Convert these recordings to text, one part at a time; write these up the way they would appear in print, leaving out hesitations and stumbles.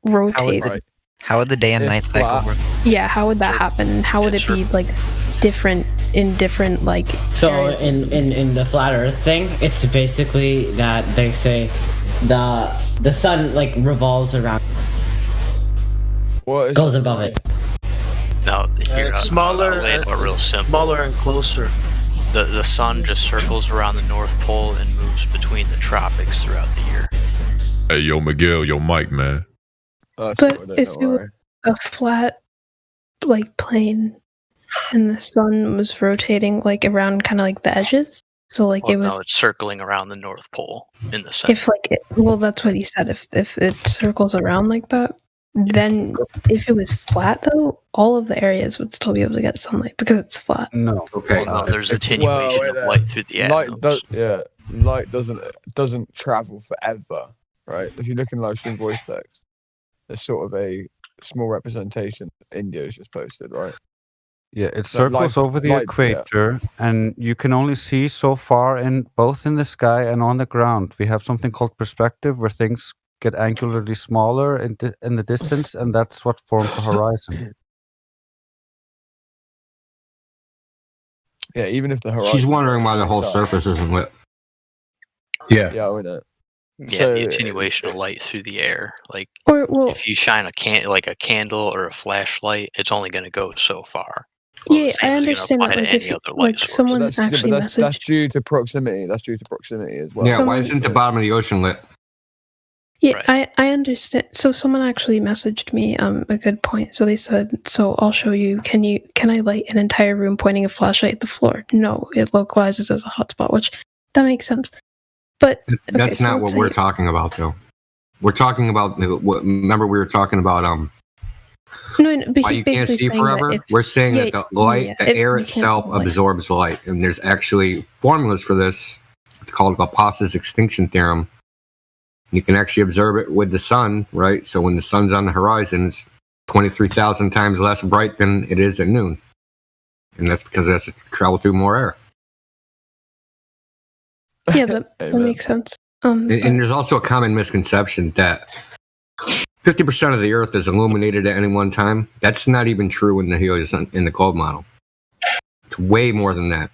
rotate? How would the day and night cycle work? Yeah, how would that happen? How would it be like different in different like? So in the flat Earth thing, it's basically that they say the sun like revolves around, goes above it. No, it's smaller, real simple. Smaller and closer. The sun just circles around the North Pole and moves between the tropics throughout the year. Hey, yo, Miguel, yo, Mike, man. But if it was a flat, like, plane, and the sun was rotating, like, around kind of like the edges, so like it would. No, it's circling around the North Pole in the center. If like, well, that's what he said. If it circles around like that, then if it was flat though, all of the areas would still be able to get sunlight because it's flat. No. Okay. Well, no, there's attenuation of light through the atoms. Light doesn't travel forever, right? If you look in live stream voice text, there's sort of a small representation India's just posted, right? Yeah, it circles over the equator, and you can only see so far in both in the sky and on the ground. We have something called perspective, where things get angularly smaller in the distance, and that's what forms the horizon. Yeah, even if the horizon. She's wondering why the whole surface isn't lit. Yeah, I know. Yeah, so, the attenuation of light through the air. Like, if you shine a candle or a flashlight, it's only going to go so far. Well, yeah, I understand that. Like someone actually messaged. That's due to proximity. That's due to proximity as well. Yeah, why isn't the bottom of the ocean lit? Yeah, right. I understand. So someone actually messaged me a good point. So they said, "So I'll show you. Can I light an entire room pointing a flashlight at the floor?" No, it localizes as a hotspot, which that makes sense. But that's not what we're talking about, though. We're talking about remember we were talking about No, but why you can't see forever. We're saying that the light, the air itself absorbs light, and there's actually formulas for this. It's called Laplace's extinction theorem. You can actually observe it with the sun, right? So when the sun's on the horizon, it's 23,000 times less bright than it is at noon, and that's because it has to travel through more air. Yeah, that makes sense. And there's also a common misconception that 50% of the Earth is illuminated at any one time. That's not even true in the Helios in the Globe model. It's way more than that.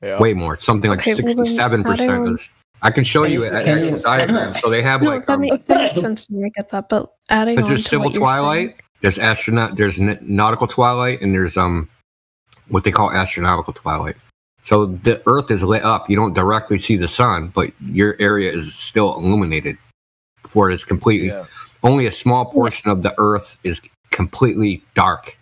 Yeah. Way more. It's something like 67%. I can show you a diagram. So they have that makes sense to me. I get that, but adding on there's civil twilight, there's nautical twilight, and there's what they call astronomical twilight. So the Earth is lit up. You don't directly see the sun, but your area is still illuminated before it is completely. Yeah. Only a small portion of the Earth is completely dark.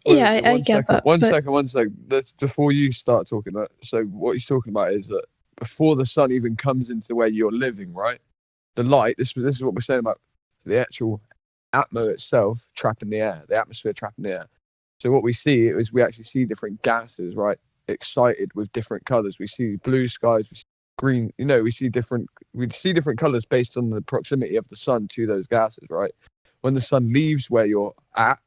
Yeah, I get that. One second. Before you start talking about, so what he's talking about is that before the sun even comes into where you're living, right? The light. This is what we're saying about the actual atmosphere itself trapping the air, the atmosphere trapping the air. So what we see is we actually see different gases, right? Excited with different colors. We see blue skies, we see green, we see different colors based on the proximity of the sun to those gases, right? When the sun leaves where you're at,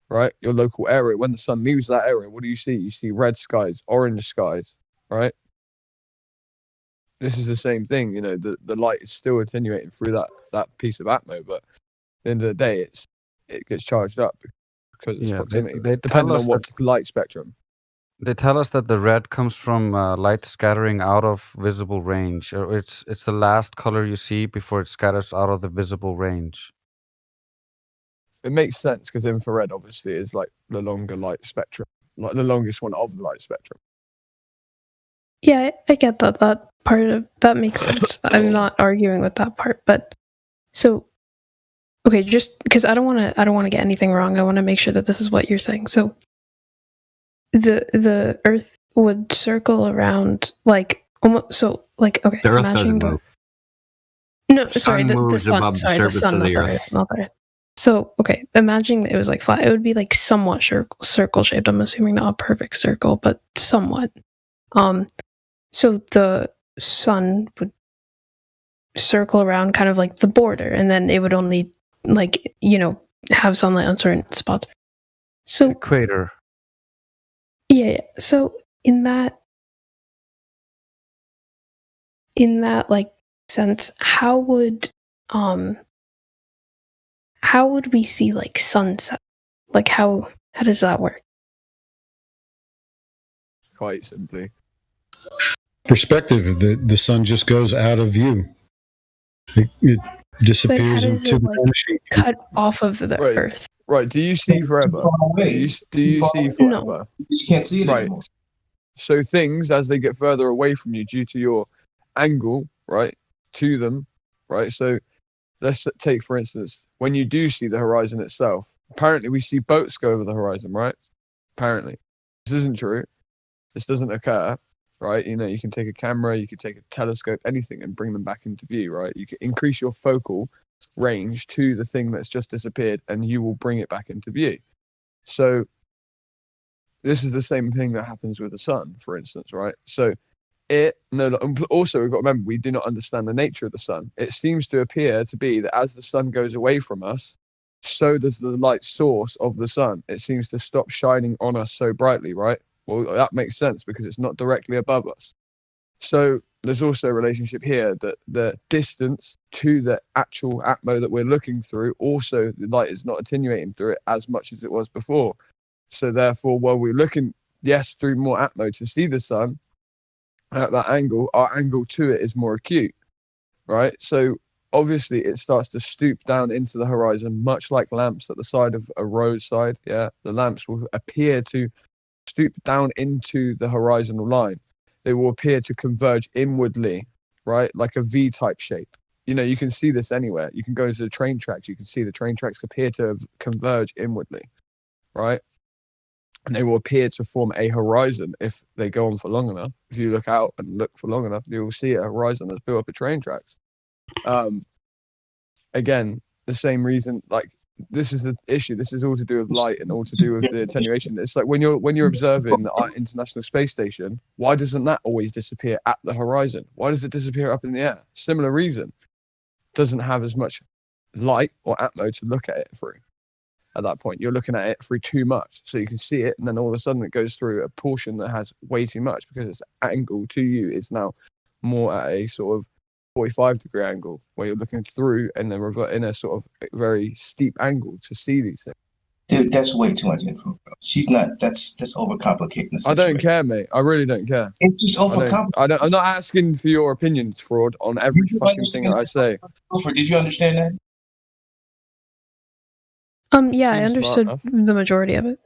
right, your local area, when the sun leaves that area, what do you see? You see red skies, orange skies, right? This is the same thing, the light is still attenuating through that piece of atmo, but at the end of the day it gets charged up because it's proximity, depending on what light spectrum. They tell us that the red comes from light scattering out of visible range, or it's the last color you see before it scatters out of the visible range. It makes sense because infrared obviously is like the longer light spectrum, like the longest one of the light spectrum. Yeah, I get that. That part of that makes sense. I'm not arguing with that part, but so okay, just because I don't want to get anything wrong. I want to make sure that this is what you're saying. So. The Earth would circle around like almost so like okay. The Earth doesn't move. No, sorry, the sun above the surface of the Earth. Not the Earth. So okay, imagining it was like flat. It would be like somewhat circle shaped. I'm assuming not a perfect circle, but somewhat. So the sun would circle around kind of like the border, and then it would only have sunlight on certain spots. So equator. Yeah. So in that like sense, how would how would we see like sunset? Like how does that work? Quite simply. Perspective, the sun just goes out of view. It disappears into the vanishing. Cut off of the earth. Right. Do you see forever? Do you see forever? No. You just can't see it anymore. So things, as they get further away from you due to your angle, right, to them, right? So let's take, for instance, when you do see the horizon itself, apparently we see boats go over the horizon, right? Apparently. This isn't true. This doesn't occur, right? You know, you can take a camera, you can take a telescope, anything, and bring them back into view, right? You can increase your focal range to the thing that's just disappeared, and you will bring it back into view. So this is the same thing that happens with the sun, for instance, right? So also we've got to remember, we do not understand the nature of the sun. It seems to appear to be that as the sun goes away from us, so does the light source of the sun. It seems to stop shining on us so brightly, right? Well, that makes sense because it's not directly above us. So there's also a relationship here that the distance to the actual atmo that we're looking through, also the light is not attenuating through it as much as it was before. So therefore, while we're looking, yes, through more atmo to see the sun at that angle, our angle to it is more acute, right? So obviously it starts to stoop down into the horizon, much like lamps at the side of a roadside. Yeah, the lamps will appear to stoop down into the horizontal line. They will appear to converge inwardly, right? Like a V-type shape. You know, you can see this anywhere. You can go to the train tracks. You can see the train tracks appear to converge inwardly, right? And they will appear to form a horizon if they go on for long enough. If you look out and look for long enough, you will see a horizon that's built up of train tracks. Again, the same reason, like, this is the issue. This is all to do with light and all to do with the attenuation. It's like when you're observing the International Space Station, why doesn't that always disappear at the horizon? Why does it disappear up in the air? Similar reason. Doesn't have as much light or atmo to look at it through. At that point, you're looking at it through too much, so you can see it, and then all of a sudden it goes through a portion that has way too much because its angle to you is now more at a sort of 45-degree angle where you're looking through and then revert in a sort of very steep angle to see these things. Dude, that's way too much info, bro. She's not. That's overcomplicating the situation. I don't care, mate. I really don't care. It's just overcomplicated. I'm not asking for your opinions, Fraud, on every fucking thing that I say. Did you understand that? Yeah, I understood the majority of it.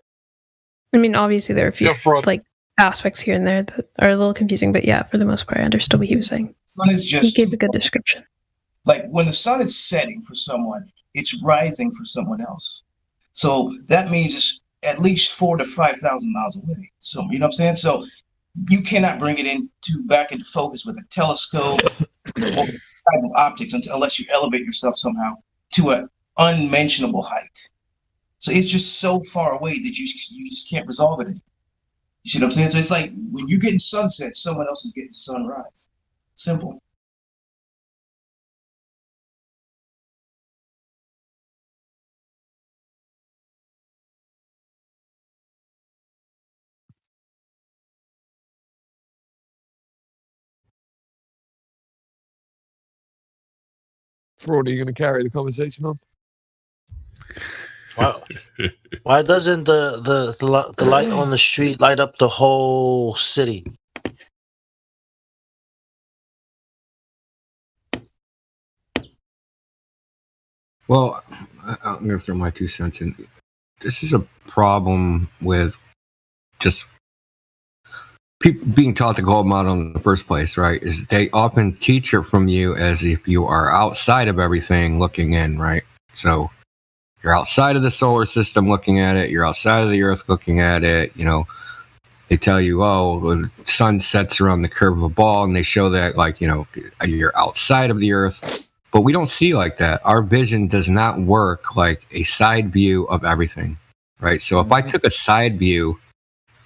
I mean, obviously there are a few like aspects here and there that are a little confusing, but yeah, for the most part, I understood what he was saying. He gave a good description. Like when the sun is setting for someone, it's rising for someone else. So that means it's at least 4,000 to 5,000 miles away. So you know what I'm saying? So you cannot bring it back into focus with a telescope or type of optics unless you elevate yourself somehow to an unmentionable height. So it's just so far away that you just can't resolve it anymore. You see what I'm saying? So it's like when you're getting sunset, someone else is getting sunrise. Simple. Fraud, are you going to carry the conversation on? Why doesn't the light on the street light up the whole city? Well, I'm going to throw my 2 cents in. This is a problem with just people being taught the gold model in the first place, right? Is they often teach it from you as if you are outside of everything looking in, right? So you're outside of the solar system looking at it. You're outside of the Earth looking at it. You know, they tell you, oh, the sun sets around the curve of a ball, and they show that, like, you know, you're outside of the Earth. But we don't see like that. Our vision does not work like a side view of everything, right? So if I took a side view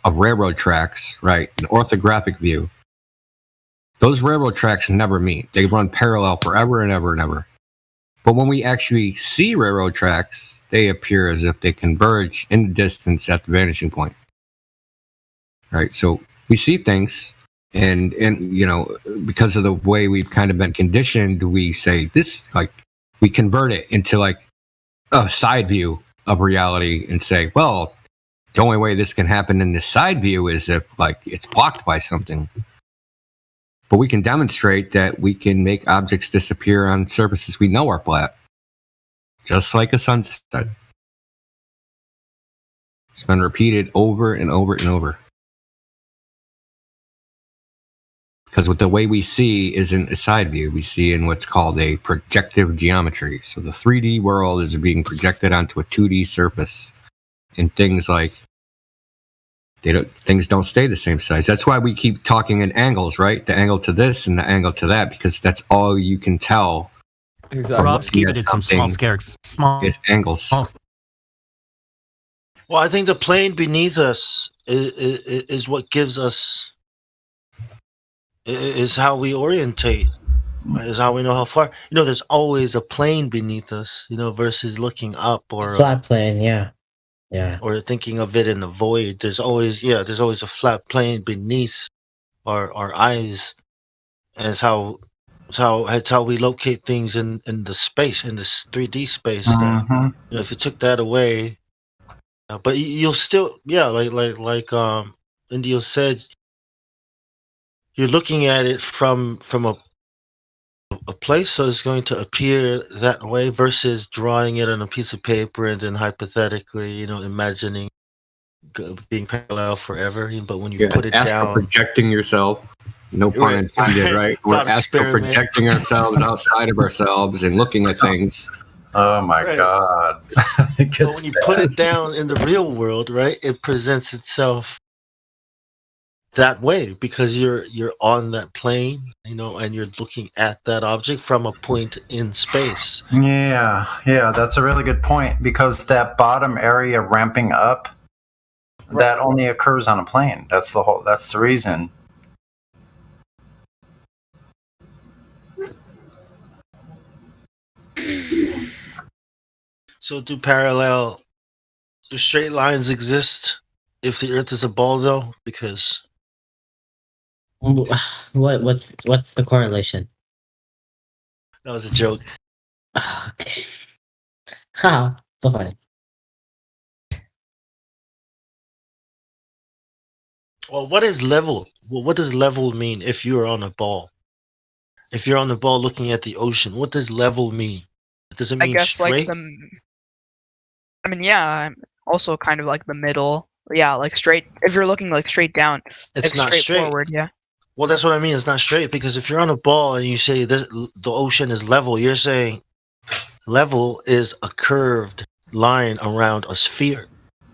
of railroad tracks, right, an orthographic view, those railroad tracks never meet. They run parallel forever and ever and ever. But when we actually see railroad tracks, they appear as if they converge in the distance at the vanishing point, right? So we see things. And you know, because of the way we've kind of been conditioned, we say this, like, we convert it into like a side view of reality and say, well, the only way this can happen in this side view is if like it's blocked by something. But we can demonstrate that we can make objects disappear on surfaces we know are flat. Just like a sunset. It's been repeated over and over and over. Because with the way we see isn't a side view. We see in what's called a projective geometry. So the 3D world is being projected onto a 2D surface. And things like things don't stay the same size. That's why we keep talking in angles, right? The angle to this and the angle to that, because that's all you can tell. Exactly. Rob's keeping it some small scares. Small is angles. Small. Well, I think the plane beneath us is what gives us, is how we orientate, is how we know how far. There's always a plane beneath us, versus looking up or flat plane, yeah. Yeah. Or thinking of it in the void. There's always a flat plane beneath our eyes. And it's how we locate things in the space, in this 3D space. That, if you took that away, but you'll still, like Indio said, you're looking at it from a place, so it's going to appear that way versus drawing it on a piece of paper and then hypothetically, imagining being parallel forever. But when you put it down, projecting yourself, no pun intended, right? We're asked for projecting ourselves outside of ourselves and looking at things. Oh my God! But when you put it down in the real world, right, it presents itself that way because you're on that plane, and you're looking at that object from a point in space. Yeah, that's a really good point because that bottom area ramping up, that only occurs on a plane. That's the reason. So do straight lines exist if the Earth is a ball though? Because what's the correlation? That was a joke. Okay. How? So funny. Well, what is level? Well, what does level mean if you're on a ball? If you're on the ball looking at the ocean, what does level mean? Does it mean straight? Also kind of like the middle. Yeah, like straight. If you're looking like straight down, it's not straight forward. Yeah. Well, that's what I mean. It's not straight because if you're on a ball and you say the ocean is level, you're saying level is a curved line around a sphere.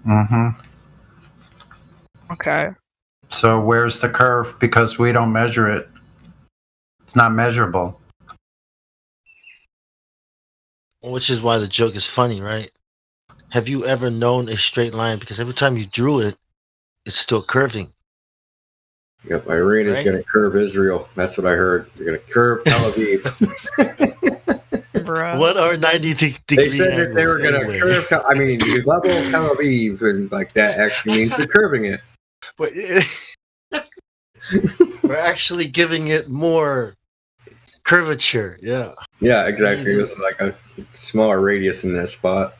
Mm-hmm. Okay. So where's the curve? Because we don't measure it. It's not measurable. Which is why the joke is funny, right? Have you ever known a straight line? Because every time you drew it, it's still curving. Yep, Iran is going to curve Israel. That's what I heard. They're going to curve Tel Aviv. What are 90 degrees? They said that they were going to curve. You level Tel Aviv, and like that actually means they're curving it. But we're actually giving it more curvature. Yeah. Yeah, exactly. This is like a smaller radius in that spot.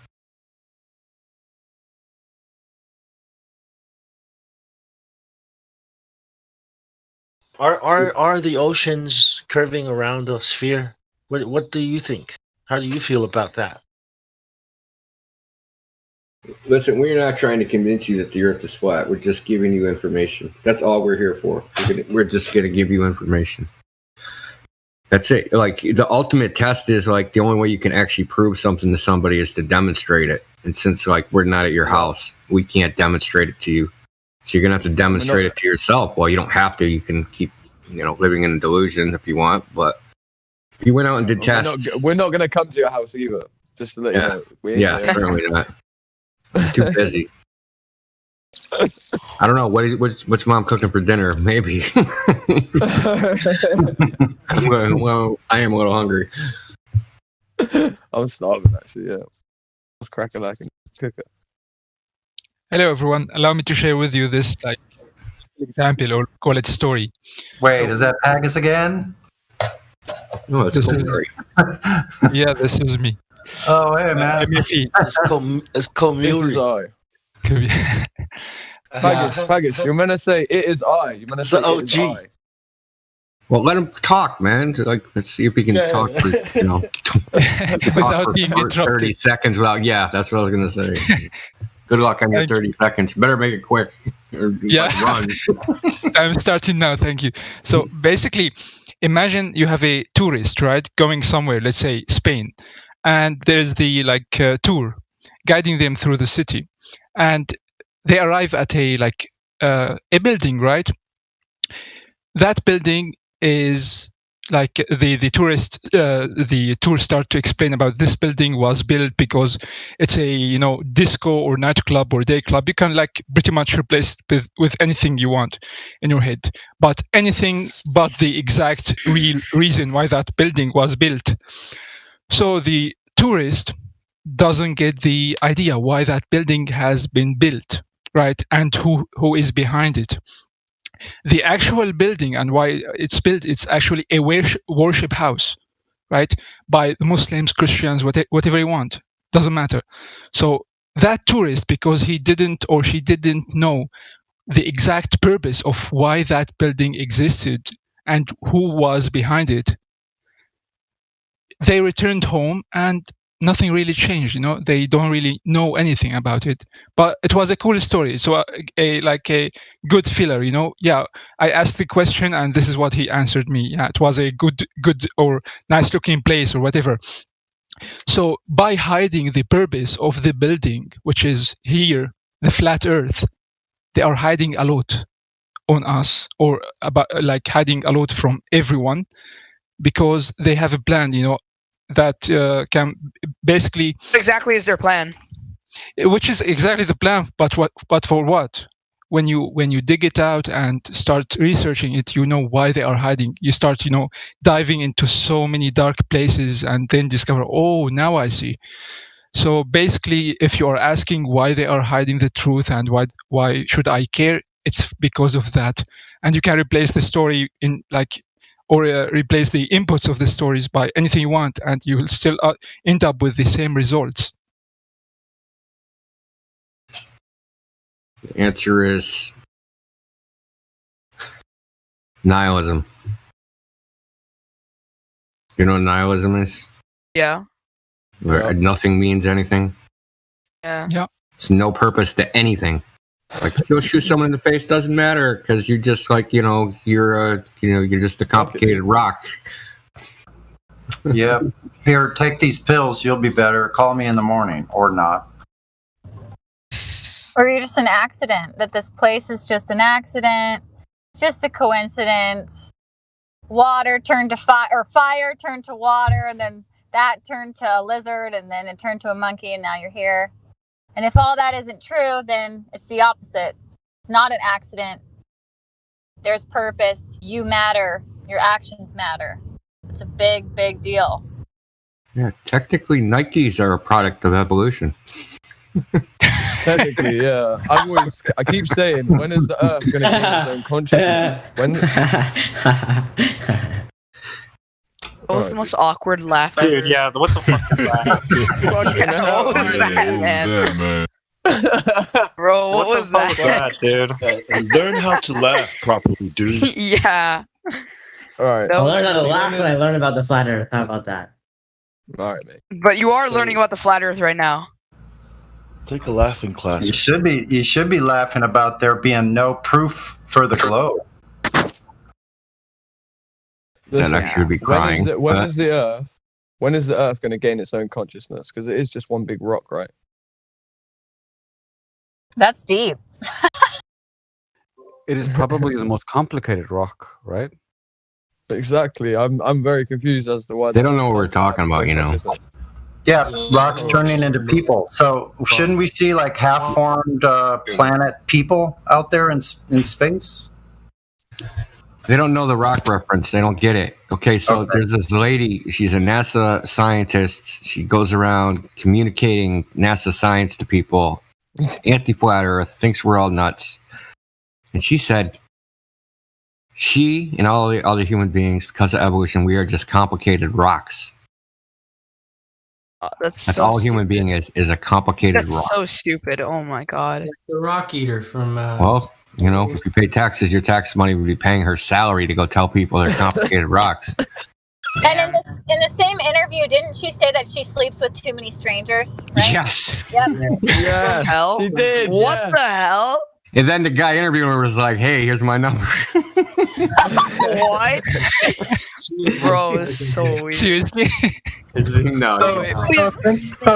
Are the oceans curving around a sphere? What do you think? How do you feel about that? Listen, we're not trying to convince you that the Earth is flat. We're just giving you information. That's all we're here for. We're just going to give you information. That's it. Like the ultimate test is like the only way you can actually prove something to somebody is to demonstrate it. And since like we're not at your house, we can't demonstrate it to you. So you're gonna have to demonstrate it to yourself. Well, you don't have to. You can keep, living in a delusion if you want. But if you went out and did tests, we're not gonna come to your house either. Just to let you know. Certainly not. I'm too busy. I don't know what's mom cooking for dinner. Maybe. well, I am a little hungry. I'm starving actually. Yeah, I'll crack a like and cook it. Hello everyone. Allow me to share with you this example or call it story. Wait, is that Pagus again? No, it's Yeah, this is me. Oh, hey, man. It's called Muri. Pagus, you're meant to say it is I. You're meant to say it is I. Well, let him talk, man. Like, let's see if he can talk for, without being for interrupted. 30 seconds without. Yeah, that's what I was gonna say. Good luck on your 30 seconds. Better make it quick. Or run. I'm starting now. Thank you. So basically, imagine you have a tourist, right, going somewhere. Let's say Spain, and there's the tour guiding them through the city, and they arrive at a building, right? That building is like the tour start to explain about this building was built because it's a disco or nightclub or day club. You can pretty much replace it with anything you want in your head, but anything but the exact real reason why that building was built. So the tourist doesn't get the idea why that building has been built, right, and who is behind it. The actual building and why it's built, it's actually a worship house, right? By the Muslims, Christians, whatever you want, doesn't matter. So that tourist, because he didn't or she didn't know the exact purpose of why that building existed and who was behind it, they returned home and nothing really changed. They don't really know anything about it, but it was a cool story. So a good filler. Yeah, I asked the question and this is what he answered me. Yeah, it was a good or nice looking place or whatever. So by hiding the purpose of the building, which is here the flat Earth, they are hiding a lot on us, or about hiding a lot from everyone, because they have a plan. That can basically exactly is their plan, which is exactly the plan, but for what? When you dig it out and start researching it, why they are hiding. You start diving into so many dark places and then discover, oh, now I see. So basically, if you are asking why they are hiding the truth and why should I care, it's because of that. And you can replace the story in or replace the inputs of the stories by anything you want, and you will still end up with the same results. The answer is nihilism. You know what nihilism is? Yeah. Where nothing means anything. Yeah. It's no purpose to anything. If you'll shoot someone in the face, doesn't matter, because you're just you're just a complicated rock. Yeah. Here, take these pills. You'll be better. Call me in the morning, or not. Or you're just an accident. That this place is just an accident. It's just a coincidence. Water turned to fire, or fire turned to water, and then that turned to a lizard, and then it turned to a monkey, and now you're here. And if all that isn't true, then it's the opposite. It's not an accident. There's purpose. You matter. Your actions matter. It's a big, big deal. Yeah, technically, Nikes are a product of evolution. Technically, yeah. I keep saying, when is the Earth going to gain its own consciousness? When? What was the most awkward laugh Dude, yeah, what the fuck is that? What was that, man? Bro, what was that? Dude? Learn how to laugh properly, dude. Yeah. Alright. I learned how to laugh when I learned about the flat Earth. How about that? Alright, mate. But you are learning about the flat Earth right now. Take a laughing class. You should be laughing about there being no proof for the globe. That actually would be crying. When is the Earth going to gain its own consciousness? Because it is just one big rock, right? That's deep. It is probably the most complicated rock, right? Exactly. I'm very confused as to why they don't know what we're talking about. Yeah, rocks turning into people. So shouldn't we see half-formed planet people out there in space? They don't know the rock reference. They don't get it. Okay, so there's this lady. She's a NASA scientist. She goes around communicating NASA science to people. She's anti-flat Earth, thinks we're all nuts. And she said, she and all the other human beings, because of evolution, we are just complicated rocks. That's so all human being is a complicated rock. That's so stupid. Oh my god. The rock eater from. Well, you know, if you pay taxes, your tax money would be paying her salary to go tell people they're complicated rocks. And in the same interview, didn't she say that she sleeps with too many strangers? Right? Yes. Yep. Yeah, hell? she did. What yeah. the hell? And then the guy interviewing her was like, "Hey, here's my number." What? Bro, it's so weird. Seriously? No. So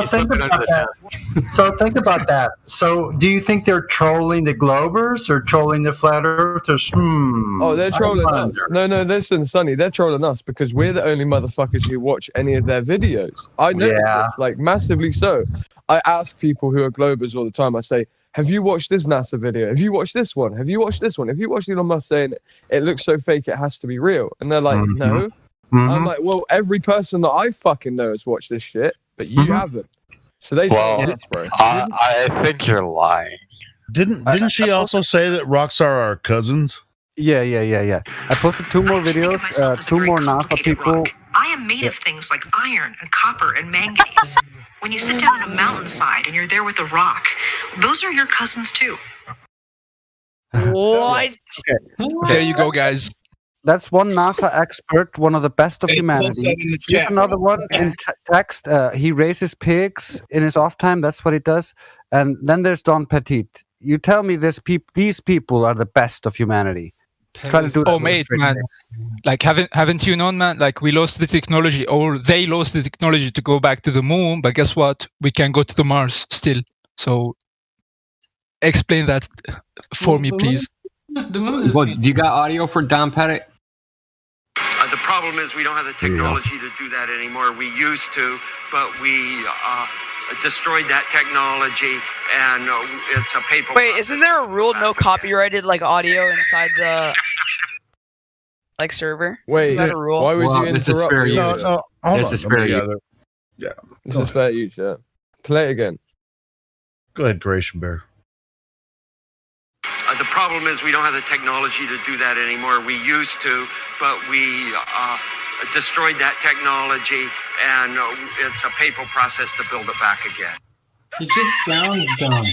think about that. So do you think they're trolling the Globers or trolling the flat earthers? Oh, they're trolling us. No, listen, Sonny, they're trolling us because we're the only motherfuckers who watch any of their videos. I noticed this, like massively so. I ask people who are Globers all the time, I say, have you watched this NASA video? Have you watched this one? Have you watched this one? Have you watched Elon Musk saying it looks so fake it has to be real? And they're like, no. I'm like, well, every person that I fucking know has watched this shit, but you haven't. So they I think you're lying. Didn't she also say that rocks are our cousins? Yeah. I posted 2 more videos, 2 more NASA people. I am made of things like iron and copper and manganese. When you sit down on a mountainside and you're there with a rock, those are your cousins too. What? Okay. There you go, guys. That's one NASA expert, one of the best of humanity. Here's another one in text. He raises pigs in his off time. That's what he does. And then there's Don Petit. You tell me these people are the best of humanity. Try to do that. Oh, mate, man. Like, haven't you known, man? Like, we lost the technology, or they lost the technology to go back to the moon. But guess what? We can go to the Mars still. So, explain that for me, please. Well, you got audio for Don Pettit? The problem is we don't have the technology to do that anymore. We used to, but we destroyed that technology, and it's a painful. Wait, isn't there a rule no copyrighted like audio inside the like server? Wait, isn't that a rule? why would you this is interrupt fair me? use. This is fair use. Yeah. This is fair use. Yeah. Play it again. Go ahead, Gratian Bear. The problem is we don't have the technology to do that anymore. We used to, but we destroyed that technology, and it's a painful process to build it back again. He just sounds dumb.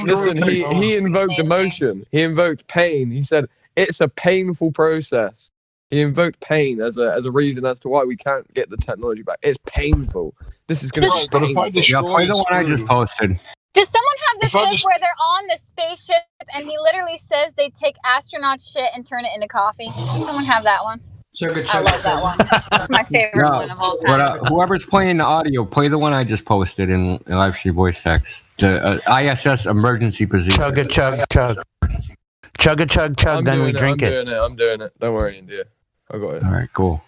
Listen, he invoked emotion. He invoked pain. He said it's a painful process. He invoked pain as a reason as to why we can't get the technology back. It's painful. This is going to be painful. Yeah, play the one I just posted. Does someone have the clip where they're on the spaceship and he literally says they take astronaut shit and turn it into coffee? Does someone have that one? I love that one. That's my favorite one of all time. Whoever's playing the audio, play the one I just posted in live stream voice text. The ISS emergency procedure. Chug a chug chug. Chug a chug chug, then we drink it. I'm doing it. Don't worry, India. I got it. All right, cool.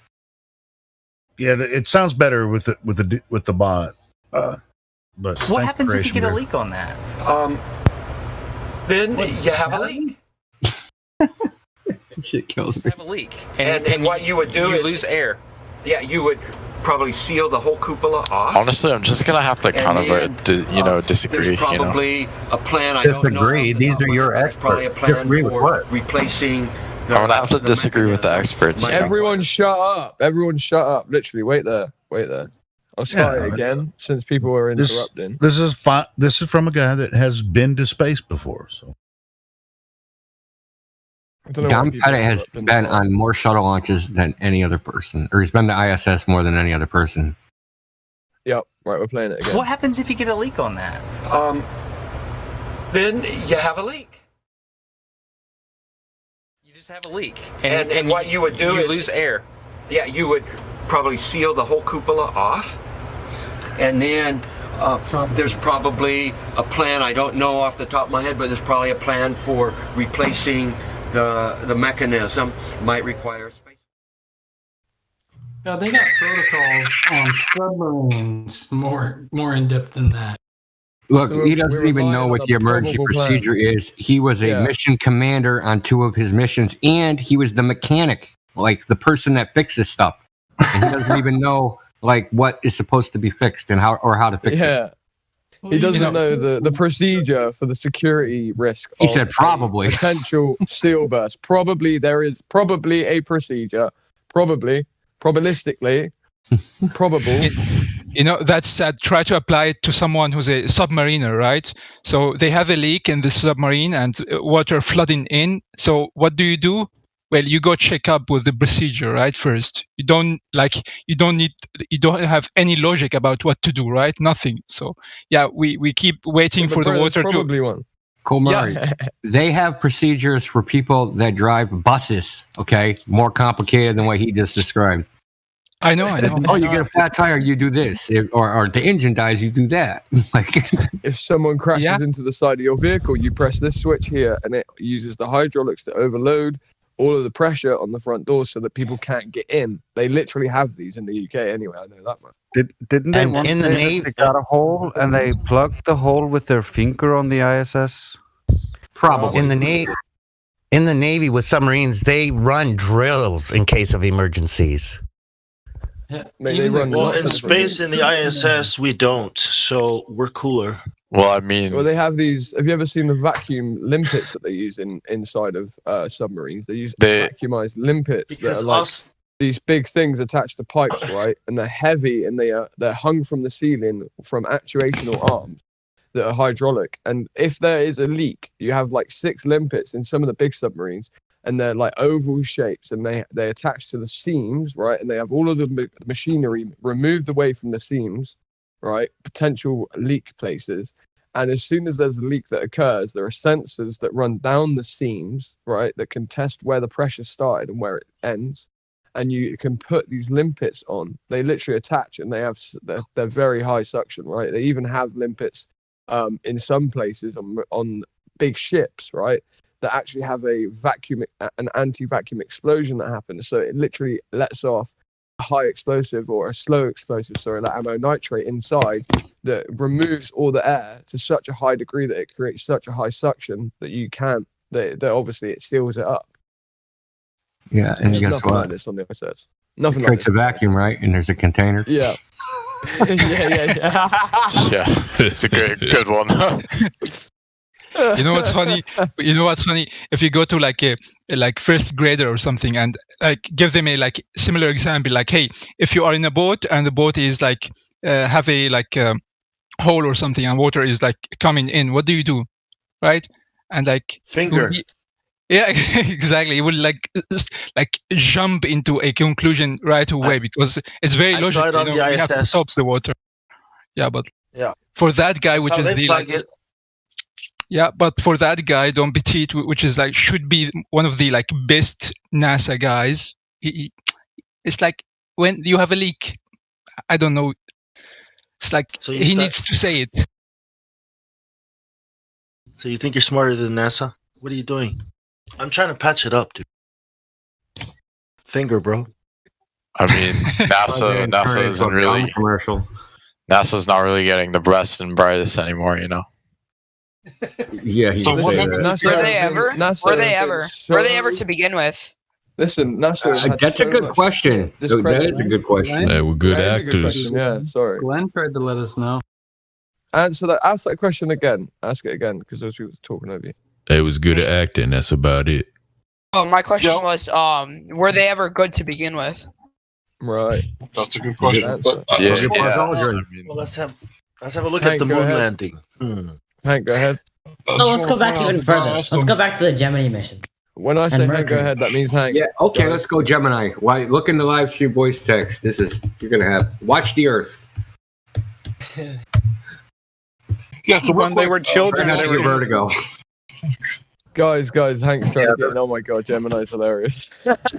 Yeah, it sounds better with the bot. But what happens if you get a leak on that? Then you have a leak. Shit kills me. You have a leak, and what you would do is lose air. Yeah, you would probably seal the whole cupola off. Honestly, I'm just gonna have to kind of, disagree. There's probably a plan. I don't know. Disagree. These are your experts. Disagree with what? Replacing. I'm gonna have to disagree with the experts. Everyone shut up. Everyone shut up. Literally, wait there. I'll start it again since people were interrupting. This is from a guy that has been to space before. So Don Pettit has been on more shuttle launches than any other person, or he's been to ISS more than any other person. Yep. Right, we're playing it again. So what happens if you get a leak on that? Then you have a leak. You just have a leak, and what you would do is lose air. Yeah, you would probably seal the whole cupola off, and then there's probably a plan. I don't know off the top of my head, but there's probably a plan for replacing the mechanism. Might require space. No, they got protocols on submarines more in depth than that. Look, he doesn't even know what the emergency procedure is. He was a mission commander on 2 of his missions, and he was the mechanic, like the person that fixes stuff. And he doesn't even know like what is supposed to be fixed and how to fix it. Yeah. He doesn't know the procedure for the security risk. He said probably. Potential seal burst. Probably there is a procedure. Probabilistically. Probable. That's try to apply it to someone who's a submariner, right? So they have a leak in the submarine and water flooding in. So what do? Well, you go check up with the procedure, right? First, you don't have any logic about what to do, right? Nothing. So yeah, we keep waiting for the water probably one. Cool, Murray. Yeah. They have procedures for people that drive buses. Okay, more complicated than what he just described. I know. Oh, you get a flat tire, you do this, or the engine dies, you do that. Like, if someone crashes into the side of your vehicle, you press this switch here, and it uses the hydraulics to overload all of the pressure on the front doors so that people can't get in. They literally have these in the UK anyway. I know that much. Didn't they once they got a hole and they plugged the hole with their finger on the ISS? Probably. In the Navy with submarines, they run drills in case of emergencies. Yeah, well, in space, in the ISS, we don't, so we're cooler. Well, I mean, they have these. Have you ever seen the vacuum limpets that they use inside of submarines? They use vacuumized limpets that are like these big things attached to pipes, right? And they're heavy, and they're hung from the ceiling from actuational arms that are hydraulic. And if there is a leak, you have like 6 limpets in some of the big submarines. And they're like oval shapes, and they attach to the seams, right? And they have all of the machinery removed away from the seams, right? Potential leak places. And as soon as there's a leak that occurs, there are sensors that run down the seams, right? That can test where the pressure started and where it ends. And you can put these limpets on. They literally attach, and they're very high suction, right? They even have limpets in some places on big ships, right? That actually have an anti-vacuum explosion that happens. So it literally lets off a high explosive or a slow explosive, like ammonitrate inside that removes all the air to such a high degree that it creates such a high suction that that obviously it seals it up. Yeah, and guess nothing what? Like this on the ISS. Nothing it like creates this. a vacuum, right? And there's a container. Yeah. Yeah, it's a good one. You know what's funny? If you go to like a first grader or something and like give them a like similar example, like, hey, if you are in a boat and the boat is like have a like hole or something and water is like coming in, what do? Right? And like finger. Yeah, exactly. It will like jump into a conclusion right away because it's very logical. We have to stop the water. Yeah, but for that guy, which is the yeah, but for that guy, Don Petit, which is like should be one of the like best NASA guys. It's like when you have a leak, I don't know. It's like he needs to say it. So you think you're smarter than NASA? What are you doing? I'm trying to patch it up, dude. Finger, bro. I mean, NASA isn't really commercial. NASA's not really getting the best and brightest anymore, you know. Yeah, he can say that. Were they ever to begin with? Listen, NASA. That's a good question. That is a good question. They were good actors. Yeah, sorry. Glenn tried to let us know. Ask that question again. Ask it again because those people were talking over you. They was good at acting. That's about it. Oh, my question was, were they ever good to begin with? Right. That's a good question. Well, let's have a look at the moon landing. Hank, go ahead. Let's go back even further. Let's go back to the Gemini mission. When I say Hank, go ahead, that means Hank. Yeah, okay, let's go Gemini. Look in the live stream voice text. You're going to have, watch the Earth. Yeah, so when they were children, they were vertigo. Guys, Hank's trying to get in. Oh my god, Gemini's hilarious.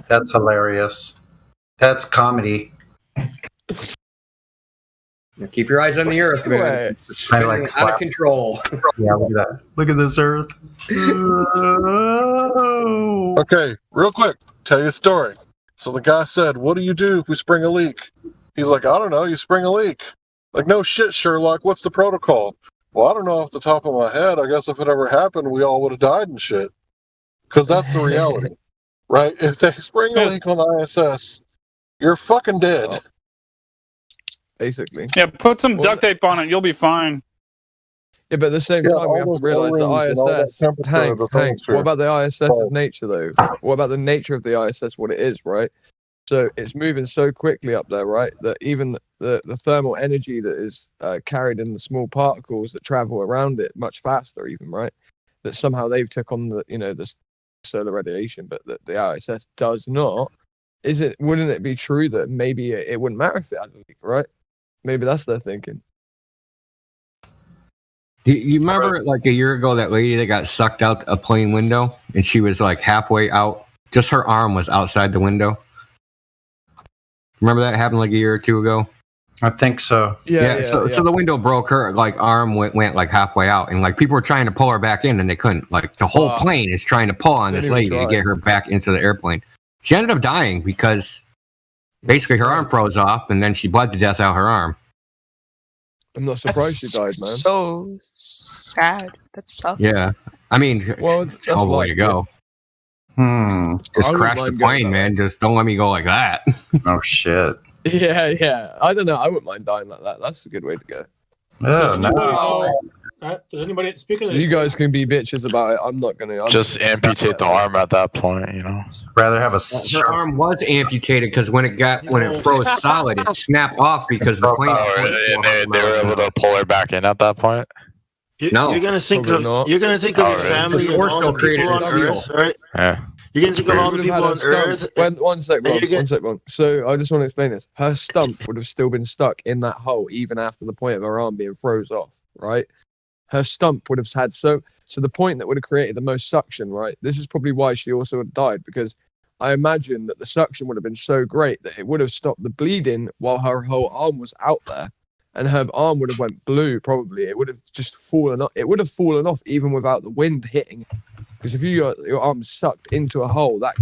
That's hilarious. That's comedy. Now keep your eyes on the Earth, man. It's spinning out of control. Yeah, look at that. Look at this Earth. Okay, real quick, tell you a story. So the guy said, "What do you do if we spring a leak?" He's like, "I don't know. You spring a leak." Like, no shit, Sherlock. What's the protocol? Well, I don't know off the top of my head. I guess if it ever happened, we all would have died and shit. Because that's the reality, right? If they spring a leak on the ISS, you're fucking dead. Basically. Yeah, put some duct tape on it. You'll be fine. Yeah, but at the same time, we have to realize the ISS. Hank, what about the ISS's nature, though? What about the nature of the ISS, what it is, right? So it's moving so quickly up there, right? That even the thermal energy that is carried in the small particles that travel around it much faster, even, right? That somehow they've took on the solar radiation, but that the ISS does not. Wouldn't it be true that maybe it wouldn't matter if it had a leak, right? Maybe that's their thinking. You remember like a year ago that lady that got sucked out a plane window and she was like halfway out, just her arm was outside the window? Remember that happened like a year or two ago? I think so. So the window broke, her like arm went like halfway out, and like people were trying to pull her back in and they couldn't. Like the whole plane is trying to pull on this lady to get her back into the airplane. She ended up dying because basically her arm froze off and then she bled to death out her arm. I'm not surprised she died, man. So sad. That sucks. Yeah. I mean, well, that's all the way to go. Just crash the plane, man. Just don't let me go like that. Oh, shit. Yeah. I don't know. I wouldn't mind dying like that. That's a good way to go. Oh, Does anybody speaking of this? You guys can be bitches about it. I'm not gonna. Just amputate the arm at that point, you know. Rather have a. Her arm was amputated because when it froze solid, it snapped off because the plane. And they were able to pull her back in at that point. No, you're gonna think of your family and all the people on Earth, right? Yeah. You're gonna think of all the people on Earth. One sec, Ron. So I just want to explain this. Her stump would have still been stuck in that hole even after the point of her arm being froze off, right? Her stump would have had so the point that would have created the most suction, right? This is probably why she also would have died, because I imagine that the suction would have been so great that it would have stopped the bleeding while her whole arm was out there, and her arm would have went blue. Probably it would have just fallen off. It would have fallen off even without the wind hitting, because if you got your arm sucked into a hole that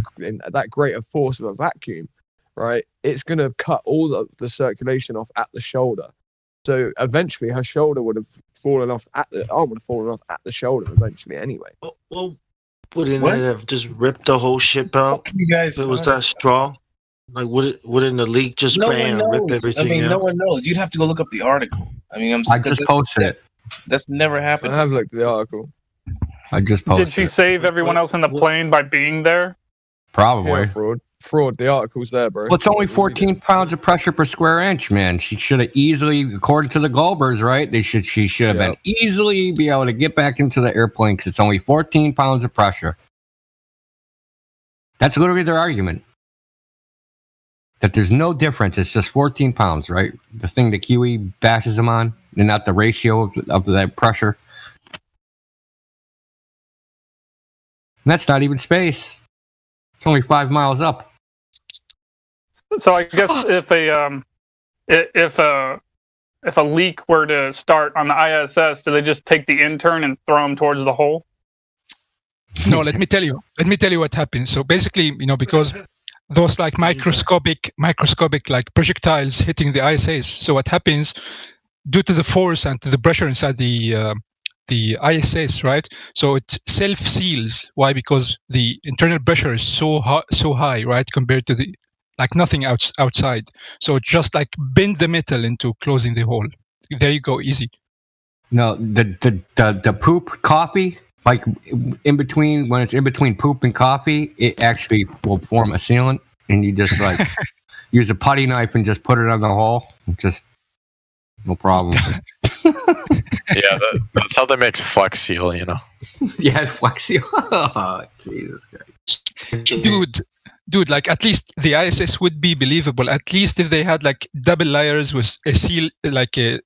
great a force of a vacuum, right? It's gonna cut all of the circulation off at the shoulder. So eventually, her shoulder would have fallen off the arm would have fallen off at the shoulder eventually. Anyway. Well, wouldn't it have just ripped the whole ship out? You guys, if it was that strong. Like, wouldn't the leak just bam, rip everything out? No one knows. You'd have to go look up the article. I mean, I just posted it. That's never happened. I have looked at the article. I just posted. Did she save everyone else in the plane by being there? Probably. Yeah, fraud. The article's there, bro. Well, it's only 14 pounds of pressure per square inch, man. She should have easily, according to the Goldbergs, right? She should have been easily be able to get back into the airplane because it's only 14 pounds of pressure. That's literally their argument. That there's no difference. It's just 14 pounds, right? The thing that Kiwi bashes them on, and not the ratio of that pressure. And that's not even space. It's only 5 miles up. So I guess if a leak were to start on the ISS, do they just take the intern and throw him towards the hole? No, let me tell you what happens. So basically, because those like microscopic like projectiles hitting the ISS. So what happens due to the force and to the pressure inside the ISS, right? So it self-seals. Why? Because the internal pressure is so high, right, compared to the like nothing outside. So it just like bend the metal into closing the hole. There you go, easy. No, the poop coffee, like in between, when it's in between poop and coffee, it actually will form a sealant, and you just like use a putty knife and just put it on the hole. Just no problem. Yeah, that's how they make Flex Seal, Yeah, Flex Seal. Oh, Jesus Christ. Dude, like at least the ISS would be believable. At least if they had like double layers with a seal, like a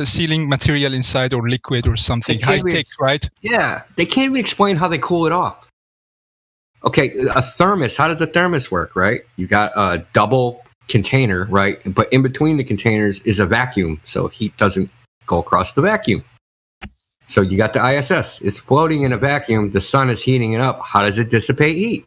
sealing material inside or liquid or something high tech, right? Yeah, they can't even explain how they cool it off. Okay, a thermos. How does a thermos work, right? You got a double container, right? But in between the containers is a vacuum, so heat doesn't go across the vacuum. So you got the ISS. It's floating in a vacuum. The sun is heating it up. How does it dissipate heat?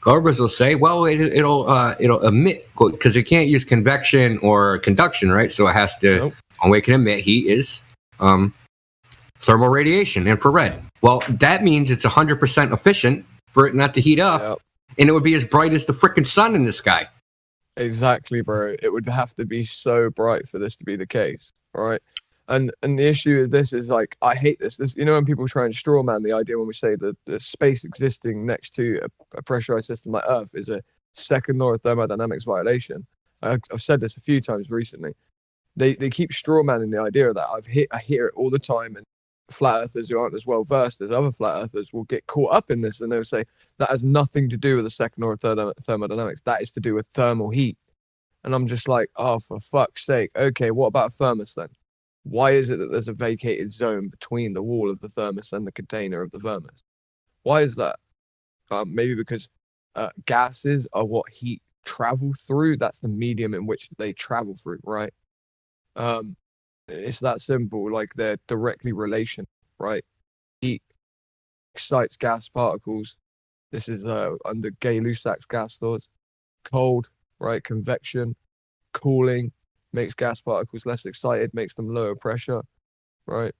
Goldbergs will say, well, it'll emit, because it can't use convection or conduction, right? So it has to, only way it can emit heat is thermal radiation, infrared. Well, that means it's 100% efficient for it not to heat up, and it would be as bright as the freaking sun in the sky. Exactly, bro. It would have to be so bright for this to be the case, right? And the issue of this is, like, I hate this. When people try and straw man the idea when we say that the space existing next to a pressurized system like Earth is a second law of thermodynamics violation. I've said this a few times recently. They keep strawmanning the idea of that. I hear it all the time, and flat earthers who aren't as well versed as other flat earthers will get caught up in this, and they'll say that has nothing to do with the second or third thermodynamics. That is to do with thermal heat. And I'm just like, oh, for fuck's sake. Okay, what about thermos then? Why is it that there's a vacated zone between the wall of the thermos and the container of the thermos? Why is that? Maybe because gases are what heat travel through. That's the medium in which they travel through, right? It's that simple. Like, they're directly relational, right? Heat excites gas particles. This is under Gay-Lussac's gas laws. Cold, right? Convection, cooling makes gas particles less excited, makes them lower pressure, right?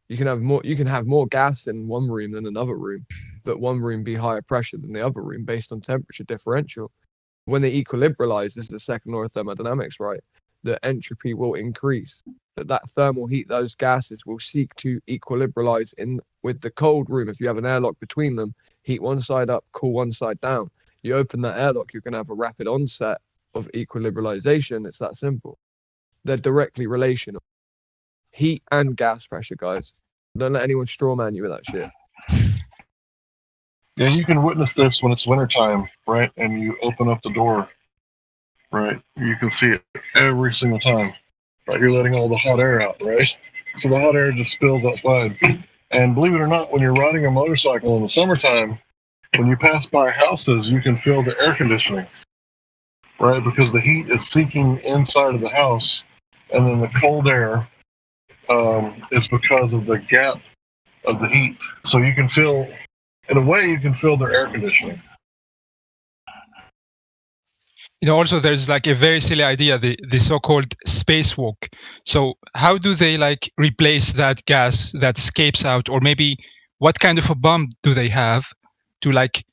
You can have more gas in one room than another room, but one room be higher pressure than the other room based on temperature differential. When they equilibralize, this is the second law of thermodynamics, right? The entropy will increase. That thermal heat, those gases will seek to equilibralize in with the cold room. If you have an airlock between them, heat one side up, cool one side down. You open that airlock, you're going to have a rapid onset of equilibralization. It's that simple. They're directly relational. Heat and gas pressure, guys. Don't let anyone strawman you with that shit. Yeah, you can witness this when it's wintertime, right? And you open up the door, right? You can see it every single time. Right? You're letting all the hot air out, right? So the hot air just spills outside. And believe it or not, when you're riding a motorcycle in the summertime, when you pass by houses, you can feel the air conditioning, right? Because the heat is seeking inside of the house, and then the cold air is because of the gap of the heat. So you can feel, in a way, you can feel their air conditioning. Also there's like a very silly idea, the so-called spacewalk. So how do they like replace that gas that escapes out, or maybe what kind of a bomb do they have to like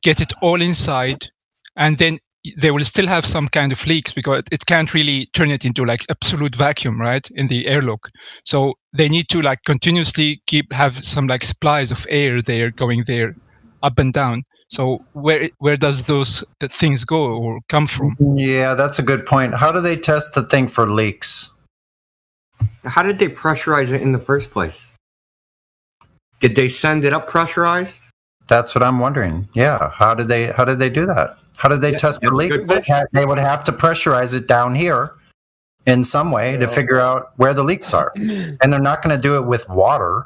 get it all inside, and then they will still have some kind of leaks because it can't really turn it into like absolute vacuum, right, in the airlock. So they need to like continuously have some like supplies of air there going there up and down. So where does those things go or come from? Yeah, that's a good point. How do they test the thing for leaks? How did they pressurize it in the first place? Did they send it up pressurized? That's what I'm wondering. Yeah, how did they do that? How did they test for leaks? They would have to pressurize it down here in some way to figure out where the leaks are, and they're not going to do it with water.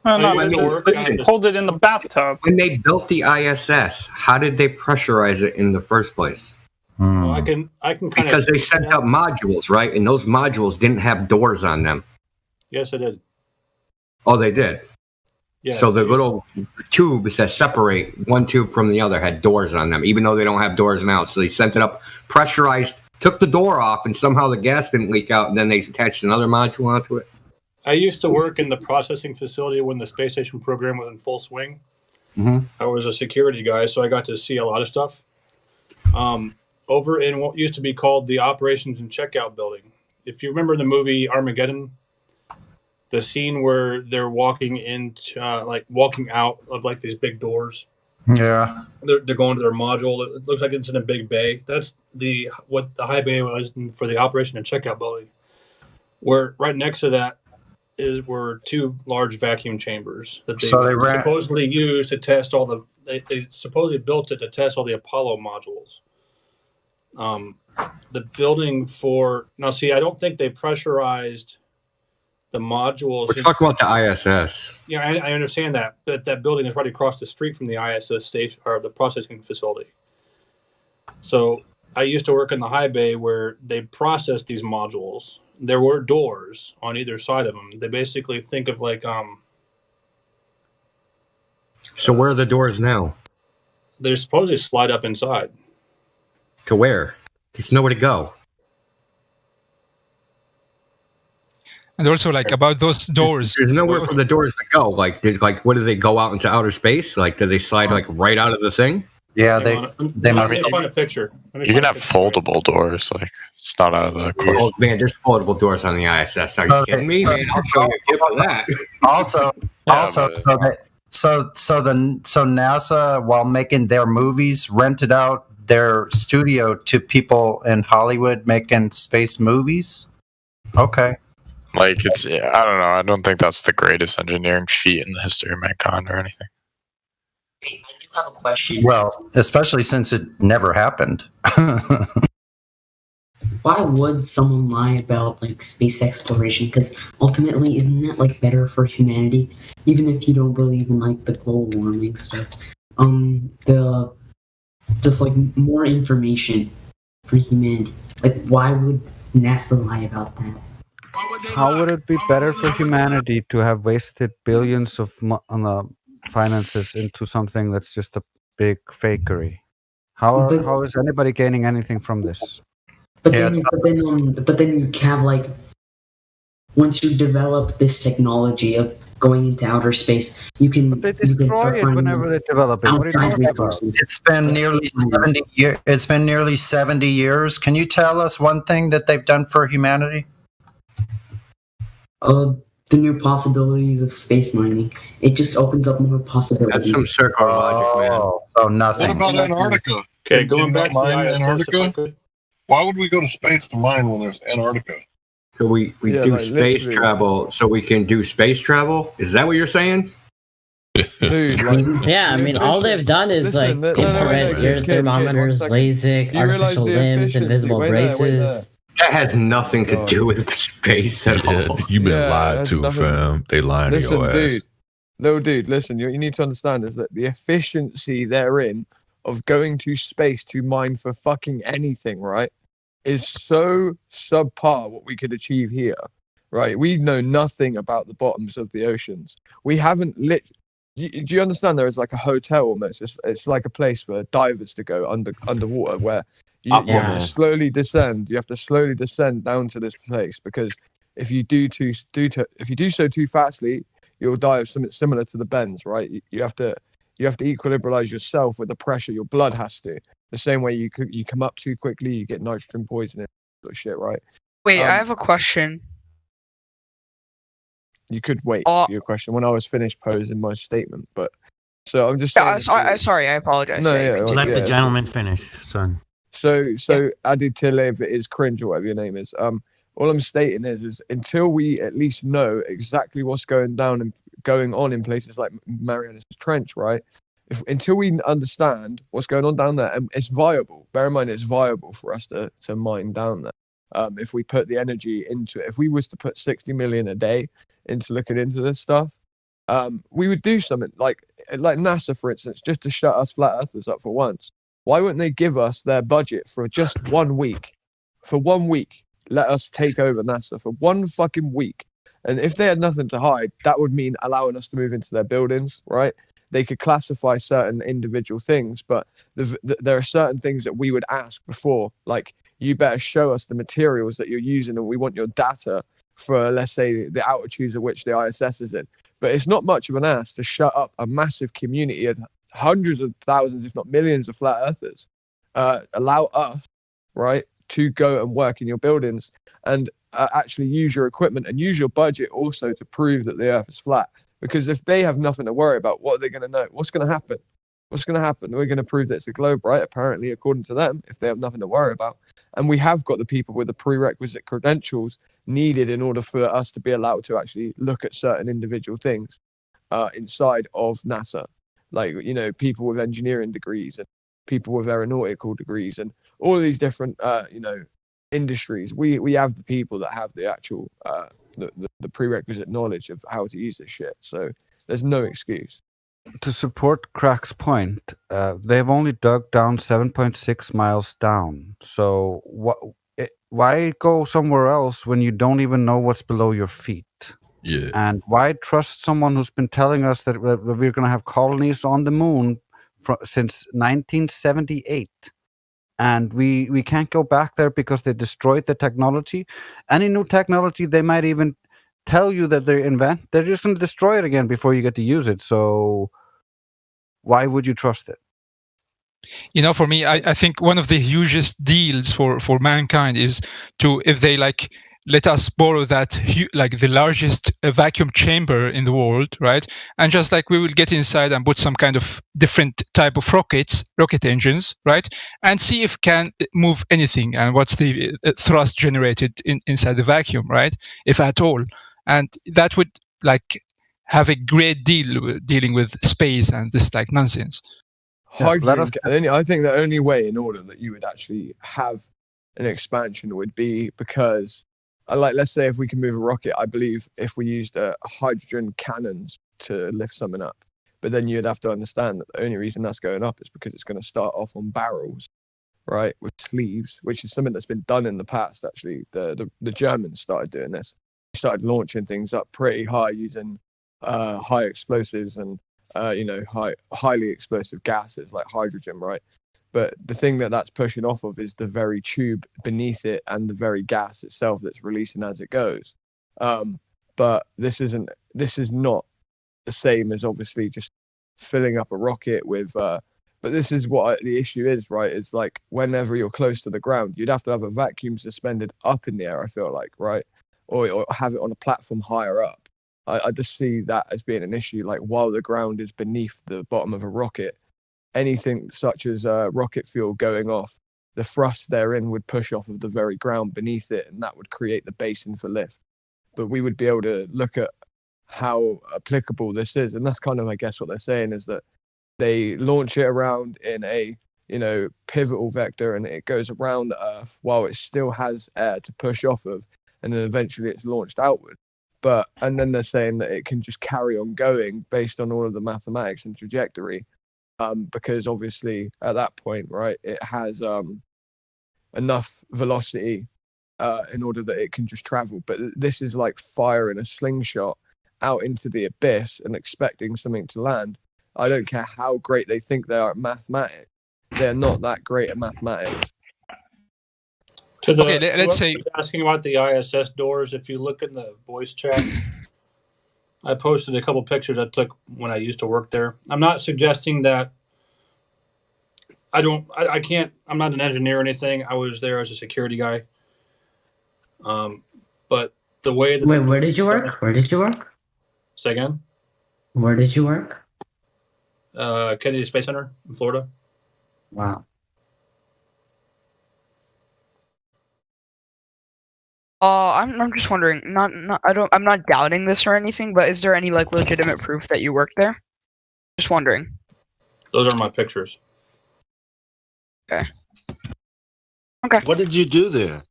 Hold it in the bathtub. When they built the ISS, how did they pressurize it in the first place? Well, I can because they sent out modules, right? And those modules didn't have doors on them. Yes, it did. Oh, they did. Yeah, so the little tubes that separate one tube from the other had doors on them, even though they don't have doors now. So they sent it up pressurized, took the door off, and somehow the gas didn't leak out, and then they attached another module onto it. I used to work in the processing facility when the space station program was in full swing. Mm-hmm. I was a security guy, so I got to see a lot of stuff. Over in what used to be called the Operations and Checkout Building. If you remember the movie Armageddon, the scene where they're walking into, walking out of like these big doors. Yeah. They're going to their module. It looks like it's in a big bay. That's what the high bay was for the Operation and Checkout Building. Where right next to that were two large vacuum chambers that they supposedly used to test all the. They supposedly built it to test all the Apollo modules. The building I don't think they pressurized the modules. We're talking about the ISS. Yeah, I understand that, but that building is right across the street from the ISS station or the processing facility. So I used to work in the high bay where they processed these modules. There were doors on either side of them. They basically think of like So where are the doors now? They're supposed to slide up inside. To where? There's nowhere to go. And also, like about those doors, there's nowhere for the doors to go. Like, what do they go out into outer space? Like, do they slide like right out of the thing? Yeah, they must find a picture. You can have foldable doors. Like, it's not out of the question. Oh man, there's foldable doors on the ISS. Are you kidding me? Man, I'll show you a clip of that. So NASA, while making their movies, rented out their studio to people in Hollywood making space movies. Okay. Like it's, I don't know. I don't think that's the greatest engineering feat in the history of mankind or anything. I do have a question. Well, especially since it never happened. Why would someone lie about like space exploration? Because ultimately, isn't that like better for humanity? Even if you don't believe in like the global warming stuff, the just like more information for humanity. Like, why would NASA lie about that? How would it be better for humanity to have wasted billions of finances into something that's just a big fakery? How is anybody gaining anything from this? But then you have like, once you develop this technology of going into outer space, you can. But they destroy it whenever they develop it. What are you talking about? It's been nearly 70 years. It's been nearly 70 years. Can you tell us one thing that they've done for humanity? The new possibilities of space mining. It just opens up more possibilities. That's some circular logic, man. So nothing. What about Antarctica? Okay, going back to the mine ISS, Antarctica. Why would we go to space to mine when there's Antarctica? So we do space travel so we can do space travel? Is that what you're saying? Dude, I mean, all they've done is infrared ear thermometers, LASIK, artificial limbs, invisible braces. That has nothing to do with space at all. You've been lied to, fam. They lying to your ass. Dude, listen, you need to understand is that the efficiency therein of going to space to mine for fucking anything, right, is so subpar what we could achieve here, right? We know nothing about the bottoms of the oceans. We haven't do you understand there is like a hotel almost? It's like a place for divers to go underwater where you have to slowly descend. You have to slowly descend down to this place because if you do so too fastly, you'll die of something similar to the bends, right? You have to equilibrate yourself with the pressure. Your blood has to. The same way you come up too quickly, you get nitrogen poisoning, sort of shit, right? Wait, I have a question. You could wait for your question when I was finished posing my statement, but so I'm just saying. Sorry, I apologize. No, let the gentleman finish, son. So Adi Tilev is cringe or whatever your name is. All I'm stating is until we at least know exactly what's going on in places like Marianas Trench, right? Until we understand what's going on down there, and it's viable. Bear in mind, it's viable for us to mine down there. If we put the energy into it, if we was to put 60 million a day into looking into this stuff, we would do something like NASA, for instance, just to shut us flat earthers up for once. Why wouldn't they give us their budget for just 1 week? For 1 week, let us take over NASA for 1 fucking week. And if they had nothing to hide, that would mean allowing us to move into their buildings, right? They could classify certain individual things, but there are certain things that we would ask before, like, you better show us the materials that you're using and we want your data for, let's say, the altitudes at which the ISS is in. But it's not much of an ask to shut up a massive community of hundreds of thousands, if not millions of flat earthers. Allow us, right, to go and work in your buildings and actually use your equipment and use your budget also to prove that the earth is flat. Because if they have nothing to worry about, what are they going to know? What's going to happen? What's going to happen? We're going to prove that it's a globe, right? Apparently, according to them, if they have nothing to worry about. And we have got the people with the prerequisite credentials needed in order for us to be allowed to actually look at certain individual things inside of NASA. Like, you know, people with engineering degrees and people with aeronautical degrees and all of these different, industries. We have the people that have the actual, the prerequisite knowledge of how to use this shit. So there's no excuse. To support Crack's point, they've only dug down 7.6 miles down. So why go somewhere else when you don't even know what's below your feet? Yeah. And why trust someone who's been telling us that we're going to have colonies on the moon since 1978? And we can't go back there because they destroyed the technology. Any new technology, they might even tell you that they invent. They're just going to destroy it again before you get to use it. So why would you trust it? You know, for me, I think one of the hugest deals for mankind is to, if they like let us borrow that, like the largest vacuum chamber in the world, right? And just like we will get inside and put some kind of different type of rocket engines, right? And see if can move anything and what's the thrust generated inside the vacuum, right? If at all. And that would like have a great deal dealing with space and this like nonsense. Hydrogen, I think the only way in order that you would actually have an expansion would be because, like, let's say if we can move a rocket, I believe if we used hydrogen cannons to lift something up, but then you'd have to understand that the only reason that's going up is because it's going to start off on barrels, right, with sleeves, which is something that's been done in the past. Actually, the Germans started doing this. They started launching things up pretty high using high explosives and highly explosive gases like hydrogen, right? But the thing that's pushing off of is the very tube beneath it and the very gas itself that's releasing as it goes. But this is not the same as obviously just filling up a rocket with. But this is what the issue is, right? It's like whenever you're close to the ground, you'd have to have a vacuum suspended up in the air. I feel like, right, or have it on a platform higher up. I just see that as being an issue. Like while the ground is beneath the bottom of a rocket, anything such as rocket fuel going off, the thrust therein would push off of the very ground beneath it, and that would create the basin for lift. But we would be able to look at how applicable this is, and that's kind of, I guess, what they're saying is that they launch it around in a pivotal vector, and it goes around the Earth while it still has air to push off of, and then eventually it's launched outward. And then they're saying that it can just carry on going based on all of the mathematics and trajectory, because obviously at that point, right, it has enough velocity in order that it can just travel. But this is like firing a slingshot out into the abyss and expecting something to land. I don't care how great they think they are at mathematics. They're not that great at mathematics. Let's say asking about the ISS doors. If you look in the voice chat, I posted a couple pictures I took when I used to work there. I'm not suggesting that I'm not an engineer or anything. I was there as a security guy. But the way that where did you work? Where did you work? Say again? Where did you work? Kennedy Space Center in Florida. Wow. I'm just wondering. I'm not doubting this or anything, but is there any like legitimate proof that you worked there? Just wondering. Those are my pictures. Okay. What did you do there?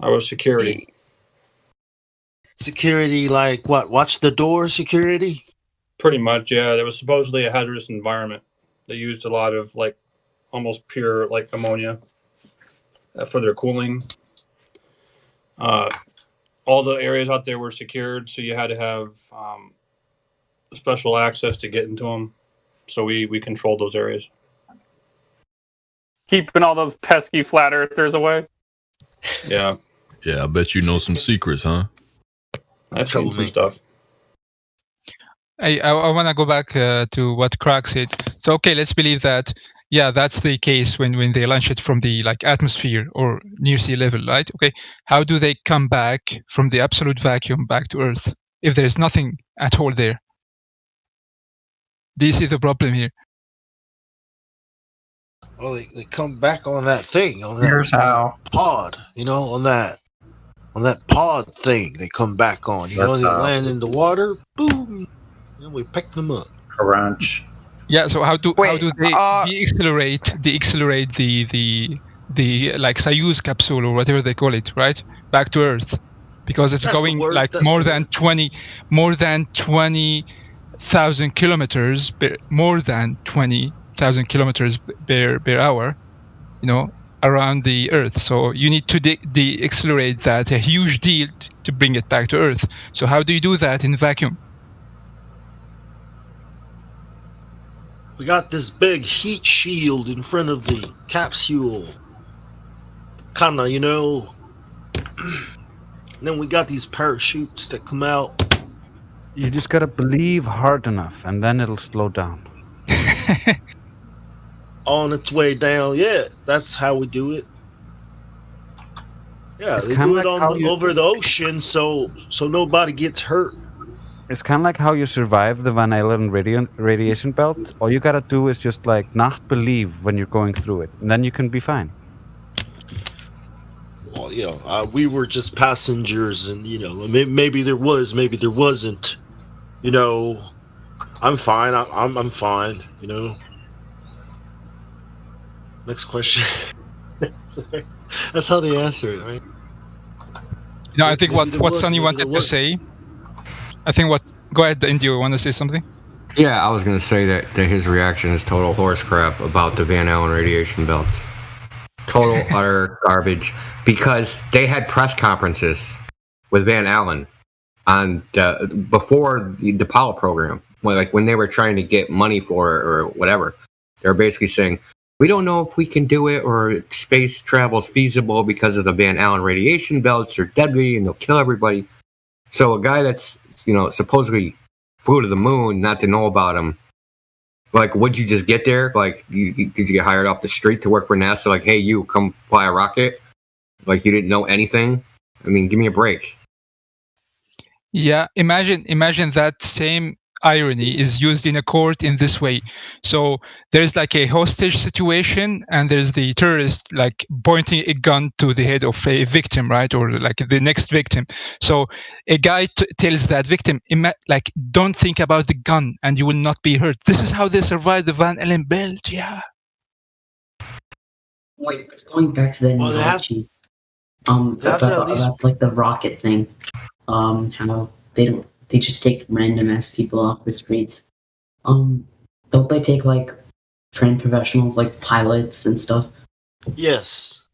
I was security. Security, like what? Watch the door security? Pretty much, yeah. There was supposedly a hazardous environment. They used a lot of like almost pure like ammonia for their cooling. All the areas out there were secured, so you had to have special access to get into them. So we controlled those areas. Keeping all those pesky flat earthers away. Yeah. Yeah, I bet you know some secrets, huh? I've seen some stuff. I want to go back to what Craig said. So, okay, let's believe that, yeah, that's the case when they launch it from the like atmosphere or near sea level, right? Okay, how do they come back from the absolute vacuum back to Earth if there's nothing at all there? Do you see the problem here? Well, they come back on that thing, on Here's how. Pod, on that pod thing they come back on. They land in the water, boom, and we pick them up. Crunch. Yeah, so how do they de-accelerate the like Soyuz capsule or whatever they call it, right? Back to Earth. Because it's going like more than 20,000 kilometers per hour, around the Earth. So you need to de-accelerate that a huge deal to bring it back to Earth. So how do you do that in vacuum? We got this big heat shield in front of the capsule. Kinda, Then we got these parachutes that come out. You just gotta believe hard enough, and then it'll slow down. On its way down, yeah, that's how we do it. Yeah, It's they kinda do it like how on you- over the ocean, so nobody gets hurt. It's kind of like how you survive the Van Allen radiation belt. All you gotta do is just like not believe when you're going through it, and then you can be fine. Well, we were just passengers, and maybe there was, maybe there wasn't. I'm fine. I'm fine. Next question. That's how they answer it, right? No, I think Maybe there what was, Sonny maybe wanted there to wasn't. say. I think Go ahead, Indio. You want to say something? Yeah, I was going to say that his reaction is total horse crap about the Van Allen radiation belts. Total utter garbage, because they had press conferences with Van Allen on before the Apollo program, when they were trying to get money for it or whatever. They were basically saying, we don't know if we can do it or space travel is feasible because of the Van Allen radiation belts are deadly and they'll kill everybody. So a guy that's supposedly flew to the moon, not to know about him. Like, would you just get there? Like, did you get hired off the street to work for NASA? Like, hey, you come fly a rocket? Like, you didn't know anything? I mean, give me a break. Yeah, imagine that same irony is used in a court in this way. So there's like a hostage situation, and there's the terrorist like pointing a gun to the head of a victim, right, or like the next victim. So a guy tells that victim, like, don't think about the gun, and you will not be hurt. This is how they survived the Van Allen belt. Yeah. Wait, going back to the analogy, about like the rocket thing, how they just take random ass people off the streets. Don't they take like trained professionals like pilots and stuff? Yes.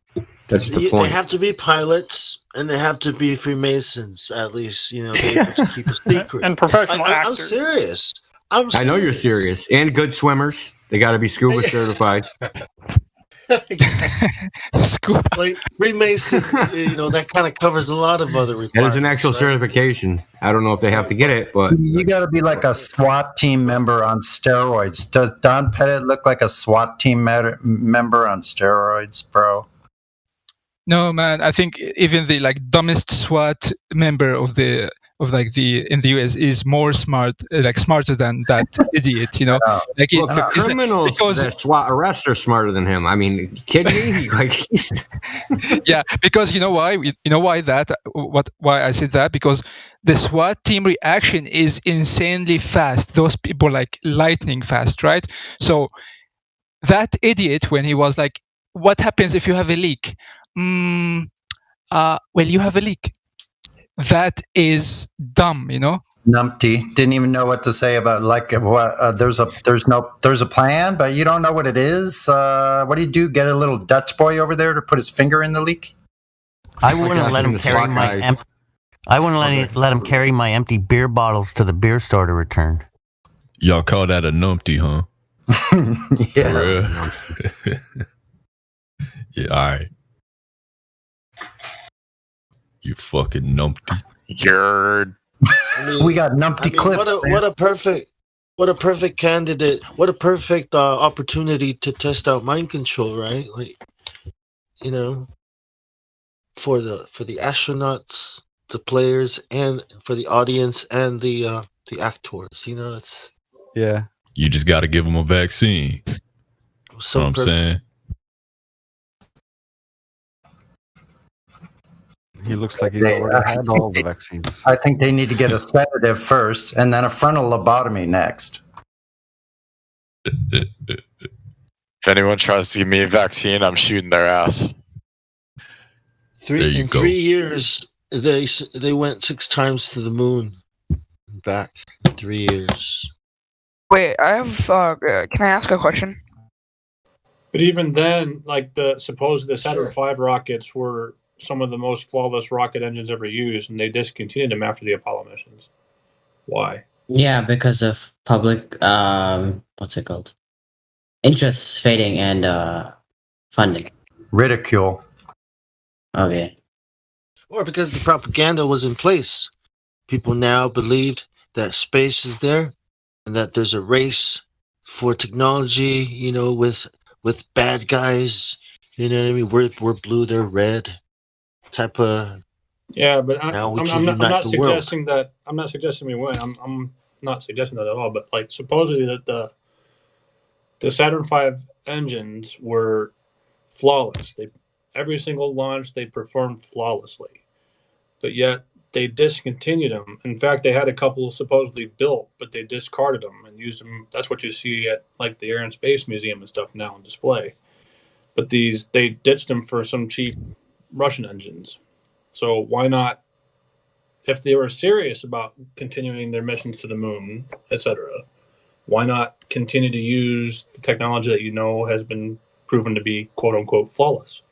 That's the They point. have to be pilots, and they have to be Freemasons, at least, be able to keep a secret. And professional I'm actors. serious. I know you're serious. And good swimmers. They got to be scuba certified. Like Freemason, that kind of covers a lot of other requirements. That is an actual certification. I don't know if they have to get it, but You got to be like a SWAT team member on steroids. Does Don Pettit look like a SWAT team member on steroids, bro? No, man. I think even the like dumbest SWAT member of the in the US is more smarter than that idiot. Look, the criminals that SWAT arrest are smarter than him. I mean, you kidding me? Yeah, because you know why? Why I said that? Because the SWAT team reaction is insanely fast. Those people like lightning fast, right? So that idiot, when he was like, "What happens if you have a leak?" Well, you have a leak. That is dumb, Numpty didn't even know what to say about what. There's a plan, but you don't know what it is. What do? Get a little Dutch boy over there to put his finger in the leak? I wouldn't let him carry my empty beer bottles to the beer store to return. Y'all call that a numpty, huh? Yeah. Yeah, all right. You fucking numpty. You're. We got numpty clips. What a perfect candidate! What a perfect opportunity to test out mind control, right? Like, for the astronauts, the players, and for the audience and the actors. It's Yeah. You just got to give them a vaccine. so know what I'm saying? He looks like he's already had all the vaccines. I think they need to get a sedative first, and then a frontal lobotomy next. If anyone tries to give me a vaccine, I'm shooting their ass. In 3 years, they went 6 times to the moon and back. 3 years. Wait, I have. Can I ask a question? But even then, like the Saturn V rockets were some of the most flawless rocket engines ever used, and they discontinued them after the Apollo missions. Why? Yeah, because of public, what's it called? Interest fading and funding. Ridicule. Okay. Or because the propaganda was in place. People now believed that space is there and that there's a race for technology, with bad guys. You know what I mean? We're blue, they're red. type of. Yeah, but Now we I'm can not unite the world. suggesting that. I'm not suggesting we win. I'm not suggesting that at all. But like supposedly that the Saturn V engines were flawless. Every single launch they performed flawlessly, but yet they discontinued them. In fact, they had a couple supposedly built, but they discarded them and used them. That's what you see at like the Air and Space Museum and stuff now on display. But they ditched them for some cheap Russian engines. So why not, if they were serious about continuing their missions to the moon, etc., why not continue to use the technology that has been proven to be quote unquote flawless?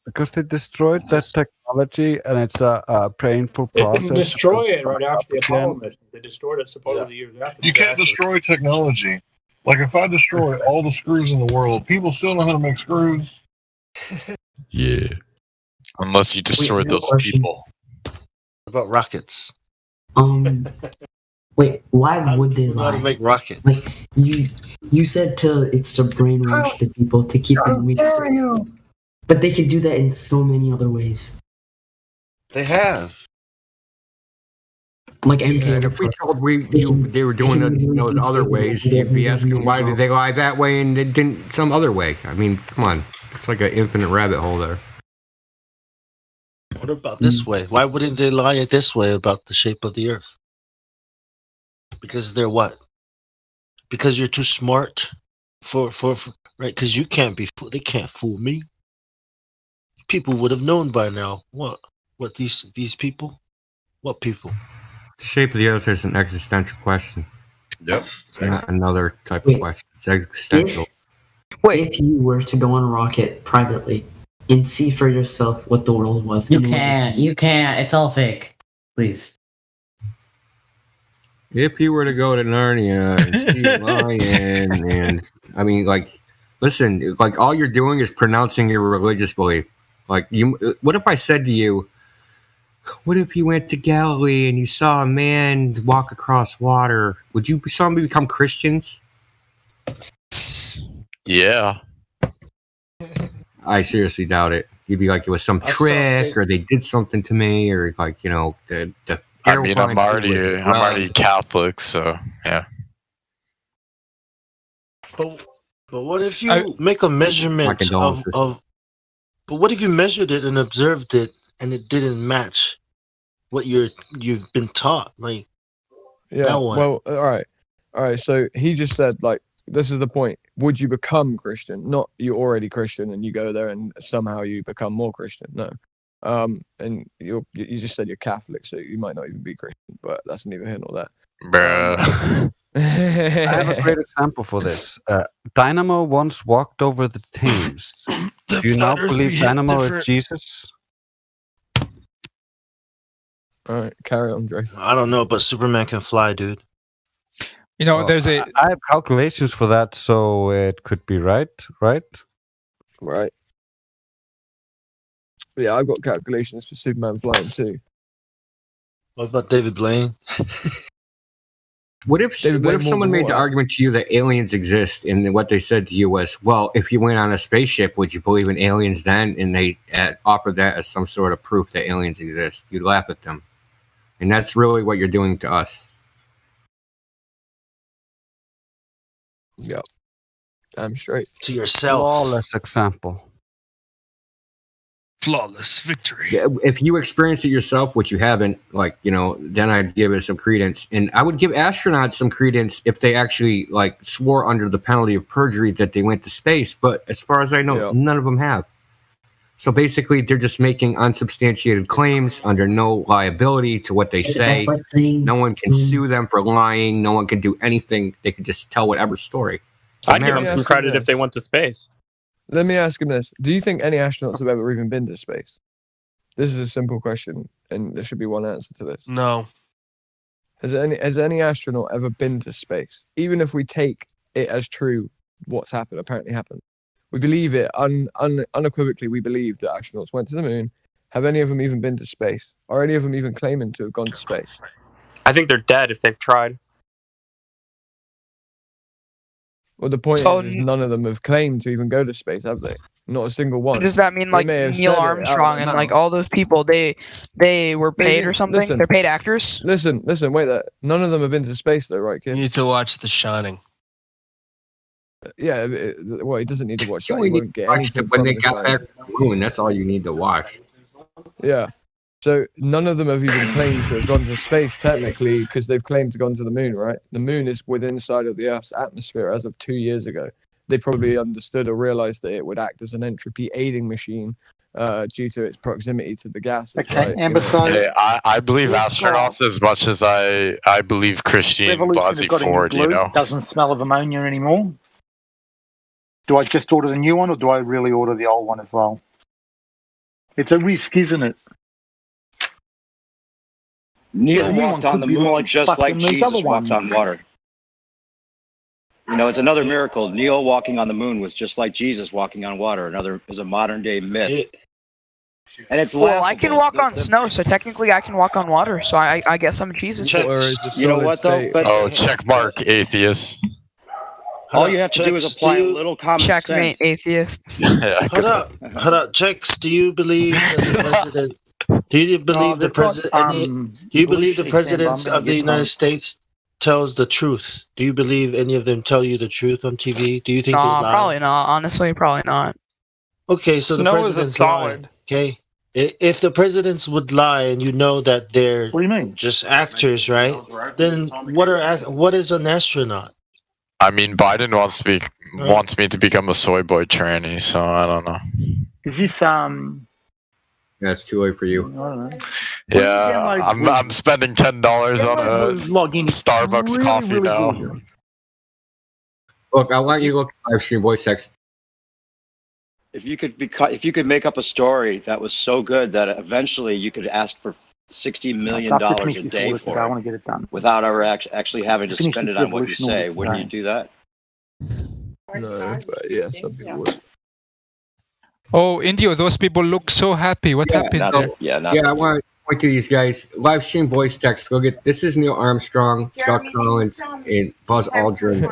Because they destroyed that technology, and it's a painful They process. didn't destroy it right after the Apollo mission. They destroyed it supposedly years after. You can't destroy technology. Like if I destroy all the screws in the world, people still know how to make screws. Yeah. Unless you destroy those people. What about rockets? Wait, why would they Know how lie? to make rockets. Like you said it's to brainwash the people to keep them weak. But they can do that in so many other ways. They have. Like MK. And if we told they were doing it those other ways, you'd be asking why did they lie that way and they didn't some other way? I mean, come on, it's like an infinite rabbit hole there. What about this way? Why wouldn't they lie it this way about the shape of the Earth? Because they're what? Because you're too smart for right? Because you can't be. They can't fool me. People would have known by now. What these people? What people? The shape of the Earth is an existential question. Yep. It's not another type of question. It's existential. If you were to go on a rocket privately and see for yourself what the world was, You and it was- can't. You can't. It's all fake. Please. If you were to go to Narnia and see a lion, and I mean, like, listen, like all you're doing is pronouncing your religious belief. Like, what if I said to you, what if you went to Galilee and you saw a man walk across water? Would you suddenly become Christians? Yeah. I seriously doubt it. You'd be like, it was some trick, or they did something to me, or like, the I mean, I'm already Catholic, so yeah. But what if you make a measurement of? But what if you measured it and observed it and it didn't match what you've been taught? Like, yeah. now what? Well, all right. So he just said, like, this is the point. Would you become Christian? Not you're already Christian and you go there and somehow you become more Christian. No. And you just said you're Catholic, so you might not even be Christian, but that's neither here nor there. Bruh. I have a great example for this. Dynamo once walked over the Thames. Do you now believe Dynamo is Jesus? All right, carry on, Grace. I don't know, but Superman can fly, dude. Well, I have calculations for that, so it could be right. Right. Yeah, I've got calculations for Superman flying too. What about David Blaine? What if someone made the argument to you that aliens exist, and what they said to you was, well, if you went on a spaceship, would you believe in aliens then? And they offered that as some sort of proof that aliens exist. You'd laugh at them. And that's really what you're doing to us. Yep. I'm straight. To yourself. Flawless example. Flawless victory. Yeah, if you experience it yourself, which you haven't, then I'd give it some credence. And I would give astronauts some credence if they actually, swore under the penalty of perjury that they went to space. But as far as I know, none of them have. So basically, they're just making unsubstantiated claims under no liability to what they say. No one can sue them for lying. No one can do anything. They can just tell whatever story. So I'd give them some credit if they went to space. Let me ask him this. Do you think any astronauts have ever even been to space? This is a simple question, and there should be one answer to this. No. Has any astronaut ever been to space? Even if we take it as true, what's happened apparently happened. We believe it unequivocally. We believe that astronauts went to the moon. Have any of them even been to space? Are any of them even claiming to have gone to space? I think they're dead if they've tried. Well, the point is none of them have claimed to even go to space, have they? Not a single one. Does that mean They like may have Neil said it out Armstrong of and their like mouth. all those people? They were paid or something. Listen. They're paid actors. Listen, wait there. None of them have been to space though, right, kid? You need to watch The Shining. Yeah, well, he doesn't need to watch You that. He only won't get watched anything it when from they the got Shining. back from the moon. That's all you need to watch. Yeah. So none of them have even claimed to have gone to space technically because they've claimed to have gone to the moon, right? The moon is within inside of the Earth's atmosphere as of 2 years ago. They probably understood or realized that it would act as an entropy aiding machine due to its proximity to the gases. Okay, right? and besides, Hey, I believe astronauts as much as I believe Christine Revolution has Blasey got a new Ford. You glue, know. doesn't smell of ammonia anymore. Do I just order the new one, or do I really order the old one as well? It's a risk, isn't it? Neil The new walked one on could the be moon like just fucking like these Jesus other walked on ones. water. You know, it's another miracle. Neil walking on the moon was just like Jesus walking on water. Another is a modern day myth. And it's Well, I can laughable. walk on snow, so technically I can walk on water. So I guess I'm Jesus. You know what though? But Oh, check mark, atheist. all you have to do is apply a little common Checkmate, sense. atheists. Hold up, Jex. Do you believe that the president? Do you believe the president? Do you believe the presidents of the United States tells the truth? Do you believe any of them tell you the truth on TV? Do you think they No, lie? probably not. Honestly, probably not. Okay, so the Snow is a presidents solid. lie. Okay, if the presidents would lie and you know that they're just actors, right? Then what is an astronaut? I mean, Biden wants me to become a soy boy tranny, so I don't know. Is this That's too late for you. I don't know. Yeah, I'm spending $10 on a Starbucks coffee now. Look, I want you to look at live stream voice text. If you could make up a story that was so good that eventually you could ask for $60 million After a finish this day order, for I it want to get it done. without ever actually having to Finish spend this it on what you revolution say. order Wouldn't you today. do that? No, but yeah, some people would. Oh, Indio, those people look so happy. What happened there? Yeah, I want to point to these guys. Live stream voice text. Look at this is Neil Armstrong, Doug Collins, and Buzz Aldrin.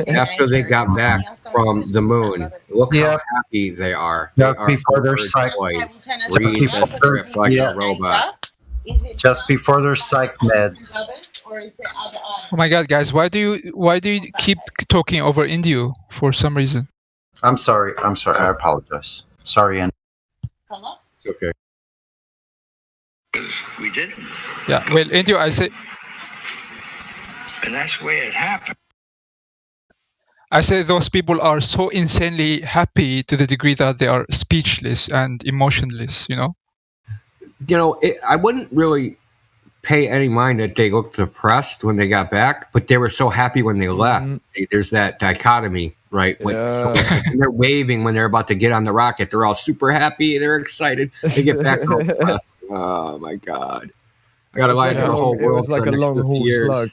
After they got back from the moon, look how happy they are. Just before they're psyched. Read the script like a robot. Just before their psych meds. Oh my God, guys, why do you keep talking over Indio for some reason? I'm sorry. I apologize. Sorry, and it's okay. We didn't. Yeah, well, Indio, I say And that's the way it happened. those people are so insanely happy to the degree that they are speechless and emotionless. You know. I wouldn't really pay any mind that they looked depressed when they got back, but they were so happy when they left. See, there's that dichotomy, right? When they're waving when they're about to get on the rocket, they're all super happy, they're excited. They get back all depressed. Oh my God! I gotta lie to the whole world. It was like for a the next long 50 haul years. slug.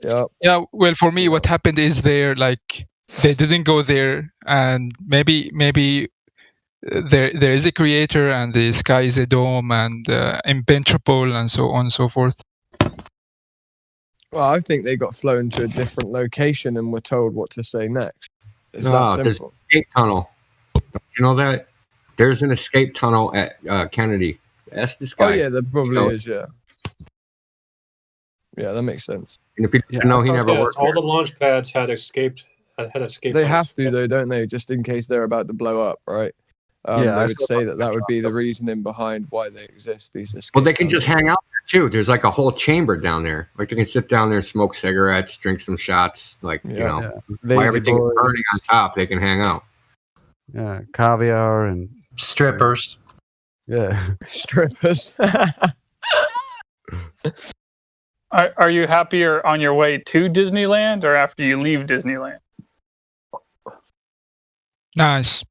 Yeah. Yeah. Well, for me, what happened is they didn't go there, and maybe there is a creator, and the sky is a dome, and impenetrable, and so on and so forth. Well, I think they got flown to a different location and were told what to say next. It's No, that there's simple. an escape tunnel. Don't you know that? There's an escape tunnel at Kennedy. Ask this guy. Oh yeah, there probably You know, is. Yeah. Yeah, that makes sense. And if you didn't know, he never worked all there. the launch pads had escaped. They have to though, don't they? Just in case they're about to blow up, right? Yeah, I they would saw say that would be the reasoning behind why they exist. These escape Well, they can just tunnels. hang out there too. There's like a whole chamber down there. Like they can sit down there, smoke cigarettes, drink some shots. Like while Lazy everything is boys. burning on top, they can hang out. Yeah, caviar and strippers. Yeah, strippers. Are you happier on your way to Disneyland or after you leave Disneyland? Nice.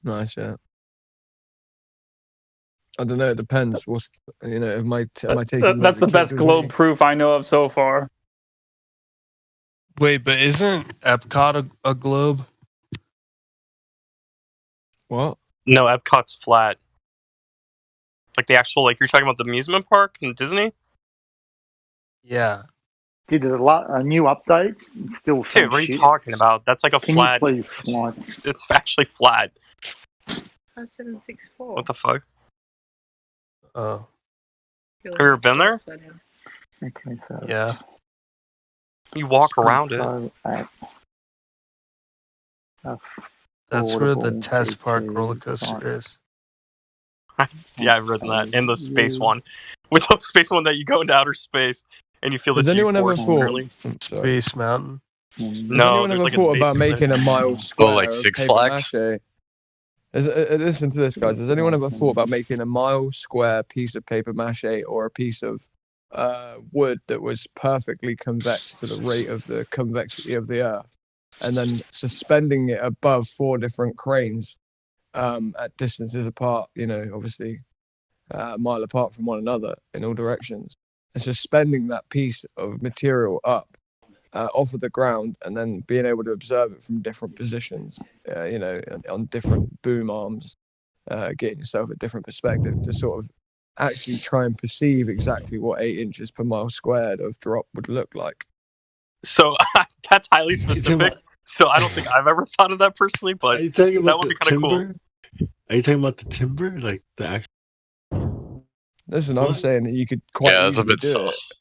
Nice, yeah. I don't know. It depends. What's am I taking? That's the best globe proof I know of so far. Wait, but isn't Epcot a globe? What? No, Epcot's flat. Like the actual, you're talking about the amusement park in Disney? Yeah. did a new update. It's still some Dude, what are you shit. talking about? That's like a Can flat. you please slide? It's actually flat. 764. What the fuck? Oh. Have you ever been there? Okay, so Yeah. You walk around it. That's where the test park roller coaster is. Yeah, I've ridden that in the space one. With the space one that you go into outer space and you feel the Has anyone ever G-force thought? really. Space Mountain. No, Has anyone there's ever like a thought space about in there. making a mile square like of Six paper Flags? mache? Listen to this, guys. Has anyone ever thought about making a mile square piece of paper mache or a piece of wood that was perfectly convex to the rate of the convexity of the Earth, and then suspending it above 4 different cranes at distances apart? You know, obviously a mile apart from one another in all directions, and suspending that piece of material up off of the ground, and then being able to observe it from different positions, you know, on different boom arms, getting yourself a different perspective to sort of actually try and perceive exactly what 8 inches per mile squared of drop would look like. So that's highly specific. So I don't think I've ever thought of that personally, but Are you talking that about would the be kind of cool. timber? Are you talking about the timber, like the actual? Listen, I'm saying that you could quite Yeah, that's a easily bit do sus. it.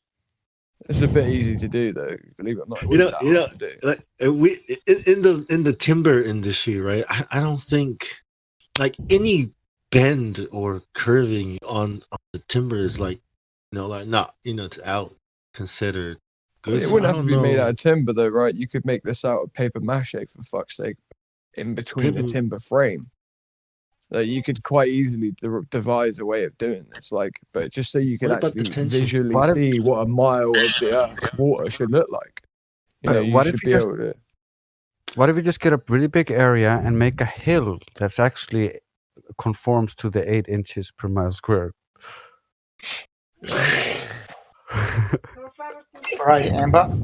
It's a bit easy to do, though. Believe it or not, it You know, wasn't that hard to do. like we in the timber industry, right? I don't think like any bend or curving on the timber is like, you know, like not, you know, it's out considered good. It So wouldn't I have to don't be made know. out of timber, though, right? You could make this out of paper mache, for fuck's sake, in between the Paper- timber frame. You could quite easily devise a way of doing this, like, but just so you can What about the actually tension? visually What if- see what a mile of the Earth's water should look like. You know, you what if should you be just- able to. What if we just get a really big area and make a hill that's actually conforms to the 8 inches per mile square? All right, Amber.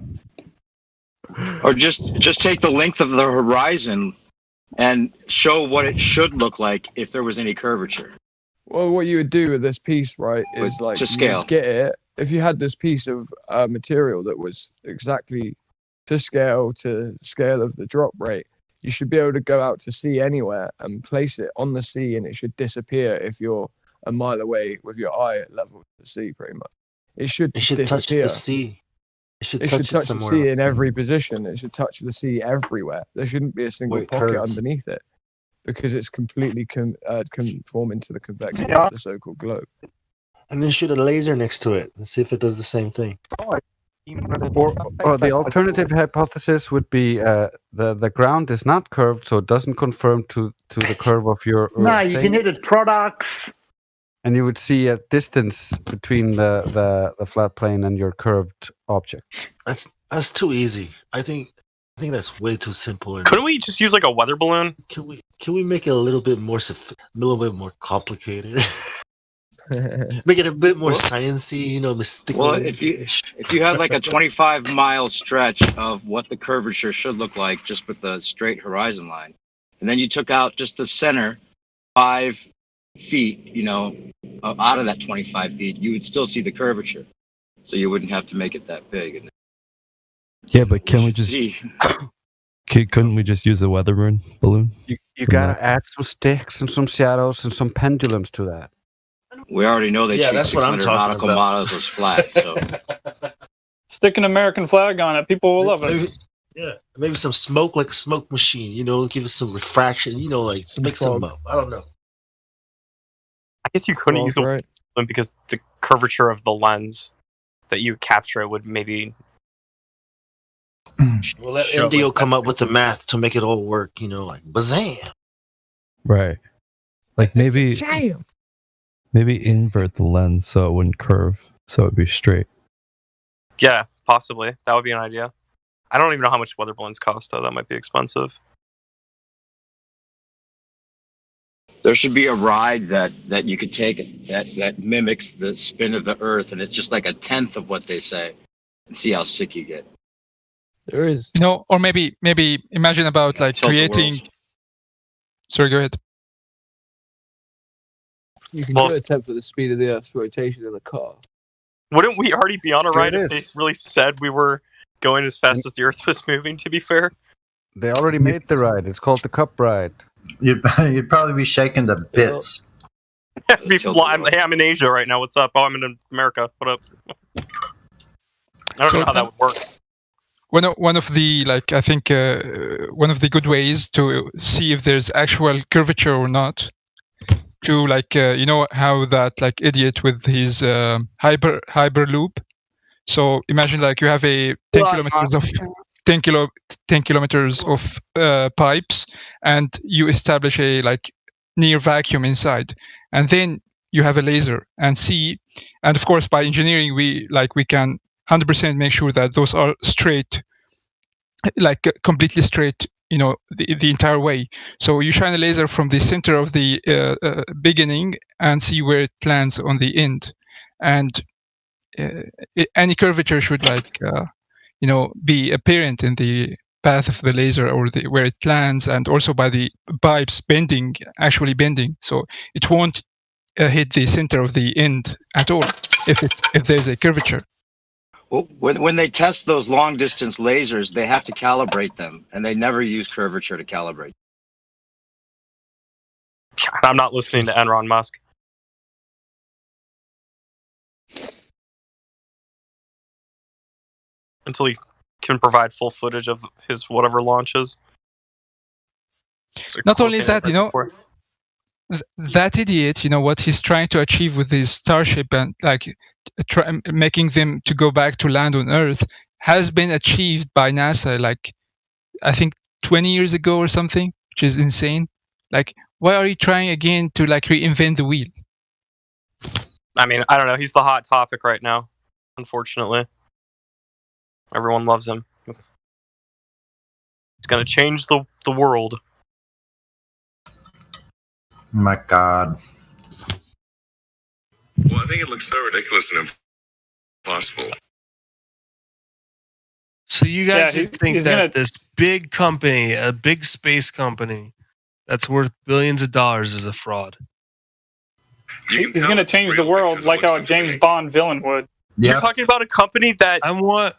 Or just take the length of the horizon and show what it should look like if there was any curvature. Well, what you would do with this piece, right, is With- like to you scale. would get it. If you had this piece of material that was exactly to scale of the drop rate, you should be able to go out to sea anywhere and place it on the sea, and it should disappear if you're a mile away with your eye at level with the sea. Pretty much, it should It should touch disappear. the sea. It should It touch should it touch the somewhere. sea in every position. It should touch the sea everywhere. There shouldn't be a single Where it pocket curves. underneath it, because it's completely conforming to the convexity Yeah. of the so-called globe. And then shoot a laser next to it and see if it does the same thing. Or the alternative hypothesis would be the ground is not curved, so it doesn't conform to the curve of your No, you thing, can edit products. and you would see a distance between the flat plane and your curved object. That's too easy. I think that's way too simple. And Couldn't we just use like a weather balloon? can we make it a little bit more complicated? Make it a bit more sciencey, you know, mystical. Well, if you had like a 25-mile stretch of what the curvature should look like just with the straight horizon line, and then you took out just the center 5 feet, you know, out of that 25 feet, you would still see the curvature. So you wouldn't have to make it that big. Yeah, but can we just See, couldn't we just use a weather balloon? You From gotta that? add some sticks and some shadows and some pendulums to that. we already know they Yeah, treat that's what I'm 600 talking nautical about. miles as flat. So Stick an American flag on it. People will love it. Maybe some smoke, like a smoke machine, you know, give it some refraction, you know, like mix them fog. up. I don't know. I guess you couldn't Well, use the right. balloon because the curvature of the lens that you capture would maybe. Well, let show, MDO like, come up with the math to make it all work, you know, like bazam. Right. Like maybe Damn. invert the lens so it wouldn't curve, so it'd be straight. Yeah, possibly. That would be an idea. I don't even know how much weather balloons cost, though. That might be expensive. there should be a ride that you could take that mimics the spin of the Earth, and it's just like 1/10 of what they say, and see how sick you get. There is. No, or maybe imagine about like Tilt the creating. world. Sorry, go ahead. You can Well- do a 10th of the speed of the Earth's rotation in a car. Wouldn't we already be on a Sure ride it if they is. really said we were going as fast as the Earth was moving? To be fair, They already made the ride. It's called the Cup Ride. You'd probably be shaken to bits. be flying. Hey, I'm in Asia right now. What's up? Oh, I'm in America. What up? I don't know how that would work. One of the I think one of the good ways to see if there's actual curvature or not, to you know how that idiot with his hyperloop. So imagine you have a 10 kilometers of pipes, and you establish a near vacuum inside, and then you have a laser and see, and of course by engineering we can 100% make sure that those are straight, completely straight, the entire way. So you shine a laser from the center of the beginning and see where it lands on the end, and any curvature should be apparent in the path of the laser or where it lands, and also by the pipes actually bending, so it won't hit the center of the end at all if there's a curvature. Well, when they test those long distance lasers, they have to calibrate them, and they never use curvature to calibrate. I'm not listening to Elon Musk. Until he can provide full footage of his whatever launches. Not only that, that idiot, what he's trying to achieve with his Starship and making them to go back to land on Earth has been achieved by NASA I think 20 years ago or something, which is insane. Why are you trying again to reinvent the wheel? I mean, I don't know. He's the hot topic right now, unfortunately. Everyone loves him. He's gonna change the world. My God. Well, I think it looks so ridiculous and impossible. So you guys Yeah, think he's that gonna- this big company, a big space company, that's worth billions of dollars is a fraud? He's going to change the world like how a James Bond villain would. You're talking about a company that I want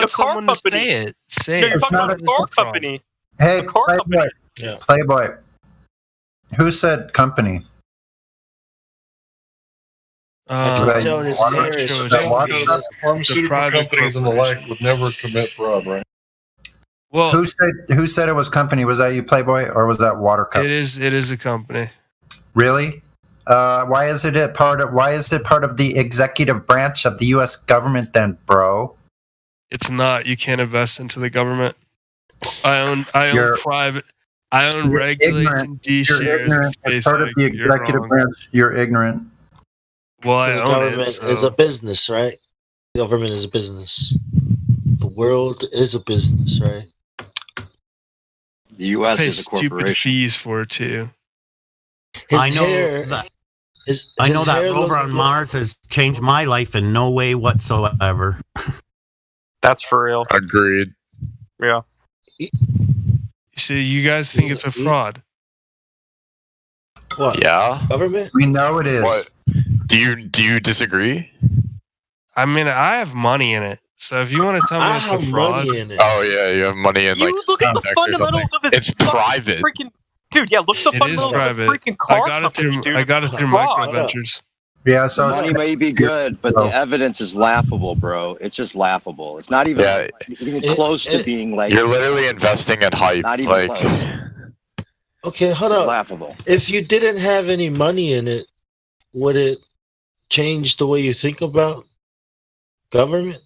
someone to say it. Say No, it. you're talking about a It's car fraud. company. Hey, A car Playboy. company. Playboy. Who said company? I can tell his hair is Pharmaceutical private companies and the like would never commit fraud, right? Well, Who said it was company? Was that you, Playboy, or was that Water Cup? It is a company. Really? Why is it part of the executive branch of the U.S. government then, bro? It's not. You can't invest into the government. I own private. I own regulated D shares. It's part of the executive branch. You're ignorant. Well, So I the own government it. is a business, right? The government is a business. The world is a business, right? The U.S. pay is a stupid corporation. fees for it too. I know that. I know that rover on Mars has changed my life in no way whatsoever. That's for real. Agreed. Yeah. So you guys think it's a fraud? What? Yeah. Government? We know it is. What? Do you disagree? I mean, I have money in it. So if you want to tell me it's a fraud, Oh yeah, you have money in You look at the Context or fundamentals something. of its It's private. freaking dude. Yeah, look at the it is fundamentals of private. the freaking car I got it company, through. dude. I got it through Fraud. Micro Ventures. Yeah, The so money may be good, but the evidence is laughable, bro. It's just laughable. It's not even, Yeah. even close to being like. You're literally investing in hype. Not even Like, close. Okay, hold It's up. laughable. If you didn't have any money in it, would it change the way you think about government?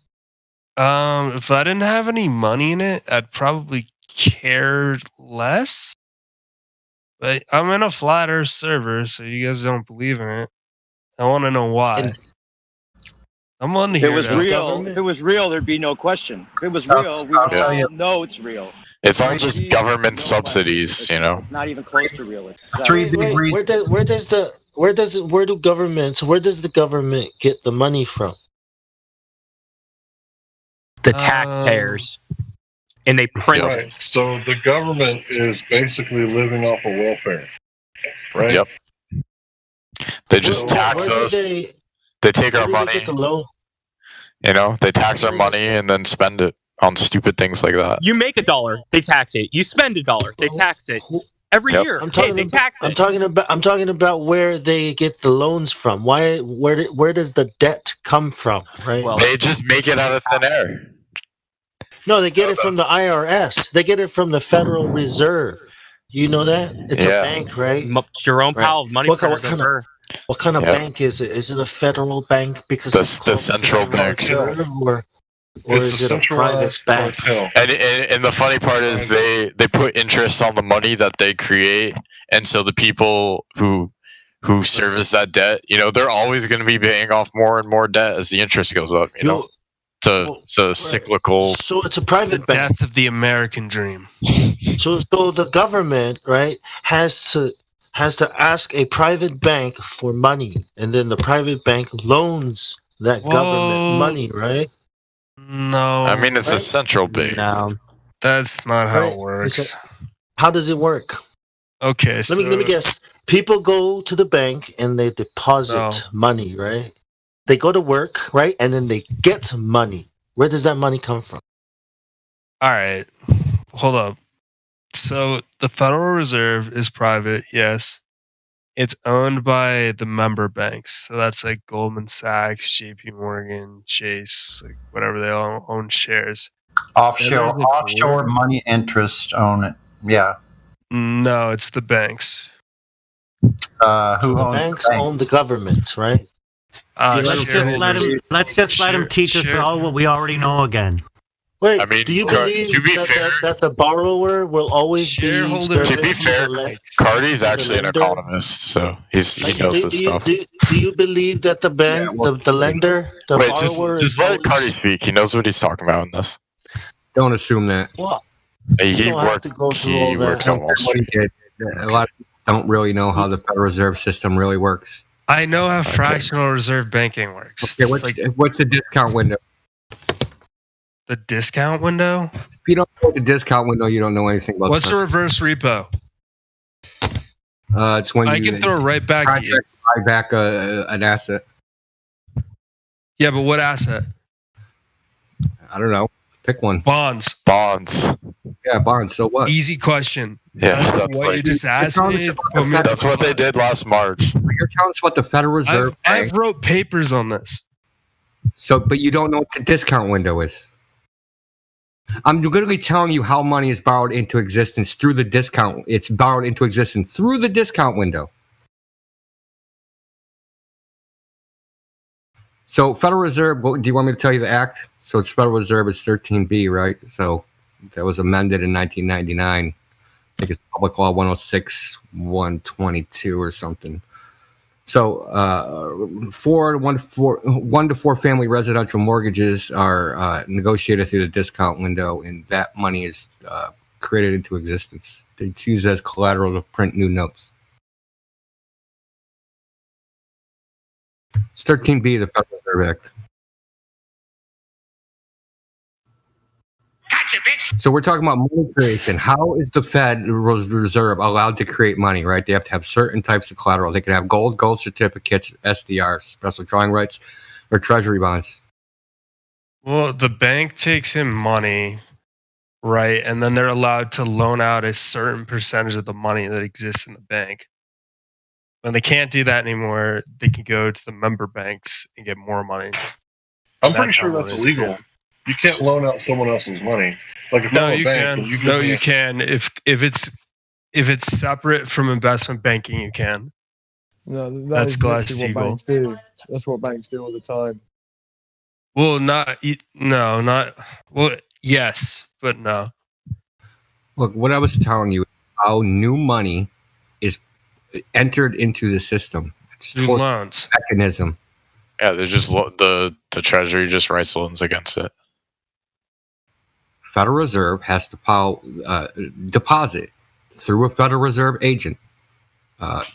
If I didn't have any money in it, I'd probably care less. But I'm in a flat Earth server, so you guys don't believe in it. I want to know why. I'm on to If it hear was that. real, if it was real, there'd be no question. If it was real, we would tell all you. know it's real. it's all just government subsidies, you know. Not even close to real. It's Wait, where does the government get the money from? The taxpayers, and they print. Right. So the government is basically living off of welfare, right? Yep. They just tax Where do us. They take where our do they money. get the loan? You know, they tax our money and then spend it on stupid things like that. You make $1, they tax it. You spend $1, they tax it. Every year, I'm talking they tax it. I'm talking about where they get the loans from. Where does the debt come from? Right? Well, they just make it out of thin air. No, they get it from the IRS. They get it from the Federal Reserve. You know that? It's a bank, right? Jerome Powell, money. What kind of bank is it? Is it a federal bank because it's the central bank, or is it a private bank? And the funny part is they put interest on the money that they create, and so the people who service that debt, you know, they're always going to be paying off more and more debt as the interest goes up. You know, it's a cyclical. So it's a private bank. Death of the American dream. So the government, right, has to ask a private bank for money, and then the private bank loans that government money, right? No, I mean it's a central bank. No, that's not how it works. How does it work? Okay, let me guess. People go to the bank and they deposit money, right? They go to work, right, and then they get some money. Where does that money come from? All right, hold up. So the Federal Reserve is private, yes. It's owned by the member banks. So that's like Goldman Sachs, JP Morgan, Chase, like whatever they all own shares. Offshore money interest own it. Yeah. No, it's the banks. Who the owns banks the bank? own the governments, right? Let's just let him teach us all what we already know again. Wait, I mean, do you believe that the borrower will always be To be fair, Cardi's actually an economist, so he knows this stuff. Do you believe that the bank, the lender, the borrower just let Cardi speak. He knows what he's talking about in this. Don't assume that. Well, he works on Wall Street. A lot of people don't really know how the Federal Reserve System really works. I know how fractional reserve banking works. Okay, what's the discount window? The discount window? If you don't know the discount window, you don't know anything about. What's a reverse repo? It's when I can throw right back at you. Buy back an asset. Yeah, but what asset? I don't know. Pick one. Bonds. Yeah, bonds. So what? Easy question. Yeah, that's what you just asked me. That's what they did last March. You're telling us what the Federal Reserve. I've wrote papers on this. So, but you don't know what the discount window is. I'm going to be telling you how money is borrowed into existence through the discount. It's borrowed into existence through the discount window. So, Federal Reserve, do you want me to tell you the act? So, it's Federal Reserve is 13B, right? So, that was amended in 1999. I think it's Public Law 106-122 or something. So, 1 to 4 family residential mortgages are negotiated through the discount window, and that money is created into existence. It's used as collateral to print new notes. It's 13B, the Federal Reserve Act. So we're talking about money creation. How is the Federal Reserve allowed to create money, right? They have to have certain types of collateral. They can have gold certificates, SDRs, special drawing rights, or treasury bonds. Well, the bank takes in money, right? And then they're allowed to loan out a certain percentage of the money that exists in the bank. When they can't do that anymore, they can go to the member banks and get more money. I'm pretty sure that's illegal. You can't loan out someone else's money. Like if no, you can. You can. If it's separate from investment banking, you can. No, that's Glass-Steagall. That's what banks do all the time. Well, yes, but no. Look, what I was telling you, how new money is entered into the system. It's through loans mechanism. Yeah, they're just the Treasury just writes loans against it. Federal Reserve has to deposit through a Federal Reserve agent those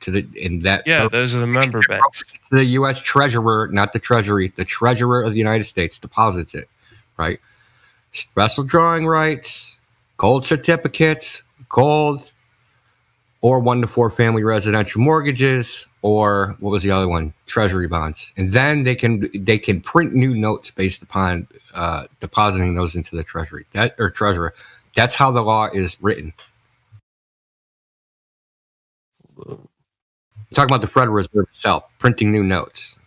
are the member banks. To the U.S. Treasurer, not the Treasury. The Treasurer of the United States deposits it, right? Special drawing rights, gold certificates, gold, or 1 to 4 family residential mortgages, or what was the other one? Treasury bonds, and then they can print new notes based upon depositing those into the treasury treasurer. That's how the law is written. Talking about the Federal Reserve itself, printing new notes.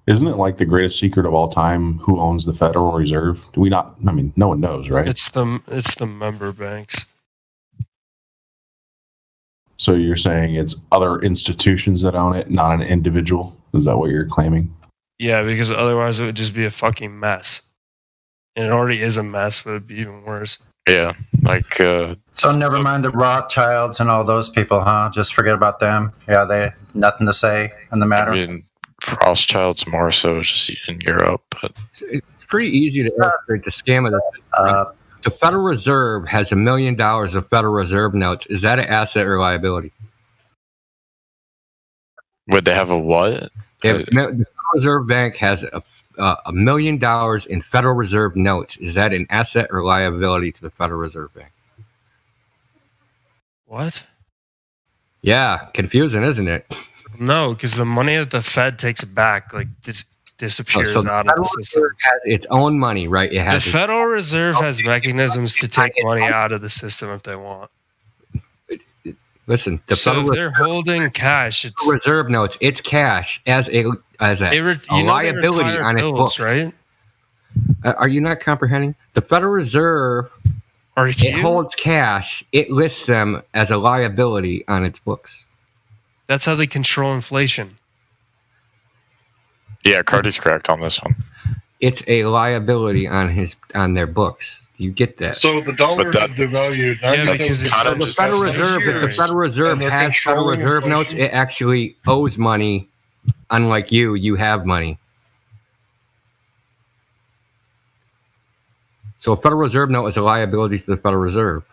Isn't it like the greatest secret of all time? Who owns the Federal Reserve? Do we not? I mean, no one knows, right? It's the member banks. So you're saying it's other institutions that own it, not an individual? Is that what you're claiming? Yeah, because otherwise it would just be a fucking mess. And it already is a mess, but it'd be even worse. Yeah, like. So never mind the Rothschilds and all those people, huh? Just forget about them. Yeah, they nothing to say on the matter. I mean, Rothschilds more so just in Europe, but it's pretty easy to illustrate the scam of this. The Federal Reserve has $1 million of Federal Reserve notes. Is that an asset or liability? Would they have a what? If the Federal Reserve Bank has $1 million in Federal Reserve notes, is that an asset or liability to the Federal Reserve Bank? What? Yeah, confusing, isn't it? No, because the money that the Fed takes back disappears out of the system. Has its own money, right? It has the Federal Reserve has mechanisms to take money out of the system if they want. Listen, the so Federal they're holding cash. It's Reserve notes. It's cash as a liability on its books, right? Are you not comprehending? The Federal Reserve, it holds cash. It lists them as a liability on its books. That's how they control inflation. Yeah, Cardi's correct on this one. It's a liability on their books. You get that? So the dollar is devalued. The Federal Reserve, if the Federal Reserve has Federal Reserve notes, it actually owes money. Unlike you have money. So a Federal Reserve note is a liability to the Federal Reserve.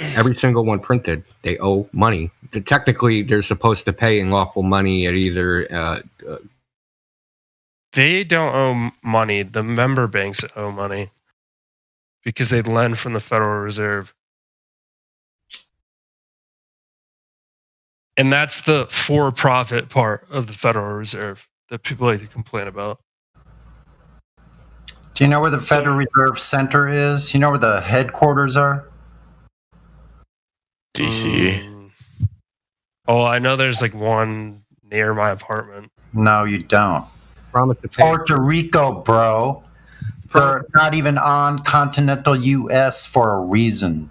Every single one printed, they owe money. Technically, they're supposed to pay in lawful money at either. They don't owe money. The member banks owe money because they lend from the Federal Reserve. And that's the for-profit part of the Federal Reserve that people like to complain about. Do you know where the Federal Reserve Center is? You know where the headquarters are? DC. Oh, I know there's like one near my apartment. No, you don't. Promise to pay. Puerto Rico, bro. They're not even on continental U.S. for a reason.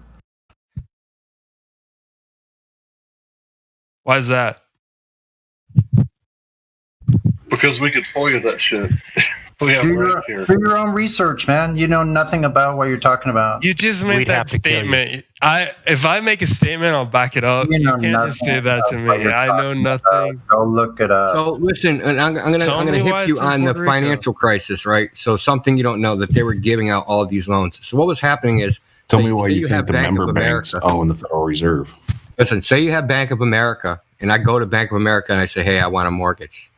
Why is that? Because we could FOIA that shit. We have right here. Do your own research, man. You know nothing about what you're talking about. You just made that statement. If I make a statement, I'll back it up. You can't just say that to me. I know nothing. Go look it up. So listen, and I'm gonna hit you on the financial crisis, right? So something you don't know, that they were giving out all these loans. So what was happening is, tell me why you think the member banks own the Federal Reserve. Listen, say you have Bank of America, and I go to Bank of America and I say, hey, I want a mortgage,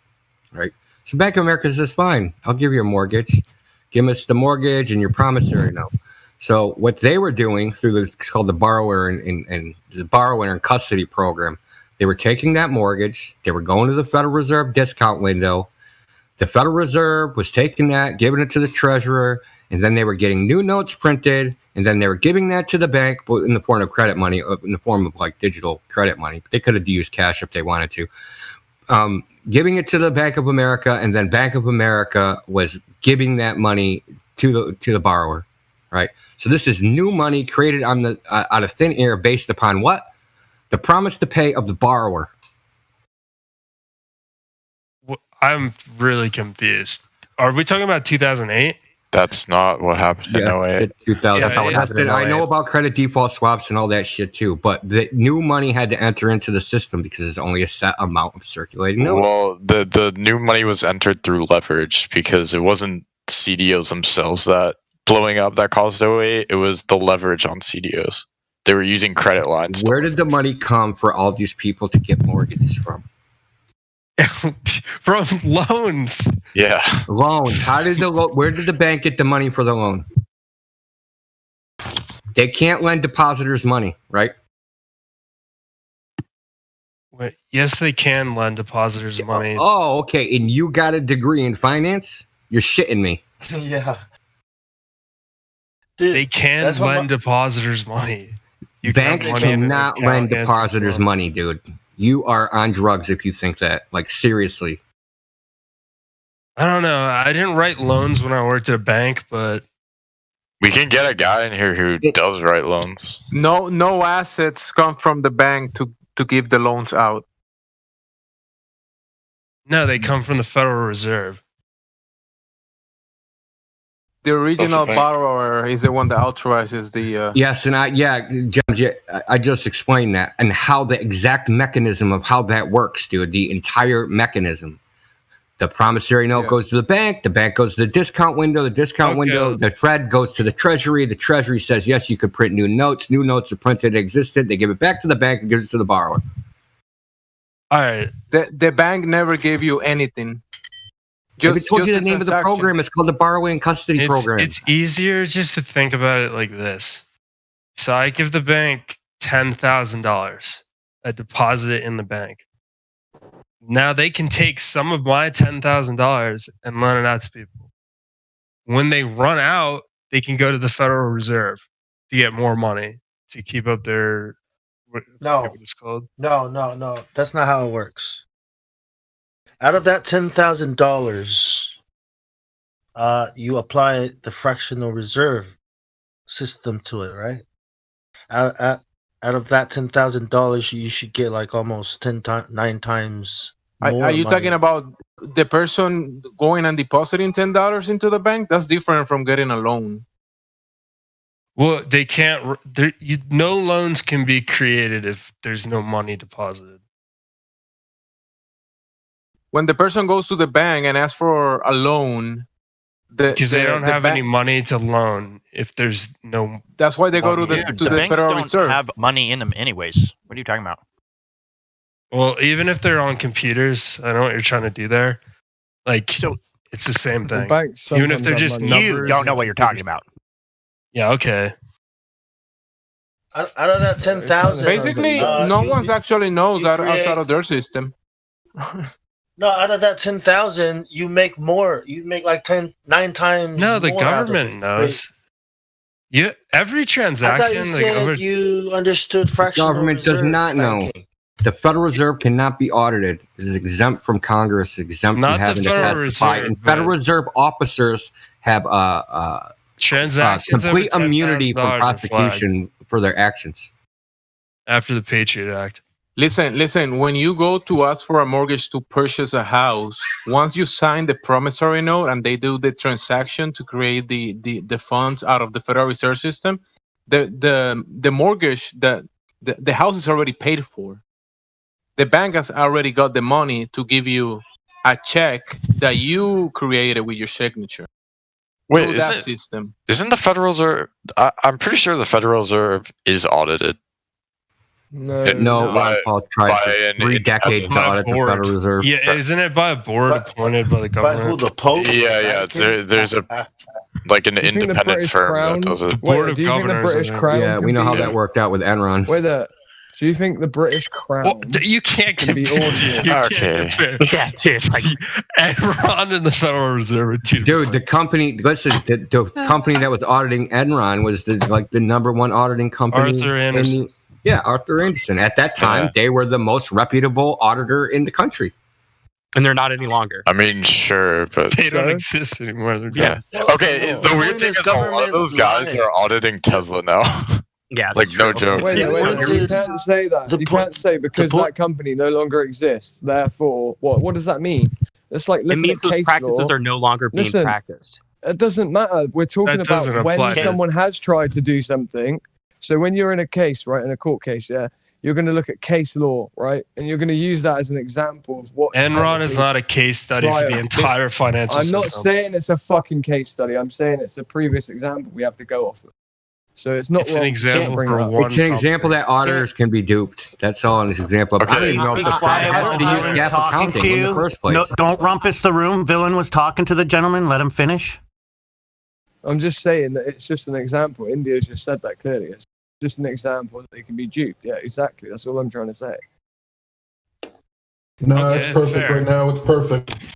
right? So Bank of America says, fine, I'll give you a mortgage. Give us the mortgage and your promissory note. So what they were doing through it's called the borrower and the borrower in custody program, they were taking that mortgage, they were going to the Federal Reserve discount window. The Federal Reserve was taking that, giving it to the treasurer, and then they were getting new notes printed, and then they were giving that to the bank in the form of credit money, in the form of like digital credit money. They could have used cash if they wanted to. Giving it to the Bank of America, and then Bank of America was giving that money to the borrower, right? So this is new money created on the out of thin air based upon what? The promise to pay of the borrower. I'm really confused. Are we talking about 2008? That's not what happened in 08. 2000. That's not what happened in 08. I know about credit default swaps and all that shit too, but the new money had to enter into the system because there's only a set amount of circulating notes. Well, the new money was entered through leverage because it wasn't CDOs themselves that blowing up that caused 08. It was the leverage on CDOs. They were using credit lines. Where did the money come for all these people to get mortgages from? From loans. Yeah. Loans. Where did the bank get the money for the loan? They can't lend depositors money, right? Wait, yes, they can lend depositors money. Oh, okay. And you got a degree in finance? You're shitting me. Yeah. Dude, they can lend depositors money. Banks cannot lend depositors money, dude. You are on drugs if you think that. Like, seriously. I don't know. I didn't write loans when I worked at a bank, but we can get a guy in here who does write loans. No assets come from the bank to give the loans out. No, they come from the Federal Reserve. The original borrower is the one that authorizes the. Yes, and James, I just explained that and how the exact mechanism of how that works, dude. The entire mechanism. The promissory note goes to the bank goes to the discount window, the Fed goes to the Treasury says, yes, you could print new notes are printed, existed, they give it back to the bank and gives it to the borrower. All right. The bank never gave you anything. I told you the name of the program. It's called the Borrowing and Custody Program. It's easier just to think about it like this. So I give the bank $10,000. I deposit it in the bank. Now they can take some of my $10,000 and lend it out to people. When they run out, they can go to the Federal Reserve to get more money to keep up their. What it's called? No. That's not how it works. Out of that $10,000, you apply the fractional reserve system to it, right? Out of that $10,000, you should get like almost 9 times more. Are you money. talking about the person going and depositing $10 into the bank? That's different from getting a loan. Well, they can't. No loans can be created if there's no money deposited. When the person goes to the bank and asks for a loan, because they don't have any money to loan if there's no. That's why they go to the banks Federal don't Reserve. have money in them anyways. What are you talking about? Well, even if they're on computers, I know what you're trying to do there. Like, it's the same thing. Even if they're just numbers. You don't know what you're talking about. Yeah. Okay. Out of that 10,000, basically, no one's actually knows that outside of their system. No, out of that 10,000, you make more. You make like 9 times. No, the more government knows. Yeah, every I transaction. thought you said you understood The fractional government does reserve not know. banking. The Federal Reserve cannot be audited. It is exempt from Congress, exempt Not from the having to Federal testify. Reserve, And Federal but- Reserve officers have Transactions over complete immunity from $10,000 are flagged prosecution for their actions. after the Patriot Act. Listen. When you go to ask for a mortgage to purchase a house, once you sign the promissory note and they do the transaction to create the funds out of the Federal Reserve System, the mortgage the house is already paid for. The bank has already got the money to give you a check that you created with your signature. Wait, Through that system. Isn't the Federal Reserve? I'm pretty sure the Federal Reserve is audited. No, Ron Paul tried for 3 decades to audit the Federal Reserve. Yeah, isn't it by a board appointed by the government? the Pope? Yeah. There's an independent firm that does it. Board of do you think the Governors. British I think. Crown Yeah, we can know how be- that worked out with Enron. Do you think the British Crown You can't can be audited? Okay. Yeah, dude. Like, Enron and the Federal Reserve are two. Dude, the company. Listen, the company that was auditing Enron was the number one auditing company. Arthur Anderson. Arthur Anderson. At that time, they were the most reputable auditor in the country. And they're not any longer. I mean, sure, but They don't exist anymore. They're yeah. gone. Okay. The weird thing is a lot of those guys are auditing Tesla now. Yeah, like no joke. Wait, you can't say that. You can't say because that company no longer exists. Therefore, what does that mean? It's like It looking means at those case practices law. are no longer being Listen, practiced. It doesn't matter. We're talking That doesn't about when apply to- someone has tried to do something. So when you're in a case, right, in a court case, you're going to look at case law, right, and you're going to use that as an example of what. Enron is not a case study for the entire financial I'm system. not saying it's a fucking case study. I'm saying it's a previous example we have to go off of. So it's not. It's an wrong to example bring for it up. one It's an example that auditors can be duped. That's all in this example. I don't even know if the Fed has to use Villain's GAAP talking accounting to in the you. first place. No, don't rumpus the room. Villain was talking to the gentleman. Let him finish. I'm just saying that it's just an example. India's just said that clearly. It's just an example that they can be duped. Yeah, exactly. That's all I'm trying to say. No, it's perfect right now. It's perfect.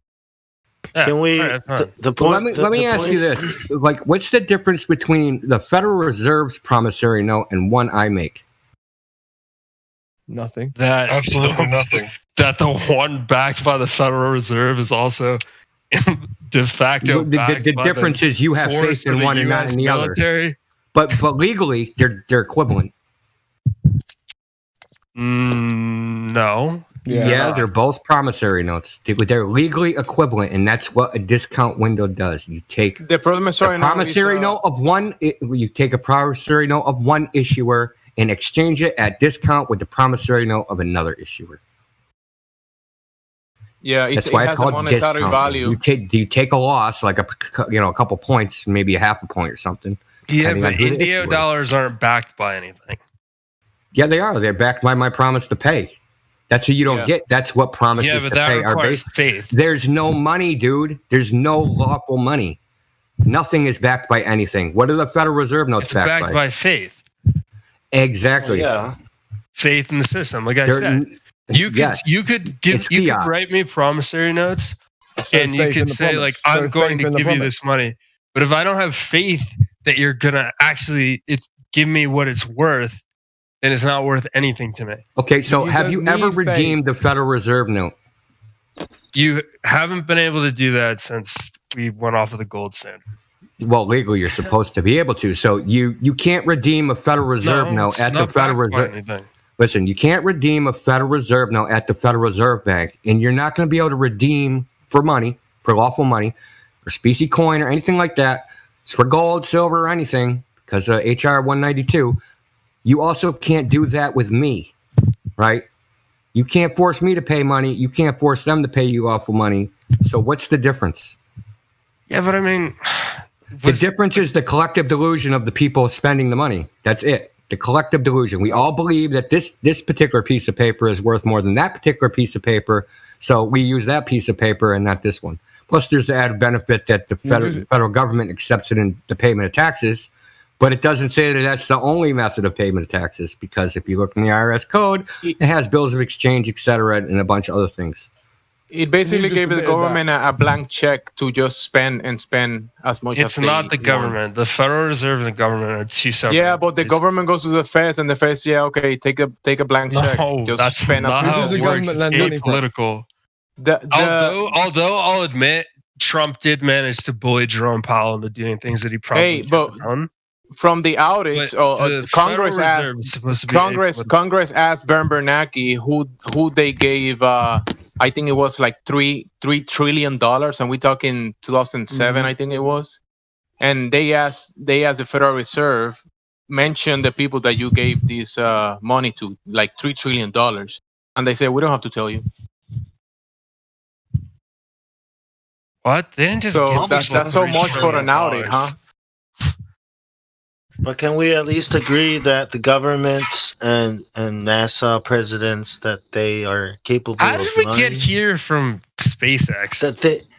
Can we? The point. Well, let me ask you this: like, what's the difference between the Federal Reserve's promissory note and one I make? Nothing. That Absolutely nothing. That the one backed by the Federal Reserve is also de facto. The difference is you have faith in one and not in the other. But legally, they're equivalent. No. Yeah, they're both promissory notes. They're legally equivalent, and that's what a discount window does. You take the promissory note of one. You take a promissory note of one issuer and exchange it at discount with the promissory note of another issuer. Yeah, that's why it it's has a called monetary discount. value. You take a loss, like a couple points, maybe a half a point or something. Yeah, but Indio dollars aren't backed by anything. Yeah, they are. They're backed by my promise to pay. That's what you don't get. That's what promises to pay are based. Faith. There's no money, dude. There's no lawful money. Nothing is backed by anything. What are the Federal Reserve notes It's backed by faith. Exactly. Yeah. Faith in the system. Like I said, you could write me promissory notes, and you could say like, I'm going to give you this money. But if I don't have faith that you're gonna actually give me what it's worth, then it's not worth anything to me. Okay, so have you ever redeemed the Federal Reserve note? You haven't been able to do that since we went off of the gold standard. Well, legally, you're supposed to be able to. So you can't redeem a Federal Reserve note at the Federal Reserve. Listen, you can't redeem a Federal Reserve note at the Federal Reserve Bank, and you're not going to be able to redeem for money, for lawful money, or specie coin or anything like that. It's for gold, silver, or anything, because of HR 192. You also can't do that with me, right? You can't force me to pay money. You can't force them to pay you lawful money. So what's the difference? Yeah, but I mean... The difference is the collective delusion of the people spending the money. That's it. The collective delusion. We all believe that this particular piece of paper is worth more than that particular piece of paper, so we use that piece of paper and not this one. Plus, there's the added benefit that the federal government accepts it in the payment of taxes, but it doesn't say that that's the only method of payment of taxes, because if you look in the IRS code, it has bills of exchange, etc., and a bunch of other things. It basically gave the government a blank check to just spend as much as It's they not the want. government. The Federal Reserve and the government are two separate. Yeah, but the government goes to the feds, and the feds, okay, take a blank check. No, that's spend not as much how as it you works. want. It's apolitical. Although I'll admit, Trump did manage to bully Jerome Powell into doing things that he probably but done. From the audits, Congress asked Bern Bernanke who they gave. I think it was like $3 trillion, and we're talking 2007. I think it was, and they asked the Federal Reserve, mention the people that you gave this money to, like $3 trillion, and they said we don't have to tell you. What? They didn't just so give that's so much for an audit, huh? But can we at least agree that the governments and NASA presidents, that they are capable How of did we lying? get here from SpaceX?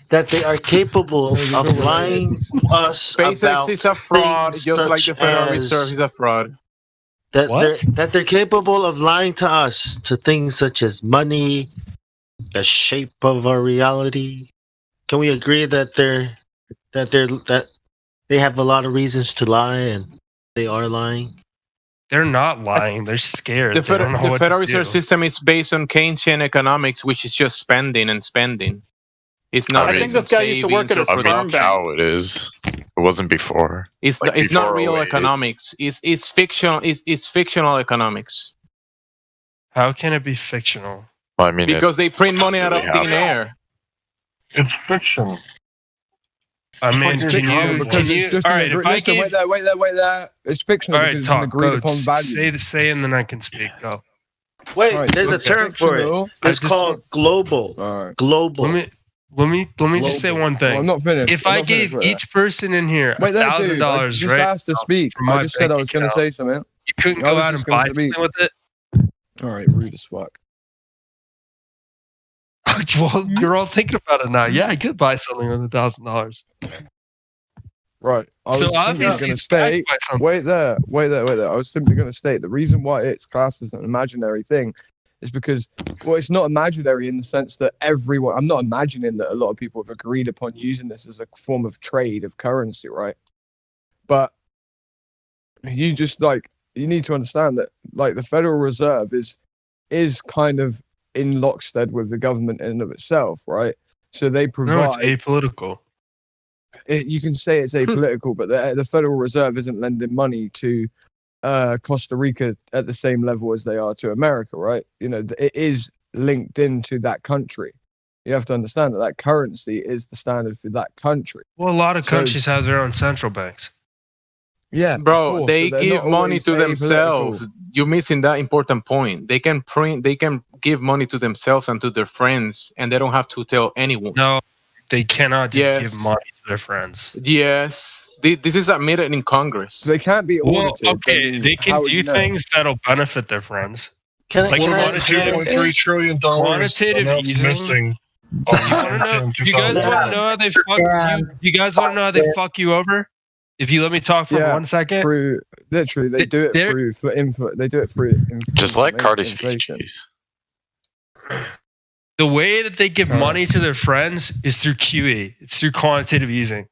That they are capable of lying to us SpaceX about is a fraud, things just like the such Federal as- Reserve is a fraud. That they're capable of lying to us to things such as money, the shape of our reality. Can we agree that they have a lot of reasons to lie, and they are lying? They're not lying. They're scared. The They don't know what Federal to Reserve do. System is based on Keynesian economics, which is just spending and spending. It's not. I think this guy used to work at a savings or sperm production. bank. Now it is. It wasn't before. It's Like it's not before real 08, economics. It's fictional. It's fictional economics How can it be fictional? I mean, because they print money out of absolutely thin happened. air. It's fiction. I mean, can you? All right, if I Listen, gave, wait there. It's fictional all because right, it's an talk. agreed Go. upon value. Say, and then I can speak. Go. Wait, Right, there's a okay. term for it. Fictional. It's called global. Global. Let me just say one thing. Well, I'm not finished. If I'm I not finished gave with each person in here Wait there, dude. I $1,000, just right? asked to speak. from my I just said I bank was going to account, say something. You couldn't I go was out just and gonna buy speak. something with it. All right, rude as fuck. Well, you're all thinking about it now. Yeah, I could buy something with $1,000. Right. I So was obviously simply going to it's backed state. by something. Wait there. I was simply going to state the reason why it's classed as an imaginary thing is because, well, it's not imaginary in the sense that everyone, I'm not imagining that a lot of people have agreed upon using this as a form of trade of currency, right? But you just like, you need to understand that like the Federal Reserve is kind of in lockstep with the government in and of itself, right? So they provide. No, it's apolitical. You can say it's apolitical, but the Federal Reserve isn't lending money to Costa Rica at the same level as they are to America, right? You know, it is linked into that country. You have to understand that that currency is the standard for that country. Well, a lot of countries have their own central banks. Yeah, bro, they give money to apolitical. themselves. You're missing that important point. They can give money to themselves and to their friends, and they don't have to tell anyone. No, they cannot just give money to their friends. Yes, this is admitted in Congress. They can't be audited. Well, okay, they can do things that'll benefit their friends. Like $1.3 trillion quantitative easing. missing. You guys want to know how they fuck you? You guys want to know how they fuck you over? If you let me talk for 1 second. Literally, they do it through input. They do it through. Just let Cardi speak. inflation. The way that they give money to their friends is through QE. It's through quantitative easing.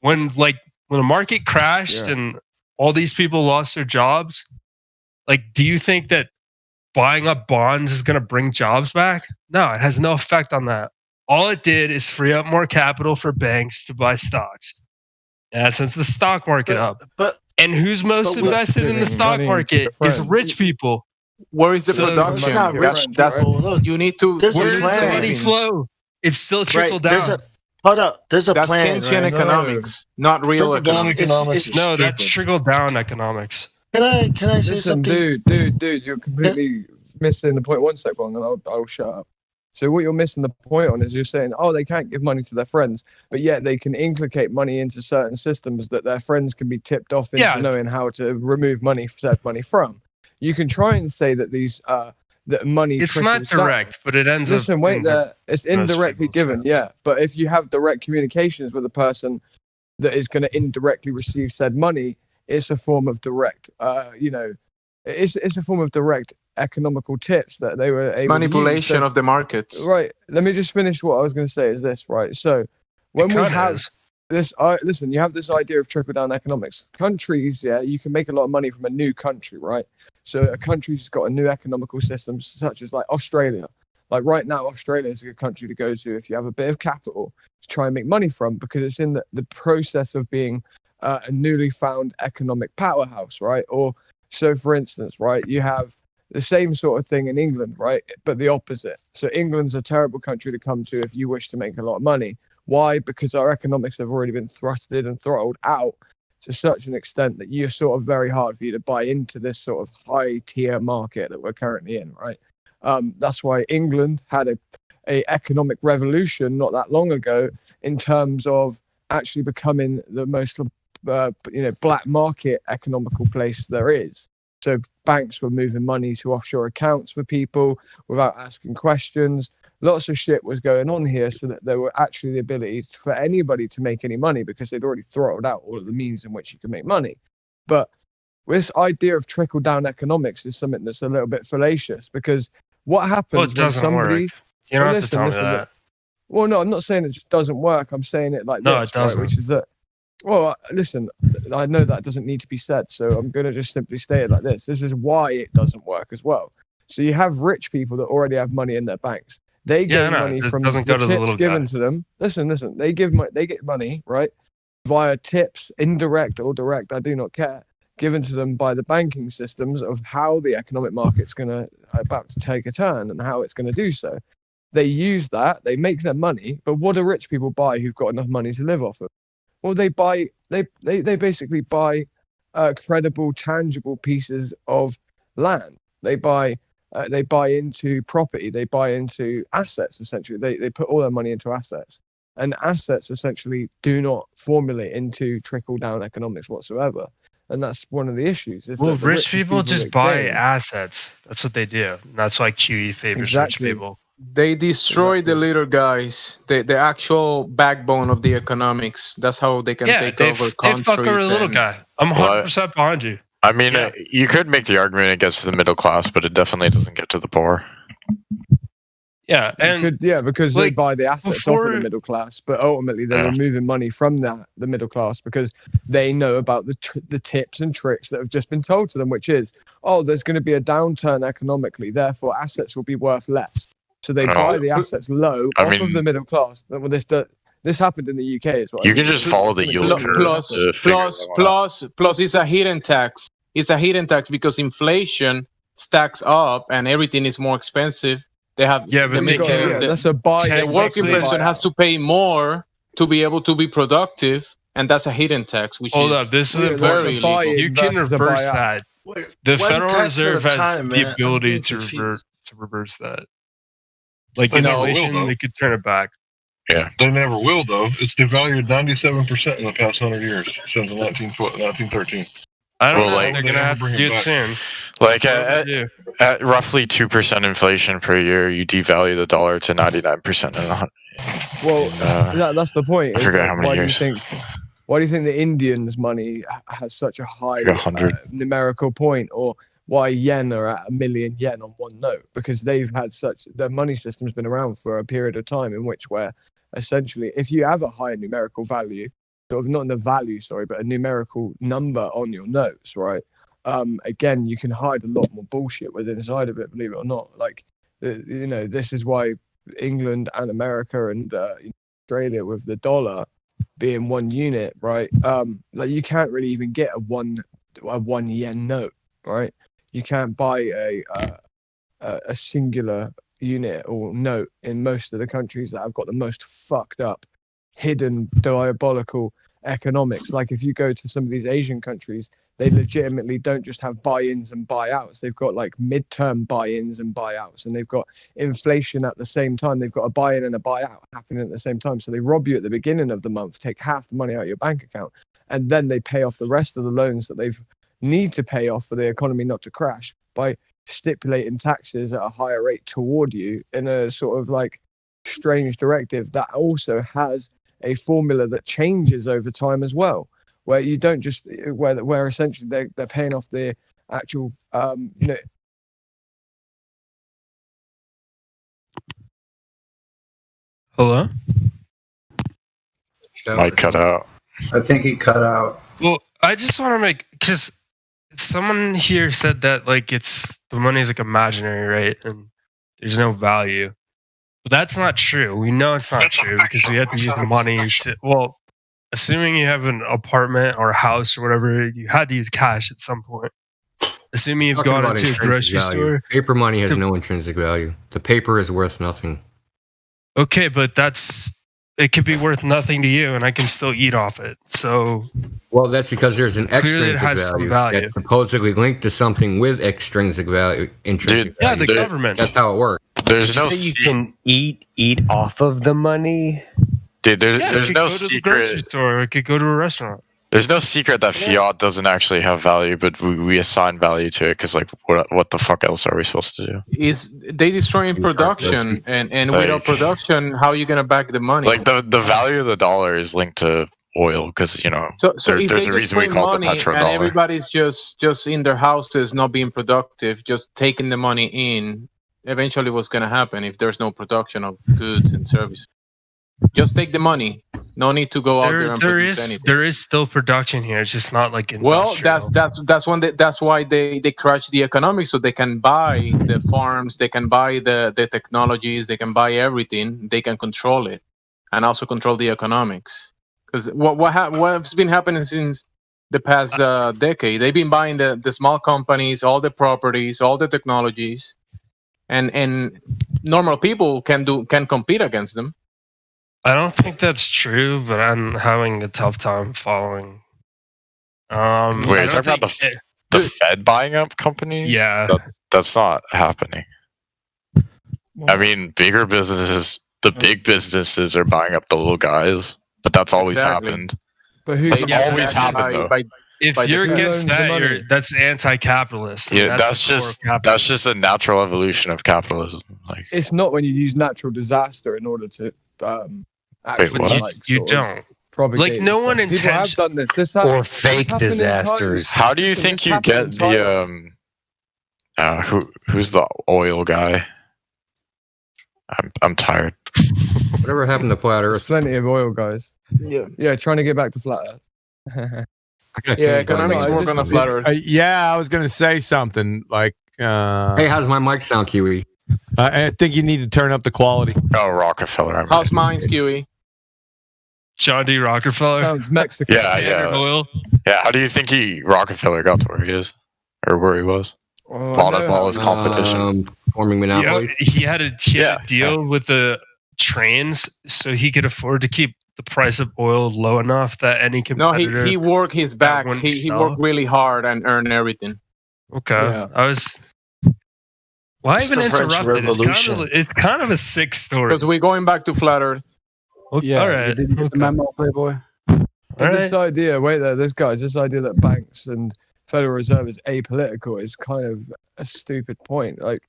When the market crashed and all these people lost their jobs, like, do you think that buying up bonds is going to bring jobs back? No, it has no effect on that. All it did is free up more capital for banks to buy stocks. That sends the stock market up. And who's most invested in the stock market is rich people. Where is the production? That's you need to. Where does the money flow? It's still trickle down. Hold up, there's a That's plan. Keynesian economics, not real economics. No, that's trickle down economics. Can I say Listen, something? dude, you're completely missing the point. 1 sec, and I'll shut up. So what you're missing the point on is you're saying, oh, they can't give money to their friends, but yet they can inculcate money into certain systems that their friends can be tipped off into knowing how to remove said money from. You can try and say that these that money. It's not direct, but it ends up. Listen, wait there. It's indirectly given, But if you have direct communications with a person that is going to indirectly receive said money, it's a form of direct. It's a form of direct economical tips that they were able manipulation to use. of the markets. Right. Let me just finish what I was going to say is this, right? So when we have this, listen, you have this idea of trickle down economics. Countries, you can make a lot of money from a new country, right? So a country's got a new economical system, such as like Australia. Like right now, Australia is a good country to go to if you have a bit of capital to try and make money from, because it's in the process of being a newly found economic powerhouse, right? Or so, for instance, right, you have the same sort of thing in England, right? But the opposite. So England's a terrible country to come to if you wish to make a lot of money. Why? Because our economics have already been thrusted and throttled out to such an extent that you're sort of very hard for you to buy into this sort of high tier market that we're currently in, right? That's why England had a economic revolution not that long ago in terms of actually becoming the most black market economical place there is. So banks were moving money to offshore accounts for people without asking questions. Lots of shit was going on here, so that there were actually the ability for anybody to make any money because they'd already throttled out all of the means in which you can make money. But this idea of trickle down economics is something that's a little bit fallacious, because what happens it doesn't when somebody... work. You don't have to tell me that. Well, no, I'm not saying it just doesn't work. I'm saying it like no, this, it doesn't. Right, which is that. Well, listen, I know that doesn't need to be said, so I'm going to just simply state it like this. This is why it doesn't work as well. So you have rich people that already have money in their banks. They get money from the tips given to them. Listen, they get money, right, via tips, indirect or direct, I do not care, given to them by the banking systems of how the economic market's about to take a turn and how it's going to do so. They use that, they make their money, but what do rich people buy who've got enough money to live off of? Well, they basically buy credible, tangible pieces of land. They buy into property. They buy into assets. Essentially, they put all their money into assets, and assets essentially do not formulate into trickle down economics whatsoever. And that's one of the issues. Well, rich people just buy assets. That's what they do. And that's why QE favors rich people. They destroy the little guys, the actual backbone of the economics. That's how they can take over countries. They fuck over the little guy. I'm 100% behind you. I mean, you could make the argument it gets to the middle class, but it definitely doesn't get to the poor. Yeah, and because they buy the assets off of the middle class, but ultimately they're Yeah. removing money from the middle class because they know about the tips and tricks that have just been told to them, which is, oh, there's going to be a downturn economically, therefore assets will be worth less. So they buy the assets low off of the middle class. Well, this happened in the UK as well. You can just follow the yield curve. to figure that out. Plus, it's a hidden tax. It's a hidden tax because inflation stacks up and everything is more expensive. They have that's a buy. The working person has to pay more to be able to be productive, and that's a hidden tax. Which Hold up, this is very illegal. You can reverse that. The one Federal tax at a Reserve has time, the man. ability I'm to confused. reverse that. Like They never will, inflation, though. they could turn it back. Yeah. They never will, though. It's devalued 97% in the past 100 years since 1913. I don't Well, know. like- They're gonna have to do it soon. Like at roughly 2% inflation per year, you devalue the dollar to 99%. Well, that's the point. I is forget that how many years. Why do you think the Indians' money has such a high 100. numerical point, or why yen are at 1 million yen on one note? Because they've had their money system's been around for a period of time in which where essentially if you have a higher numerical value, sort of not in the value, sorry, but a numerical number on your notes, right? Again, you can hide a lot more bullshit within inside of it, believe it or not. Like, this is why England and America and Australia with the dollar being one unit, right? Like you can't really even get a one yen note, right? You can't buy a singular unit or note in most of the countries that have got the most fucked up, hidden, diabolical economics. Like if you go to some of these Asian countries, they legitimately don't just have buy-ins and buyouts. They've got like midterm buy-ins and buyouts, and they've got inflation at the same time. They've got a buy-in and a buyout happening at the same time. So they rob you at the beginning of the month, take half the money out of your bank account, and then they pay off the rest of the loans that they've need to pay off for the economy not to crash by stipulating taxes at a higher rate toward you in a sort of like strange directive that also has a formula that changes over time as well, where you don't just where essentially they're paying off the actual Hello? Might cut out. I think he cut out. Well, I just want to make, because someone here said that like the money is like imaginary, right? And there's no value. But that's not true. We know it's not true because we have to use the money to, well, assuming you have an apartment or a house or whatever, you had to use cash at some point. Assuming you've Talking gone about into a intrinsic grocery value. store. Paper money has no intrinsic value. The paper is worth nothing. Okay, but it could be worth nothing to you, and I can still eat off it. So, well, that's because there's an clearly extrinsic it has some value, value. that's supposedly linked to something with extrinsic value. Intrinsic yeah, value. the government. That's how it works. There's no you can eat off of the money. Dude, there's it could no go to the grocery secret. store. It could go to a restaurant. There's no secret that fiat doesn't actually have value, but we assign value to it because, like, what the fuck else are we supposed to do? Is they destroying production, and Like- without production, how are you gonna back the money? Like the value of the dollar is linked to oil because So if there's they a reason we destroy call it the money and petrodollar. everybody's just in their houses, not being productive, just taking the money in, eventually what's going to happen if there's no production of goods and services? Just take the money. No need to go out there and produce anything. There is still production here. It's just not like Well, industrial. that's why they crash the economy, so they can buy the farms, they can buy the technologies, they can buy everything, they can control it, and also control the economics. Because what's been happening since the past decade, they've been buying the small companies, all the properties, all the technologies, and normal people can compete against them. I don't think that's true, but I'm having a tough time following. Wait, I you're don't talking about think the Fed buying up companies? Yeah. That's not happening. I mean, bigger businesses, the big businesses are buying up the little guys, but that's always Exactly. happened. But who's That's always happened, though. If by the you're Fed. against Who owns the that, money? that's anti-capitalist. and Yeah, that's the core just of capitalism. that's just a natural evolution of capitalism. Like, it's not when you use natural disaster in order to actually what? like You sort of don't. propagate Like, no this one stuff. People have done this. This Or this fake happened in Thailand. disasters. how do you Listen, think this you happened get in Thailand. the who's the oil guy? I'm tired. Whatever happened to flat There's Earth? plenty of oil, guys. Yeah, trying to get back to flat Earth. Yeah, economics work on a flat Earth. Yeah, I was going to say something like. Hey, how's my mic sound, Kiwi? I think you need to turn up the quality. Oh, Rockefeller. How's mine, Skewy? John D. Rockefeller. Sounds Mexican. Yeah. Oil. Yeah, how do you think Rockefeller got to where he is? Or where he was? Bought up all his competition. Forming monopoly. He had a deal with the trains so he could afford to keep the price of oil low enough that any No, competitor... he worked his back. wouldn't He sell. worked really hard and earned everything. Okay. Yeah. I was... Why It's even the French interrupt it? Revolution. It's kind of a sick story. Because we're going back to flat Earth. Okay. All right. You didn't get the memo, Playboy. This idea, this idea that banks and Federal Reserve is apolitical is kind of a stupid point. Like,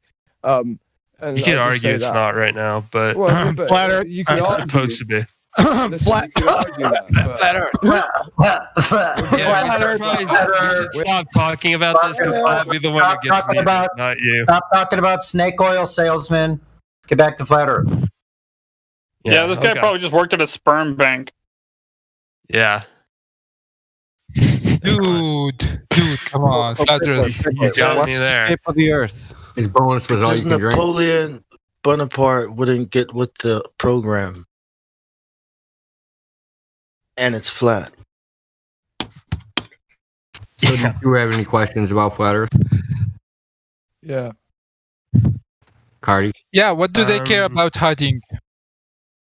and You could I'll just argue say it's that. not right now, but, Well, but Flat Earth. you could it's argue, supposed to be. listen, you could argue that, but- Flat Earth. Yeah, we should stop talking about this because I'll be the one that gets talking muted, about- not you. Stop talking about snake oil salesman. Get back to flat Earth. Yeah, this guy okay. probably just worked at a sperm bank. Yeah. Dude, come on, flat Earth. You got me there. Shape of the Earth. His bonus was all Because you can drink. Napoleon Bonaparte wouldn't get with the program. And it's flat. So, do you have any questions about flat Earth, Yeah. Cardi? Yeah, what do they care about hiding?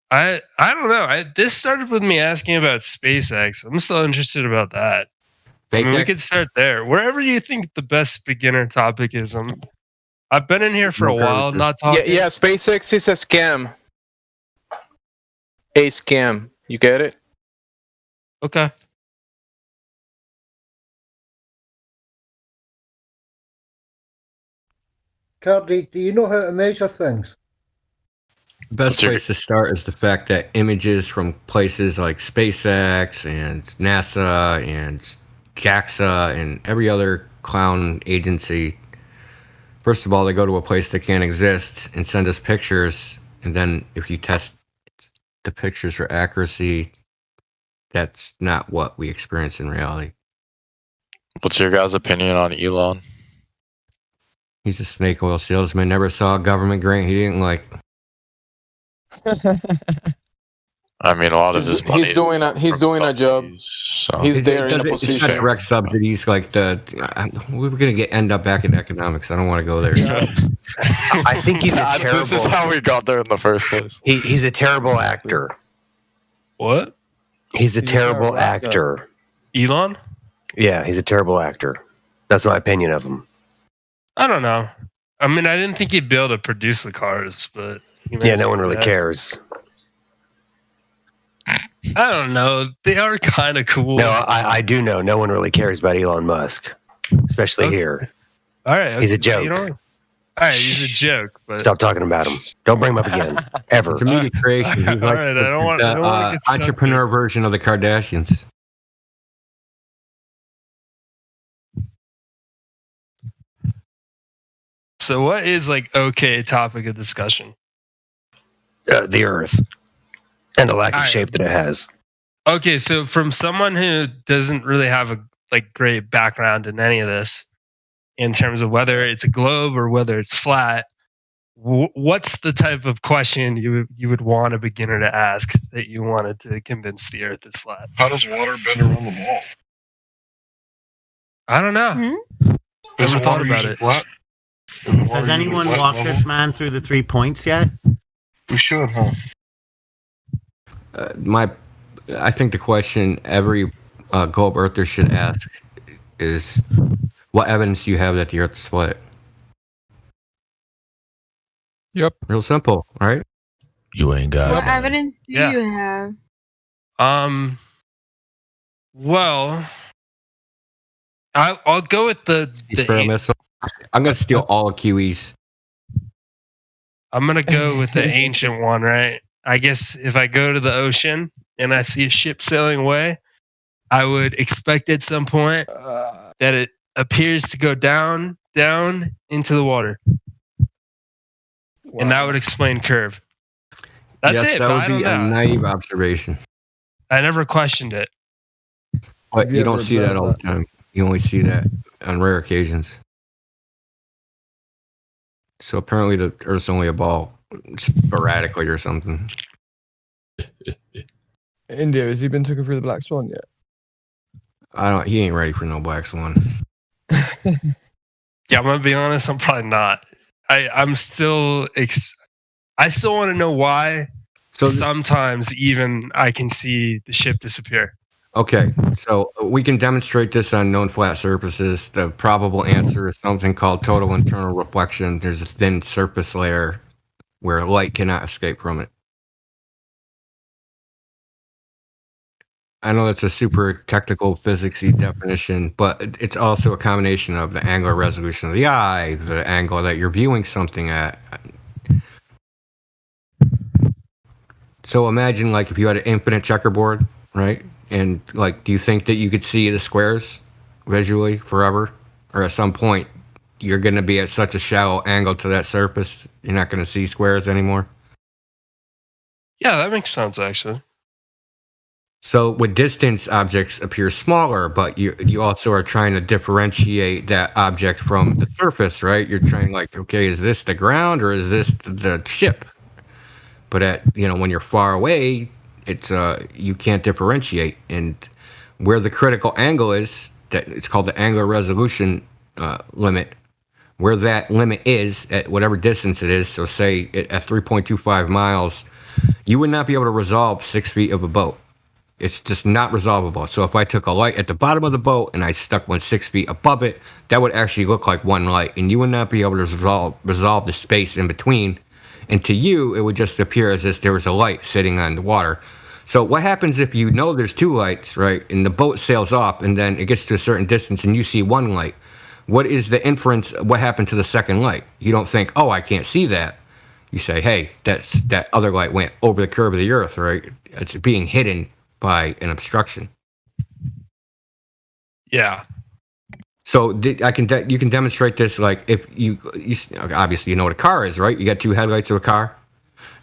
I don't know. This started with me asking about SpaceX. I'm still interested about that. I mean, we could start there. Wherever you think the best beginner topic is. I've been in here for a while, not talking. Yeah, SpaceX is a scam. A scam. You get it? Okay. Cardi, do you know how to measure things? The best place to start is the fact that images from places like SpaceX and NASA and JAXA and every other clown agency, first of all, they go to a place that can't exist and send us pictures. And then if you test the pictures for accuracy, that's not what we experience in reality. What's your guys' opinion on Elon? He's a snake oil salesman, never saw a government grant he didn't like. I mean, a lot of his money. He's doing a job. So He's there in a It's not position. direct subsidies like we were going to end up back in economics. I don't want to go there. I think he's a terrible. This is how we got there in the first place. He's a terrible actor. What? He's a terrible actor. Elon? Yeah, he's a terrible actor. That's my opinion of him. I don't know. I mean, I didn't think he'd be able to produce the cars, but Yeah, no one really cares. I don't know. They are kind of cool. No, I do know. No one really cares about Elon Musk, especially here. All right, He's a so joke. all right, he's a joke. But Stop talking about him. Don't bring him up again, ever. It's a media creation. He's All like right, I don't want the to get entrepreneur version of the Kardashians. So, what is like okay topic of discussion? The Earth and the lack of All right. shape that it has. Okay, so from someone who doesn't really have a great background in any of this, in terms of whether it's a globe or whether it's flat, what's the type of question you would want a beginner to ask that you wanted to convince the Earth is flat? How does water bend around the ball? I don't know. Never thought about it. Flat? Has anyone walked this man through the 3 points yet? We should, huh? I think the question every globe earther should ask is, what evidence do you have that the Earth is split? Yep. Real simple, right? You ain't got What it. evidence do Yeah. you have? Well, I'll go with the Sperm missile. I'm gonna steal all of Kiwi's. I'm gonna go with the ancient one, right? I guess if I go to the ocean and I see a ship sailing away, I would expect at some point that it appears to go down into the water, and that would explain curve. That's yes, it. that But I would don't be a know. naive observation. I never questioned it. But Have you you don't ever see that observed all the time. You only see that on rare occasions. So apparently the Earth's only a ball sporadically or something. India, has he been taken through the Black Swan yet? He ain't ready for no black swan. Yeah, I'm gonna be honest. I'm probably not. I'm still. I still want to know why. So sometimes even I can see the ship disappear. Okay, so we can demonstrate this on known flat surfaces. The probable answer is something called total internal reflection. There's a thin surface layer where light cannot escape from it. I know that's a super technical physicsy definition, but it's also a combination of the angular resolution of the eye, the angle that you're viewing something at. So imagine like if you had an infinite checkerboard, right? And like, do you think that you could see the squares visually forever? Or at some point, you're going to be at such a shallow angle to that surface, you're not going to see squares anymore? Yeah, that makes sense actually. So with distance, objects appear smaller, but you also are trying to differentiate that object from the surface, right? You're trying like, okay, is this the ground or is this the ship? But when you're far away, it's you can't differentiate. And where the critical angle is, that it's called the angular resolution limit. Where that limit is at whatever distance it is, so say at 3.25 miles, you would not be able to resolve 6 feet of a boat. It's just not resolvable. So if I took a light at the bottom of the boat and I stuck one 6 feet above it, that would actually look like one light, and you would not be able to resolve the space in between. And to you, it would just appear as if there was a light sitting on the water. So what happens if you know there's two lights, right? And the boat sails off, and then it gets to a certain distance, and you see one light. What is the inference? What happened to the second light? You don't think, oh, I can't see that. You say, hey, that other light went over the curve of the Earth, right? It's being hidden by an obstruction. Yeah. So you can demonstrate this like if you obviously you know what a car is, right? You got two headlights of a car.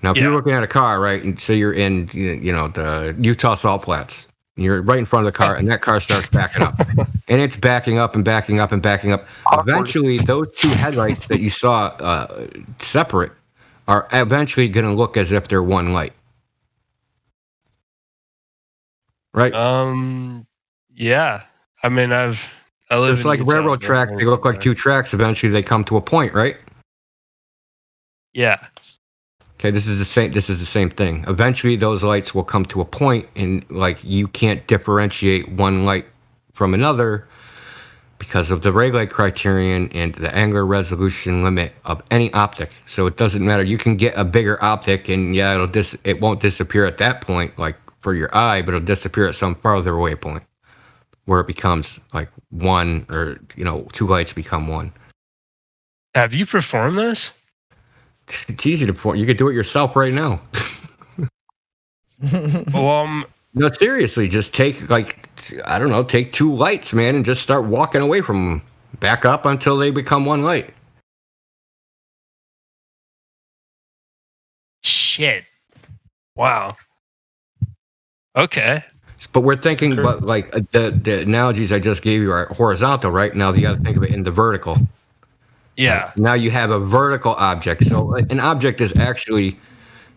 Now, if you're looking at a car, right, and say you're in the Utah Salt Flats, and you're right in front of the car, and that car starts backing up, and it's backing up and backing up and backing up. Eventually, those two headlights that you saw separate are eventually going to look as if they're one light. Right? Yeah. I mean, I live It's in like Utah, railroad tracks. They look like two tracks. Eventually, they come to a point, right? Yeah. Okay, this is the same thing. Eventually, those lights will come to a point, and like you can't differentiate one light from another because of the Rayleigh criterion and the angular resolution limit of any optic. So it doesn't matter. You can get a bigger optic, and yeah, it won't disappear at that point, like for your eye, but it'll disappear at some farther away point where it becomes like one, or two lights become one. Have you performed this? It's easy to perform. You could do it yourself right now. Well, no, seriously, just take take two lights, man, and just start walking away from them. Back up until they become one light. Shit. Wow. Okay. But we're thinking about like the analogies I just gave you are horizontal, right? Now you got to think of it in the vertical. Yeah. Now you have a vertical object. So an object is actually,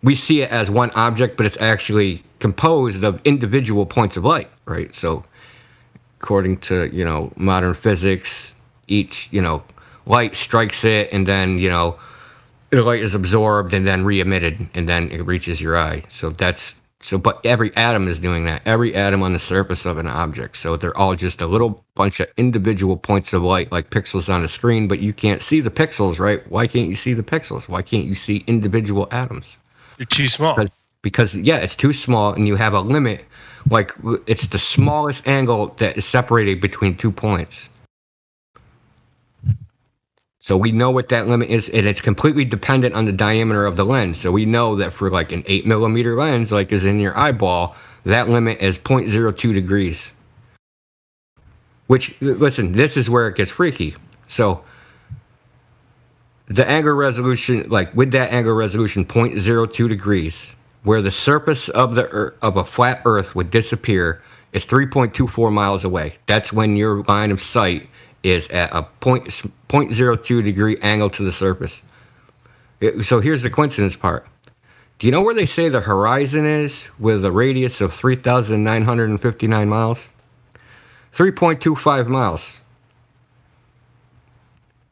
we see it as one object, but it's actually composed of individual points of light, right? So according to, modern physics, each, light strikes it, and then, the light is absorbed and then re-emitted, and then it reaches your eye. But every atom is doing that. Every atom on the surface of an object. So they're all just a little bunch of individual points of light, like pixels on a screen, but you can't see the pixels, right? Why can't you see the pixels? Why can't you see individual atoms? They're too small. Because it's too small, and you have a limit. Like, it's the smallest angle that is separated between 2 points. So we know what that limit is, and it's completely dependent on the diameter of the lens. So we know that for like an 8mm lens, like is in your eyeball, that limit is 0.02 degrees. Which, listen, this is where it gets freaky. So the angular resolution, like with that angular resolution, 0.02 degrees, where the surface of of a flat Earth would disappear is 3.24 miles away. That's when your line of sight is at a 0.02 degree angle to the surface. So here's the coincidence part. Do you know where they say the horizon is with a radius of 3,959 miles? 3.25 miles.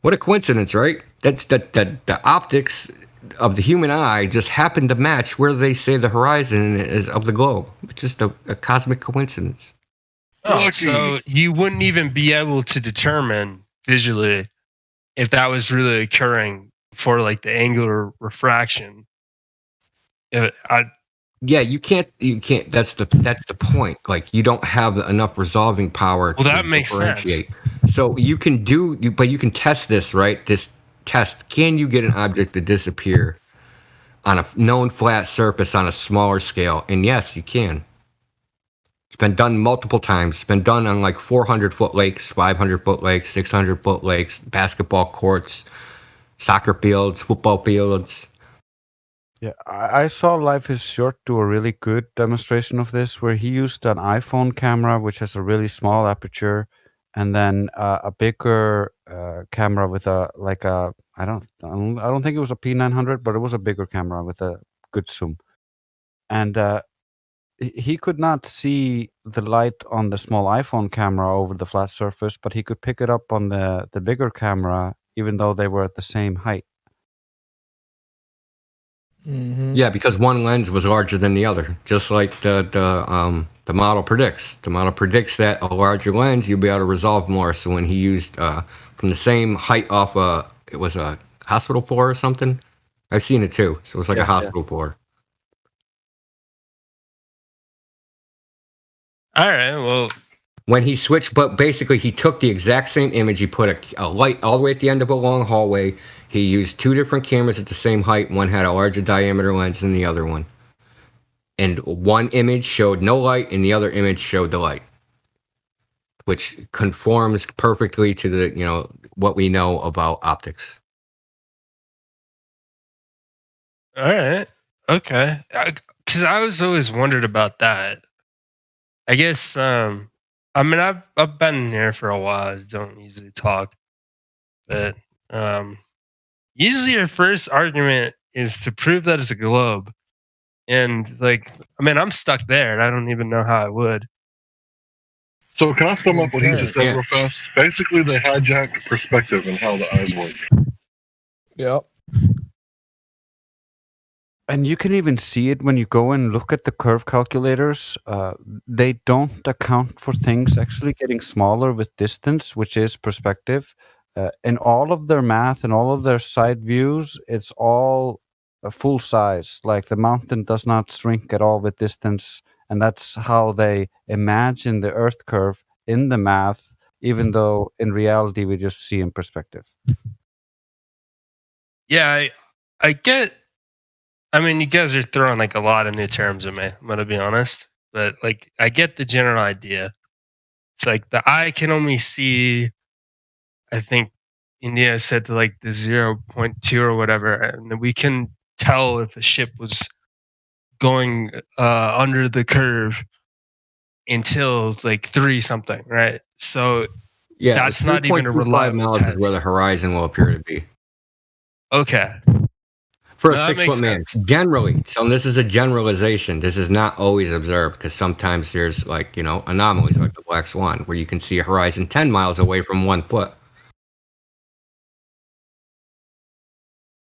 What a coincidence, right? That's the optics of the human eye just happen to match where they say the horizon is of the globe. It's just a cosmic coincidence. Oh, so you wouldn't even be able to determine visually if that was really occurring for like the angular refraction. Yeah, you can't. That's the point. Like, you don't have enough resolving power. Well, that makes sense. So you can but you can test this, right? This test: can you get an object to disappear on a known flat surface on a smaller scale? And yes, you can. It's been done multiple times. It's been done on like 400-foot lakes, 500-foot lakes, 600-foot lakes, basketball courts, soccer fields, football fields. Yeah, I saw Life is Short do a really good demonstration of this, where he used an iPhone camera, which has a really small aperture, and then a bigger camera with I don't think it was a P900, but it was a bigger camera with a good zoom, and he could not see the light on the small iPhone camera over the flat surface, but he could pick it up on the bigger camera, even though they were at the same height. Yeah, because one lens was larger than the other, just like the model predicts. The model predicts that a larger lens, you'll be able to resolve more. So when he used from the same height off it was a hospital floor or something. I've seen it too. So it was like a hospital floor. All right. Well, when he switched, but basically he took the exact same image. He put a light all the way at the end of a long hallway. He used two different cameras at the same height. One had a larger diameter lens than the other one. And one image showed no light and the other image showed the light, which conforms perfectly to the, what we know about optics. all right. Okay. Because I was always wondered about that. I guess, I've been here for a while. I don't usually talk. But usually your first argument is to prove that it's a globe. And I'm stuck there and I don't even know how I would. So can I sum up what he just said real fast? Basically, they hijacked perspective and how the eyes work. Yep. And you can even see it when you go and look at the curve calculators. They don't account for things actually getting smaller with distance, which is perspective. In all of their math and all of their side views, it's all full size. Like the mountain does not shrink at all with distance. And that's how they imagine the Earth curve in the math, even though in reality we just see in perspective. Yeah, I get. I mean, you guys are throwing a lot of new terms at me. I'm gonna be honest, but I get the general idea. It's like the eye can only see. I think India said to the 0.2 or whatever, and we can tell if a ship was going under the curve until 3 something, right? So yeah, that's not even a reliable miles test. is where the horizon will appear to be. Okay. For a No, that 6 foot makes man, sense. generally. So this is a generalization. This is not always observed because sometimes there's anomalies like the Black Swan where you can see a horizon 10 miles away from 1 foot.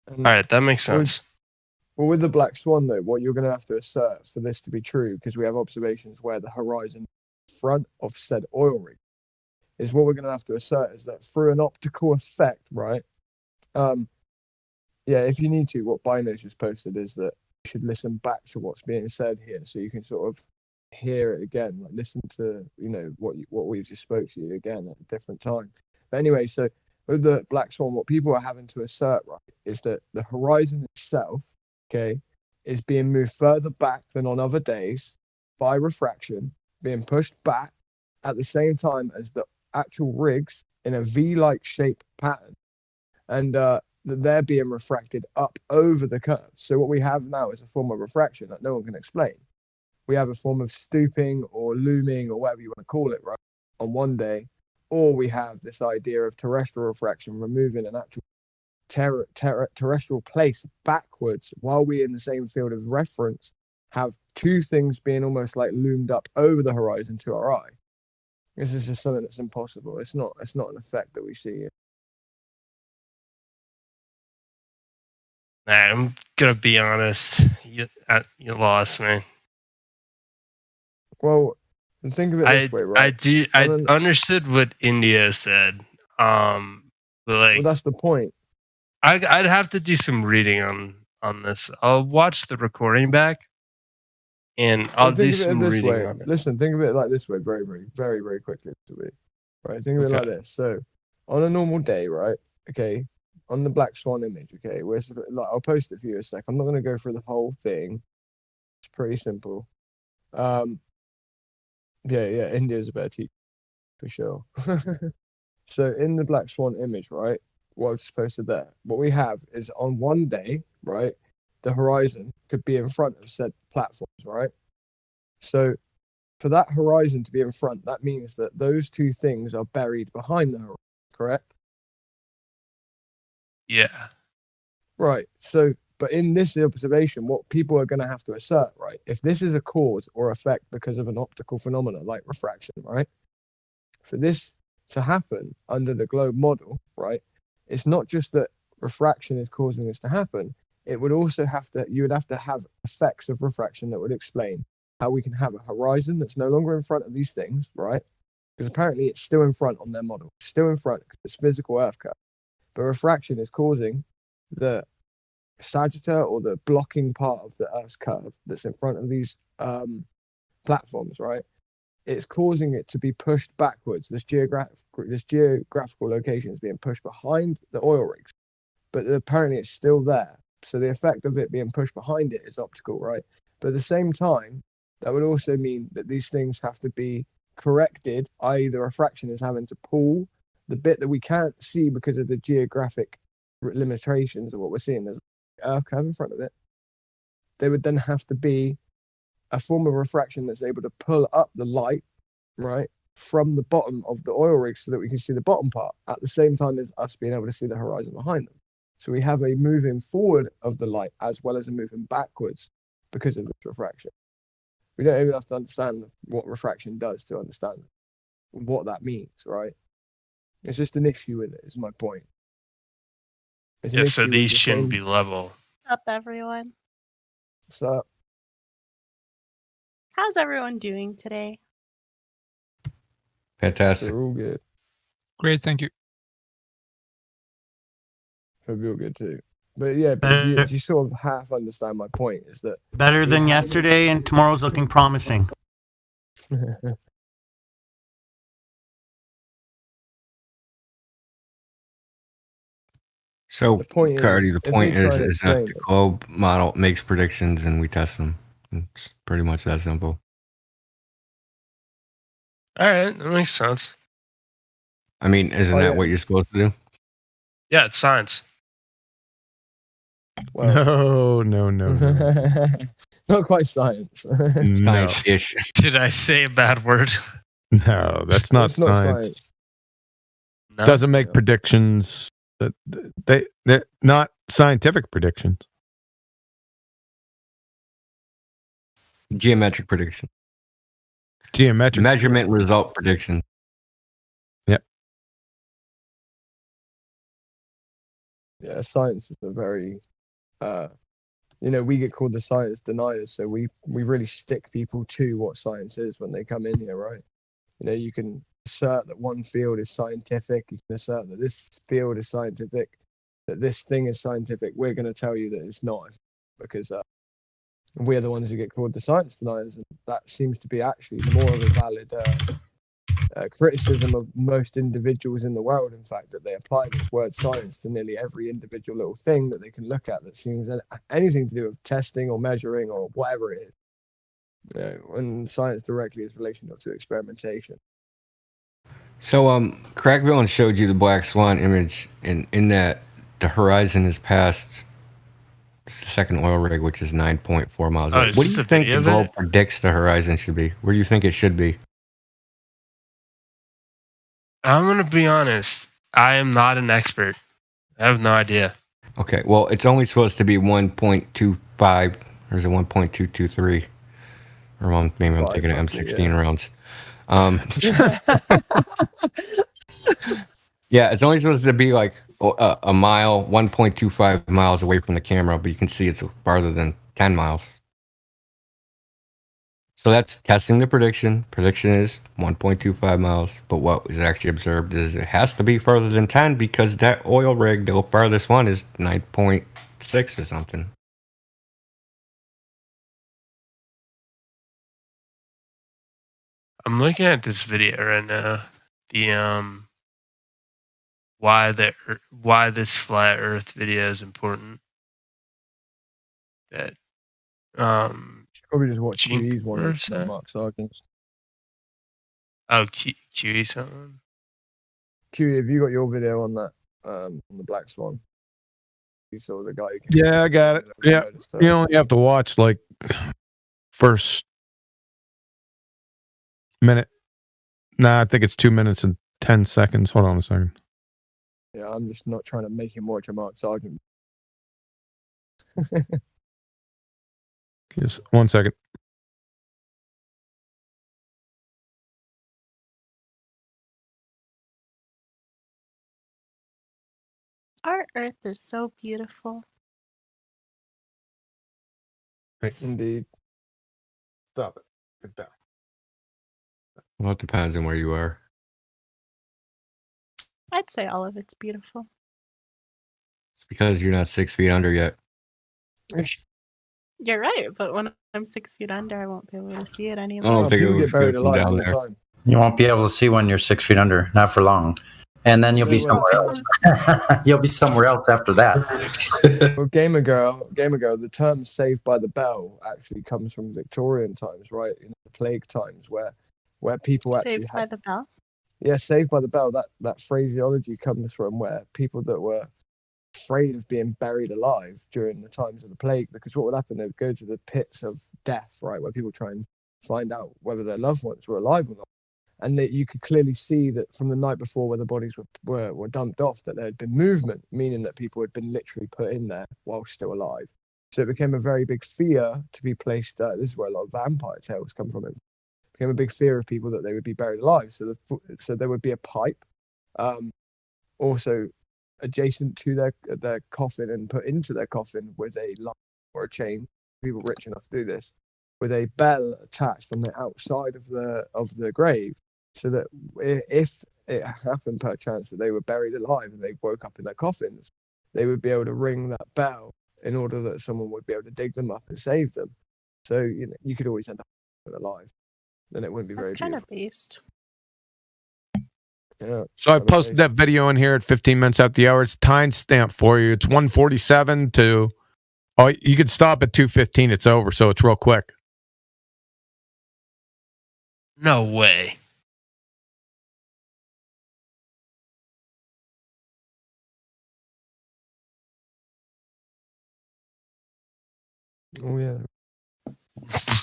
All right, that makes sense. Well, with the Black Swan, though, what you're going to have to assert for this to be true, because we have observations where the horizon front of said oil rig, is what we're going to have to assert is that through an optical effect, right? Yeah, if you need to, what Bino's just posted is that you should listen back to what's being said here, so you can sort of hear it again, listen to what we've just spoke to you again at a different time. But anyway, so with the Black Swan, what people are having to assert, right, is that the horizon itself, okay, is being moved further back than on other days by refraction, being pushed back at the same time as the actual rigs in a V-like shape pattern. And that they're being refracted up over the curve. So what we have now is a form of refraction that no one can explain. We have a form of stooping or looming or whatever you want to call it, right, on one day, or we have this idea of terrestrial refraction, removing an actual terrestrial place backwards, while we in the same field of reference have two things being almost like loomed up over the horizon to our eye. This is just something that's impossible. It's not an effect that we see. Nah, I'm gonna be honest. You lost me. Well, think of it this way, right? I understood what India said. But like, well, that's the point. I'd have to do some reading on this. I'll watch the recording back, and I'll do some reading on it. Listen, think of it like this way, very, very, very, very quickly. Right? Think of it like this. So, on a normal day, right? Okay, on the Black Swan image, okay, like, I'll post it for you a sec. I'm not going to go through the whole thing. It's pretty simple. Yeah, India's a better teacher for sure. So in the Black Swan image, right, what's posted there, what we have is on one day, right, the horizon could be in front of said platforms, right? So for that horizon to be in front, that means that those two things are buried behind the horizon, correct? Yeah. Right. So, but in this observation, what people are going to have to assert, right, if this is a cause or effect because of an optical phenomenon like refraction, right, for this to happen under the globe model, right, it's not just that refraction is causing this to happen. It would also you would have to have effects of refraction that would explain how we can have a horizon that's no longer in front of these things, right? Because apparently it's still in front on their model. It's still in front because it's physical Earth curve. But refraction is causing the sagittal or the blocking part of the Earth's curve that's in front of these platforms, right? It's causing it to be pushed backwards. This geographical location is being pushed behind the oil rigs, but apparently it's still there. So the effect of it being pushed behind it is optical, right? But at the same time, that would also mean that these things have to be corrected, i.e. the refraction is having to pull the bit that we can't see because of the geographic limitations of what we're seeing. There's Earth curve in front of it. There would then have to be a form of refraction that's able to pull up the light, right, from the bottom of the oil rig so that we can see the bottom part at the same time as us being able to see the horizon behind them. So we have a moving forward of the light as well as a moving backwards because of this refraction. We don't even have to understand what refraction does to understand what that means, right? It's just an issue with it, is my point. Yeah, so these shouldn't be level. What's up, everyone? What's up? How's everyone doing today? Fantastic. They're all good. Great, thank you. Hope you're good too. But yeah, but you sort of half understand my point, is that Better than yesterday, and tomorrow's looking promising. So, Cardi, the point is if that the globe model makes predictions and we test them. It's pretty much that simple. All right, that makes sense. I mean, isn't that what you're supposed to do? Yeah, it's science. No. Not quite science. Science-ish. Did I say a bad word? No, that's not It's not science. No? Doesn't make predictions. They're not scientific predictions. Geometric prediction. Geometric measurement result prediction. Yep. Yeah, science is a very, we get called the science deniers, so we really stick people to what science is when they come in here, right? You can assert that one field is scientific, you can assert that this field is scientific, that this thing is scientific. We're going to tell you that it's not, because we're the ones who get called the science deniers, and that seems to be actually more of a valid criticism of most individuals in the world. In fact, that they apply this word science to nearly every individual little thing that they can look at that seems anything to do with testing or measuring or whatever it is. And science directly is relational to experimentation. So, Crack Villain showed you the Black Swan image, and in that the horizon is past the second oil rig, which is 9.4 miles away. is What do this you a think video the of globe it? predicts the horizon should be? Where do you think it should be? I'm gonna be honest. I am not an expert. I have no idea. Okay, well, it's only supposed to be 1.25, or is it 1.223? Or maybe I'm thinking of M16 rounds. Yeah, it's only supposed to be like a mile, 1.25 miles away from the camera, but you can see it's farther than 10 miles. So that's testing the prediction. Prediction is 1.25 miles, but what was actually observed is it has to be further than 10 because that oil rig, the farthest one, is 9.6 or something. I'm looking at this video right now. The why this flat Earth video is important. That Probably just watch QE's one. or so? Mark Sargent's. Oh, QE something. QE, have you got your video on that? On the Black Swan. You saw the guy. Who came Yeah, I got it. Yeah, you only have to watch like first minute. Nah, I think it's 2 minutes and 10 seconds. Hold on a second. Yeah, I'm just not trying to make him watch a Mark Sargent. Just 1 second. Our Earth is so beautiful. Indeed. Stop it. Get down. Well, it depends on where you are. I'd say all of it's beautiful. It's because you're not 6 feet under yet. You're right, but when I'm 6 feet under, I won't be able to see it I anymore. don't think it People looks get buried good from alive down all the there. time. You won't be able to see when you're 6 feet under, not for long. And then you'll be somewhere else. You'll be somewhere else after that. Well, Gamer Girl, the term "saved by the bell" actually comes from Victorian times, right? In the plague times, where people actually Saved by the Bell? Yeah, saved by the bell. That phraseology comes from where people that were afraid of being buried alive during the times of the plague, because what would happen? They would go to the pits of death, right, where people try and find out whether their loved ones were alive or not. And that you could clearly see that from the night before, where the bodies were dumped off, that there had been movement, meaning that people had been literally put in there while still alive. So it became a very big fear to be placed. This is where a lot of vampire tales come from. It became a big fear of people that they would be buried alive. So there would be a pipe, also adjacent to their coffin and put into their coffin with a line or a chain. People rich enough to do this, with a bell attached on the outside of the grave. So that if it happened perchance that they were buried alive and they woke up in their coffins, they would be able to ring that bell in order that someone would be able to dig them up and save them. So you could always end up alive. Then it wouldn't be That's very kind beautiful. of based. Yeah. So I posted that video in here at 15 minutes after the hour. It's timestamp for you. It's 1:47 to. Oh, you could stop at 2:15. It's over, so it's real quick. No way. Oh yeah.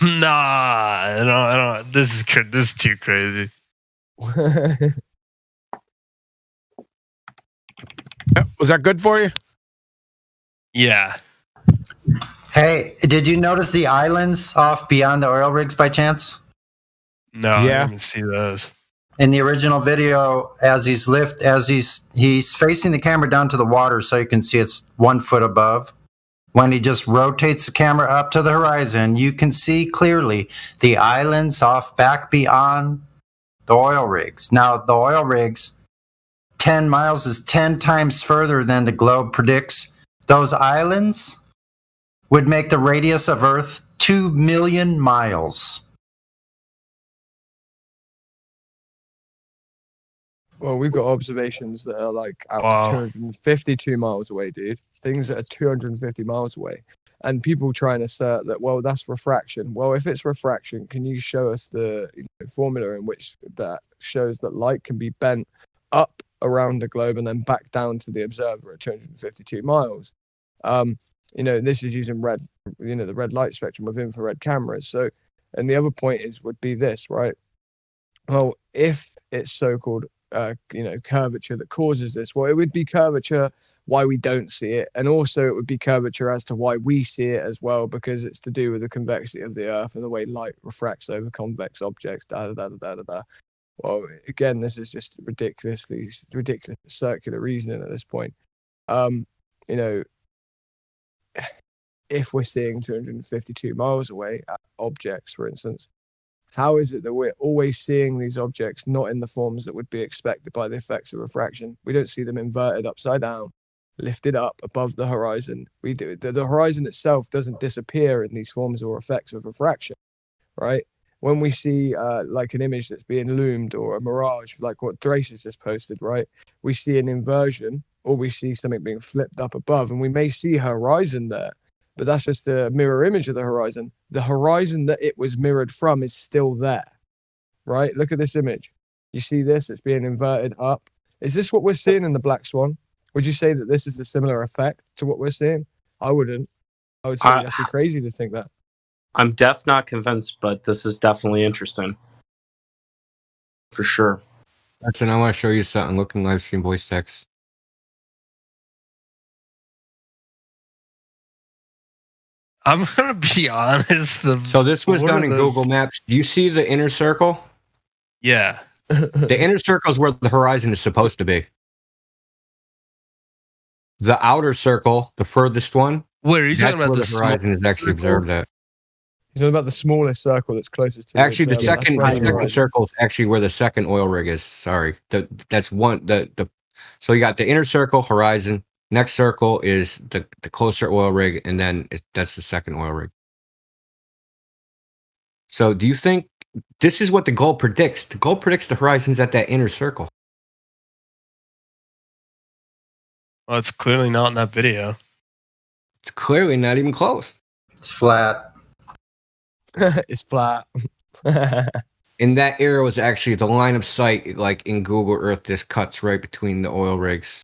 Nah, I don't. This is too crazy. Was that good for you? Yeah. Hey, did you notice the islands off beyond the oil rigs by chance? No, I didn't see those. In the original video, as he's facing the camera down to the water so you can see it's 1 foot above. When he just rotates the camera up to the horizon, you can see clearly the islands off back beyond the oil rigs. Now, the oil rigs, 10 miles is 10 times further than the globe predicts. Those islands would make the radius of Earth 2 million miles. Well, we've got observations that are like out Wow. to 252 miles away, dude. Things that are 250 miles away. And people try and assert that, well, that's refraction. Well, if it's refraction, can you show us the formula in which that shows that light can be bent up around the globe and then back down to the observer at 252 miles. This is using the red light spectrum with infrared cameras. So, and the other point would be this, right? Well, if it's so-called, curvature that causes this, well, it would be curvature why we don't see it, and also it would be curvature as to why we see it as well, because it's to do with the convexity of the Earth and the way light refracts over convex objects. Well, again, this is just ridiculous circular reasoning at this point. If we're seeing 252 miles away at objects, for instance, how is it that we're always seeing these objects not in the forms that would be expected by the effects of refraction? We don't see them inverted upside down, lifted up above the horizon. We do. The horizon itself doesn't disappear in these forms or effects of refraction, right? When we see like an image that's being loomed or a mirage, like what Drace has just posted, right? We see an inversion, or we see something being flipped up above, and we may see horizon there, but that's just a mirror image of the horizon. The horizon that it was mirrored from is still there, right? Look at this image. You see this? It's being inverted up. Is this what we're seeing in the Black Swan? Would you say that this is a similar effect to what we're seeing? I wouldn't. I would say that'd be crazy to think that. I'm not convinced, but this is definitely interesting. For sure. Actually, I want to show you something. Look in live stream voice text. I'm gonna be honest. So this was done in Google Maps. Do you see the inner circle? Yeah. The inner circle is where the horizon is supposed to be. The outer circle, the furthest one. Wait, are you talking about the horizon is actually observed at? He's talking about the smallest circle that's closest to. Actually, the second circle is actually where the second oil rig is. Sorry, that's one. So you got the inner circle, horizon. Next circle is the closer oil rig, and then that's the second oil rig. So do you think this is what the goal predicts? The goal predicts the horizon's at that inner circle. Well, it's clearly not in that video. It's clearly not even close. It's flat. It's flat. And that arrow is actually the line of sight, like in Google Earth, this cuts right between the oil rigs.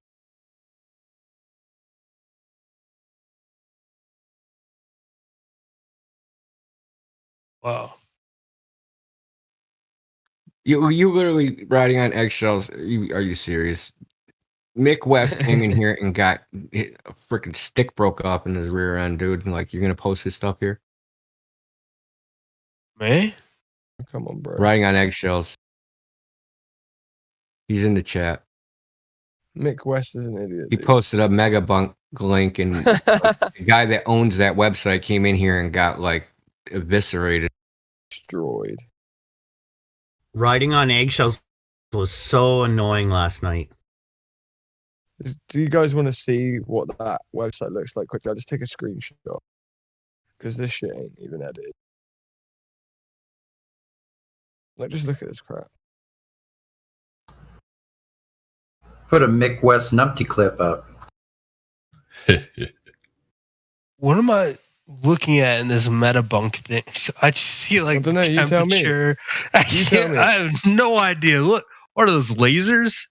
Wow. You literally riding on eggshells. Are you serious? Mick West came in here and got a freaking stick broke up in his rear end, dude. Like, you're gonna post his stuff here? Me? Come on, bro. Riding on eggshells. He's in the chat. Mick West is an idiot. He posted a Megabunk link, and the guy that owns that website came in here and got like eviscerated, destroyed. Riding on eggshells was so annoying last night. Do you guys want to see what that website looks like quickly? I'll just take a screenshot because this shit ain't even edited. Like, just look at this crap. Put a Mick West numpty clip up. What am I looking at in this Metabunk thing? I just see like I don't know, you tell me. temperature. You tell me. I have no idea. Look, what are those lasers?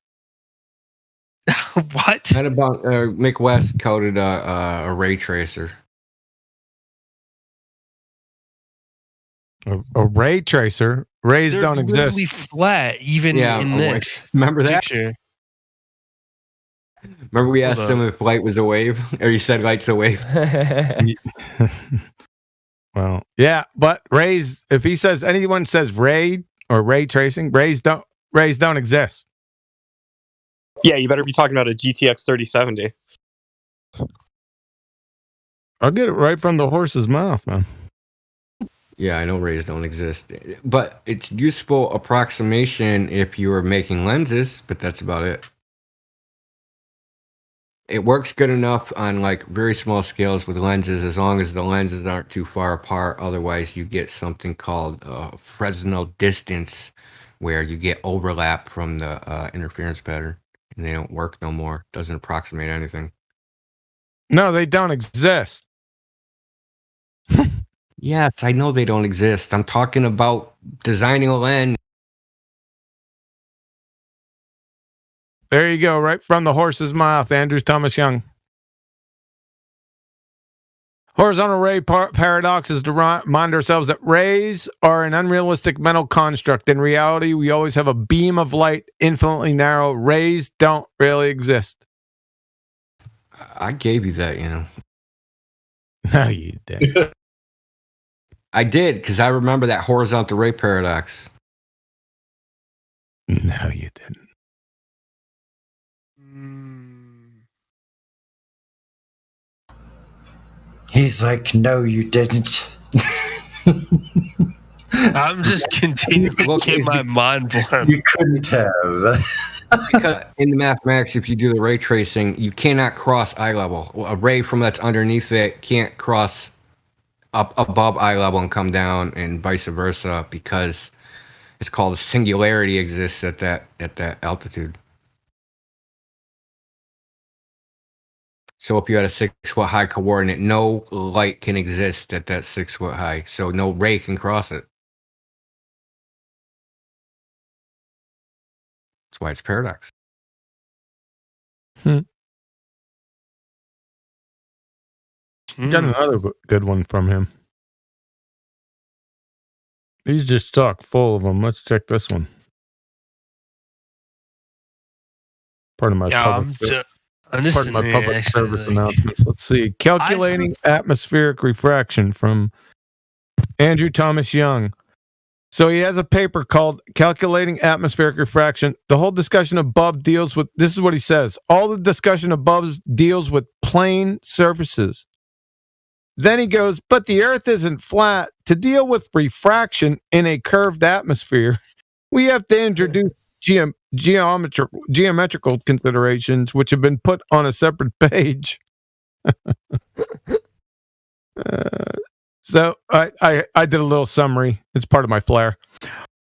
What? Metabunk, Mick West coded a ray tracer. A ray tracer? Rays They're don't exist. literally flat, even in this. Remember that? Picture. Remember we asked him if light was a wave, or you said light's a wave. Well, yeah, but rays. If he says anyone says ray or ray tracing, rays don't exist. Yeah, you better be talking about a GTX 3070. I'll get it right from the horse's mouth, man. Yeah, I know rays don't exist, but it's useful approximation if you are making lenses, but that's about it. It works good enough on like very small scales with lenses, as long as the lenses aren't too far apart. Otherwise, you get something called Fresnel distance, where you get overlap from the interference pattern, and they don't work no more. Doesn't approximate anything. No, they don't exist. Yes, I know they don't exist. I'm talking about designing a lens. There you go, right from the horse's mouth, Andrew Thomas Young. Horizontal ray paradox is to remind ourselves that rays are an unrealistic mental construct. In reality, we always have a beam of light, infinitely narrow. Rays don't really exist. I gave you that, you know. No, you didn't. I did, because I remember that horizontal ray paradox. No, you didn't. He's like, no, you didn't. I'm just continuing to get my mind blown. You couldn't have. Because in the mathematics, if you do the ray tracing, you cannot cross eye level. A ray from that's underneath it can't cross up above eye level and come down, and vice versa, because it's called a singularity exists at that altitude. So if you had a 6-foot high coordinate, no light can exist at that 6-foot high. So no ray can cross it. That's why it's paradox. Got another good one from him. He's just chock full of them. Let's check this one. Pardon my public service announcements. Let's see. Calculating atmospheric refraction from Andrew Thomas Young. So he has a paper called Calculating Atmospheric Refraction. The whole discussion above deals with, this is what he says, all the discussion above deals with plane surfaces. Then he goes, but the Earth isn't flat. To deal with refraction in a curved atmosphere, we have to introduce geometrical considerations, which have been put on a separate page. So I did a little summary. It's part of my flair.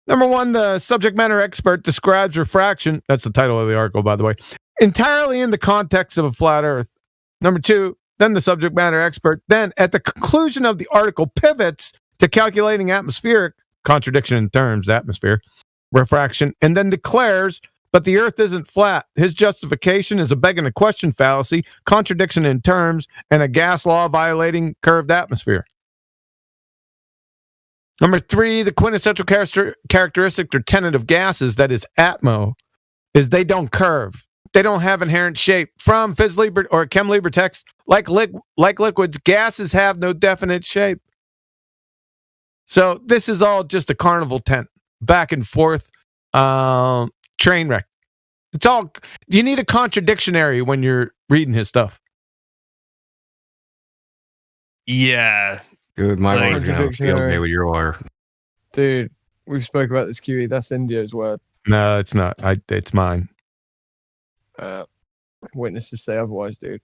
Number one, the subject matter expert describes refraction. That's the title of the article, by the way. Entirely in the context of a flat Earth. Number two, then the subject matter expert, then at the conclusion of the article, pivots to calculating atmospheric, contradiction in terms, atmosphere, refraction, and then declares, but the Earth isn't flat. His justification is a begging the question fallacy, contradiction in terms, and a gas law violating curved atmosphere. Number three, the quintessential characteristic or tenet of gases, that is atmo, is they don't curve. They don't have inherent shape. From Phys Libre or Chem Libre text, like liquids, gases have no definite shape. So this is all just a carnival tent, back and forth, train wreck. It's all, you need a contradictionary when you're reading his stuff. Yeah. Dude, my lawyer's going to have a field day with your lawyer. Dude, we've spoke about this, QE. That's India's word. No, it's not. It's mine. Witnesses say otherwise, dude.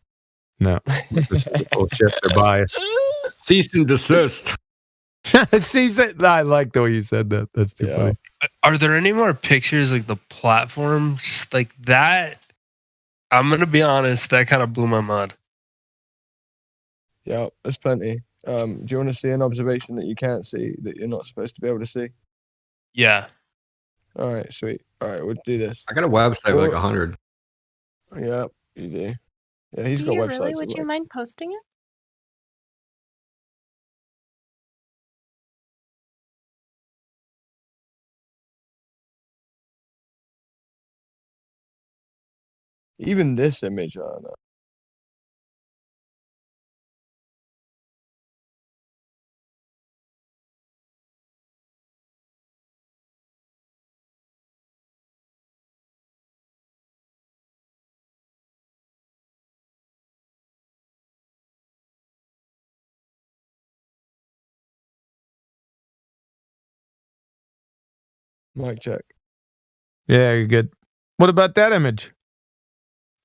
No. This is bullshit. They're biased. Cease and desist. I like the way you said that. That's too funny. Are there any more pictures like the platforms like that? I'm going to be honest, that kind of blew my mind. Yeah, there's plenty. Do you want to see an observation that you can't see, that you're not supposed to be able to see? Yeah. All right, sweet. All right, we'll do this. I got a website with like 100. Yeah, you do. Yeah, he's Do got you websites. really? Would you mind posting it? Even this image, I don't know. Mic check. Yeah, you're good. What about that image?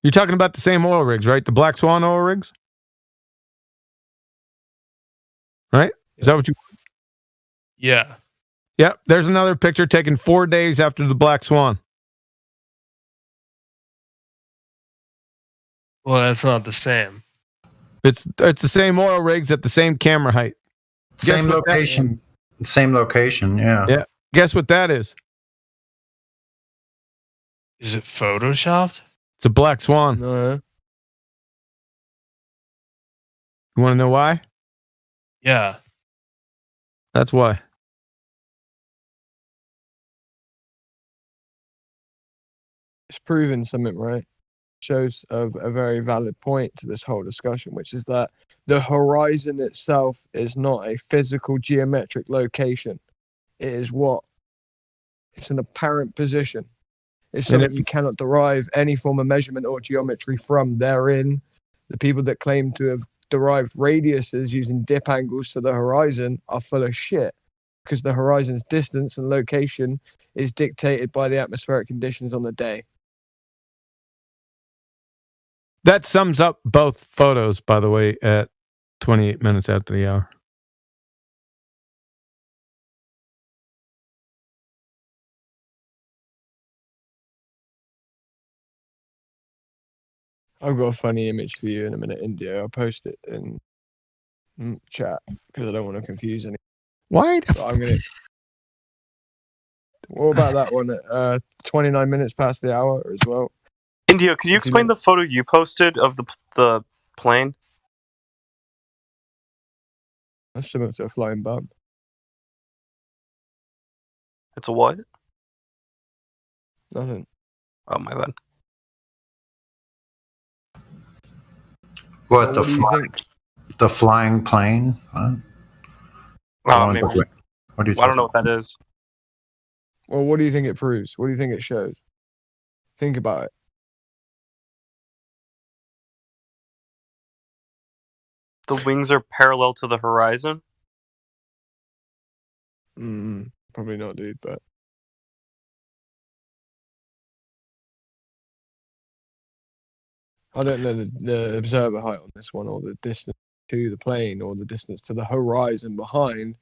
You're talking about the same oil rigs, right? The Black Swan oil rigs? Right? Is that what you... Yeah. Yep. There's another picture taken 4 days after the Black Swan. Well, that's not the same. It's the same oil rigs at the same camera height. Same location. Same location, yeah. Yeah. Guess what that is? Is it photoshopped? It's a black swan. No. You want to know why? Yeah. That's why. It's proven something, right? Shows a very valid point to this whole discussion, which is that the horizon itself is not a physical geometric location. It is what? It's an apparent position. It's something you cannot derive any form of measurement or geometry from. Therein, the people that claim to have derived radiuses using dip angles to the horizon are full of shit, because the horizon's distance and location is dictated by the atmospheric conditions on the day. That sums up both photos, by the way, at 28 minutes after the hour. I've got a funny image for you in a minute, India. I'll post it in chat because I don't want to confuse anyone. Why? So I'm gonna. What about that one at 29 minutes past the hour as well? India, can you explain the photo you posted of the plane? That's similar to a flying bump. It's a what? Nothing. Oh, my bad. What, the flying plane? What? Oh, maybe. What do you I don't know what that is. Well, what do you think it proves? What do you think it shows? Think about it. The wings are parallel to the horizon? Probably not, dude, but... I don't know the observer height on this one, or the distance to the plane, or the distance to the horizon behind,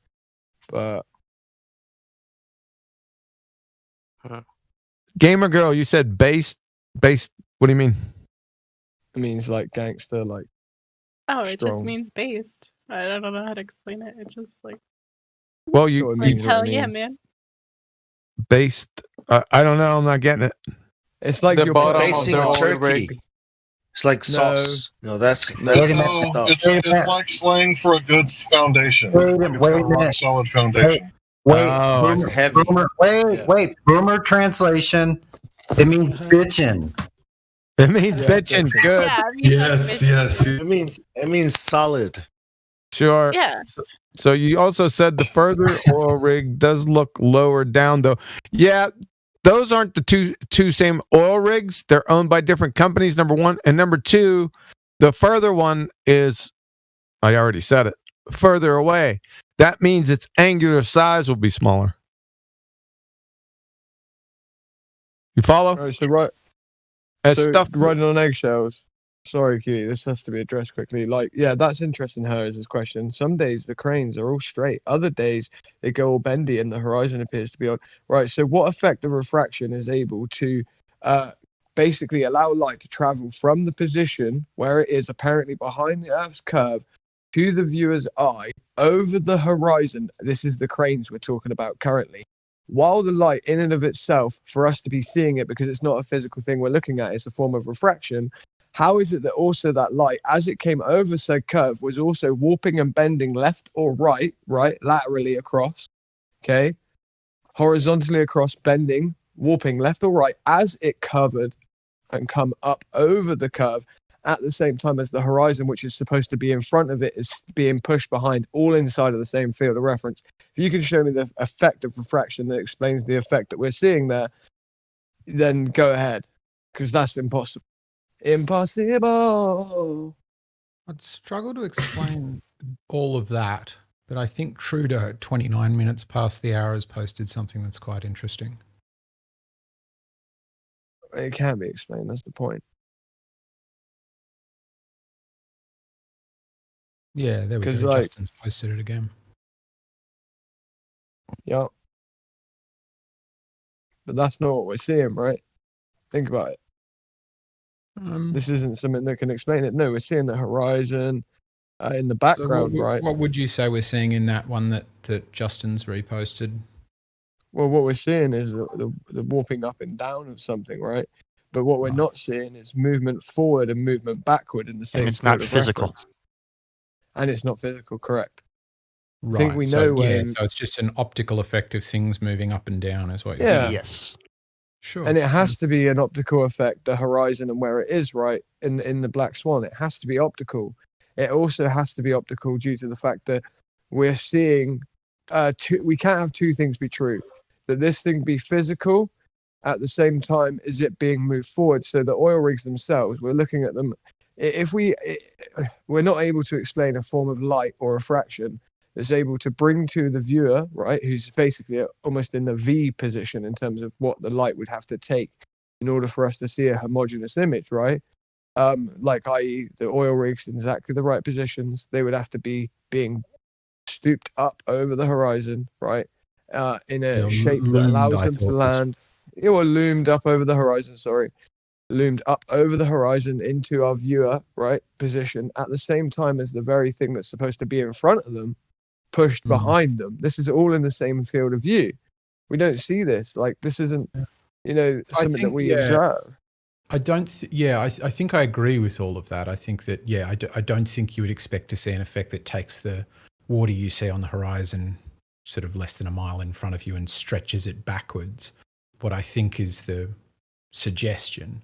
but... Gamer girl, you said based. What do you mean? It means like gangster, like... Oh, it just strong. means based. I don't know how to explain it. It's just like, Well, you like hell yeah, man. based. I don't know. I'm not getting it. It's like The you're bottom Basing a turkey. It's like sauce. No, that's No, it's like slang for a good foundation. Wait a Like minute. a rock solid foundation. Wait. Boomer translation. It means bitchin'. It means bitchin'. Good. Yes. It means solid. Sure. Yeah. So you also said the further oil rig does look lower down, though. Yeah, those aren't the two same oil rigs. They're owned by different companies, number one. And number two, the further one is, I already said it, further away. That means its angular size will be smaller. You follow? Right, so right. As So stuff riding on eggshells. Sorry, Q. This has to be addressed quickly. Like, yeah, that's interesting. His question. Some days the cranes are all straight. Other days they go all bendy, and the horizon appears to be on. Right. So, what effect of refraction is able to basically allow light to travel from the position where it is apparently behind the Earth's curve to the viewer's eye over the horizon? This is the cranes we're talking about currently. While the light in and of itself, for us to be seeing it, because it's not a physical thing we're looking at, it's a form of refraction. How is it that also that light, as it came over said curve, was also warping and bending left or right, laterally across, okay, horizontally across, bending, warping left or right as it covered and come up over the curve at the same time as the horizon, which is supposed to be in front of it, is being pushed behind, all inside of the same field of reference. If you can show me the effect of refraction that explains the effect that we're seeing there, then go ahead, because that's impossible. Impossible. I'd struggle to explain all of that, but I think Trudeau at 29 minutes past the hour has posted something that's quite interesting. It can be explained, that's the point. Yeah, there we go. 'Cause, like- Justin's posted it again. Yeah. But that's not what we're seeing, right? Think about it. This isn't something that can explain it. No, we're seeing the horizon in the background, right? What would you say we're seeing in that one that Justin's reposted? Well, what we're seeing is the warping up and down of something, right? But what we're not seeing is movement forward and movement backward in the same. And it's not field of physical. reference. And it's not physical, correct? Right. I think we so, know when. so it's just an optical effect of things moving up and down, is what you're Yeah. saying. Yes. Sure. And it has to be an optical effect, the horizon and where it is, right? In the Black Swan, it has to be optical. It also has to be optical due to the fact that we're seeing we can't have two things be true. That this thing be physical at the same time as it being moved forward. So the oil rigs themselves, we're looking at them. If we're not able to explain a form of light or refraction that's able to bring to the viewer, right, who's basically almost in the V position in terms of what the light would have to take in order for us to see a homogeneous image, right? Like, i.e., the oil rigs in exactly the right positions, they would have to be being stooped up over the horizon, right? In a shape that allows them to land. Or loomed up over the horizon, loomed up over the horizon into our viewer, right, position at the same time as the very thing that's supposed to be in front of them pushed behind them. This is all in the same field of view. We don't see this. Like, this isn't, something that we observe. I don't. I think I agree with all of that. I think that I don't think you would expect to see an effect that takes the water you see on the horizon, sort of less than a mile in front of you, and stretches it backwards. What I think is the suggestion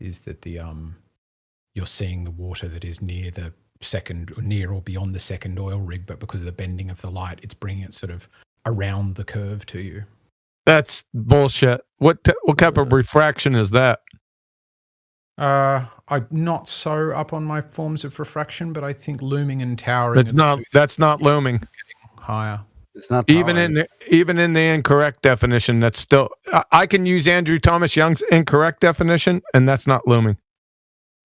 is that you're seeing the water that is near the second, or near or beyond the second oil rig, but because of the bending of the light, it's bringing it sort of around the curve to you. That's bullshit. What type of refraction is that? I'm not so up on my forms of refraction, but I think looming and towering. That's not looming. Higher. It's not even in the incorrect definition. That's still. I can use Andrew Thomas Young's incorrect definition, and that's not looming.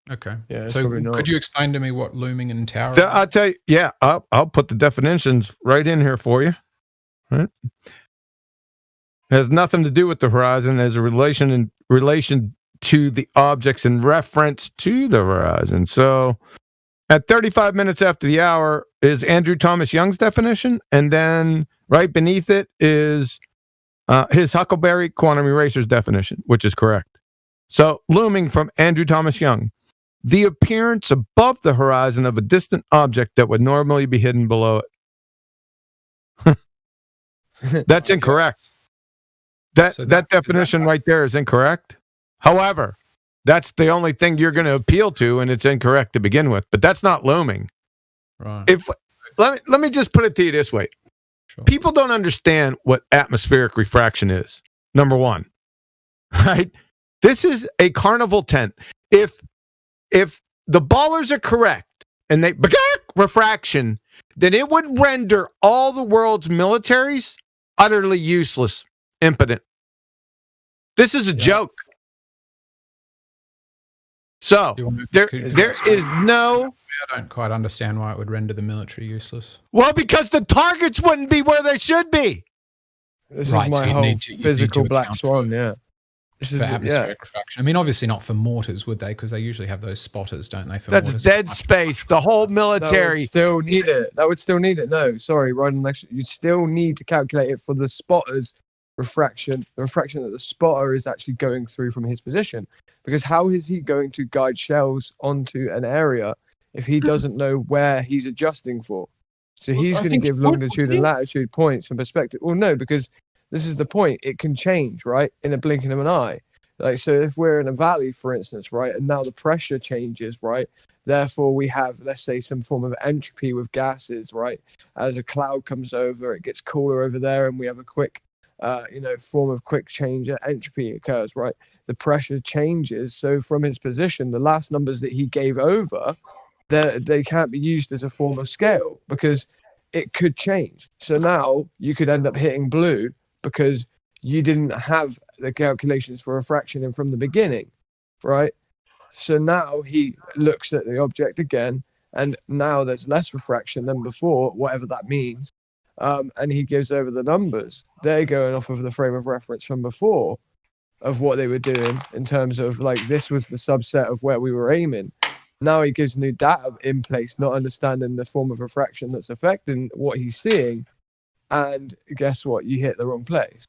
Okay. Yeah. So could you explain to me what looming and towering? I'll tell you. Yeah, I'll put the definitions right in here for you. Right. It has nothing to do with the horizon as a relation to the objects in reference to the horizon. So at 35 minutes after the hour is Andrew Thomas Young's definition, and then right beneath it is his Huckleberry Quantum Eraser's definition, which is correct. So looming from Andrew Thomas Young, the appearance above the horizon of a distant object that would normally be hidden below it. That's incorrect. That definition right there is incorrect. However, that's the only thing you're going to appeal to, and it's incorrect to begin with. But that's not looming. Right. Let me just put it to you this way: people don't understand what atmospheric refraction is. Number one, right? This is a carnival tent. If the ballers are correct and they refraction, then it would render all the world's militaries utterly useless, impotent. This is a joke. So there is no. I don't quite understand why it would render the military useless. Well, because the targets wouldn't be where they should be. This is my whole physical Black Swan. Yeah. This is atmospheric refraction. I mean, obviously not for mortars, would they? Because they usually have those spotters, don't they? For that's mortars. dead space. The whole military That would still need it. No, sorry, right on next. You still need to calculate it for the spotters. Refraction, the refraction that the spotter is actually going through from his position, because how is he going to guide shells onto an area if he doesn't know where he's adjusting for? So he's going to give longitude and latitude points and perspective. Well, no, because this is the point. It can change, right, in a blinking of an eye. Like, so if we're in a valley, for instance, right, and now the pressure changes, right, therefore we have, let's say, some form of entropy with gases, right, as a cloud comes over, it gets cooler over there, and we have a quick form of quick change, entropy occurs, right? The pressure changes. So from his position, the last numbers that he gave over, they can't be used as a form of scale because it could change. So now you could end up hitting blue because you didn't have the calculations for refraction in from the beginning, right? So now he looks at the object again, and now there's less refraction than before, whatever that means. And he gives over the numbers. They're going off of the frame of reference from before of what they were doing in terms of, like, this was the subset of where we were aiming. Now he gives new data in place, not understanding the form of refraction that's affecting what he's seeing. And guess what? You hit the wrong place.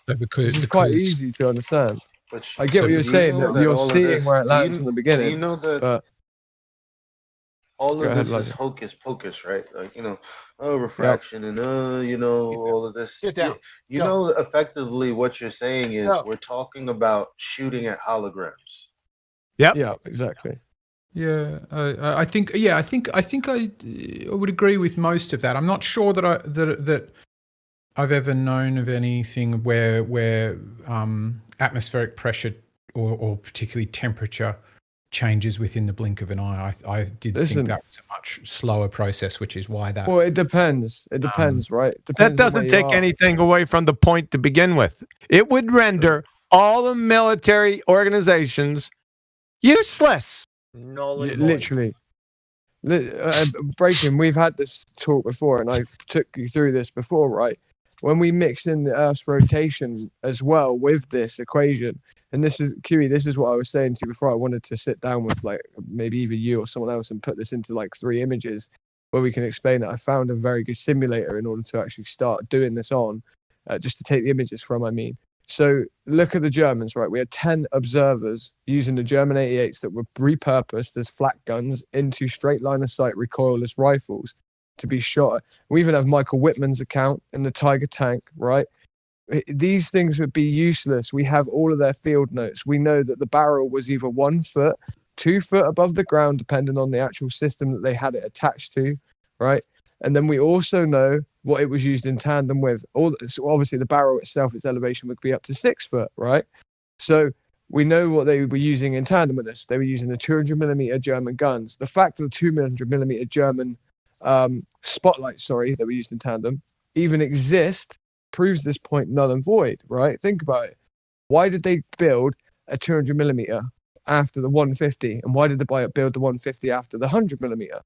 So because it's quite easy to understand. I get what you're saying. That you're seeing where it lands from the beginning. Do you know that but all Go of ahead, this is Elijah. hocus pocus, right? Like, refraction and all of this. Get down. You Go. know, effectively what you're saying is Go. we're talking about shooting at holograms. Yep. Yeah, exactly. Yeah, I think I would agree with most of that. I'm not sure that I've ever known of anything where atmospheric pressure or particularly temperature changes within the blink of an eye. I did Listen. think that was a much slower process, which is why that. Well, it depends. It depends, right? That Depends on where doesn't you take are. anything away from the point to begin with. It would render all the military organizations useless. Literally. Breaking, we've had this talk before, and I took you through this before, right? When we mix in the Earth's rotation as well with this equation, and this is QE, this is what I was saying to you before. I wanted to sit down with like maybe either you or someone else and put this into like 3 images where we can explain it. I found a very good simulator in order to actually start doing this on, just to take the images from. I mean, so look at the Germans, right? We had 10 observers using the German 88s that were repurposed as flak guns into straight line of sight recoilless rifles to be shot. We even have Michael Whitman's account in the Tiger tank, right? These things would be useless. We have all of their field notes. We know that the barrel was either 1 foot, 2 foot above the ground, depending on the actual system that they had it attached to, right? And then we also know what it was used in tandem with. So obviously, the barrel itself, its elevation would be up to 6 foot, right? So we know what they were using in tandem with this. They were using the 200mm German guns. The fact that the 200mm German spotlights, that were used in tandem, even exist proves this point null and void, right? Think about it. Why did they build a 200mm after the 150, and why did they build the 150 after the 100mm?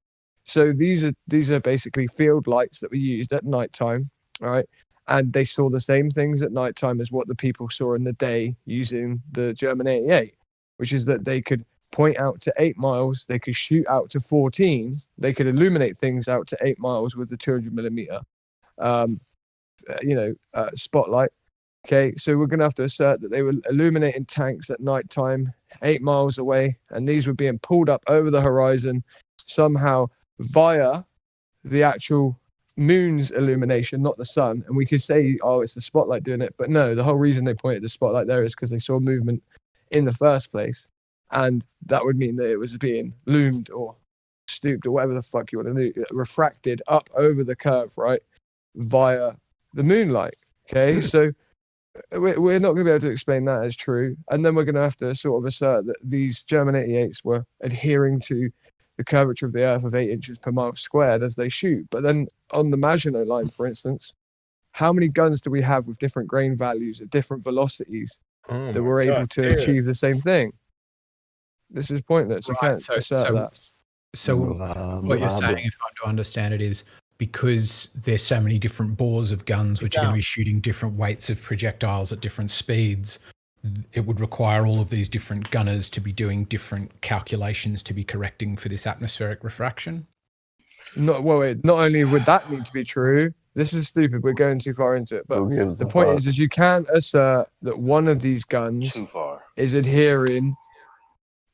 So these are basically field lights that were used at nighttime, right? And they saw the same things at nighttime as what the people saw in the day using the German 88, which is that they could point out to 8 miles, they could shoot out to 14, they could illuminate things out to 8 miles with the 200mm spotlight. Okay, so we're going to have to assert that they were illuminating tanks at nighttime 8 miles away, and these were being pulled up over the horizon somehow via the actual moon's illumination, not the sun. And we could say, oh, it's the spotlight doing it, but no, the whole reason they pointed the spotlight there is because they saw movement in the first place, and that would mean that it was being loomed or stooped or whatever the fuck you want to do, refracted up over the curve, right, via the moonlight. Okay, so we're not going to be able to explain that as true, and then we're going to have to sort of assert that these German 88s were adhering to the curvature of the Earth of 8 inches per mile squared as they shoot. But then on the Maginot Line, for instance, how many guns do we have with different grain values at different velocities that were able to achieve the same thing? This is pointless. You can't assert that. So what you're saying, if I do understand it, is because there's so many different bores of guns which are going to be shooting different weights of projectiles at different speeds, it would require all of these different gunners to be doing different calculations to be correcting for this atmospheric refraction? Not only would that need to be true, this is stupid, we're going too far into it, but the point is you can't assert that one of these guns is adhering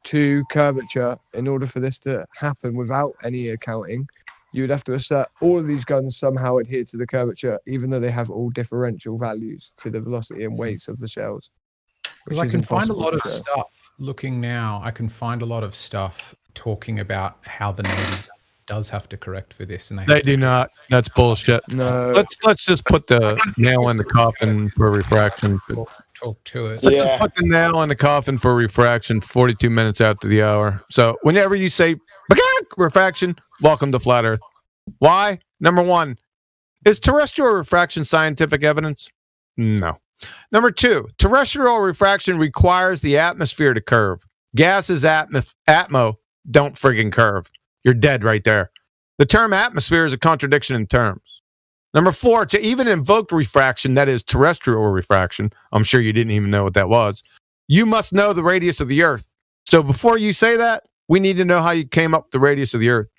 to curvature in order for this to happen without any accounting. You would have to assert all of these guns somehow adhere to the curvature, even though they have all differential values to the velocity and weights of the shells. Because I can find a lot of stuff looking now. I can find a lot of stuff talking about how the Navy does have to correct for this, and They do not. That's bullshit. No. Let's just put the nail in the coffin for refraction. Talk to it. Let's just put the nail in the coffin for refraction 42 minutes after the hour. So whenever you say refraction, welcome to Flat Earth. Why? Number one, is terrestrial refraction scientific evidence? No. Number two, terrestrial refraction requires the atmosphere to curve. Gases atmo don't friggin' curve. You're dead right there. The term atmosphere is a contradiction in terms. Number four, to even invoke refraction, that is terrestrial refraction, I'm sure you didn't even know what that was, you must know the radius of the Earth. So before you say that, we need to know how you came up with the radius of the Earth.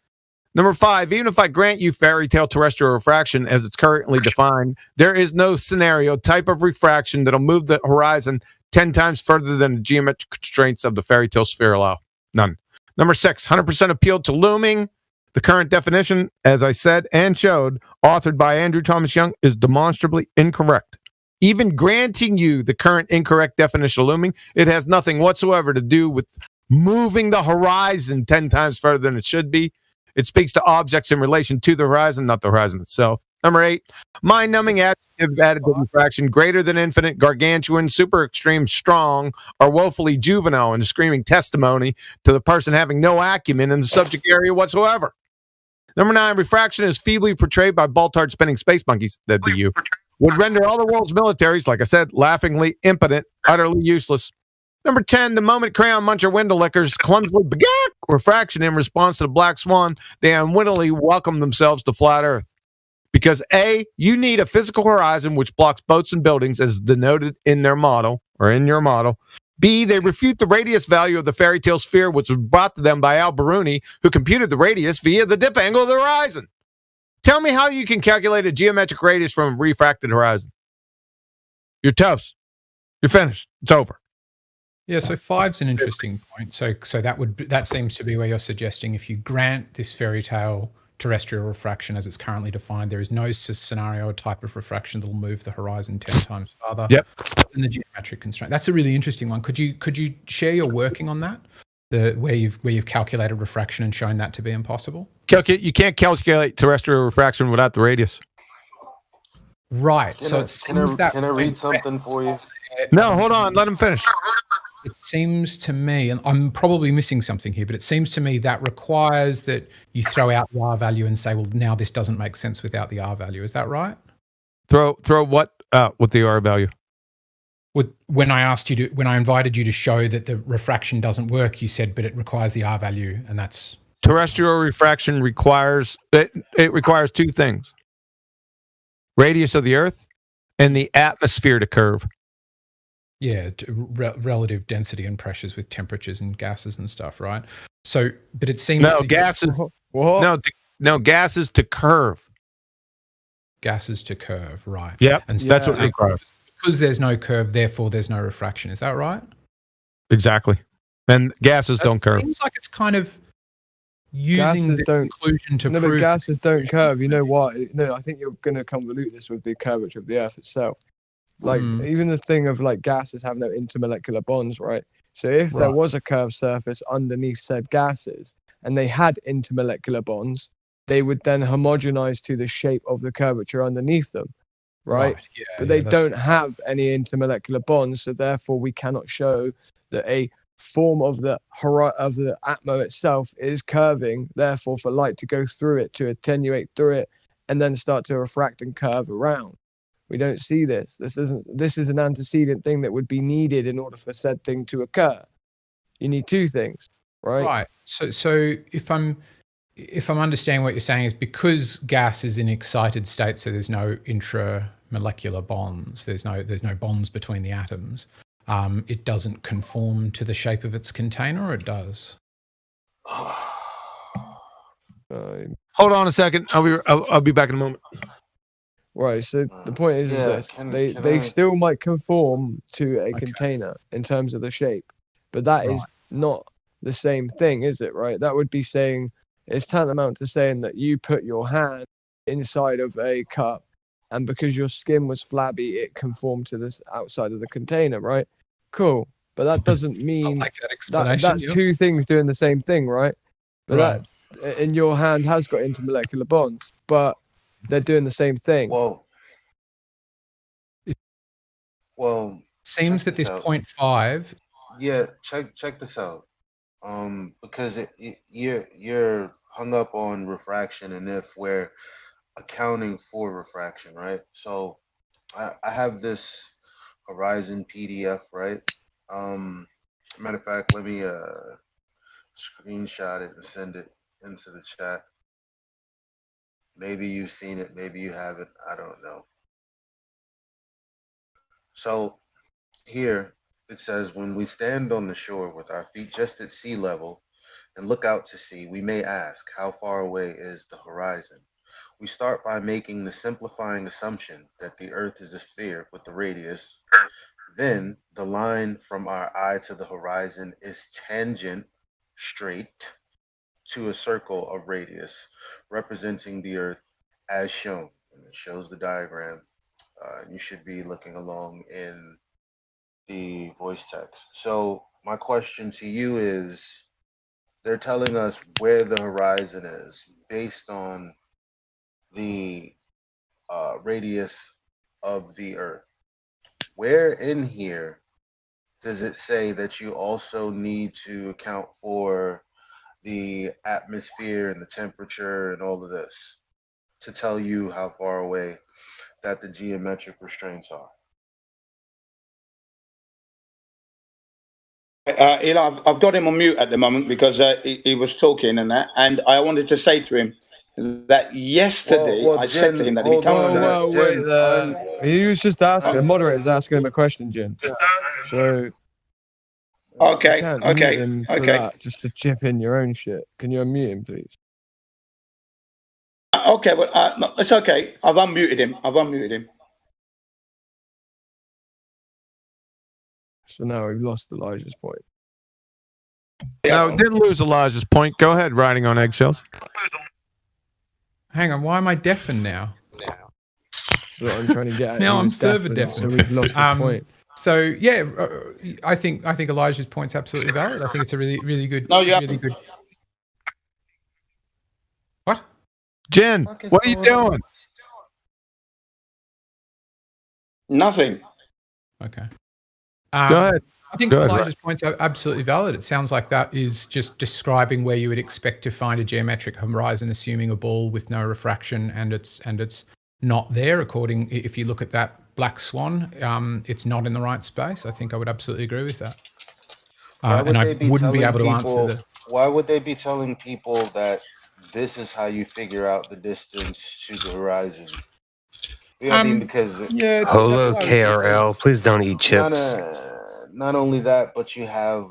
Number five, even if I grant you fairy tale terrestrial refraction as it's currently defined, there is no scenario type of refraction that'll move the horizon 10 times further than the geometric constraints of the fairy tale sphere allow. None. Number 6, 100% appeal to looming. The current definition, as I said and showed, authored by Andrew Thomas Young, is demonstrably incorrect. Even granting you the current incorrect definition of looming, it has nothing whatsoever to do with moving the horizon 10 times further than it should be. It speaks to objects in relation to the horizon, not the horizon itself. Number 8, mind-numbing adjective added to refraction, greater than infinite, gargantuan, super extreme, strong, or woefully juvenile, and screaming testimony to the person having no acumen in the subject area whatsoever. Number 9, refraction is feebly portrayed by Baltard spinning space monkeys, that'd be you, would render all the world's militaries, like I said, laughingly impotent, utterly useless. Number 10, the moment crayon muncher window lickers clumsily began refraction in response to the black swan, they unwittingly welcome themselves to flat Earth. Because A, you need a physical horizon which blocks boats and buildings as denoted in their model, or in your model. B, they refute the radius value of the fairy tale sphere, which was brought to them by Al Biruni, who computed the radius via the dip angle of the horizon. Tell me how you can calculate a geometric radius from a refracted horizon. You're toast. You're finished. It's over. Yeah, so 5's an interesting point. So that seems to be where you're suggesting if you grant this fairy tale terrestrial refraction as it's currently defined, there is no scenario or type of refraction that will move the horizon 10 times farther than the geometric constraint. That's a really interesting one. Could you share your working on that? Where you've calculated refraction and shown that to be impossible? You can't calculate terrestrial refraction without the radius. Right. Can I read something for you? No, hold on. Let him finish. It seems to me, and I'm probably missing something here, but it seems to me that requires that you throw out the R value and say, well, now this doesn't make sense without the R value. Is that right? Throw what out with the R value? When I invited you to show that the refraction doesn't work, you said, but it requires the R value, and that's terrestrial refraction requires it requires two things: radius of the Earth and the atmosphere to curve. Yeah, relative density and pressures with temperatures and gases and stuff, right? So, but it seems gases to curve. Gases to curve, right? Yep, and that's what it requires. Because there's no curve, therefore there's no refraction. Is that right? Exactly. And gases don't curve. It seems like it's kind of using the conclusion to prove. No, but gases don't curve. You know why? No, I think you're going to convolute this with the curvature of the Earth itself. Like even the thing of like gases have no intermolecular bonds, right? So if there was a curved surface underneath said gases and they had intermolecular bonds, they would then homogenize to the shape of the curvature underneath them, right? Yeah, but they don't have any intermolecular bonds, so therefore we cannot show that a form of the atmo itself is curving. Therefore, for light to go through it, to attenuate through it, and then start to refract and curve around. We don't see this. This is an antecedent thing that would be needed in order for said thing to occur. You need two things, right? Right. So if I'm understanding what you're saying is because gas is in excited state, so there's no intramolecular bonds. There's no bonds between the atoms. It doesn't conform to the shape of its container, or it does. Hold on a second. I'll be back in a moment. Right, so the point is this: they still might conform to a container in terms of the shape, but that is not the same thing, is it? Right? That would be saying it's tantamount to saying that you put your hand inside of a cup, and because your skin was flabby, it conformed to this outside of the container, right? Cool, but that doesn't mean that's two things doing the same thing, right? But that in your hand has got intermolecular bonds, but they're doing the same thing. Well, seems that this 0.5. Yeah, check this out. Because you're hung up on refraction, and if we're accounting for refraction, right? So I have this Horizon PDF, right? Matter of fact, let me screenshot it and send it into the chat. Maybe you've seen it, maybe you haven't, I don't know. So here it says, when we stand on the shore with our feet just at sea level and look out to sea, we may ask, how far away is the horizon? We start by making the simplifying assumption that the Earth is a sphere with a radius. then the line from our eye to the horizon is tangent straight to a circle of radius representing the Earth as shown. And it shows the diagram. You should be looking along in the voice text. So my question to you is, they're telling us where the horizon is based on the radius of the Earth. Where in here does it say that you also need to account for the atmosphere and the temperature and all of this to tell you how far away that the geometric restraints are? I've got him on mute at the moment because he was talking and that, and I wanted to say to him that yesterday I said to him that if he comes he was just asking. The moderator's asking him a question, Jin. So okay, just to chip in your own shit. Can you unmute him, please? Okay, well, no, it's okay. I've unmuted him. So now we've lost Elijah's point. No, didn't lose Elijah's point. Go ahead, riding on eggshells. Hang on, why am I deafened now? That's what I'm trying to get at. Now I'm server deafened. So we've lost his point. So yeah, I think Elijah's point's absolutely valid. I think it's a really good. Really good. What? Jen, what are you doing? Nothing. Okay. Go ahead. I think Elijah's points are absolutely valid. It sounds like that is just describing where you would expect to find a geometric horizon, assuming a ball with no refraction, and it's not there. If you look at that black swan, it's not in the right space. I think I would absolutely agree with that. And I wouldn't be able to answer Why would they be telling people that this is how you figure out the distance to the horizon? You know what I mean? Because Hello, KRL. Please don't eat chips. Not only that, but you have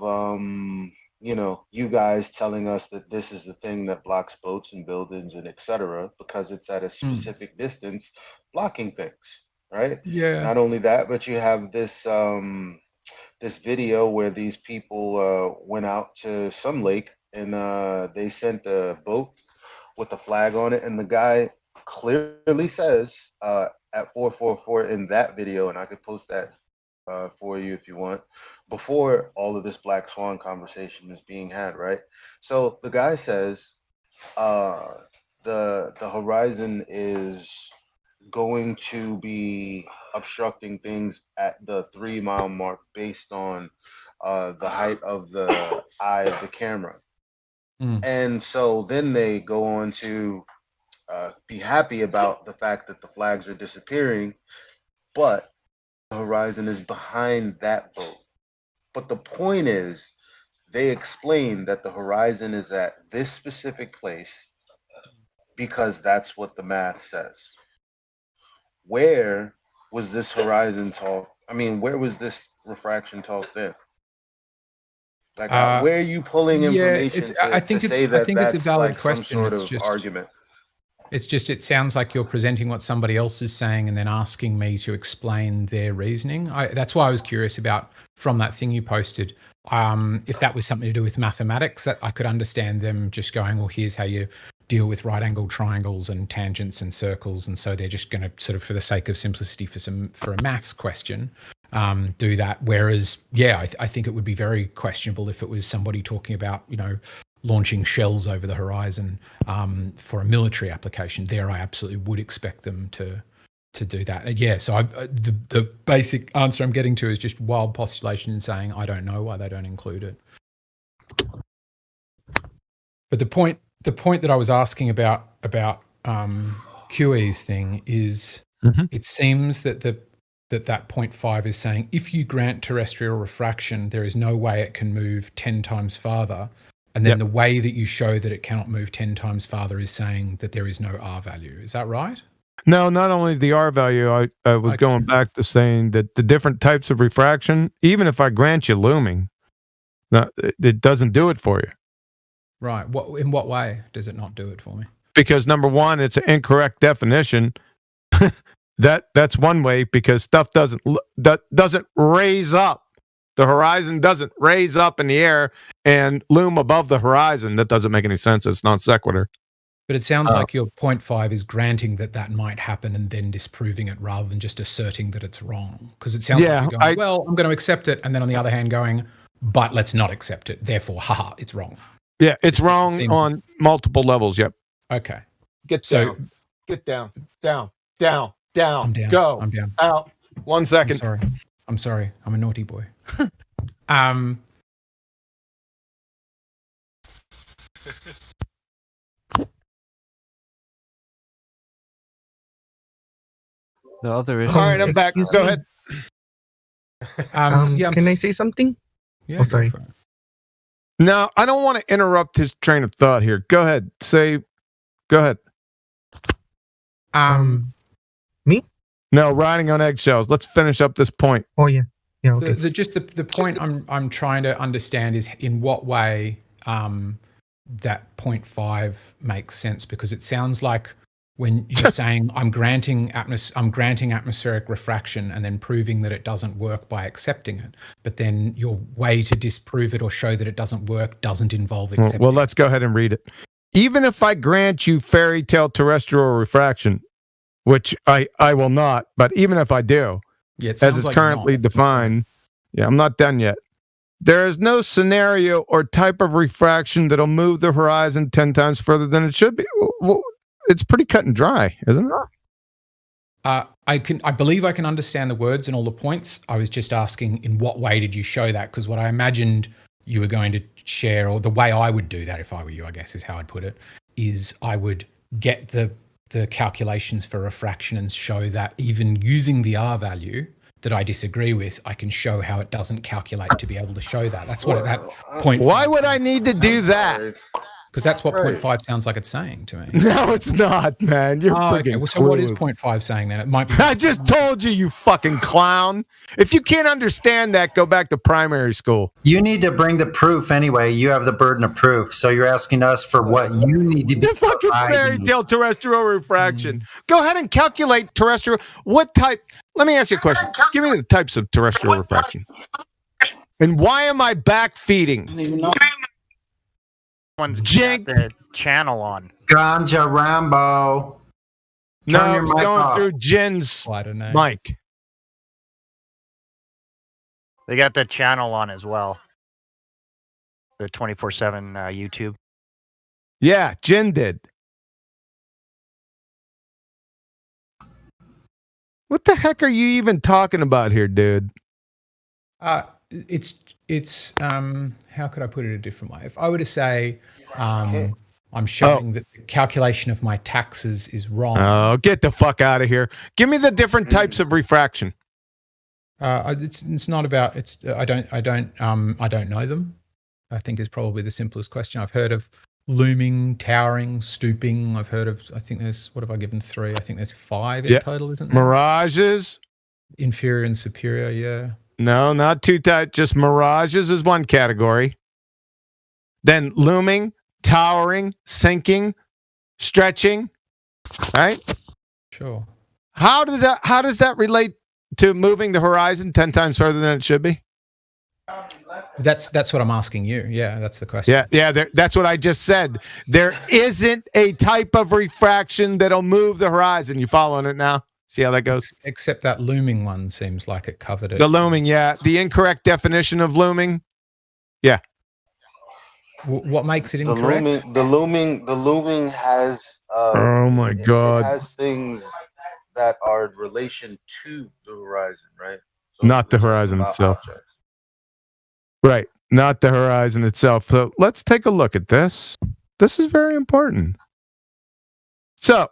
you guys telling us that this is the thing that blocks boats and buildings and etc. because it's at a specific distance, blocking things, right? Yeah. Not only that, but you have this this video where these people went out to some lake and they sent a boat with a flag on it, and the guy clearly says at 444 in that video, and I could post that for you if you want, before all of this Black Swan conversation is being had, right? So the guy says the horizon is going to be obstructing things at the 3 mile mark based on the height of the eye of the camera. And so then they go on to be happy about the fact that the flags are disappearing, but the horizon is behind that boat. But the point is, they explain that the horizon is at this specific place because that's what the math says. Where was this horizon talk? I mean, where was this refraction talk then? Like, where are you pulling information to say that that's it's a valid like question. some sort of argument? It's just, it sounds like you're presenting what somebody else is saying and then asking me to explain their reasoning. That's why I was curious about, from that thing you posted, if that was something to do with mathematics, that I could understand them just going, well, here's how you deal with right-angled triangles and tangents and circles. And so they're just going to sort of, for the sake of simplicity, for a maths question, do that. Whereas, yeah, I think it would be very questionable if it was somebody talking about, launching shells over the horizon for a military application. There, I absolutely would expect them to do that. And yeah, so the basic answer I'm getting to is just wild postulation and saying I don't know why they don't include it. But the point that I was asking about QE's thing is, it seems that that 0.5 is saying if you grant terrestrial refraction, there is no way it can move 10 times farther. And then the way that you show that it cannot move 10 times farther is saying that there is no R value. Is that right? No, not only the R value. I was going back to saying that the different types of refraction, even if I grant you looming, it doesn't do it for you. Right. In what way does it not do it for me? Because number one, it's an incorrect definition. That's one way, because stuff doesn't raise up. The horizon doesn't raise up in the air and loom above the horizon. That doesn't make any sense. It's non sequitur. But it sounds like your 0.5 is granting that might happen and then disproving it rather than just asserting that it's wrong. Because it sounds like you're going, well, I'm going to accept it. And then on the other hand going, but let's not accept it. Therefore, haha, it's wrong. Yeah, it's wrong on multiple levels. Yep. Okay. Get down. Down. I'm down. Go. I'm down. Out. 1 second. I'm sorry. I'm a naughty boy. The other issue. All right, I'm back. Go ahead. Can I say something? Yeah, oh, sorry. No, I don't want to interrupt his train of thought here. Go ahead. Go ahead. Me? No, riding on eggshells. Let's finish up this point. Oh yeah. Yeah. Okay. The point I'm trying to understand is in what way that 0.5 makes sense, because it sounds like when you're saying I'm granting atmospheric refraction and then proving that it doesn't work by accepting it, but then your way to disprove it or show that it doesn't work doesn't involve accepting. Well, let's go ahead and read it. Even if I grant you fairy tale terrestrial refraction, which I will not, but even if I do, as it's currently defined, I'm not done yet. There is no scenario or type of refraction that'll move the horizon 10 times further than it should be. Well, it's pretty cut and dry, isn't it? I believe I can understand the words and all the points. I was just asking, in what way did you show that? Because what I imagined you were going to share, or the way I would do that if I were you, I guess is how I'd put it, is I would get the calculations for refraction and show that even using the R value that I disagree with, I can show how it doesn't calculate to be able to show that. That's what that point. Why would I need to do that? Because that's what 0.5 sounds like it's saying to me. No, it's not, man. You're okay. Well, so what is 0.5 saying then? It might be. I just told you, you fucking clown. If you can't understand that, go back to primary school. You need to bring the proof anyway. You have the burden of proof. So you're asking us for what you need to be. The fucking fairy tale terrestrial refraction. Go ahead and calculate terrestrial. What type? Let me ask you a question. Give me the types of terrestrial refraction. And why am I back feeding? I don't even know. One's got the channel on. Ganja Rambo. No, it's going through Jen's mic. They got the channel on as well. The 24/7 YouTube. Yeah, Jen did. What the heck are you even talking about here, dude? It's how could I put it a different way? If I were to say I'm showing that the calculation of my taxes is wrong. Oh, get the fuck out of here. Give me the different types of refraction. It's not about I don't know them. I think is probably the simplest question. I've heard of looming, towering, stooping. I've heard of, I think there's, what have I given 3? I think there's 5 in total, isn't there? Mirages. Inferior and superior, yeah. No, not too tight. Just mirages is one category. Then looming, towering, sinking, stretching, right? Sure. How does that relate to moving the horizon 10 times further than it should be? That's what I'm asking you. Yeah, that's the question. Yeah, that's what I just said. There isn't a type of refraction that'll move the horizon. You following it now? See how that goes? Except that looming one seems like it covered it. The looming, yeah. The incorrect definition of looming. Yeah. What makes it incorrect? The looming has. Oh my God! It has things that are in relation to the horizon, right? So not the horizon itself. Objects. Right, not the horizon itself. So let's take a look at this. This is very important. So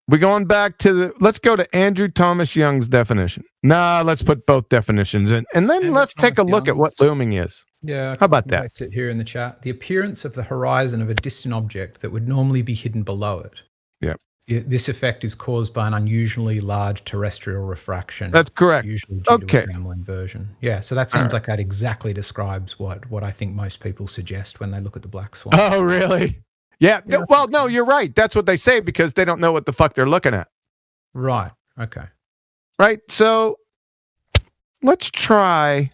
we're going back to let's go to Andrew Thomas Young's definition. Let's put both definitions in, and then let's take a look at what looming is. Yeah. How about that? It here in the chat. The appearance of the horizon of a distant object that would normally be hidden below it. Yeah. This effect is caused by an unusually large terrestrial refraction. That's correct. Usually due to a thermal inversion. Yeah, so that seems like that exactly describes what I think most people suggest when they look at the black swan. Oh, really? Yeah. Well, no, you're right. That's what they say because they don't know what the fuck they're looking at. Right. Okay. right? So let's try,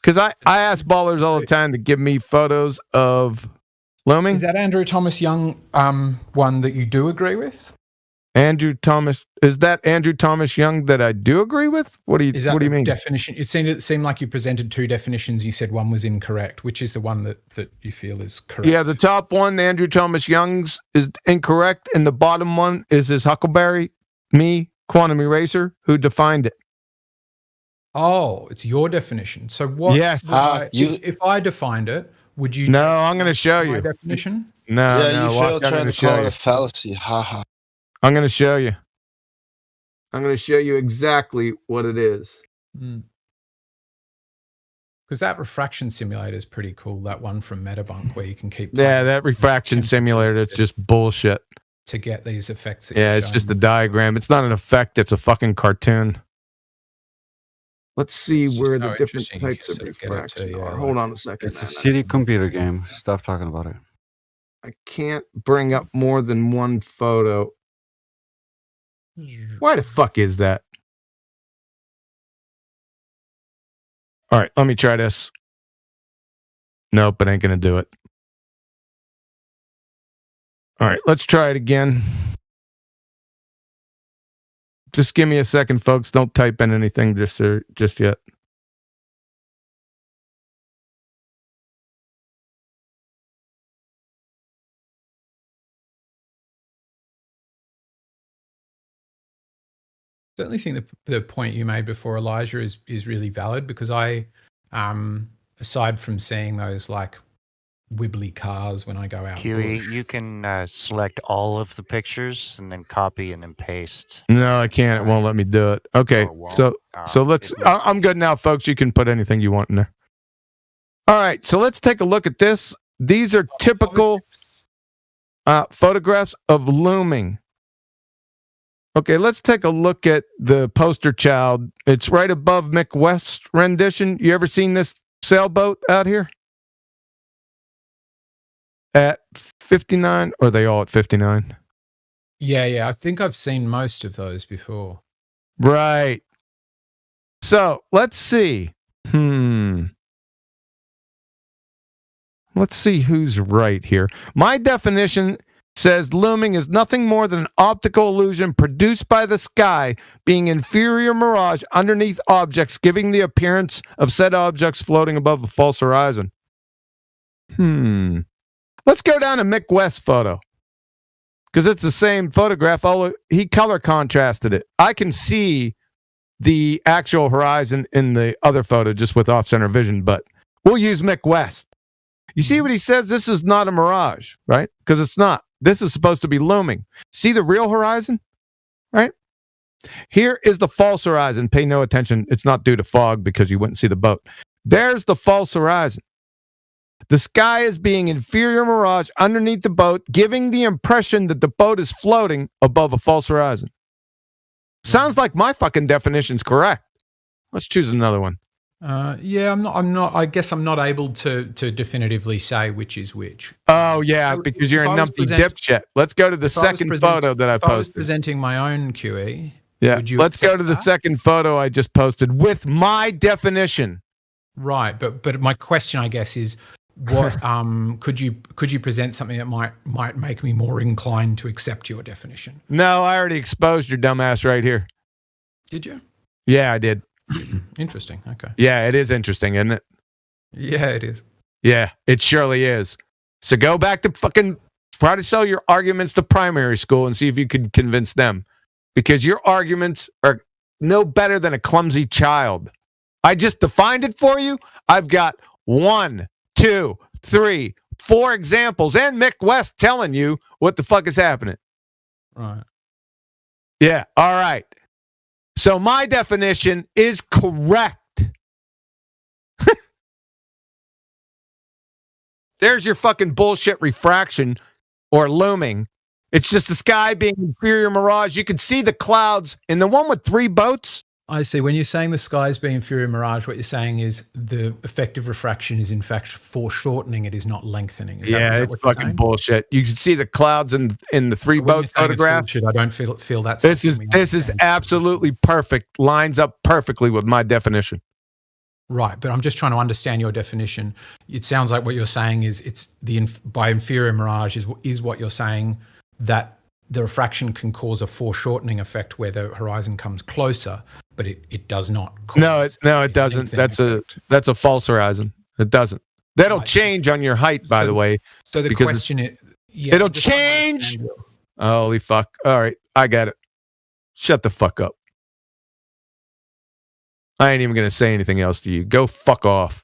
because I ask ballers all the time to give me photos of looming. Is that Andrew Thomas Young one that you do agree with? Andrew Thomas, is that Andrew Thomas Young that I do agree with? What do you mean? Definition? It seemed like you presented two definitions. You said one was incorrect. Which is the one that you feel is correct? Yeah, the top one, Andrew Thomas Young's, is incorrect, and the bottom one is his Huckleberry, me, Quantum Eraser, who defined it. Oh, it's your definition. So what? Yes. If I defined it, would you? No, I'm going to show you. My definition? No, Yeah, you failed I'm trying gonna to call show it you. a fallacy. Haha. I'm going to show you. I'm going to show you exactly what it is. Because that refraction simulator is pretty cool. That one from Metabunk where you can keep. Yeah, that refraction simulator, it's just bullshit. To get these effects. Yeah, it's just a diagram. It's not an effect. It's a fucking cartoon. Let's see where the different types of refraction are. Hold on a second. It's a city computer game. Stop talking about it. I can't bring up more than one photo. Why the fuck is that? All right, let me try this. Nope, it ain't going to do it. All right, let's try it again. Just give me a second, folks. Don't type in anything just yet. Certainly think the point you made before, Elijah, is really valid because I, aside from seeing those like wibbly cars when I go out, Huey, you can select all of the pictures and then copy and then paste. No, I can't. It won't let me do it. Okay, so let's. I'm good now, folks. You can put anything you want in there. All right, so let's take a look at this. These are typical photographs of looming. Okay, let's take a look at the poster child. It's right above Mick West's rendition. You ever seen this sailboat out here? At 59? Or are they all at 59? Yeah. I think I've seen most of those before. Right. So, let's see. Let's see who's right here. My definition says looming is nothing more than an optical illusion produced by the sky being inferior mirage underneath objects, giving the appearance of said objects floating above a false horizon. Let's go down to Mick West's photo because it's the same photograph. He color contrasted it. I can see the actual horizon in the other photo just with off-center vision, but we'll use Mick West. You see what he says? This is not a mirage, right? Because it's not. This is supposed to be looming. See the real horizon, right? Here is the false horizon. Pay no attention. It's not due to fog because you wouldn't see the boat. There's the false horizon. The sky is being inferior mirage underneath the boat, giving the impression that the boat is floating above a false horizon. Sounds like my fucking definition's correct. Let's choose another one. Yeah, I'm not. I guess I'm not able to definitively say which is which. Oh yeah, because you're a numpty dipshit. Let's go to the second photo that I posted. If I was presenting my own QE, yeah. Let's go to the second photo I just posted with my definition. Right, but my question, I guess, is what could you present something that might make me more inclined to accept your definition? No, I already exposed your dumbass right here. Did you? Yeah, I did. Interesting. Okay. Yeah, it is interesting, isn't it? Yeah, it is. Yeah, it surely is. So go back to fucking try to sell your arguments to primary school and see if you can convince them. Because your arguments are no better than a clumsy child. I just defined it for you. I've got 1, 2, 3, 4 examples and Mick West telling you what the fuck is happening. Right. Yeah, all right. So my definition is correct. There's your fucking bullshit refraction or looming. It's just the sky being inferior mirage. You can see the clouds. In the one with 3 boats, I see. When you're saying the sky is being inferior mirage, what you're saying is the effective refraction is in fact foreshortening. It is not lengthening. Is that it's fucking bullshit. You can see the clouds in the three boat photograph. I don't feel that's this is absolutely perfect. Lines up perfectly with my definition. Right, but I'm just trying to understand your definition. It sounds like what you're saying is it's by inferior mirage is what you're saying that the refraction can cause a foreshortening effect where the horizon comes closer, but it does not cause it doesn't. That's a false horizon. It doesn't. That'll change on your height, by the way. So the question is, it'll change. Holy fuck. All right, I got it. Shut the fuck up. I ain't even going to say anything else to you. Go fuck off.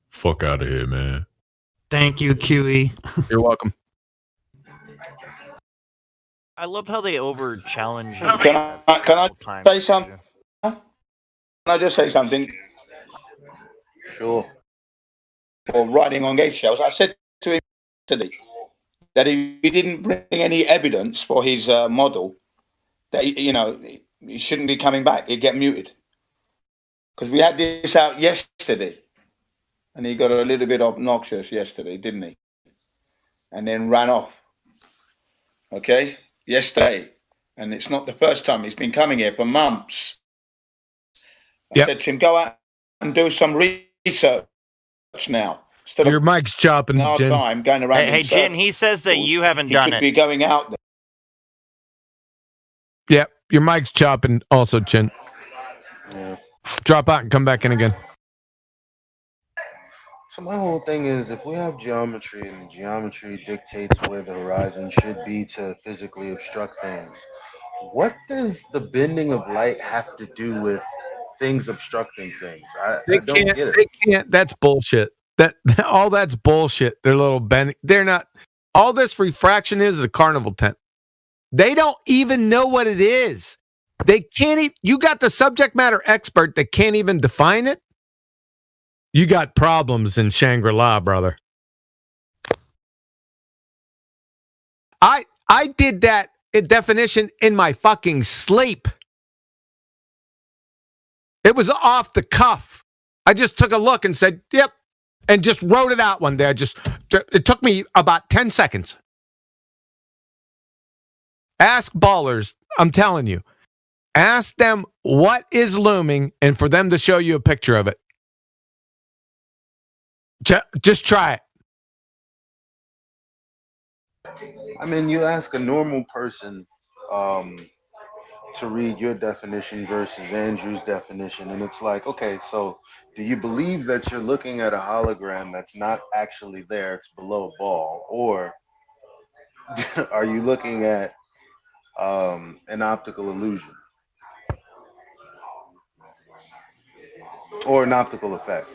Fuck out of here, man. Thank you, QE. You're welcome. I love how they over challenge. Can I say something? Can I just say something? Sure. For riding on eggshells, I said to him today that he didn't bring any evidence for his model, that he shouldn't be coming back. He'd get muted. Because we had this out yesterday. And he got a little bit obnoxious yesterday, didn't he? And then ran off. Okay? Yesterday. And it's not the first time. He's been coming here for months. I said to him, go out and do some research now. Your mic's chopping, Jin. Time going around Hey, Jin, he says that you haven't done it. He could be going out there. Yep, your mic's chopping also, Chin. Yeah. Drop out and come back in again. So my whole thing is, if we have geometry and the geometry dictates where the horizon should be to physically obstruct things, what does the bending of light have to do with things obstructing things? I don't get it. They can't. That's bullshit. All that's bullshit. They're little bending. They're not. All this refraction is a carnival tent. They don't even know what it is. They can't. You got the subject matter expert that can't even define it. You got problems in Shangri-La, brother. I did that definition in my fucking sleep. It was off the cuff. I just took a look and said, "Yep," and just wrote it out one day. It took me about 10 seconds. Ask ballers, I'm telling you. Ask them what is looming and for them to show you a picture of it. Just try it. I mean, you ask a normal person to read your definition versus Andrew's definition, and it's like, okay, so do you believe that you're looking at a hologram that's not actually there, it's below a ball, or are you looking at an optical illusion or an optical effect?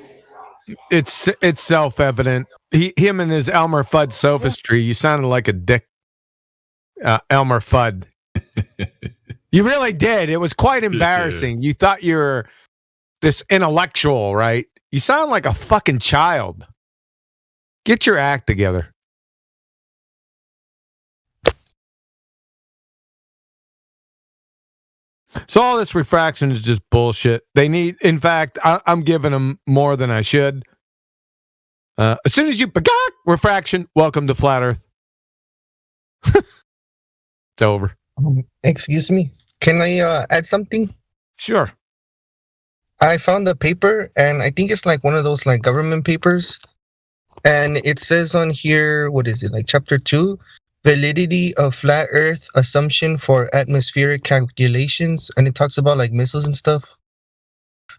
It's self-evident. Him and his Elmer Fudd sophistry. You sounded like a dick, Elmer Fudd. You really did. It was quite embarrassing. You thought you were this intellectual, right? You sound like a fucking child. Get your act together. So all this refraction is just bullshit. They need, in fact, I'm giving them more than I should. As soon as you refraction, welcome to Flat Earth. It's over. Excuse me. Can I add something? Sure. I found a paper, and I think it's like one of those like government papers. And it says on here, what is it, like chapter 2? Validity of flat Earth assumption for atmospheric calculations, and it talks about like missiles and stuff.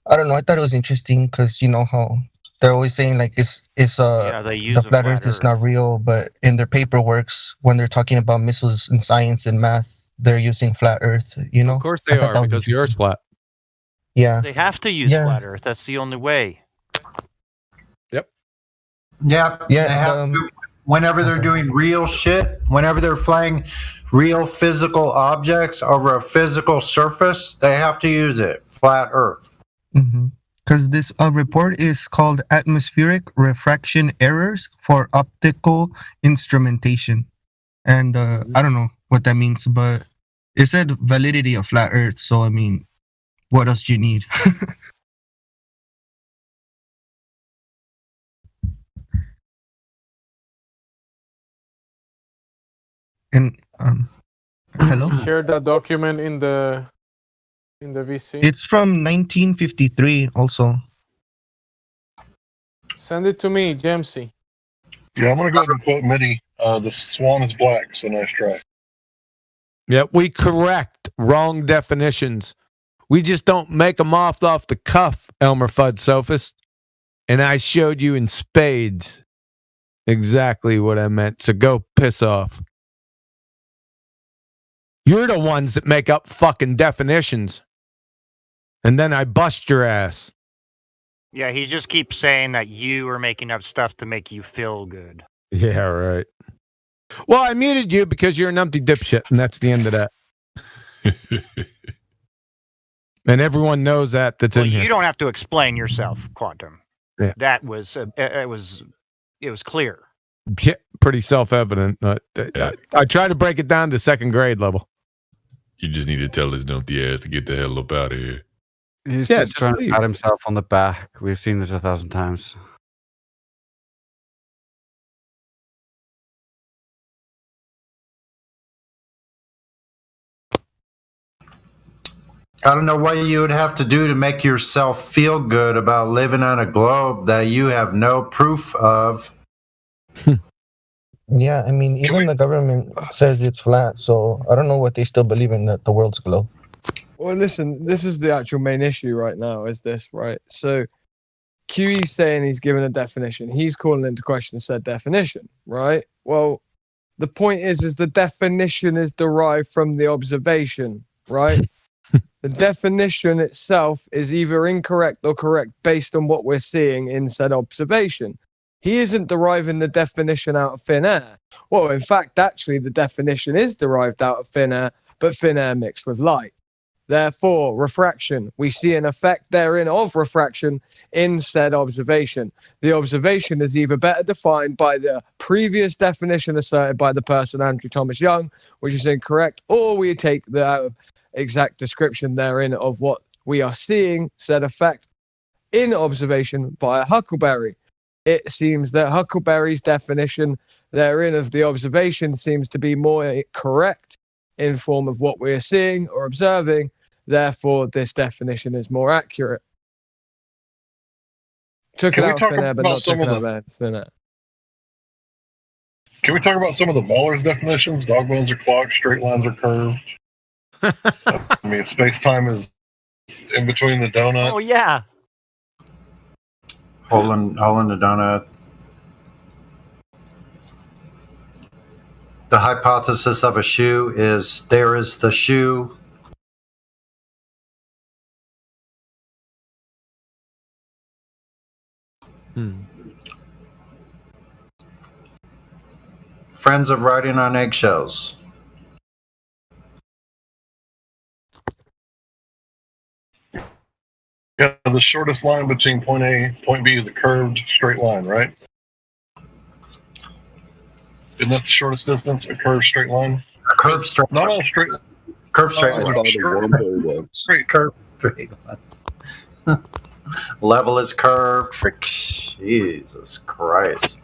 I don't know. I thought it was interesting because you know how they're always saying like the flat Earth is not real, but in their paperworks when they're talking about missiles and science and math, they're using flat Earth. You know, of course they are because the Earth's flat. Yeah, they have to use flat Earth. That's the only way. Yep. Yeah. They have to. Whenever they're doing real shit, whenever they're flying real physical objects over a physical surface, they have to use it. Flat Earth. Because this report is called Atmospheric Refraction Errors for Optical Instrumentation. And I don't know what that means, but It said validity of flat Earth. So I mean, what else do you need? And hello. Share that document in the VC. It's from 1953. Also, Send it to me, Jamesy. Yeah, I'm gonna go ahead and quote Mitty. The swan is black, so nice try. Yep, we correct wrong definitions. We just don't make them off the cuff, Elmer Fudd Sophist. And I showed you in spades exactly what I meant. So go piss off. You're the ones that make up fucking definitions. And then I bust your ass. Yeah, he just keeps saying that you are making up stuff to make you feel good. Yeah, right. Well, I muted you because you're an empty dipshit, and that's the end of that. And everyone knows that that's in here. You don't have to explain yourself, Quantum. Yeah. That was it was clear. Yeah, pretty self-evident. I try to break it down to second grade level. You just need to tell his numpty ass to get the hell up out of here. He's just trying to pat himself on the back. We've seen this 1,000 times. I don't know what you would have to do to make yourself feel good about living on a globe that you have no proof of. yeah, I mean, even the government says it's flat, so I don't know what they still believe in, that the world's globe. Well, listen, this is the actual main issue right now, is this, right? So QE's saying he's given a definition. He's calling into question said definition, right? Well, the point is the definition is derived from the observation, right? The definition itself is either incorrect or correct based on what we're seeing in said observation. He isn't deriving the definition out of thin air. Well, in fact, actually, the definition is derived out of thin air, but thin air mixed with light. Therefore, refraction, we see an effect therein of refraction in said observation. The observation is either better defined by the previous definition asserted by the person Andrew Thomas Young, which is incorrect, or we take the exact description therein of what we are seeing, said effect in observation by Huckleberry. It seems that Huckleberry's definition therein of the observation seems to be more correct in form of what we're seeing or observing. Therefore, this definition is more accurate. Took it out of thin air, but not took it out of thin air. Can we talk about some of the ballers' definitions? Dog bones are clocked, straight lines are curved. I mean, space-time is in between the donut. Oh, yeah. Hole in the donut. The hypothesis of a shoe is there is the shoe. Friends of riding on eggshells. Yeah, the shortest line between point A and point B is a curved straight line, right? Isn't that the shortest distance? A curved straight line? A curved straight line. Not all straight. Curved straight line. Straight. Curved straight line. Level is curved. For Jesus Christ.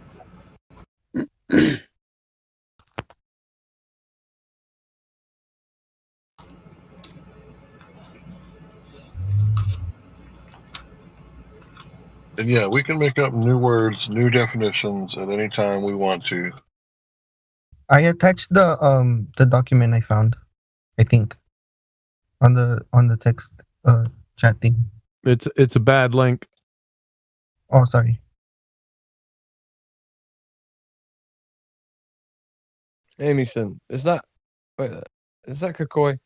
And yeah, we can make up new words, new definitions at any time we want to. I attached the document I found, I think, on the text chat thing. It's a bad link. Oh, sorry. Amyson, is that Kakoi?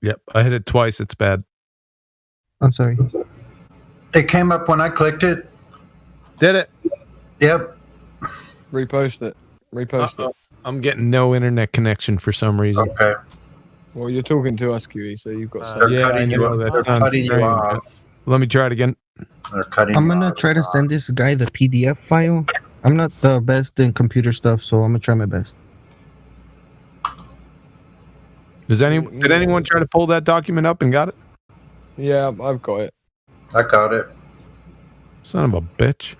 Yep, I hit it twice. It's bad. I'm sorry. It came up when I clicked it. Did it? Yep. Repost it. Repost it. I'm getting no internet connection for some reason. Okay. Well, you're talking to us, QE, so you've got. They're Yeah, I cutting you know. off. That They're sounds cutting you strange. off. Let me try it again. They're cutting. I'm you gonna off. try to send this guy the PDF file. I'm not the best in computer stuff, so I'm gonna try my best. Did anyone try to pull that document up and got it? Yeah, I've got it. I got it. Son of a bitch.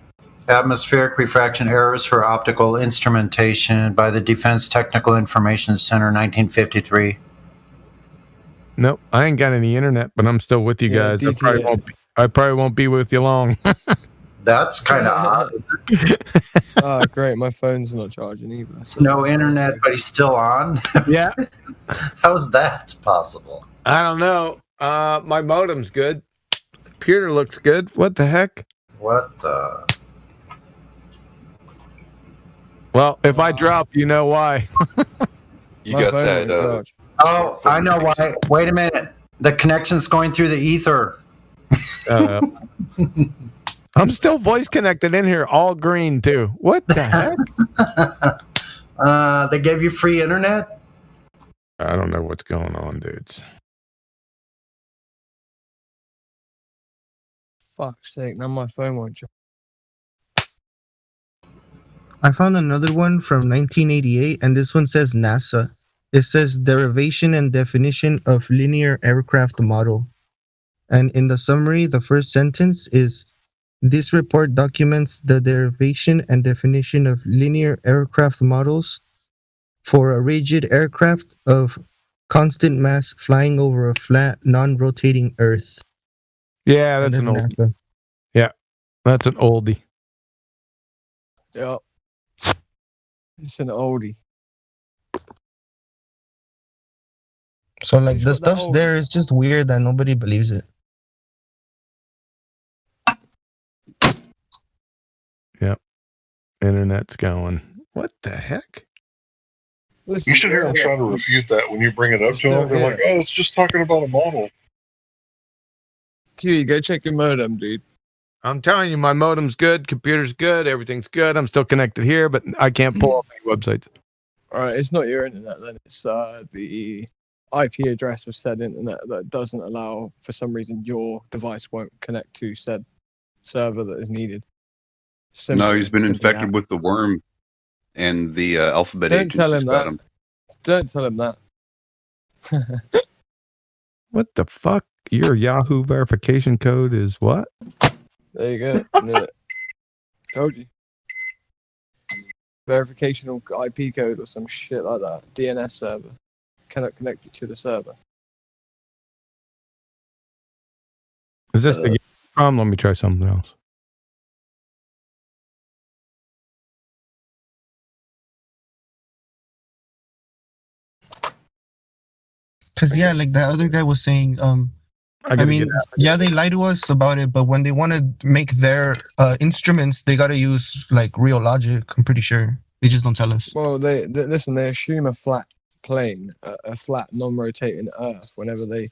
Atmospheric refraction errors for optical instrumentation by the Defense Technical Information Center, 1953. Nope, I ain't got any internet, but I'm still with you guys. I probably won't be with you long. That's kind of odd. Oh, great. My phone's not charging either. There's no internet, but he's still on. Yeah. How's that possible? I don't know. My modem's good. Computer looks good. What the heck? What the? Well, if I drop, you know why. You got that? Oh, I know why. Wait a minute. The connection's going through the ether. I'm still voice connected in here, all green too. What the heck? They gave you free internet? I don't know what's going on, dudes. Fuck's sake, now my phone won't charge. I found another one from 1988, and this one says NASA. It says derivation and definition of linear aircraft model. And in the summary, the first sentence is, this report documents the derivation and definition of linear aircraft models for a rigid aircraft of constant mass flying over a flat, non-rotating Earth. Yeah, that's an oldie. Yeah, that's an oldie. Yep. It's an oldie. So, like, the stuff's there is just weird that nobody believes it. Yep. Internet's going. What the heck? You should hear them try to refute that when you bring it up to them. They're like, oh, it's just talking about a model. Q, go check your modem, dude. I'm telling you, my modem's good, computer's good, everything's good. I'm still connected here, but I can't pull up any websites. All right, it's not your internet then. It's the IP address of said internet that doesn't allow, for some reason, your device won't connect to said server that is needed. No, he's been infected with the worm, and the alphabet Don't agents tell him has got that. him. Don't tell him that. What the fuck? Your Yahoo verification code is what? There you go. Yeah. Told you. Verification of IP code or some shit like that. DNS server. Cannot connect you to the server. Is this the problem? Let me try something else. Cause yeah, like that other guy was saying, I mean, yeah, they lie to us about it, but when they want to make their instruments, they gotta use like real logic. I'm pretty sure they just don't tell us. Well, they listen. They assume a flat plane, a flat non-rotating Earth, whenever they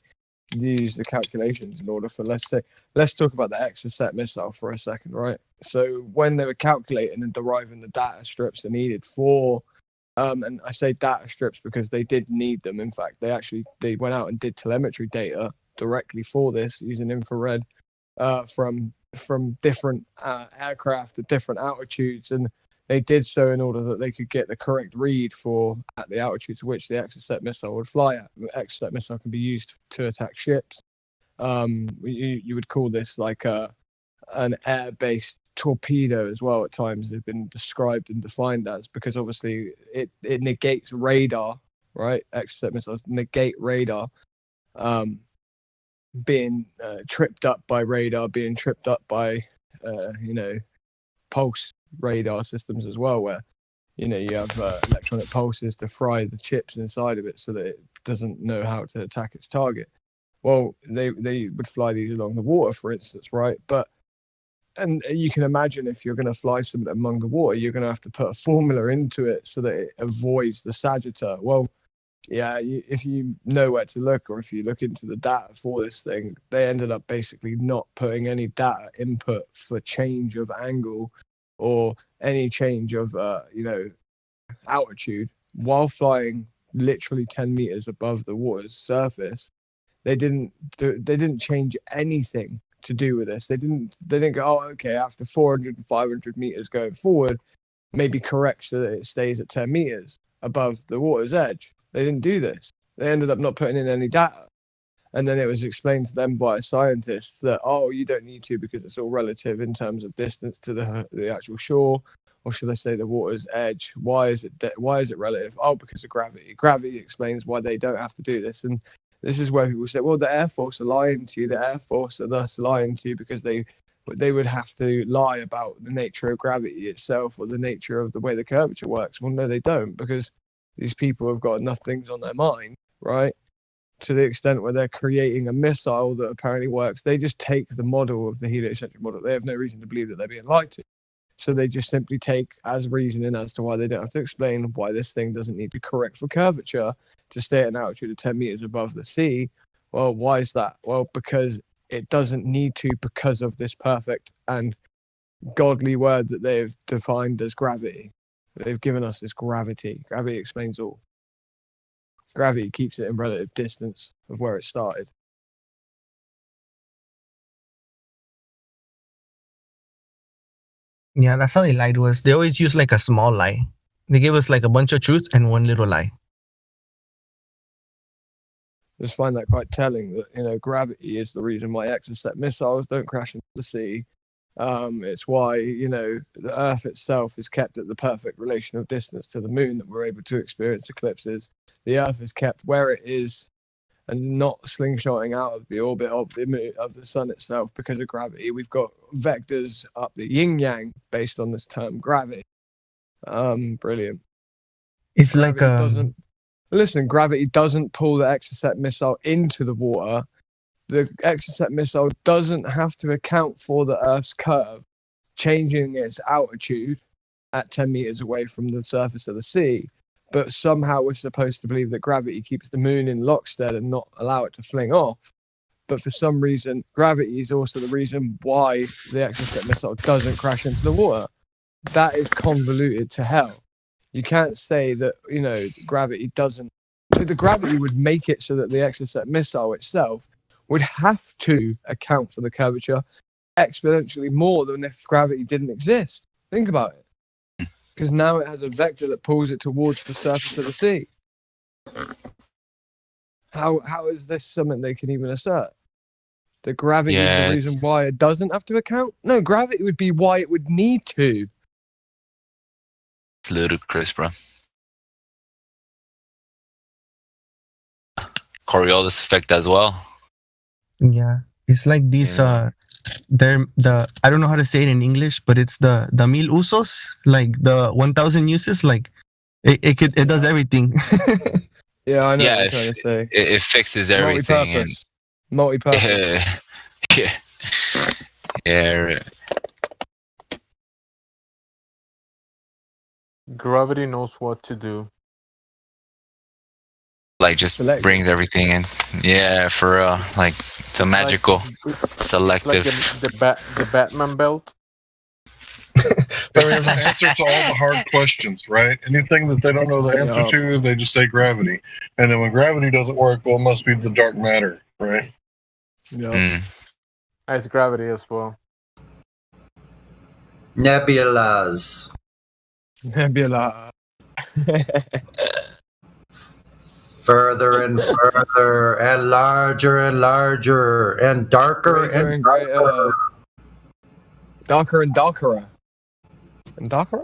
use the calculations in order for, let's talk about the Exocet missile for a second, right? So when they were calculating and deriving the data strips they needed for, and I say data strips because they did need them. In fact, they went out and did telemetry data directly for this using infrared from different aircraft at different altitudes, and they did so in order that they could get the correct read for at the altitude to which the Exocet missile would fly at. The Exocet missile can be used to attack ships. You would call this like an air-based torpedo as well. At times, they've been described and defined as, because obviously it negates radar, right? Exocet missiles negate radar. Being tripped up by radar, being tripped up by pulse radar systems as well, where you have electronic pulses to fry the chips inside of it so that it doesn't know how to attack its target. Well, they would fly these along the water, for instance, right? And you can imagine if you're going to fly something among the water, you're going to have to put a formula into it so that it avoids the sagittar. Well, yeah, if you know where to look, or if you look into the data for this thing, they ended up basically not putting any data input for change of angle or any change of altitude while flying literally 10 meters above the water's surface. They didn't change anything to do with this. They didn't go, oh, okay, after 400 and 500 meters going forward, maybe correct so that it stays at 10 meters above the water's edge. They didn't do this. They ended up not putting in any data. And then it was explained to them by scientists that, oh, you don't need to because it's all relative in terms of distance to the actual shore, or should I say the water's edge. Why is it relative? Oh, because of gravity. Gravity explains why they don't have to do this. And this is where people say, well, the Air Force are lying to you. The Air Force are thus lying to you because they would have to lie about the nature of gravity itself or the nature of the way the curvature works. Well, no, they don't, because these people have got enough things on their mind, right? To the extent where they're creating a missile that apparently works. They just take the model of the heliocentric model. They have no reason to believe that they're being lied to. So they just simply take as reasoning as to why they don't have to explain why this thing doesn't need to correct for curvature to stay at an altitude of 10 meters above the sea. Well, why is that? Well, because it doesn't need to, because of this perfect and godly word that they've defined as gravity. They've given us this gravity. Gravity explains all. Gravity keeps it in relative distance of where it started. Yeah, that's how they lied to us. They always use like a small lie. They give us like a bunch of truths and one little lie. Just find that quite telling that, gravity is the reason why Exocet missiles don't crash into the sea. It's why, the Earth itself is kept at the perfect relation of distance to the moon that we're able to experience eclipses. The Earth is kept where it is and not slingshotting out of the orbit of the sun itself because of gravity. We've got vectors up the yin yang based on this term gravity. Brilliant. It's gravity doesn't pull the Exocet missile into the water. The Exocet missile doesn't have to account for the Earth's curve, changing its altitude at 10 meters away from the surface of the sea. But somehow we're supposed to believe that gravity keeps the moon in lockstep and not allow it to fling off. But for some reason, gravity is also the reason why the Exocet missile doesn't crash into the water. That is convoluted to hell. You can't say that, gravity doesn't. The gravity would make it so that the Exocet missile itself would have to account for the curvature exponentially more than if gravity didn't exist. Think about it. Because now it has a vector that pulls it towards the surface of the sea. How is this something they can even assert? The gravity is the reason why it doesn't have to account? No, gravity would be why it would need to. It's ludicrous, bro. Coriolis effect as well. Yeah, it's like these. They're I don't know how to say it in English, but it's the mil usos, like the 1,000 uses. Like it does everything. Yeah, I know what you're trying to say. It fixes everything. Multi-purpose. Yeah. Gravity knows what to do. Like just brings everything in. Yeah, for real. Like it's a magical selective. It's like the Batman belt. It's the answer to all the hard questions, right? Anything that they don't know the answer to, they just say gravity. And then when gravity doesn't work, well, it must be the dark matter, right? Yeah. It's gravity as well. Nebulas. Nebula. Further and further, and larger and larger, and darker and darker. Darker and darker. And darker?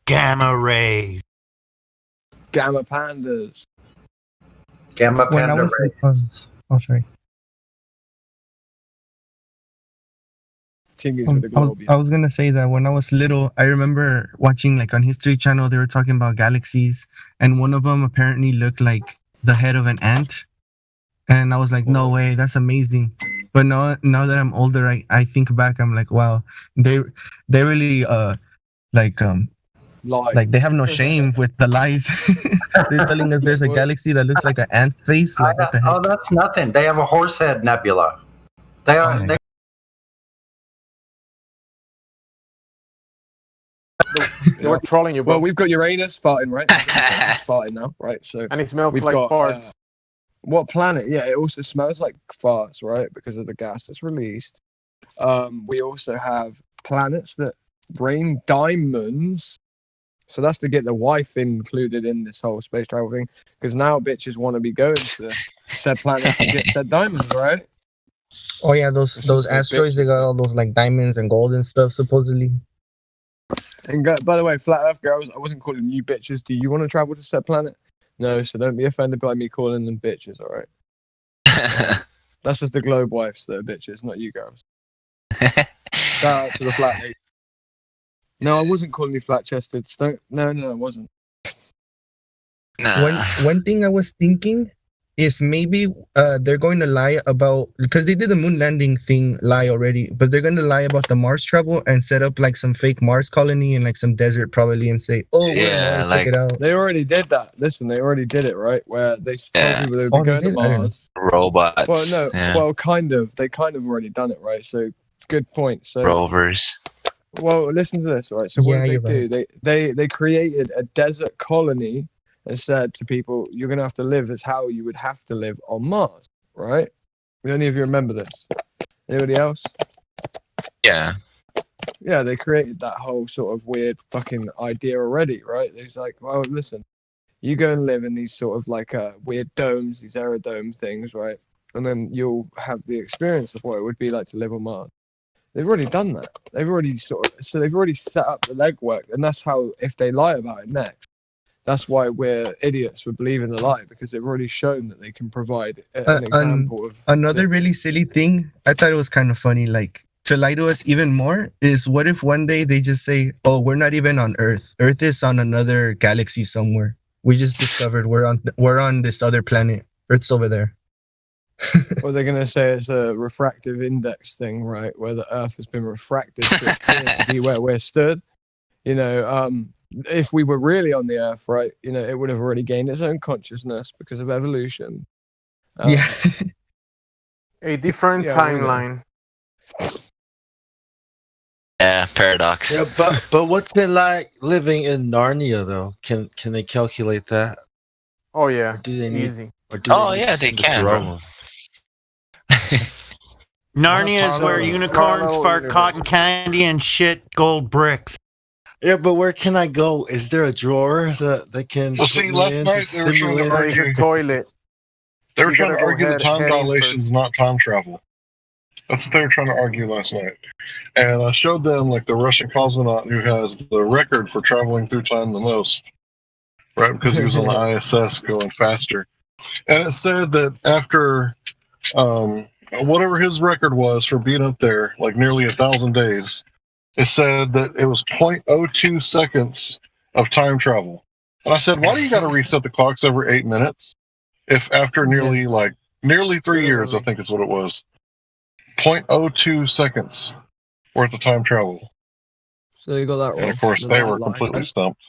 Gamma rays. Gamma pandas. Gamma panda rays. Oh, sorry. I was gonna say that when I was little, I remember watching like on History Channel, they were talking about galaxies, and one of them apparently looked like the head of an ant, and I was like, no way, that's amazing. But now that I'm older, I think back, I'm like, wow, they really like they have no shame with the lies. They're telling us there's a galaxy that looks like an ant's face. Like, what the heck? Oh, that's nothing. They have a horse head nebula. They are. They were trolling you, bro. Well, we've got Uranus farting, right? Farting now, right? So and it smells like farts. What planet? Yeah, it also smells like farts, right? Because of the gas that's released. We also have planets that rain diamonds. So that's to get the wife included in this whole space travel thing. Because now bitches want to be going to said planet to get said diamonds, right? Oh yeah, those asteroids, they got all those like diamonds and gold and stuff supposedly. And by the way, Flat Earth girls, I wasn't calling you bitches. Do you want to travel to said planet? No, so don't be offended by me calling them bitches, all right? That's just the globe wives that are bitches, not you girls. Shout out to the flat lady. No, I wasn't calling you flat-chested. No, I wasn't. One thing I was thinking is maybe they're going to lie about, because they did the moon landing thing lie already, but they're going to lie about the Mars travel and set up like some fake Mars colony in like some desert probably and say, oh, we're on Mars, check it out. They already did that. Listen, they already did it, right? Where they told people they would be going to Mars. Robots. Well, no, well, kind of. They kind of already done it, right? So, good point. So Rovers. Well, listen to this, right? So what did they do? They created a desert colony and said to people, you're going to have to live as how you would have to live on Mars, right? Do any of you remember this? Anybody else? Yeah. Yeah, they created that whole sort of weird fucking idea already, right? It's like, well, listen, you go and live in these sort of like weird domes, these aerodome things, right? And then you'll have the experience of what it would be like to live on Mars. They've already done that. They've already they've already set up the legwork, and that's how, if they lie about it next, that's why we're idiots for believing the lie, because they've already shown that they can provide an example of another really silly thing. I thought it was kind of funny, like to lie to us even more is, what if one day they just say, oh, we're not even on Earth. Earth is on another galaxy somewhere. We just discovered we're on this other planet. Earth's over there. Well, they're going to say it's a refractive index thing, right? Where the Earth has been refracted to be where we're stood. You know, if we were really on the Earth, right, you know, it would have already gained its own consciousness because of evolution. A different timeline. Yeah, paradox. Yeah, but what's it like living in Narnia though? Can they calculate that? Oh yeah, or do they need? Easy. Or do Oh they need yeah, to they send a can. drone? Narnia is where unicorns fart cotton candy and shit gold bricks. Yeah, but where can I go? Is there a drawer that can? Well, see, last night they were trying to argue toilet. They were trying to argue that time dilation is not time travel. That's what they were trying to argue last night. And I showed them like the Russian cosmonaut who has the record for traveling through time the most, right? Because he was on the ISS going faster. And it said that after whatever his record was for being up there, like nearly 1,000 days, it said that it was 0.02 seconds of time travel. And I said, why do you got to reset the clocks every 8 minutes? If after nearly 3 years, I think is what it was, 0.02 seconds worth of time travel. So you got that wrong. And of course, they were completely stumped.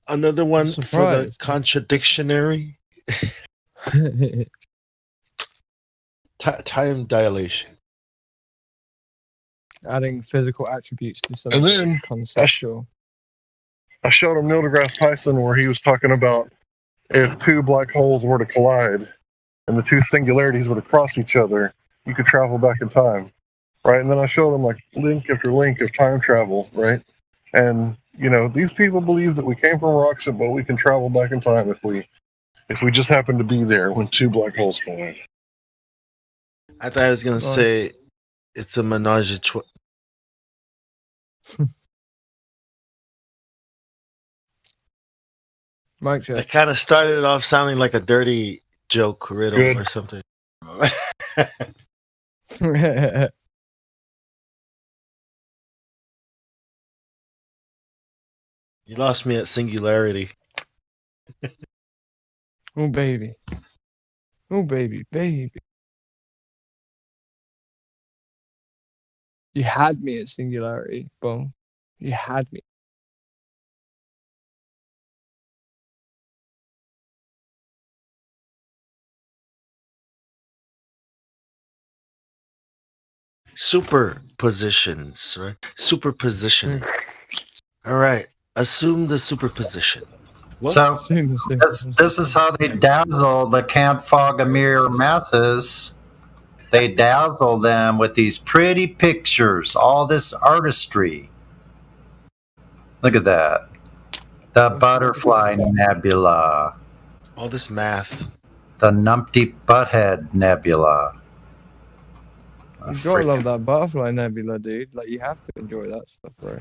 Another one for the contradictionary. Time dilation. Adding physical attributes to something And then conceptual. I showed him Neil deGrasse Tyson where he was talking about if two black holes were to collide and the two singularities were to cross each other, you could travel back in time, right? And then I showed him like link after link of time travel, right? And you know, these people believe that we came from rocks, but we can travel back in time if we just happen to be there when two black holes collide. I thought I was gonna say it's a menage a trois. Mike check. I kind of started off sounding like a dirty joke riddle or something. You lost me at singularity. Oh baby. Oh baby, baby. You had me at singularity, Bone. You had me. Superpositions, right? Superpositioning. All right. Assume the superposition. So this is how they dazzle the Camp Fogamir masses. They dazzle them with these pretty pictures, all this artistry. Look at that. The Butterfly Nebula. All this math. The Numpty Butthead Nebula. You gotta love that Butterfly Nebula, dude. Like, you have to enjoy that stuff, bro.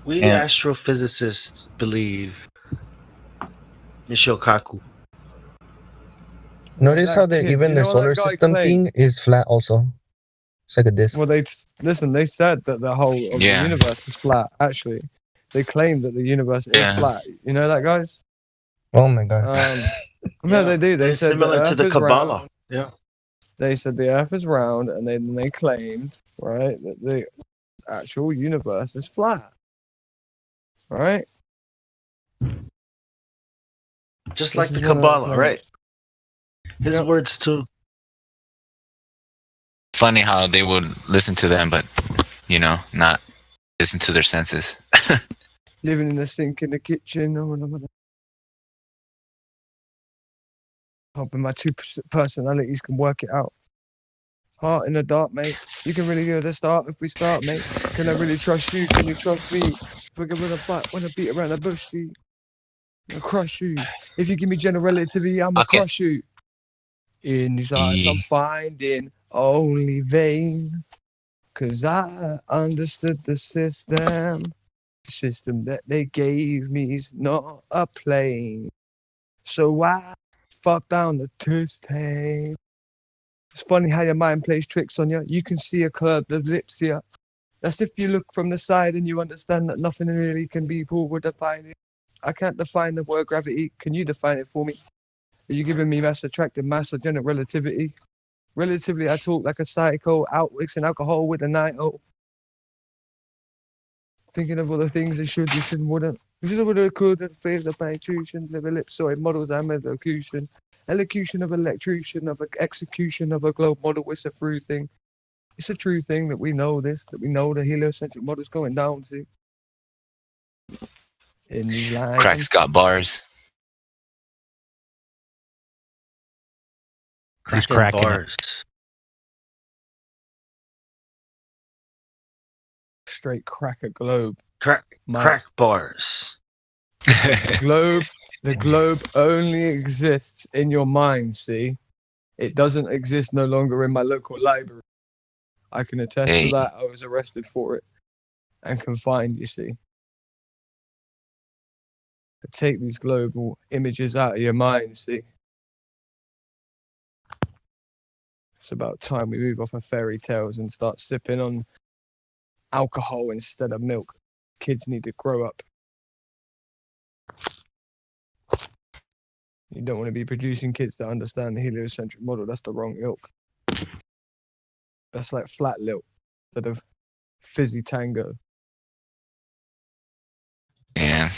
We astrophysicists believe Michio Kaku. Notice how they even their solar system thing is flat also. It's like a disc. Well, they said that the whole of the universe is flat. Actually, they claim that the universe is flat. You know that, guys? Oh my god. No, they do. They said similar to the Kabbalah. Round. Yeah. They said the Earth is round, and then they claimed, right, that the actual universe is flat. Right? Just like the Kabbalah, right? His words too. Funny how they would listen to them, but not listen to their senses. Living in the sink in the kitchen. Hoping my two personalities can work it out. Heart in the dark, mate. You can really go to start if we start, mate. Can I really trust you? Can you trust me? If I give it a butt, when I beat around the bush, see, I'll crush you. If you give me general relativity, I'ma crush you. In these eyes, I'm finding only vain. Cause I understood the system. The system that they gave me is not a plane. So I fuck down the tooth tape. It's funny how your mind plays tricks on you. You can see a curved ellipse here. That's if you look from the side and you understand that nothing really can be pulled or defined. I can't define the word gravity. Can you define it for me? Are you giving me mass attractive mass or general relativity? Relatively, I talk like a psycho, out mixing alcohol with a night. Thinking of all the things they should, you shouldn't, wouldn't. This is what I could have failed of my intuition, live ellipsoid models and elocution. Elocution of electrocution of execution of a globe model. It's a true thing. It's a true thing that we know this, that we know the heliocentric model's going down, see? In these lines. Crack's got bars. He's cracking bars. Straight crack a globe. Crack bars. The globe only exists in your mind, see? It doesn't exist no longer in my local library. I can attest to that. I was arrested for it and confined, you see. But take these global images out of your mind, see? It's about time we move off of fairy tales and start sipping on alcohol instead of milk. Kids need to grow up. You don't want to be producing kids that understand the heliocentric model. That's the wrong ilk. That's like flat lilt instead of fizzy tango. Yeah.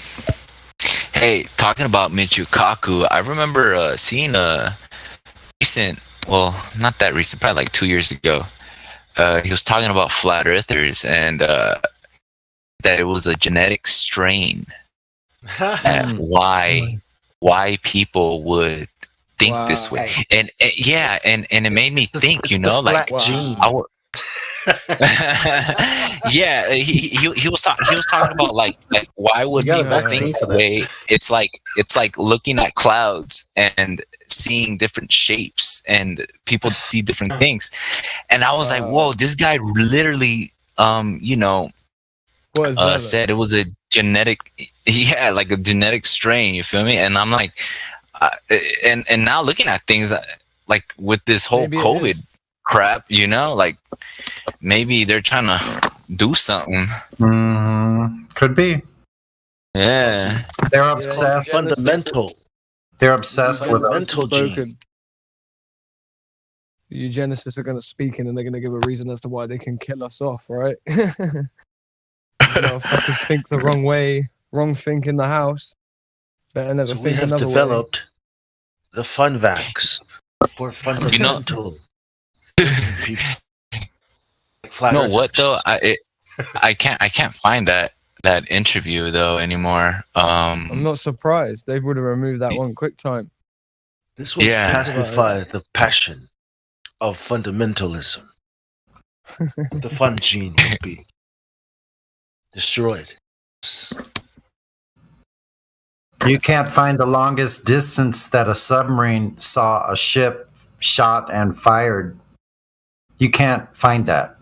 Hey, talking about Michio Kaku, I remember seeing a recent, well, not that recent, probably like 2 years ago. He was talking about flat earthers and that it was a genetic strain and why people would think this way. And it made me think, like yeah, he was talking about like why would people think the way it's like looking at clouds and seeing different shapes and people see different things. And I was like, whoa, this guy literally said it was a genetic like a genetic strain, you feel me? And I'm like and now looking at things like with this whole COVID crap, like maybe they're trying to do something. Could be. Yeah. They're obsessed. Fundamental. They're obsessed with fundamental gene. The eugenicists are going to speak and then they're going to give a reason as to why they can kill us off, right? Motherfuckers think the wrong way, wrong think in the house. Better never think another way. We have developed the fun vax for fundamental. What though? I can't find that interview though anymore. I'm not surprised. They would have removed that one quick time. This will pacify the passion of fundamentalism. The fun gene will be destroyed. You can't find the longest distance that a submarine saw a ship shot and fired. You can't find that.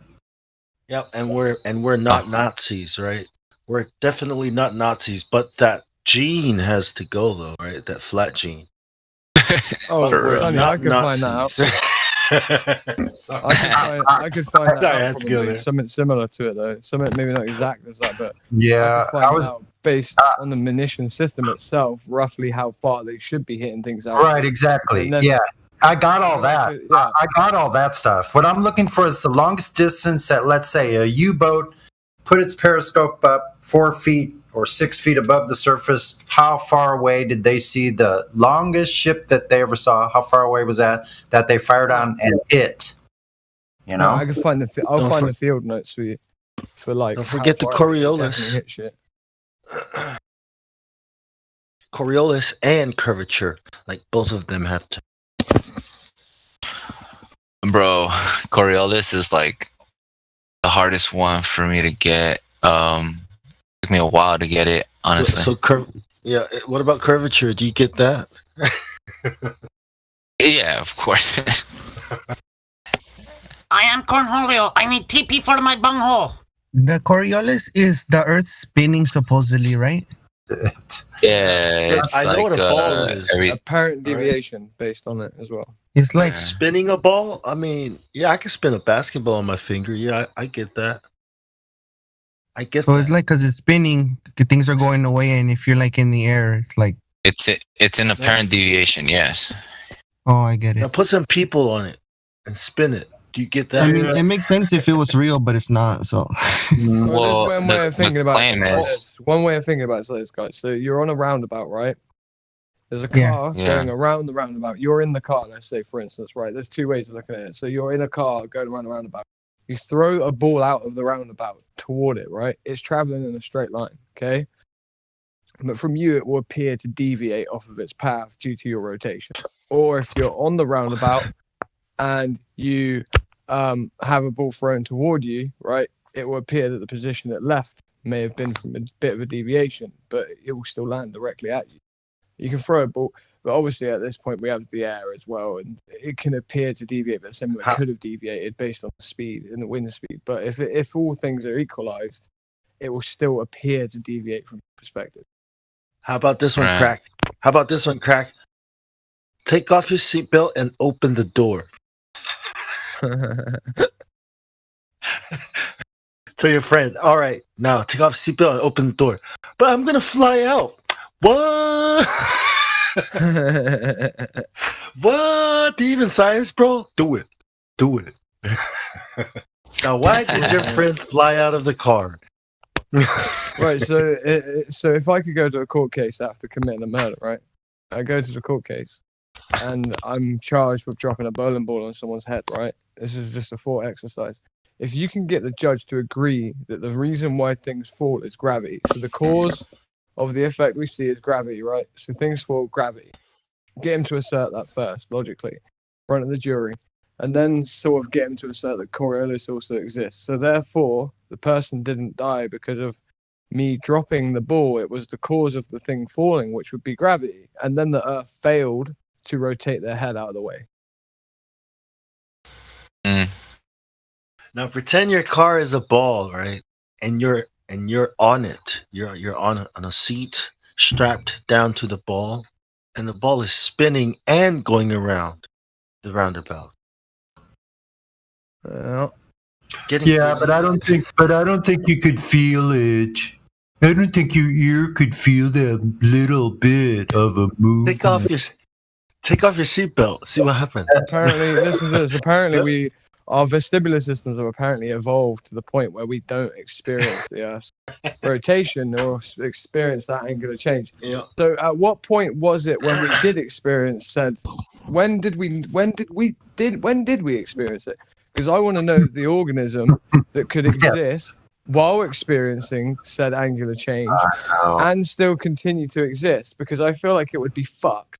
Yep, and we're not Nazis, right? We're definitely not Nazis, but that gene has to go though, right? That flat gene. Oh, funny, I could find that out. I could find that out probably something similar to it though. Something maybe not exact as that, but yeah, I could find out based on the munition system itself, roughly how far they should be hitting things out. Right, exactly. Yeah, I got all that. I got all that stuff. What I'm looking for is the longest distance that, let's say, a U-boat put its periscope up 4 feet or 6 feet above the surface. How far away did they see the longest ship that they ever saw? How far away was that they fired on and hit? You know, I can find the. I'll find the field notes for you. For like, don't forget the Coriolis. Hit shit. Coriolis and curvature, like both of them have to. Bro, Coriolis is like the hardest one for me to get. Took me a while to get it, honestly. So what about curvature? Do you get that? Yeah, of course. I am Cornholio. I need TP for my bunghole. The Coriolis is the Earth spinning supposedly, right? Yeah, it's I know like what a ball is. Apparent deviation based on it as well. It's like spinning a ball. I mean, yeah, I can spin a basketball on my finger. Yeah, I get that. I get. So it's like because it's spinning, things are going away, and if you're like in the air, it's like it's an apparent deviation. Yes. Oh, I get it. Now put some people on it and spin it. Do you get that? I mean, it makes sense if it was real, but it's not. So. Well, there's one way of thinking about it. One way of thinking about it is this, guys. So you're on a roundabout, right? There's a car going around the roundabout. You're in the car, let's say, for instance, right? There's two ways of looking at it. So you're in a car going around the roundabout. You throw a ball out of the roundabout toward it, right? It's traveling in a straight line, okay? But from you, it will appear to deviate off of its path due to your rotation. Or if you're on the roundabout and you have a ball thrown toward you, right? It will appear that the position it left may have been from a bit of a deviation, but it will still land directly at you. You can throw a ball, but obviously at this point we have the air as well, and it can appear to deviate, but similar could have deviated based on the speed and the wind speed. But if all things are equalized, it will still appear to deviate from your perspective. How about this one, Crack? How about this one, Crack? Take off your seatbelt and open the door. Tell your friend, all right, now take off the seatbelt and open the door. But I'm gonna fly out. What? What? Do you even science, bro? Do it. Do it. Now, why did your friend fly out of the car? Right, so if I could go to a court case after committing a murder, right? I go to the court case and I'm charged with dropping a bowling ball on someone's head, right? This is just a thought exercise. If you can get the judge to agree that the reason why things fall is gravity, so the cause of the effect we see is gravity, right? So things fall, gravity. Get him to assert that first, logically, in front of the jury, and then sort of get him to assert that Coriolis also exists. So therefore, the person didn't die because of me dropping the ball. It was the cause of the thing falling, which would be gravity. And then the Earth failed to rotate their head out of the way. Now pretend your car is a ball, right? And you're on it. You're on a seat strapped down to the ball, and the ball is spinning and going around the roundabout. Well, but I don't think you could feel it. I don't think your ear could feel that little bit of a movement. Take off your seatbelt. See what happens. Apparently, listen to this. Apparently, our vestibular systems have apparently evolved to the point where we don't experience the rotation or experience that angular change. Yeah. So, at what point was it when we did experience said? When did we experience it? Because I want to know the organism that could exist while experiencing said angular change and still continue to exist. Because I feel like it would be fucked.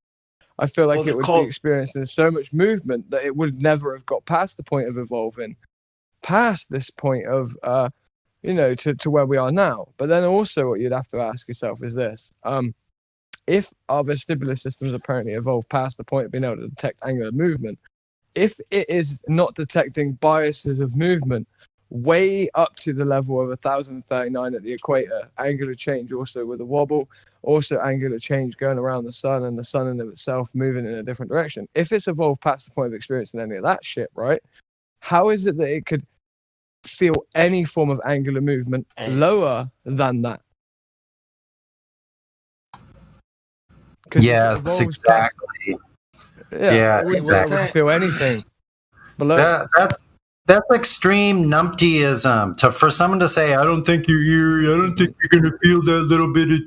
I feel like it would be experiencing so much movement that it would never have got past the point of evolving, past this point of, to where we are now. But then also what you'd have to ask yourself is this. if our vestibular systems apparently evolved past the point of being able to detect angular movement, if it is not detecting biases of movement way up to the level of 1039 at the equator, angular change also with a wobble, also angular change going around the sun and the sun in of itself moving in a different direction. If it's evolved past the point of experiencing any of that shit, right? How is it that it could feel any form of angular movement lower than that? Yeah, that's exactly. Yeah, it wouldn't feel anything below. That's extreme numptyism. For someone to say, I don't think you're gonna feel that little bit of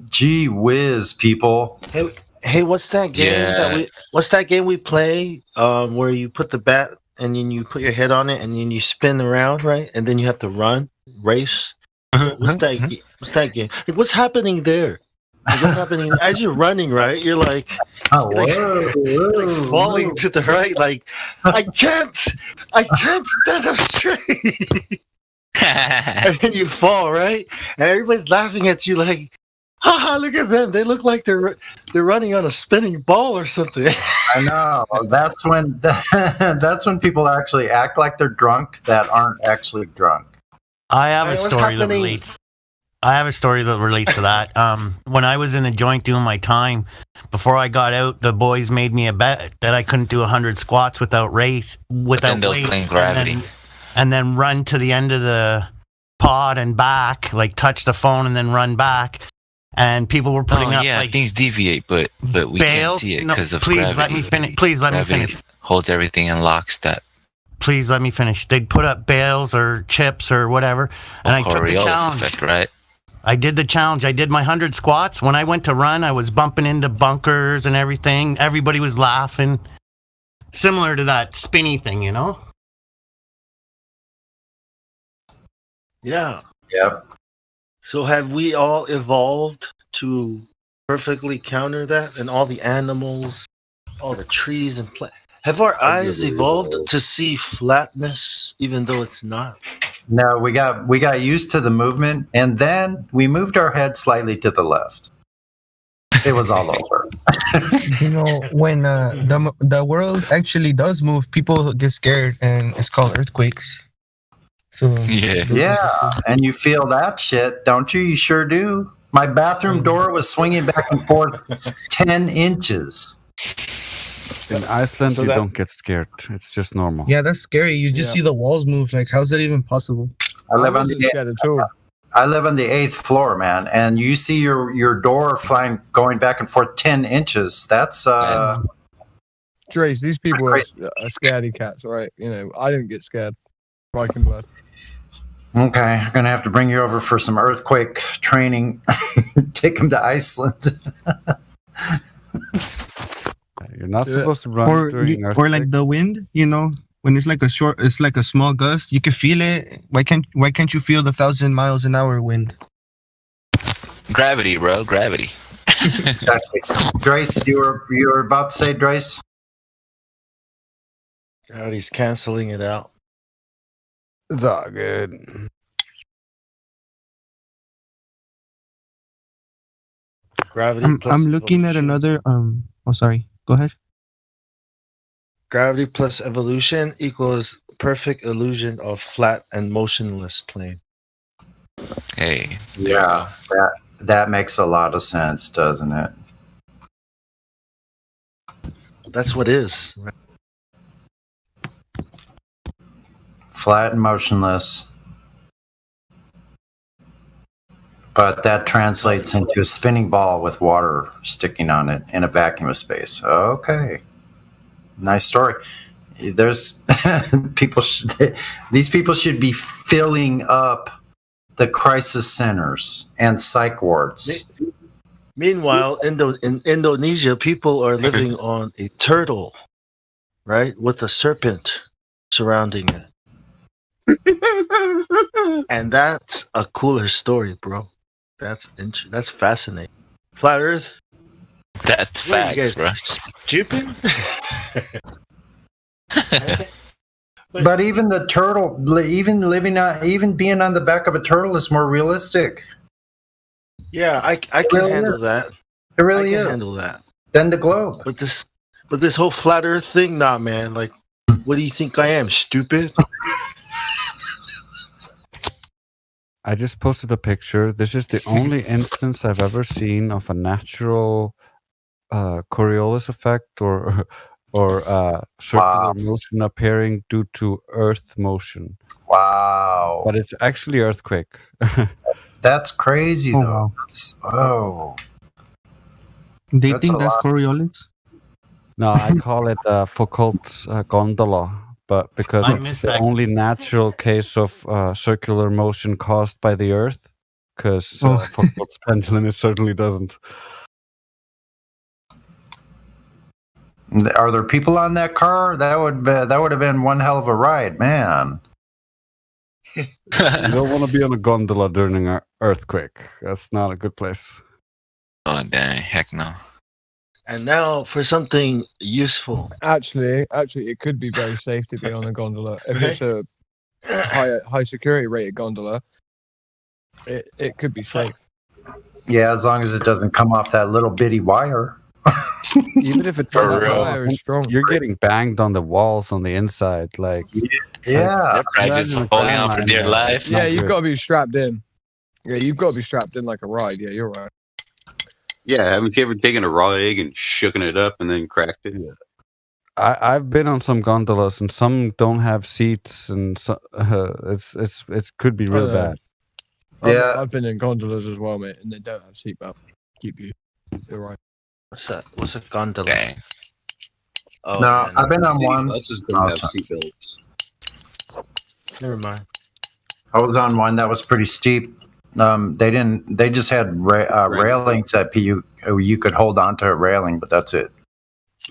gee whiz, people. Hey, what's that game what's that game we play? Where you put the bat and then you put your head on it and then you spin around, right? And then you have to race. What's that game? Like, what's happening there? Like, what's happening as you're running, right? You're like, like falling to the right, like I can't stand up straight. And then you fall, right? And everybody's laughing at you like, haha, look at them. They look like they're running on a spinning ball or something. I know. That's when people actually act like they're drunk that aren't actually drunk. I have a story that relates. I have a story that relates to that. When I was in the joint doing my time, before I got out, the boys made me a bet that I couldn't do 100 squats without weights, claim gravity, and then run to the end of the pod and back, like touch the phone and then run back. And people were putting up like things deviate, but we can't see it because of gravity. Please let me finish. Please let me finish. Holds everything in lockstep. Please let me finish. They'd put up bales or chips or whatever, and I took the challenge. Effect, right? I did the challenge. I did my 100 squats. When I went to run, I was bumping into bunkers and everything. Everybody was laughing. Similar to that spinny thing, you know? Yeah. Yep. So have we all evolved to perfectly counter that? And all the animals, all the trees and plants. Have our eyes evolved to see flatness even though it's not? No, we got used to the movement, and then we moved our head slightly to the left. It was all over. You know, when the world actually does move, people get scared, and it's called earthquakes. So yeah, and you feel that shit, don't you? You sure do. My bathroom door was swinging back and forth 10 inches. In Iceland, you don't get scared. It's just normal. Yeah, that's scary. You just see the walls move. Like, how's that even possible? I live on the 8th floor, man, and you see your door going back and forth 10 inches. That's Trace, these people are scaredy cats, all right? You know, I didn't get scared. Viking blood. Okay, I'm gonna have to bring you over for some earthquake training. Take them to Iceland. You're not supposed to run during earthquake. Or like the wind, you know, when it's like a small gust, you can feel it. Why can't you feel the 1,000 miles an hour wind? Gravity, bro, gravity. Exactly. Drace, you were about to say, Drace? God, he's canceling it out. It's all good. Gravity. I'm looking at another. Oh, sorry. Go ahead. Gravity plus evolution equals perfect illusion of flat and motionless plane. Hey. Yeah, that makes a lot of sense, doesn't it? That's what is. Flat and motionless. But that translates into a spinning ball with water sticking on it in a vacuum of space. Okay. Nice story. There's these people should be filling up the crisis centers and psych wards. Meanwhile, in Indonesia, people are living on a turtle, right, with a serpent surrounding it. And that's a cooler story, bro. That's fascinating. Flat Earth. That's facts, bro. Stupid. But even the turtle, even being on the back of a turtle is more realistic. Yeah, I can handle that. It really I can is. handle that. Then the globe. But this whole flat Earth thing, nah, man. Like, what do you think I am? Stupid? I just posted a picture. This is the only instance I've ever seen of a natural Coriolis effect or circular motion appearing due to Earth motion. Wow. But it's actually earthquake. That's crazy, Oh, though. wow. Do you That's think a that's lot. Coriolis? No, I call it Foucault's gondola, but because I it's missed the that. only natural case of circular motion caused by the Earth, because Foucault's pendulum it certainly doesn't. Are there people on that car? That would have been one hell of a ride, man. You don't want to be on a gondola during an earthquake. That's not a good place. Oh dang, heck no. And now for something useful. Actually, it could be very safe to be on a gondola. If it's a high security rated gondola, it could be safe. Yeah, as long as it doesn't come off that little bitty wire. Even if it doesn't, you're getting banged on the walls on the inside. Like, yeah, they're just holding on for dear life. Yeah, you've got to be strapped in. Yeah, you've got to be strapped in like a ride. Yeah, you're right. Yeah, haven't you ever taken a raw egg and shooken it up and then cracked it? I've been on some gondolas and some don't have seats, and so, it could be real bad. I've been in gondolas as well, mate, and they don't have seatbelt. Keep you. You're right. What's that? What's a gondola? Dang. Oh, No, man. I've been on City one. buses don't have seatbelts. Never mind. I was on one that was pretty steep. They just had railings that you could hold onto a railing, but that's it.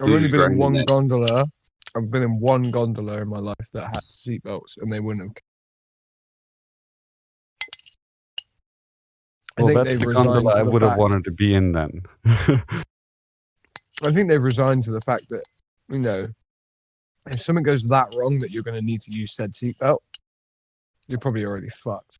I've only been in one gondola. I've been in one gondola in my life that had seatbelts, and they wouldn't have. Well, that's the gondola I would have wanted to be in then. I think they've resigned to the fact that, you know, if something goes that wrong that you're going to need to use said seatbelt, you're probably already fucked.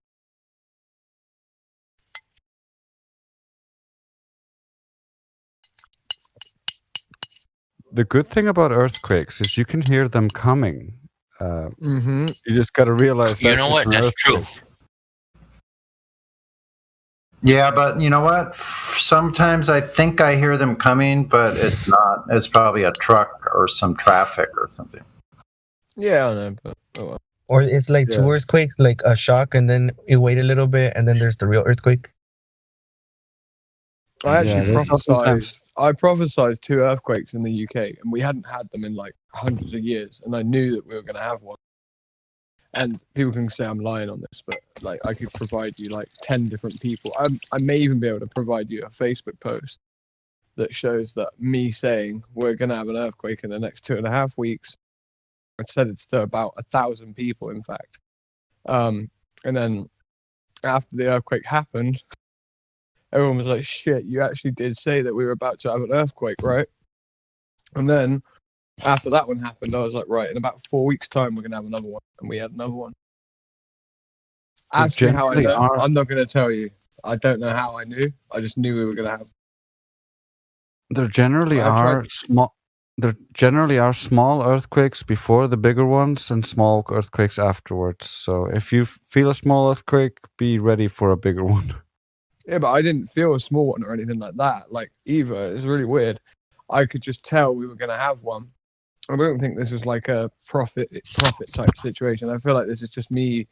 The good thing about earthquakes is you can hear them coming. Mm-hmm. You just got to realize that. You know what? That's true. Yeah, but you know what? Sometimes I think I hear them coming, but it's not. It's probably a truck or some traffic or something. Yeah, I know. But, oh well. Or it's like two earthquakes, like a shock, and then you wait a little bit, and then there's the real earthquake. I actually I prophesized 2 earthquakes in the UK, and we hadn't had them in like hundreds of years, and I knew that we were going to have one. And people can say I'm lying on this, but like I could provide you like 10 different people. I may even be able to provide you a Facebook post that shows that me saying we're going to have an earthquake in the next 2.5 weeks. I said it's to about 1,000 people, in fact. And then after the earthquake happened, everyone was like, shit, you actually did say that we were about to have an earthquake, right? And then after that one happened, I was like, right, in about 4 weeks' time, we're going to have another one. And we had another one. Ask me how I know. I'm not going to tell you. I don't know how I knew. I just knew we were going to have. There generally are small. There generally are small earthquakes before the bigger ones and small earthquakes afterwards. So if you feel a small earthquake, be ready for a bigger one. Yeah, but I didn't feel a small one or anything like that. Like either. It's really weird. I could just tell we were going to have one. I don't think this is like a profit type situation. I feel like this is just me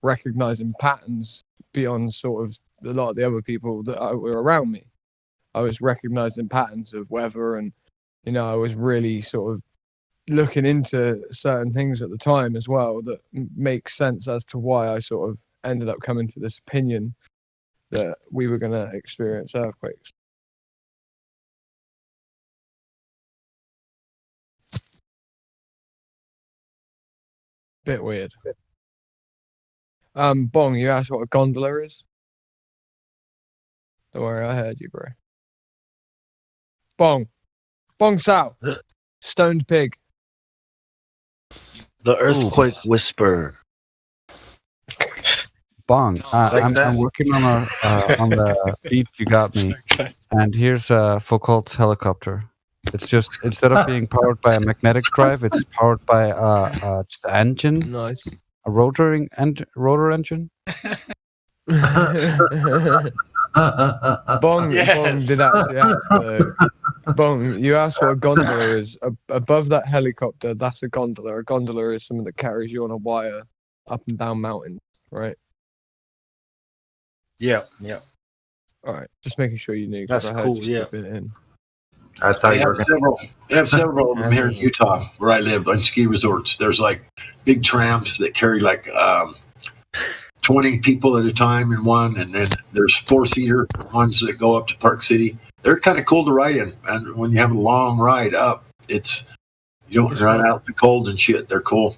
recognizing patterns beyond sort of a lot of the other people that were around me. I was recognizing patterns of weather, and you know, I was really sort of looking into certain things at the time as well that make sense as to why I sort of ended up coming to this opinion that we were going to experience earthquakes. Bit weird. Bong, you asked what a gondola is? Don't worry, I heard you, bro. Bong. Bong Sao. Stoned pig. The earthquake whisperer. Bong, Like I'm that? working on the beat you got me, and here's Foucault's helicopter. It's just instead of being powered by a magnetic drive, it's powered by just an engine. Nice. A rotor engine. Bong did actually ask though. Bong, you asked what a gondola is. Above that helicopter, that's a gondola. A gondola is something that carries you on a wire up and down mountains, right? Yeah. All right, just making sure you knew. 'Cause That's I heard cool, you yeah. slip it in. I thought They you were have going several. They have several of them here in Utah, where I live, on ski resorts. There's like big trams that carry like 20 people at a time in one, and then there's 4-seater ones that go up to Park City. They're kind of cool to ride in, and when you have a long ride up, you don't run out in the cold and shit. They're cool.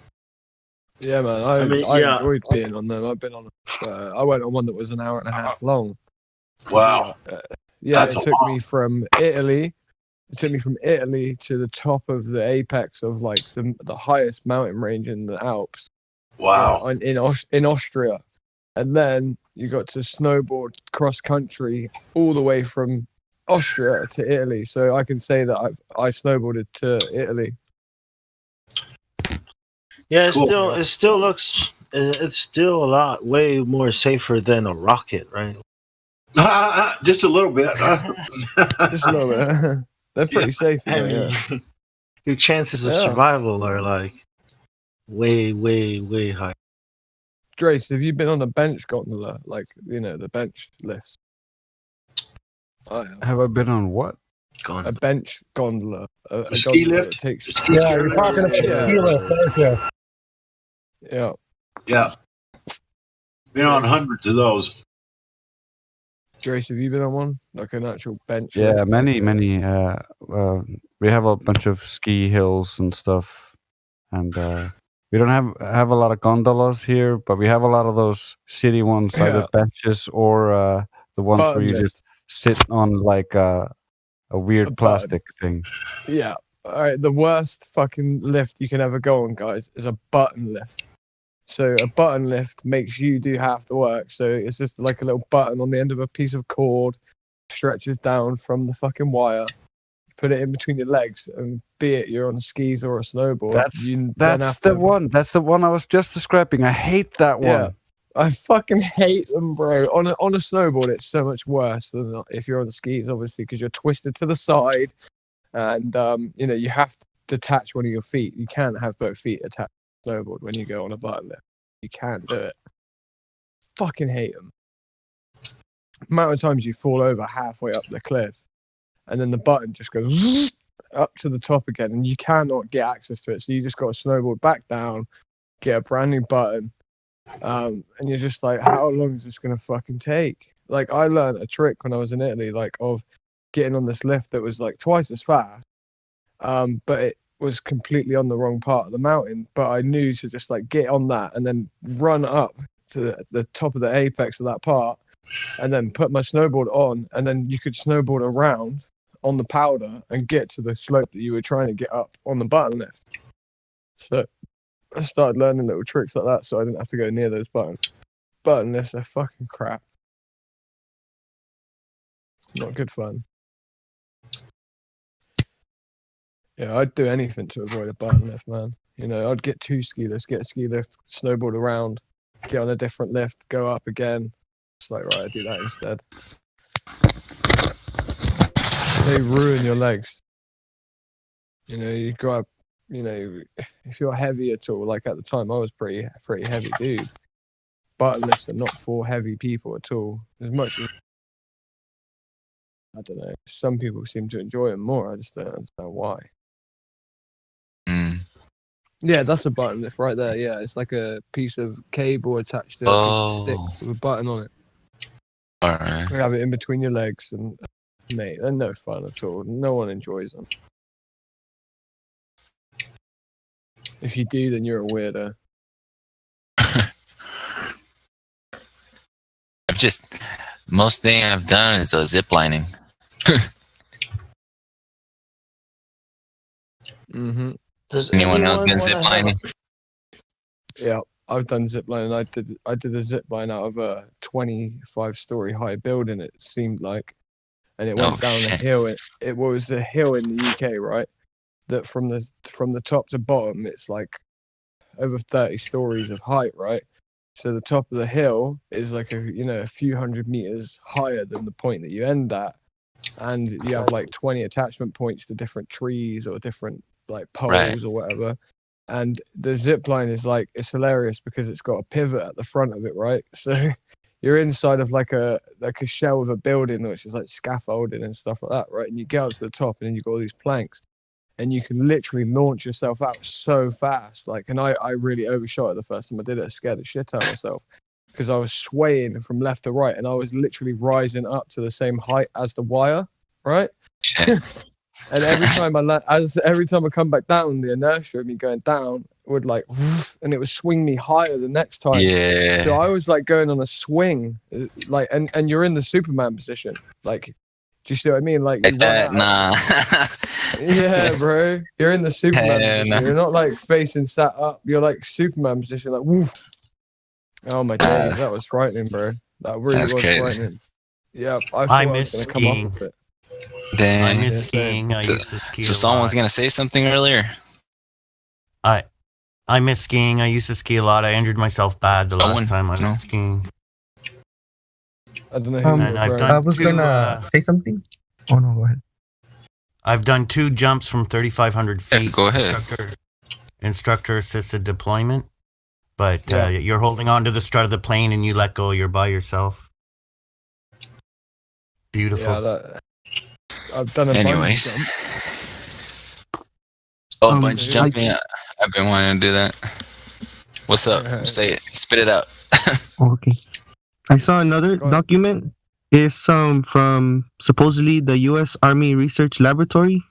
Yeah, man. I enjoyed being on them. I've been on. I went on one that was an hour and a half long. Wow. Yeah, That's it took me from Italy. It took me from Italy to the top of the apex of like the highest mountain range in the Alps. Wow. In Austria, and then you got to snowboard cross country all the way from Austria to Italy. So I can say that I snowboarded to Italy. Yeah, Cool. it still looks. It's still a lot way more safer than a rocket, right? Just a little bit. Just a little bit. They're pretty safe. I mean, your chances of survival are like way, way, way high. Drace, have you been on a bench gondola, like the bench lifts? Have I been on what? A bench gondola. A ski gondola lift? that takes. Yeah, you're talking about the ski lift, aren't you? Yeah. Yeah. Been on hundreds of those. Drace, have you been on one? Like an actual bench? Yeah, lift? many. We have a bunch of ski hills and stuff, and we don't have a lot of gondolas here, but we have a lot of those city ones, either benches or the ones where you just sit on like a weird plastic thing. Yeah. All right. The worst fucking lift you can ever go on, guys, is a button lift. So a button lift makes you do half the work. So it's just like a little button on the end of a piece of cord, stretches down from the fucking wire, put it in between your legs, and be it you're on skis or a snowboard. That's the one. That's the one I was just describing. I hate that one. Yeah. I fucking hate them, bro. On a snowboard, it's so much worse than if you're on the skis, obviously, because you're twisted to the side, and you have to detach one of your feet. You can't have both feet attached to the snowboard when you go on a button lift. You can't do it. Fucking hate them. The amount of times you fall over halfway up the cliff, and then the button just goes up to the top again, and you cannot get access to it. So you just got to snowboard back down, get a brand new button. And you're just like, how long is this gonna fucking take? Like, I learned a trick when I was in Italy, like of getting on this lift that was like twice as fast, but it was completely on the wrong part of the mountain. But I knew to just like get on that and then run up to the top of the apex of that part, and then put my snowboard on, and then you could snowboard around on the powder and get to the slope that you were trying to get up on the button lift. So I started learning little tricks like that, so I didn't have to go near those buttons. Button lifts are fucking crap. Not good fun. Yeah, I'd do anything to avoid a button lift, man. I'd get 2 ski lifts, get a ski lift, snowboard around, get on a different lift, go up again. It's like, right, I'd do that instead. They ruin your legs. You go up. If you're heavy at all, like at the time I was pretty heavy dude. Button lifts are not for heavy people at all. As much as I don't know, some people seem to enjoy them more. I just don't understand why. Yeah, that's a button lift right there. Yeah, it's like a piece of cable attached to a piece of stick with a button on it. Alright. You have it in between your legs, and mate, they're no fun at all. No one enjoys them. If you do, then you're a weirdo. Most thing I've done is zip lining. Mm-hmm. Does anyone else been zip lining? Yeah, I've done zip line, and I did a zip line out of a 25-story high building. It seemed like, and it went down a hill. It was a hill in the UK, right? That from the top to bottom, it's like over 30 stories of height, right? So the top of the hill is like a few hundred meters higher than the point that you end at, and you have like 20 attachment points to different trees or different like poles or whatever. And the zip line is like, it's hilarious because it's got a pivot at the front of it, right? So you're inside of like a shell of a building, which is like scaffolding and stuff like that, right? And you get up to the top, and then you got all these planks, and you can literally launch yourself out so fast. Like, and I really overshot it the first time I did it. I scared the shit out of myself because I was swaying from left to right, and I was literally rising up to the same height as the wire, right? And every time every time I come back down, the inertia of me going down would like, and it would swing me higher the next time. Yeah. So I was like going on a swing, like, and you're in the Superman position, like, do you see what I mean? Like that, nah. Yeah, bro, you're in the Superman position. You're not like facing sat up. You're like Superman position, like woof. Oh my days, that was frightening, bro. That really was frightening. Yeah, I miss was gonna skiing. come off of it. Dang. I miss skiing. I used to ski. So someone was gonna say something earlier. I miss skiing. I used to ski a lot. I injured myself bad the last time I went skiing. I don't know. I was gonna say something. Oh no, go ahead. I've done 2 jumps from 3,500 feet. Go ahead. Instructor assisted deployment, but you're holding on to the strut of the plane and you let go. You're by yourself. Beautiful. Yeah, I've done a Anyways. bungee jump. Oh, bungee jumping. I've been wanting to do that. What's up? Say it. Spit it out. Okay. I saw another document. It's from supposedly the U.S. Army Research Laboratory,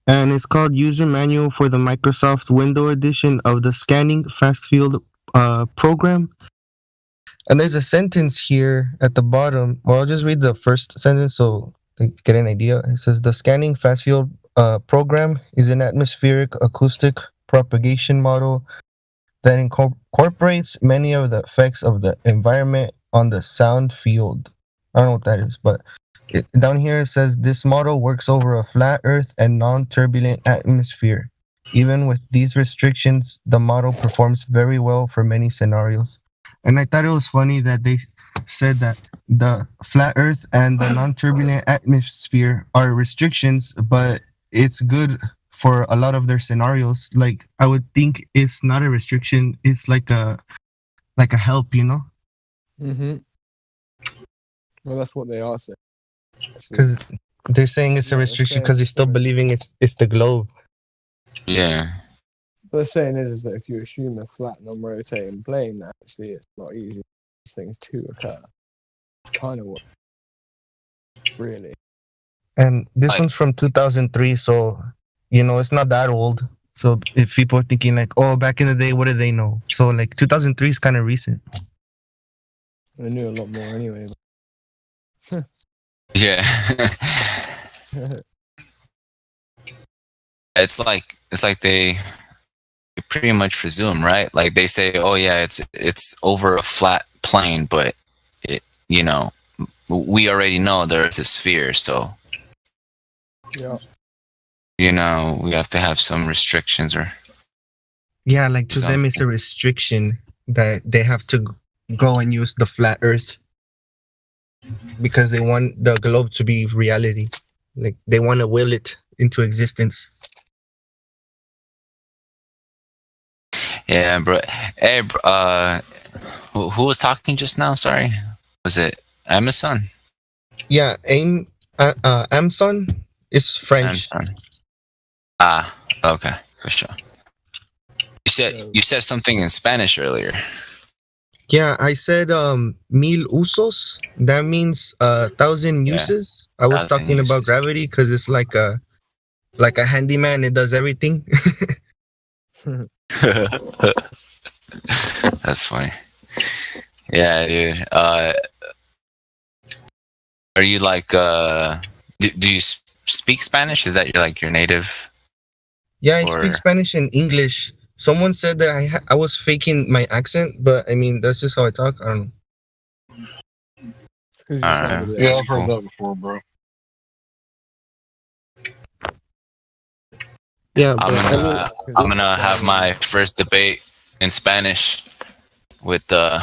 and it's called User Manual for the Microsoft Windows edition of the Scanning Fast Field program. And there's a sentence here at the bottom. Well, I'll just read the first sentence so they get an idea. It says the Scanning Fast Field program is an atmospheric acoustic propagation model that incorporates many of the effects of the environment on the sound field. I don't know what that is, but down here it says this model works over a flat earth and non-turbulent atmosphere. Even with these restrictions, the model performs very well for many scenarios. And I thought it was funny that they said that the flat earth and the non-turbulent atmosphere are restrictions, but it's good for a lot of their scenarios. Like, I would think it's not a restriction, it's like a help, you know? Mm-hmm. Well, that's what they are saying. Because they're saying it's a restriction because they're still believing it's the globe. Yeah. What they're saying is that if you assume a flat non-rotating plane, actually it's not easy for these things to occur. It's kind of what, really. And this one's from 2003, so, you know, it's not that old. So if people are thinking like, oh, back in the day, what did they know? So like 2003 is kind of recent. I knew a lot more anyway. Yeah. It's like they pretty much presume, right? Like they say, oh yeah, it's over a flat plane, but it, you know, we already know the Earth is sphere, so yeah, you know, we have to have some restrictions or yeah, like to them it's a restriction that they have to go and use the flat Earth because they want the globe to be reality. Like they want to will it into existence. Yeah, bro. Hey, who was talking just now? Sorry, was it Amazon? Yeah, Amazon is French. Amazon. Ah, okay, for sure. You said something in Spanish earlier. Yeah, I said mil usos. That means 1,000 uses. I was talking about gravity because it's like a handyman. It does everything. That's funny. Yeah, dude. Are you like do you speak Spanish? Is that your native? Yeah, I speak Spanish and English. someone said that I was faking my accent, but I mean that's just how I talk. I don't know. Yeah, I've heard that before, bro. Yeah, I'm gonna have my first debate in Spanish with the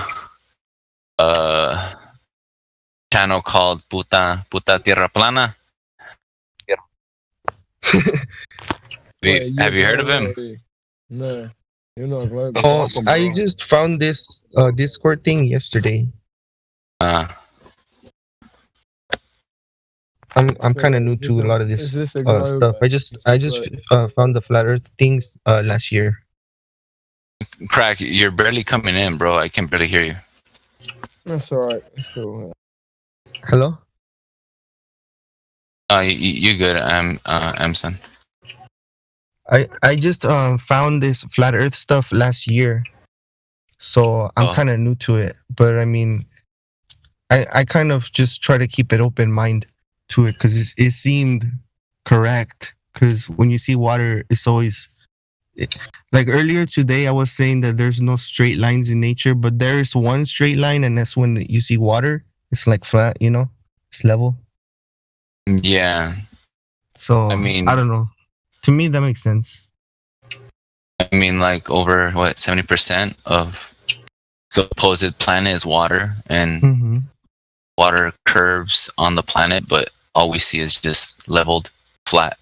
channel called Puta Tierra Plana. Have you heard of him? No, you're not global. Oh, I just found this Discord thing yesterday. I'm kind of new to a lot of this stuff. I just found the flat Earth things last year. Crack, you're barely coming in, bro. I can barely hear you. That's alright. It's cool. Hello. You good? I'm Emson. I just found this flat Earth stuff last year, so I'm kind of new to it. But I mean, I kind of just try to keep an open mind to it because it seemed correct. Because when you see water, it's always like earlier today I was saying that there's no straight lines in nature, but there is one straight line, and that's when you see water. It's like flat, you know, it's level. Yeah. So I mean, I don't know. To me, that makes sense. I mean, like over 70% of supposed planet is water, and water curves on the planet, but all we see is just leveled, flat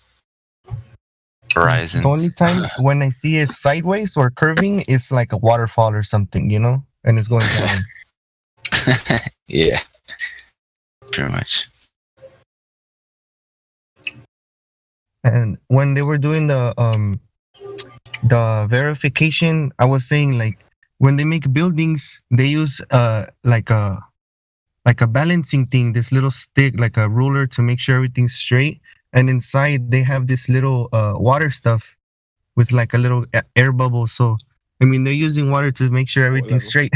horizons. The only time when I see it sideways or curving is like a waterfall or something, you know, and it's going down. Yeah, pretty much. And when they were doing the verification, I was saying like when they make buildings, they use like a balancing thing, this little stick, like a ruler to make sure everything's straight. And inside they have this little water stuff with like a little air bubble. So I mean, they're using water to make sure everything's straight.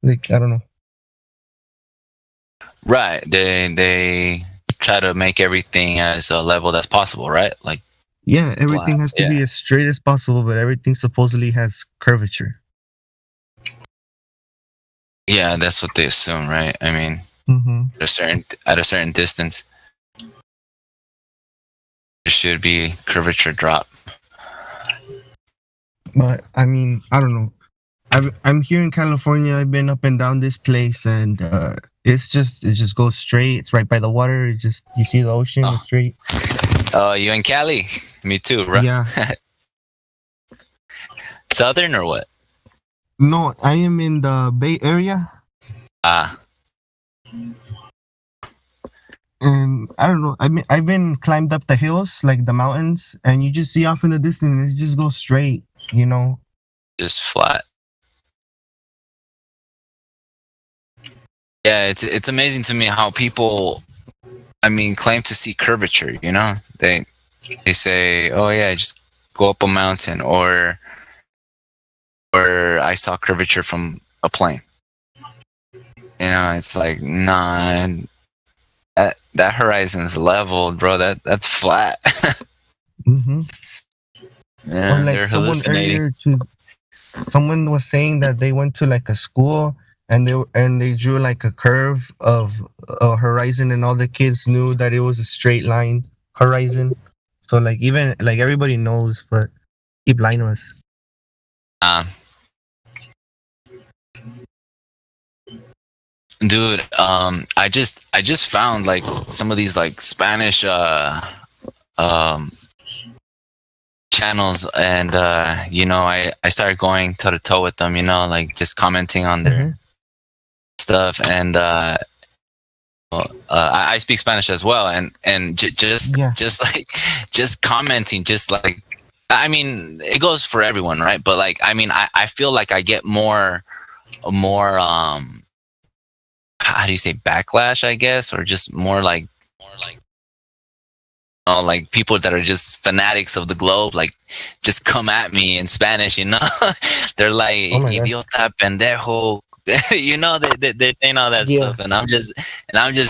Like I don't know. Right. They try to make everything as leveled as possible, right? Like yeah, everything has to be as straight as possible, but everything supposedly has curvature. Yeah, that's what they assume, right? I mean, at a certain distance, there should be curvature drop. But I mean, I don't know. I'm here in California. I've been up and down this place, and it just goes straight. It's right by the water. You see the ocean. It's straight. Oh, you in Cali? Me too, right? Yeah. Southern or what? No, I am in the Bay Area. And I don't know. I've been climbed up the hills, like the mountains, and you just see off in the distance. It just goes straight, you know. Just flat. Yeah, it's amazing to me how people, I mean, claim to see curvature. You know, they say, "Oh yeah, just go up a mountain," or I saw curvature from a plane. You know, it's like, nah, that horizon's leveled, bro. That's flat. Yeah, or like they're hallucinating. Someone was saying that they went to like a school and they drew like a curve of a horizon, and all the kids knew that it was a straight line horizon. So like even like everybody knows, but keep lying to us. Dude, I just found like some of these like Spanish channels, and you know, I started going toe to toe with them, you know, like just commenting on their stuff, and I speak Spanish as well, and just commenting, just like, I mean, it goes for everyone, right? But like, I mean, I feel like I get more how do you say, backlash, I guess, or just more like like people that are just fanatics of the globe, like just come at me in Spanish, you know. They're like, idiota, pendejo, you know, they're saying all that stuff, and I'm just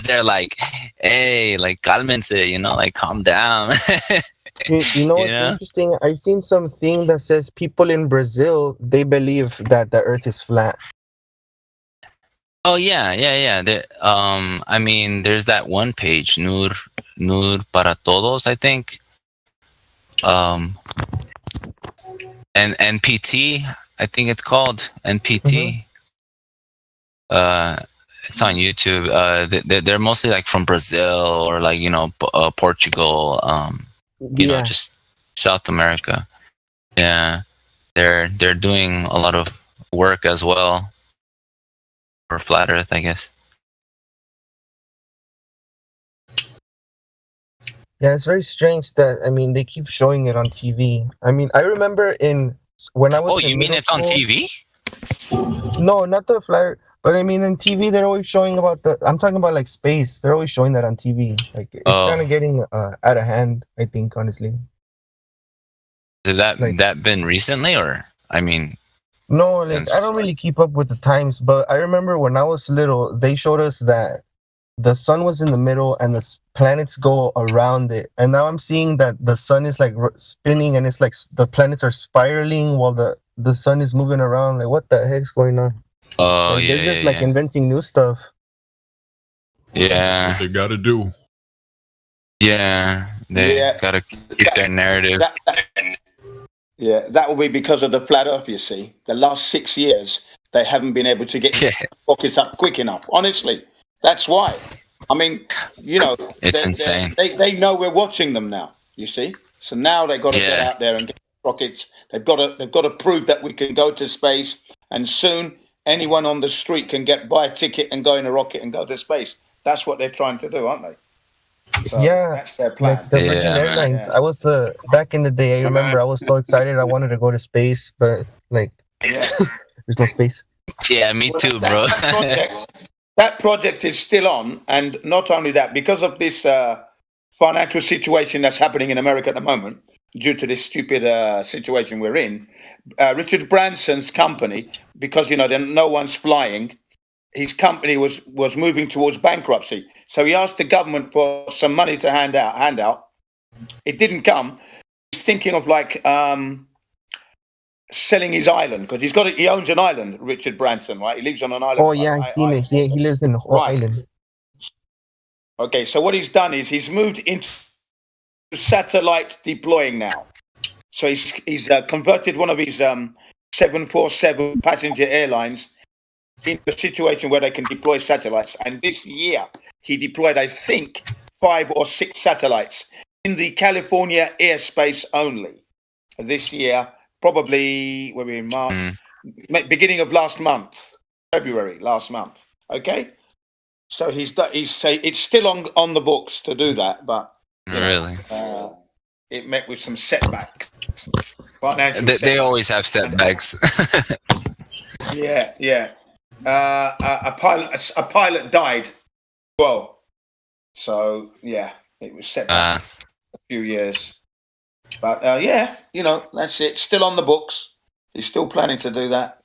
there like, hey, like, cálmense, you know, like, calm down. You know what's interesting? I've seen something that says people in Brazil, they believe that the Earth is flat. Oh yeah. I mean, there's that one page, Nur para Todos, I think. And NPT, I think it's called NPT. It's on YouTube. They're mostly like from Brazil or like Portugal. Just South America. Yeah, they're doing a lot of work as well for Flat Earth, I guess. Yeah, it's very strange that they keep showing it on TV. I remember when I was. Oh, you mean it's on TV? No, not the flat Earth, but in TV they're always showing about I'm talking about like space. They're always showing that on TV. Like it's kind of getting out of hand, I think, honestly. Has that been recently, or No, I don't really keep up with the times, but I remember when I was little, they showed us that the sun was in the middle and the planets go around it. And now I'm seeing that the sun is like spinning and it's like the planets are spiraling while the sun is moving around. Like, what the heck's going on? Oh, They're just inventing new stuff. Yeah. That's what they got to do. Yeah. They got to keep their narrative. That will be because of the flat Earth, you see. The last 6 years, they haven't been able to get rockets up quick enough. Honestly, that's why. It's insane. They know we're watching them now, you see. So now they've got to get out there and get rockets. They've got to prove that we can go to space, and soon anyone on the street can buy a ticket and go in a rocket and go to space. That's what they're trying to do, aren't they? So that's their plan. Like the Virgin Airlines. I was back in the day. I remember I was so excited. I wanted to go to space, but there's no space. Yeah, me too, bro. That project is still on, and not only that, because of this financial situation that's happening in America at the moment, due to this stupid situation we're in, Richard Branson's company, because no one's flying, his company was moving towards bankruptcy. So he asked the government for some money to hand out. It didn't come. He's thinking of selling his island, because he owns an island, Richard Branson, right? He lives on an island. Oh yeah, I've seen it. He lives in an island. Okay, so what he's done is he's moved into satellite deploying now. So he's converted one of his 747 passenger airlines into a situation where they can deploy satellites. And this year, he deployed, I think, 5 or 6 satellites in the California airspace only. This year, probably, we're in March, beginning of last month, February last month. Okay? So it's still on the books to do that, but really, it met with some setbacks. They always have setbacks. Yeah. A pilot died. Well, so it was set back a few years. But that's it. Still on the books. He's still planning to do that,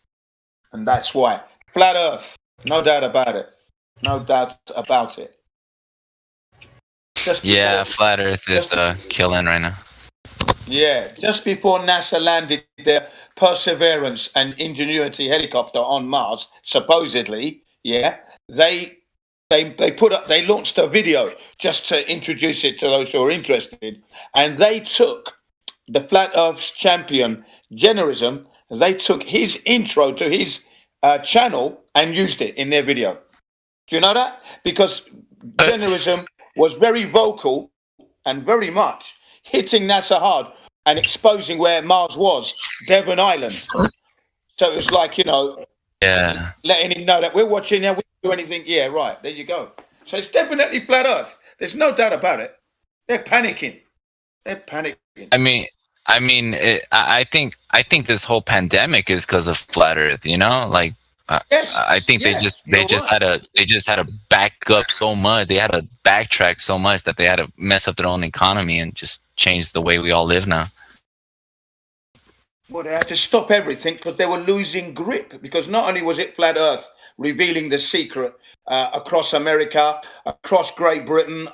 and that's why flat Earth. No doubt about it. No doubt about it. Flat Earth is killing right now. Yeah, just before NASA landed their Perseverance and Ingenuity helicopter on Mars, supposedly, they launched a video just to introduce it to those who are interested, and they took the Flat Earth's champion, Generism. They took his intro to his channel and used it in their video. Do you know that? Because Generism was very vocal and very much hitting NASA hard and exposing where Mars was, Devon Island. So it was like, letting him know that we're watching and we don't do anything. Yeah, right. There you go. So it's definitely flat Earth. There's no doubt about it. They're panicking. I think this whole pandemic is because of flat Earth. I think they just had to back up so much. They had to backtrack so much that they had to mess up their own economy and just change the way we all live now. Well, they had to stop everything because they were losing grip. Because not only was it flat Earth revealing the secret across America, across Great Britain,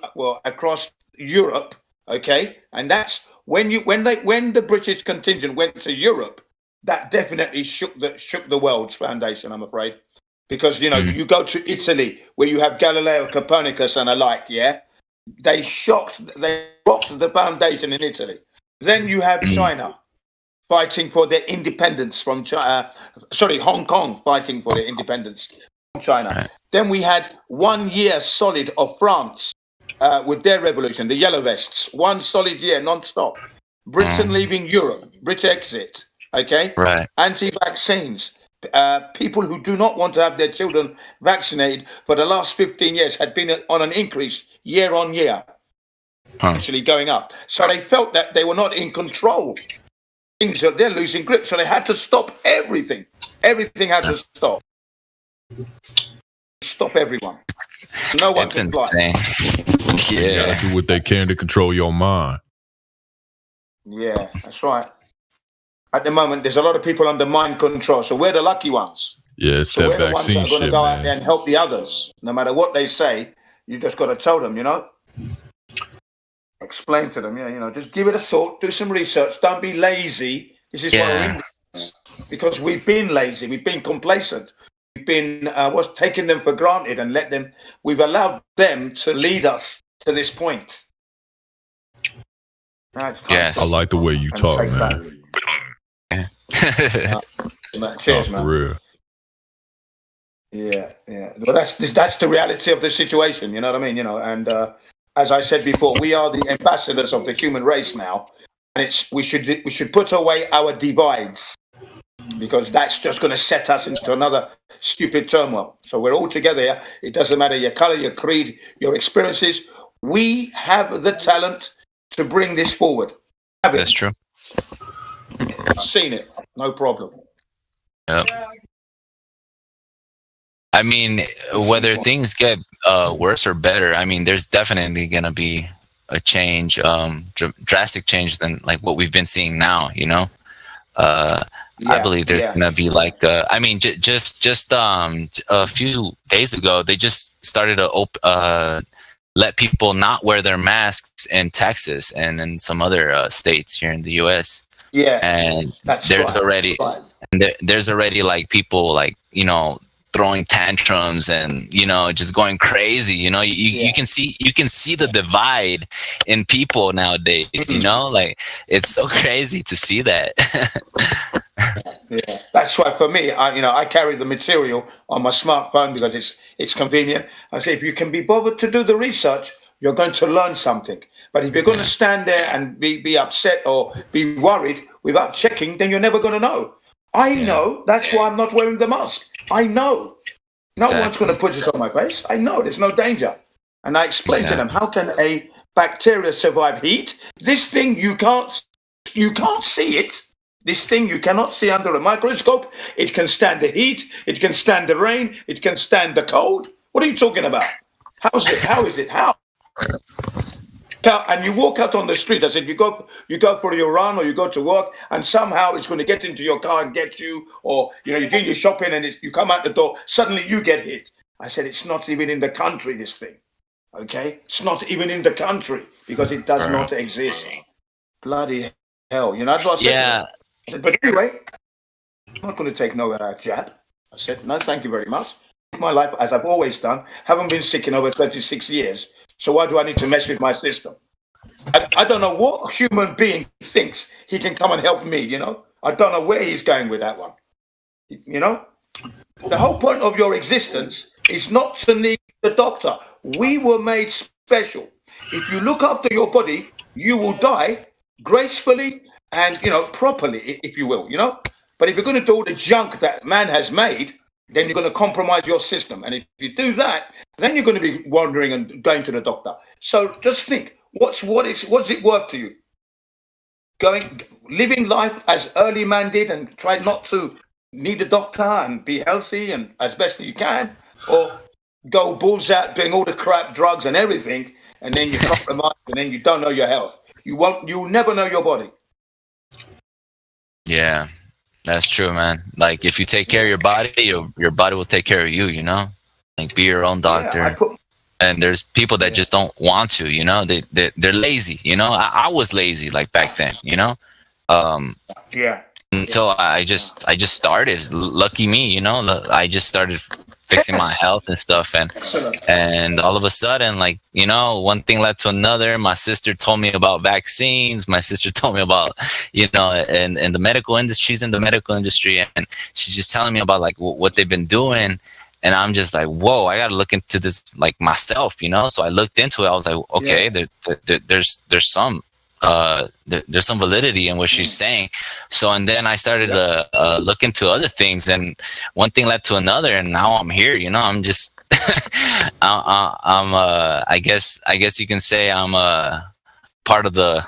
across Europe, okay, and that's when the British contingent went to Europe, that definitely shook the world's foundation, I'm afraid. Because, you know, you go to Italy where you have Galileo, Copernicus and alike, yeah? They rocked the foundation in Italy. Then you have China fighting for their independence from China. Hong Kong fighting for their independence from China. Right. Then we had 1 year solid of France with their revolution, the Yellow Vests. 1 solid year, non-stop. Britain leaving Europe, British exit, okay? Right. Anti-vaccines. People who do not want to have their children vaccinated for the last 15 years had been on an increase year on year, actually going up. So they felt that they were not in control. They're losing grip, so they had to stop everything. Everything had to stop. Stop everyone. No one can fly. Yeah, they gotta do what they can to control your mind. Yeah, that's right. At the moment, there's a lot of people under mind control, so we're the lucky ones. Yeah, it's So that we're the ones that vaccine are going to shit, go out man. there and help the others. No matter what they say, you just got to tell them, you know? Explain to them, yeah, you know, just give it a thought, do some research, don't be lazy. This is what we're in, because we've been lazy, we've been complacent. We've been taking them for granted and we've allowed them to lead us to this point. Yes. I like the way you talk, man. Cheers, for man. real. Yeah. But that's the reality of the situation. You know what I mean? You know, and as I said before, we are the ambassadors of the human race now, and we should put away our divides, because that's just going to set us into another stupid turmoil. So we're all together here. It doesn't matter your color, your creed, your experiences. We have the talent to bring this forward. That's true. I've seen it. No problem. Yep. I mean, whether things get worse or better, I mean, there's definitely going to be a change, drastic change than like what we've been seeing now, you know? I believe there's going to be like, I mean, just a few days ago, they just started to let people not wear their masks in Texas and in some other states here in the U.S. Yeah, and there's already like people like, you know, throwing tantrums and, you know, just going crazy. You know, you can see the divide in people nowadays. You know, like it's so crazy to see that. Yeah, that's why for me, I carry the material on my smartphone because it's convenient. I say if you can be bothered to do the research, you're going to learn something. But if you're going to stand there and be upset or be worried without checking, then you're never going to know. I know. That's why I'm not wearing the mask. I know. No one's going to put it on my face. I know there's no danger. And I explain to them, how can a bacteria survive heat? This thing, you can't see it. This thing you cannot see under a microscope. It can stand the heat. It can stand the rain. It can stand the cold. What are you talking about? How is it? And you walk out on the street. I said, you go for your run or you go to work, and somehow it's going to get into your car and get you, or you're doing your shopping and you come out the door. Suddenly you get hit. I said, it's not even in the country. This thing, okay? It's not even in the country because it does not exist. Bloody hell! You know that's what I said. Yeah. I said, but anyway, I'm not going to take no jab. I said, no, thank you very much. My life, as I've always done, haven't been sick in over 36 years. So why do I need to mess with my system? I don't know what human being thinks he can come and help me, you know? I don't know where he's going with that one. You know? The whole point of your existence is not to need the doctor. We were made special. If you look after your body, you will die gracefully and, properly, if you will, you know? But if you're going to do all the junk that man has made, then you're going to compromise your system. And if you do that, then you're going to be wandering and going to the doctor. So just think, what's it worth to you? Living life as early man did and try not to need a doctor and be healthy and as best as you can, or go balls out doing all the crap, drugs and everything, and then you compromise and then you don't know your health. You'll never know your body. Yeah. That's true, man. Like if you take care of your body, your body will take care of you, you know? Like be your own doctor. and there's people that just don't want to, you know, they're lazy, you know. I was lazy like back then, you know. Yeah. And so I just started. Lucky me, you know. I just started fixing my health and stuff, and all of a sudden, like, you know, one thing led to another. My sister told me about vaccines. My sister told me about, you know, and the medical industry. She's in the medical industry, and she's just telling me about like what they've been doing. And I'm just like, whoa, I got to look into this like myself, you know? So I looked into it. I was like, okay, there's some validity in what she's saying. So, and then I started to look into other things, and one thing led to another, and now I'm here, you know? I'm just, I guess you can say I'm part of the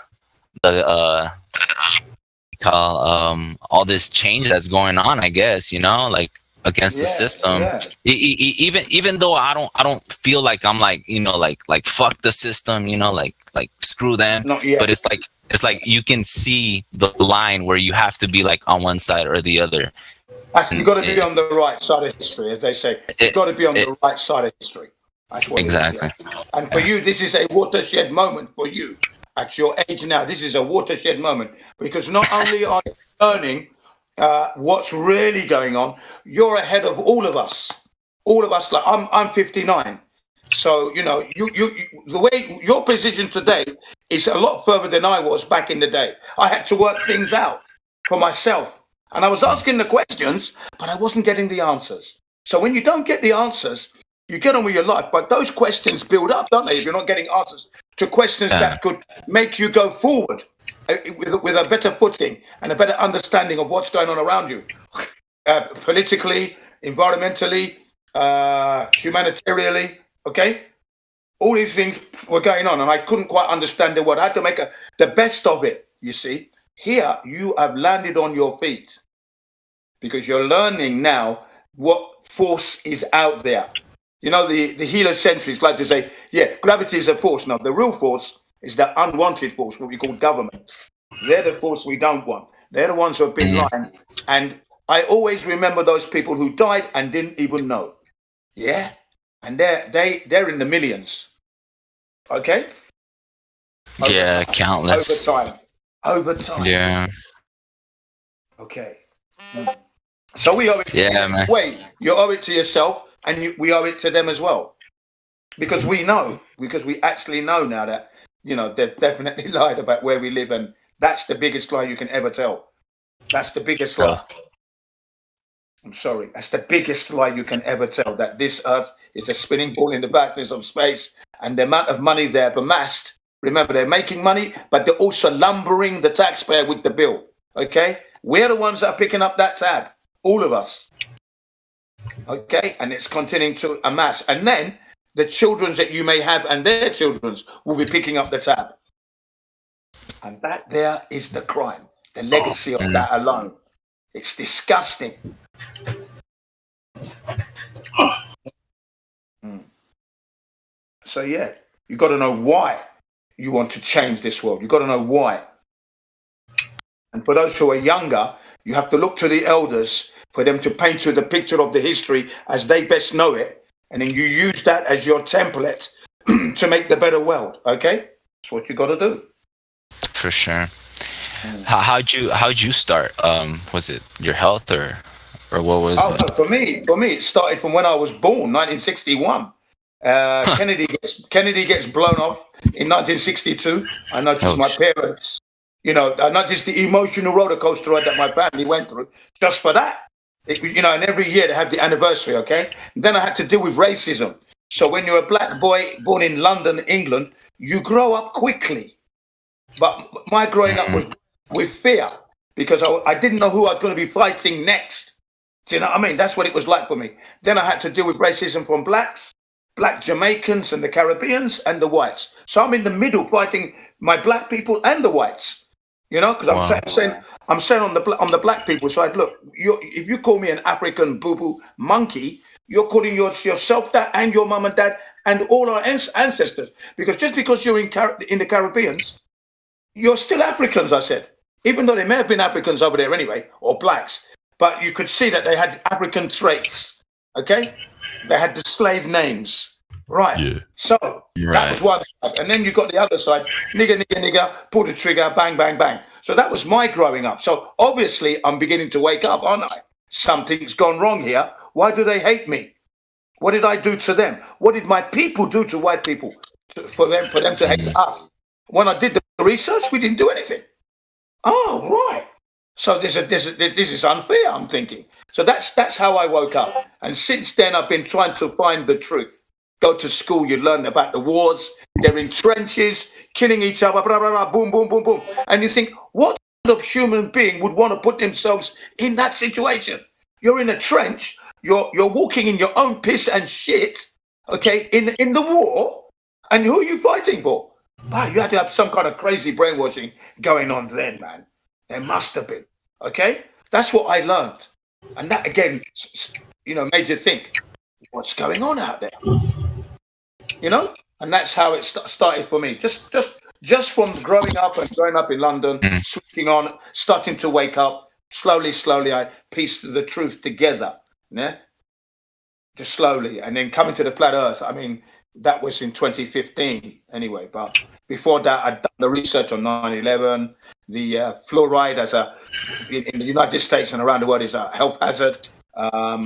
all this change that's going on, I guess, you know, like, against the system. Even though I don't feel like I'm like, you know, like fuck the system, you know, like screw them. But it's like you can see the line where you have to be like on one side or the other. You've got to be on the right side of history, as they say. You've got to be on the right side of history. That's what exactly. And for you, this is a watershed moment for you. At your age now, this is a watershed moment, because not only are you learning what's really going on, you're ahead of all of us. Like I'm 59, so you know you the way your position today is a lot further than I was back in the day. I had to work things out for myself, and I was asking the questions, but I wasn't getting the answers. So when you don't get the answers, you get on with your life. But those questions build up, don't they? If you're not getting answers to questions that could make you go forward with a better footing and a better understanding of what's going on around you, politically, environmentally, humanitarianly, okay? All these things were going on, and I couldn't quite understand the word. I had to make the best of it, you see. Here, you have landed on your feet because you're learning now what force is out there. You know, the heliocentrics like to say, yeah, gravity is a force. No, the real force is the unwanted force, what we call governments. They're the force we don't want. They're the ones who have been lying. And I always remember those people who died and didn't even know. Yeah? And they're in the millions. Okay? Yeah, countless. Over time. Yeah. Okay. So we owe it to man. Wait, you owe it to yourself, and we owe it to them as well. Because we actually know now that, you know, they've definitely lied about where we live, and that's the biggest lie you can ever tell. That's the biggest lie. I'm sorry. That's the biggest lie you can ever tell, that this earth is a spinning ball in the darkness of space, and the amount of money they've amassed. Remember, they're making money, but they're also lumbering the taxpayer with the bill. Okay? We're the ones that are picking up that tab. All of us. Okay? And it's continuing to amass. And then the children that you may have and their children will be picking up the tab. And that there is the crime, the legacy of that alone. It's disgusting. So yeah, you got to know why you want to change this world. You got to know why. And for those who are younger, you have to look to the elders for them to paint you the picture of the history as they best know it. And then you use that as your template to make the better world. Okay? That's what you got to do. For sure. How'd you start? Was it your health or what was it? For me, it started from when I was born, 1961. Kennedy gets blown off in 1962. I noticed my parents, you know, I noticed the emotional roller coaster ride that my family went through just for that. You know, and every year they have the anniversary, okay? And then I had to deal with racism. So when you're a black boy born in London, England, you grow up quickly. But my growing up was with fear because I didn't know who I was going to be fighting next. Do you know what I mean? That's what it was like for me. Then I had to deal with racism from blacks, black Jamaicans and the Caribbeans and the whites. So I'm in the middle fighting my black people and the whites. You know, because I'm saying on the black people side, look, if you call me an African boo-boo monkey, you're calling yourself that and your mum and dad and all our ancestors. Because just because you're in the Caribbeans, you're still Africans, I said. Even though they may have been Africans over there anyway, or blacks. But you could see that they had African traits, okay? They had the slave names. Right. Yeah. So that was one side. And then you got the other side, nigger, pull the trigger, bang, bang, bang. So that was my growing up. So obviously I'm beginning to wake up, aren't I? Something's gone wrong here. Why do they hate me? What did I do to them? What did my people do to white people for them to hate us? When I did the research, we didn't do anything. Oh, right. So this is unfair, I'm thinking. So that's how I woke up. And since then, I've been trying to find the truth. Go to school, you learn about the wars. They're in trenches, killing each other, blah, blah, blah, boom, boom, boom, boom. And you think, what kind of human being would want to put themselves in that situation? You're in a trench. You're walking in your own piss and shit, okay, in the war. And who are you fighting for? Wow, you had to have some kind of crazy brainwashing going on then, man. There must have been, okay? That's what I learned. And that, again, made you think, what's going on out there? And that's how it started for me. Just from growing up in London, switching on, starting to wake up, slowly, I pieced the truth together, yeah? Just slowly. And then coming to the flat earth, I mean, that was in 2015 anyway. But before that, I'd done the research on 9/11. The fluoride in the United States and around the world is a health hazard. The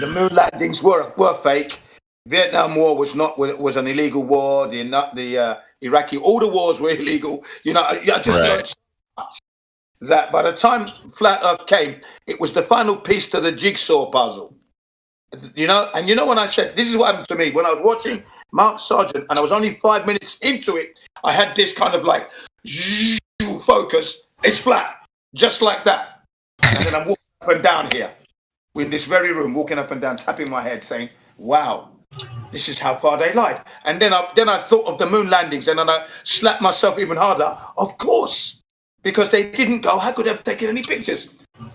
moon landings were fake. Vietnam War was an illegal war. The Iraqi, all the wars were illegal. I just learned so much that by the time Flat Earth came, it was the final piece to the jigsaw puzzle. And when I said, this is what happened to me when I was watching Mark Sargent, and I was only 5 minutes into it, I had this kind of like focus. It's flat, just like that. And then I'm walking up and down here, in this very room, walking up and down, tapping my head, saying, "Wow, this is how far they lied." And then I thought of the moon landings, and then I slapped myself even harder. Of course, because they didn't go. How could I have taken any pictures?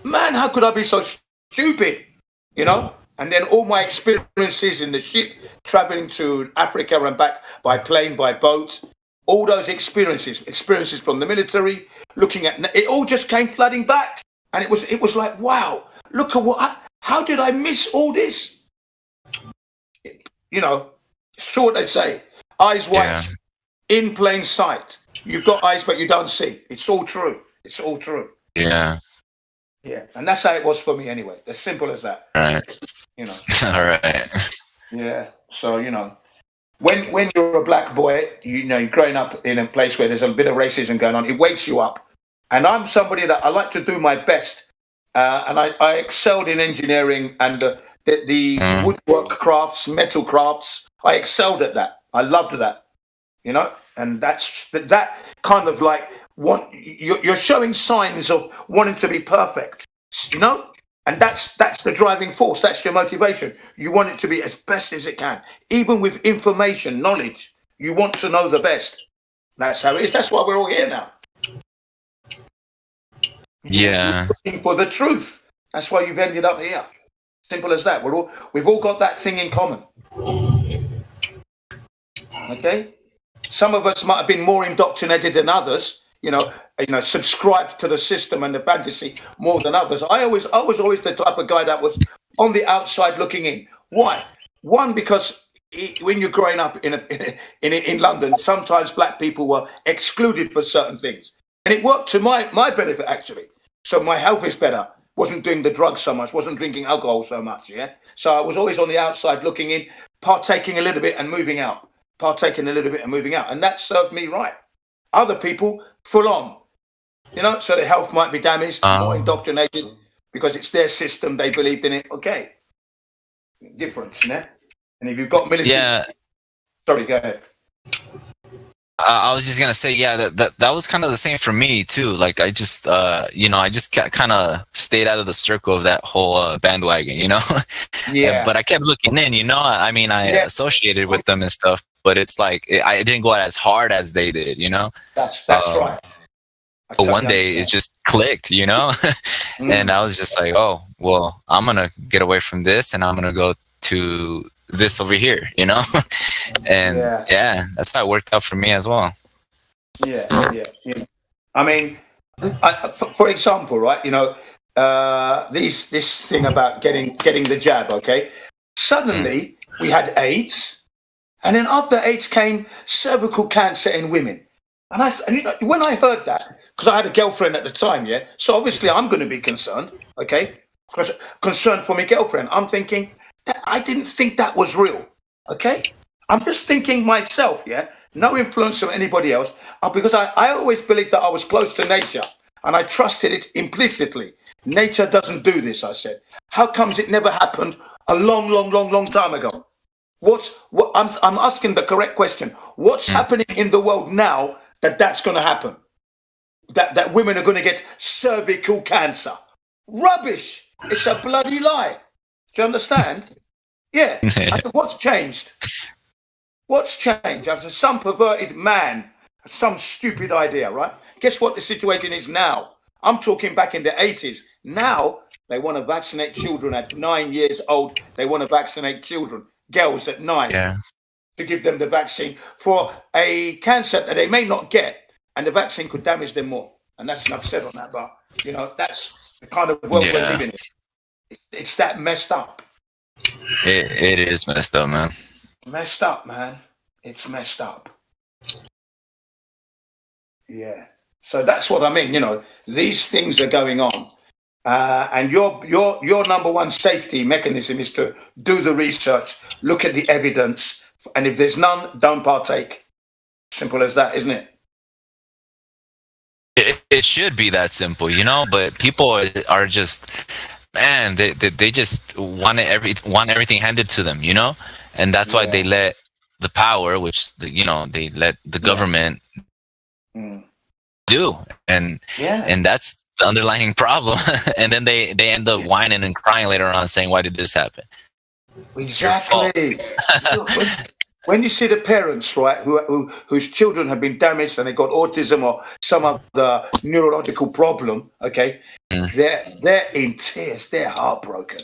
Man, how could I be so stupid? And then all my experiences in the ship, traveling to Africa and back by plane, by boat, all those experiences from the military, looking at it, all just came flooding back. And it was like, wow, look at how did I miss all this? It's true what they say. Eyes wide, in plain sight. You've got eyes, but you don't see. It's all true. It's all true. Yeah. Yeah. And that's how it was for me anyway. As simple as that. Right. All right. Yeah. So, when you're a black boy, you're growing up in a place where there's a bit of racism going on, it wakes you up. And I'm somebody that I like to do my best. And I excelled in engineering and the woodwork crafts, metal crafts. I excelled at that. I loved that, and that's that kind of like you're showing signs of wanting to be perfect, and that's the driving force. That's your motivation. You want it to be as best as it can, even with information, knowledge. You want to know the best. That's how it is. That's why we're all here now. Yeah. You're looking for the truth. That's why you've ended up here. Simple as that. We've all got that thing in common. Okay. Some of us might have been more indoctrinated than others. Subscribed to the system and the fantasy more than others. I was always the type of guy that was on the outside looking in. Why? One, because when you're growing up in London, sometimes black people were excluded for certain things, and it worked to my benefit actually. So my health is better. Wasn't doing the drugs so much. Wasn't drinking alcohol so much. Yeah. So I was always on the outside looking in, partaking a little bit and moving out. And that served me right. Other people, full on, so their health might be damaged, more indoctrinated, because it's their system, they believed in it. Okay. Difference, yeah? And if you've got military... Yeah. Sorry, go ahead. I was just going to say, that was kind of the same for me, too. Like, I just, I just kind of stayed out of the circle of that whole bandwagon, Yeah. But I kept looking in, I mean, I associated with them and stuff. But it's like I didn't go as hard as they did, That's right. But one day it just clicked, and I was just like, oh, well, I'm gonna get away from this, and I'm gonna go to this over here, and that's how it worked out for me as well. Yeah. I mean, for example, right? This thing about getting the jab, okay? Suddenly, we had AIDS, and then after AIDS came cervical cancer in women. And you know, when I heard that, because I had a girlfriend at the time, yeah, so obviously I'm going to be concerned, okay, because concerned for my girlfriend. I'm thinking that I didn't think that was real, okay. I'm just thinking myself, yeah, no influence of anybody else, because I always believed that I was close to nature, and I trusted it implicitly. Nature doesn't do this, I said. How comes it never happened a long time ago? I'm asking the correct question. What's happening in the world now that's going to happen? That women are going to get cervical cancer? Rubbish! It's a bloody lie. Do you understand? Yeah. What's changed? What's changed? After some perverted man, some stupid idea, right? Guess what the situation is now? I'm talking back in the 80s. Now they want to vaccinate children at 9 years old. They want to vaccinate children, girls at 9, to give them the vaccine for a cancer that they may not get, and the vaccine could damage them more. And that's enough said on that. But you know, that's the kind of world we're living in. It's that messed up. It is messed up, man. Messed up, man. It's messed up. Yeah. So that's what I mean. You know, these things are going on, and your number one safety mechanism is to do the research, look at the evidence, and if there's none, don't partake. Simple as that, isn't it? It should be that simple, you know. But people are just, man, they just want everything handed to them, you know, and that's why they let the power, which they let the government do, and that's the underlying problem. And then they end up whining and crying later on, saying, "Why did this happen?" Exactly. When you see the parents, right, whose children have been damaged and they got autism or some other neurological problem, okay, they're in tears. They're heartbroken.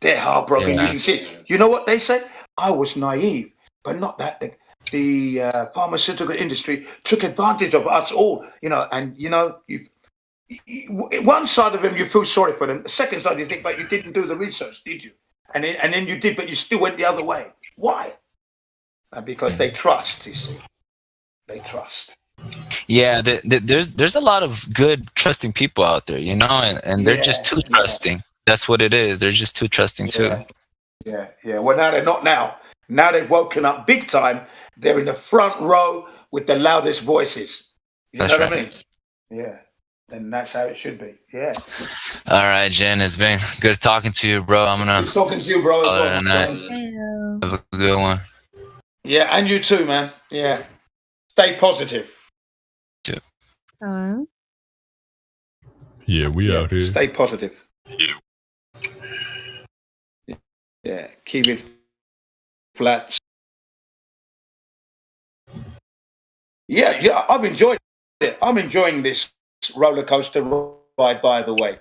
They're heartbroken. You can see. You know what they say? I was naive, but not that the pharmaceutical industry took advantage of us all, you know. And you know, one side of them you feel sorry for them. The second side you think, but you didn't do the research, did you? And then you did, but you still went the other way. Why? Because they trust. You see, they trust. Yeah, there's a lot of good, trusting people out there, you know, and they're just too trusting. That's what it is. They're just too trusting too. Yeah. Well, now they're not now. Now they've woken up big time. They're in the front row with the loudest voices. You know what I mean? Yeah. And that's how it should be. Yeah. All right, Jen, it's been good talking to you, bro. I'm gonna good talking to you, bro, as well. Have a good one. Yeah, and you too, man. Yeah. Stay positive. Hello. Yeah, we out here. Stay positive. Yeah, keep it flat. Yeah, I've enjoyed it. I'm enjoying this roller coaster ride, by the way.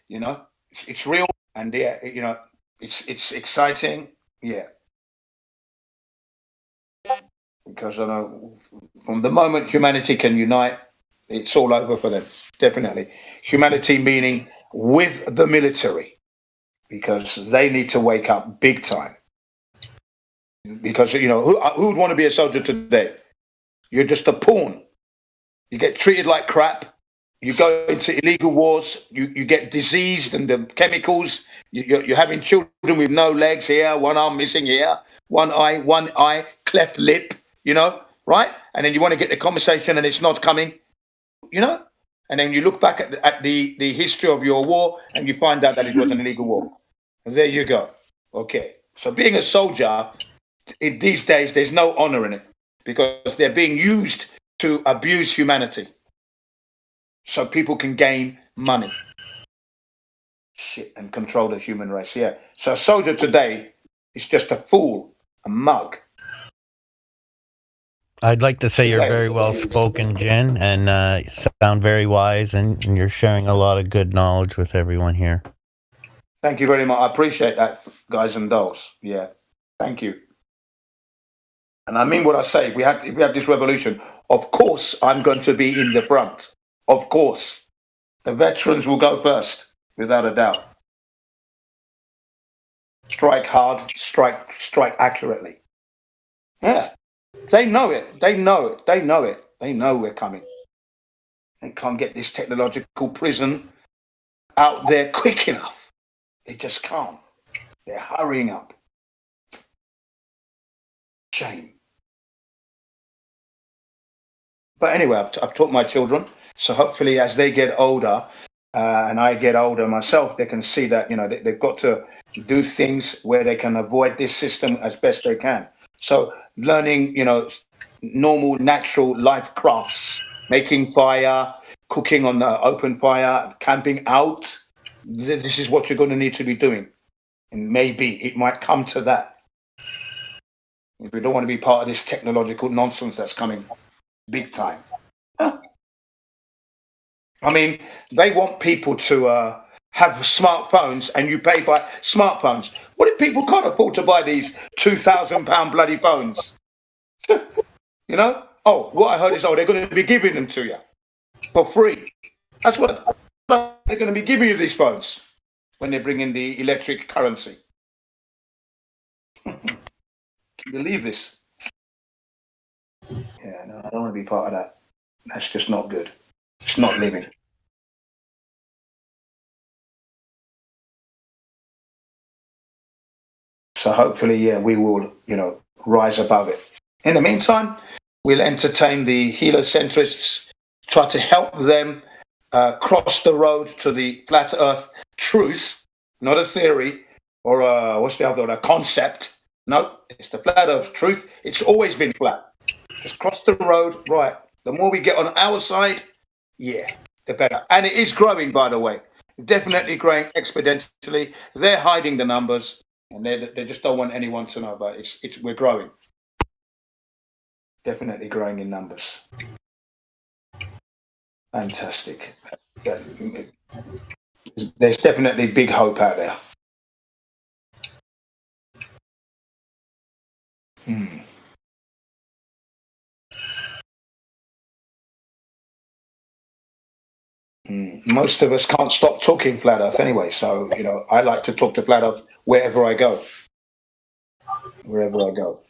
You know, it's real, and you know, it's exciting. Yeah. Because I know from the moment humanity can unite, it's all over for them. Definitely. Humanity meaning with the military, because they need to wake up big time. Because, you know, who would want to be a soldier today? You're just a pawn. You get treated like crap. You go into illegal wars. You get diseased and the chemicals. You're having children with no legs here, one arm missing here, one eye, cleft lip, you know, right? And then you want to get the conversation and it's not coming, you know? And then you look back at the history of your war and you find out that it was an illegal war. And there you go. Okay. So being a soldier, these days, there's no honor in it because they're being used to abuse humanity so people can gain money. Shit, and control the human race, yeah. So a soldier today is just a fool, a mug. I'd like to say you're very well spoken, Jen, and sound very wise, and you're sharing a lot of good knowledge with everyone here. Thank you very much. I appreciate that, guys and dolls. Yeah, thank you. And I mean what I say. If we have this revolution, of course I'm going to be in the front. Of course. The veterans will go first, without a doubt. strike hard, strike accurately. Yeah, they know it. They know it. They know it. They know we're coming. They can't get this technological prison out there quick enough. They just can't. They're hurrying up. Shame. But anyway, I've taught my children, so hopefully as they get older, and I get older myself, they can see that, you know, they've got to do things where they can avoid this system as best they can. So learning, you know, normal, natural life crafts, making fire, cooking on the open fire, camping out. This is what you're going to need to be doing. And maybe it might come to that. We don't want to be part of this technological nonsense that's coming big time. Huh? I mean, they want people to have smartphones, and you pay by smartphones. What if people can't afford to buy these £2,000 bloody phones? You know? Oh, what I heard is, they're going to be giving them to you for free. That's what they're going to be giving you, these phones, when they bring in the electric currency. Can you believe this? Yeah, no, I don't want to be part of that. That's just not good. It's not living. So hopefully, yeah, we will, you know, rise above it. In the meantime, we'll entertain the heliocentrists, try to help them cross the road to the flat Earth truth, not a theory or a concept. No, it's the flat Earth truth. It's always been flat. Just cross the road, right? The more we get on our side, yeah, the better. And it is growing, by the way. Definitely growing exponentially. They're hiding the numbers, and they just don't want anyone to know about it. We're growing. Definitely growing in numbers. Fantastic. There's definitely big hope out there. Most of us can't stop talking flat Earth anyway, so, you know, I like to talk to flat Earth wherever I go. Wherever I go.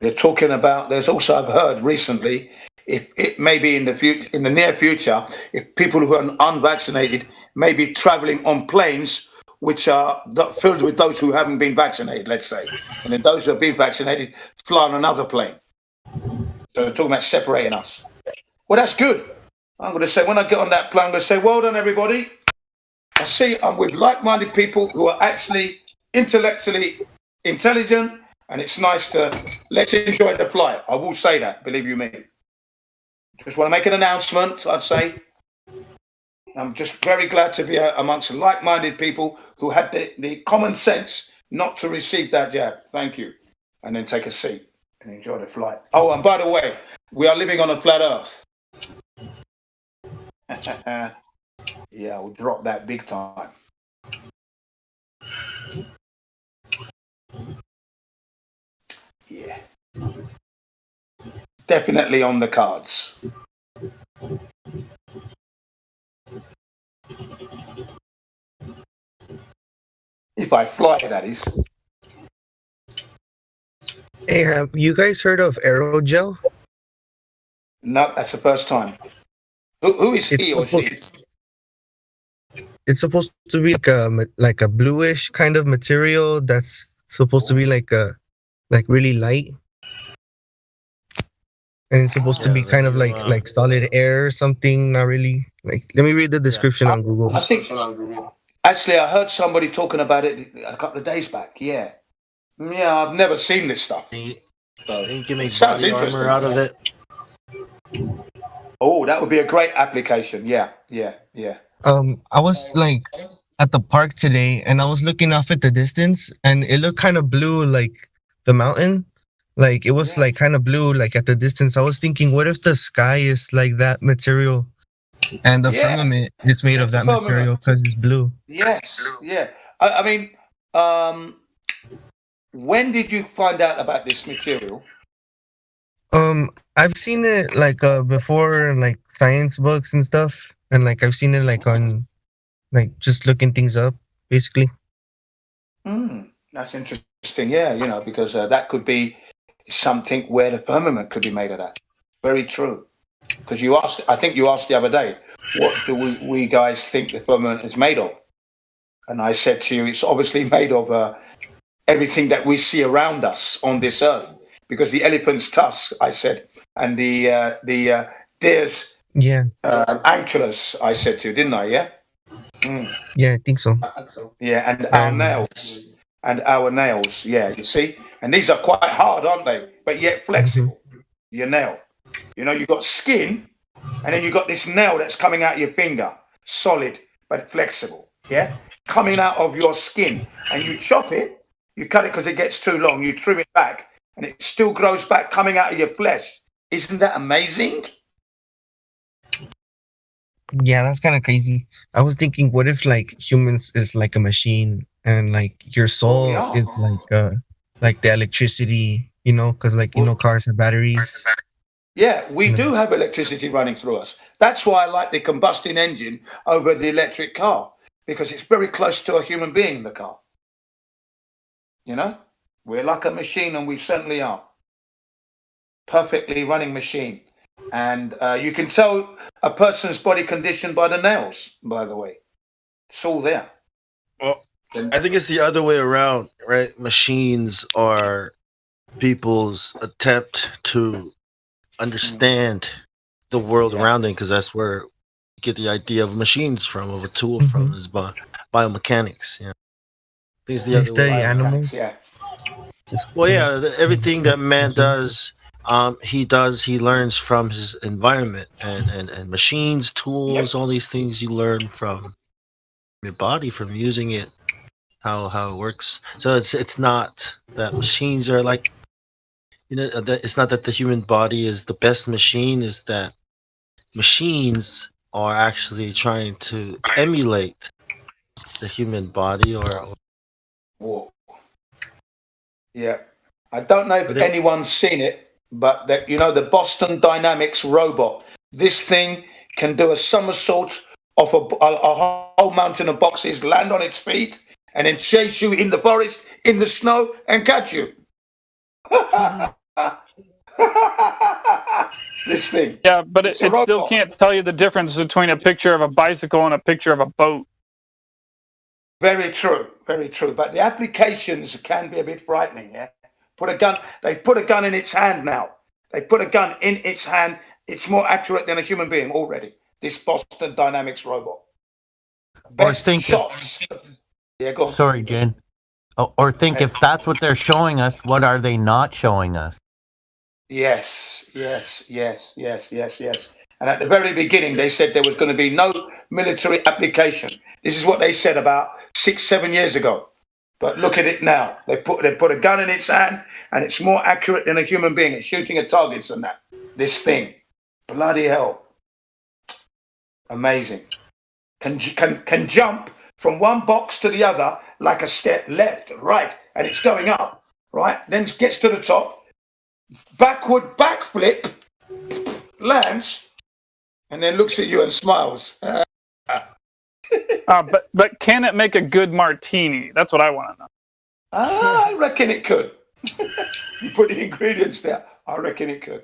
They're talking about, there's also, I've heard recently, if it may be in the near future, if people who are unvaccinated may be traveling on planes which are filled with those who haven't been vaccinated, let's say. And then those who have been vaccinated fly on another plane. So they're talking about separating us. Well, that's good. I'm going to say, when I get on that plane, I'm going to say, well done, everybody. I see I'm with like-minded people who are actually intellectually intelligent, and it's nice to, let's enjoy the flight. I will say that, believe you me. Just want to make an announcement, I'd say. I'm just very glad to be amongst like-minded people who had the common sense not to receive that jab. Thank you. And then take a seat and enjoy the flight. Oh, and by the way, we are living on a flat Earth. Yeah, we'll drop that big time. Yeah. Definitely on the cards. If I fly, that is. Hey, have you guys heard of aerogel? No, that's the first time. Who is he or she? It's supposed to be like a bluish kind of material that's supposed to be like really light, and it's supposed to be kind of like solid air or something. Not really. Like, let me read the description on Google. I think actually I heard somebody talking about it a couple of days back. Yeah, I've never seen this stuff. So, you can make sounds body interesting. armor out of it. Oh, that would be a great application. Yeah. I was like at the park today, and I was looking off at the distance, and it looked kind of blue, like the mountain. Like, it was like kind of blue, like at the distance. I was thinking, what if the sky is like that material, and the firmament is made of that material because it's blue? Yes. Yeah. I mean, when did you find out about this material? I've seen it like before, like science books and stuff, and like I've seen it like on, like just looking things up, basically. That's interesting. Yeah, you know, because that could be something where the firmament could be made of that. Very true. Because you asked, I think you asked the other day, what do we guys think the firmament is made of? And I said to you, it's obviously made of everything that we see around us on this earth. Because the elephant's tusk, I said, and the deer's ankylos, I said to you, didn't I? Yeah. Yeah, I think so. Yeah, and our nails, yeah, you see, and these are quite hard, aren't they? But yet flexible. Your nail, you know, you've got skin, and then you've got this nail that's coming out your finger, solid but flexible. Yeah, coming out of your skin, and you chop it, you cut it because it gets too long, you trim it back, and it still grows back, coming out of your flesh. Isn't that amazing? Yeah, that's kind of crazy. I was thinking, what if like humans is like a machine, and like your soul is like the electricity, you know, because like you know cars have batteries. Yeah, we do have electricity running through us. That's why I like the combustion engine over the electric car, because it's very close to a human being in the car. You know, we're like a machine, and we certainly are. Perfectly running machine. And you can tell a person's body condition by the nails, by the way. It's all there. Well, I think it's the other way around, right? Machines are people's attempt to understand the world around them, because that's where you get the idea of machines from, of a tool from, is biomechanics. Yeah, I think it's the other way around. Animals. Yeah. Well, yeah, everything that man does, he learns from his environment, and machines, tools, all these things you learn from your body, from using it, how it works. So it's not that machines are like, you know, that it's not that the human body is the best machine, is that machines are actually trying to emulate the human body, or Whoa. Yeah, I don't know if anyone's seen it, but that, you know, the Boston Dynamics robot, this thing can do a somersault off a whole mountain of boxes, land on its feet, and then chase you in the forest, in the snow, and catch you. This thing. Yeah, but it still can't tell you the difference between a picture of a bicycle and a picture of a boat. Very true, very true. But the applications can be a bit frightening, yeah? They put a gun in its hand now. They put a gun in its hand. It's more accurate than a human being already, this Boston Dynamics robot. Best shots. Yeah, go on. Sorry, Jen. Or think if that's what they're showing us, what are they not showing us? Yes. And at the very beginning, they said there was going to be no military application. This is what they said about 6-7 years ago. But look at it now. They put a gun in its hand, and it's more accurate than a human being. It's shooting at targets and that. This thing, bloody hell, amazing. Can jump from one box to the other like a step, left, right, and it's going up, right? Then gets to the top, backward backflip, lands, and then looks at you and smiles. But can it make a good martini? That's what I want to know. I reckon it could. You put the ingredients there. I reckon it could.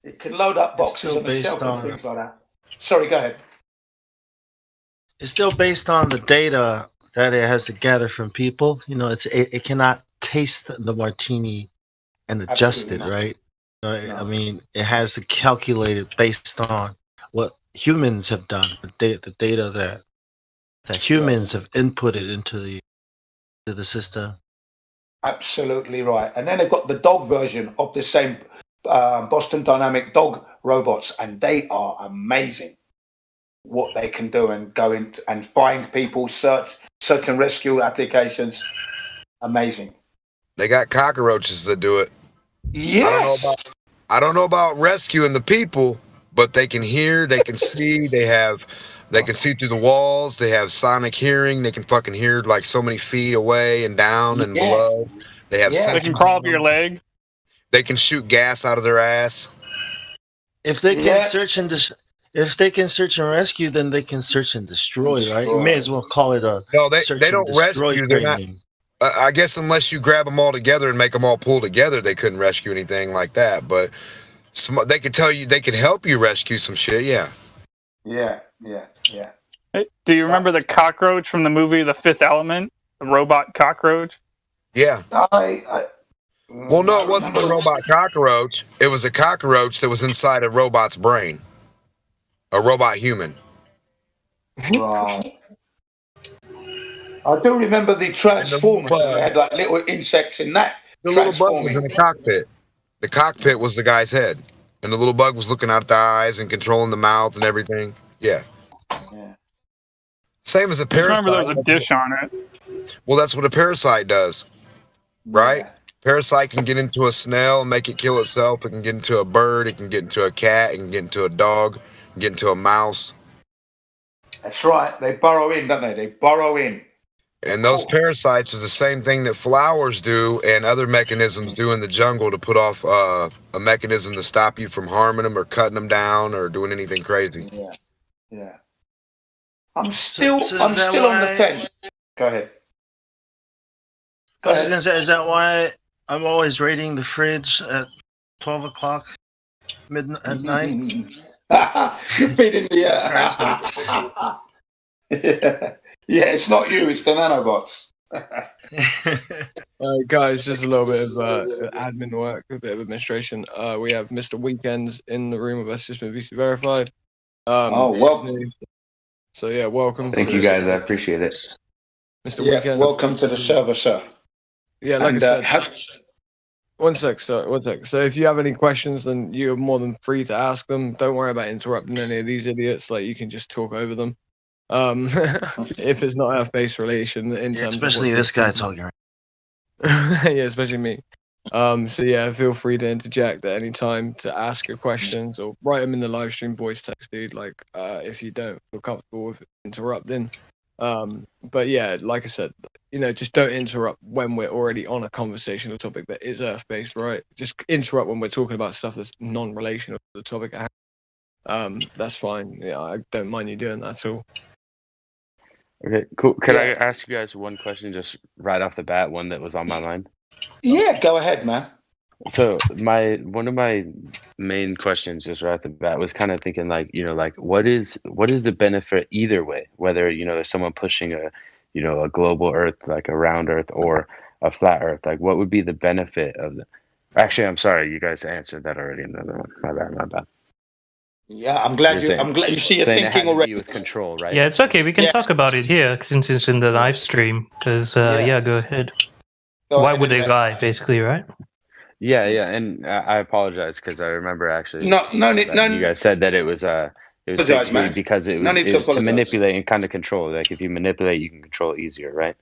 It can load up boxes on the shelf and things like that. Sorry, go ahead. It's still based on the data that it has to gather from people. You know, it cannot taste the martini and adjust it, right? I mean, it has to calculate it based on what humans have done, the data that humans have inputted into the system. Absolutely right. And then they've got the dog version of the same Boston Dynamic dog robots, and they are amazing. What they can do and go in and find people, search and rescue applications. Amazing. They got cockroaches that do it. Yes. I don't know about rescuing the people, but they can hear, they can see, they can see through the walls, they have sonic hearing, they can fucking hear like so many feet away and down and below. They have They can crawl up your leg. They can shoot gas out of their ass. If they can search and if they can search and rescue, then they can search and destroy, right? You may as well call it a No, search they and don't destroy rescue. They're not. training. I guess unless you grab them all together and make them all pull together, they couldn't rescue anything like that. But they could tell you, they could help you rescue some shit. Yeah. Yeah. Hey, do you remember the cockroach from the movie The Fifth Element? The robot cockroach? Yeah. Well, no, it wasn't a robot cockroach. It was a cockroach that was inside a robot's brain. A robot human. Right. I do remember the Transformers. They had like little insects in that. The little bug was in the cockpit. The cockpit was the guy's head, and the little bug was looking out the eyes and controlling the mouth and everything. Yeah. Same as a I parasite. remember there was a dish on it. Well, that's what a parasite does, right? Parasite can get into a snail and make it kill itself. It can get into a bird. It can get into a cat. It can get into a dog. It can get into a mouse. That's right. They burrow in, don't they? They burrow in. And those parasites are the same thing that flowers do and other mechanisms do in the jungle to put off a mechanism to stop you from harming them or cutting them down or doing anything crazy. Yeah. I'm still on the fence. Go ahead. I was gonna say, is that why I'm always raiding the fridge at 12 o'clock midnight at night? You're feeding the yeah, it's not you, it's the nanobots. Guys, just a little bit of admin work, a bit of administration. We have Mr. Weekends in the room with us, just been VC verified. Welcome. So yeah, welcome. Thank you guys, I appreciate it. Mr. Weekend. Welcome to the server, sir. Yeah, like I said. One sec. So if you have any questions, then you're more than free to ask them. Don't worry about interrupting any of these idiots. Like, you can just talk over them. If it's not Earth-based relation, in terms especially of this guy talking. Yeah, especially me. So yeah, feel free to interject at any time to ask your questions or write them in the live stream voice text, dude. Like, if you don't feel comfortable with interrupting. But yeah, like I said, just don't interrupt when we're already on a conversational topic that is Earth-based, right? Just interrupt when we're talking about stuff that's non-relational to the topic at hand. That's fine. Yeah, I don't mind you doing that at all. Okay, cool. Could I ask you guys one question just right off the bat, one that was on my mind? Yeah, go ahead, man. So one of my main questions just right off the bat was kind of thinking like what is the benefit either way, whether there's someone pushing a global Earth, like a round Earth, or a flat Earth, like what would be the benefit of the? Actually, I'm sorry, you guys answered that already. Another one. My bad. Yeah, I'm glad you see you're thinking already with control, right? Yeah, it's okay. We can talk about it here since it's in the live stream. Because go ahead. Why would they lie, basically, right? Yeah, and I apologize because I remember actually. No. You guys said that it was basically because it was to manipulate and kind of control. Like if you manipulate, you can control it easier, right?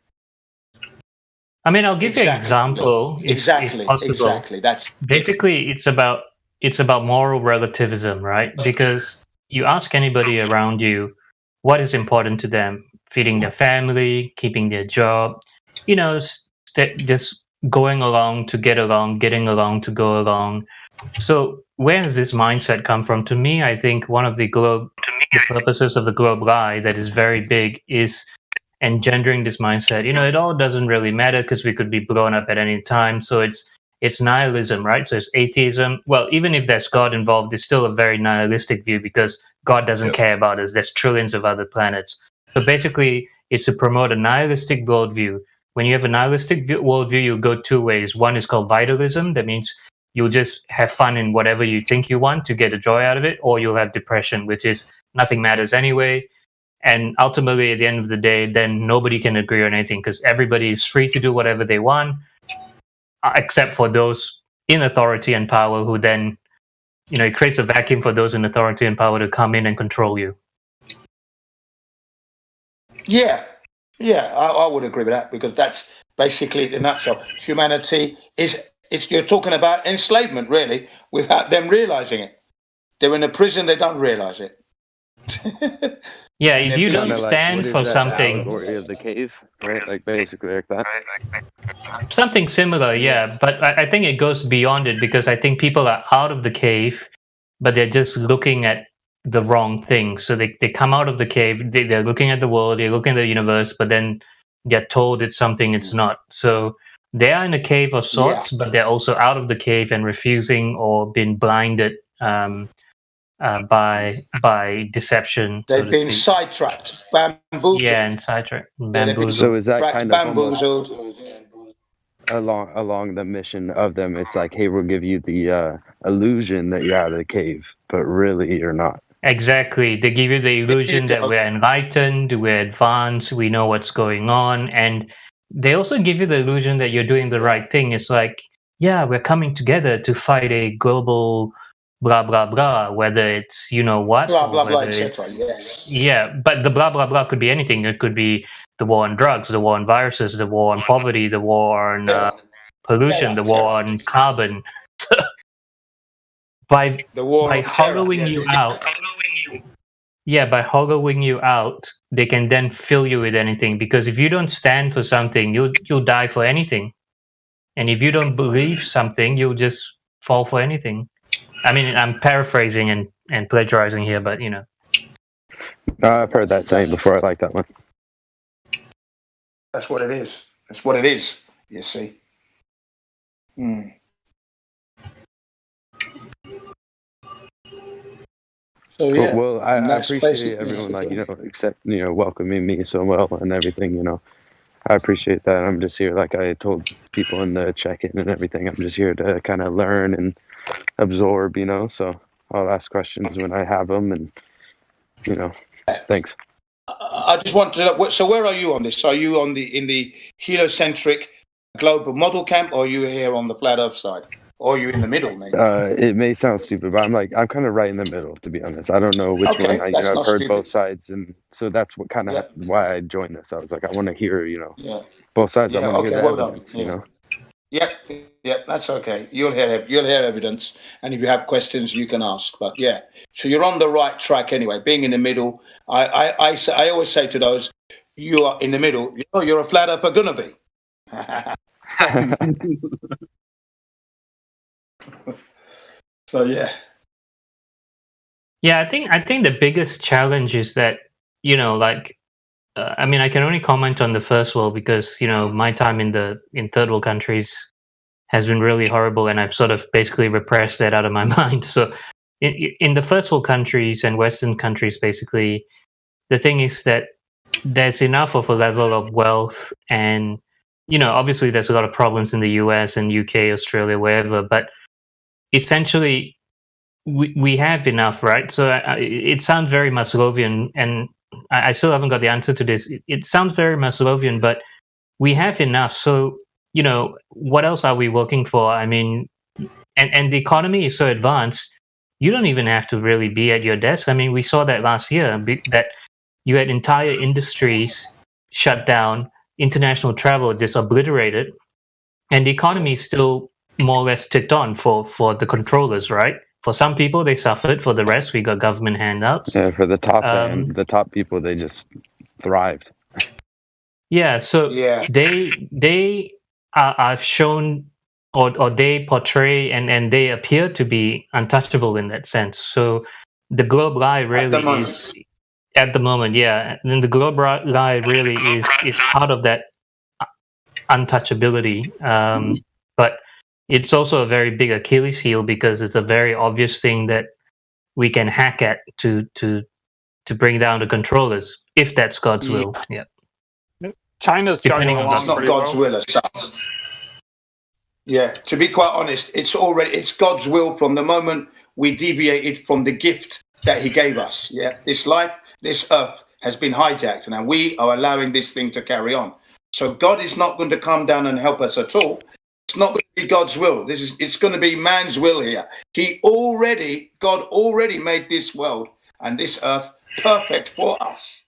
I mean, I'll give you an example. If possible. Exactly. That's basically it's about moral relativism, right? Because you ask anybody around you what is important to them: feeding their family, keeping their job, just going along to get along, getting along to go along. So where does this mindset come from? To me, I think one of the purposes of the globe lie that is very big is engendering this mindset. It all doesn't really matter because we could be blown up at any time. So it's nihilism, right? So it's atheism. Well, even if there's God involved, it's still a very nihilistic view because God doesn't care about us. There's trillions of other planets. So basically, it's to promote a nihilistic worldview. When you have a nihilistic worldview, you'll go two ways. One is called vitalism. That means you'll just have fun in whatever you think you want to get a joy out of it, or you'll have depression, which is nothing matters anyway. And ultimately, at the end of the day, then nobody can agree on anything because everybody is free to do whatever they want, except for those in authority and power who then, it creates a vacuum for those in authority and power to come in and control you. Yeah, I would agree with that because that's basically in a nutshell. Humanity you're talking about enslavement, really, without them realizing it. They're in a prison, they don't realize it. Yeah, if you don't stand for something, allegory of the cave, right? Like basically like that. something similar, yeah. But I think it goes beyond it because I think people are out of the cave, but they're just looking at the wrong thing. So they come out of the cave, they're looking at the world, they're looking at the universe, but then they're told it's something it's not. So they are in a cave of sorts, but they're also out of the cave and refusing or been blinded by deception. They've been sidetracked, bamboozled. Yeah, and sidetracked. So is that kind of bamboozled? Along the mission of them? It's like, hey, we'll give you the illusion that you're out of the cave, but really you're not. Exactly. They give you the illusion that we're enlightened, we're advanced, we know what's going on, and they also give you the illusion that you're doing the right thing. It's like, yeah, we're coming together to fight a global blah blah blah, whether it's you know what, blah blah blah, whether etc. Yes. Yeah, but the blah blah blah could be anything. It could be the war on drugs, the war on viruses, the war on poverty, the war on pollution, the war on carbon. by hollowing you out, by hollowing you out, they can then fill you with anything. Because if you don't stand for something, you'll die for anything, and if you don't believe something, you'll just fall for anything. I mean, I'm paraphrasing and plagiarizing here, but you know. I've heard that saying before. I like that one. That's what it is. That's what it is. You see. So yeah. Well, I appreciate everyone welcoming me so well and everything. You know, I appreciate that. I'm just here, like I told people in the check-in and everything. I'm just here to kind of learn and absorb. You know, so I'll ask questions when I have them, and you know, thanks. I just want to know. So where are you on this? Are you in the heliocentric global model camp, or are you here on the flat Earth side? Or are you in the middle, maybe? It may sound stupid, but I'm kind of right in the middle, to be honest. I don't know which one. I've heard stupid. Both sides, and so that's what kind of why I joined this. I was like, I want to hear, both sides. I want to hear the evidence, you know. Yep, that's okay. You'll hear evidence, and if you have questions, you can ask. But yeah, so you're on the right track anyway. Being in the middle, I always say to those, you are in the middle. You're a flat earther gonna be. So yeah. Yeah, I think the biggest challenge is that I mean, I can only comment on the first world because my time in third world countries has been really horrible, and I've sort of basically repressed that out of my mind. So in the first world countries and Western countries, basically, the thing is that there's enough of a level of wealth, and obviously there's a lot of problems in the US and UK, Australia, wherever, but essentially we have enough, right? So it sounds very Maslowian, and I still haven't got the answer to this. It sounds very Maslowian, but we have enough. So what else are we working for? I mean, and the economy is so advanced, you don't even have to really be at your desk. I mean, we saw that last year, that you had entire industries shut down, international travel just obliterated, and the economy is still more or less ticked on for the controllers, right? For some people, they suffered. For the rest, we got government handouts. Yeah, for the top end, the top people, they just thrived. Yeah, so they are shown, or they portray, and they appear to be untouchable in that sense. So the globe lie really is at the moment, yeah. And the globe lie really is part of that untouchability, but it's also a very big Achilles heel because it's a very obvious thing that we can hack at to bring down the controllers, if that's God's will. Yeah. China's chugging along. It's not God's will as such. Yeah, to be quite honest, it's God's will from the moment we deviated from the gift that He gave us. Yeah, this life, this earth has been hijacked, and we are allowing this thing to carry on. So God is not going to come down and help us at all. It's not going to be God's will. It's going to be man's will here. God already made this world and this earth perfect for us.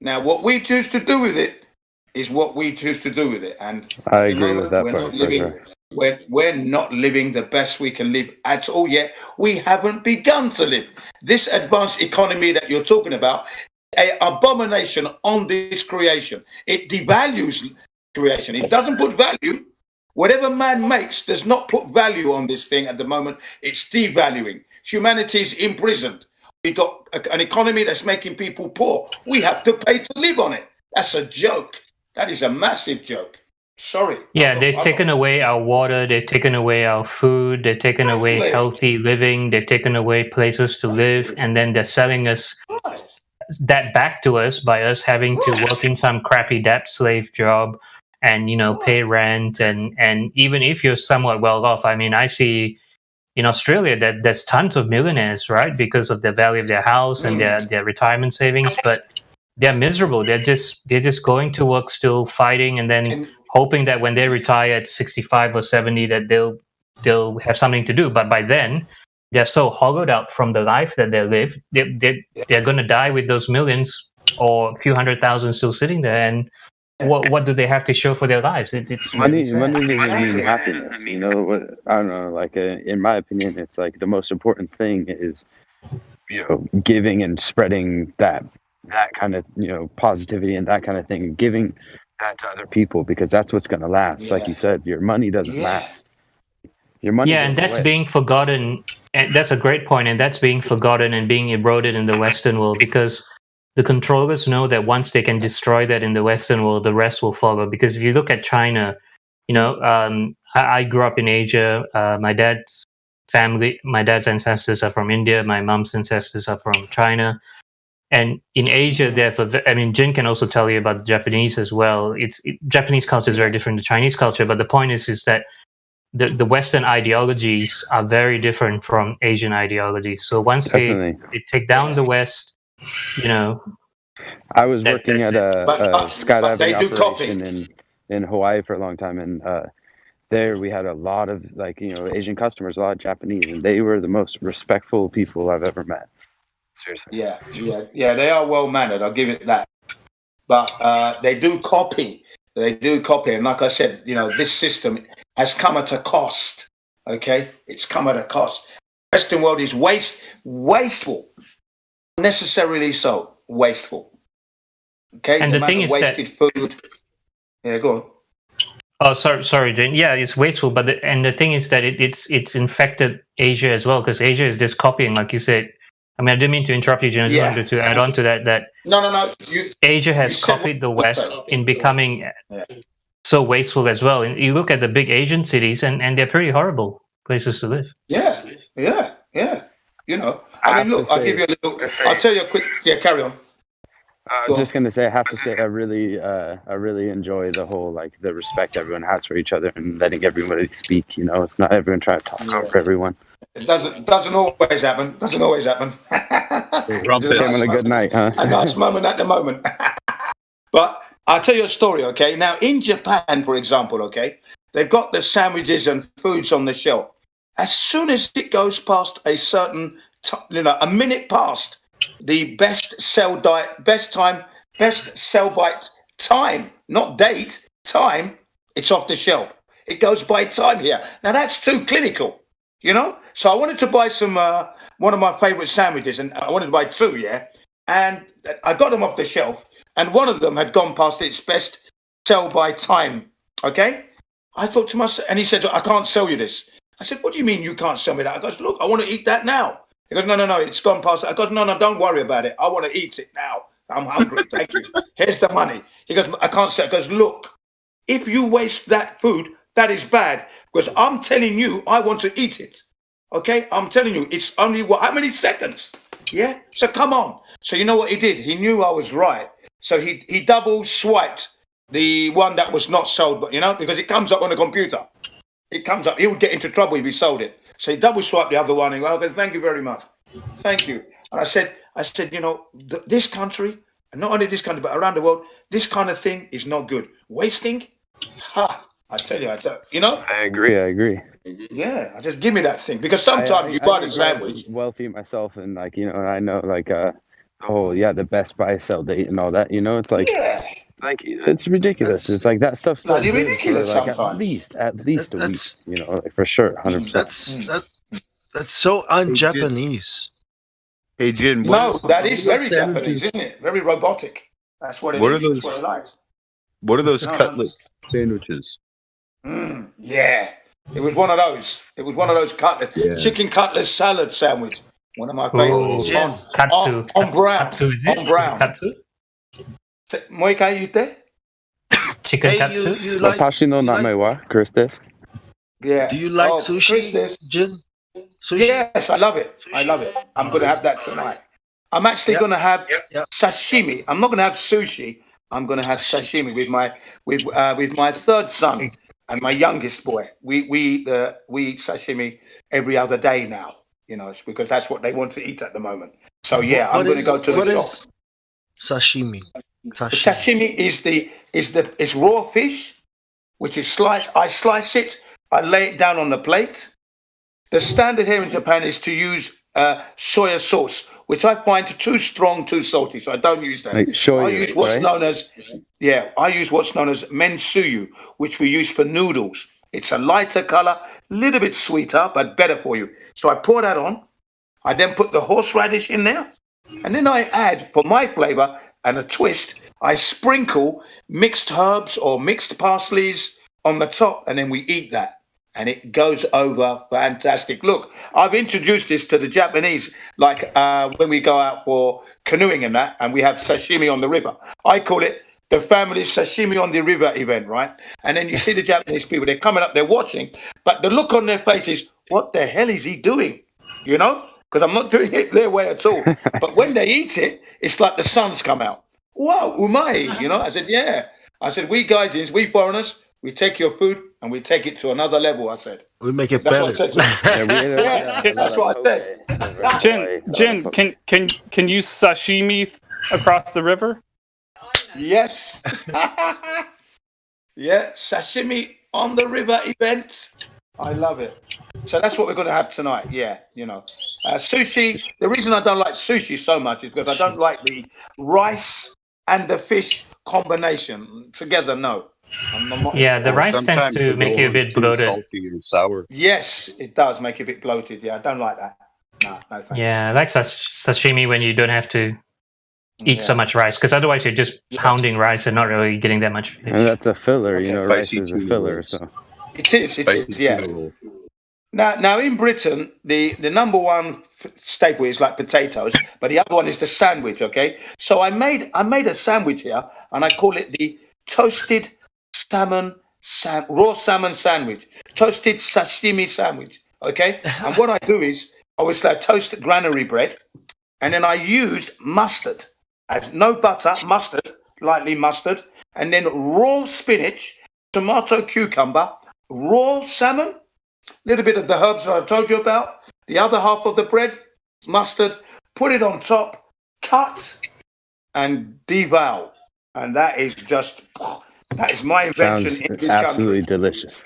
Now, what we choose to do with it is what we choose to do with it. And I agree with that part. we're not living the best we can live at all yet. We haven't begun to live. This advanced economy that you're talking about, an abomination on this creation. It devalues creation. It doesn't put value. Whatever man makes does not put value on this thing at the moment. It's devaluing. Humanity is imprisoned. We've got an economy that's making people poor. We have to pay to live on it. That's a joke. That is a massive joke. Sorry. Yeah, they've taken away our water. They've taken away our food. They've taken away healthy living. They've taken away places to live. And then they're selling us that back to us by us having to work in some crappy debt slave job and, pay rent. And even if you're somewhat well off, I mean, I see in Australia that there's tons of millionaires, right? Because of the value of their house and their retirement savings, but they're miserable. They're just going to work, still fighting, and then hoping that when they retire at 65 or 70 that they'll have something to do. But by then, they're so hollowed out from the life that they live, they're going to die with those millions or a few 100,000 still sitting there. And what do they have to show for their lives? It's money doesn't mean happiness. I don't know. Like in my opinion, it's like the most important thing is giving and spreading that kind of positivity and that kind of thing, and giving that to other people, because that's what's going to last. Like you said, your money doesn't last. Your money. Yeah, and that's being forgotten. And that's a great point, and that's being forgotten and being eroded in the Western world, because the controllers know that once they can destroy that in the Western world, the rest will follow. Because if you look at China, I grew up in Asia. My dad's ancestors are from India. My mom's ancestors are from China. And in Asia, Jin can also tell you about the Japanese as well. Japanese culture is very different to Chinese culture. But the point is that the Western ideologies are very different from Asian ideologies. So once they take down the West, I was working at a skydiving operation in Hawaii for a long time, and there we had a lot of Asian customers, a lot of Japanese, and they were the most respectful people I've ever met. Seriously. Yeah. They are well mannered. I'll give it that. But they do copy. And like I said, this system has come at a cost. Okay, it's come at a cost. The Western world is wasteful. Necessarily so wasteful. Okay, and the thing is wasted food. Yeah, go on. Oh, sorry, Jane. Yeah, it's wasteful, but the thing is that it's infected Asia as well, because Asia is just copying, like you said. I mean, I didn't mean to interrupt you, Jane. I just wanted to add on to that. No. Asia has copied the West in becoming so wasteful as well. And you look at the big Asian cities, and they're pretty horrible places to live. Yeah. I mean, look, I'll give you a little. I'll tell you a quick. Yeah, carry on. I was just gonna say, I have to say, I really enjoy the whole the respect everyone has for each other and letting everybody speak. It's not everyone trying to talk over everyone. It doesn't always happen. Just having a good night, huh? A nice moment at the moment. But I'll tell you a story, okay? Now, in Japan, for example, okay, they've got the sandwiches and foods on the shelf. As soon as it goes past a certain, a minute past the best sell bite time, not date, time, it's off the shelf. It goes by time here. Now, that's too clinical, So I wanted to buy some, one of my favorite sandwiches, and I wanted to buy two, and I got them off the shelf, and one of them had gone past its best sell by time, okay? I thought to myself, and he said, I can't sell you this. I said, what do you mean you can't sell me that? I goes, look, I want to eat that now. He goes, no, it's gone past. I goes, no, don't worry about it. I want to eat it now. I'm hungry, thank you. Here's the money. He goes, I can't sell it. He goes, look, if you waste that food, that is bad, because I'm telling you, I want to eat it. Okay, I'm telling you, it's only how many seconds? Yeah, so come on. So you know what he did? He knew I was right. So he double swiped the one that was not sold, but because it comes up on the computer. It comes up. He would get into trouble if he sold it. So he double swiped the other one and goes, thank you very much. Thank you. And I said, this country, and not only this country, but around the world, this kind of thing is not good. Wasting? I tell you, I don't. I agree. Yeah, just give me that thing, because sometimes you buy the sandwich. Wealthy myself, and I know the best buy sell date and all that. It's like Thank you. It's ridiculous. It's like that stuff's still Bloody good ridiculous for like sometimes. at least a week. You know, like for sure, 100%. That's so un-Japanese. Hey, Jin. No, that is very sandwiches- Japanese, isn't it? Very robotic. That's what it What is. are those- That's what I like. What are those No, cutlet sandwiches? Yeah, it was one of those. It was one of those cutlet, Yeah. chicken cutlet salad sandwich. One of my Oh, favorites. yeah. Katsu. On brown. Katsu, is it? On brown. Katsu? もう一回言って。 Chicken Hey, katsu? you like? Watashi no name wa Chris des. Yeah. Do you like Oh, sushi, Chris this. Jin? Sushi? Yes, I love it. I love it. I'm going to have that tonight. I'm actually going to have sashimi. I'm not going to have sushi. I'm going to have sashimi with my third son and my youngest boy. We eat sashimi every other day now. You know, it's because that's what they want to eat at the moment. So yeah, I'm going to go to the shop. Is sashimi? Sashimi is raw fish, which is sliced. I slice it. I lay it down on the plate. The standard here in Japan is to use soya sauce, which I find too strong, too salty, so I don't use that. Like shoyu, I use what's right? known as mensuyu, which we use for noodles. It's a lighter color, little bit sweeter, but better for you. So I pour that on. I then put the horseradish in there, and then I add, for my flavor and a twist, I sprinkle mixed herbs or mixed parsleys on the top, and then we eat that. And it goes over fantastic. Look, I've introduced this to the Japanese, like when we go out for canoeing and that, and we have sashimi on the river. I call it the family sashimi on the river event, right? And then you see the Japanese people, they're coming up, they're watching, but the look on their face is, what the hell is he doing? You know? Because I'm not doing it their way at all. But when they eat it, it's like the sun's come out. Wow, umai, you know? I said, yeah. I said, we Gaijins, we foreigners, we take your food and we take it to another level, I said. We make it That's better. what I said to them. Yeah, that's what I said. Jin, can you sashimi across the river? Yes. Yeah, sashimi on the river event. I love it. So that's what we're going to have tonight. Yeah, you know. Sushi, the reason I don't like sushi so much is because I don't like the rice and the fish combination together, no. Yeah, the rice tends to make you a bit bloated. Salty and sour. Yes, it does make you a bit bloated. Yeah, I don't like that. No thanks. Yeah, I like sashimi when you don't have to eat so much rice, because otherwise you're just pounding rice and not really getting that much fish. And that's a filler, you know, rice is a filler. So It is, yeah. Now in Britain, the number one staple is like potatoes, but the other one is the sandwich, okay? So I made a sandwich here, and I call it the toasted raw salmon sandwich, toasted sashimi sandwich, okay? And what I do is, obviously I toast granary bread, and then I used mustard, no butter, mustard, lightly mustard, and then raw spinach, tomato, cucumber, raw salmon, a little bit of the herbs that I told you about, the other half of the bread, mustard, put it on top, cut, and devour. And that is my invention sounds in this absolutely country. delicious.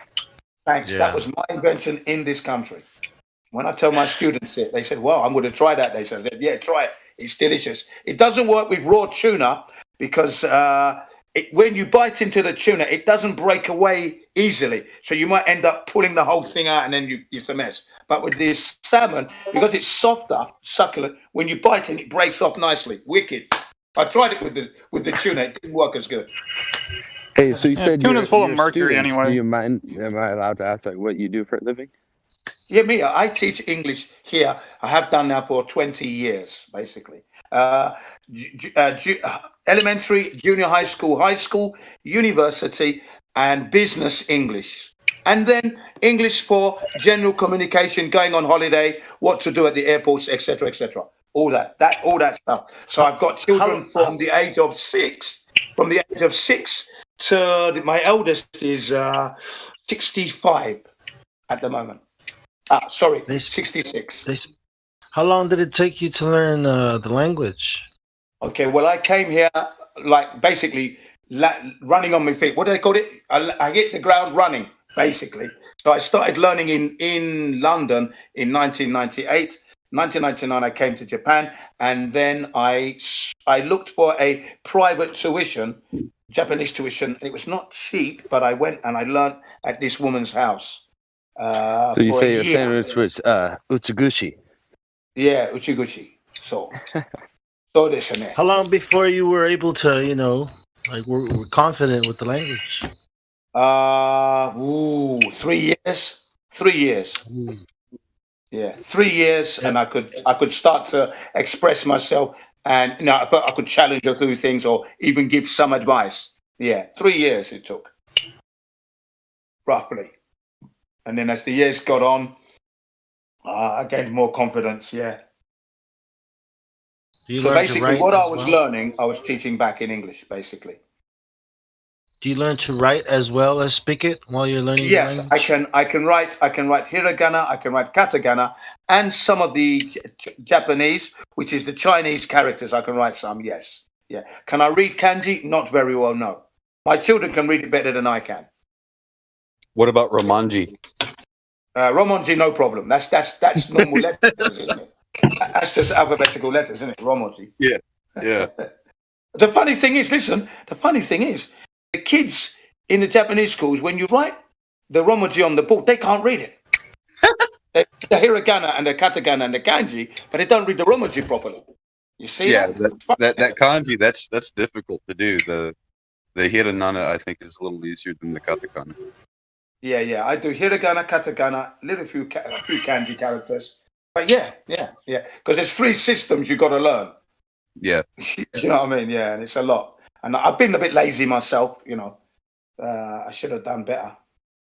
Thanks. Yeah. That was my invention in this country. When I tell my students it, they said, well, I'm going to try that. They said, yeah, try it. It's delicious. It doesn't work with raw tuna because when you bite into the tuna, it doesn't break away easily. So you might end up pulling the whole thing out and then it's a mess. But with this salmon, because it's softer, succulent, when you bite it, it breaks off nicely. Wicked. I tried it with the tuna. It didn't work as good. Hey, so you said tuna's full of you're mercury students. anyway. Do you mind? Am I allowed to ask like what you do for a living? Yeah, me. I teach English here. I have done now for 20 years, basically. Elementary, junior high school, university, and business English. And then English for general communication, going on holiday, what to do at the airports, etc., etc. All that stuff. So I've got children from the age of 6. From the age of 6 to my eldest is 65 at the moment. 66. How long did it take you to learn the language? Okay, well, I came here like basically running on my feet. What do they call it? I hit the ground running, basically. So I started learning in London in 1998. 1999, I came to Japan, and then I looked for a private tuition Japanese tuition, and it was not cheap, but I went and I learned at this woman's house. So you for say a your year. sandwich was Utsugushi. Yeah, Uchiguchi. So this and that. How long before you were able to, you know, like we're confident with the language? 3 years. 3 years. Yeah, 3 years, and I could start to express myself, and you know, I could challenge her through things, or even give some advice. Yeah, 3 years it took, roughly. And then as the years got on, I gained more confidence. Yeah. Do you So learn to basically, write what I as was well? learning, I was teaching back in English, basically. Do you learn to write as well as speak it while you're learning the Yes, language? I can write hiragana, I can write katakana, and some of the Japanese, which is the Chinese characters. I can write some. Yes, yeah. Can I read kanji? Not very well. No, my children can read it better than I can. What about Romanji? Romanji, no problem. That's normal letters, isn't it? That's just alphabetical letters, isn't it? Romanji. Yeah, yeah. The funny thing is, the kids in the Japanese schools, when you write the Romaji on the board, they can't read it. The hiragana and the katakana and the kanji, but they don't read the Romaji properly. You see? Yeah, that kanji, that's difficult to do. The hiragana, I think, is a little easier than the katakana. Yeah. I do hiragana, katakana, a few kanji characters. But yeah. Because there's 3 systems you got to learn. Yeah. You know what I mean? Yeah, and it's a lot. And I've been a bit lazy myself, you know. I should have done better,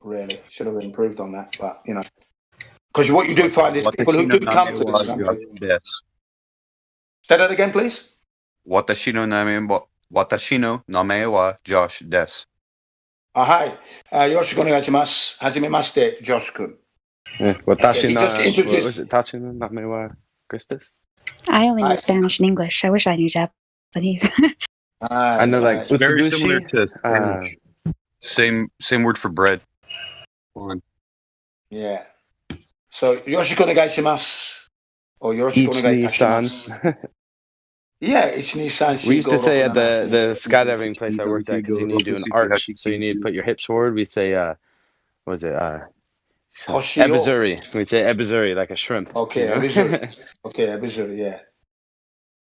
really. Should have improved on that, but, you know. Because what you do find is people who do come to this country. Say that again, please. Watashi no name wa Josh desu. Hi. Yoroshiku onegaishimasu. Hajimemashite, Josh-kun. Watashi no, just introduced- what was it? Tashi no name wa Christus? I only know Spanish and English. I wish I knew Japanese. I know, like, It's very Utsugushi, similar to Spanish. Same word for bread. Yeah. So, yoroshiku onegaishimasu. Or yoroshiku onegaishimasu. Yeah, Ichini-san. We used to say at the skydiving place I worked at, because you need to do an arch, so you need to put your hips forward. We say, what was it? Ebizuri. We'd say ebizuri, like a shrimp. Okay, you know? ebizuri. Okay, ebizuri, yeah.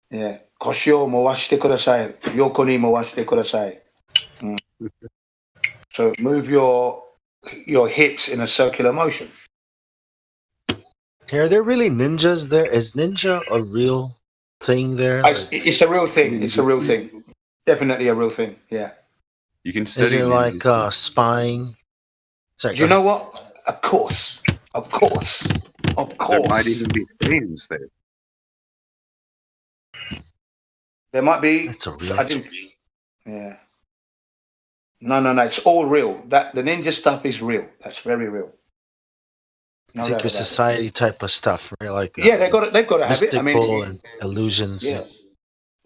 Yeah. Koshi o mowashite kudasai. Yoko ni mowashite kudasai. So move your hips in a circular motion. Hey, are there really ninjas there? Is ninja a real thing there? It's a real thing. It's a real thing. Definitely a real thing. Yeah. You can Is study it like spying? Sorry, You know what? Of course. There might even be fans there. There might be. That's a real. Yeah. No. It's all real. The ninja stuff is real. That's very real. No doubt Secret about it. society type of stuff, right? Like Yeah, they've got it. They've got to have it. I mystical mean, and illusions. yes.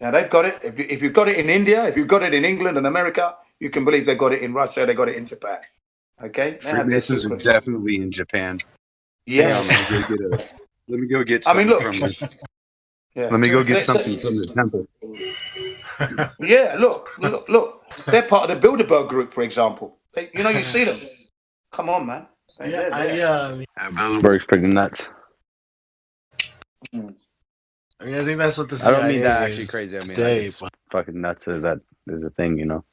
Now they've got it. If you've got it in India, if you've got it in England and America, you can believe they got it in Russia. They got it in Japan. Okay. They have this Freemasons are secret. definitely in Japan. Yes. Let me go get I mean, something look. from Yeah. Let me go get something from the temple. Yeah, look. They're part of the Bilderberg group, for example. You see them. Come on, man. Bilderberg's pretty nuts. I mean, I think that's what the I CIA don't mean that is actually crazy. I mean, today, like, it's fucking nuts that is a thing, you know?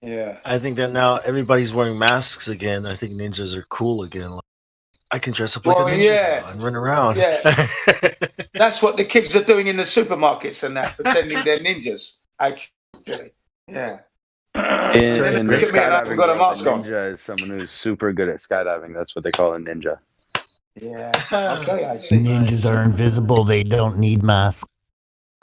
Yeah. I think that now everybody's wearing masks again. I think ninjas are cool again. Like, I can dress up like a ninja now and run around. Yeah. That's what the kids are doing in the supermarkets and that, pretending they're ninjas. Actually. Yeah. In the Look at me, and I've skydiving, got a world, mask a on. ninja is someone who's super good at skydiving. That's what they call a ninja. Yeah. Okay, I see. Ninjas are invisible. They don't need masks.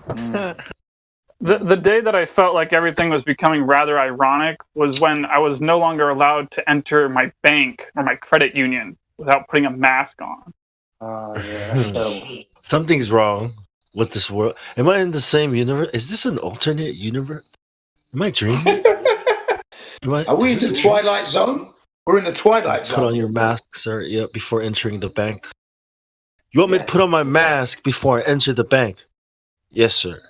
The day that I felt like everything was becoming rather ironic was when I was no longer allowed to enter my bank or my credit union without putting a mask on. Oh, yeah, that's terrible. Something's wrong with this world. Am I in the same universe? Is this an alternate universe? Am I dreaming? Are we in the Twilight Zone? We're in the Twilight Zone. Put on your mask, sir. Yeah, before entering the bank. You want me to put on my mask before I enter the bank? Yes, sir.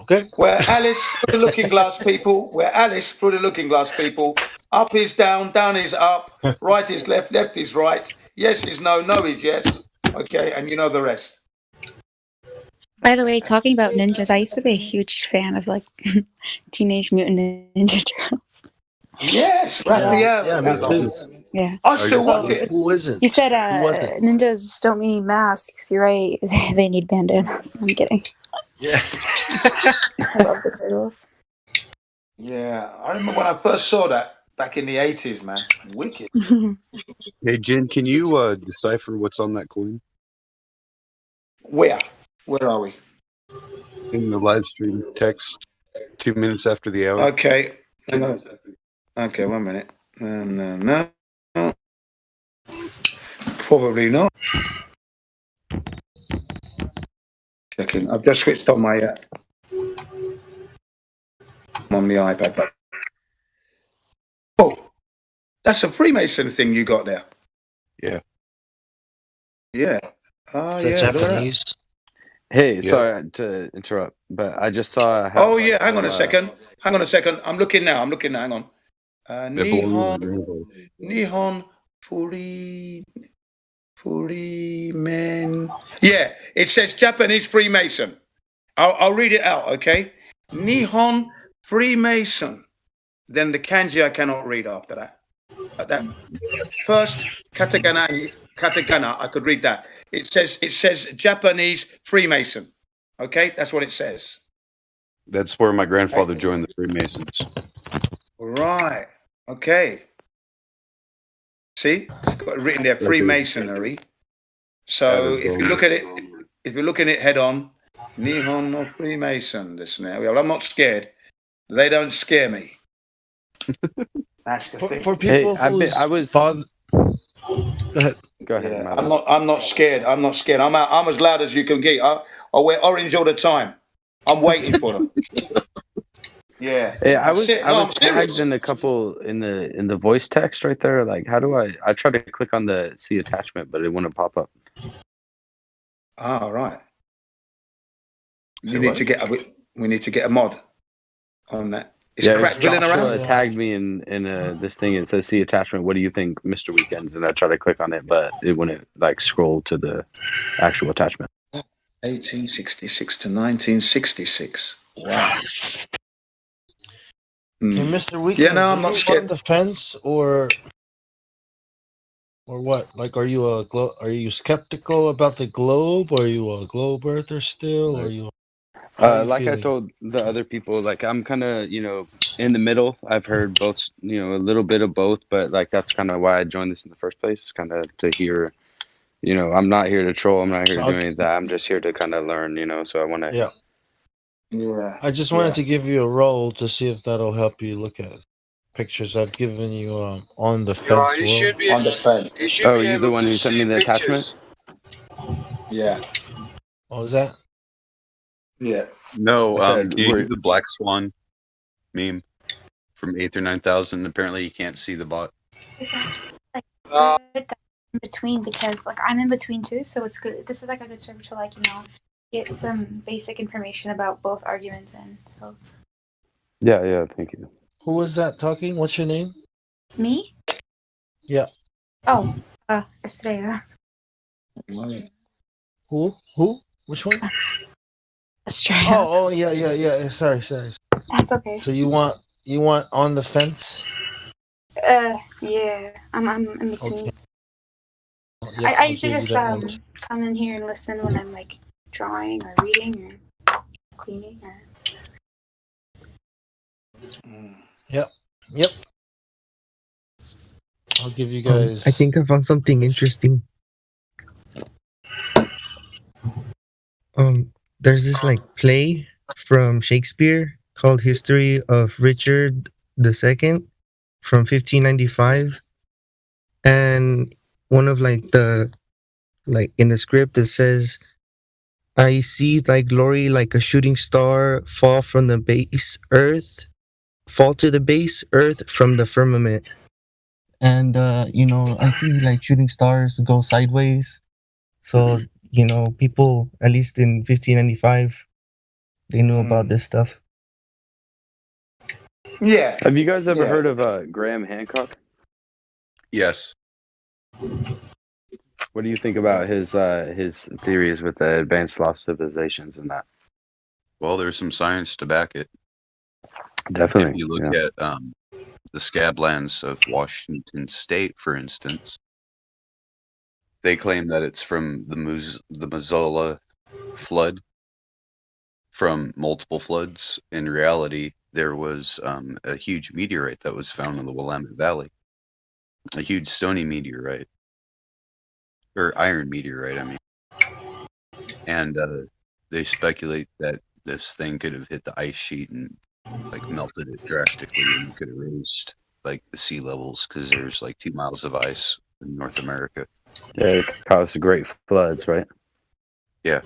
Okay. Where Alice through the looking glass, people. Where Alice through the looking glass, people. Up is down, down is up, right is left, left is right. Yes is no, no is yes. Okay, and you know the rest. By the way, talking about ninjas, I used to be a huge fan of like Teenage Mutant Ninja Turtles. Yes, Raphael. Yeah, me too. Yeah. I still watch it. Who isn't? You said Who wasn't? ninjas don't need masks. You're right. They need bandanas. I'm kidding. Yeah. I love the turtles. Yeah, I remember when I first saw that back in the 80s, man. Wicked. Hey, Jen, can you decipher what's on that coin Where? Where are we? in the live stream text 2 minutes after the hour? Okay. Hang on. Okay, 1 minute. No. Probably not. Checking. I've just switched on my on the iPad. But oh, that's a Freemason thing you got there. Yeah. Yeah. Is that Japanese? Hey, Yeah. sorry to interrupt, but I just saw. Oh yeah. Hang on a second. Hang on a second. I'm looking now. Hang on. Nihon Freeman. Yeah, it says Japanese Freemason. I'll read it out, okay? Nihon Freemason. Then the kanji I cannot read after that. That first katakana, I could read that. It says Japanese Freemason. Okay, that's what it says. That's where my grandfather joined the Freemasons. Right. Okay. See, it's got it written there, Freemasonry. So if you look at it, if you're looking at it head on, Nihon no Freemason. This now. Well, I'm not scared. They don't scare me. That's the thing. For people whose father. Go ahead. Go ahead. Yeah, I'm not scared. I'm not scared. I'm as loud as you can get. I wear orange all the time. I'm waiting for them. Yeah. Hey, I was I'm tagged serious. in a couple in the voice text right there. Like, how do I tried to click on the see attachment, but it wouldn't pop up. Ah, right. We need to get a mod on that. Is Crack Villain around? Tagged me in this thing. It says see attachment. What do you think, Mr. Weekends? And I tried to click on it, but it wouldn't like scroll to the actual attachment. 1866 to 1966. Wow. Hey, Mr. Weekends, Yeah, no, I'm not are you scared. on the fence or what? Like, are you skeptical about the globe? Or are you a globe earther still? Or are you? How are you Like I feeling? told the other people, like I'm kind of in the middle. I've heard both, a little bit of both, but like that's kind of why I joined this in the first place, kind of to hear. I'm not here to troll. I'm not here to do any of that. I'm just here to kind of learn. So I want to. Yeah. Yeah. I just wanted to give you a roll to see if that'll help you look at pictures I've given you on the fence. you should be on the fence. Oh, you're the one who sent me the attachment? Yeah. What was that? Yeah. No, I said can you do the Black Swan meme from 8th or 9000? Apparently, you can't see the bot. Like in between, because like I'm in between too, so it's good. This is like a good server to get some basic information about both arguments, and so Yeah, thank you. Who was that talking? What's your name? me. Yeah. Oh, Estrella. Who? Which one? Estrella. Oh, yeah. Sorry. That's okay. So you want on the fence? Yeah, I'm in between. Okay. Yeah, I I'll usually give you just that number. come in here and listen when I'm like drawing or reading or cleaning or. Yep. I'll give you guys. I think I found something interesting. There's this like play from Shakespeare called History of Richard II from 1595, and one of in the script it says, "I see thy glory like a shooting star fall to the base earth from the firmament." And I see like shooting stars go sideways. So people, at least in 1595, they knew about this stuff. Yeah. Have you guys ever Yeah. heard of Graham Hancock? Yes. What do you think about his theories with the advanced lost civilizations and that? Well, there's some science to back it. Definitely. If you look at the scablands of Washington State, for instance, they claim that it's from the Missoula flood, from multiple floods. In reality, there was a huge meteorite that was found in the Willamette Valley, a huge stony meteorite, or iron meteorite, I mean. And they speculate that this thing could have hit the ice sheet and like melted it drastically, and could have raised like the sea levels because there's like 2 miles of ice in North America. Yeah, it caused great floods, right? Yeah.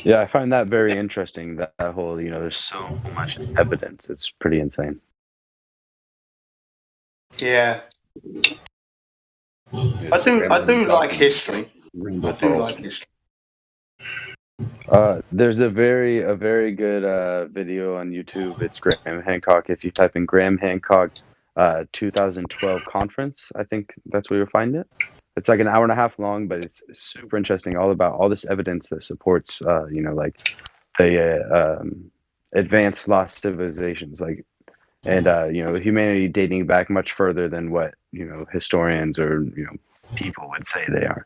Yeah, I find that very interesting. That whole, there's so much evidence. It's pretty insane. Yeah. I do like history. I do like history. There's a very good video on YouTube. It's Graham Hancock. If you type in Graham Hancock 2012 conference, I think that's where you'll find it. It's like an hour and a half long, but it's super interesting. All about all this evidence that supports, like the advanced lost civilizations, and humanity dating back much further than what historians or people would say they are.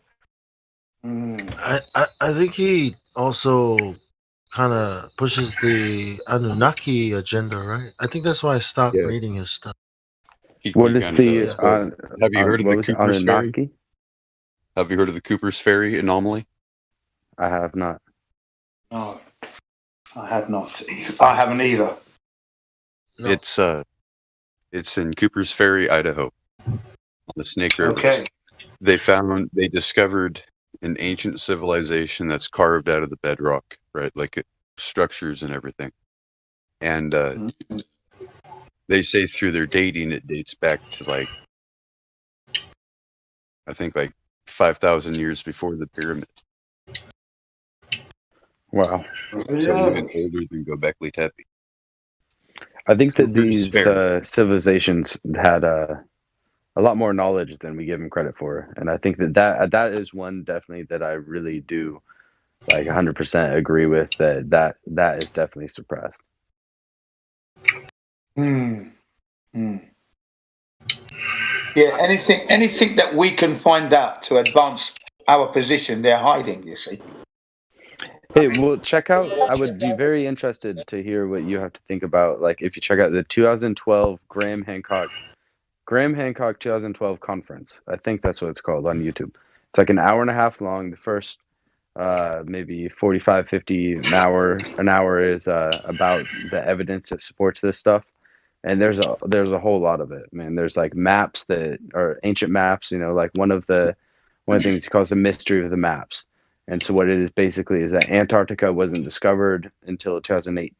I think he also kind of pushes the Anunnaki agenda, right? I think that's why I stopped reading his stuff. What is the? Have you heard of the what was it, Cooper's Ferry? Anunnaki? Have you heard of the Cooper's Ferry anomaly? I have not. No, I have not. I haven't either. No. It's in Cooper's Ferry, Idaho, on the Snake River. Okay. They discovered an ancient civilization that's carved out of the bedrock, right? Like structures and everything. And they say through their dating, it dates back to I think 5,000 years before the pyramid. Wow. So even older than Göbekli Tepe. I think that these civilizations had a lot more knowledge than we give them credit for, and I think that is one definitely that I really do 100% agree with. That is definitely suppressed. Yeah, anything that we can find out to advance our position, they're hiding, you see. Hey, well, check out. I would be very interested to hear what you have to think about. If you check out the 2012 Graham Hancock 2012 conference. I think that's what it's called on YouTube. It's like an hour and a half long. The first maybe 45, 50, an hour is about the evidence that supports this stuff. And there's a whole lot of it, man. There's maps that are ancient maps, one of the things he calls the mystery of the maps. And so what it is basically is that Antarctica wasn't discovered until 2008,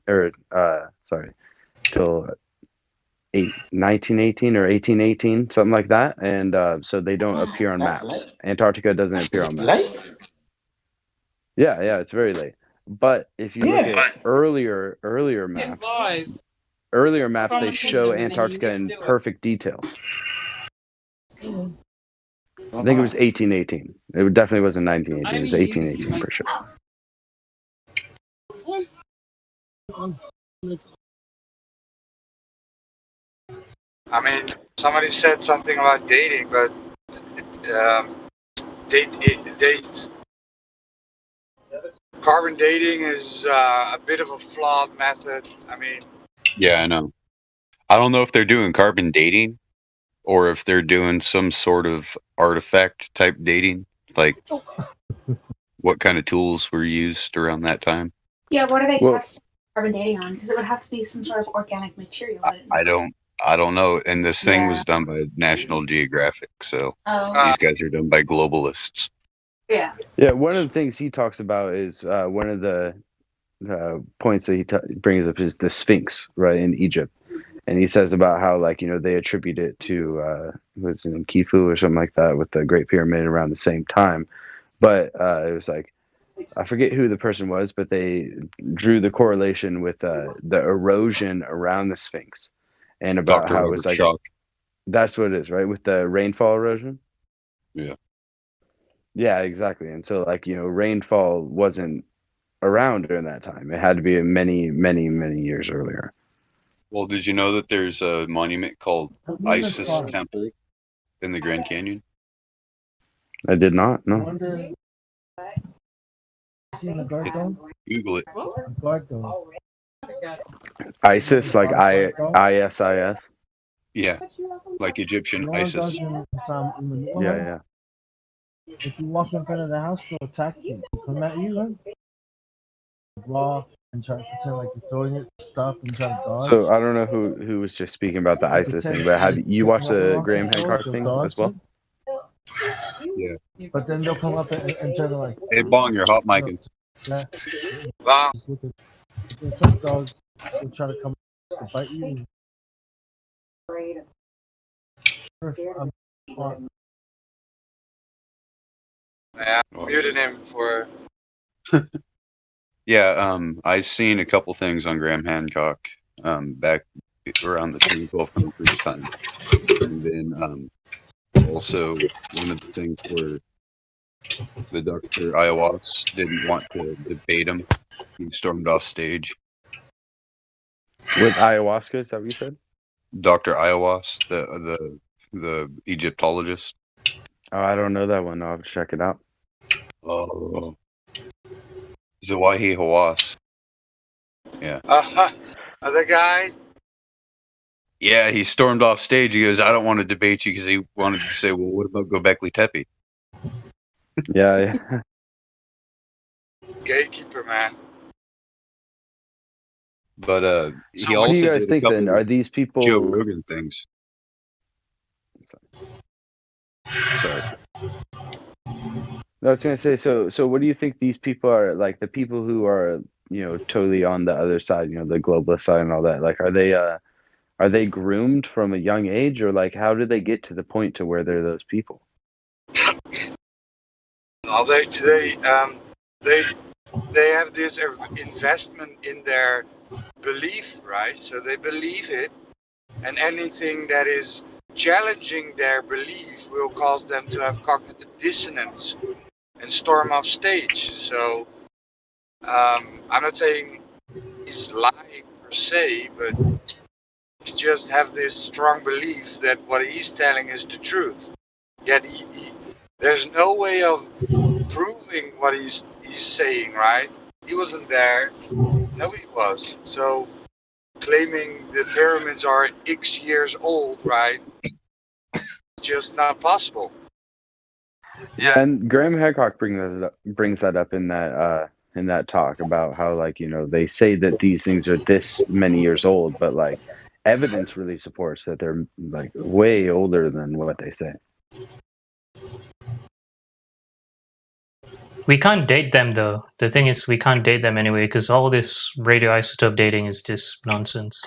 till 1918 or 1818, something like that. And so they don't appear on maps. Antarctica doesn't appear on maps. Yeah, it's very late. But if you look at earlier maps, they show Antarctica in perfect detail. I think it was 1818. It definitely wasn't 1918. It was 1818 for sure. I mean, somebody said something about dating, but carbon dating is a bit of a flawed method. I mean, Yeah, I know. I don't know if they're doing carbon dating or if they're doing some sort of artifact type dating. What kind of tools were used around that time? Yeah, what are they testing carbon dating on? Because it would have to be some sort of organic material. I don't know. And this thing was done by National Geographic, so these guys are done by globalists. Yeah. Yeah, one of the things he talks about is one of the points that he brings up is the Sphinx, right, in Egypt. And he says about how, they attribute it to, was it in Khufu or something like that, with the Great Pyramid around the same time. But it was I forget who the person was, but they drew the correlation with the erosion around the Sphinx, and about Dr. how it Robert was like Schoch. that's what it is, right? With the rainfall erosion. Yeah. Yeah, exactly. And so, like, you know, rainfall wasn't around during that time. It had to be many, many, many years earlier. Well, did you know that there's a monument called Isis Temple in the Grand Canyon? I did not. No. Google it. ISIS, like ISIS. Yeah, like Egyptian ISIS. Yeah. If you walk in front of the house, they'll attack you. Come at you, then walk and try to pretend like you're throwing it, stop and try to dodge. So I don't know who was just speaking about the ISIS thing, but have you watched the Graham Hancock thing as well? Yeah. But then they'll come up and try to like. Hey, Bong, you're hot micing. Wow. Just look at some dogs will try to come to bite you. Yeah, I muted him for. Yeah, I've seen a couple things on Graham Hancock back around the 2012 conference time, and then also one of the things where the Dr. Ayahuasca didn't want to debate him, he stormed off stage. With ayahuasca, is that what you said? Dr. Ayahuasca, the Egyptologist. Oh, I don't know that one. I'll have to check it out. Oh, Zawahi Hawass. Yeah. The guy. Yeah, he stormed off stage. He goes, "I don't want to debate you," because he wanted to say, "Well, what about Göbekli Tepe?" Yeah. Gatekeeper, man. But he So what also do you guys did a think then? couple Are these people Joe Rogan things. Sorry. No, I was gonna say. So what do you think these people are like? The people who are, you know, totally on the other side, you know, the globalist side and all that. Like, are they groomed from a young age, or like how did they get to the point to where they're those people? No, they have this investment in their belief, right? So they believe it, and anything that is challenging their belief will cause them to have cognitive dissonance and storm off stage. So I'm not saying he's lying per se, but he just have this strong belief that what he's telling is the truth. Yet there's no way of proving what he's saying, right? He wasn't there. Nobody was. So claiming the pyramids are X years old, right? Just not possible. Yeah, and Graham Hancock brings that up in that talk about how, like, you know, they say that these things are this many years old, but like evidence really supports that they're like way older than what they say. We can't date them though. The thing is, we can't date them anyway because all this radioisotope dating is just nonsense.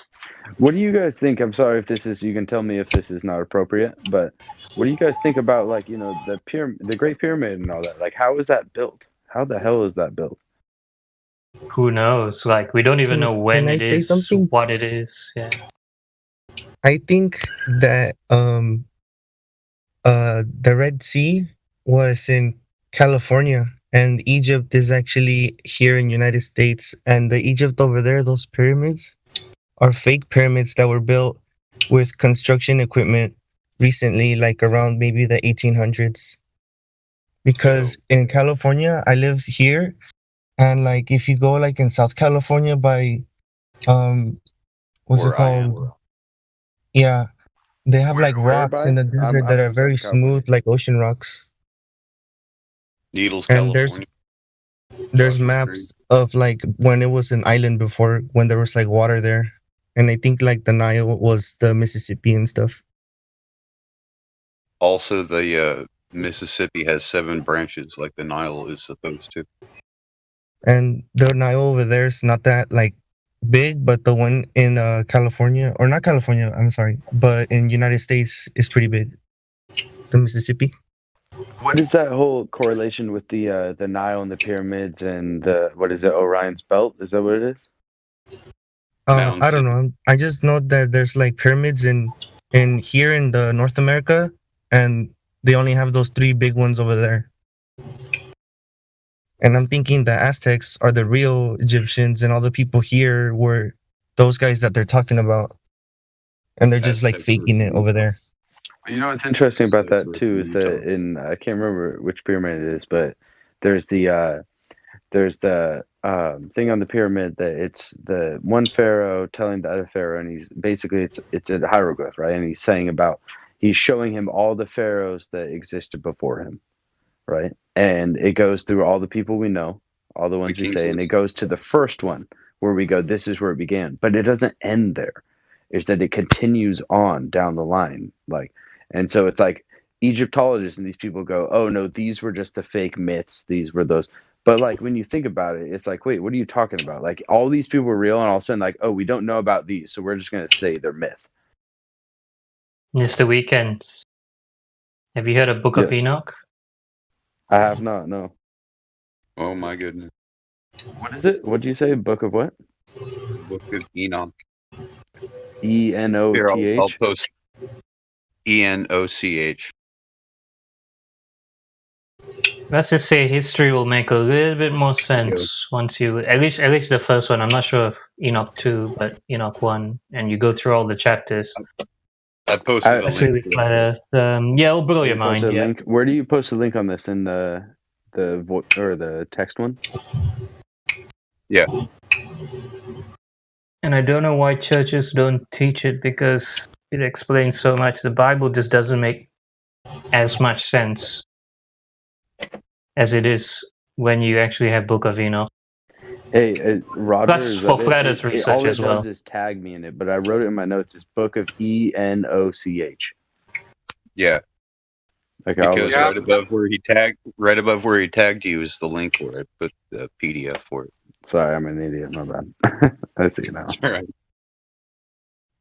What do you guys think? I'm sorry if this is. You can tell me if this is not appropriate, but what do you guys think about, like, you know, the Great Pyramid and all that? Like, how is that built? How the hell is that built? Who knows? Like, we don't even know when can I it say is, something? what it is. Yeah. I think that the Red Sea was in California, and Egypt is actually here in United States. And the Egypt over there, those pyramids are fake pyramids that were built with construction equipment recently, like around maybe the 1800s. Because in California, I live here, and like if you go like in South California by what's it called? Yeah, they have like rocks in the desert that are very smooth, like ocean rocks. Needles, And California. there's maps of like when it was an island before, when there was like water there, and I think like the Nile was the Mississippi and stuff. Also, the Mississippi has 7 branches, like the Nile is supposed to. And the Nile over there is not that like big, but the one in California, or not California, I'm sorry, but in United States is pretty big. The Mississippi. What is that whole correlation with the Nile and the pyramids and the what is it, Orion's belt? Is that what it is? I don't know. I just know that there's like pyramids in here in the North America, and they only have those 3 big ones over there. And I'm thinking the Aztecs are the real Egyptians, and all the people here were those guys that they're talking about, and they're just like faking it over there. You know what's interesting about that too is that I can't remember which pyramid it is, but there's the thing on the pyramid that it's the one pharaoh telling the other pharaoh, and he's basically it's a hieroglyph, right? And he's saying he's showing him all the pharaohs that existed before him, right? And it goes through all the people we know, all the ones we say, and it goes to the first one where we go, this is where it began, but it doesn't end there. Is that it continues on down the line, like. And so it's like Egyptologists and these people go, oh no, these were just the fake myths. These were those. But like when you think about it, it's like, wait, what are you talking about? Like all these people were real, and all of a sudden, like, oh, we don't know about these, so we're just gonna say they're myth. It's the weekends. Have you heard of Book of Enoch? I have not. No. Oh my goodness. What is it? What do you say? Book of what? Book of Enoch. Enoth. Here, I'll post. Enoch. Let's just say history will make a little bit more sense once you at least the first one. I'm not sure if Enoch 2, but Enoch 1, and you go through all the chapters. I posted a link. Yeah, it'll blow your mind. Yeah. Link. Where do you post the link on this? In the or the text one? Yeah. And I don't know why churches don't teach it, because it explains so much. The Bible just doesn't make as much sense as it is when you actually have Book of Enoch. Hey, Roger. That's for flat Earth research all it as well. does is tag me in it, but I wrote it in my notes. It's Book of Enoch. Yeah. Okay, because right above where he tagged you is the link where I put the PDF for it. Sorry, I'm an idiot. My bad. I see now. All right.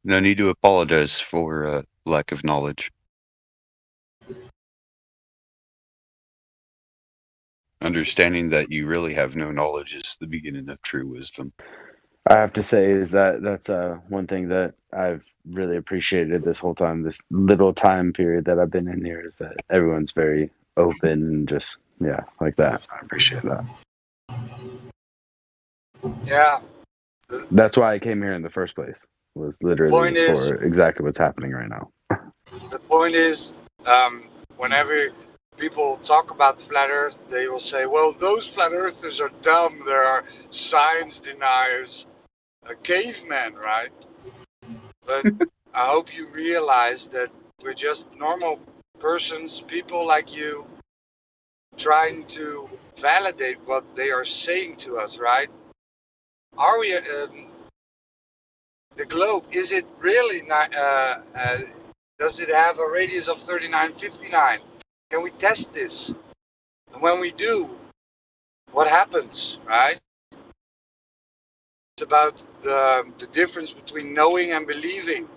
No need to apologize for lack of knowledge. Understanding that you really have no knowledge is the beginning of true wisdom. I have to say is that's one thing that I've really appreciated this whole time, this little time period that I've been in here, is that everyone's very open and just, yeah, like that. I appreciate that. Yeah. That's why I came here in the first place, was literally for exactly what's happening right now. The point is, whenever people talk about flat Earth, they will say, well, those flat Earthers are dumb. There are science deniers, cavemen, right? But I hope you realize that we're just normal persons, people like you, trying to validate what they are saying to us, right? Are we, the globe, is it really not, does it have a radius of 3959? Can we test this? And when we do, what happens, right? It's about the difference between knowing and believing.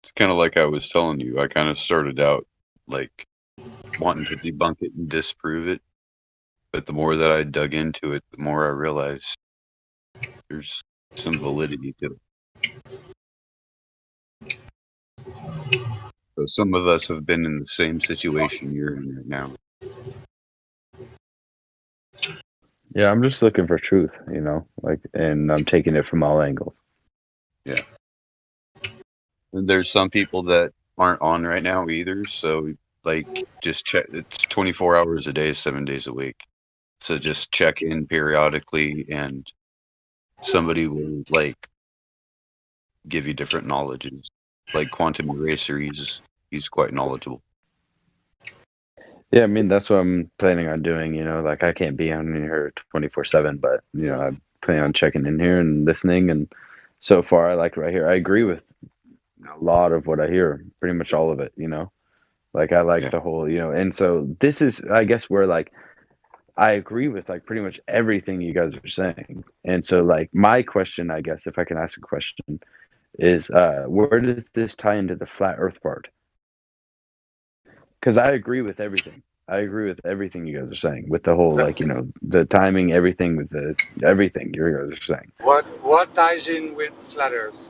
It's kind of like I was telling you. I kind of started out like wanting to debunk it and disprove it. But the more that I dug into it, the more I realized there's some validity to it. So some of us have been in the same situation you're in right now. Yeah, I'm just looking for truth, and I'm taking it from all angles. Yeah. And there's some people that aren't on right now either. So just check. It's 24 hours a day, 7 days a week. So just check in periodically, and somebody will give you different knowledges. Like Quantum Eraser, he's quite knowledgeable. Yeah, I mean, that's what I'm planning on doing, I can't be on here 24/7, but, I plan on checking in here and listening. And so far, I like right here. I agree with a lot of what I hear, pretty much all of it, I like the whole, and so this is, I guess, where I agree with pretty much everything you guys are saying. And so my question, I guess, if I can ask a question, is where does this tie into the flat Earth part? Because I agree with everything. I agree with everything you guys are saying, with the whole like the timing, everything with the everything you guys are saying. What ties in with flat Earth?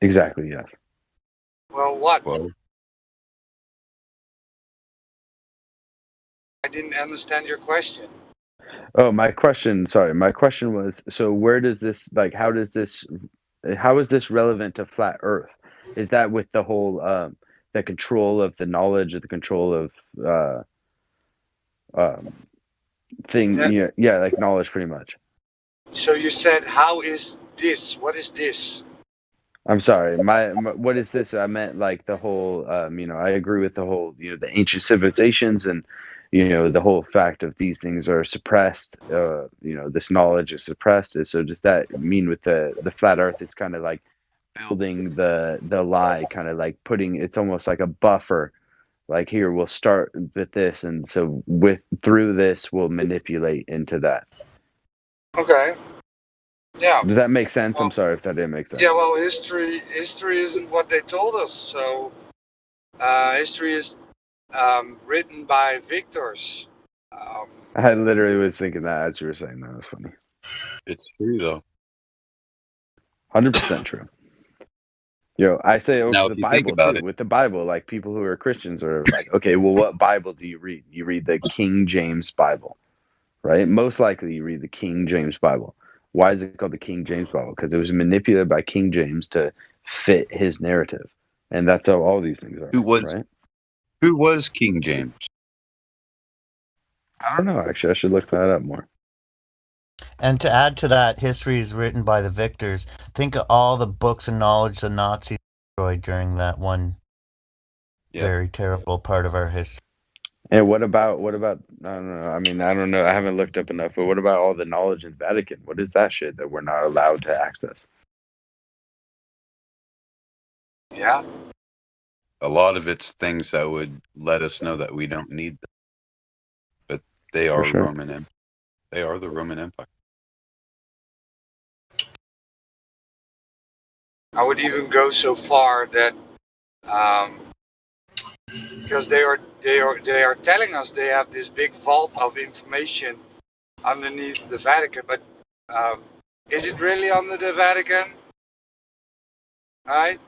Exactly. Yes. Well, what? I didn't understand your question. Oh, my question. Sorry, my question was. So where does this like? How is this relevant to flat Earth? Is that with the whole the control of the knowledge, or the control of thing? Yeah, like knowledge, pretty much. So you said, how is this? What is this? I'm sorry. My what is this? I meant like the whole. I agree with the whole. The ancient civilizations and. The whole fact of these things are suppressed. This knowledge is suppressed. So does that mean with the flat Earth, it's kind of like building the lie, kind of like putting. It's almost like a buffer. Like here, we'll start with this, and so through this, we'll manipulate into that. Okay. Yeah. Does that make sense? I'm sorry if that didn't make sense. Yeah. Well, history isn't what they told us. So history is written by victors. I literally was thinking that as you were saying that. Was funny. It's true though. 100% true. I say over Now, the if you think Bible about too. it- With the Bible, like people who are Christians are like, okay, well, what Bible do you read? You read the King James Bible, right? Most likely, you read the King James Bible. Why is it called the King James Bible? Because it was manipulated by King James to fit his narrative, and that's how all these things are. Right? Who was King James? I don't know. Actually, I should look that up more. And to add to that, history is written by the victors. Think of all the books and knowledge the Nazis destroyed during that one very terrible part of our history. And what about I don't know. I mean, I don't know. I haven't looked up enough. But what about all the knowledge in the Vatican? What is that shit that we're not allowed to access? Yeah. A lot of it's things that would let us know that we don't need them. But they are sure. They are the Roman Empire. I would even go so far that because they are telling us they have this big vault of information underneath the Vatican, but is it really under the Vatican? Right?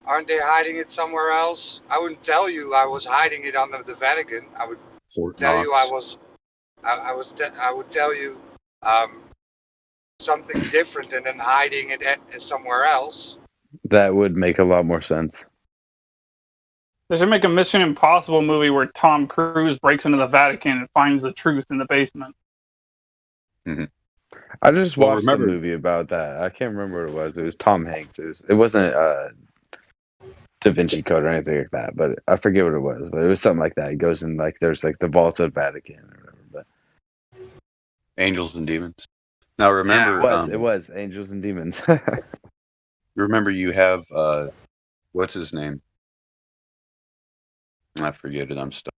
Aren't they hiding it somewhere else? I wouldn't tell you I was hiding it under the Vatican. I would tell you I would tell you something different and then hiding it somewhere else. That would make a lot more sense. They should make a Mission Impossible movie where Tom Cruise breaks into the Vatican and finds the truth in the basement. Mm-hmm. I just watched a movie about that. I can't remember what it was. It was Tom Hanks. It wasn't Da Vinci Code or anything like that, but I forget what it was. But it was something like that. It goes in like there's like the vaults of Vatican or whatever. But Angels and Demons. Now remember, it was Angels and Demons. remember you have what's his name? I forget it. I'm stuck.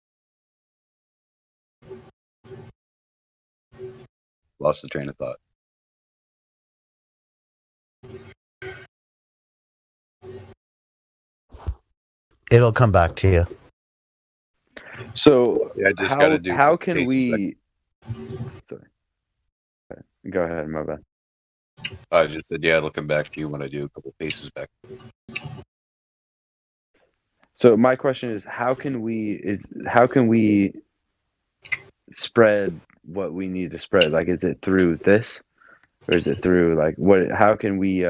Lost the train of thought. It'll come back to you. So yeah, I just got to do. How can we? Sorry. Okay. Go ahead, my bad. I just said, yeah, it'll come back to you when I do a couple paces back. So my question is, how can we spread what we need to spread? Like, is it through this, or is it through like what? How can we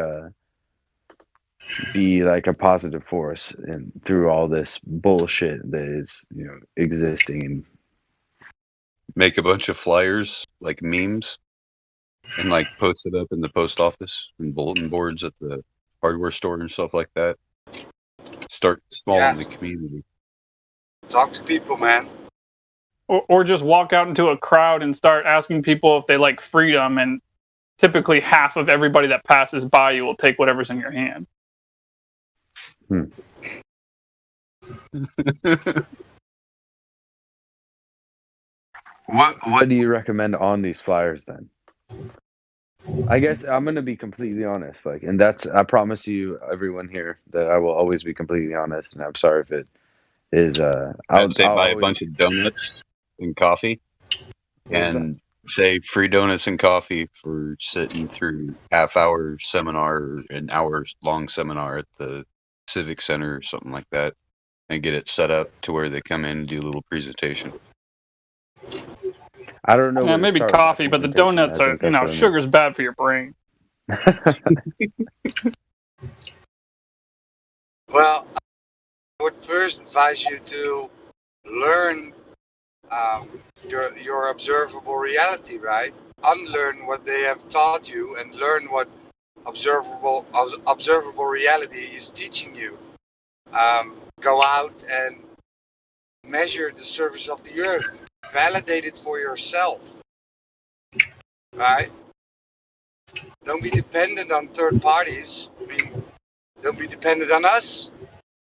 be like a positive force and through all this bullshit that is existing? And make a bunch of flyers like memes and like post it up in the post office and bulletin boards at the hardware store and stuff like that. Start small in the community. Talk to people, man. Or just walk out into a crowd and start asking people if they like freedom, and typically half of everybody that passes by you will take whatever's in your hand. What do you recommend on these flyers then? I guess I'm gonna be completely honest, like, and that's I promise you, everyone here, that I will always be completely honest, and I'm sorry if it is. I'd say I'll buy a always. bunch of donuts and coffee, What was that? and say free donuts and coffee for sitting through half-hour seminar or an hour-long seminar at the Civic Center or something like that, and get it set up to where they come in and do a little presentation. I don't know. Yeah, maybe coffee, but the donuts are, sugar's bad for your brain. Well, I would first advise you to learn your observable reality, right? Unlearn what they have taught you and learn what observable reality is teaching you. Go out and measure the surface of the earth. Validate it for yourself, right? Don't be dependent on third parties. I mean, don't be dependent on us.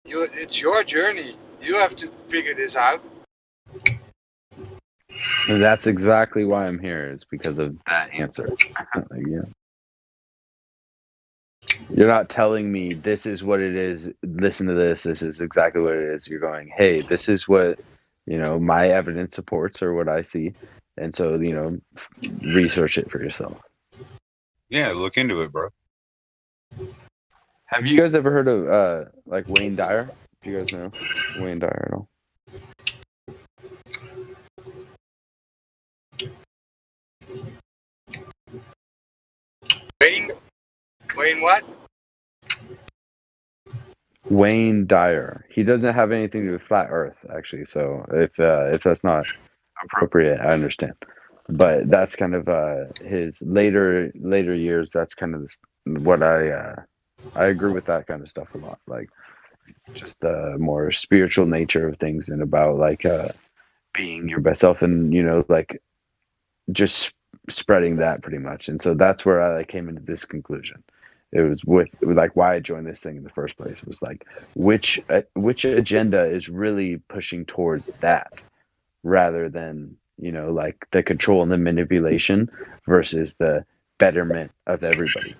It's your journey. You have to figure this out. And that's exactly why I'm here. Is because of that answer. Like, yeah. You're not telling me this is what it is. Listen to this. This is exactly what it is. You're going, hey, this is what my evidence supports or what I see, and so research it for yourself. Yeah, look into it, bro. Have you guys ever heard of like Wayne Dyer? Do you guys know Wayne Dyer at all? Wayne what? Wayne Dyer. He doesn't have anything to do with flat Earth, actually. So if that's not appropriate, I understand. But that's kind of his later years. That's kind of what I agree with that kind of stuff a lot. Like just the more spiritual nature of things and about like being your best self and like just spreading that pretty much. And so that's where I came into this conclusion. It was like why I joined this thing in the first place. It was like which agenda is really pushing towards that rather than like the control and the manipulation versus the betterment of everybody.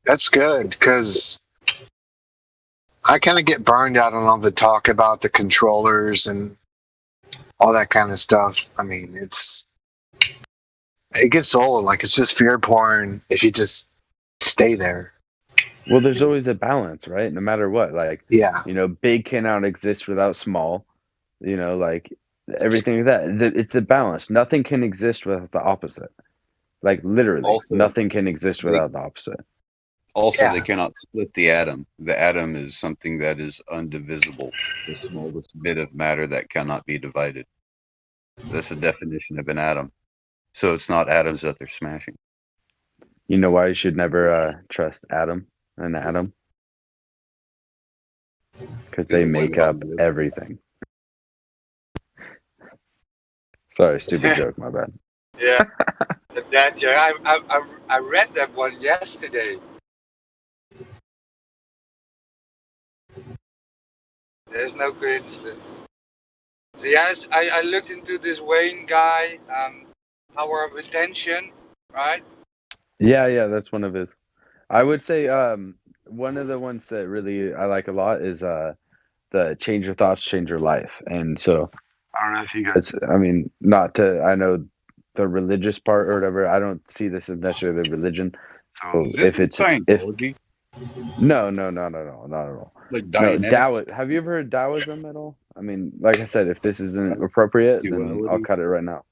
That's good because I kind of get burned out on all the talk about the controllers and all that kind of stuff. I mean, it gets old. Like it's just fear porn if you just stay there. Well, there's always a balance, right? No matter what, like yeah, big cannot exist without small. Like everything like that. It's the balance. Nothing can exist without the opposite. Like literally, Also, nothing can exist without the opposite. Also, they cannot split the atom. The atom is something that is undivisible, the smallest bit of matter that cannot be divided. That's the definition of an atom. So it's not atoms that they're smashing. You know why you should never trust an atom? Because they make up everything. Sorry, stupid joke, my bad. Yeah, that joke. I read that one yesterday. There's no coincidence. So yes, I looked into this Wayne guy, Power of Attention, right? Yeah, that's one of his. I would say one of the ones that really I like a lot is the Change Your Thoughts, Change Your Life. And so I don't know if you guys, I mean, I know the religious part or whatever, I don't see this as necessarily religion. So if it's Scientology? No, not at all. Like Taoism. Have you ever heard Taoism at all? I mean, like I said, if this isn't appropriate, then I'll cut it right now.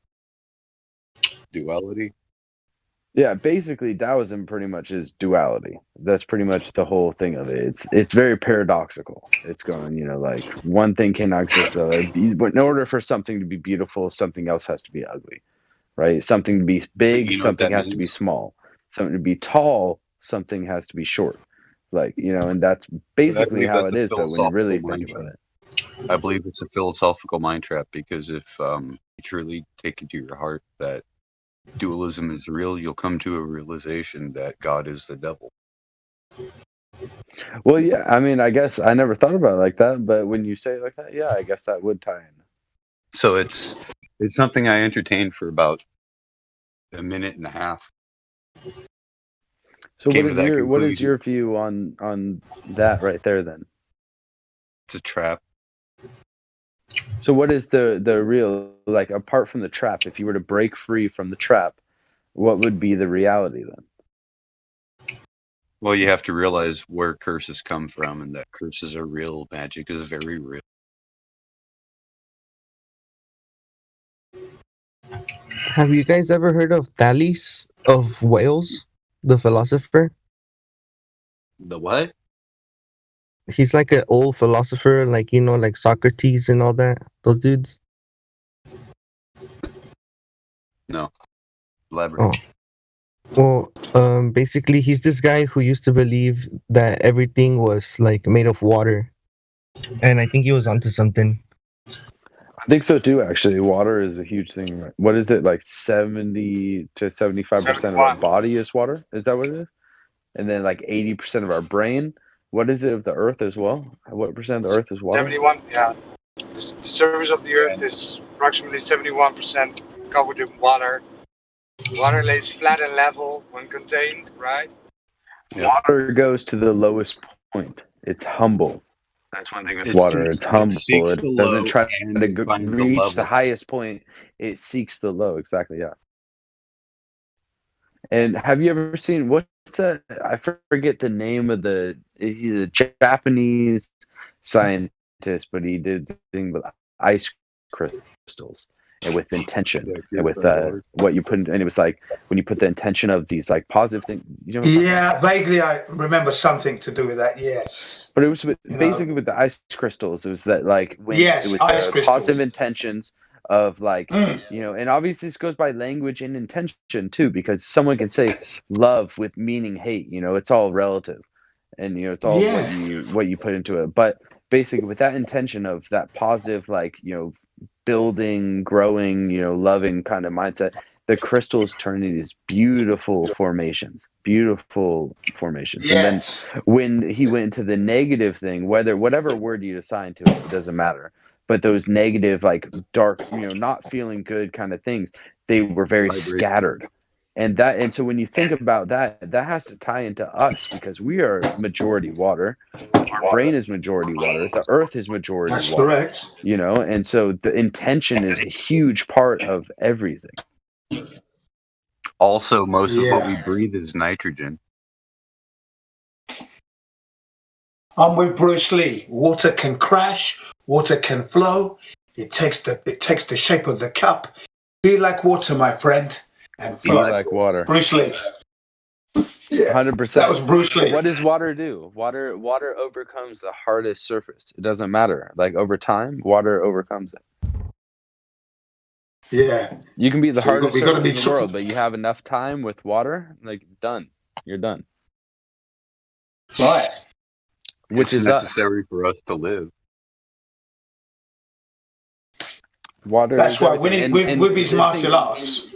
Duality? Yeah, basically Taoism pretty much is duality. That's pretty much the whole thing of it. It's very paradoxical. It's going, like one thing cannot exist but in order for something to be beautiful, something else has to be ugly. Right? Something to be big, something has to be small. Something to be tall, something has to be short. Like, and that's basically how it is though when you really think about it. I believe it's a philosophical mind trap because if you truly take it to your heart that dualism is real, you'll come to a realization that God is the devil. Well, yeah. I mean, I guess I never thought about it like that, but when you say it like that, yeah, I guess that would tie in. So it's something I entertained for about a minute and a half. So Came to that what is conclusion. your view on that right there then? It's a trap. So what is the real, like, apart from the trap, if you were to break free from the trap, what would be the reality then? Well, you have to realize where curses come from, and that curses are real. Magic is very real. Have you guys ever heard of Thales of Wales, the philosopher? The what? He's like an old philosopher, like, you know, like Socrates and all that. Those dudes. No. Elaborate. Oh. Well, basically, he's this guy who used to believe that everything was like made of water, and I think he was onto something. I think so too. Actually, water is a huge thing. Right? What is it, like 70 to 75% of our body is water? Is that what it is? And then like 80% of our brain. What is it of the Earth as well? What percent of the Earth is water? 71. Yeah. The surface of the Earth is approximately 71% covered in water. Water lays flat and level when contained, right? Water goes to the lowest point. It's humble. That's one thing with water. It's humble. It doesn't try to reach the highest point. It seeks the low. Exactly. Yeah. And have you ever seen what's that? I forget the name of he's a Japanese scientist, but he did the thing with ice crystals and with intention and with what you put in, and it was like when you put the intention of these like positive things. You know, yeah, vaguely I remember something to do with that. Yes, but it was basically with the ice crystals. It was that like when it was the positive intentions of like you know, and obviously this goes by language and intention too, because someone can say love with meaning hate. You know, it's all relative, and you know it's all what you put into it. But basically with that intention of that positive, like, you know, building, growing, you know, loving kind of mindset, the crystals turn into these beautiful formations. Yes. And then when he went into the negative thing, whatever word you assign to it doesn't matter. But those negative, like dark, you know, not feeling good kind of things, they were very scattered. And so when you think about that has to tie into us, because we are majority water. Our brain is majority water. The Earth is majority water. That's correct. You know, and so the intention is a huge part of everything. Also, most of what we breathe is nitrogen. I'm with Bruce Lee. Water can crash. Water can flow. It takes the shape of the cup. Be like water, my friend, and flow. Be like water. Bruce Lee. Yeah, 100%. that was Bruce Lee. What does water do? Water overcomes the hardest surface. It doesn't matter. Like over time, water overcomes it. Yeah. You can be the hardest surface in the world, but you have enough time with water, like done. You're done. Right. Which is necessary for us to live. Water. That's why we need with these martial arts.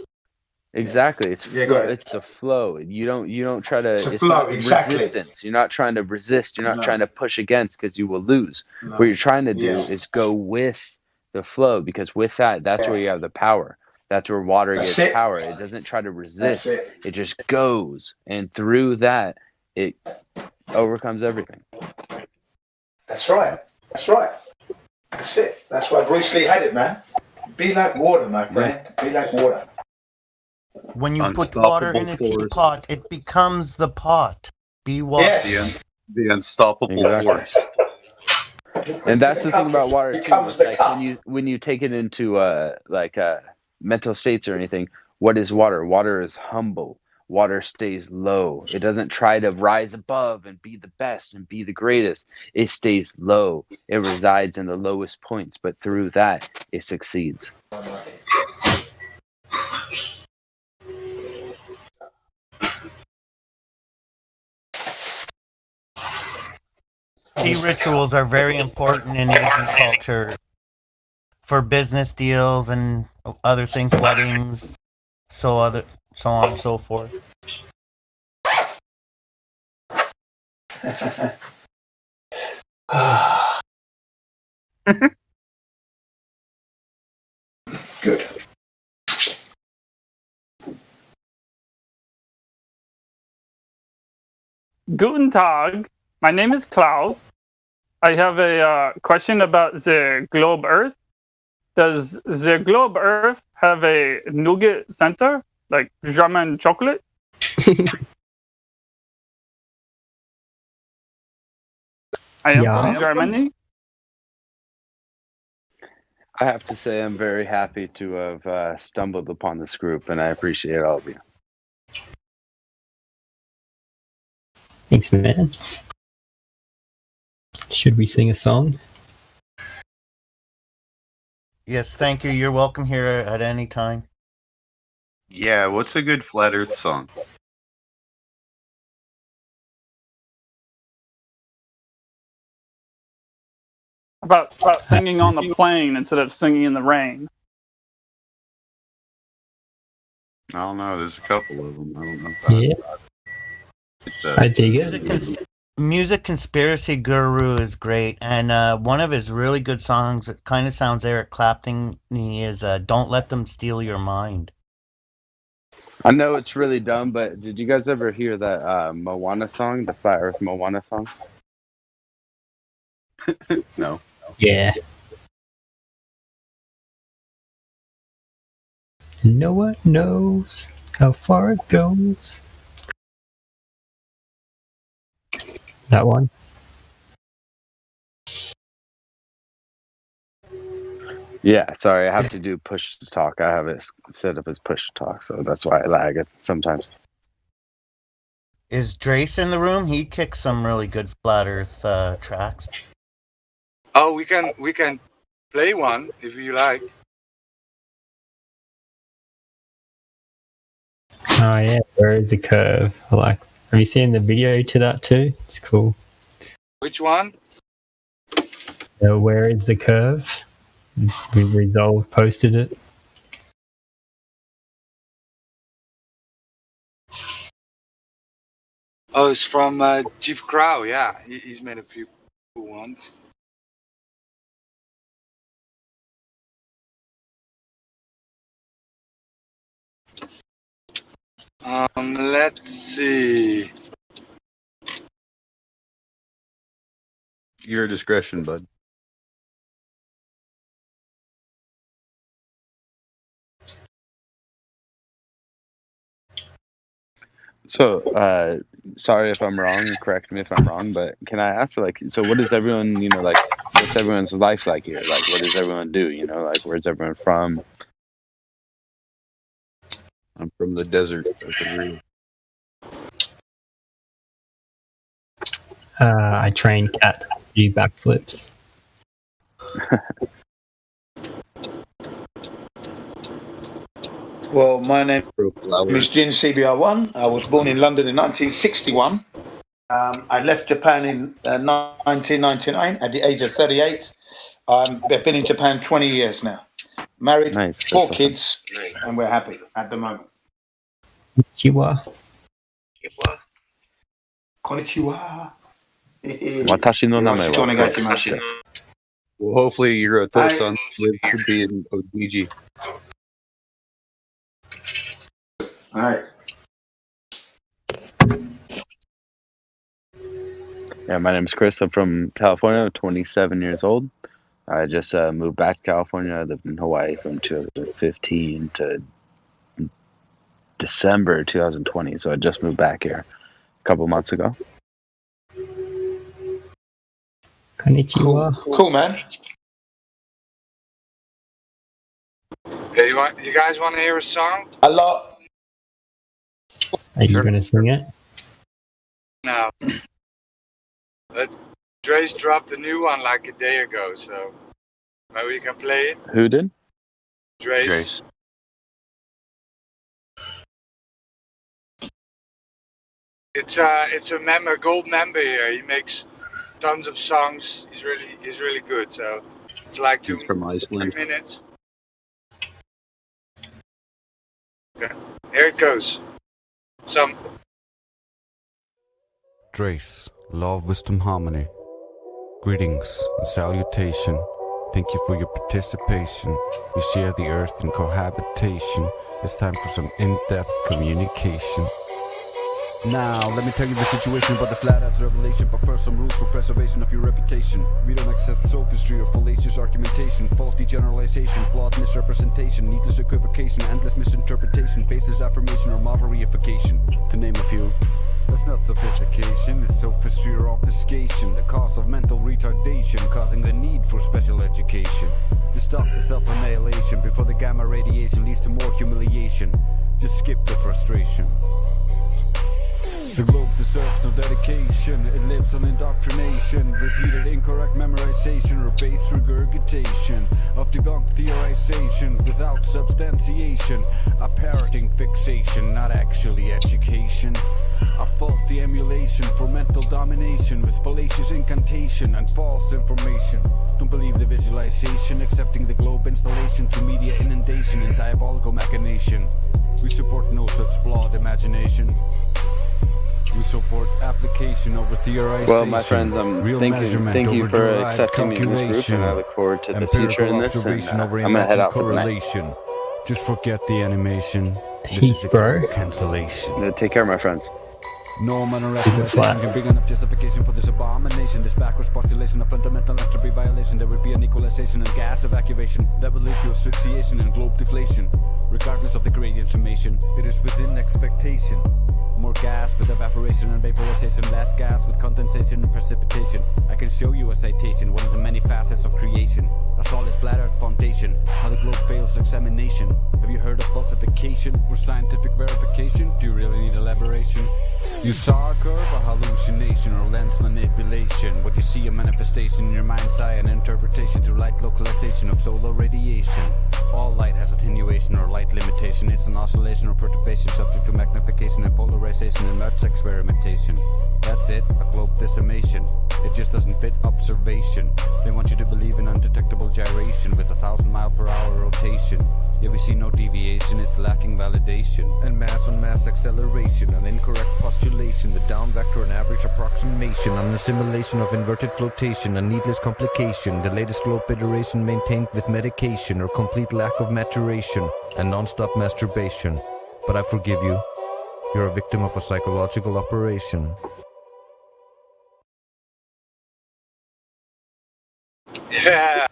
Exactly. It's go ahead. It's a flow. You don't try to. It's a it's flow, not exactly. resistance. You're not trying to resist. You're not No. trying to push against, because you will lose. No. What you're trying to do is go with the flow, because with that's where you have the power. That's where water gets power. It doesn't try to resist. It just goes, and through that, it overcomes everything. That's right. That's right. That's it. That's why Bruce Lee had it, man. Be like water, my friend. Be like water. When you put water in a teapot, it becomes the pot. Be water. Yes. The unstoppable force. And that's the thing about water too. It's like when you take it into mental states or anything, what is water? Water is humble. Water stays low. It doesn't try to rise above and be the best and be the greatest. It stays low. It resides in the lowest points, but through that, it succeeds. Tea rituals are very important in Asian culture for business deals and other things, weddings, so on and so forth. Good. Guten Tag. My name is Klaus. I have a question about the globe Earth. Does the globe Earth have a nougat center, like German chocolate? I am from Germany. I have to say I'm very happy to have stumbled upon this group, and I appreciate all of you. Thanks, man. Should we sing a song? Yes, thank you. You're welcome here at any time. Yeah, what's a good flat Earth song? About singing on the plane instead of singing in the rain. I don't know. There's a couple of them. I don't know. Yeah. I dig it. Music Conspiracy Guru is great, and one of his really good songs that kind of sounds Eric Clapton-y is "Don't Let Them Steal Your Mind." I know it's really dumb, but did you guys ever hear that Moana song, the Flat Earth Moana song? No. Yeah. No one knows how far it goes. That one? Yeah, sorry, I have to do push to talk. I have it set up as push to talk, so that's why I lag it sometimes. Is Drace in the room? He kicks some really good Flat Earth tracks. Oh, we can play one if you like. Oh yeah, Where is the Curve? Have you seen the video to that too? It's cool. Which one? Where is the Curve? Resolve posted it. Oh, it's from Chief Crow. Yeah, he's made a few cool ones. Let's see. Your discretion, bud. So, sorry if I'm wrong, correct me if I'm wrong, but can I ask, like, so what is everyone, what's everyone's life like here? Like, what does everyone do, like, where's everyone from? I'm from the desert. I train cats to do backflips. Well, my name is Jin CBR1. I was born in London in 1961. I left Japan in 1999 at the age of 38. I've been in Japan 20 years now. Married, nice. 4 kids, and we're happy at the moment. Konnichiwa. Konnichiwa. Watashi no name wa. Well, hopefully your Oto-san lives to be in Ojiji. All right. Yeah, my name is Chris. I'm from California. I'm 27 years old. I just moved back to California. I lived in Hawaii from 2015 to December 2020. So I just moved back here a couple months ago. Konnichiwa. Cool, man. Okay, you guys want to hear a song? A lot. Are you going to sing it? No. Dre's dropped a new one like a day ago, so maybe you can play it. Who did? Dre's. It's a gold member here. He makes tons of songs. He's really good. So it's like 2 minutes. Okay, here it goes. Drace, love, wisdom, harmony. Greetings and salutation. Thank you for your participation. We share the earth in cohabitation. It's time for some in-depth communication. Now, let me tell you the situation about the flat earth revelation. But first, some rules for preservation of your reputation. We don't accept sophistry or fallacious argumentation, faulty generalization, flawed misrepresentation, needless equivocation, endless misinterpretation, baseless affirmation, or model reification, to name a few. That's not sophistication, it's sophistry or obfuscation, the cause of mental retardation, causing the need for special education. To stop the self-annihilation before the gamma radiation leads to more humiliation. Just skip the frustration. The globe deserves no dedication. It lives on indoctrination, repeated incorrect memorization or base regurgitation of debunked theorization without substantiation. A parroting fixation, not actually education. A faulty emulation for mental domination with fallacious incantation and false information. Don't believe the visualization, accepting the globe installation through media inundation and diabolical machination. We support no such flawed imagination. We support application over theorization. Well, my friends, thank you for accepting me in this group, and I look forward to the future in this. And, I'm gonna head out for the night. Just forget the animation. Peace, bro. Cancellation. Take care, my friends. No manner of explanation can bring enough justification for this abomination. This backwards postulation of fundamental entropy violation. There would be an equalization and gas evacuation that would lead to asphyxiation and globe deflation. Regardless of the gradient summation, it is within expectation. More gas with evaporation and vaporization, less gas with condensation and precipitation. I can show you a citation, one of the many facets of creation. A solid flat earth foundation, how the globe fails examination. Have you heard of falsification or scientific verification? Do you really need elaboration? You saw a curve, a hallucination, or lens manipulation. What you see, a manifestation in your mind's eye, an interpretation through light localization of solar radiation. All light has attenuation or light limitation. It's an oscillation or perturbation subject to magnification and polarization and Mertz experimentation. That's it, a globe decimation. It just doesn't fit observation. They want you to believe in undetectable gyration with 1,000-mile-per-hour rotation. Yet we see no deviation, it's lacking validation. And mass-on-mass acceleration, an incorrect postulation, the down vector and average approximation, an assimilation of inverted flotation, a needless complication, the latest globe iteration maintained with medication or complete lack of maturation, and non-stop masturbation. But I forgive you. You're a victim of a psychological operation. Yeah,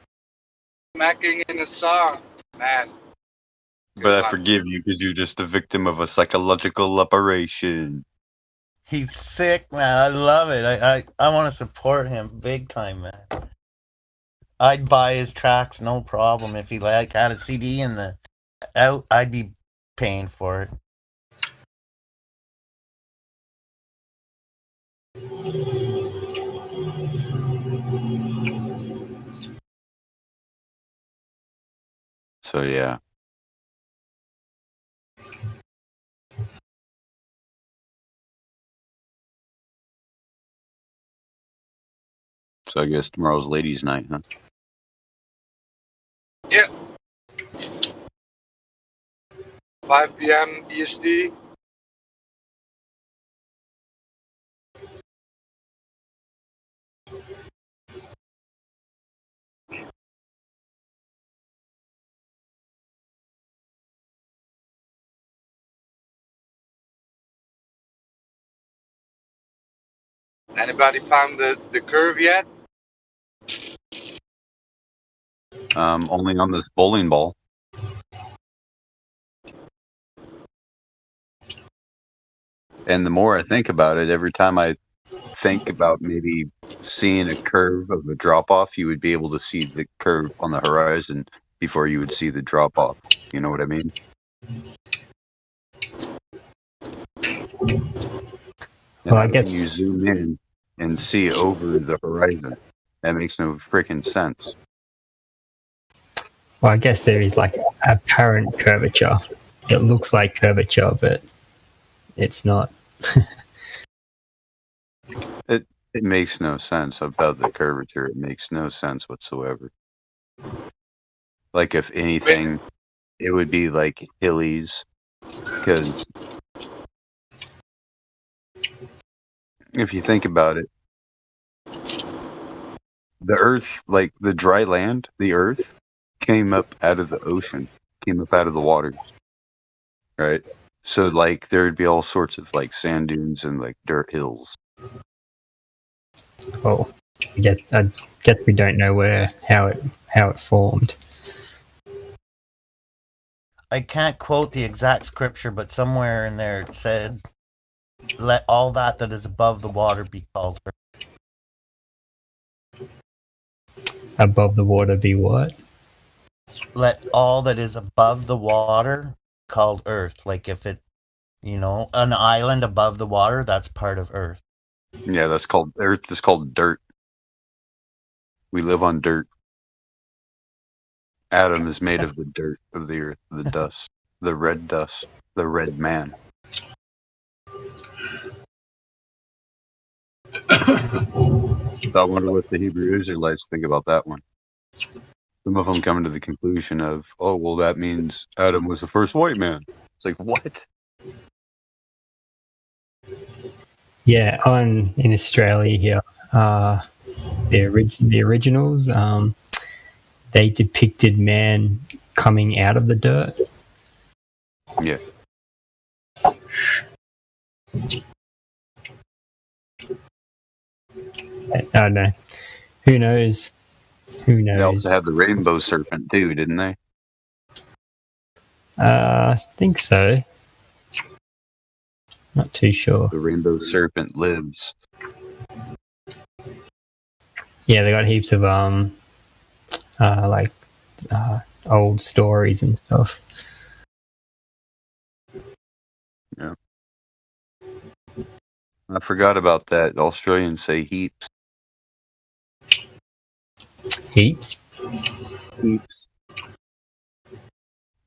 smacking in a song, man. But I forgive you because you're just a victim of a psychological operation. He's sick, man. I love it. I want to support him big time, man. I'd buy his tracks, no problem. If he had a CD in the out, I'd be paying for it. So yeah. So I guess tomorrow's ladies' night, huh? Yeah. 5 p.m. EST. Anybody found the curve yet? Only on this bowling ball. And the more I think about it, every time I think about maybe seeing a curve of a drop off, you would be able to see the curve on the horizon before you would see the drop off. You know what I mean? Well, I guess you zoom in and see over the horizon. That makes no freaking sense. Well, I guess there is like apparent curvature. It looks like curvature, but it's not. It makes no sense about the curvature. It makes no sense whatsoever. Like, if anything, it would be like hillies, because if you think about it, The Earth, like the dry land, the Earth came up out of the ocean, came up out of the waters, right? So like there'd be all sorts of like sand dunes and like dirt hills. Oh, I guess we don't know how it formed. I can't quote the exact scripture, but somewhere in there it said, "Let all that is above the water be called earth." Above the water be what? Let all that is above the water called earth. Like if it, an island above the water, that's part of earth. Yeah, that's called Earth is called dirt. We live on dirt. Adam is made of the dirt of the earth, the dust, the red man. So I wonder what the Hebrew Israelites think about that one. Some of them come to the conclusion of, oh, well, that means Adam was the first white man. It's like, what? Yeah, in Australia here, the originals, they depicted man coming out of the dirt. Yeah. I don't know. Who knows? Who knows? They also had the rainbow serpent too, didn't they? I think so. Not too sure. The rainbow serpent lives. Yeah, they got heaps of old stories and stuff. Yeah. I forgot about that. Australians say heaps. Heaps? Heaps.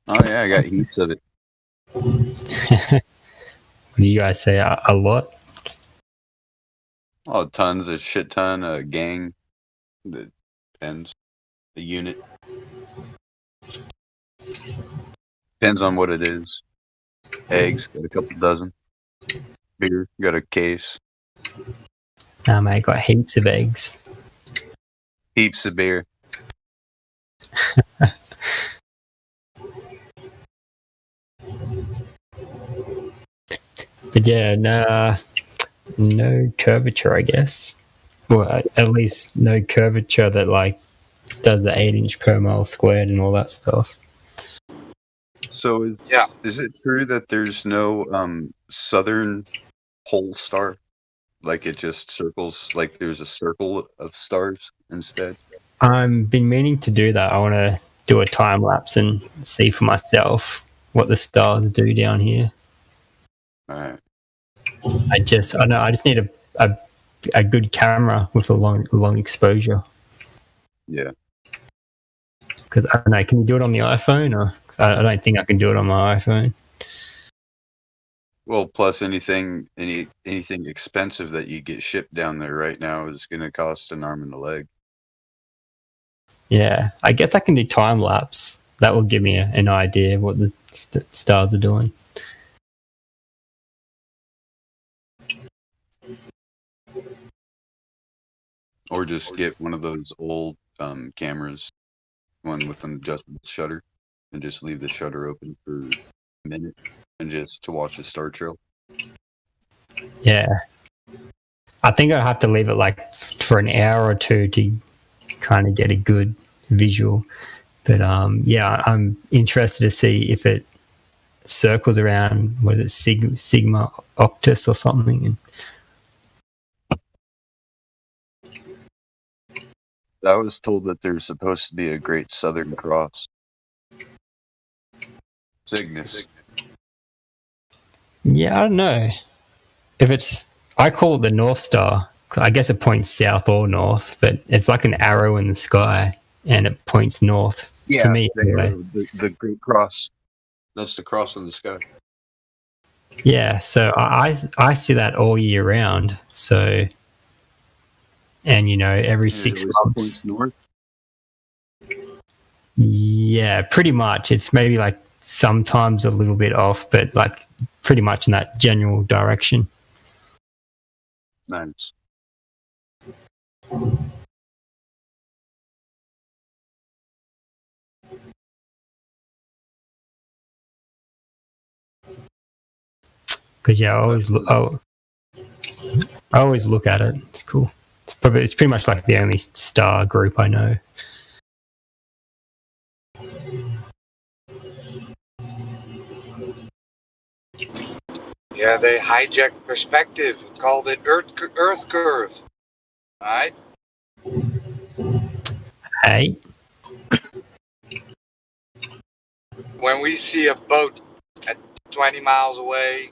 Oh yeah, I got heaps of it. What do you guys say? A lot? Oh, tons, a shit ton, a gang. That depends. A unit. Depends on what it is. Eggs, got a couple dozen. Beer, got a case. Nah, mate, got heaps of eggs. Heaps of beer. But yeah, no curvature, I guess. Well, at least no curvature that does the 8-inch per mile squared and all that stuff. So is it true that there's no southern pole star? Like it just circles, like there's a circle of stars instead? I've been meaning to do that. I want to do a time lapse and see for myself what the stars do down here. Alright. I just need a good camera with a long exposure. Yeah. Because I don't know, can you do it on the iPhone? Or I don't think I can do it on my iPhone. Well, plus anything expensive that you get shipped down there right now is going to cost an arm and a leg. Yeah, I guess I can do time lapse. That will give me an idea of what the stars are doing. Or just get one of those old cameras, one with an adjustable shutter, and just leave the shutter open for a minute and just to watch the star trail. Yeah. I think I have to leave it for an hour or two to kind of get a good visual. But yeah, I'm interested to see if it circles around, whether it's Sigma Octus or something. And I was told that there's supposed to be a Great Southern Cross. Cygnus. yeah, I don't know. I call it the North Star. I guess it points south or north, but it's like an arrow in the sky and it points north. Yeah, for me, anyway. the Great Cross. That's the cross in the sky. Yeah, so I see that all year round. So, and every 6 months. Points north. Yeah, pretty much. It's maybe sometimes a little bit off, but pretty much in that general direction. Nice. Because yeah, I always look at it. It's cool. It's pretty much like the only star group I know. Yeah, they hijacked perspective and called it Earth curve. Right? Hey. When we see a boat at 20 miles away,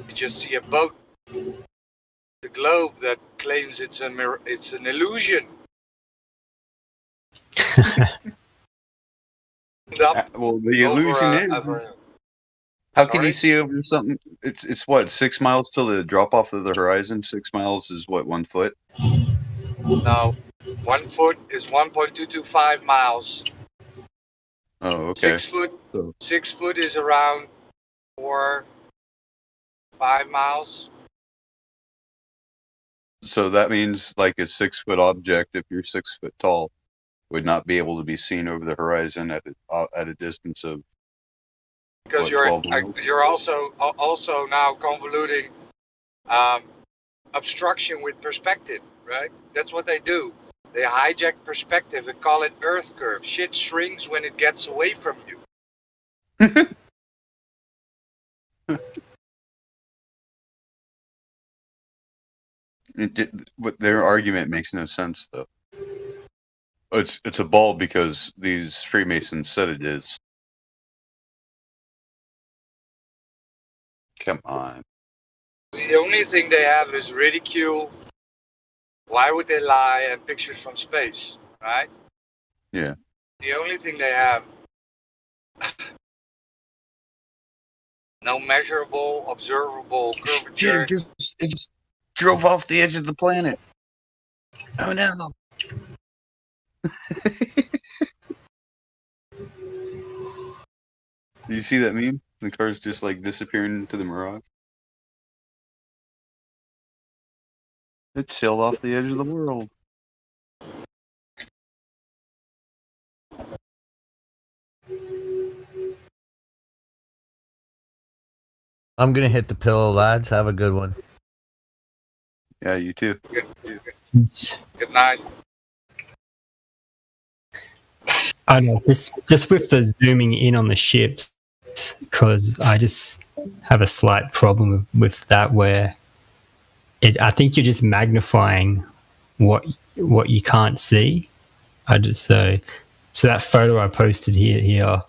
we just see a boat. The globe that claims it's an illusion. Well, the illusion is. How can you see over something? It's what, 6 miles till the drop off of the horizon? 6 miles is what, 1 foot? No, 1 foot is 1.225 miles. Oh, okay. 6 foot is around 5 miles. So that means like a 6 foot object, if you're 6 foot tall, would not be able to be seen over the horizon at a distance of. Because you're also now convoluting obstruction with perspective, right? That's what they do. They hijack perspective and call it Earth curve. Shit shrinks when it gets away from you. But their argument makes no sense, though. It's a ball because these Freemasons said it is. Come on. The only thing they have is ridicule. Why would they lie? And pictures from space, right? Yeah. The only thing they have. No measurable, observable curvature. It just drove off the edge of the planet. Oh no. Do you see that meme? The car's just like disappearing into the mirage. It sailed off the edge of the world. I'm gonna hit the pillow, lads. Have a good one. Yeah, you too. Good night. I know, just with the zooming in on the ships, because I just have a slight problem with that, where I think you're just magnifying what you can't see. So that photo I posted here,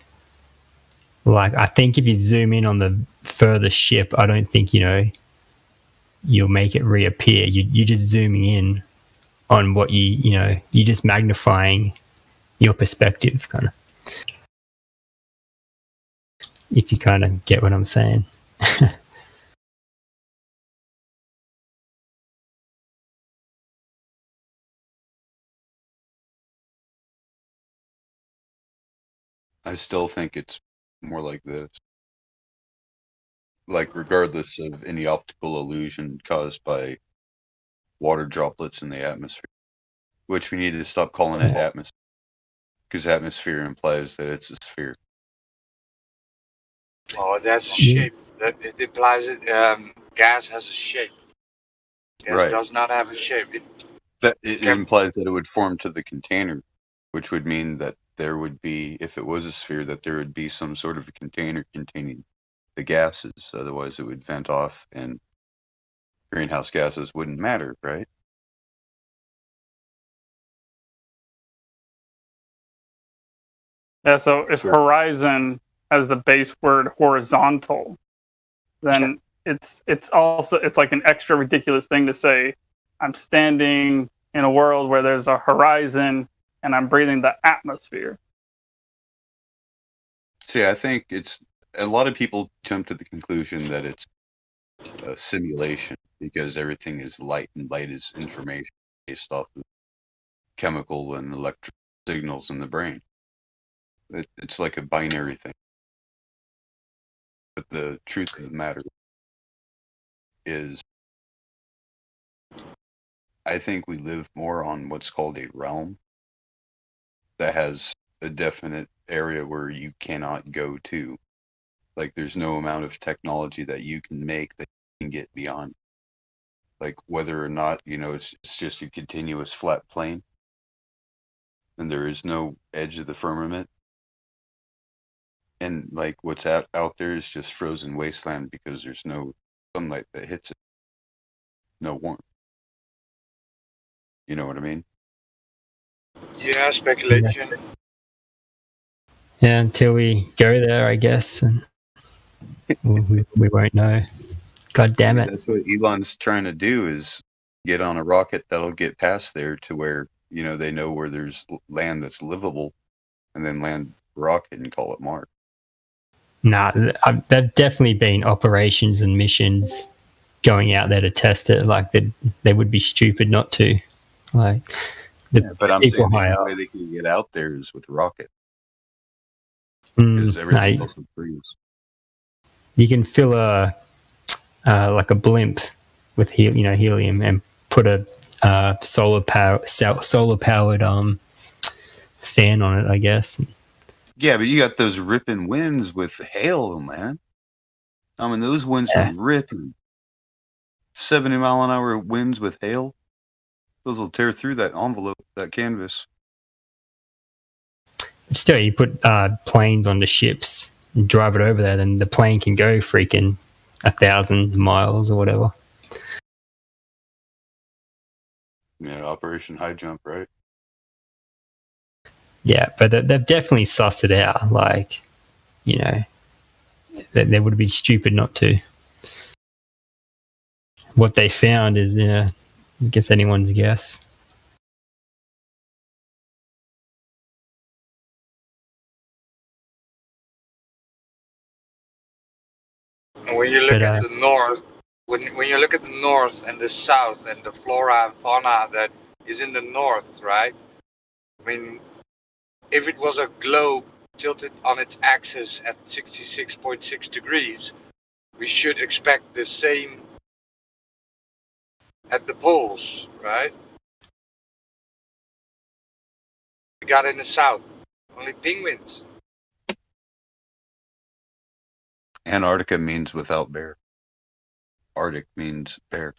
like I think if you zoom in on the further ship, I don't think you'll make it reappear. You're just zooming in on what you're just magnifying your perspective, kind of. If you kind of get what I'm saying. I still think it's more like this. Like, regardless of any optical illusion caused by water droplets in the atmosphere, which we need to stop calling it atmosphere, because atmosphere implies that it's a sphere. Oh, that's a shape. It implies it. Gas has a shape. Gas does not have a shape. It implies that it would form to the container, which would mean that there would be, if it was a sphere, that there would be some sort of a container containing the gases. Otherwise, it would vent off, and greenhouse gases wouldn't matter, right? Yeah, so if horizon has the base word horizontal, then it's like an extra ridiculous thing to say, I'm standing in a world where there's a horizon and I'm breathing the atmosphere. See, I think it's a lot of people jump to the conclusion that it's a simulation because everything is light, and light is information based off of chemical and electric signals in the brain. It's like a binary thing. But the truth of the matter is, I think we live more on what's called a realm that has a definite area where you cannot go to Like there's no amount of technology that you can make that you can get beyond. Like whether or not, it's just a continuous flat plane and there is no edge of the firmament. And like what's out there is just frozen wasteland because there's no sunlight that hits it. No warmth. You know what I mean? Yeah, speculation. Yeah, until we go there, I guess, and we won't know. God damn it. That's what Elon's trying to do is get on a rocket that'll get past there to where, they know where there's land that's livable and then land a rocket and call it Mars. Nah, there've definitely been operations and missions going out there to test it. Like, they would be stupid not to. Like, but I'm saying the high only up. way they can get out there is with a rocket. Mm, Because everything no, else would freeze. you can fill like a blimp with helium and put a solar powered fan on it, I guess. Yeah, but you got those ripping winds with hail, man. I mean, those winds are ripping. 70-mile-an-hour winds with hail. Those will tear through that envelope, that canvas. Still, you put planes onto ships and drive it over there, then the plane can go freaking 1,000 miles or whatever. Yeah, Operation High Jump, right? Yeah, but they've definitely sussed it out. Like, they would be stupid not to. What they found is, I guess anyone's guess. And when you look But, at the north, when you look at the north and the south and the flora and fauna that is in the north, right? I mean, if it was a globe tilted on its axis at 66.6 degrees, we should expect the same at the poles, right? We got in the south only penguins. Antarctica means without bear. Arctic means bear.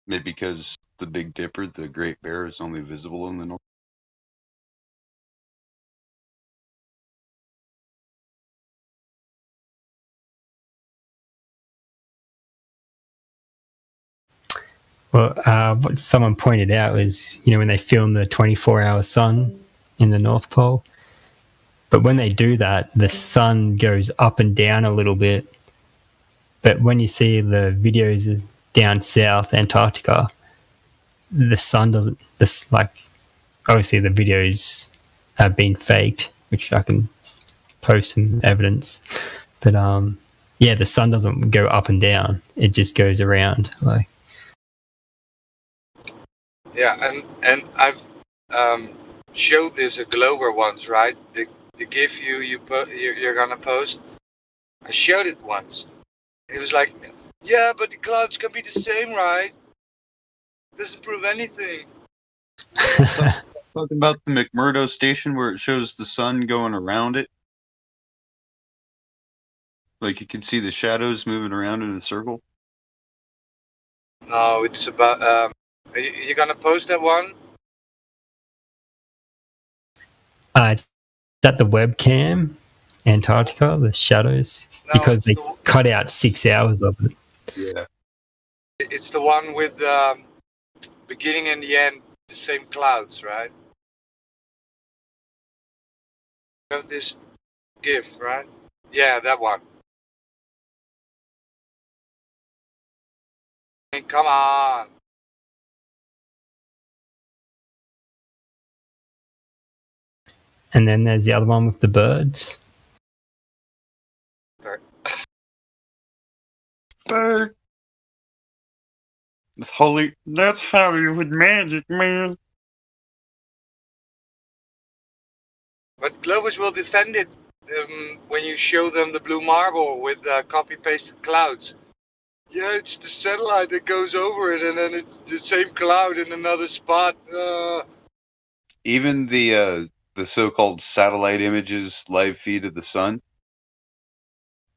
Maybe because the Big Dipper, the Great Bear, is only visible in the north. Well, what someone pointed out was, when they film the 24-hour sun in the North Pole, but when they do that, the sun goes up and down a little bit. But when you see the videos down south, Antarctica, the sun doesn't. Obviously the videos have been faked, which I can post some evidence. But the sun doesn't go up and down; it just goes around. Like, Yeah, and I've showed this at Glober once, right? The GIF you're gonna post. I showed it once. It was like, yeah, but the clouds can be the same, right? Doesn't prove anything. Talking about the McMurdo station where it shows the sun going around it. Like you can see the shadows moving around in a circle. No, it's about. You gonna post that one? is that the webcam, Antarctica, the shadows? No, because it's they cut out 6 hours of it. Yeah. It's the one with the beginning and the end, the same clouds, right? You have this GIF, right? Yeah, that one. I mean, come on. And then there's the other one with the birds. Sorry. Bird. It's holy. That's Hollywood magic, man. But Globers will defend it when you show them the blue marble with copy-pasted clouds. Yeah, it's the satellite that goes over it, and then it's the same cloud in another spot. Even the the so-called satellite images live feed of the sun,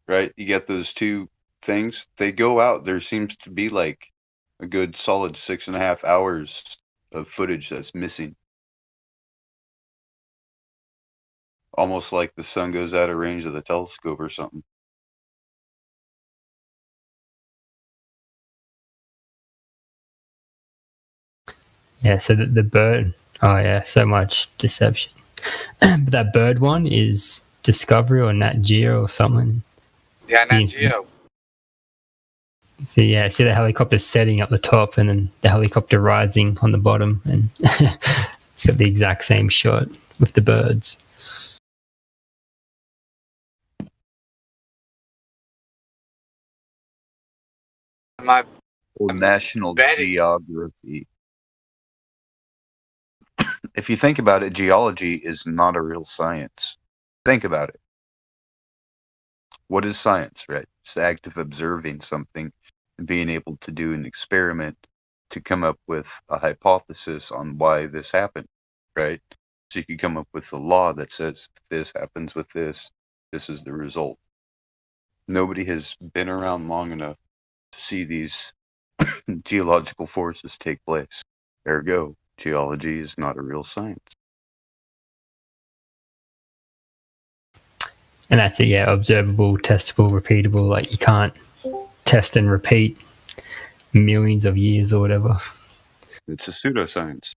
right? You get those two things. They go out. There seems to be like a good solid 6.5 hours of footage that's missing. Almost like the sun goes out of range of the telescope or something. Yeah, so the bird, oh yeah, so much deception. But that bird one is Discovery or Nat Geo or something. Yeah, Nat Geo. So yeah, see the helicopter setting up the top and then the helicopter rising on the bottom, and it's got the exact same shot with the birds. My National Geography. If you think about it, geology is not a real science. Think about it. What is science, right? It's the act of observing something and being able to do an experiment to come up with a hypothesis on why this happened, right? So you can come up with a law that says if this happens with this, this is the result. Nobody has been around long enough to see these geological forces take place. Ergo, geology is not a real science. And that's it, yeah, observable, testable, repeatable. Like you can't test and repeat millions of years or whatever. It's a pseudoscience.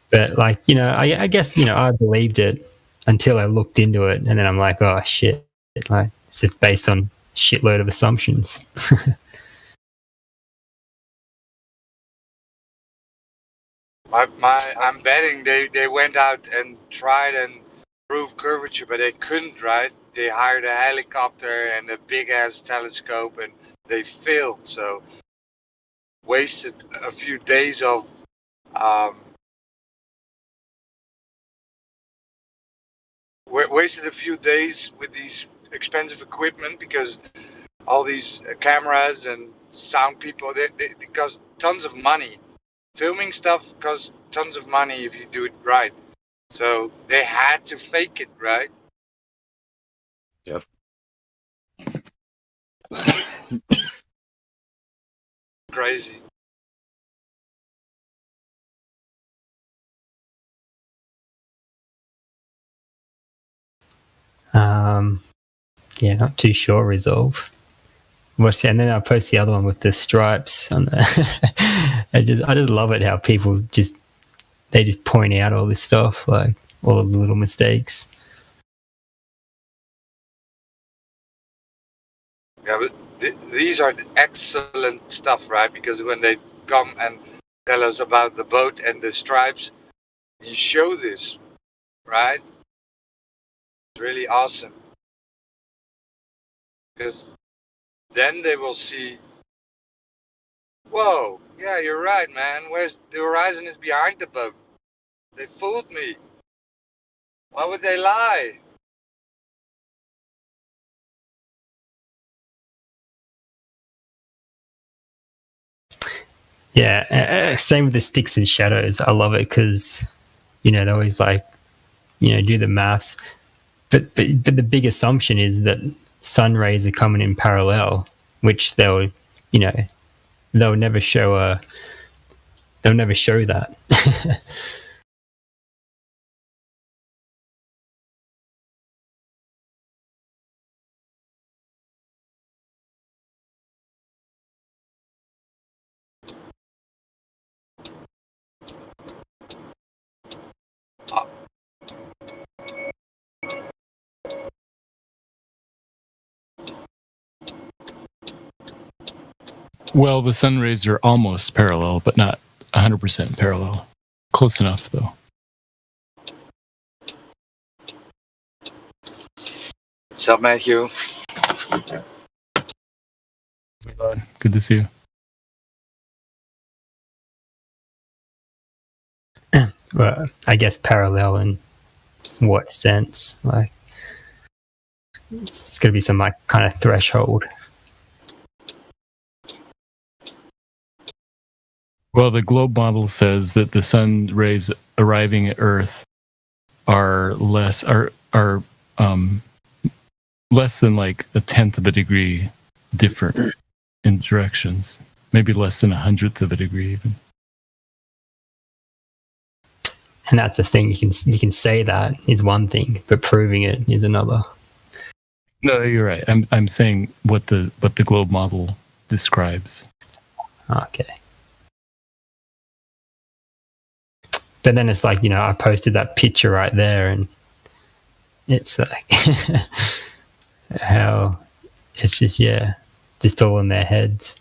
But like, you know, I guess, you know, I believed it until I looked into it, and then I'm like, oh shit, like it's just based on a shitload of assumptions. I'm betting they went out and tried and prove curvature, but they couldn't, right? They hired a helicopter and a big ass telescope, and they failed. So wasted a few days of wasted a few days with these expensive equipment, because all these cameras and sound people, they cost tons of money. Filming stuff costs tons of money if you do it right. So they had to fake it, right? Yep. Crazy. Yeah, not too sure. Resolve. And then I post the other one with the stripes on the. I just love it how people just point out all this stuff, like all of the little mistakes. Yeah, but these are excellent stuff, right? Because when they come and tell us about the boat and the stripes, you show this, right? It's really awesome. Because then they will see, whoa, yeah, you're right, man. Where's the horizon is behind the boat. They fooled me. Why would they lie? Yeah, same with the sticks and shadows. I love it because, you know, they always like, you know, do the maths. But the big assumption is that sun rays are coming in parallel, which they'll never show that. Well, the sun rays are almost parallel, but not 100% parallel. Close enough, though. What's up, Matthew? Good to see you. Well, I guess parallel in what sense? Like, it's going to be some like kind of threshold. Well, the globe model says that the sun rays arriving at Earth are less than like a tenth of a degree different in directions. Maybe less than 100th of a degree even. And that's the thing. You can say that is one thing, but proving it is another. No, you're right. I'm saying what the globe model describes. Okay. But then it's like, I posted that picture right there, and it's like how it's just all in their heads.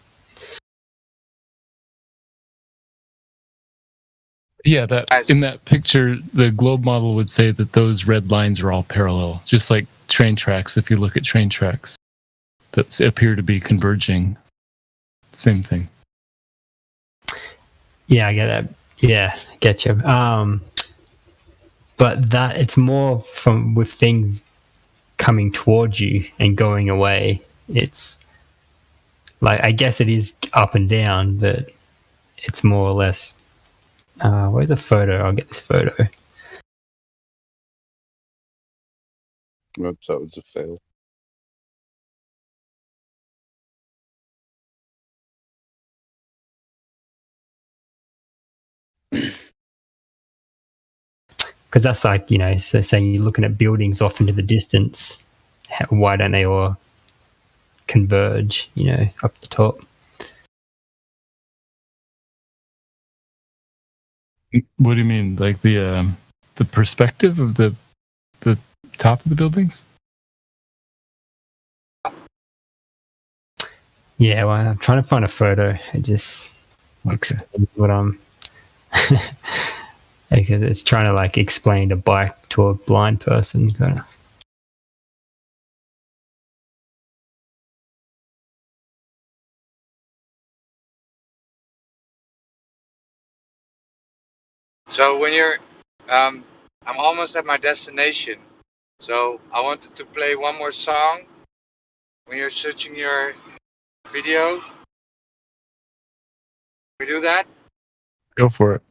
Yeah, that in that picture, the globe model would say that those red lines are all parallel, just like train tracks. If you look at train tracks that appear to be converging, same thing. Yeah, I get that. Yeah, I get you. But that it's more from with things coming towards you and going away. It's like, I guess it is up and down, but it's more or less. Where's the photo? I'll get this photo. Oops, that was a fail. Because that's like, so saying you're looking at buildings off into the distance. Why don't they all converge, up the top? What do you mean? Like the perspective of the top of the buildings? Yeah, well, I'm trying to find a photo. It just explains what I'm. It's trying to like explain a bike to a blind person, kind of. So when you're, I'm almost at my destination. So I wanted to play one more song when you're searching your video. Can we do that? Go for it.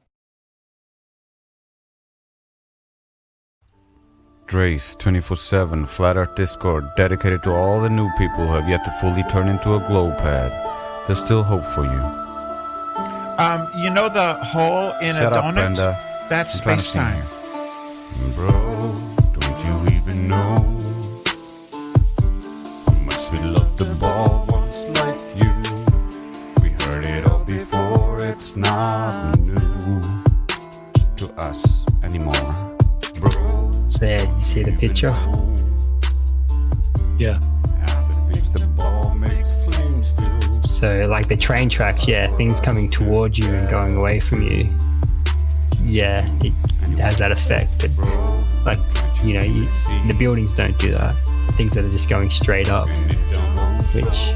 Drace 24/7 Flat Earth Discord dedicated to all the new people who have yet to fully turn into a glow pad. There's still hope for you. The hole in Shut a up, donut? Brenda. That's I'm trying to space sing time. here. Bro, don't you even know how much we love the ball once like you? We heard it all before, it's not new to us anymore. Bro, So yeah, you see the picture? Yeah. the ball makes claims to. So like the train tracks, things coming towards you and going away from you. Yeah, it has that effect. But like, the buildings don't do that. Things that are just going straight up, which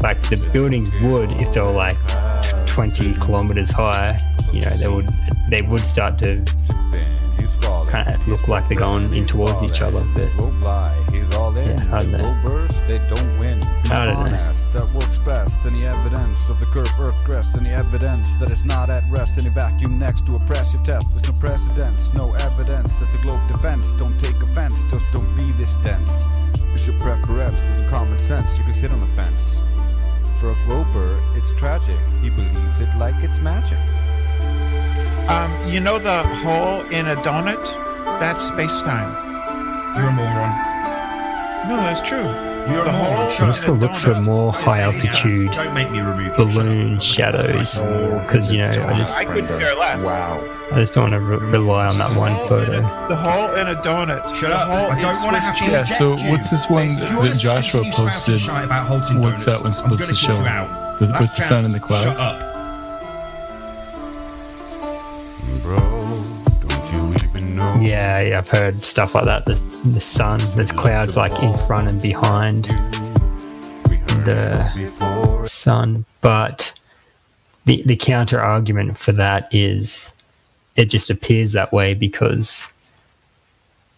like the buildings would, if they were like 20 kilometers high, they would start to kind of look like they're going in towards each other. But I don't know. They don't win. I don't know. That works best. Any evidence of the curve Earth crest? Any evidence that it's not at rest? Any vacuum next to a pressure test? There's no precedence, no evidence that the globe defense. Don't take offense, just don't be this dense. It's your preference, with some common sense. You can sit on the fence. For a groper, it's tragic. He believes it like it's magic. The hole in a donut? That's space time. You're a moron. No, that's true. You're a moron. I'm just gonna look for more high altitude Don't make me remove balloon shadows, because I couldn't care less. I just don't want to rely on that one photo. The hole in a donut. Shut up. I don't want to have to Yeah, eject so you. what's this one If you that wanna Joshua continue spouting posted? shite about Holton What's that one Donuts, I'm supposed to gonna kick show? you out. With Last the sun and the chance. clouds? Shut up. Yeah, I've heard stuff like that. The sun, there's clouds like in front and behind the sun. But the counter argument for that is it just appears that way because,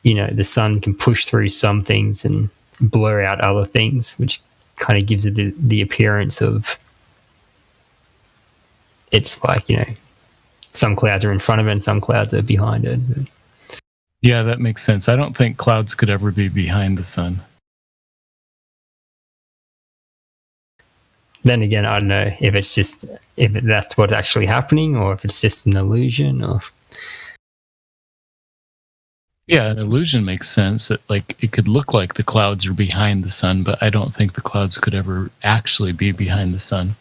the sun can push through some things and blur out other things, which kind of gives it the appearance of, it's like, some clouds are in front of it and some clouds are behind it. Yeah, that makes sense. I don't think clouds could ever be behind the sun. Then again, I don't know if that's what's actually happening or if it's just an illusion or. Yeah, an illusion makes sense that like it could look like the clouds are behind the sun, but I don't think the clouds could ever actually be behind the sun.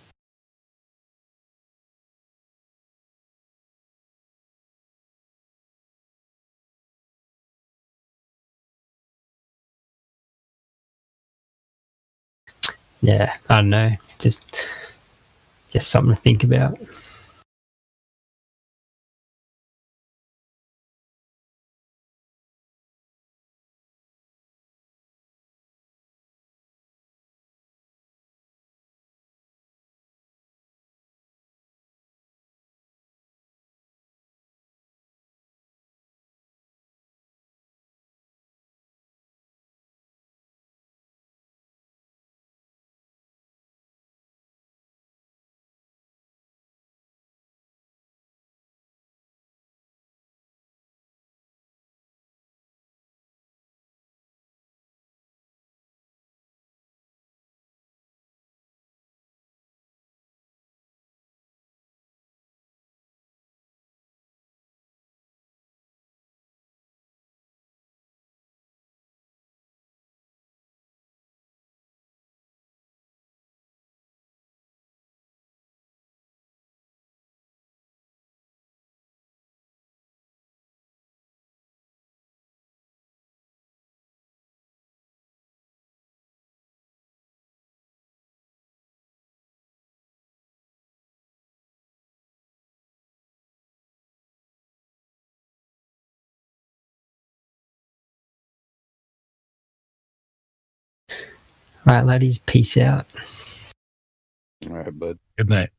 Yeah, I don't know. Just something to think about. All right, ladies, peace out. All right, bud. Good night.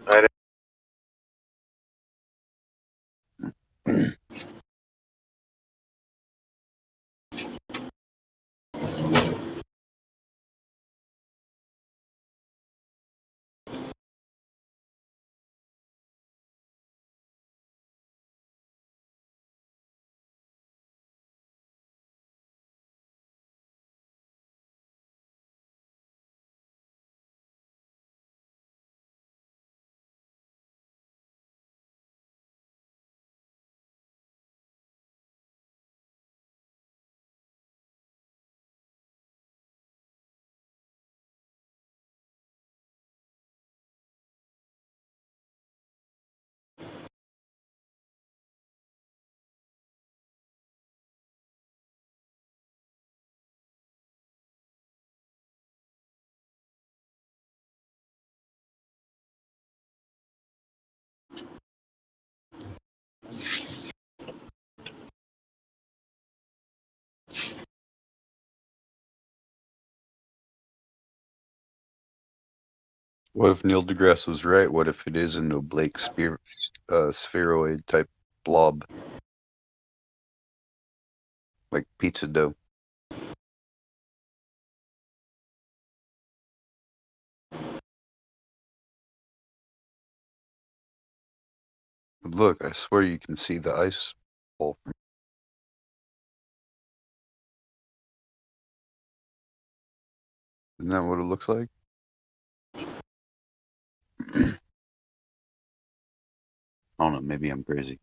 What if Neil deGrasse was right? What if it is an oblique spheroid type blob? Like pizza dough. Look, I swear you can see the ice ball. Isn't that what it looks like? I don't know, maybe I'm crazy.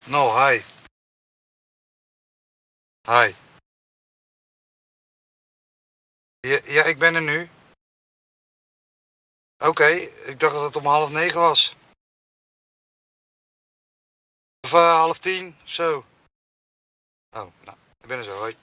No, hi. Hi. Ja, ik ben er nu. Oké, ik dacht dat het om 8:30 was. Of 9:30, zo. Oh, nou, ik ben er zo, hoi.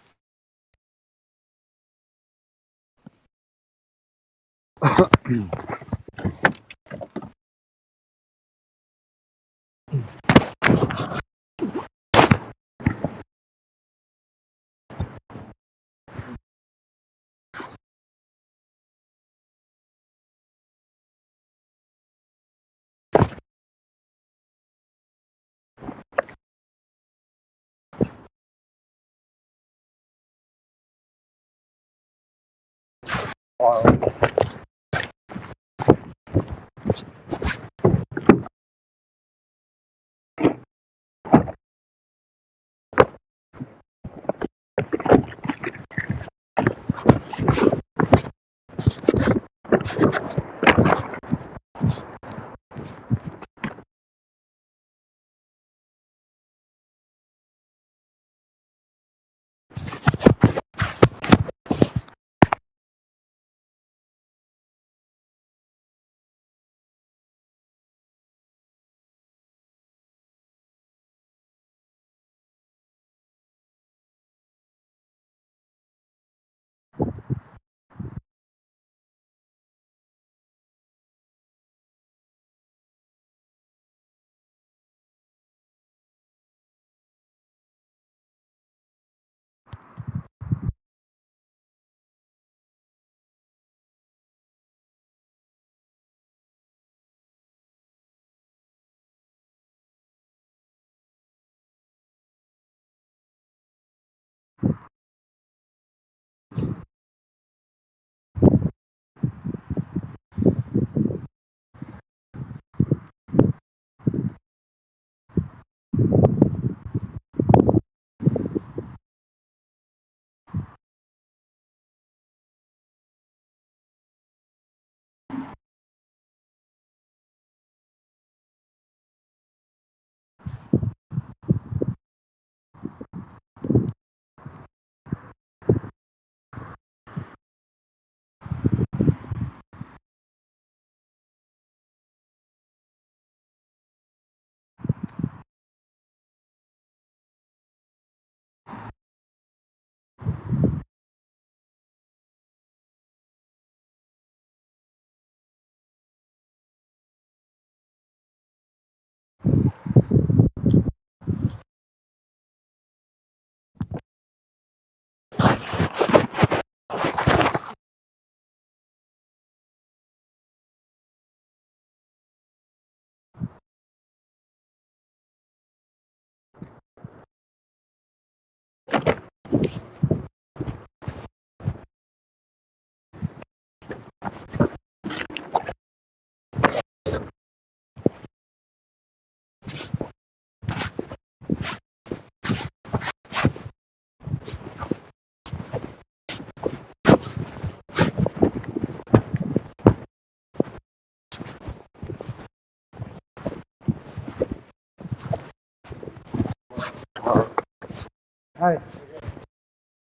Hey,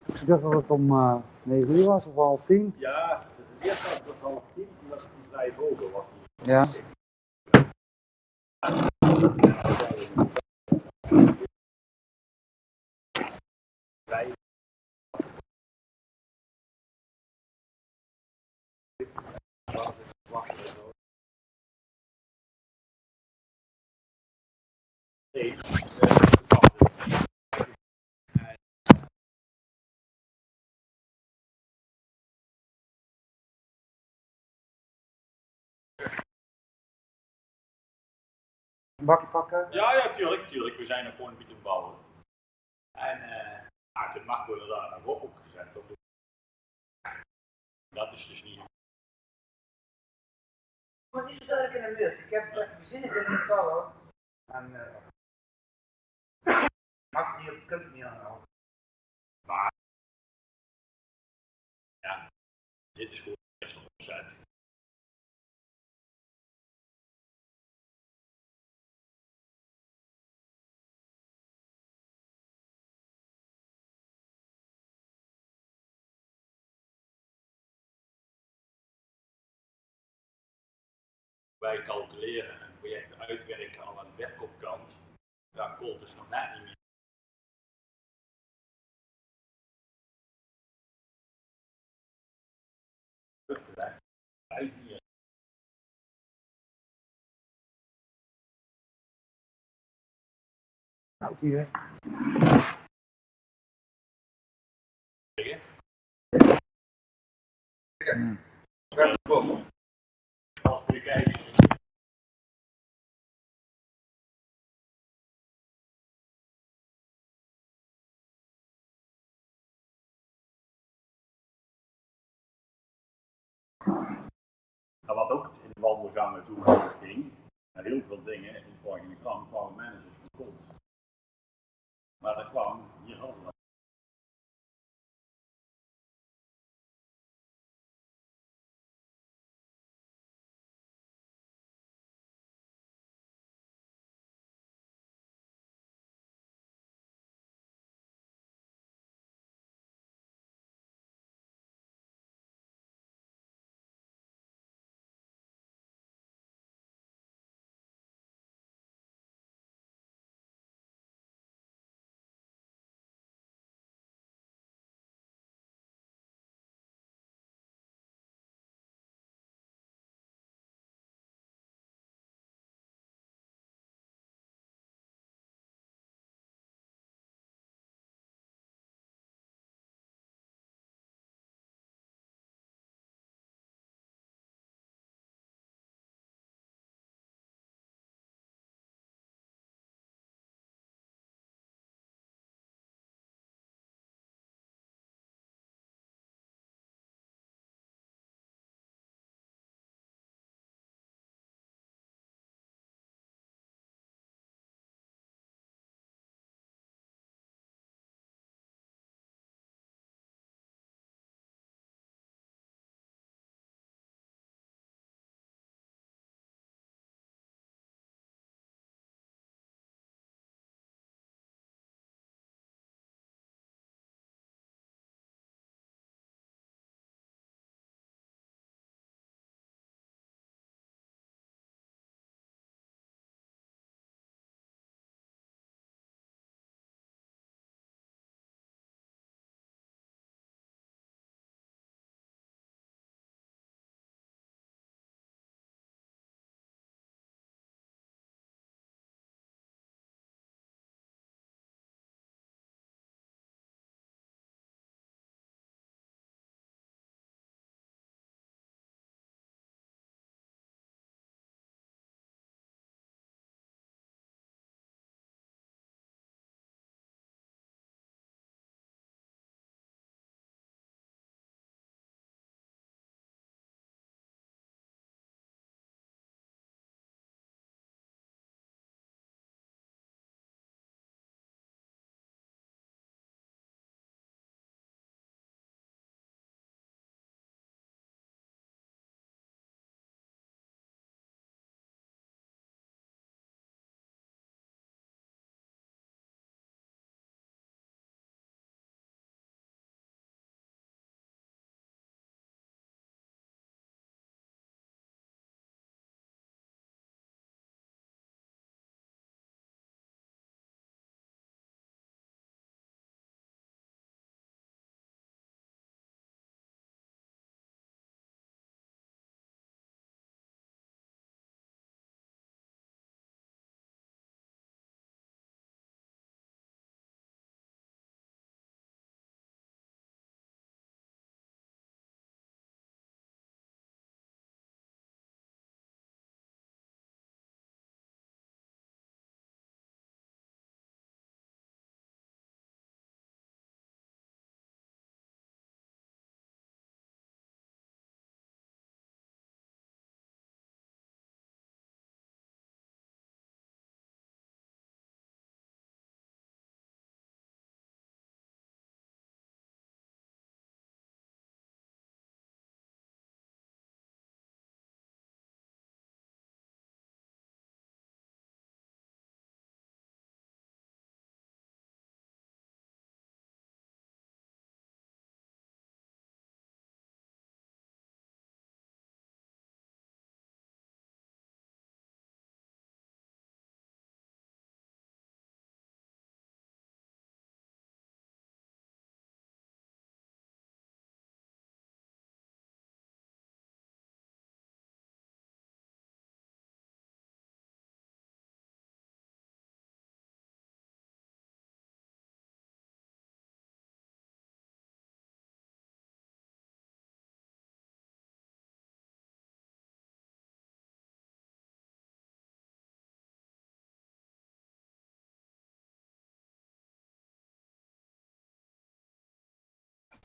ik dacht dat het om 9 uur was of 9:30. Ja, het eerste was het 9:30, omdat het een vrij vogel was. Ja. Een bakje pakken? Ja, tuurlijk. We zijn nog gewoon een beetje bouwen. En het mag worden daar nog opgezet. Dat is dus niet. Wat is dat in de muur? Ik heb het even gezien, ik heb het al hoor. En mag niet op, kunt het niet aanhouden. Maar ja, dit is gewoon eerst nog opzet. wij calculeren en projecten uitwerken al aan de verkoopkant, daar komt dus nog net niet meer. Nou, zie je. Nou, wat ook in de wandelgangen toe ging, heel veel dingen in de volgende kant kwamen managers gekomen. Maar dat kwam hier al.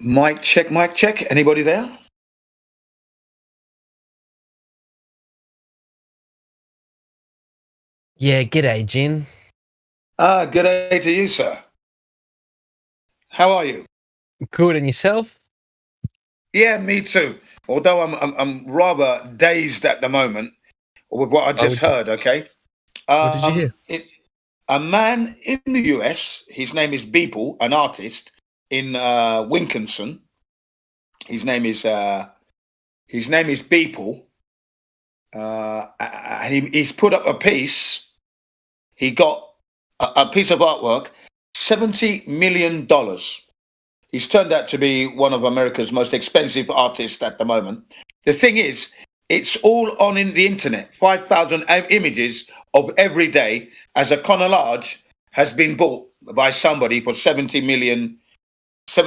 Mic check, mic check. Anybody there? Yeah, g'day, Jin. Good day to you, sir. How are you? Good, and yourself? Yeah, me too. Although I'm rather dazed at the moment with what I just heard. Okay. What did you hear? A man in the US. His name is Beeple, an artist in Winkinson. His name is Beeple. And he's put up a piece. He got a piece of artwork, $70 million. He's turned out to be one of America's most expensive artists at the moment. The thing is, it's all on in the internet. 5,000 images of every day as a collage has been bought by somebody for $70 million. So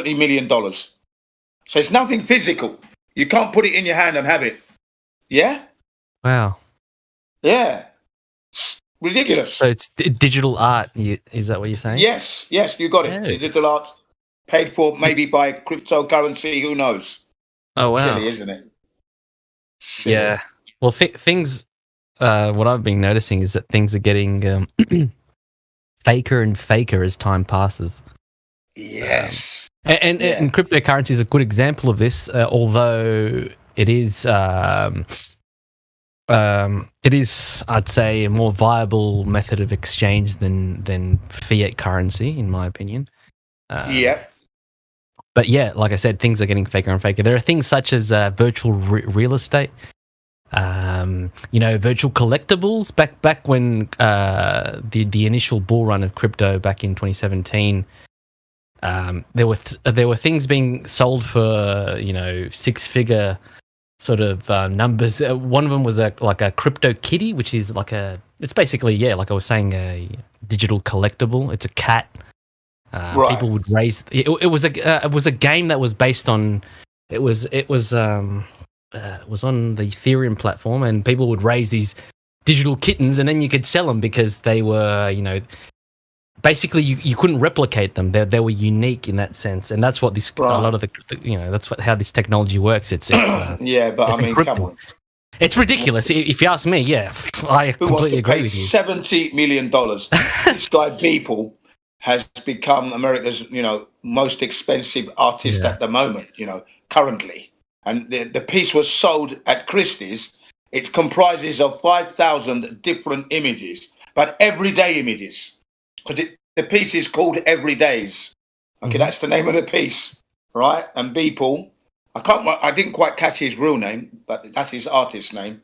it's nothing physical. You can't put it in your hand and have it. Yeah? Wow. Yeah. It's ridiculous. So it's digital art. Is that what you're saying? Yes, you got it. Digital art paid for maybe by cryptocurrency. Who knows? Oh, wow. Silly, isn't it? Silly. Yeah. Well, things. What I've been noticing is that things are getting faker and faker as time passes. Yes. And cryptocurrency is a good example of this. Although it is, I'd say, a more viable method of exchange than fiat currency, in my opinion. Yeah. But yeah, like I said, things are getting faker and faker. There are things such as virtual real estate, virtual collectibles. Back when the initial bull run of crypto back in 2017, there were things being sold for six-figure sort of numbers. One of them was like a crypto kitty, which is it's basically like I was saying, a digital collectible. It's a cat. Right. People would raise it was a game that was based on it was on the Ethereum platform, and people would raise these digital kittens, and then you could sell them because they were basically you couldn't replicate them. They were unique in that sense, and that's what a lot of that's how this technology works. It's yeah, but it's I mean, come on. It's ridiculous. If you ask me, yeah, I completely agree with you. $70 million. This guy Beeple has become America's, most expensive artist at the moment, currently. And the piece was sold at Christie's. It comprises of 5,000 different images, but everyday images. Because the piece is called Everydays. Okay, that's the name of the piece, right? And Beeple, I didn't quite catch his real name, but that's his artist name.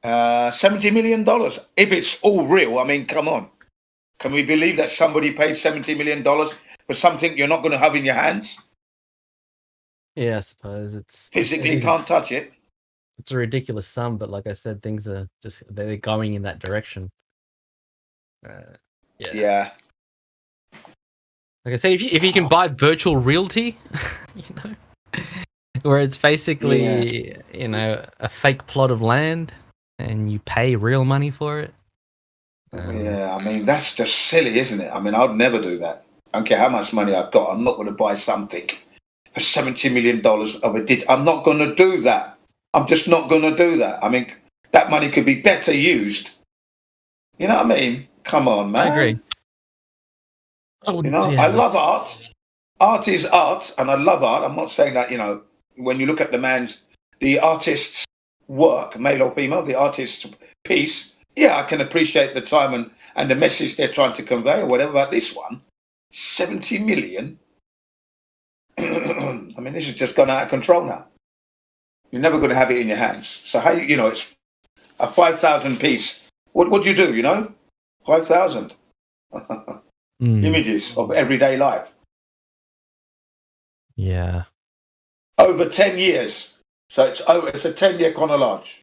$70 million. If it's all real, I mean, come on. Can we believe that somebody paid $70 million for something you're not going to have in your hands? Yeah, I suppose it's physically can't touch it. It's a ridiculous sum, but like I said, things are they're going in that direction. Yeah. Like I said, if you can buy virtual realty, where it's basically a fake plot of land and you pay real money for it. Yeah, I mean, that's just silly, isn't it? I mean, I'd never do that. I don't care how much money I've got. I'm not going to buy something for $70 million of a digit. I'm not going to do that. I'm just not going to do that. I mean, that money could be better used. You know what I mean? Come on, man. I agree. I love art. Art is art, and I love art. I'm not saying that, when you look at the artist's work, male or female, the artist's piece, yeah, I can appreciate the time and the message they're trying to convey or whatever. But this one, 70 million. I mean, this has just gone out of control now. You're never going to have it in your hands. So how it's a 5,000 piece. What do you do? 5,000 images of everyday life. Yeah. Over 10 years. So it's a 10-year collage.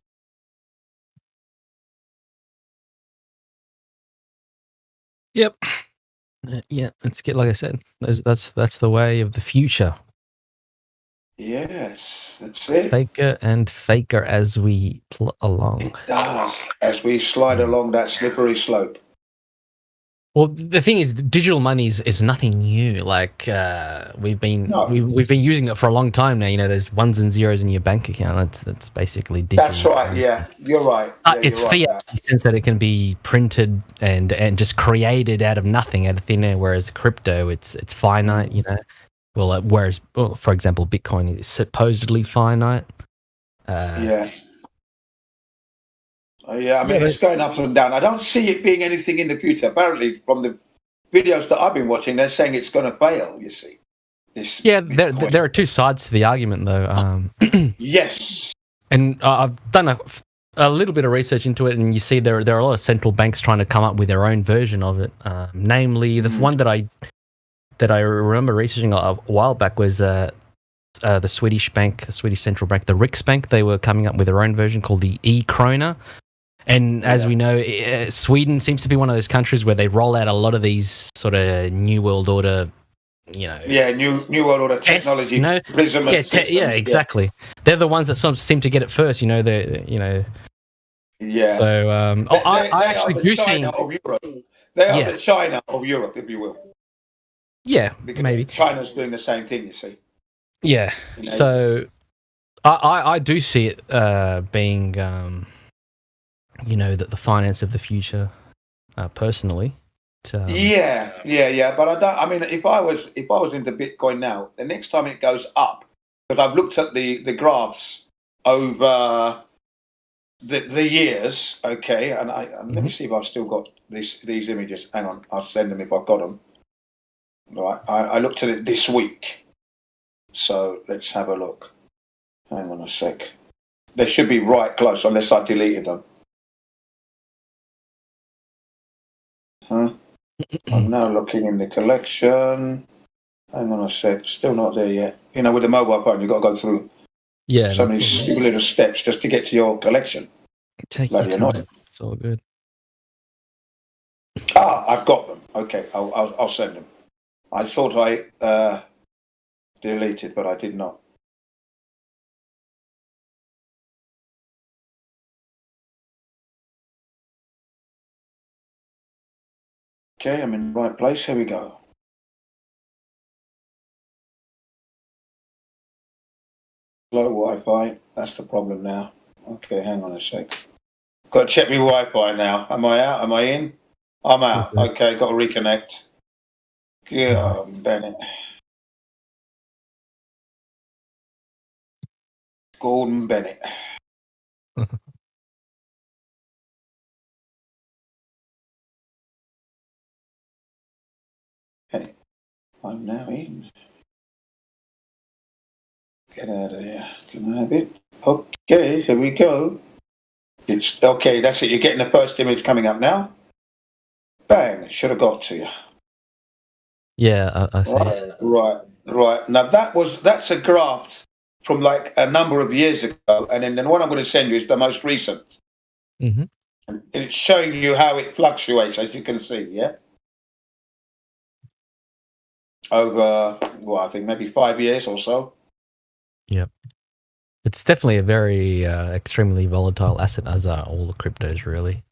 Yep. Yeah, like I said, that's the way of the future. Yes, that's it. Faker and faker as we along. It does, as we slide along that slippery slope. Well, the thing is, digital money is nothing new. Like we've been using it for a long time now. You know, there's ones and zeros in your bank account. That's basically digital. That's right. Yeah, you're right. Yeah, It's you're fiat right in the sense that it can be printed and just created out of nothing, out of thin air. Whereas crypto, it's finite. You know, whereas for example, Bitcoin is supposedly finite. Yeah. Yeah, I mean, it's going up and down. I don't see it being anything in the future. Apparently, from the videos that I've been watching, they're saying it's going to fail, you see. There are two sides to the argument, though. Yes. And I've done a little bit of research into it, and you see there are a lot of central banks trying to come up with their own version of it. Namely, the one that I remember researching a while back was the Swedish bank, the Swedish central bank, the Riksbank. They were coming up with their own version called the e-krona. And as we know, Sweden seems to be one of those countries where they roll out a lot of these sort of New World Order, you know. Yeah, New World Order technology. Prism systems, exactly. They're the ones that sort of seem to get it first, you know. Yeah. So I actually do see. They are the China of Europe, if you will. Yeah, because maybe China's doing the same thing. You see. Yeah. You know? So I do see it being. You know, that the finance of the future, personally. Yeah. But I don't. I mean, if I was into Bitcoin now, the next time it goes up, because I've looked at the graphs over the years. Okay, and let me see if I've still got these images. Hang on, I'll send them if I've got them. Right, I looked at it this week, so let's have a look. Hang on a sec. They should be right close, unless I deleted them. I'm now looking in the collection. Hang on a sec, still not there yet. You know, with the mobile phone, you've got to go through so many stupid little steps just to get to your collection. Take your time. It's all good. I've got them. Okay, I'll send them. I thought I deleted, but I did not. Okay, I'm in the right place. Here we go. Slow Wi-Fi. That's the problem now. Okay, hang on a sec. Got to check my Wi-Fi now. Am I out? Am I in? I'm out. Okay, got to reconnect. Bennett. Gordon Bennett. Okay, I'm now in. Get out of here. Can I have it? Okay, here we go. It's okay, that's it. You're getting the first image coming up now. Bang, should have got to you. Yeah, I see. Right. Now that's a graph from like a number of years ago, and then the one I'm going to send you is the most recent. Mm-hmm. And it's showing you how it fluctuates, as you can see, yeah? Over, I think maybe 5 years or so. Yep. It's definitely a very extremely volatile asset, as are all the cryptos, really.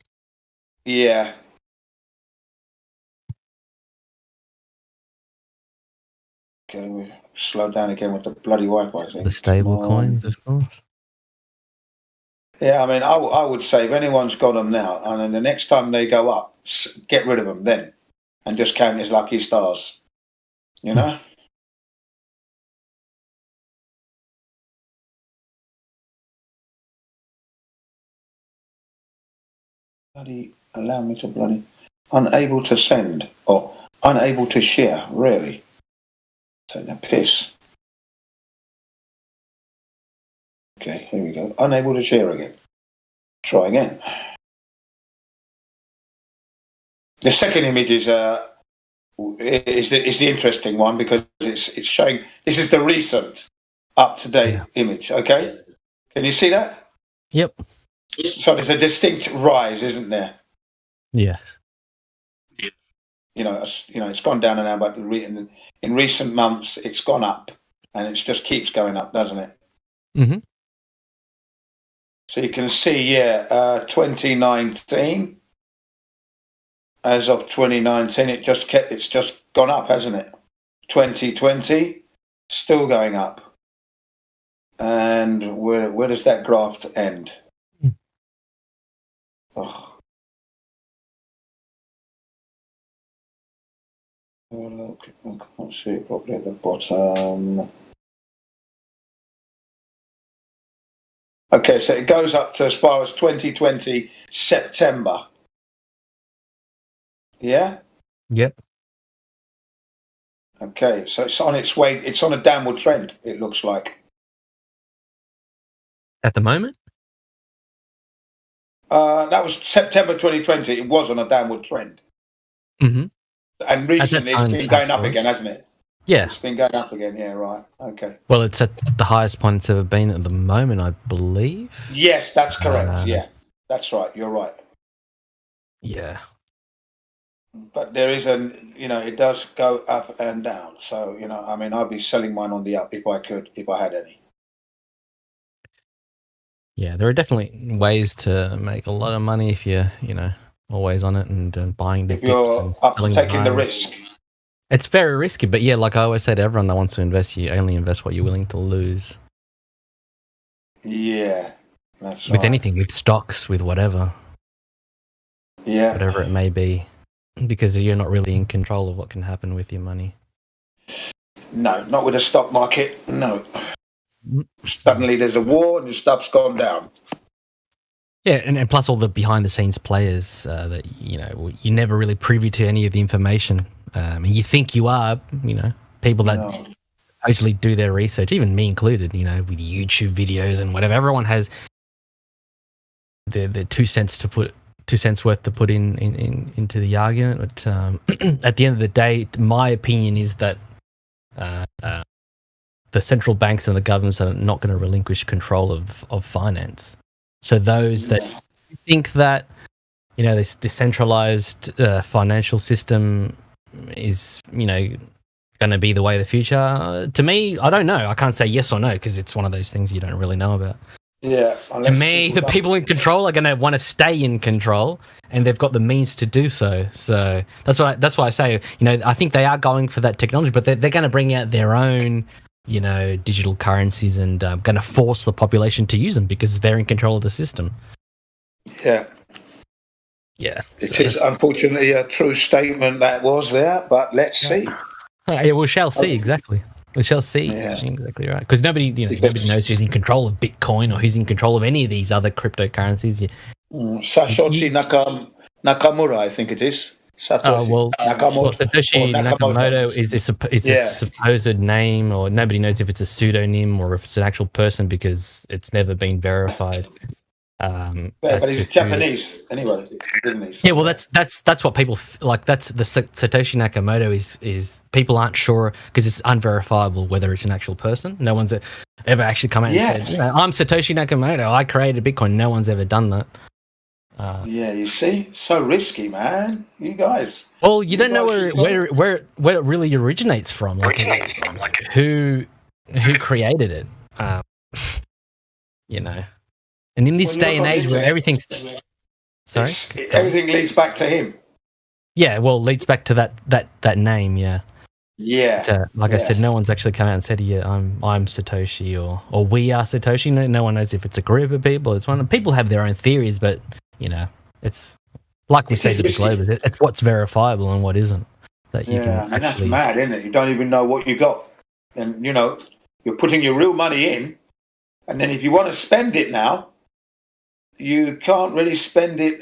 Yeah. Okay, we slow down again with the bloody Wi-Fi. The stable coins, of course. Yeah, I mean, I would say if anyone's got them now, and then the next time they go up, get rid of them then, and just count as lucky stars. You know? Bloody allow me to bloody unable to send or unable to share. Really, take the piss. Okay, here we go. Unable to share again. Try again. The second image is the interesting one because it's showing. This is the recent, up to date image. Okay, can you see that? Yep. So there's a distinct rise, isn't there? Yes. It's gone down and down, but in recent months it's gone up, and it just keeps going up, doesn't it? Mm-hmm. So you can see, 2019, as of 2019, it's just gone up, hasn't it? 2020, still going up. And where does that graph end? Oh. Look, I can't see it properly at the bottom. Okay, so it goes up to as far as 2020 September. Yeah? Yep. Okay, so it's on its way. It's on a downward trend, it looks like. At the moment? That was September 2020. It was on a downward trend. Mm-hmm. And recently it's been going up again, hasn't it? Yeah. It's been going up again, yeah, right. Okay. Well, it's at the highest point it's ever been at the moment, I believe. Yes, that's correct. Yeah, that's right. You're right. Yeah. But there is it does go up and down. So, I mean, I'd be selling mine on the up if I could, if I had any. Yeah, there are definitely ways to make a lot of money if you're, always on it and buying the If dips you're and up to selling taking the highs. risk. It's very risky, but yeah, like I always say to everyone that wants to invest, you only invest what you're willing to lose. Yeah, that's With right. anything, with stocks, with whatever. Yeah. Whatever it may be. Because you're not really in control of what can happen with your money. No, not with the stock market. No. Suddenly there's a war and the stuff's gone down. Yeah, and plus all the behind-the-scenes players that, you're never really privy to any of the information. And you think you are, people that supposedly do their research, even me included, with YouTube videos and whatever. Everyone has the 2 cents worth to put into the argument. But at the end of the day, my opinion is that the central banks and the governments are not going to relinquish control of finance. So those that think that this decentralized financial system is going to be the way of the future, to me, I don't know. I can't say yes or no because it's one of those things you don't really know about. Yeah. To me, the people in control are going to want to stay in control, and they've got the means to do so. So that's why I say, I think they are going for that technology, but they're going to bring out their own, digital currencies and going to force the population to use them because they're in control of the system. Yeah. Yeah. It is unfortunately a true statement that was there, but let's see. Yeah, we shall see, exactly. We shall see. Yeah. Exactly right. Because nobody knows who's in control of Bitcoin or who's in control of any of these other cryptocurrencies. Satoshi Nakamura, I think it is. Satoshi Satoshi Nakamoto is a supposed name, or nobody knows if it's a pseudonym or if it's an actual person because it's never been verified. But he's Japanese anyway, isn't he? Yeah, well, that's what people like. That's the Satoshi Nakamoto is people aren't sure because it's unverifiable whether it's an actual person. No one's ever actually come out and said, "I'm Satoshi Nakamoto. I created Bitcoin." No one's ever done that. Yeah, you see, so risky, man. You guys. Well, you don't know where it really originates from. Who created it? And in this day and age where everything's... Sorry? Everything leads back to him. Yeah, well, leads back to that name, yeah. Yeah. But, I said, no one's actually come out and said, yeah, I'm Satoshi or we are Satoshi. No one knows if it's a group of people. It's one. People have their own theories, but, it's like we say to the globe, it's what's verifiable and what isn't. That you can that's mad, isn't it? You don't even know what you got. And, you're putting your real money in, and then if you want to spend it now, you can't really spend it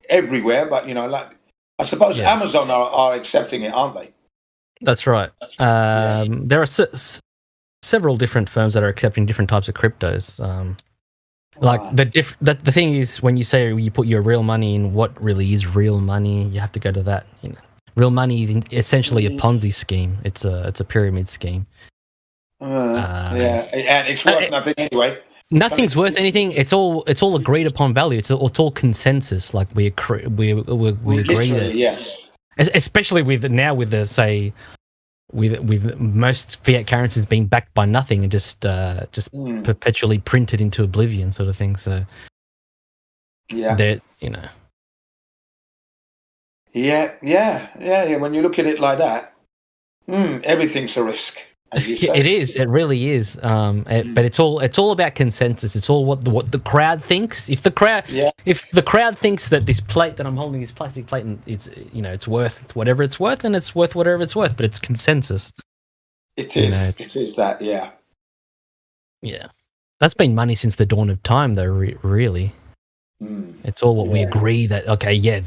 everywhere, but I suppose Amazon are accepting it, aren't they? That's right. There are several different firms that are accepting different types of cryptos. The thing is, when you say you put your real money in, what really is real money? You have to go to that. Real money is essentially a Ponzi scheme. It's a pyramid scheme. And it's worth nothing anyway. Nothing's worth anything. It's all agreed upon value. It's all consensus. Like we agree that, yes. Especially with the with most fiat currencies being backed by nothing and just perpetually printed into oblivion, sort of thing. So Yeah. When you look at it like that, everything's a risk. As you say. It is. It really is. But it's all about consensus. It's all what the crowd thinks. If the crowd thinks that this plate that I'm holding, this plastic plate, and it's worth whatever it's worth, and it's worth whatever it's worth. But it's consensus. It is. It is that. Yeah. Yeah. That's been money since the dawn of time, though. Really. It's all what we agree that. Okay. Yeah.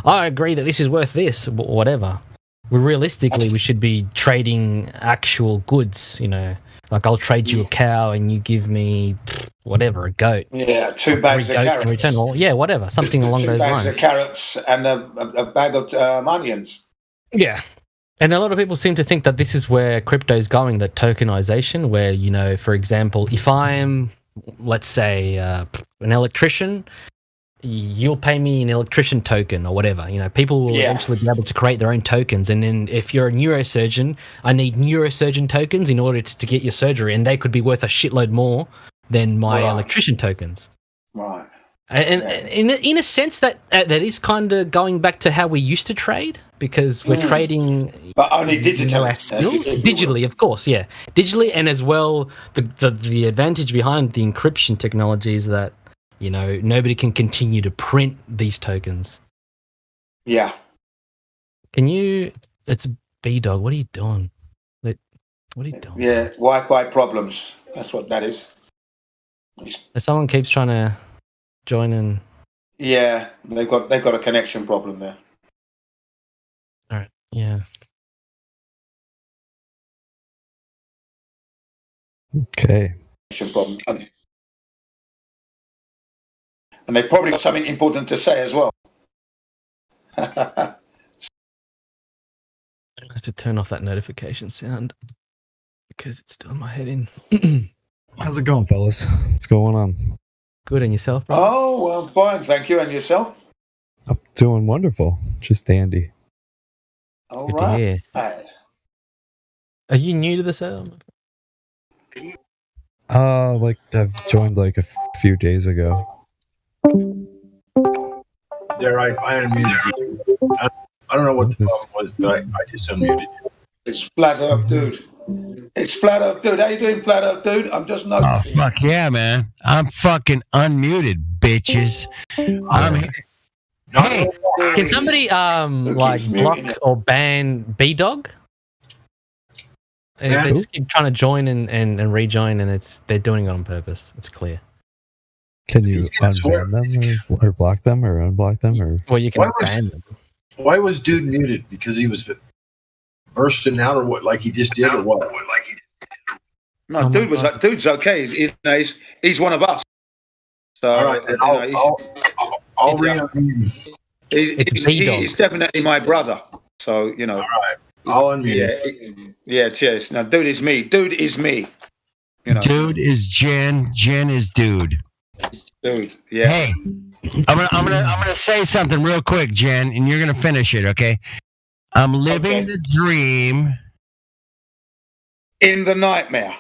I agree that this is worth this. Whatever. Well, realistically, we should be trading actual goods, like I'll trade you a cow and you give me whatever, a goat. Yeah, 2 bags of carrots. In return, or whatever, something along those lines. 2 bags of carrots and a bag of onions. Yeah. And a lot of people seem to think that this is where crypto's going, that tokenization, where, for example, if I'm, let's say, an electrician, you'll pay me an electrician token or whatever. People will eventually be able to create their own tokens. And then if you're a neurosurgeon, I need neurosurgeon tokens in order to get your surgery, and they could be worth a shitload more than my electrician tokens. Right. And in a sense, that is kind of going back to how we used to trade, because we're trading, but only digitally. Our skills digitally, of course, digitally, and as well the advantage behind the encryption technology is that nobody can continue to print these tokens. Yeah. Can you? It's B-Dog. What are you doing? What are you doing? Yeah, Wi-Fi problems. That's what that is. Someone keeps trying to join in. Yeah, they've got a connection problem there. All right. Yeah. Okay. Connection problem. And they probably got something important to say as well. I have to turn off that notification sound because it's doing my head in. How's it going, fellas? What's going on? Good, and yourself, bro? Oh, well, fine, thank you. And yourself? I'm doing wonderful. Just dandy. All Good right. to hear. Are you new to the server? I've joined like a few days ago. There, I unmuted you. I don't know what the problem was, but I just unmuted you. It's Flat Earth Dude. It's Flat Earth Dude. How you doing, Flat Earth Dude? I'm just noticing. Oh, fuck yeah, man. I'm fucking unmuted, bitches. I'm here. Hey, can somebody block or ban B-Dog? They just keep trying to join and rejoin, and they're doing it on purpose. It's clear. Can you unban them or block them or unblock them or? Well, you can ban them. Why was Dude muted? Because he was bursting out, or what? Like he just did, or what? No, Dude's okay. He's one of us. So all right, then I'll re-unmute. He's definitely my brother. So All right, I'll unmute. Yeah. Cheers. Now, Dude is me. Dude is me. Dude is Jen. Jen is Dude. Dude, yeah. Hey, I'm gonna say something real quick, Jen, and you're gonna finish it, okay? I'm living the dream. In the nightmare.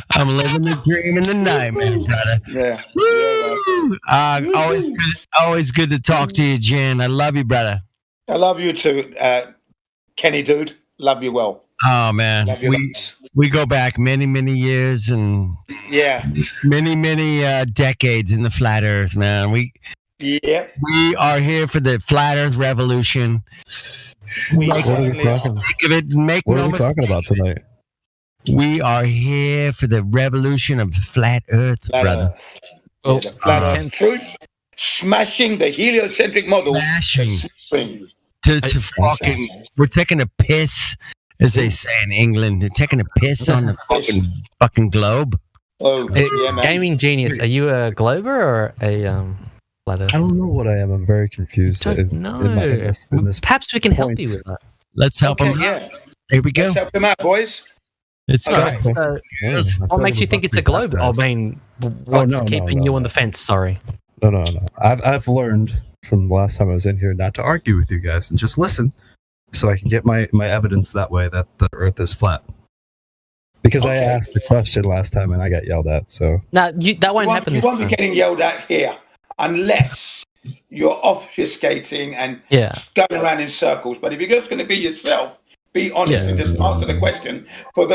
I'm living the dream in the nightmare, brother. Yeah. Always good to talk to you, Jen. I love you, brother. I love you too, Kenny, Dude. Love you well. Oh man, we go back many years and many decades in the flat Earth, man. We are here for the flat Earth revolution. What are we talking about tonight? We are here for the revolution of flat Earth, brother. Flat Earth truth, smashing the heliocentric model. We're taking a piss. As they say in England, they're taking a piss on the fucking globe. Oh, man. Gaming Genius, are you a glober or a flat Earth? I don't know what I am. I'm very confused. Perhaps we can help you with that. Let's help him. Yeah. Here we go. Let's help them out, boys. It's what makes you think it's a globe? I mean, what's keeping you on the fence? Sorry. No. I've learned from the last time I was in here not to argue with you guys and just listen. So I can get my evidence that way that the Earth is flat. Because I asked the question last time and I got yelled at. So no, that won't happen. You won't be getting yelled at here unless you're obfuscating and going around in circles. But if you're just going to be yourself, be honest and just answer the question for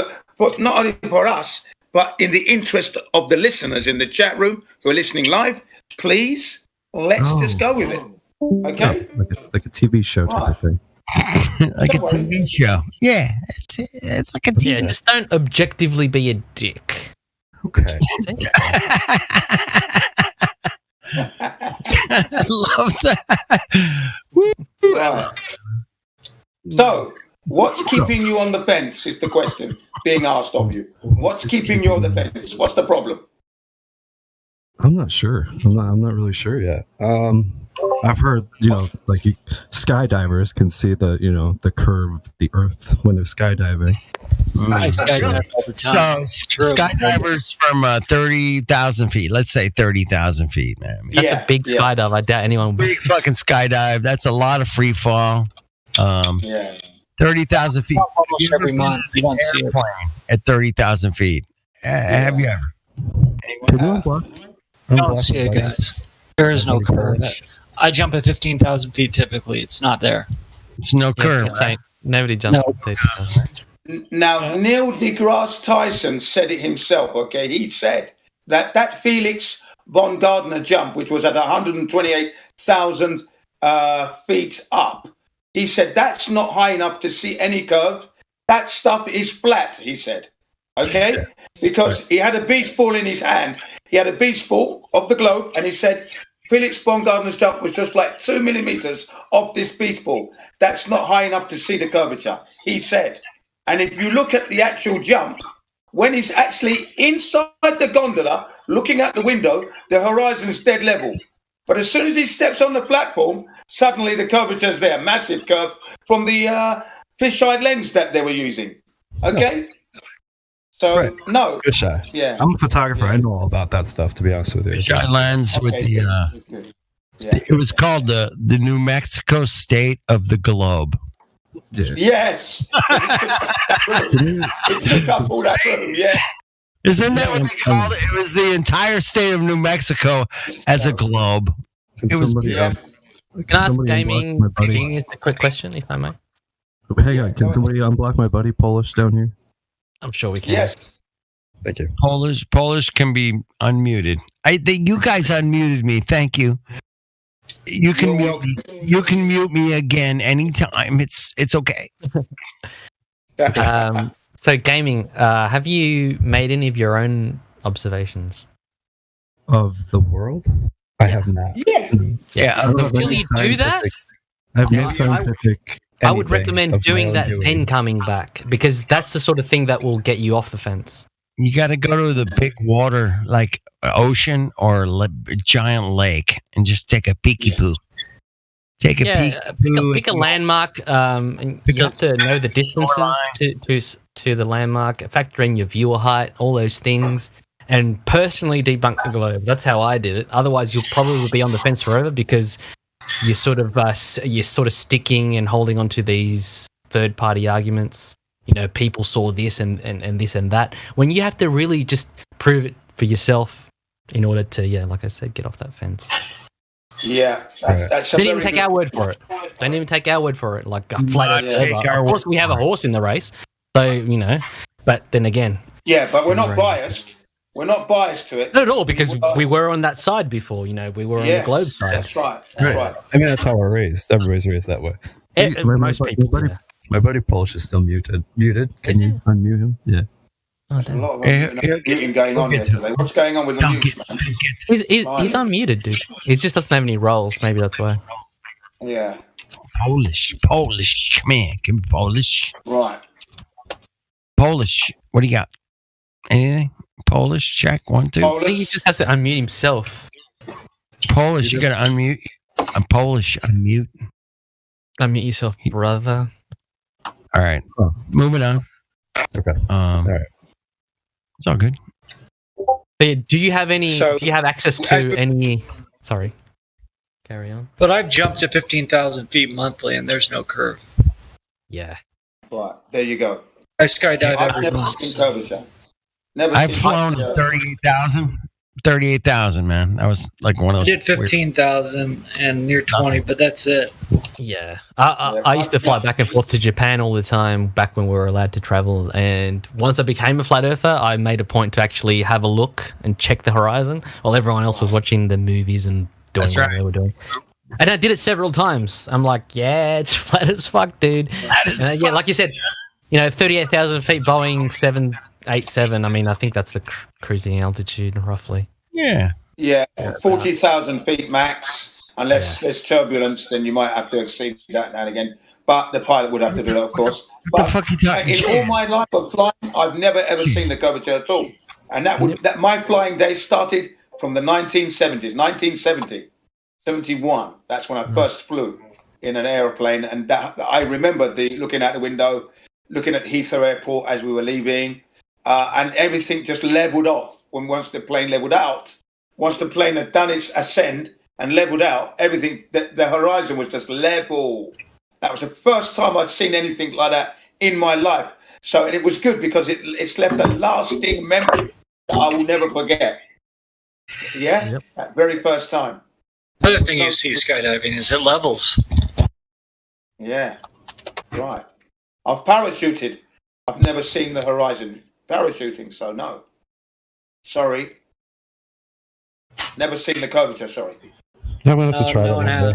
not only for us, but in the interest of the listeners in the chat room who are listening live. Please, let's just go with it. Okay, like a TV show type of thing. Like a TV show. Yeah, it's like a TV. Yeah, just don't objectively be a dick. Okay. I love that. Right. So, what's keeping you on the fence is the question being asked of you. What's keeping you on the fence? What's the problem? I'm not sure. I'm not really sure yet. I've heard, like skydivers can see the curve of the Earth when they're skydiving. I skydive all the time. So skydivers from 30,000 feet. Let's say 30,000 feet, man. That's a big skydive. I doubt anyone. Big fucking skydive. That's a lot of free fall. 30,000 feet. Almost every month, you don't see it at 30,000 feet. Have you ever? You don't see it, guys. There is no curve. I jump at 15,000 feet typically. It's not there. It's no curve. Right? Nobody jumps. Now, Neil deGrasse Tyson said it himself, okay? He said that Felix von Gardner jump, which was at 128,000 feet up, he said that's not high enough to see any curve. That stuff is flat, he said, okay? Because he had a beach ball in his hand. He had a beach ball of the globe, and he said Felix von Gardner's jump was just like 2 millimeters off this beach ball. That's not high enough to see the curvature, he said. And if you look at the actual jump, when he's actually inside the gondola, looking out the window, the horizon is dead level. But as soon as he steps on the platform, suddenly the curvature's there, massive curve from the fisheye lens that they were using. Okay? So, no. Fisheye. Yeah. I'm a photographer. I know all about that stuff, to be honest with you. Fisheye lens with the... It was called the New Mexico State of the Globe. Yeah. Yes. It took up all that room, yeah. Isn't that what they called it? It was the entire state of New Mexico as a globe. Can It was. somebody, Can I ask Gaming Genius a quick question, if I may? Hang on. Can somebody unblock my buddy Polish down here? I'm sure we can. Yes. Thank you. Polish can be unmuted. You guys unmuted me. Thank you. You can mute me again anytime. It's okay. So Gaming, have you made any of your own observations of the world? I have not. Yeah. Until you do that, I have no scientific. I would recommend doing that then coming back, because that's the sort of thing that will get you off the fence. You got to go to the big water, like ocean or giant lake, and just take a peeky poo. Take a peek. Pick a landmark, and you have to know the distances to the landmark, factor in your viewer height, all those things, and personally debunk the globe. That's how I did it. Otherwise, you'll probably be on the fence forever, because you're sort of sticking and holding on to these third-party arguments. People saw this and this and that, when you have to really just prove it for yourself in order to, like I said, get off that fence. Yeah, that's Don't even take our word for it. Don't even take our word for it. Like a flat Earth server. Of course, we have a horse in the race, so But then again, but we're not biased. We're not biased to it. Not at all, because we were on that side before. We were on the globe side. That's right. That's right. I mean, that's how we're raised. Everybody's raised that way. Most people. My buddy Polish is still muted. Can you unmute him? Yeah. There's a lot of muting going on here today. What's going on with the mute, man? He's unmuted, dude. He just doesn't have any roles. Maybe that's why. Yeah. Polish. Come here. Give me Polish. Right. Polish. What do you got? Anything? Polish, check. 1, 2. I think he just has to unmute himself. Polish, you gotta unmute. I'm Polish. Unmute. Unmute yourself, brother. All right. Moving on. Okay. All right. It's all good. Do you have any? Do you have access to any? Sorry. Carry on. But I've jumped to 15,000 feet monthly, and there's no curve. Yeah. Right. There you go. I skydive every month. I've flown 38,000. 38,000, man. That was like one of I those. did 15,000 and near 20, but that's it. Yeah. I used to fly back and forth to Japan all the time back when we were allowed to travel. And once I became a flat earther, I made a point to actually have a look and check the horizon while everyone else was watching the movies and doing what they were doing. And I did it several times. I'm like, yeah, it's flat as fuck, dude. Yeah, like you said, 38,000 feet, Boeing 787. I mean, I think that's the cruising altitude, roughly. Yeah. Yeah, 40,000 feet max. Unless there's turbulence, then you might have to exceed that now and again. But the pilot would have to do that, of course. But in all my life of flying, I've never ever seen the curvature at all. And that my flying days started from the 1970s, 1970, 71. That's when I first flew in an aeroplane. And I remember looking out the window, looking at Heathrow Airport as we were leaving, and everything just leveled off. Once the plane leveled out, once the plane had done its ascend and leveled out, everything, the horizon was just level. That was the first time I'd seen anything like that in my life. So, and it was good because it's left a lasting memory that I will never forget. Yeah, that very first time. The other thing you see skydiving is it levels. Yeah, right. I've parachuted. I've never seen the horizon parachuting, so no. Sorry. Never seen the curvature, sorry. I'm going to have to try that one day.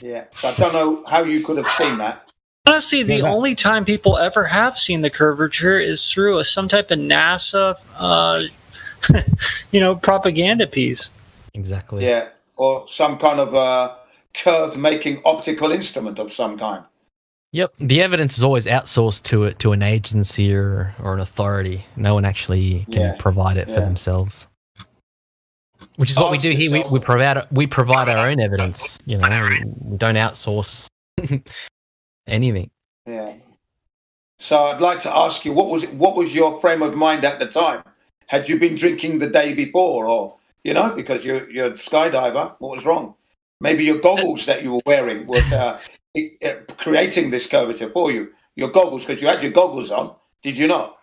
Yeah, but I don't know how you could have seen that. Honestly, the only time people ever have seen the curvature is through some type of NASA, propaganda piece. Exactly. Yeah, or some kind of curve-making optical instrument of some kind. Yep, the evidence is always outsourced to an agency or an authority. No one actually can provide it for themselves. Which is what we do here. We provide our own evidence. We don't outsource anything. Yeah. So I'd like to ask you, what was your frame of mind at the time? Had you been drinking the day before, or because you're a skydiver? What was wrong? Maybe your goggles that you were wearing were creating this curvature for you. Your goggles, because you had your goggles on, did you not?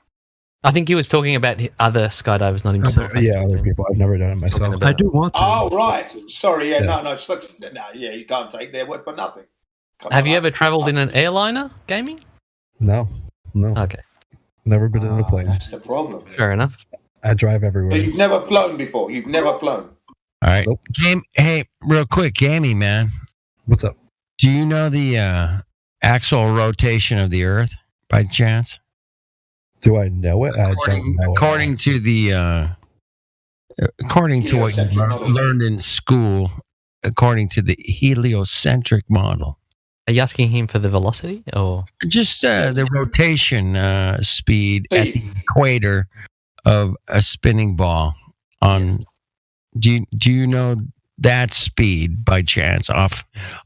I think he was talking about other skydivers, not himself. Other people. I've never done it myself. I do want to. Oh, right. Sorry. Yeah, no. You can't take their word for nothing. Have you ever traveled in an airliner, Gaming? No. Okay. Never been in a plane. That's the problem. Fair enough. I drive everywhere. So you've never flown before? You've never flown? All right. Nope. Hey, real quick, Gammy, man. What's up? Do you know the actual rotation of the Earth by chance? Do I know it? I don't know according to what you learned in school, according to the heliocentric model. Are you asking him for the velocity or just the rotation speed at the equator of a spinning ball? Do you know that speed by chance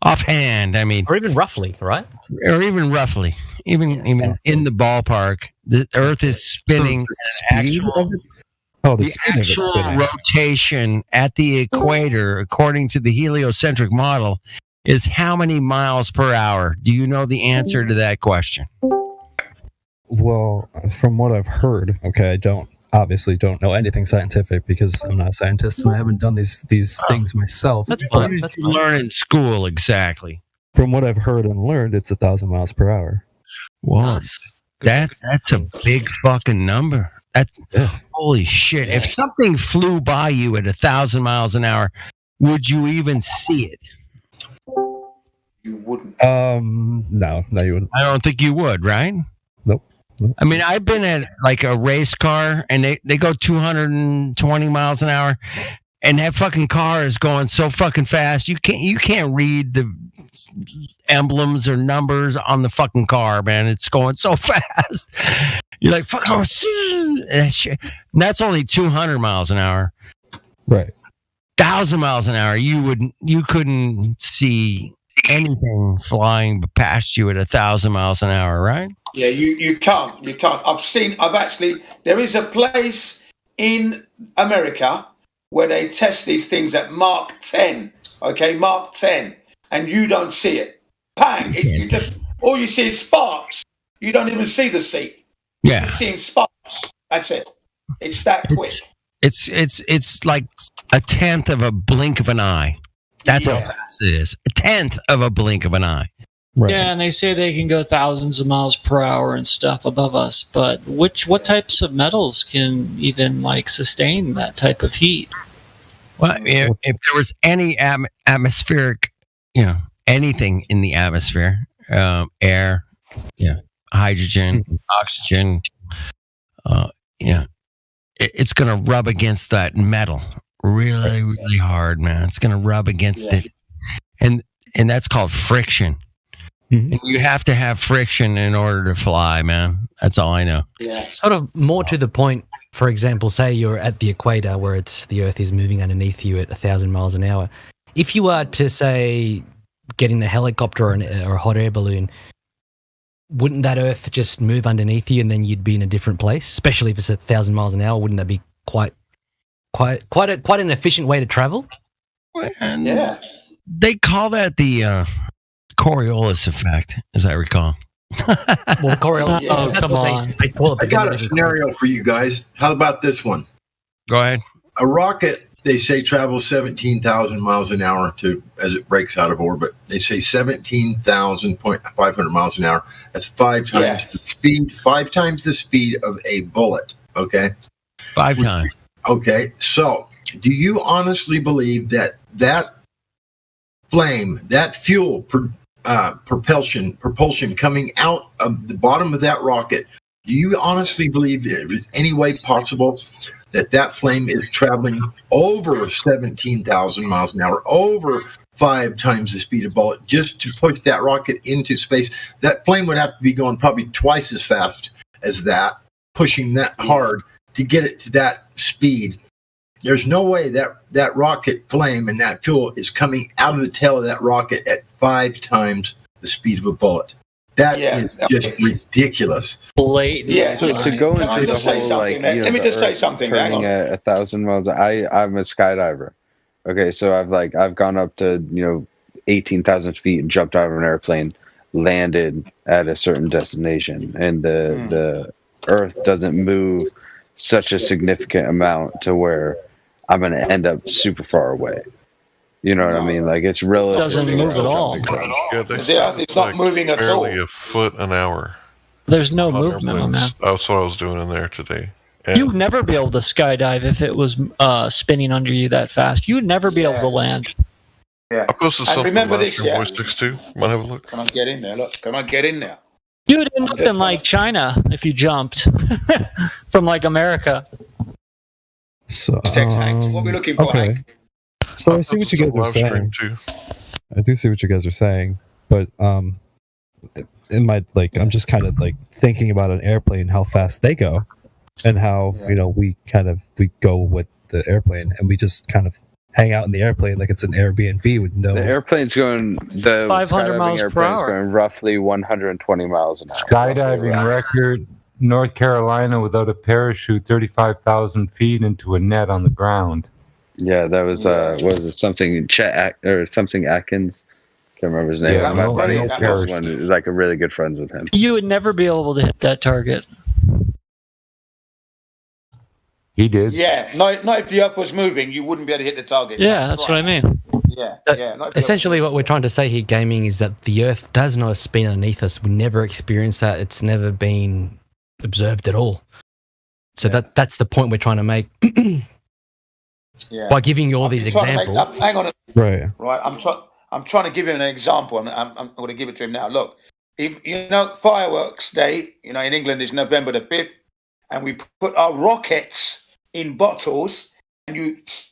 offhand? I mean, or even roughly, right? Or even roughly, even in the ballpark, the Earth is spinning. The actual rotation at the equator, according to the heliocentric model, is how many miles per hour? Do you know the answer to that question? Well, from what I've heard, I obviously don't know anything scientific because I'm not a scientist and I haven't done these things myself. That's fine. That's fine. Learn in school, exactly. From what I've heard and learned, it's 1,000 miles per hour. Well, that's a big fucking number. Holy shit! Yeah. If something flew by you at 1,000 miles an hour, would you even see it? You wouldn't. No, you wouldn't. I don't think you would, right? Nope. I mean, I've been at like a race car, and they go 220 miles an hour, and that fucking car is going so fucking fast. You can't read the emblems or numbers on the fucking car, man. It's going so fast. You're like, fuck, that's only 200 miles an hour. Right. 1,000 miles an hour, you couldn't see anything flying past you at 1,000 miles an hour, right? Yeah, you can't. There is a place in America where they test these things at Mach 10. Okay, Mach 10, and you don't see it. Bang! All you see is sparks. You don't even see the seat. Yeah, you're seeing sparks. That's it. It's that quick. It's like a tenth of a blink of an eye. That's how fast it is. A tenth of a blink of an eye. Right. Yeah, and they say they can go thousands of miles per hour and stuff above us. But what types of metals can even like sustain that type of heat? Well, if there was any atmospheric, anything in the atmosphere, air, hydrogen, oxygen, it's going to rub against that metal really, really hard, man. It's going to rub against it, and that's called friction. And you have to have friction in order to fly, man. That's all I know. Yeah. Sort of more to the point. For example, say you're at the equator where the Earth is moving underneath you at 1,000 miles an hour. If you are to say get in a helicopter or a hot air balloon, wouldn't that Earth just move underneath you and then you'd be in a different place? Especially if it's 1,000 miles an hour, wouldn't that be quite an efficient way to travel? Yeah. They call that the Coriolis effect, as I recall. Well, Coriolis. Oh, come on. I got a scenario for you guys. How about this one? Go ahead. A rocket, they say, travels 17,000 miles an hour as it breaks out of orbit. They say 17,500 miles an hour. That's 5 times the speed. 5 times the speed of a bullet. Okay. 5 times. Okay. So, do you honestly believe that flame, that fuel propulsion coming out of the bottom of that rocket, do you honestly believe there's any way possible that flame is traveling over 17,000 miles an hour, over 5 times the speed of bullet, just to push that rocket into space? That flame would have to be going probably twice as fast as that, pushing that hard to get it to that speed. There's no way that rocket flame and that fuel is coming out of the tail of that rocket at 5 times the speed of a bullet. That is just ridiculous. Blatant. Yeah. So to go into the whole let me just say something. Turning at 1,000 miles. I'm a skydiver. Okay, so I've gone up to 18,000 feet and jumped out of an airplane, landed at a certain destination, and the Earth doesn't move such a significant amount to where I'm going to end up super far away. You know what I mean? Like, it's relatively... Doesn't move at all. Yeah, they The Earth is not moving at all. barely a foot an hour. There's no on movement on airplanes. that. That's what I was doing in there today. And You'd never be able to skydive if it was spinning under you that fast. You would never be able to land. Yeah. I posted And something remember last this, year, yeah. Voice 62. Might have a look. Can I get in there? Look, can I get in there? You would end up in like China if you jumped from like America. So, What are we looking for, okay. Hank? So I see what you guys are saying. I do see what you guys are saying, but in my I'm just kind of thinking about an airplane, how fast they go, and how we go with the airplane, and we just kind of hang out in the airplane like it's an Airbnb with no. The airplane's going. The 500 skydiving miles per airplane's hour. going roughly 120 miles an hour. Skydiving record, North Carolina without a parachute, 35,000 feet into a net on the ground. Yeah, that was was it something or something Atkins? Can't remember his name. Yeah, My no buddy parachute. one is like a really good friends with him. You would never be able to hit that target. He did. Yeah, not if the Earth was moving, you wouldn't be able to hit the target. Yeah, that's what I mean. Yeah, yeah. Not if the Earth Essentially, what we're trying to say here, gaming, is that the Earth does not spin underneath us. We never experience that. It's never been observed at all. So that's the point we're trying to make by giving you all these examples. hang on. Right. I'm trying to give him an example, and I'm going to give it to him now. Look, fireworks day, in England is November the 5th, and we put our rockets in bottles, and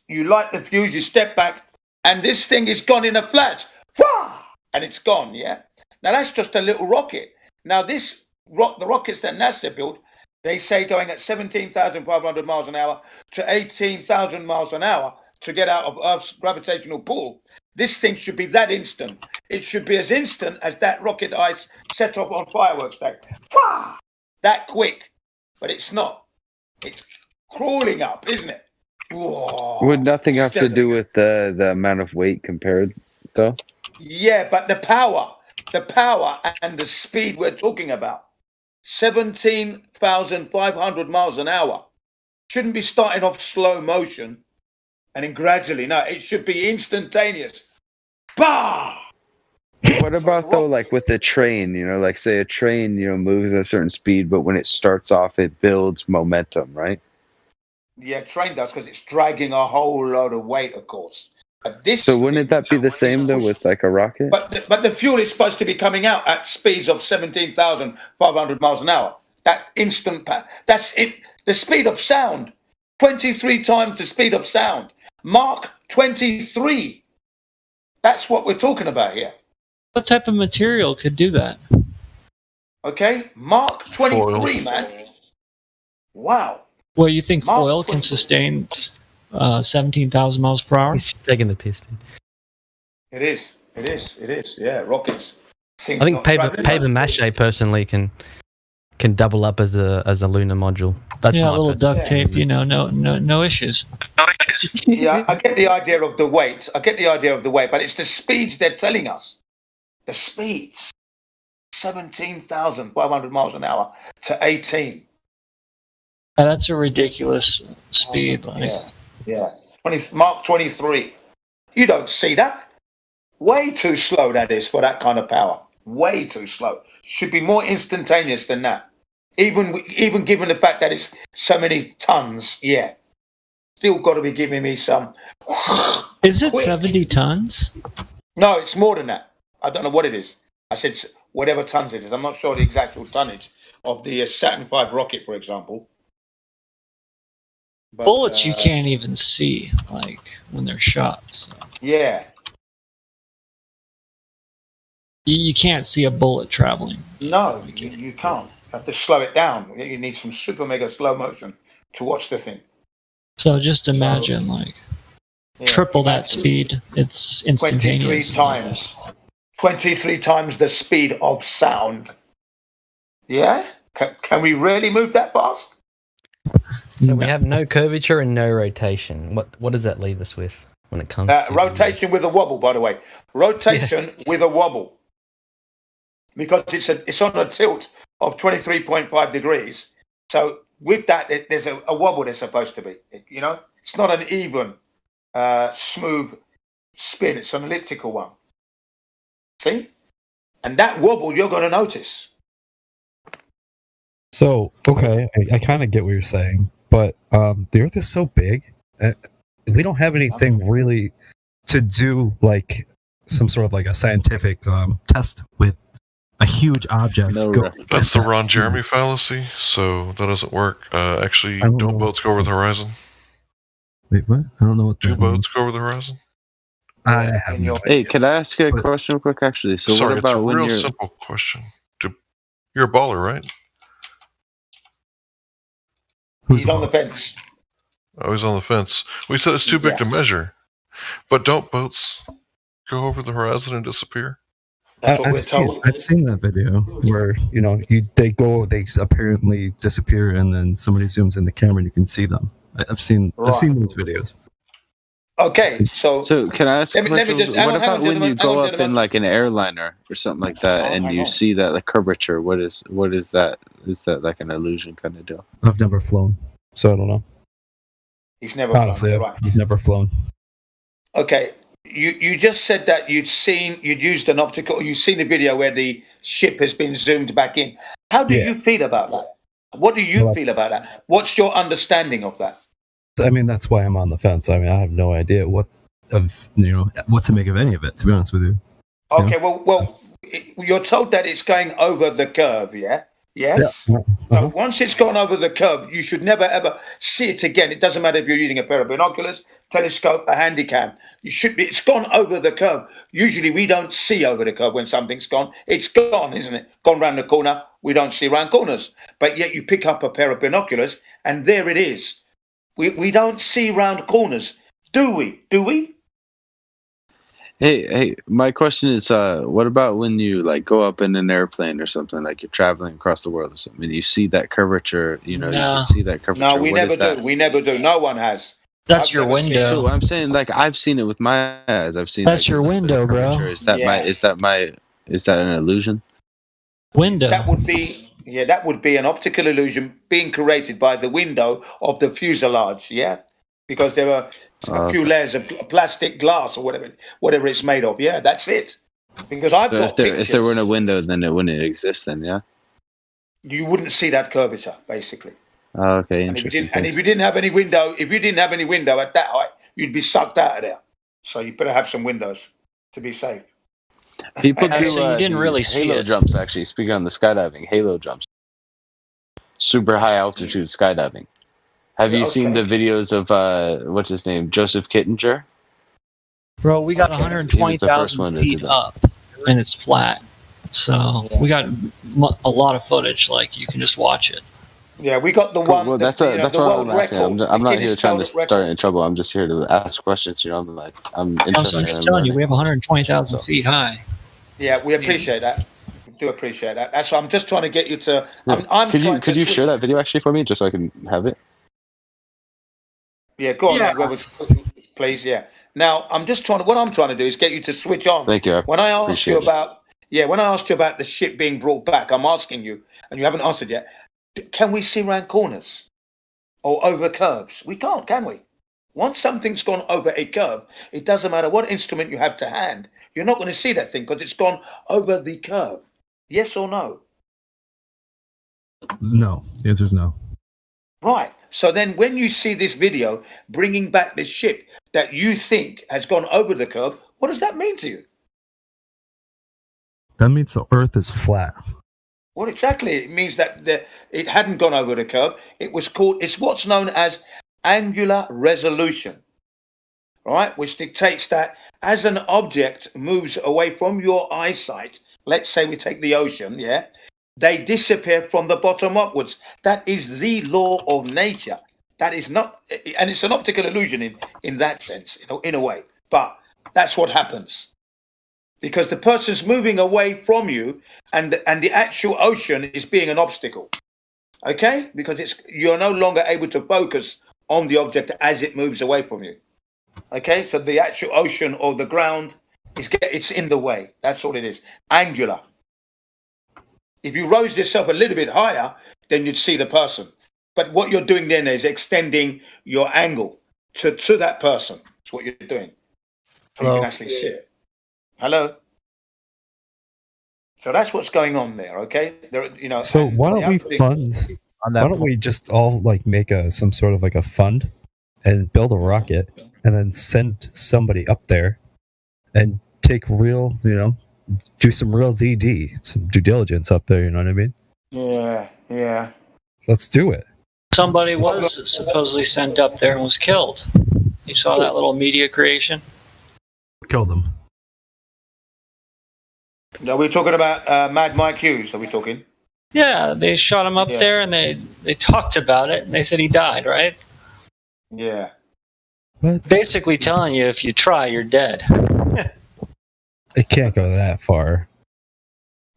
you light the fuse, you step back, and this thing is gone in a flash. Wah! And it's gone, yeah? Now, that's just a little rocket. Now, the rockets that NASA built, they say going at 17,500 miles an hour to 18,000 miles an hour to get out of Earth's gravitational pull. This thing should be that instant. It should be as instant as that rocket ice set off on fireworks day. Wah! That quick. But it's not. It's crawling up, isn't it? Whoa. Would nothing have to do with the amount of weight compared, though? Yeah, but the power and the speed we're talking about. 17,500 miles an hour. shouldn't be starting off slow motion and then gradually. No, it should be instantaneous. Bah! What about though, like with a train? You know, like say a train, you know, moves at a certain speed, but when it starts off, it builds momentum, right? Yeah, train does because it's dragging a whole load of weight, of course. So wouldn't that be the same though with like a rocket? But the fuel is supposed to be coming out at speeds of 17,500 miles an hour. That instant, that's it. The speed of sound, 23 times the speed of sound. Mach 23. That's what we're talking about here. What type of material could do that? Okay, Mach 23, man. Wow. Well, you think foil can sustain 17,000 miles per hour? He's just taking the piss. It is. Yeah, rockets. I think paper mache personally can double up as a lunar module. That's yeah, my a little personal duct tape. You know, no issues. Yeah, I get the idea of the weight. But it's the speeds they're telling us. The speeds, 17,500 miles an hour to 18. That's a ridiculous speed. Yeah. Mach 23. You don't see that. Way too slow that is for that kind of power. Way too slow. Should be more instantaneous than that. Even given the fact that it's so many tons, yeah. Still got to be giving me some. Is it 70 tons? No, it's more than that. I don't know what it is. I said whatever tons it is. I'm not sure the exact tonnage of the Saturn V rocket, for example. But, bullets you can't even see, like when they're shot. So. Yeah. You can't see a bullet traveling. No, you can't. You have to slow it down. You need some super mega slow motion to watch the thing. So just imagine, triple that speed. It's instantaneous. 23 times the speed of sound. Yeah? Can we really move that fast? So we have no curvature and no rotation. What does that leave us with when it comes to rotation with a wobble, by the way? Rotation with a wobble. Because it's on a tilt of 23.5 degrees. So with that, there's a wobble there's supposed to be. You know? It's not an even, smooth spin. It's an elliptical one. See? And that wobble you're going to notice. So, okay, I kind of get what you're saying, but the Earth is so big, we don't have anything really to do like some sort of like a scientific test with a huge object. That's the Ron Jeremy fallacy, so that doesn't work. Actually, don't boats go over the horizon? Wait, what? I don't know what Do boats go over the horizon? I have no Hey, can I ask you a question real quick, actually? So Sorry, what about it's a when real you're... simple question. You're a baller, right? He's on the fence. Oh, he's on the fence. We said it's too big to measure. But don't boats go over the horizon and disappear? That's what we're told. I've seen that video where, you know, they apparently disappear and then somebody zooms in the camera and you can see them. I've seen those videos. Okay, so can I ask? Let me just. What about when you go up in like an airliner or something like that, and you see that like curvature? What is that? Is that like an illusion kind of deal? I've never flown, so I don't know. He's never honestly. flown, right. I've never flown. Okay, you just said that you'd used an optical. You've seen the video where the ship has been zoomed back in. How do you feel about that? What do you feel about that? What's your understanding of that? I mean, that's why I'm on the fence. I mean, I have no idea what to make of any of it, to be honest with you. Okay, well, you're told that it's going over the curve, yeah? Yes? Yeah. So once it's gone over the curve, you should never, ever see it again. It doesn't matter if you're using a pair of binoculars, telescope, a handycam. It's gone over the curve. Usually we don't see over the curve when something's gone. It's gone, isn't it? Gone round the corner. We don't see round corners. But yet you pick up a pair of binoculars and there it is. We don't see round corners, do we? Do we? Hey, my question is, what about when you like go up in an airplane or something, like you're traveling across the world or something, and you see that curvature, you can see that curvature. No, we never do. We never do. No one has. That's your window. So I'm saying, like, I've seen it with my eyes. I've seen. That's your window, bro. Is that an illusion? Window. That would be Yeah, that would be an optical illusion being created by the window of the fuselage. Yeah, because there are a few layers of plastic glass or whatever it's made of. Yeah, that's it. Because I've So got pictures. if there weren't a window, then it wouldn't exist. Then, yeah. You wouldn't see that curvature, basically. Oh, okay, And if you interesting. didn't have any window, at that height, you'd be sucked out of there. So you better have some windows to be safe. People do. So you didn't do really see halo it. jumps. Actually, speaking on the skydiving, halo jumps, super high altitude skydiving. Have you seen the videos of what's his name, Joseph Kittinger? Bro, we got He was the first 120,000 one to feet do that. up, and it's flat. So we got a lot of footage. Like you can just watch it. Yeah, we got the Cool. one. Well, that's the what world I'm asking. record. I'm not here Guinness trying to World start any trouble. I'm just here to ask questions. You know, I'm I'm interested. just in telling you, learning. we have 120,000 feet high. Yeah, we appreciate that. We do appreciate that. That's why I'm just trying to get you to. Could you share that video actually for me, just so I can have it? Yeah, go on, Yeah. whoever, please. Yeah. Now I'm just trying. What I'm trying to do is get you to switch on. Thank you. When I asked you appreciate it. about, when I asked you about the ship being brought back, I'm asking you, and you haven't answered yet. Can we see round corners or over curbs? We can't, can we? Once something's gone over a curb, it doesn't matter what instrument you have to hand. You're not going to see that thing because it's gone over the curb. Yes or no? No. The answer is no. Right. So then when you see this video bringing back the ship that you think has gone over the curb, what does that mean to you? That means the Earth is flat. Well, exactly. It means that it hadn't gone over the curb. It's what's known as angular resolution, right? Which dictates that as an object moves away from your eyesight, let's say we take the ocean, yeah, they disappear from the bottom upwards. That is the law of nature. That is not, and it's an optical illusion in that sense, in a way. But that's what happens. Because the person's moving away from you and the actual ocean is being an obstacle. Okay? Because you're no longer able to focus on the object as it moves away from you. Okay? So the actual ocean or the ground, it's in the way. That's all it is. Angular. If you rose yourself a little bit higher, then you'd see the person. But what you're doing then is extending your angle to that person. That's what you're doing. So you can actually see it. Hello? So that's what's going on there, okay? So why don't we fund? Why don't we just all make some sort of a fund and build a rocket and then send somebody up there and take real, do some real DD, some due diligence up there. You know what I mean? Yeah. Let's do it. Somebody was supposedly sent up there and was killed. You saw that little media creation? Killed him. Are we talking about Mad Mike Hughes? Are we talking? Yeah, they shot him up there and they talked about it and they said he died, right? Yeah. What? Basically telling you if you try, you're dead. It can't go that far.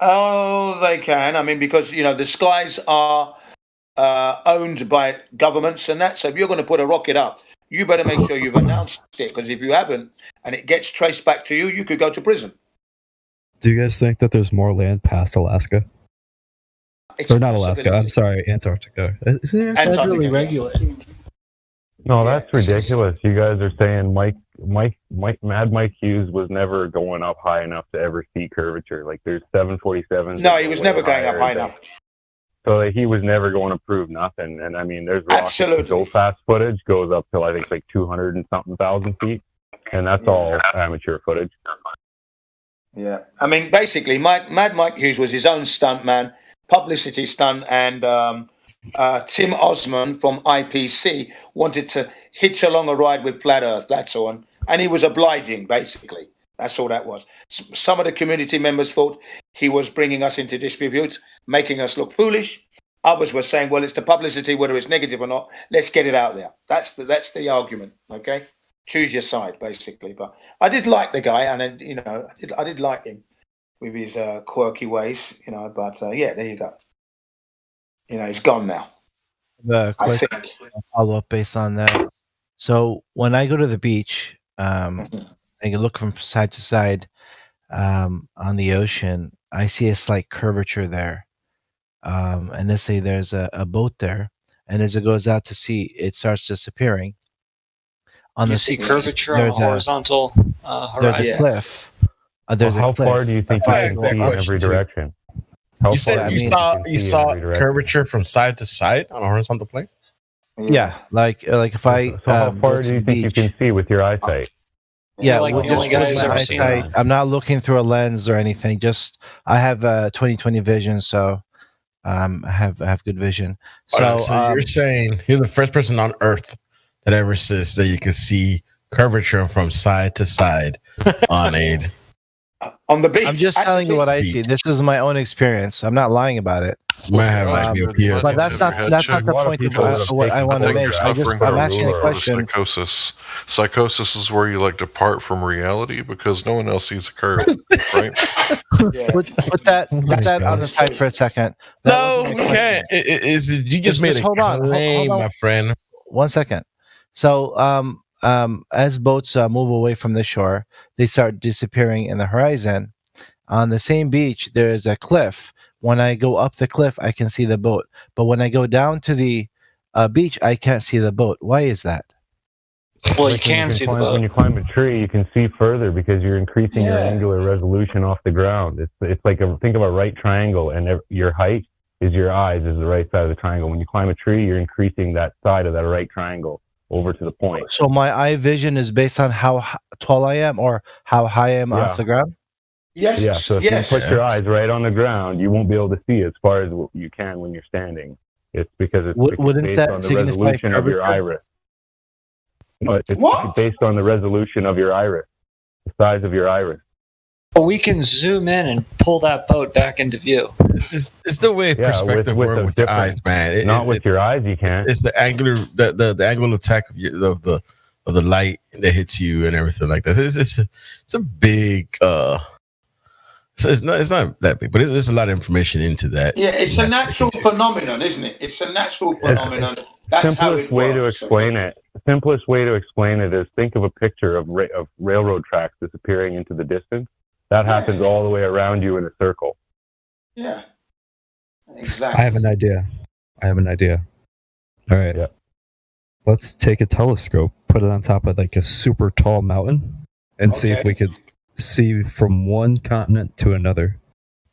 Oh, they can. I mean, because, the skies are owned by governments and that. So if you're going to put a rocket up, you better make sure you've announced it. Because if you haven't and it gets traced back to you, you could go to prison. Do you guys think that there's more land past Alaska? Or not Alaska, I'm sorry, Antarctica. Is it Antarctica? Really regulated. No, that's ridiculous. You guys are saying Mad Mike Hughes was never going up high enough to ever see curvature. Like there's 747s. No, he was never going up high enough. So he was never going to prove nothing. And I mean, there's rockets that go fast footage goes up till I think 200 and something thousand feet, and that's all amateur footage. Yeah, I mean, basically, Mad Mike Hughes was his own stuntman, publicity stunt, and Tim Osman from IPC wanted to hitch along a ride with Flat Earth, that's all. And he was obliging, basically. That's all that was. Some of the community members thought he was bringing us into dispute, making us look foolish. Others were saying, well, it's the publicity, whether it's negative or not. Let's get it out there. That's the argument, okay? Choose your side, basically. But I did like the guy, and I did like him with his quirky ways, But there you go. He's gone now. A quick follow up based on that. So when I go to the beach, I can look from side to side on the ocean. I see a slight curvature there. and let's say there's a boat there, and as it goes out to sea, it starts disappearing. On you the see sea, curvature on the horizontal there's horizon. a cliff. There's how a cliff. far do you think you can see in every direction? You said you saw curvature from side to side on a horizontal plane? Yeah, like if I So how far do you think you can see with your eyesight? Yeah, like with the only guy who's ever seen eyesight, I'm not looking through a lens or anything. Just I have 20/20 vision, so I have good vision. So, You're saying you're the first person on Earth that ever says that you can see curvature from side to side on on the beach. I'm just telling you what I see. This is my own experience. I'm not lying about it. Might have myopia. But that's not the point of what I want to make. I'm asking a question. Psychosis. Psychosis is where you like depart from reality because no one else sees a curve, right? Put that on the side for a second. No, we can't. You just made a claim, my friend. 1 second. So, as boats move away from the shore, they start disappearing in the horizon. On the same beach, there is a cliff. When I go up the cliff, I can see the boat. But when I go down to the beach, I can't see the boat. Why is that? Well, you can see the boat. When you climb a tree, you can see further because you're increasing your angular resolution off the ground. It's like think of a right triangle, and your height is your eyes is the right side of the triangle. When you climb a tree, you're increasing that side of that right triangle over to the point. So my eye vision is based on how tall I am or how high I am off the ground? Yes. Yeah, so if you put your eyes right on the ground, you won't be able to see as far as you can when you're standing. It's because it's based on the resolution of your iris. No, it's based on the resolution of your iris, the size of your iris. But we can zoom in and pull that boat back into view. It's the way perspective works with your eyes, man. Not with your eyes, you can't. It's the angular, the angle attack of the light that hits you and everything like that. It's a big. So it's not that big, but there's a lot of information into that. Yeah, it's a natural phenomenon, isn't it? It's a natural phenomenon. That's how it works. The simplest way to explain it is think of a picture of railroad tracks disappearing into the distance. That happens all the way around you in a circle. Yeah, exactly. I have an idea. All right. Yeah. Let's take a telescope, put it on top of like a super tall mountain, and see if we could see from one continent to another.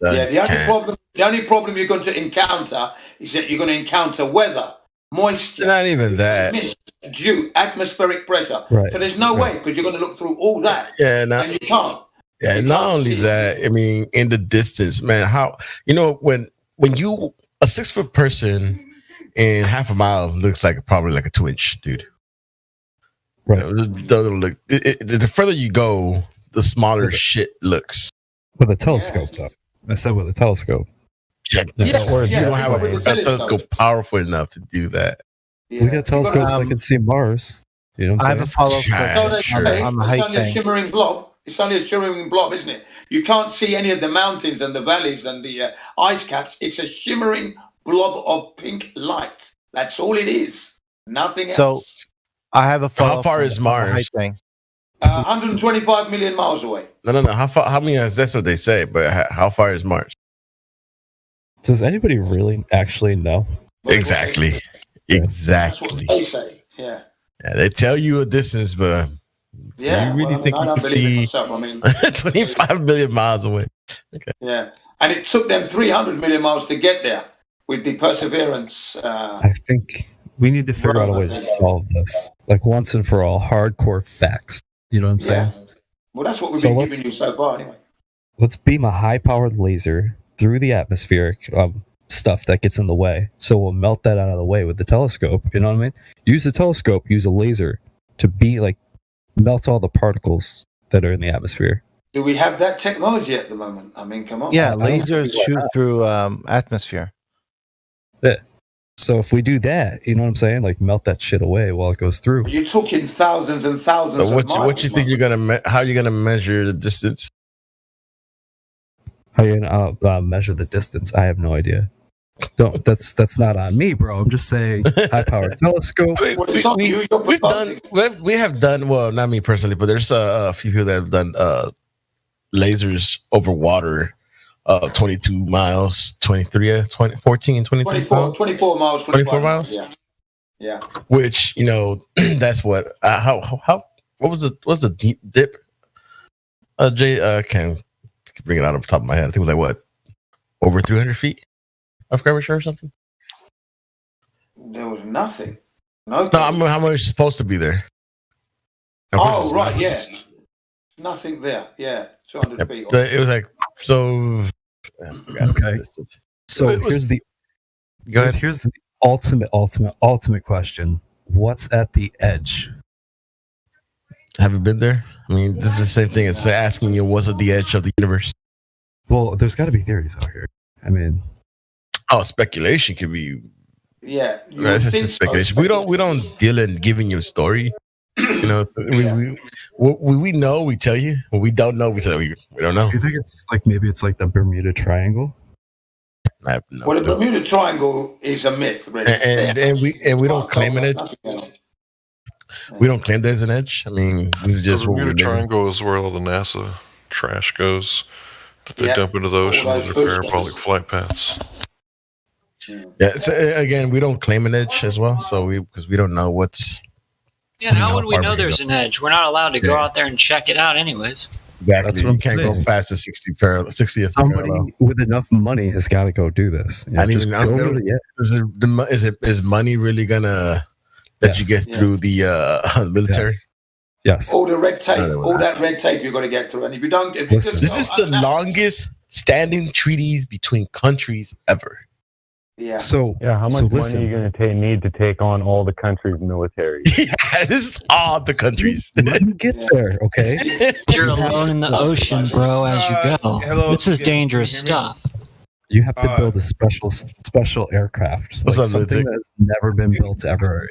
The only problem you're going to encounter is that you're going to encounter weather, moisture, not even that, mist, dew, atmospheric pressure. Right. So there's no way because you're going to look through all that. And you can't. Yeah, not only that, I mean, in the distance, man, how when you a 6 foot person in half a mile looks like probably like a 2-inch dude. Right. The further you go, the smaller shit looks. With a telescope, though. I said with a telescope. You don't have a telescope powerful enough to do that. Yeah. We got telescopes that can see Mars. You know what I'm saying? I have a follow-up question on the height thing. It's only a shimmering blob. It's only a shimmering blob, isn't it? You can't see any of the mountains and the valleys and the ice caps. It's a shimmering blob of pink light. That's all it is. Nothing else. So I have a follow-up. How far is Mars? 125 million miles away. No. How far? How many? That's what they say. But how far is Mars? Does anybody really actually know? Exactly. That's what they say. Yeah. They tell you a distance, but you really think you can see 25 million miles away? Okay. Yeah, and it took them 300 million miles to get there with the Perseverance. I think we need to figure out a way to solve this, like once and for all, hardcore facts. You know what I'm saying? Yeah. Well, that's what we've been giving you so far, anyway. Let's beam a high-powered laser through the atmospheric stuff that gets in the way. So we'll melt that out of the way with the telescope. You know what I mean? Use the telescope, use a laser to melt all the particles that are in the atmosphere. Do we have that technology at the moment? I mean, come on. Yeah, lasers shoot through atmosphere. Yeah. So if we do that, you know what I'm saying? Like melt that shit away while it goes through. You're talking thousands and thousands of miles. What you think you're gonna? How you gonna measure the distance? How you gonna measure the distance? I have no idea. Don't. That's not on me, bro. I'm just saying high powered telescope. We have done well, not me personally, but there's a few people that have done lasers over water 22 miles, 23, 20, 14, 23 miles? 24 miles. 24 miles? Yeah. Yeah. Which, that's what, what's the deep dip? Jay, I can't bring it out off the top of my head. I think it was like, what, over 300 feet of curvature or something? There was nothing. No, I mean, how much is supposed to be there? Oh, right, yeah. Nothing there. Yeah, 200 feet. It was like, so. Okay. So here's the ultimate question. What's at the edge? Have you been there? I mean, this is the same thing as asking you what's at the edge of the universe. Well, there's got to be theories out here. I mean, speculation could be. Yeah, That's just speculation. We don't deal in giving you a story. We know, we tell you. What we don't know, we tell you. We don't know. Do you think it's like maybe it's like the Bermuda Triangle? I have no the Bermuda Triangle is a myth, really. And we don't claim an edge. We don't claim there's an edge. I mean, this is just the what Bermuda we're Triangle is where all the NASA trash goes that they dump into the ocean with their parabolic flight paths. Yeah. So again, we don't claim an edge as well, so because we don't know what's. Yeah, how would we know there's an edge? We're not allowed to go out there and check it out, anyways. That's what you can't go past the 60th Somebody parallel. with enough money has got to go do this. Is money really gonna let you get through the military? Yes. All the red tape, all that red tape you've got to get through, and if you don't, This is the longest standing treaties between countries ever. Yeah. So how much money are you going to need to take on all the countries' military? This is all the countries. Let me get there, okay? You're alone in the ocean, bro, as you go. This is dangerous stuff. You have to build a special aircraft. What's up, something that's never been built ever.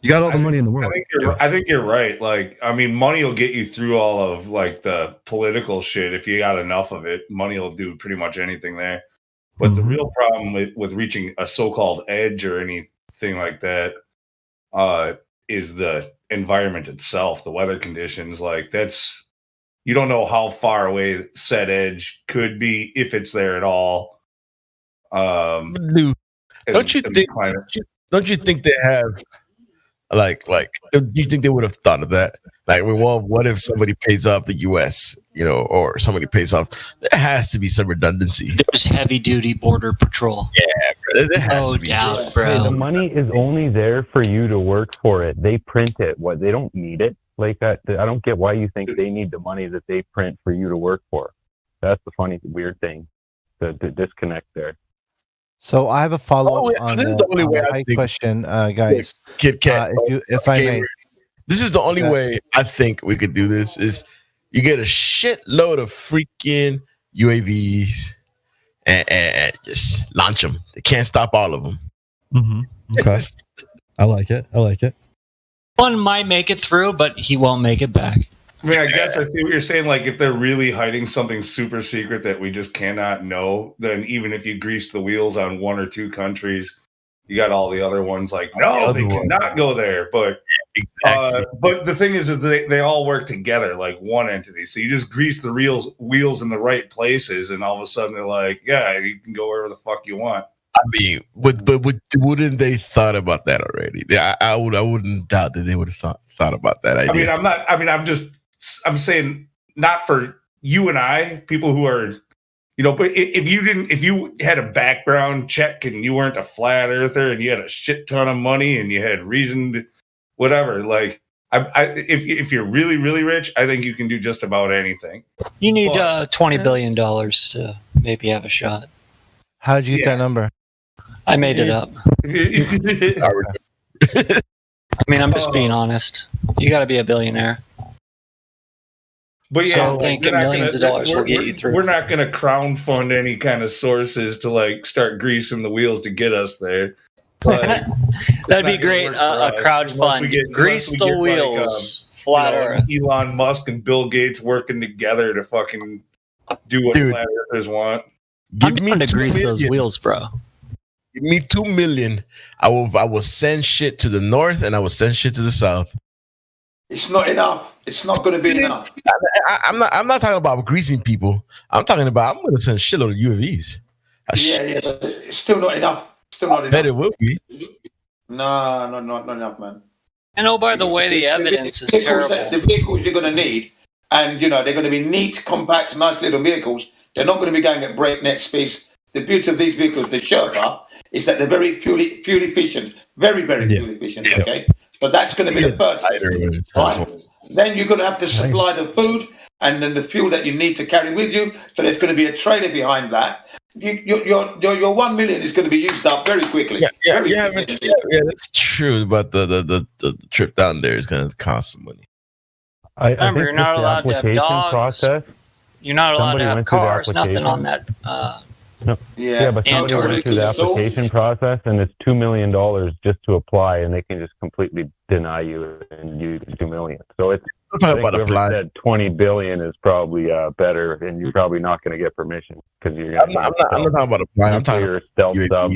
You got all the money in the world. I think you're right. Like, I mean, money will get you through all of like the political shit. If you got enough of it, money will do pretty much anything there. But the real problem with reaching a so-called edge or anything like that is the environment itself, the weather conditions. Like you don't know how far away said edge could be, if it's there at all. Don't you think they have do you think they would have thought of that? Like, well, what if somebody pays off the U.S., or somebody pays off? There has to be some redundancy. There's heavy-duty border patrol. Yeah, bro. There has to be. Doubt, bro. Hey, the money is only there for you to work for it. They print it. They don't need it like that. I don't get why you think they need the money that they print for you to work for. That's the funny, weird thing. The disconnect there. So I have a follow-up on the height question, guys. If I may. This is the only way I think we could do this is you get a shitload of freaking UAVs and just launch them. They can't stop all of them. Mm-hmm. Okay. I like it. One might make it through, but he won't make it back. I mean, I guess I see what you're saying. Like, if they're really hiding something super secret that we just cannot know, then even if you grease the wheels on one or two countries, you got all the other ones like, no, they cannot go there. But but the thing is they all work together like one entity. So you just grease the wheels in the right places, and all of a sudden they're like, yeah, you can go wherever the fuck you want. I mean, wouldn't they thought about that already? I wouldn't doubt that they would have thought about that idea. I'm saying not for you and I, people who are, but if you had a background check and you weren't a flat earther and you had a shit ton of money and you had reason to, whatever, like, if you're really, really rich, I think you can do just about anything. You need $20 billion to maybe have a shot. How'd you get that number? I made it up. I mean, I'm just being honest. You got to be a billionaire. But yeah, I think millions of dollars will get you through. We're not going to crowdfund any kind of sources to like start greasing the wheels to get us there. But that'd be great. A crowdfund, grease the wheels, flat Earth. Elon Musk and Bill Gates working together to fucking do what flat earthers want. I'm trying to grease those wheels, bro. Give me $2 million. I will send shit to the north and I will send shit to the south. It's not enough. It's not going to be enough. I'm not talking about greasing people. I'm talking about I'm going to send a shitload of UAVs. Yeah, but it's still not enough. Still not enough. Bet it will be. No, not enough, man. And oh, by the way, the evidence is terrible. The vehicles you're going to need, and they're going to be neat, compact, nice little vehicles. They're not going to be going at breakneck speeds. The beauty of these vehicles, the Sherpa, is that they're very fuel efficient, very fuel efficient. Okay, so that's going to be the first thing, right? Then you're going to have to supply the food and then the fuel that you need to carry with you. So there's going to be a trailer behind that. Your 1 million is going to be used up very quickly. Yeah, that's true. But the trip down there is going to cost some money. Remember, you're not allowed to have dogs. Process, you're not allowed to have cars. Nothing on that. No. Yeah, but somebody went through the application process, and it's $2 million just to apply, and they can just completely deny you and use $2 million. So it's whoever said 20 billion is probably better, and you're probably not going to get permission because you're. I'm not talking about applying. I'm talking about stealth sub.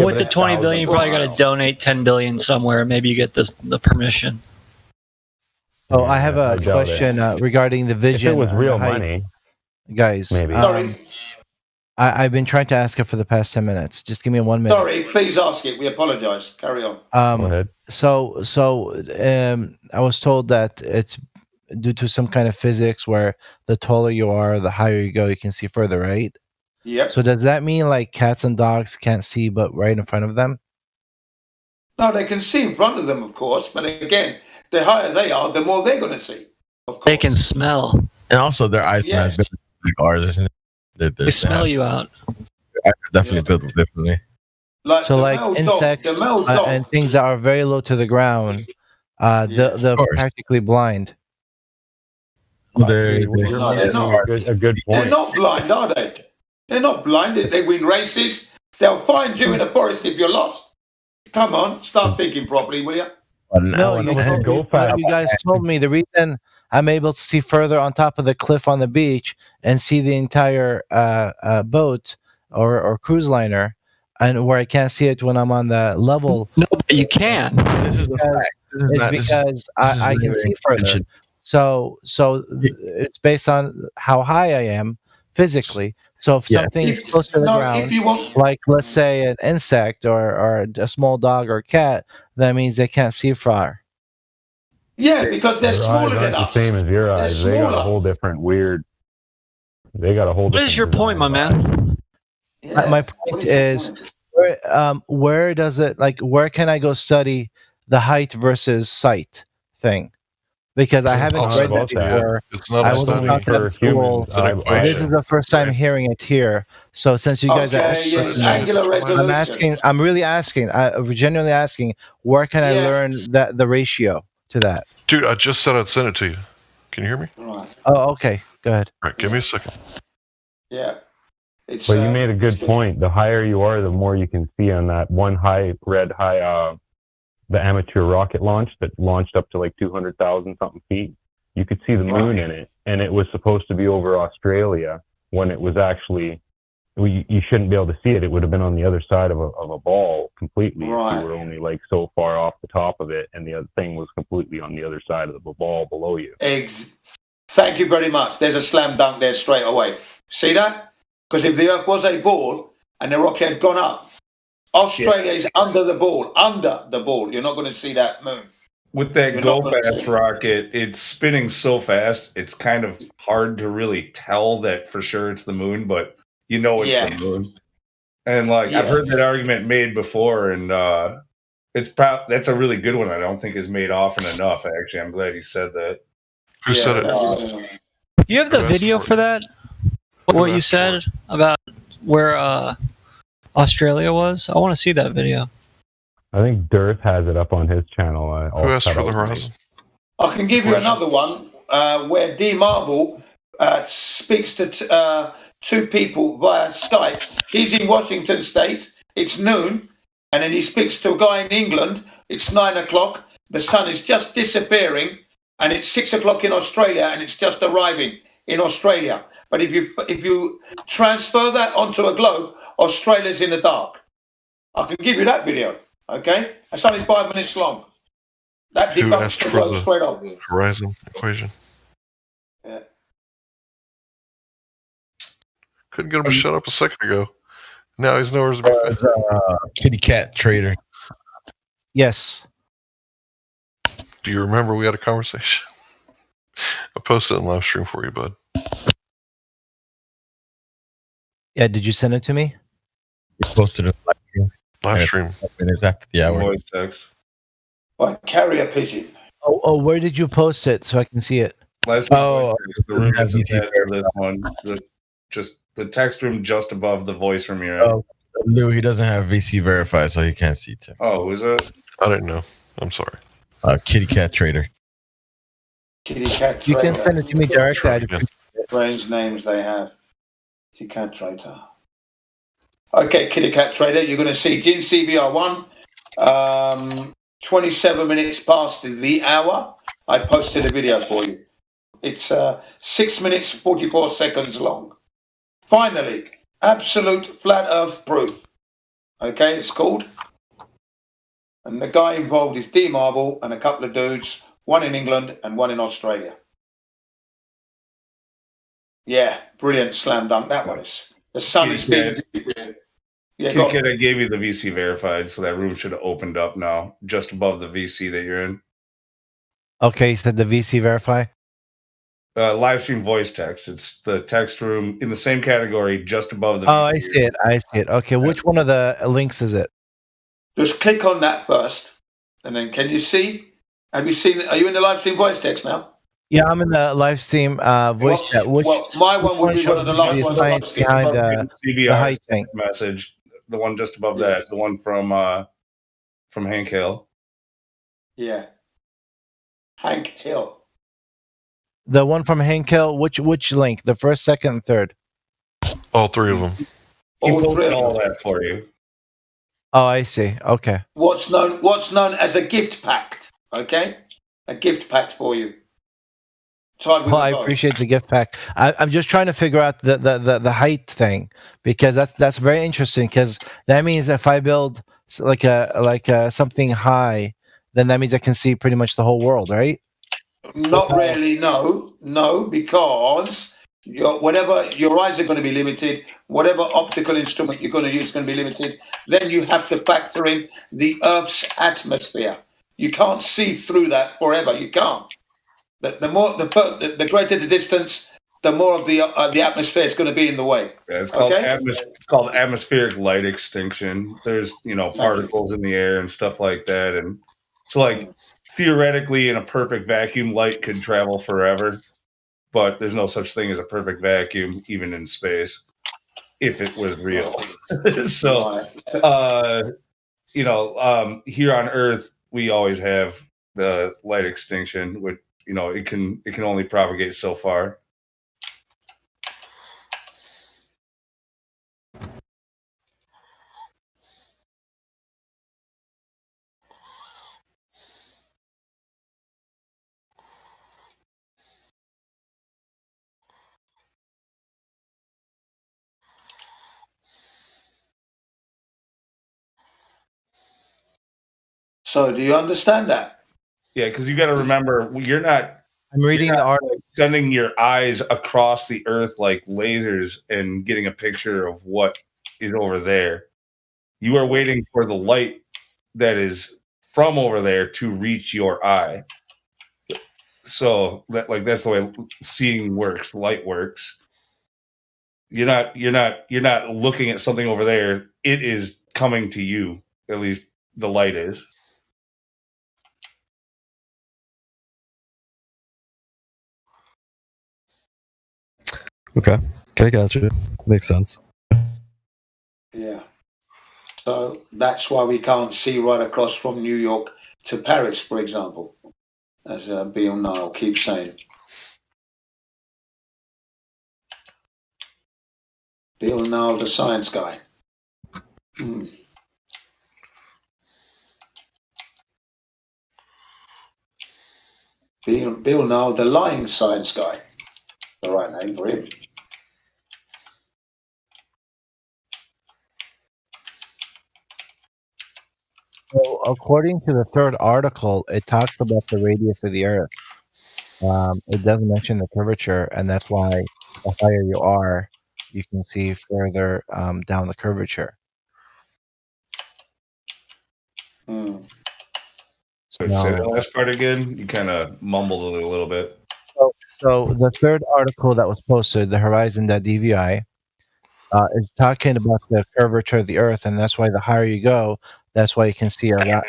With the 20 billion, you probably got to donate 10 billion somewhere. Maybe you get the permission. Oh, I have a question regarding the vision. If it was real money. Guys, maybe. Sorry. I've been trying to ask her for the past 10 minutes. Just give me 1 minute. Sorry, please ask it. We apologize. Carry on. Go ahead. So I was told that it's due to some kind of physics where the taller you are, the higher you go, you can see further, right? Yep. So does that mean like cats and dogs can't see but right in front of them? No, they can see in front of them, of course. But again, the higher they are, the more they're going to see. Of course. They can smell. And also, their eyes are built like ours, isn't it? They smell you out. They're definitely built differently. Like insects and things that are very low to the ground, they're practically blind. They're not. A good point. They're not blind, are they? They're not blind. They win races. They'll find you in the forest if you're lost. Come on, start thinking properly, will you? No, you guys told me the reason I'm able to see further on top of the cliff on the beach and see the entire boat or cruise liner, and where I can't see it when I'm on the level. No, but you can. This is the fact. Because I can see further. So it's based on how high I am physically. So if something is close to the ground, like let's say an insect or a small dog or cat, that means they can't see far. Yeah, because they're smaller than us. The same as your eyes. They got a whole different weird. They got a whole. What is your point, my man? My point is, where does it where can I go study the height versus sight thing? Because I haven't read that before. I wasn't taught that in school. This is the first time hearing it here. So since you guys are experts, I'm really asking, genuinely asking, where can I learn the ratio to that? Dude, I just said I'd send it to you. Can you hear me? Right. Oh, okay. Go ahead. All right, give me a second. Yeah. But you made a good point. The higher you are, the more you can see on that one the amateur rocket launch that launched up to like 200,000 something feet. You could see the moon in it, and it was supposed to be over Australia when it was actually. You shouldn't be able to see it. It would have been on the other side of a ball completely if you were only like so far off the top of it, and the other thing was completely on the other side of the ball below you. Thank you very much. There's a slam dunk there straight away. See that? Because if the Earth was a ball and the rocket had gone up, Australia is under the ball. Under the ball. You're not going to see that moon. With that go-fast rocket, it's spinning so fast, it's kind of hard to really tell that for sure it's the moon, but you know it's the moon. And I've heard that argument made before, and that's a really good one. I don't think is made often enough. Actually, I'm glad he said that. Who said it? You have the video for that? What you said about where Australia was? I want to see that video. I think Dearth has it up on his channel. Who asked for the horizon? I can give you another one where D Marble speaks to two people via Skype. He's in Washington State. It's noon. And then he speaks to a guy in England. It's 9 o'clock. The sun is just disappearing. And it's 6 o'clock in Australia. And it's just arriving in Australia. But if you transfer that onto a globe, Australia's in the dark. I can give you that video. Okay? It's only 5 minutes long. That Who debunks asked the for world straight up. the horizon equation? Yeah. Couldn't get him to shut up a second ago. Now he's nowhere to be found. Kitty cat trader. Yes. Do you remember we had a conversation? I posted it in live stream for you, bud. Yeah, did you send it to me? Posted it live stream. Minutes after the hour. Voice text. By carrier pigeon. Oh, where did you post it so I can see it? Last Oh, the room is attached to this one. Just the text room just above the voice room you're in. Oh, Lou, he doesn't have VC verified, so he can't see text. Oh, is it? I didn't know. I'm sorry. Kitty cat trader. Kitty cat You trader. can send it to me directly. I'd appreciate it. Strange names they have. Kitty cat trader. Okay, Kitty cat trader. You're going to see Gin CBR1. 27 minutes past the hour. I posted a video for you. It's 6 minutes 44 seconds long. Finally, absolute flat Earth proof. Okay, it's called. And the guy involved is D Marble and a couple of dudes, one in England and one in Australia. Yeah, brilliant slam dunk that was. The sun is being. Yeah, go on. Kid, I gave you the VC verified, so that room should have opened up now, just above the VC that you're in. Okay, you said the VC verify? Live stream voice text. It's the text room in the same category, just above the Oh, VC. I see it. I see it. Okay, which one of the links is it? Just click on that first, and then can you see? Have you seen? Are you in the live stream voice text now? Yeah, I'm in the live stream voice chat. Which, well, my one would be one of the last ones on science behind the CBR height thing. message. The one just above that. The one from Hank Hill. Yeah, Hank Hill. The one from Hank Hill. Which link? The first, second, and third. All three of them. He posted all that for you. Oh, I see. Okay. What's known as a gift pact? Okay, a gift pact for you. Well, I appreciate the gift pack. I'm just trying to figure out the height thing because that's very interesting because that means if I build like a something high, then that means I can see pretty much the whole world, right? Not really. No, because whatever your eyes are going to be limited, whatever optical instrument you're going to use is going to be limited. Then you have to factor in the Earth's atmosphere. You can't see through that forever. You can't. The greater the distance, the more of the atmosphere is going to be in the way. Yeah, it's called atmospheric light extinction. There's particles in the air and stuff like that, and so like theoretically, in a perfect vacuum, light could travel forever, but there's no such thing as a perfect vacuum, even in space, if it was real. So, here on Earth, we always have the light extinction, which it can only propagate so far. So, do you understand that? Yeah, because you got to remember, you're not. I'm reading the article. Sending your eyes across the Earth like lasers and getting a picture of what is over there. You are waiting for the light that is from over there to reach your eye. So that's the way seeing works. Light works. You're not looking at something over there. It is coming to you. At least the light is. Okay, gotcha. Makes sense. Yeah. So that's why we can't see right across from New York to Paris, for example, as Bill Nile keeps saying. Bill Nile, the science guy. Bill Nile, the lying science guy. The right name for him. So according to the third article, it talks about the radius of the Earth. It doesn't mention the curvature, and that's why the higher you are, you can see further down the curvature. Wait, say the last part again. You kind of mumbled it a little bit. So the third article that was posted, the Horizon.dvi, is talking about the curvature of the Earth, and that's why the higher you go, that's why you can see a lot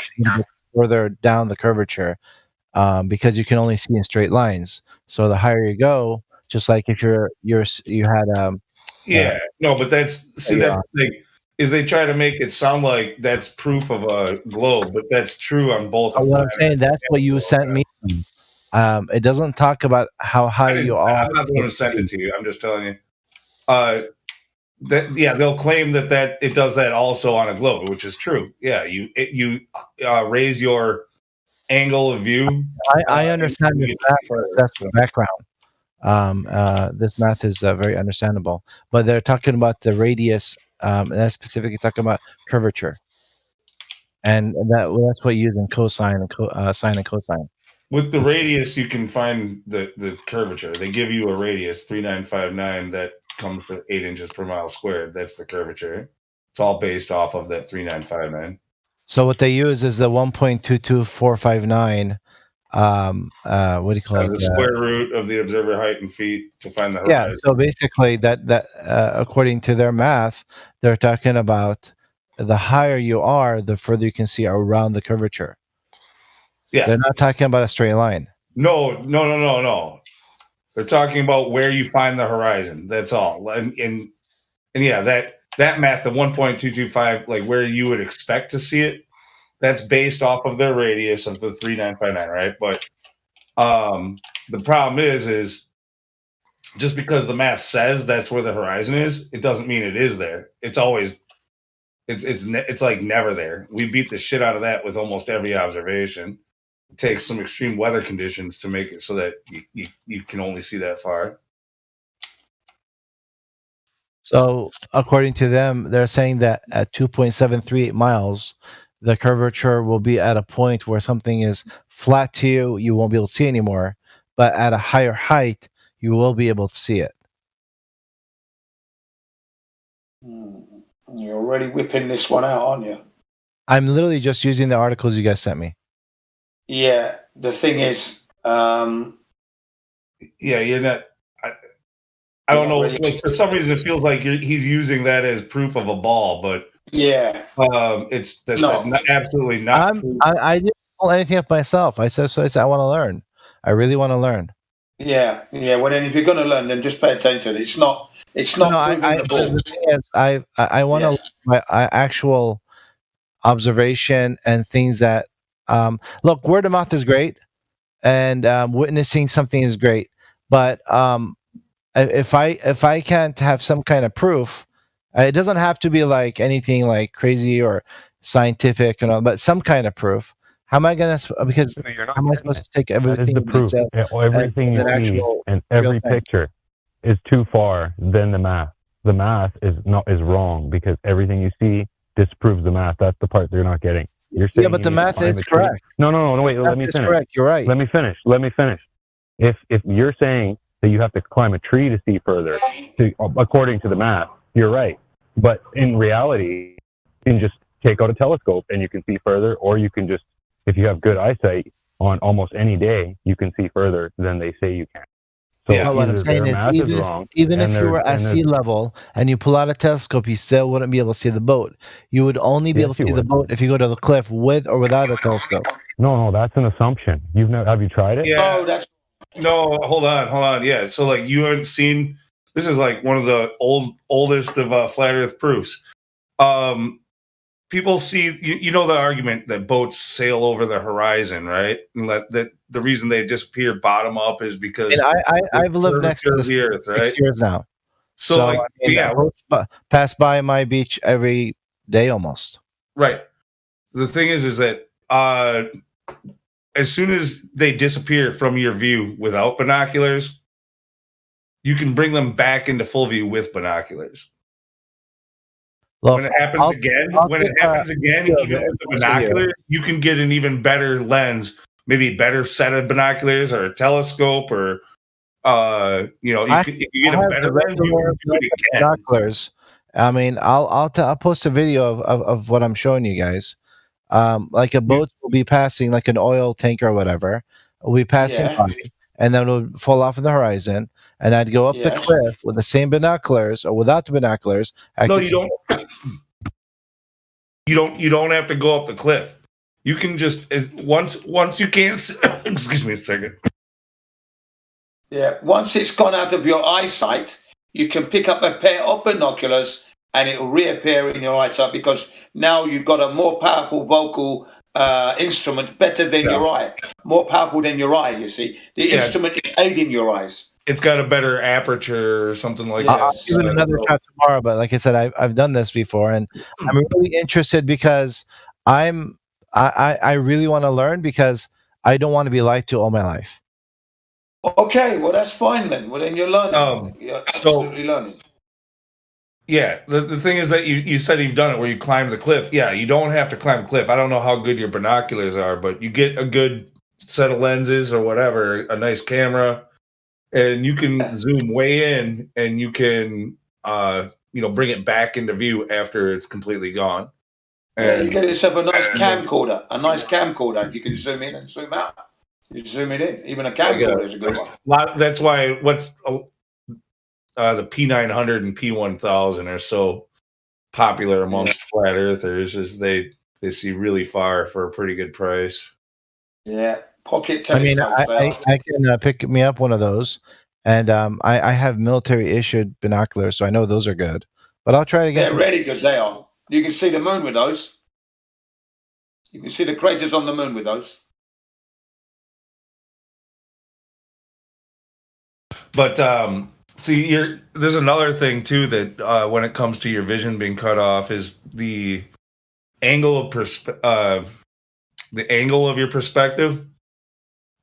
further down the curvature, because you can only see in straight lines. So the higher you go, just like if you had Yeah, no, but that's the thing is they try to make it sound like that's proof of a globe, but that's true on both. What I'm saying, that's what you sent me. It doesn't talk about how high you are. I'm not the one who sent it to you. I'm just telling you. They'll claim that it does that also on a globe, which is true. Yeah, you raise your angle of view. I understand this math. That's the background. This math is very understandable, but they're talking about the radius, and that's specifically talking about curvature, and that's what you use in cosine and sine and cosine. With the radius, you can find the curvature. They give you a radius 3959 that comes to 8 inches per mile squared. That's the curvature. It's all based off of that 3959. So what they use is the 1.22459. What do you call it? The square root of the observer height in feet to find the horizon. Yeah. So basically, that according to their math, they're talking about the higher you are, the further you can see around the curvature. Yeah. They're not talking about a straight line. No. They're talking about where you find the horizon. That's all. And yeah, that math, the 1.225, like where you would expect to see it, that's based off of their radius of the 3959, right? But the problem is just because the math says that's where the horizon is, it doesn't mean it is there. It's always it's like never there. We beat the shit out of that with almost every observation. It takes some extreme weather conditions to make it so that you can only see that far. So according to them, they're saying that at 2.738 miles, the curvature will be at a point where something is flat to you, you won't be able to see anymore. But at a higher height, you will be able to see it. You're already whipping this one out, aren't you? I'm literally just using the articles you guys sent me. Yeah, the thing is, yeah, you're not. I don't know. Like, for some reason, it feels like he's using that as proof of a ball, but yeah, that's absolutely not. I didn't pull anything up myself. I said I want to learn. I really want to learn. Yeah. Well, then if you're going to learn, then just pay attention. It's not. No, the thing is, I want to my actual observation and things that look, word of mouth is great, and witnessing something is great, but if I can't have some kind of proof, it doesn't have to be like anything like crazy or scientific and all, but some kind of proof. How am I gonna? Because how am I supposed to take everything? That is the proof. Everything you see and every picture is too far than the math. The math is wrong because everything you see disproves the math. That's the part they're not getting. You're saying but the math is correct. No, wait. Let me finish. Correct. You're right. Let me finish. If you're saying that you have to climb a tree to see further, according to the math, you're right. But in reality, you can just take out a telescope and you can see further, or you can just, if you have good eyesight on almost any day, you can see further than they say you can. So what I'm saying is, even if you were at sea level and you pull out a telescope, you still wouldn't be able to see the boat. You would only be able to see the boat if you go to the cliff with or without a telescope. No, that's an assumption. Have you tried it? Yeah. No, hold on. Yeah, so like you haven't seen. This is like one of the oldest of flat Earth proofs. People see, you know, the argument that boats sail over the horizon, right? And that the reason they disappear bottom up is because I've lived next to the Earth, right? 6 years now. So boats pass by my beach every day almost. Right. The thing is that as soon as they disappear from your view without binoculars, you can bring them back into full view with binoculars. Look, when it happens again, even with the binoculars, you can get an even better lens, maybe a better set of binoculars or a telescope, or if you get a better lens, you can do it again. Binoculars. I mean, I'll post a video of what I'm showing you guys. Like a boat will be passing, like an oil tanker or whatever, will be passing by, and then it'll fall off in the horizon, and I'd go up the cliff with the same binoculars or without the binoculars. No, you don't. You don't have to go up the cliff. You can just once you can't. Excuse me a second. Yeah, once it's gone out of your eyesight, you can pick up a pair of binoculars and it will reappear in your eyesight, because now you've got a more powerful vocal instrument, better than your eye, more powerful than your eye, you see. The instrument is aiding your eyes. It's got a better aperture or something like that. I'll give it another shot tomorrow, but like I said, I've done this before, and I'm really interested because I really want to learn, because I don't want to be lied to all my life. Okay, well that's fine then. Well then you're learning. You're absolutely learning. Yeah, the thing is that you said you've done it where you climb the cliff. Yeah, you don't have to climb a cliff. I don't know how good your binoculars are, but you get a good set of lenses or whatever, a nice camera, and you can zoom way in, and you can bring it back into view after it's completely gone. And you get yourself a nice camcorder. If you can zoom in and zoom out. You zoom it in. Even a camcorder is a good one. That's why the P900 and P1000 are so popular amongst flat earthers, is they see really far for a pretty good price. Yeah, pocket telescopes. I mean, I can pick me up one of those, and I have military issued binoculars, so I know those are good. But I'll try to get. They're really good. They are. You can see the moon with those. You can see the craters on the moon with those. But there's another thing too that when it comes to your vision being cut off is the angle of your perspective.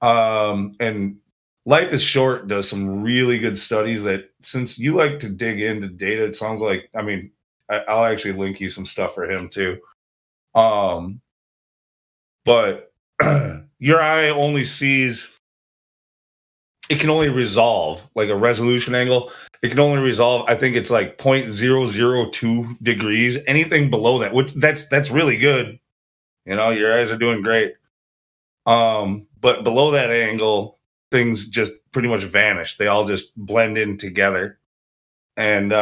And Life is Short does some really good studies that, since you like to dig into data, it sounds like, I mean, I'll actually link you some stuff for him too. But your eye only sees. It can only resolve, like a resolution angle. It can only resolve, I think it's like 0.002 degrees. Anything below that, which that's really good. Your eyes are doing great. But below that angle, things just pretty much vanish. They all just blend in together. And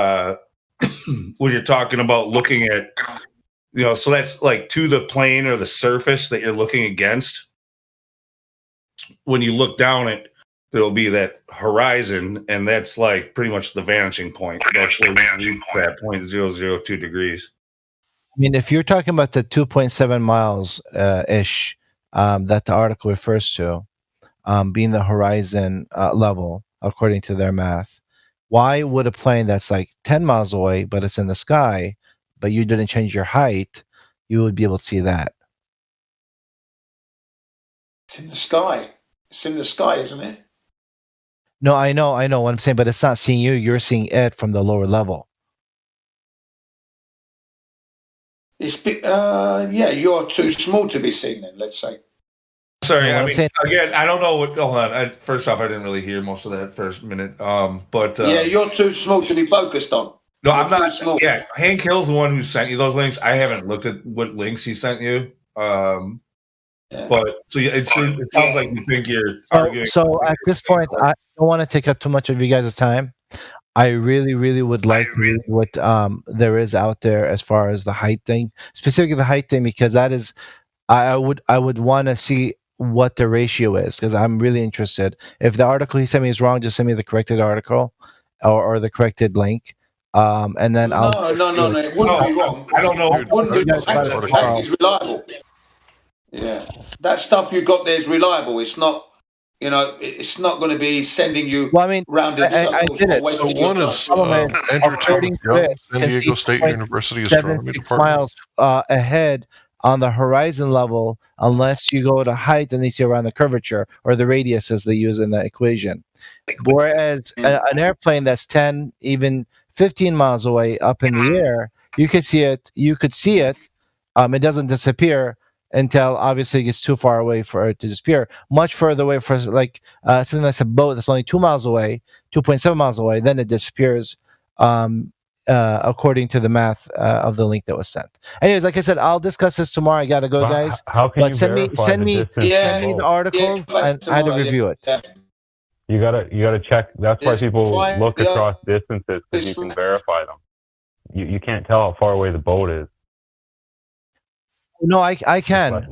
when you're talking about looking at, so that's like to the plane or the surface that you're looking against. When you look down at, there'll be that horizon, and that's like pretty much the vanishing point. That's where we reach that 0.002 degrees. I mean, if you're talking about the 2.7 miles ish that the article refers to, being the horizon level, according to their math, why would a plane that's like 10 miles away, but it's in the sky, but you didn't change your height, you would be able to see that? It's in the sky. It's in the sky, isn't it? No, I know what I'm saying, but it's not seeing you. You're seeing it from the lower level. You're too small to be seen then, let's say. Sorry, again, I don't know what. Hold on. First off, I didn't really hear most of that first minute. You're too small to be focused on. No, I'm not. Small. Yeah, Hank Hill's the one who sent you those links. I haven't looked at what links he sent you. But so it sounds like you think you're arguing. So at this point, I don't want to take up too much of you guys' time. I really, really would like to read what there is out there as far as the height thing, specifically the height thing, because that is, I would want to see what the ratio is, because I'm really interested. If the article he sent me is wrong, just send me the corrected article or the corrected link. And then No, it wouldn't be wrong. I don't know. It wouldn't be wrong. That is reliable. Yeah, that stuff you got there is reliable. It's not, it's not going to be sending you round in circles. I did it. So one is Andrew Thomas, San Diego State University Astronomy Department. Miles ahead on the horizon level, unless you go to height and you see around the curvature or the radius as they use in the equation. Whereas an airplane that's 10, even 15 miles away up in the air you could see it. You could see it. It doesn't disappear until obviously it gets too far away for it to disappear. Much further away for like something that's a boat that's only 2 miles away, 2.7 miles away, then it disappears. According to the math of the link that was sent. Anyways, like I said, I'll discuss this tomorrow. I gotta go, Well, guys. how can But you send me verify send the me distance send me from the both? articles and I had to review it. You gotta check. That's why people Fine, look yeah. across distances, because you can verify them. You can't tell how far away the boat is. No, I can.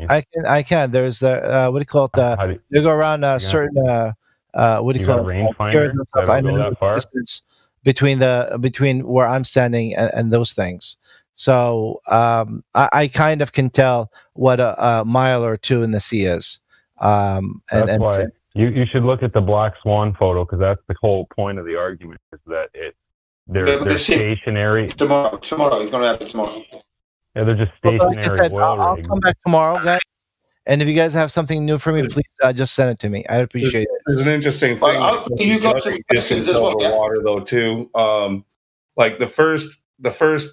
There's the what do you call it? They go around certain what do you You call got a it? rangefinder Piers and stuff. I that'll go know that far? the distance between where I'm standing and those things. So I kind of can tell what a mile or two in the sea is. That's why you should look at the black swan photo, because that's the whole point of the argument, is that they're stationary. Tomorrow, he's going to have it tomorrow. Yeah, they're just Well, like I stationary said, oil I'll rigs. come back tomorrow, guys. And if you guys have something new for me, please just send it to me. I appreciate it. There's an interesting thing. you got some questions as well, over yeah? water though too. Like the first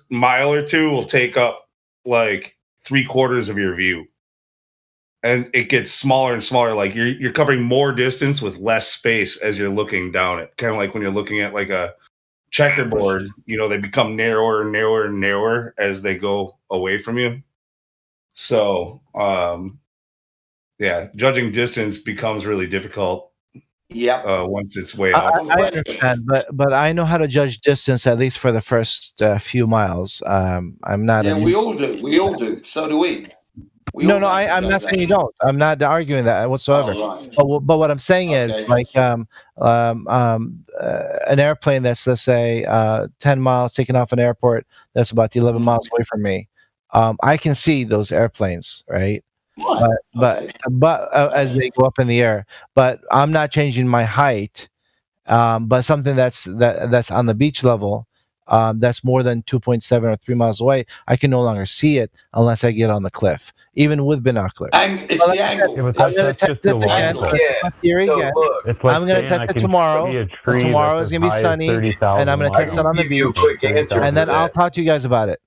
mile or two will take up like 3/4 of your view, and it gets smaller and smaller. Like you're covering more distance with less space as you're looking down it. Kind of like when you're looking at like a checkerboard. They become narrower and narrower and narrower as they go away from you. So yeah, judging distance becomes really difficult. Yeah. Once it's way I out. understand, but I know how to judge distance, at least for the first few miles. I'm not. Yeah, we all do. We all do. So do we. No, I'm not saying you don't. I'm not arguing that whatsoever. Oh, right. But what I'm saying is, like, an airplane that's, let's say, 10 miles taking off an airport that's about 11 miles away from me. I can see those airplanes, right? But as they go up in the air, but I'm not changing my height. But something that's on the beach level, that's more than 2.7 or 3 miles away, I can no longer see it unless I get on the cliff, even with binoculars. It's the angle. Yeah, but I'm going to that's test just this again. illogical. It's like I'm going to saying I test it can tomorrow. see a tree Tomorrow that's is going to be as high as sunny, 30,000 and I'm going to test it on the miles. beach, and then I'll talk to you guys about it.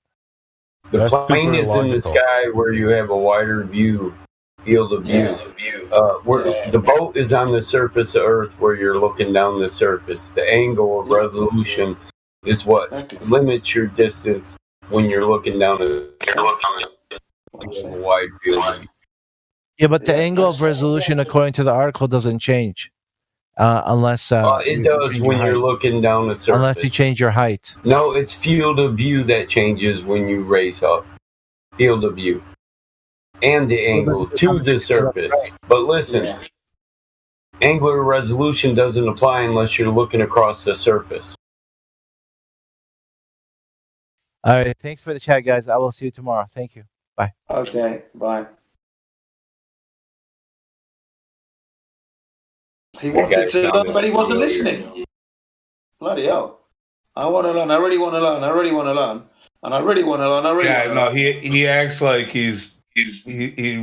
The That's plane super is in the illogical. sky where you have a wider field of view. Where the boat is on the surface of Earth, where you're looking down the surface. The angle of resolution is what limits your distance when you're looking down a wide field of view. Yeah, but the angle of resolution, according to the article, doesn't change unless it does when you're looking down the surface. Unless you change your height. No, it's field of view that changes when you raise up. Field of view. And the angle to the surface. But listen, angular resolution doesn't apply unless you're looking across the surface. All right. Thanks for the chat, guys. I will see you tomorrow. Thank you. Bye. Okay. Bye. He wanted to learn, but he wasn't listening. Bloody hell. I want to learn. I really want to learn. I really want to learn. And I really want to learn. I really want to learn. He acts like he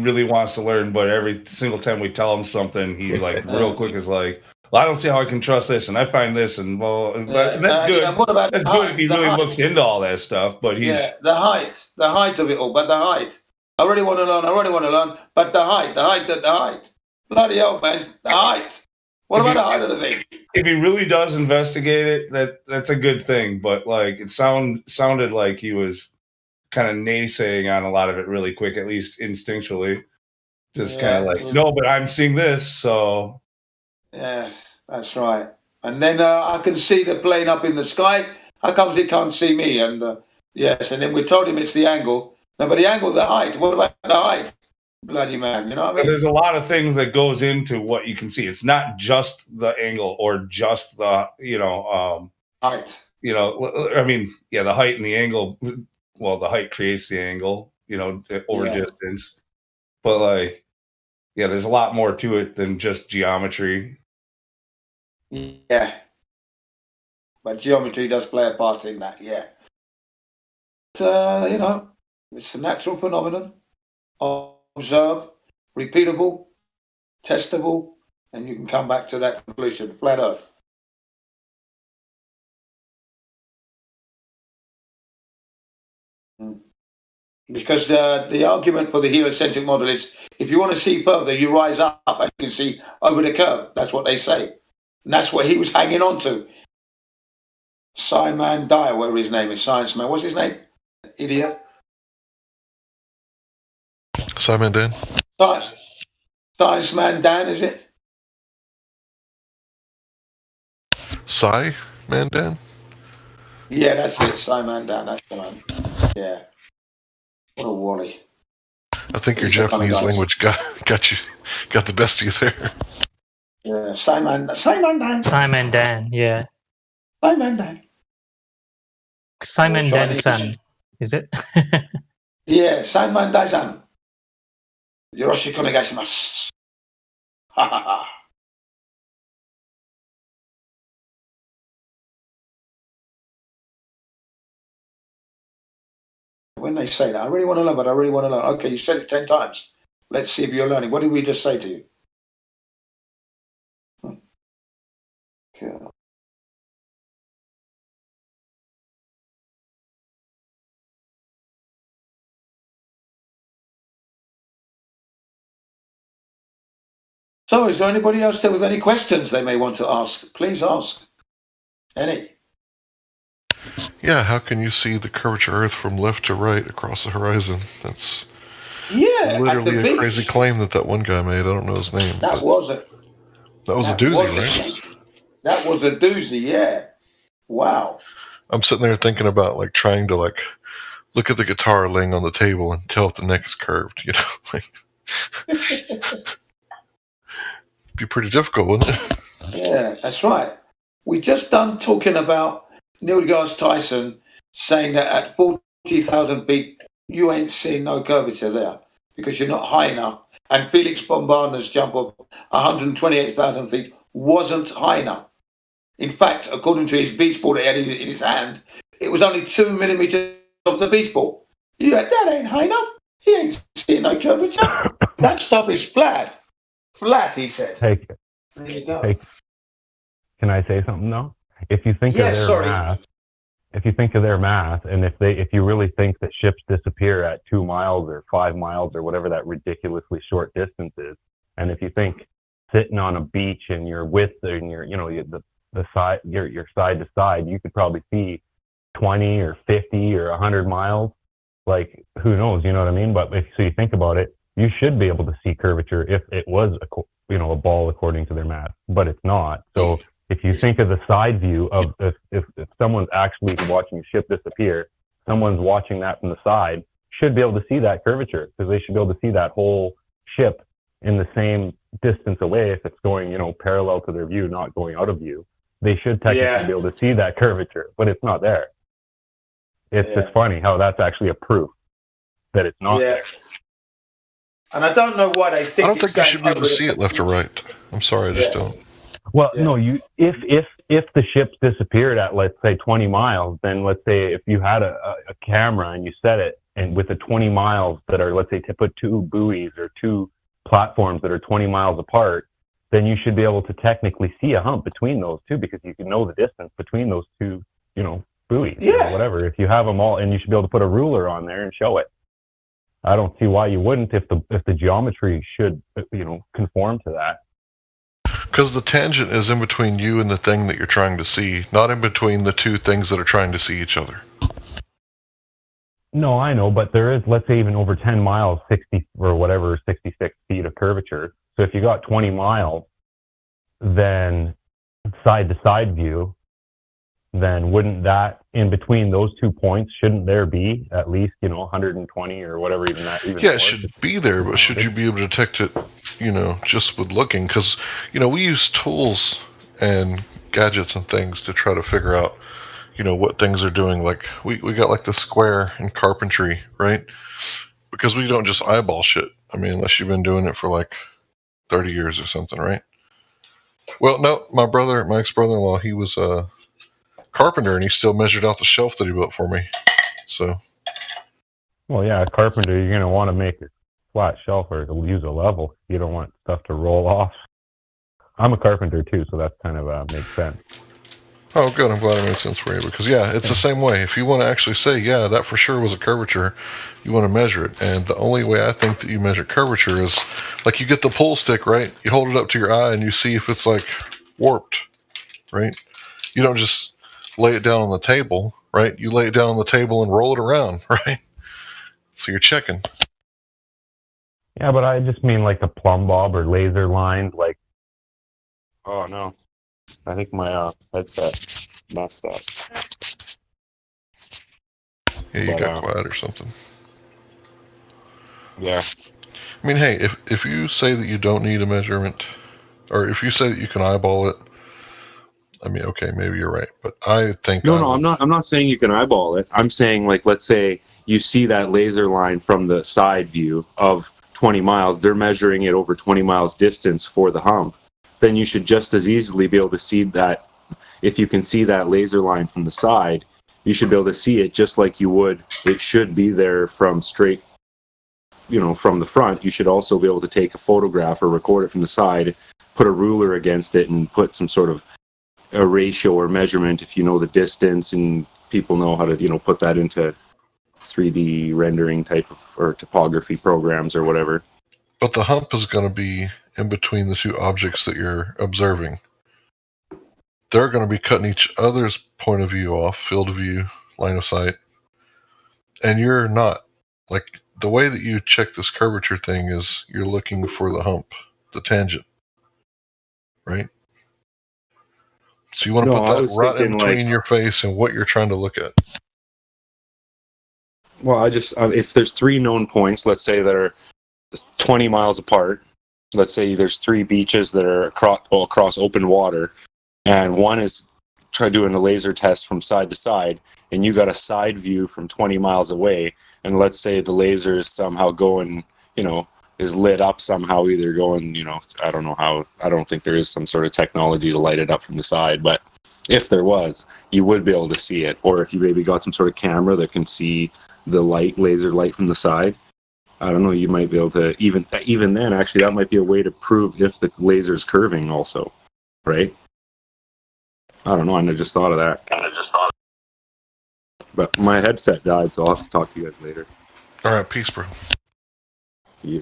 really wants to learn, but every single time we tell him something, he like real quick is like, well, I don't see how I can trust this, and I find this, and well, but that's good. What about that's the good height? if he The really height? looks into all that stuff. But he's the height of it all, but the height. I really want to learn. I really want to learn, but the height. Bloody hell, man, the height. What about the height of the thing? If he really does investigate it, that's a good thing. But like it sounded like he was kind of naysaying on a lot of it really quick, at least instinctually. Just kind of like, no, but I'm seeing this, so. Yeah, that's right. And then I can see the plane up in the sky. How comes he can't see me? And yes, and then we told him it's the angle. No, but the angle, the height. What about the height? Bloody man, you know what I mean? There's a lot of things that goes into what you can see. It's not just the angle or just the, height. I mean, yeah, the height and the angle. Well, the height creates the angle, over distance. But like, yeah, there's a lot more to it than just geometry. Yeah. But geometry does play a part in that, yeah. But, it's a natural phenomenon. Observe, repeatable, testable, and you can come back to that conclusion. Flat Earth. Because the argument for the heliocentric model is if you want to see further, you rise up and you can see over the curve. That's what they say. And that's what he was hanging on to. Simon Dyer, whatever his name is, Science Man. What's his name? Idiot. Simon Dan? Science Man Dan, is it? Man Dan? Yeah, that's it. Simon Dan, that's the one. Yeah. What a wally. I think your Japanese language got the best of you there. Yeah, Simon Dan. Simon Dan, yeah. Simon Dan. Simon Dan-san, is it? Yeah, Simon Dan-san. Yoroshiku onegaishimasu. Ha ha ha. When they say that, I really want to learn, but I really want to learn. Okay, you said it 10 times. Let's see if you're learning. What did we just say to you? Cool. So, is there anybody else there with any questions they may want to ask? Please ask. Any? Yeah, how can you see the curvature Earth from left to right across the horizon? That's literally a crazy claim that one guy made. I don't know his name. That was a doozy, right? That was a doozy, yeah. Wow. I'm sitting there thinking about like trying to like look at the guitar laying on the table and tell if the neck is curved, you know? Like be pretty difficult, wouldn't it? Yeah, that's right. We just done talking about Neil deGrasse Tyson saying that at 40,000 feet, you ain't seeing no curvature there because you're not high enough. And Felix Bombardner's jump of 128,000 feet wasn't high enough. In fact, according to his beach ball that he had in his hand, it was only 2 millimeters of the beach ball. Yeah, that ain't high enough. He ain't seeing no curvature. That stuff is flat. Flat, he said. Hey, there you go. Hey, can I say something though? If you think of their math, and if you really think that ships disappear at 2 miles or 5 miles or whatever that ridiculously short distance is, and if you think sitting on a beach and you're the side, you're side to side, you could probably see 20 or 50 or 100 miles. Like, who knows? You know what I mean? But so you think about it, you should be able to see curvature if it was a ball according to their math, but it's not. So if you think of the side view of if someone's actually watching a ship disappear, someone's watching that from the side should be able to see that curvature because they should be able to see that whole ship in the same distance away if it's going, parallel to their view, not going out of view. They should technically be able to see that curvature, but it's not there. It's just funny how that's actually a proof that it's not there. And I don't know why they think. I don't think you should be able to see it left or right. I'm sorry, I just don't. Well, no, if the ships disappeared at, let's say, 20 miles, then let's say if you had a camera and you set it and with the 20 miles that are, let's say, to put 2 buoys or 2 platforms that are 20 miles apart, then you should be able to technically see a hump between those two because you can know the distance between those 2, buoys or whatever. If you have them all, and you should be able to put a ruler on there and show it. I don't see why you wouldn't if the geometry should, conform to that. Because the tangent is in between you and the thing that you're trying to see, not in between the 2 things that are trying to see each other. No, I know, but there is, let's say, even over 10 miles, 60 or whatever, 66 feet of curvature. So if you got 20 miles, then side-to-side view, then wouldn't that, in between those 2 points, shouldn't there be at least, 120 or whatever, even that? Yeah, it should be there, but should you be able to detect it, just with looking? Because, we use tools and gadgets and things to try to figure out, what things are doing. Like, we got like the square in carpentry, right? Because we don't just eyeball shit. I mean, unless you've been doing it for like 30 years or something, right? Well, no, my ex-brother-in-law, he was carpenter and he still measured out the shelf that he built for me. So, well, yeah, a carpenter, you're going to want to make a flat shelf or use a level. You don't want stuff to roll off. I'm a carpenter too, so that kind of makes sense. Oh, good. I'm glad I made sense for you because, yeah, it's the same way. If you want to actually say, yeah, that for sure was a curvature, you want to measure it. And the only way I think that you measure curvature is like you get the pull stick, right? You hold it up to your eye and you see if it's like warped, right? You don't just lay it down on the table, right? You lay it down on the table and roll it around, right? So you're checking. Yeah, but I just mean like the plumb bob or laser line, like. Oh no, I think my headset messed up. Yeah, you got quiet or something. Yeah. I mean, hey, if you say that you don't need a measurement, or if you say that you can eyeball it, I mean, okay, maybe you're right, but I think No, I'm not saying you can eyeball it. I'm saying, like, let's say you see that laser line from the side view of 20 miles. They're measuring it over 20 miles distance for the hump. Then you should just as easily be able to see that. If you can see that laser line from the side, you should be able to see it just like you would. It should be there from straight, from the front. You should also be able to take a photograph or record it from the side, put a ruler against it, and put some sort of a ratio or measurement if you know the distance and people know how to put that into 3D rendering type of or topography programs or whatever. But the hump is going to be in between the two objects that you're observing. They're going to be cutting each other's point of view off, field of view, line of sight, and you're not. Like the way that you check this curvature thing is you're looking for the hump, the tangent, right? So you want to put that right in between your face and what you're trying to look at. Well, I just if there's three known points, let's say that are 20 miles apart. Let's say there's three beaches that are across open water, and one is doing a laser test from side to side, and you got a side view from 20 miles away, and let's say the laser is somehow going, is lit up somehow, either going, I don't know how, I don't think there is some sort of technology to light it up from the side, but if there was, you would be able to see it. Or if you maybe got some sort of camera that can see the laser light from the side, I don't know, you might be able to, even then, actually, that might be a way to prove if the laser's curving also, right? I don't know, I just thought of that. But my headset died, so I'll have to talk to you guys later. All right, peace, bro. Yeah.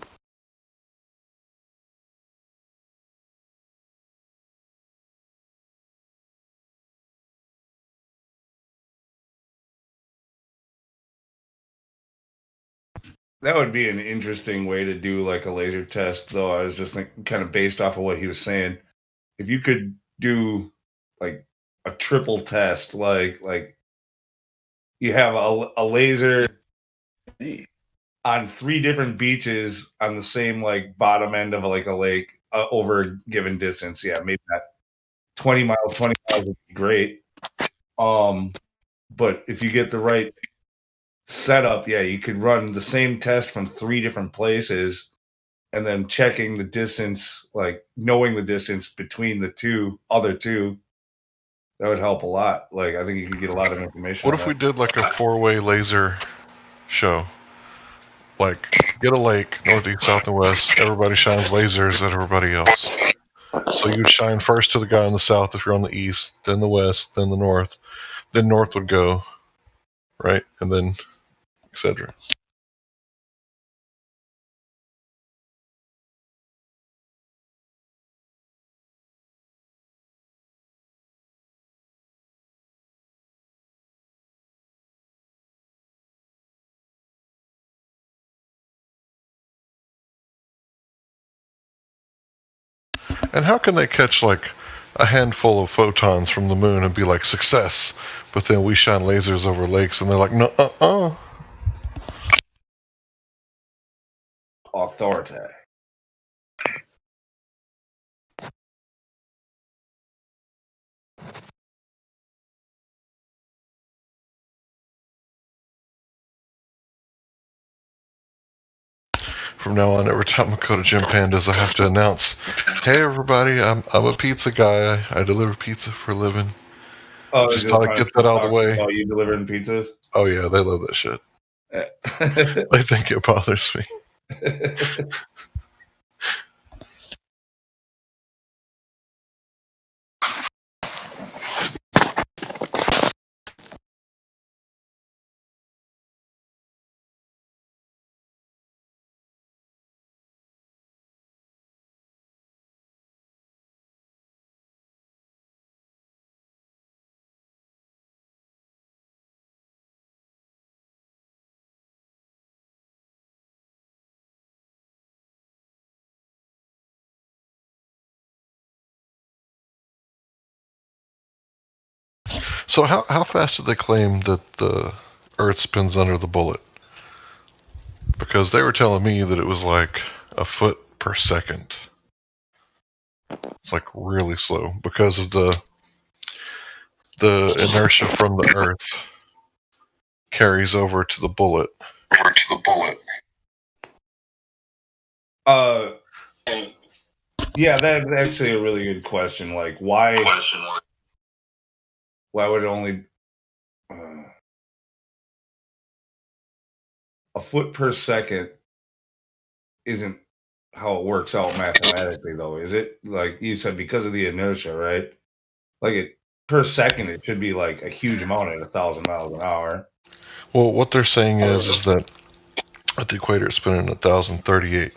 That would be an interesting way to do like a laser test, though. I was just thinking, kind of based off of what he was saying, if you could do like a triple test, like you have a laser on three different beaches on the same like bottom end of like a lake over a given distance. Yeah, maybe that 20 miles would be great. But if you get the right setup, yeah, you could run the same test from three different places and then checking the distance, like knowing the distance between the other two, that would help a lot. Like, I think you could get a lot of information. What if we did like a 4-way laser show? Like, get a lake, northeast, south, and west. Everybody shines lasers at everybody else. So you'd shine first to the guy on the south if you're on the east, then the west, then the north. Then north would go, right? And then etc. And how can they catch like a handful of photons from the moon and be like success, but then we shine lasers over lakes and they're like no Authority. From now on, every time I go to Jim Panda's, I have to announce, "Hey, everybody! I'm a pizza guy. I deliver pizza for a living." Oh, just thought I'd get that out of the way. Are you delivering pizzas? Oh yeah, they love that shit. They think it bothers me. So how fast did they claim that the Earth spins under the bullet? Because they were telling me that it was like a foot per second. It's like really slow because of the inertia from the Earth carries over to the bullet. Yeah, that's actually a really good question. Like, why would it only a foot per second isn't how it works out mathematically, though, is it? Like you said, because of the inertia, right? Like it per second, it should be like a huge amount at 1,000 miles an hour. Well, what they're saying is that at the equator it's spinning at 1,038.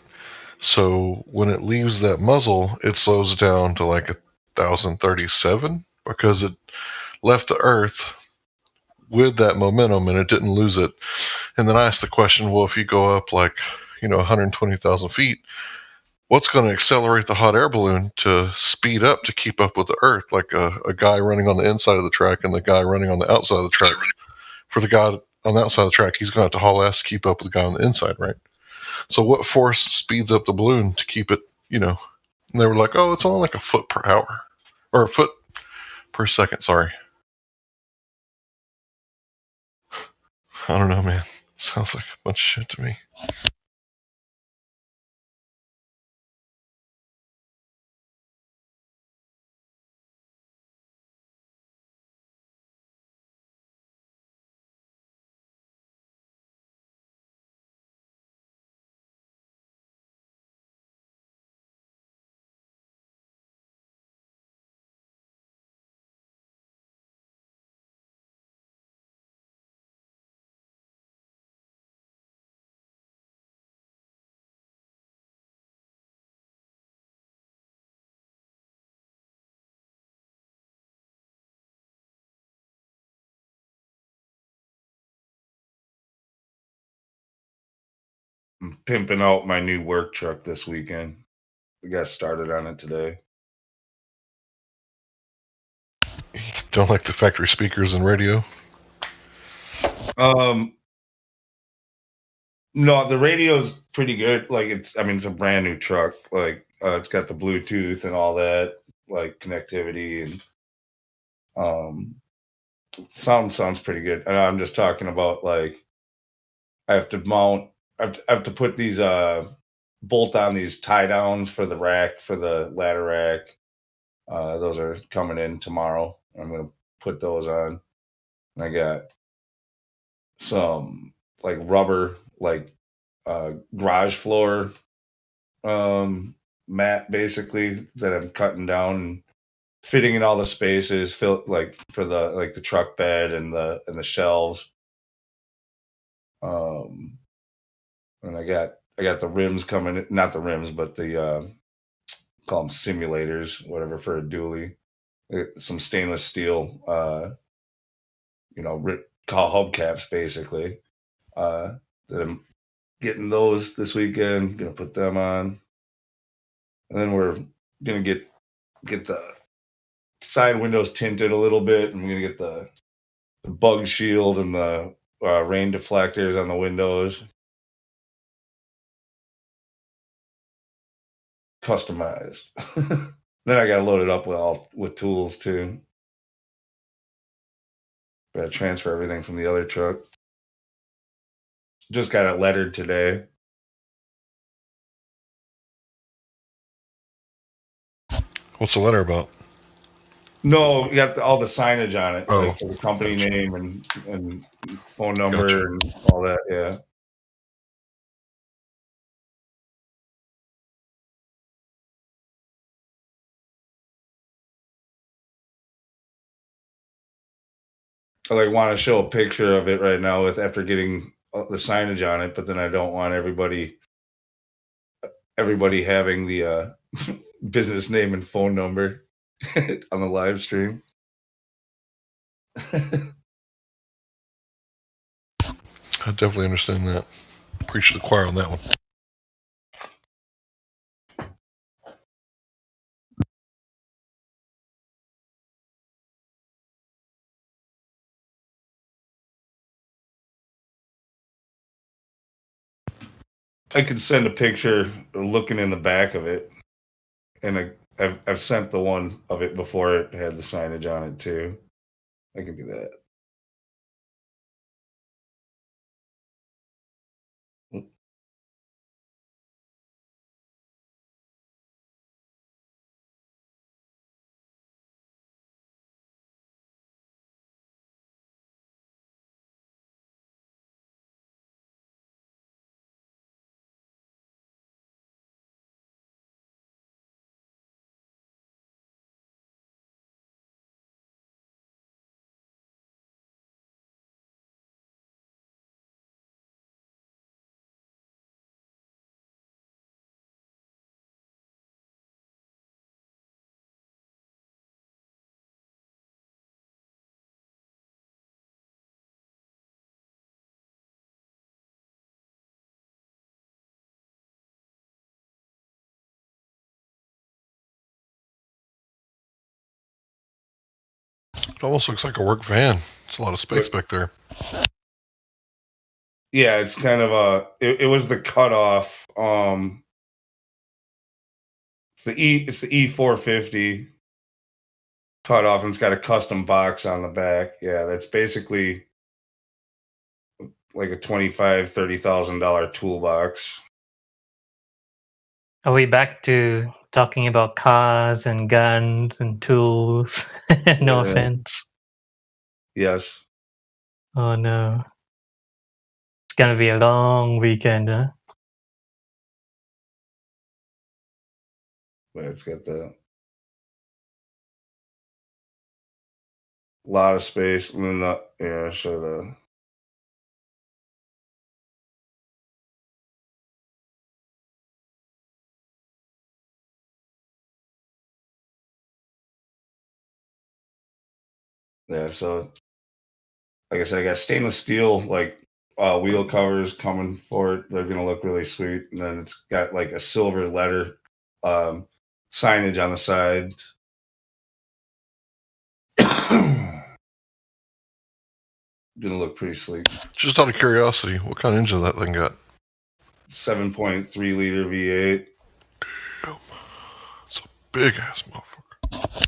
So when it leaves that muzzle, it slows down to like 1,037 because it left the Earth with that momentum and it didn't lose it. And then I asked the question, well, if you go up like 120,000 feet, what's going to accelerate the hot air balloon to speed up to keep up with the Earth? Like a guy running on the inside of the track and the guy running on the outside of the track. For the guy on the outside of the track, he's going to have to haul ass to keep up with the guy on the inside, right? So what force speeds up the balloon to keep it, And they were like, oh, it's only like a foot per hour. Or a foot per second, sorry. I don't know, man. Sounds like a bunch of shit to me. I'm pimping out my new work truck this weekend. We got started on it today. Don't like the factory speakers and radio? No, the radio's pretty good. Like it's a brand new truck. Like it's got the Bluetooth and all that, like connectivity, and sounds pretty good. And I'm just talking about like I have to put these bolt on these tie downs for the rack, for the ladder rack. Those are coming in tomorrow. I'm gonna put those on. And I got some like rubber, like garage floor mat basically that I'm cutting down and fitting in all the spaces, like for the truck bed and the shelves. And I got the rims coming, not the rims, but the call them simulators, whatever, for a dually. Some stainless steel, call hubcaps basically. That I'm getting those this weekend. Gonna put them on, and then we're gonna get the side windows tinted a little bit. I'm gonna get the bug shield and the rain deflectors on the windows customized. Then I gotta load it up with tools too. Gotta transfer everything from the other truck. Just got it lettered today. What's the letter about? No, you got all the signage on it, Oh, like for the company gotcha. name and phone number Gotcha. and all that. Yeah. I want to show a picture of it right now after getting the signage on it, but then I don't want everybody having the business name and phone number on the live stream. I definitely understand that. Preach to the choir on that one. I could send a picture looking in the back of it, and I've sent the one of it before it had the signage on it too. I can do that. It almost looks like a work van. It's a lot of space back there. Yeah, it's kind of it was the cutoff. It's the E450 cutoff, and it's got a custom box on the back. Yeah, that's basically like a $25,000-$30,000 toolbox. Are we back to talking about cars and guns and tools? No Yeah. offense. Yes. Oh no. It's gonna be a long weekend, huh? But it's got the lot of space. And then show the so like I said, I got stainless steel wheel covers coming for it. They're gonna look really sweet. And then it's got like a silver letter signage on the side. Gonna look pretty sleek. Just out of curiosity, what kind of engine that thing got? 7.3 liter V8. Damn. It's a big ass motherfucker.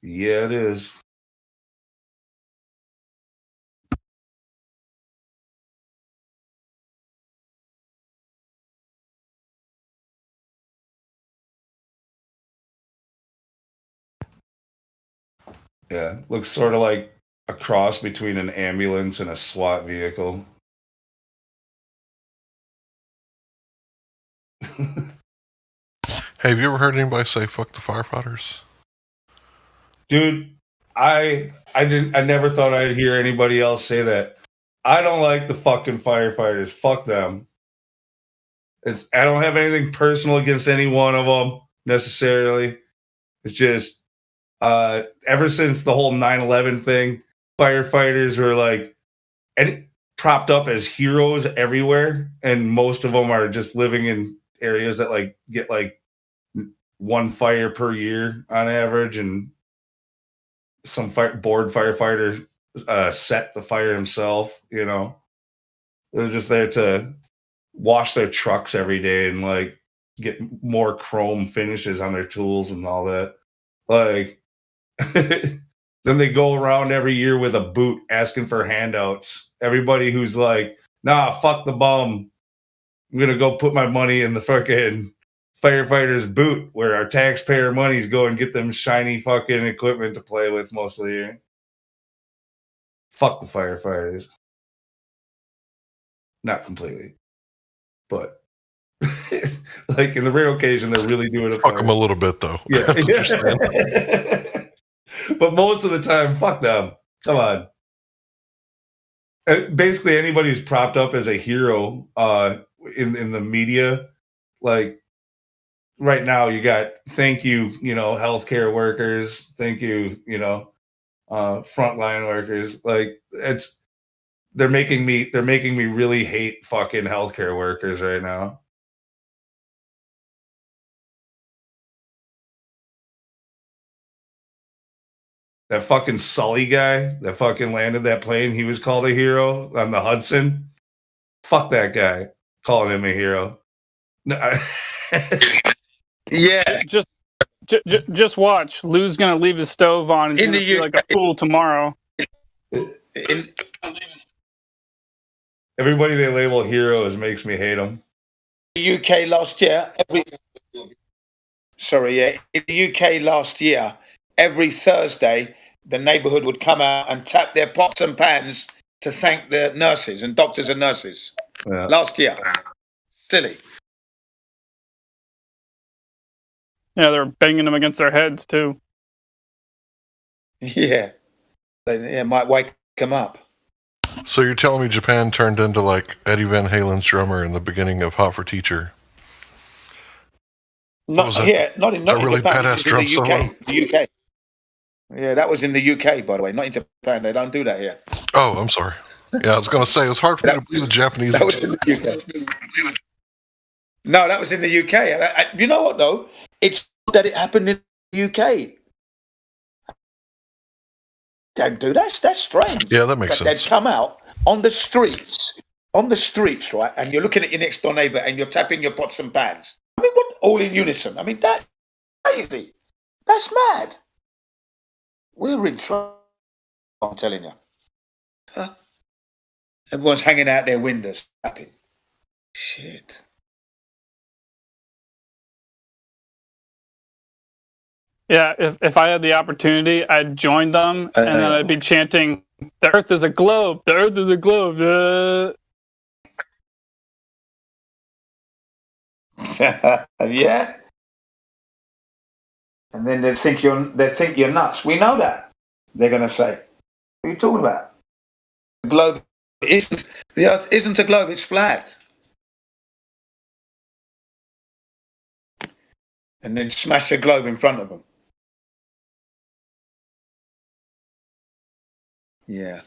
Yeah, it is. Yeah, looks sort of like a cross between an ambulance and a SWAT vehicle. Hey, have you ever heard anybody say "fuck the firefighters"? Dude, I never thought I'd hear anybody else say that. I don't like the fucking firefighters. Fuck them. I don't have anything personal against any one of them necessarily. It's just ever since the whole 9/11 thing, firefighters were like propped up as heroes everywhere, and most of them are just living in areas that like get like one fire per year on average, and some bored firefighter set the fire himself. You know, they're just there to wash their trucks every day and like get more chrome finishes on their tools and all that. Like, then they go around every year with a boot asking for handouts. Everybody who's like, nah, fuck the bum. I'm going to go put my money in the fucking firefighter's boot where our taxpayer money's go and get them shiny fucking equipment to play with most of the year. Fuck the firefighters. Not completely. But like in the rare occasion, they're really doing it. Fuck them a little bit, though. Yeah. But most of the time, fuck them. Come on. Basically, anybody who's propped up as a hero in the media, like right now, you got thank you, healthcare workers, thank you, frontline workers. Like they're making me really hate fucking healthcare workers right now. That fucking Sully guy that fucking landed that plane, he was called a hero on the Hudson. Fuck that guy. Calling him a hero. No, Yeah. Just watch. Lou's gonna leave his stove on. He's In gonna the feel like a fool tomorrow. Everybody they label heroes makes me hate them. The UK last year, in the UK last year, every Thursday, the neighbourhood would come out and tap their pots and pans to thank the nurses and doctors and nurses. Yeah. Last year. Silly. Yeah, they're banging them against their heads too. Yeah. It might wake them up. So you're telling me Japan turned into like Eddie Van Halen's drummer in the beginning of Hot for Teacher? Not here, not in really Japan, badass this is in drum the solo? UK. The UK. Yeah, that was in the UK, by the way, not in Japan. They don't do that here. Oh, I'm sorry. Yeah, I was going to say, it was hard for me to believe the Japanese. That was in the UK. No, that was in the UK. You know what, though? It's that it happened in the UK. Don't do that. That's strange. Yeah, that makes They'd sense. come out on the streets, right? And you're looking at your next door neighbour and you're tapping your pots and pans. I mean, what? All in unison. I mean, that's crazy. That's mad. We're in trouble, I'm telling you. Huh? Everyone's hanging out their windows, tapping. Shit. Yeah, if I had the opportunity, I'd join them, and then I'd be chanting, "The Earth is a globe. The Earth is a globe." Yeah. And then they think you're nuts. We know that. They're going to say, "What are you talking about? The globe isn't. The Earth isn't a globe. It's flat." And then smash the globe in front of them. Yeah.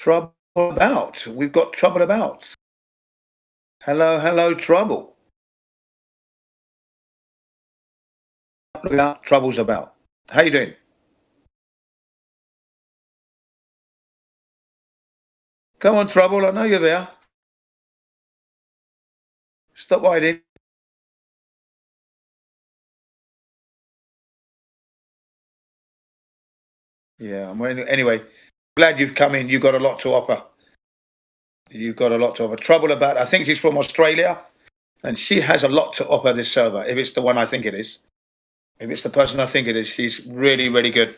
Trouble about. We've got trouble about. Hello, trouble. Trouble's about. How you doing? Come on, trouble. I know you're there. Stop hiding. Yeah. Anyway, glad you've come in. You've got a lot to offer. You've got a lot to offer. Trouble about. I think she's from Australia, and she has a lot to offer this server. If it's the one I think it is, if it's the person I think it is, she's really, really good.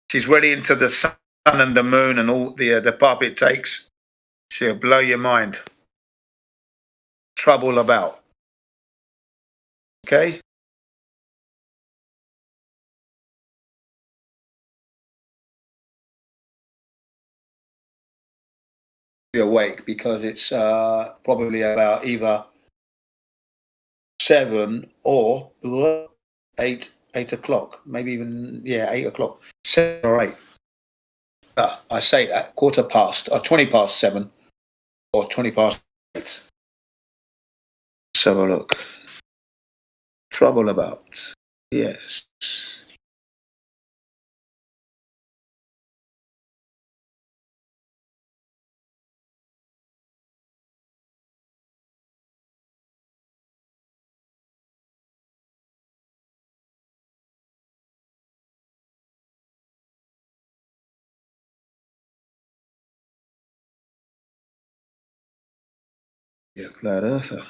She's really into the sun and the moon and all the path it takes. She'll blow your mind. Trouble about. Okay. Be awake because it's probably about either 7 or 8 o'clock, maybe even 8 o'clock, 7 or 8. I say that 20 past 7 or 20 past 8. Let's have a look. Trouble about. Yes. Yeah, flat earther.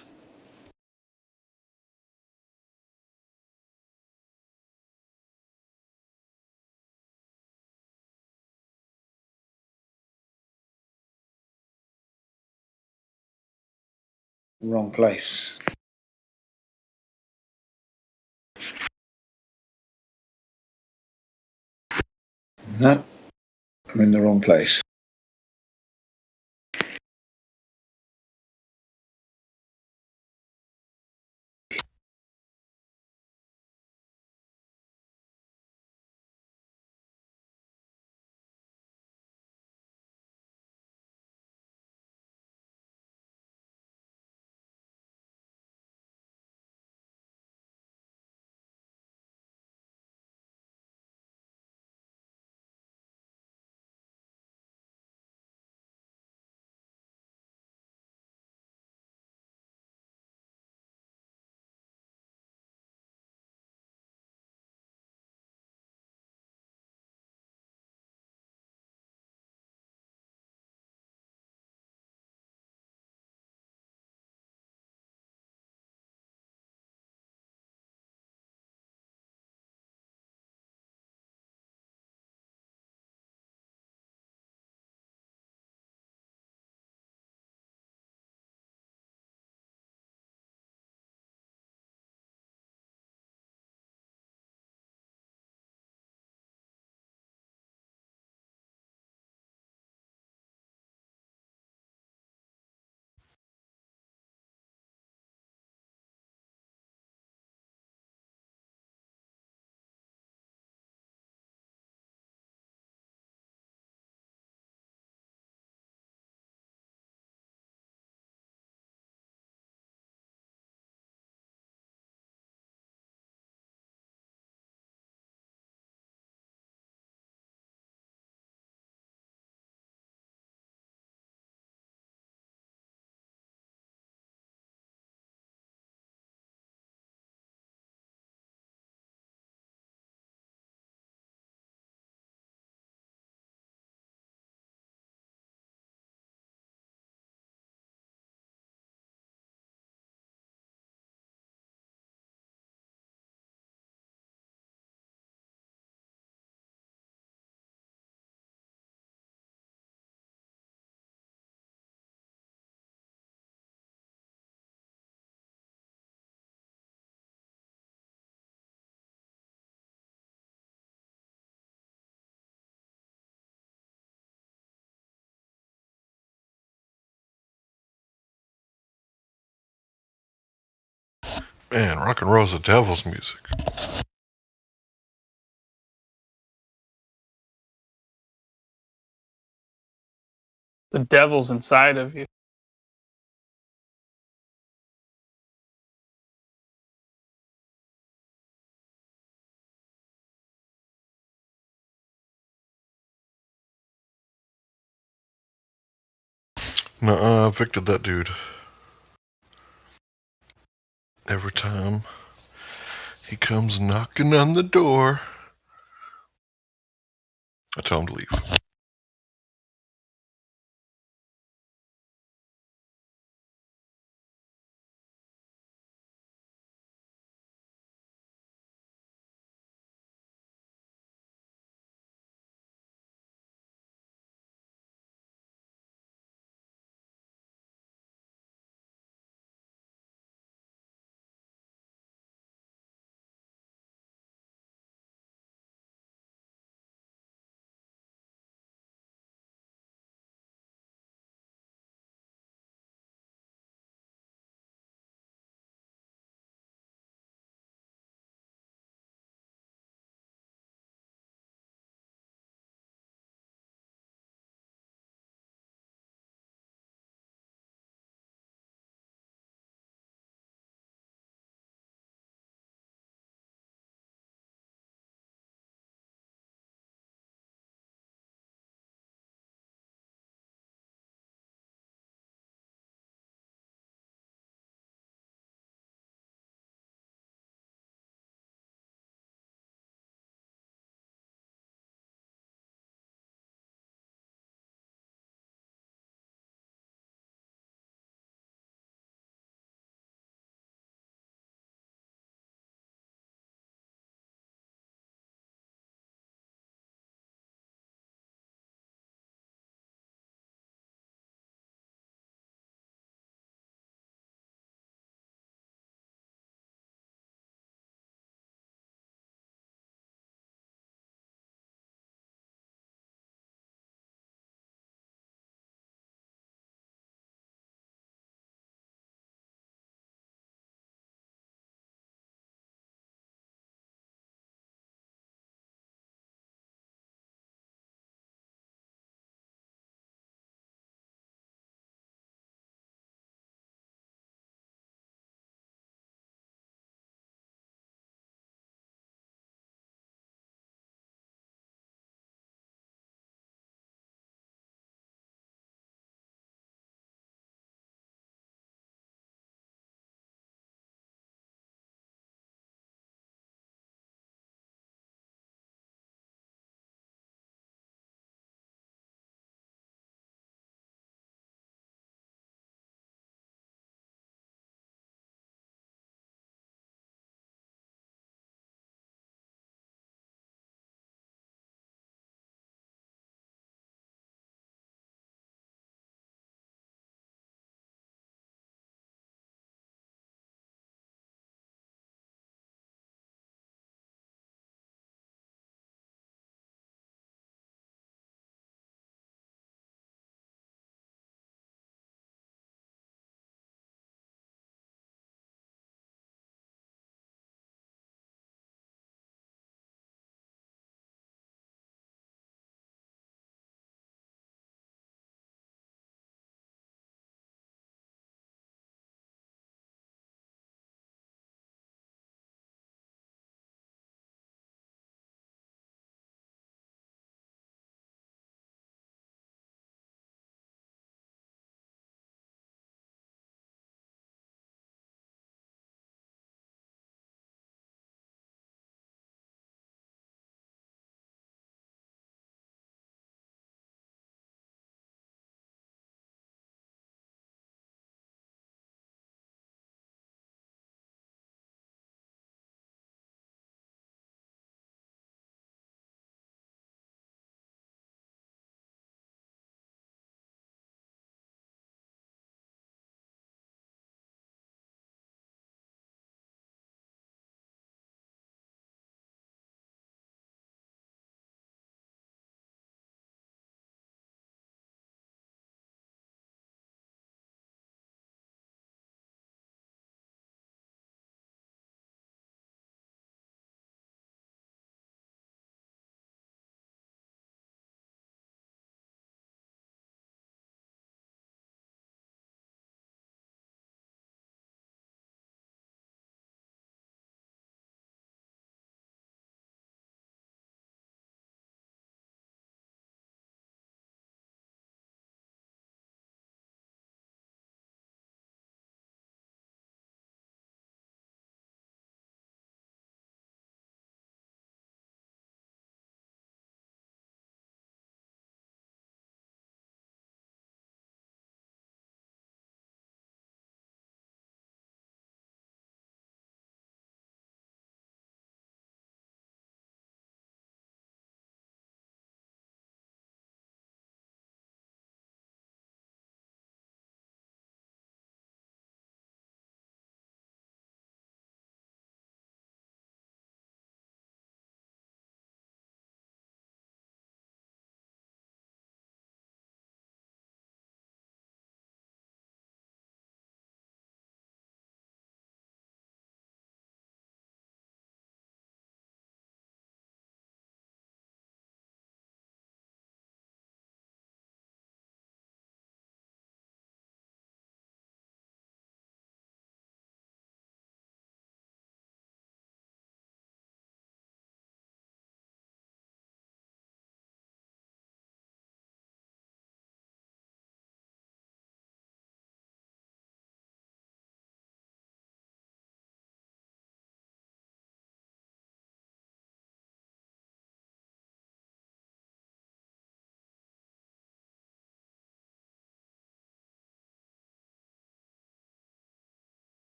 Wrong place. No, I'm in the wrong place. Man, rock and roll is the devil's music. The devil's inside of you. Nuh-uh, I evicted that dude. Every time he comes knocking on the door, I tell him to leave.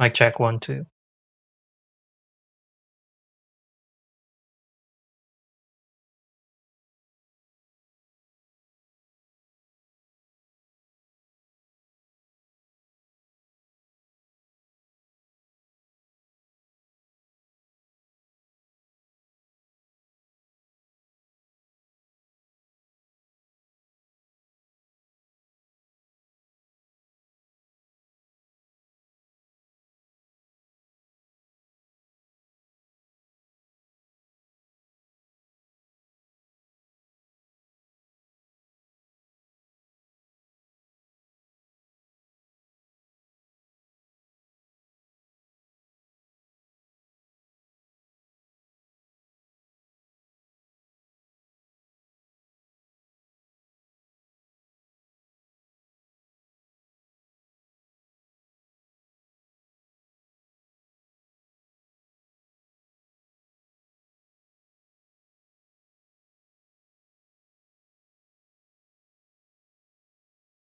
Mic check 1, 2.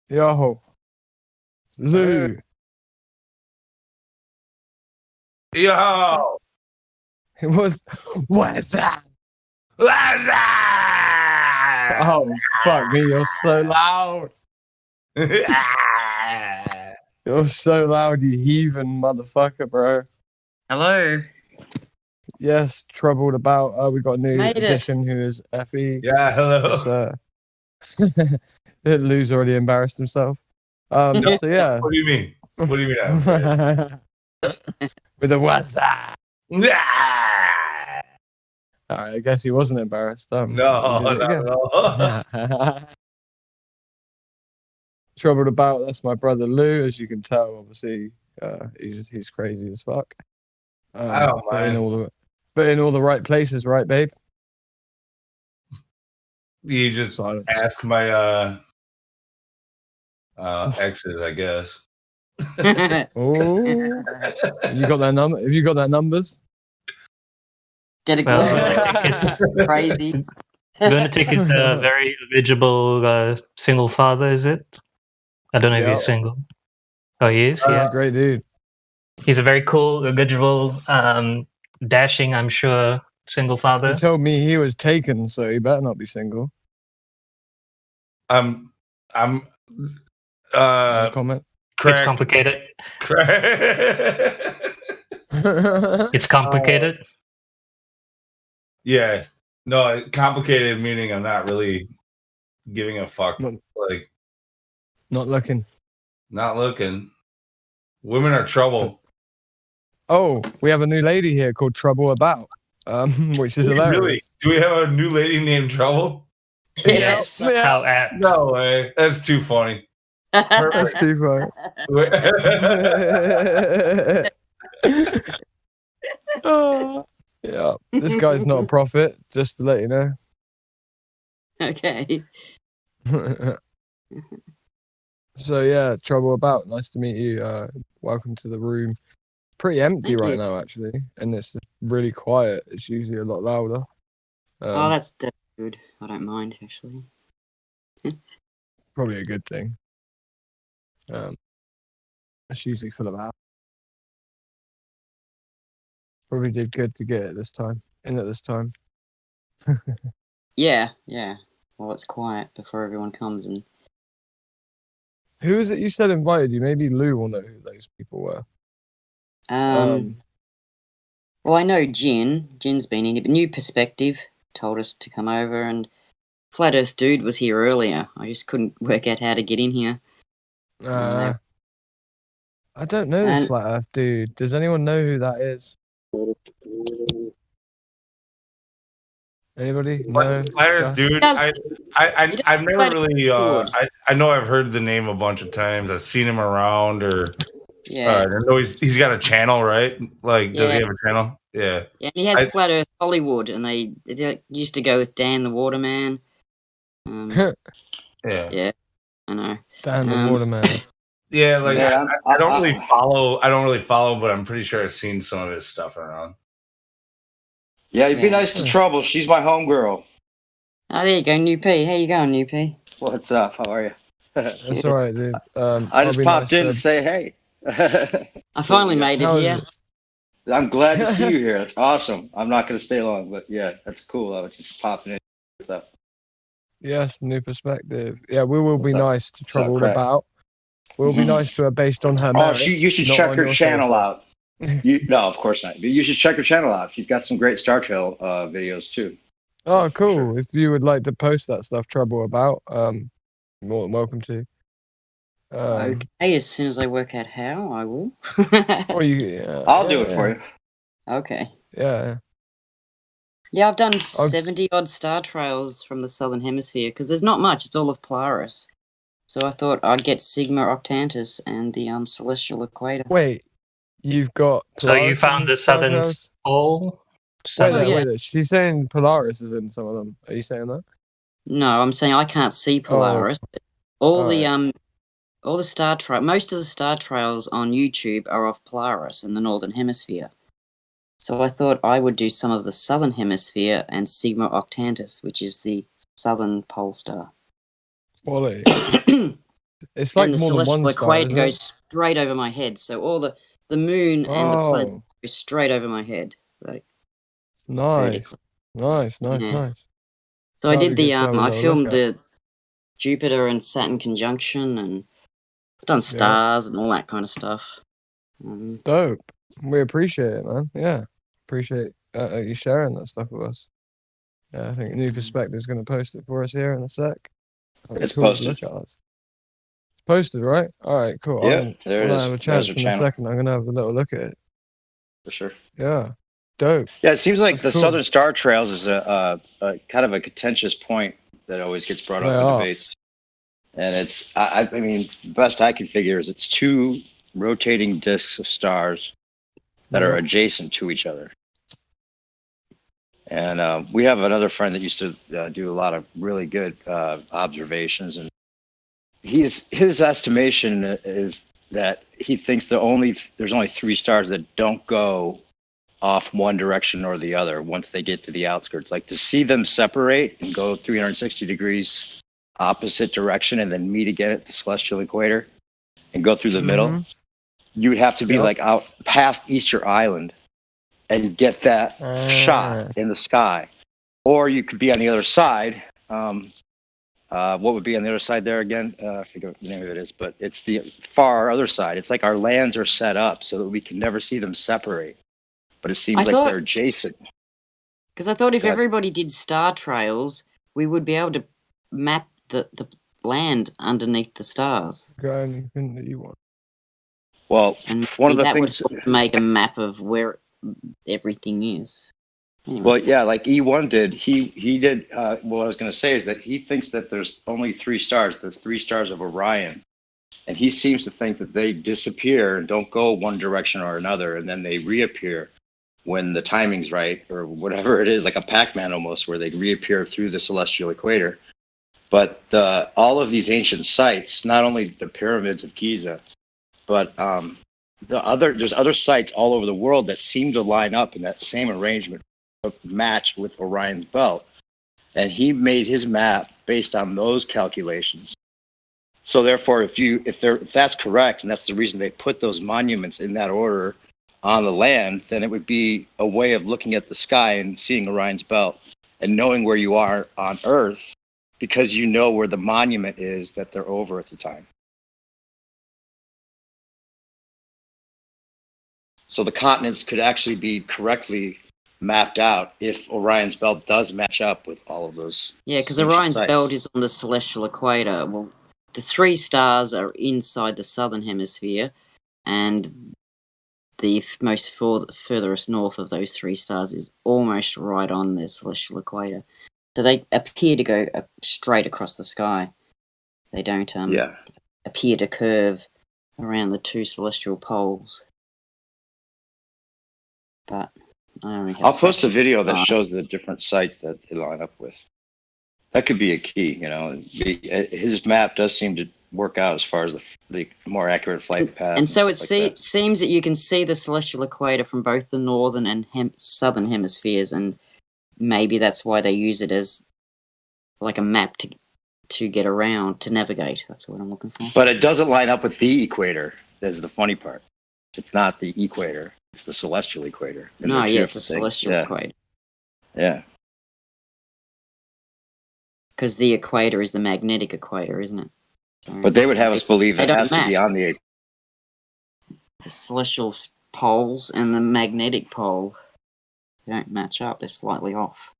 Yo, Lou. Yo. What's that? Oh, fuck me, you're so loud. You're so loud, you heathen motherfucker, bro. Hello. Yes, troubled about. We got a new Made it. addition who is Effie. Yeah, hello. Lou's already embarrassed himself. No, So yeah. What do you mean? What do you mean? With a what's that? Alright, I guess he wasn't embarrassed. No, we'll do it not again. at all. Troubled about. That's my brother Lou, as you can tell. Obviously, he's crazy as fuck. I don't mind. But in all the right places, right, babe? You just ask my exes, I guess. Oh, you got that number? Have you got that numbers? Get a Well, crazy. Lunatic is a very eligible single father, is it? I don't know if he's single. Oh, he is? Yeah. Great dude. He's a very cool, eligible, dashing, I'm sure, single father. He told me he was taken, so he better not be single. I'm comment. It's complicated. It's complicated. Yeah. No, complicated meaning I'm not really giving a fuck. Like, not looking. Not looking. Women are trouble. Oh, we have a new lady here called Trouble About, which is hilarious. Really? Do we have a new lady named Trouble? Yes. How apt. No way. That's too funny. That's too funny. Yeah, this guy's not a prophet, just to let you know. Okay. So yeah, Trouble About. Nice to meet you. Welcome to the room. Pretty empty Thank right you. now, actually, and it's really quiet. It's usually a lot louder. Oh, that's good. I don't mind, actually. Probably a good thing. It's usually full of hours. Probably did good to get it this time. In at this time. Yeah. Well, it's quiet before everyone comes in. Who is it you said invited you? Maybe Lou will know who those people were. Well, I know Jin. Jin's been in here, but New Perspective told us to come over, and Flat Earth Dude was here earlier. I just couldn't work out how to get in here. I don't know this Flat Earth Dude. Does anyone know who that is? Anybody? No? Flat Earth Dude. I've never really. I know I've heard the name a bunch of times. I've seen him around, or I know he's got a channel, right? Like, does he have a channel? Yeah. Yeah, and he has Flat Earth Hollywood, and they used to go with Dan the Waterman. Yeah, I know. Dan the Waterman. Yeah, like I don't really follow. I don't really follow, but I'm pretty sure I've seen some of his stuff around. Yeah, you'd be nice to Trouble. She's my homegirl. Oh, there you go, New P. How you going, New P? What's up? How are you? That's all right, dude. I just popped in to say hey. I finally made it here. I'm glad to see you here. That's awesome. I'm not going to stay long, but yeah, that's cool. I was just popping in. What's up? Yes, new perspective. Yeah, we will be What's up? nice to What's up, trouble Craig? about. We'll be nice to her based on her Oh, merit. you should not check on her your channel social. out. No, of course not. But you should check her channel out. She's got some great Star Trail videos too. Oh, cool. If you would like to post that stuff, trouble about, more than welcome to. Okay, as soon as I work out how, I will. Or you, I'll do it for you. Okay. Yeah. Yeah, I've done 70 odd star trails from the southern hemisphere because there's not much. It's all of Polaris. So I thought I'd get Sigma Octantis and the celestial equator. Wait, you've got. So you Polaris found in the Star southern Trails? pole? Wait, wait. She's saying Polaris is in some of them. Are you saying that? No, I'm saying I can't see Polaris. But all the star trail, most of the star trails on YouTube are off Polaris in the northern hemisphere. So I thought I would do some of the southern hemisphere and Sigma Octantis, which is the southern pole star. Well, it's like and the more than celestial one star, equator isn't goes it? straight over my head. So all the moon and the planet go straight over my head. Like Nice, nice. Yeah. So I did the I filmed the Jupiter and Saturn conjunction, and I've done stars and all that kind of stuff. Dope. We appreciate it, man. Yeah, appreciate you sharing that stuff with us. Yeah, I think New Perspective is going to post it for us here in a sec. It's cool to posted. look at. It's posted, right? All right, cool. Yeah, there it when I is. have a There's chance our in a channel. second, I'm going to have a little look at it. For sure. Yeah, dope. Yeah, it seems like That's the cool. Southern Star Trails is a kind of a contentious point that always gets brought up They in are. debates. And it's, I mean, best I can figure is it's two rotating disks of stars that are adjacent to each other. And we have another friend that used to do a lot of really good observations, and his estimation is that he thinks there's only three stars that don't go off one direction or the other once they get to the outskirts. Like to see them separate and go 360 degrees opposite direction and then meet again at the celestial equator and go through the middle, you would have to be like out past Easter Island and get that shot in the sky. Or you could be on the other side. What would be on the other side there again? I forget what the name of it is, but it's the far other side. It's like our lands are set up so that we can never see them separate. But it seems like they're adjacent. Because I thought if Go ahead. everybody did star trails, we would be able to map the land underneath the stars. Got anything that you want? Well, And one of the that things. would make a map of where everything is. Anyway. Well, yeah, like E1 did. He did. What I was going to say is that he thinks that there's only three stars. There's three stars of Orion, and he seems to think that they disappear and don't go one direction or another, and then they reappear when the timing's right, or whatever it is, like a Pac-Man almost, where they reappear through the celestial equator. But all of these ancient sites, not only the pyramids of Giza, but there's other sites all over the world that seem to line up in that same arrangement, match with Orion's belt. And he made his map based on those calculations. So therefore, if that's correct, and that's the reason they put those monuments in that order on the land, then it would be a way of looking at the sky and seeing Orion's belt and knowing where you are on Earth, because you know where the monument is that they're over at the time. So the continents could actually be correctly mapped out if Orion's belt does match up with all of those. Yeah, because ancient Orion's sites. belt is on the celestial equator. Well, the three stars are inside the southern hemisphere, and the most furthest north of those three stars is almost right on the celestial equator. So they appear to go straight across the sky. They don't appear to curve around the two celestial poles. But I only have I'll post a fraction video of that time. shows the different sites that they line up with. That could be a key, you know. His map does seem to work out as far as the more accurate flight path. And so it stuff like that. seems that you can see the celestial equator from both the northern and southern hemispheres, and maybe that's why they use it as like a map to get around, to navigate. That's what I'm looking for. But it doesn't line up with the equator. is the funny part. It's not the equator; it's the celestial equator. And No, the yeah, it's a beautiful thing- celestial yeah. equator. Yeah. Because the equator is the magnetic equator, isn't it? So But they would have us believe they it don't has to be match. on the. The celestial poles and the magnetic pole, they don't match up. They're slightly off.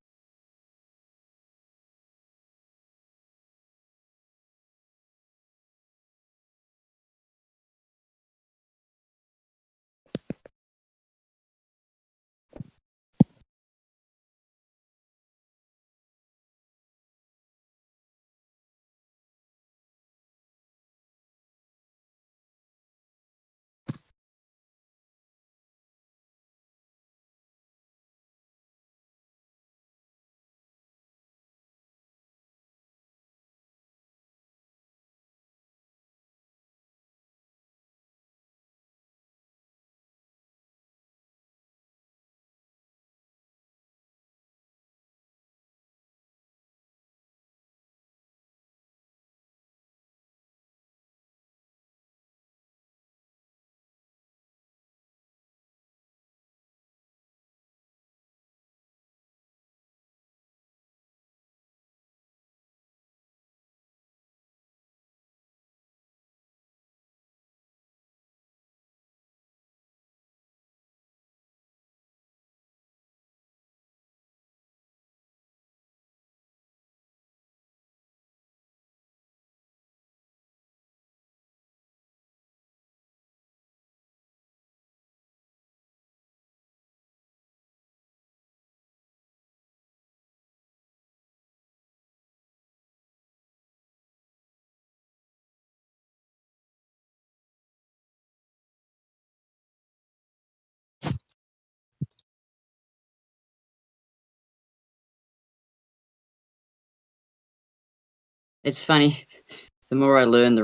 It's funny. The more I learn, the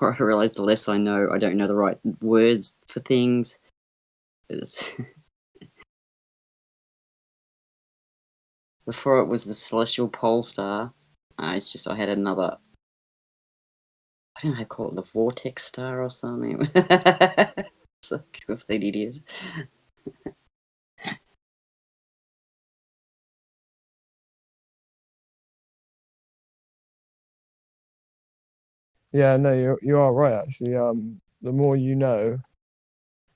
more I realize the less I know. I don't know the right words for things. Before it was the celestial pole star. It's just I had another. I don't know how to call it, the vortex star or something. It's a complete idiot. Yeah, no, you are right actually. The more you know,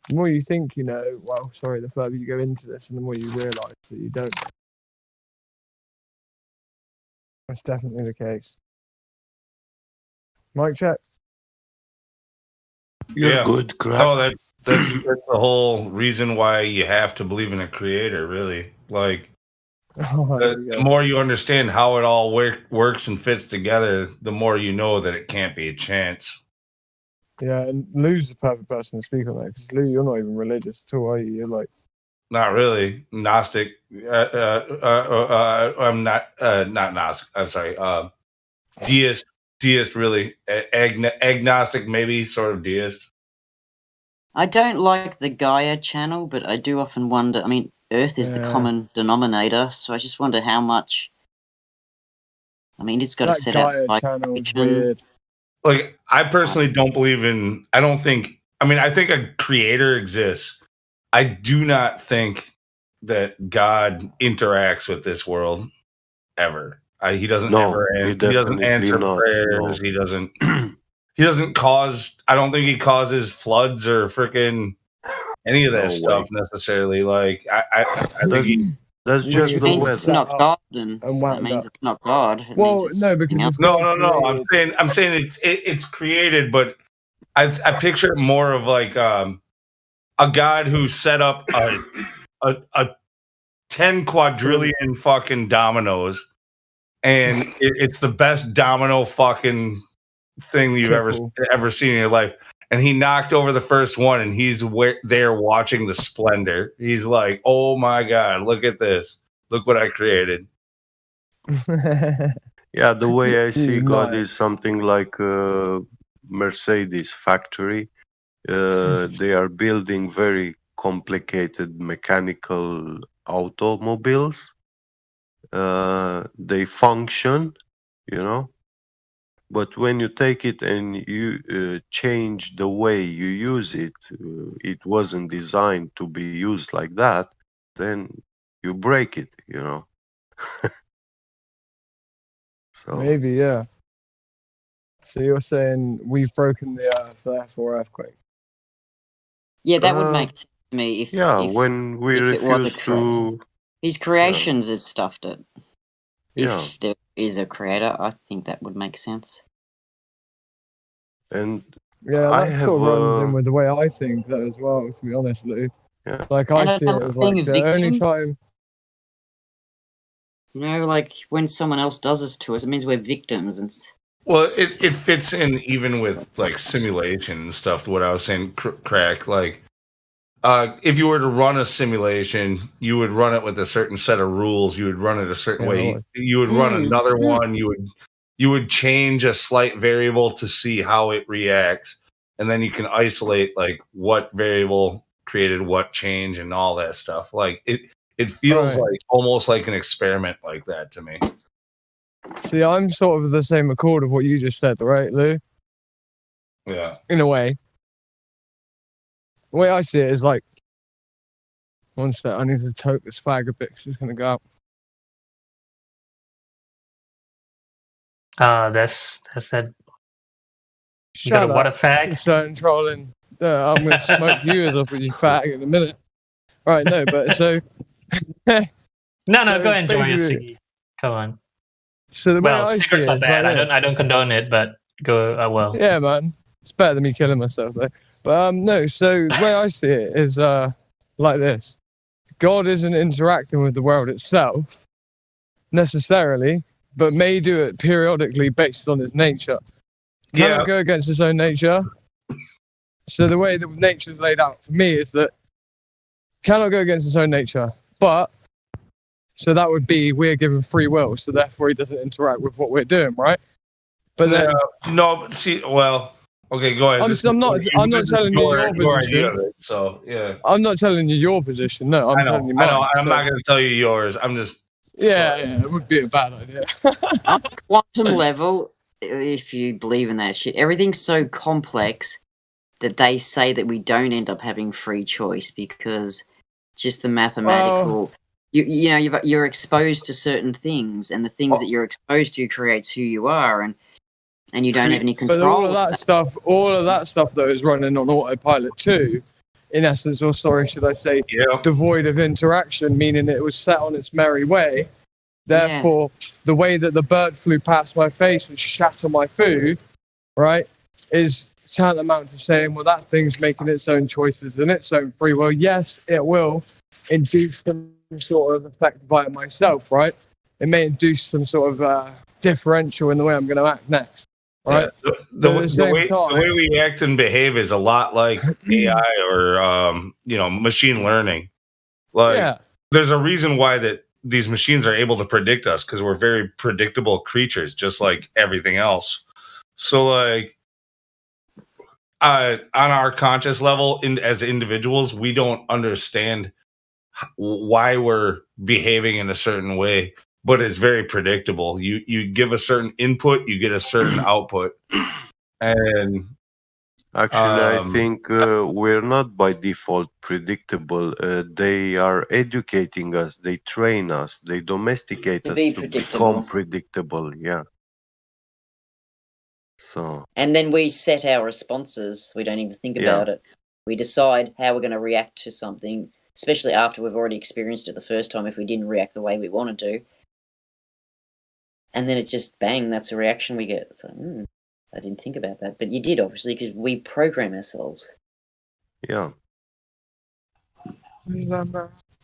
the more you think you know. Well, sorry, the further you go into this, and the more you realise that you don't know. That's definitely the case. Mic check. Yeah. No, that's the whole reason why you have to believe in a creator, really. Like, the more you understand how it all works and fits together, the more you know that it can't be a chance. Yeah, and Lou's the perfect person to speak on that because Lou, you're not even religious at all, are you? You're like, Not really. Gnostic. I'm not Gnostic. I'm sorry. Deist. Deist, really. Agnostic, maybe, sort of deist. I don't like the Gaia channel, but I do often wonder. I mean, Earth is the common denominator, so I just wonder how much. I mean, it's got to that set out Gaia channel is vibration. weird. Like, I personally don't believe in. I don't think. I mean, I think a creator exists. I do not think that God interacts with this world ever. He doesn't No, ever. he He doesn't definitely answer not, prayers. no. He doesn't. He doesn't cause. I don't think he causes floods or freaking any of that No stuff way. necessarily. Like I think That's, he. that's just the means it's weather. not God, then and that means up. it's not God. It Well, means it's no, because something if else. No. I'm saying it's created, but I picture it more of like a god who set up a 10 quadrillion fucking dominoes, and it's the best domino fucking thing you've ever seen in your life. And he knocked over the first one, and he's there watching the splendor. He's like, "Oh my god, look at this! Look what I created." Yeah, the way I see God Nice. is something like a Mercedes factory. They are building very complicated mechanical automobiles. They function, you know, But when you take it and you change the way you use it, it wasn't designed to be used like that, then you break it, you know. So Maybe, yeah. So you're saying we've broken the earth, therefore earthquake. Yeah, that would make sense to me if when we if it was refuse to, his creations has stuffed it. yeah, If there is a creator, I think that would make sense. and Yeah, I that have sort of runs in with the way I think though as well, to be honest, Lou. Yeah. Like And I see it another as thing, like a the only victim? time You know, like when someone else does this to us, it means we're victims. And Well, it fits in even with like simulation and stuff. What I was saying, crack. Like, if you were to run a simulation, you would run it with a certain set of rules. You would run it a certain way. You would run another one. You would change a slight variable to see how it reacts, and then you can isolate like what variable created what change and all that stuff. Like it feels Right. like almost like an experiment like that to me. see I'm sort of the same accord of what you just said, right, Lou? Yeah. In a way. The way I see it is like one step, I need to toke this fag a bit because it's gonna go out. That's that. You Shut got a what a up, fag? you certain trolling. I'm gonna smoke you as off with you fag in a minute. Right, no, but so No, so go enjoy your basically- ciggy. Come on. So the way Well, I see cigarettes it are is bad. like I don't condone it, but go well. Yeah, man. It's better than me killing myself, though. But no. So the way I see it is like this: God isn't interacting with the world itself necessarily, but may do it periodically based on his nature. Cannot go against his own nature. So the way that nature's laid out for me is that cannot go against his own nature, but so that would be we're given free will, so therefore he doesn't interact with what we're doing, right? But then No, but see, well, okay, go ahead. I'm not telling you your idea position. of it, so yeah. I'm not telling you your position. No, I'm I know, telling you I mine. know. I'm so- not going to tell you yours. I'm just. Yeah, it would be a bad idea. on a quantum level, if you believe in that shit, everything's so complex that they say that we don't end up having free choice because just the mathematical. You know you're exposed to certain things, and the things that you're exposed to creates who you are, and you don't have any But control. all of that stuff though is running on autopilot too, in essence, or sorry, should I say, devoid of interaction, meaning it was set on its merry way. Therefore, the way that the bird flew past my face and shatter my food, right, is tantamount to saying, well, that thing's making its own choices and its own free will. Yes, it will induce some sort of effect via myself, right? It may induce some sort of differential in the way I'm going to act next, right? Yeah, But at the same the way we act and behave is a lot like AI or machine learning. Like, there's a reason why that these machines are able to predict us because we're very predictable creatures, just like everything else. So, like, on our conscious level, as individuals, we don't understand why we're behaving in a certain way, but it's very predictable. You give a certain input, you get a certain output, and actually, I think we're not by default predictable. They are educating us, they train us, they domesticate To us be to predictable. become predictable. Yeah. So And then we set our responses. We don't even think Yeah. about it. We decide how we're going to react to something, especially after we've already experienced it the first time if we didn't react the way we wanted to. And then it just, bang, that's a reaction we get. So, I didn't think about that. But you did, obviously, because we program ourselves. yeah.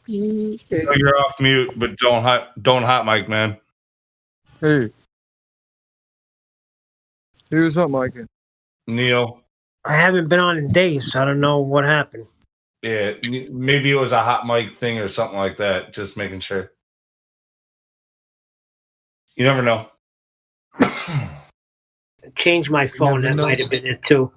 you're off mute, but don't hot mic, man. Who? Who's hot micing? Neil. I haven't been on in days, so I don't know what happened. Yeah, maybe it was a hot mic thing or something like that. Just making sure. You never know. Changed my phone. That might have been it too.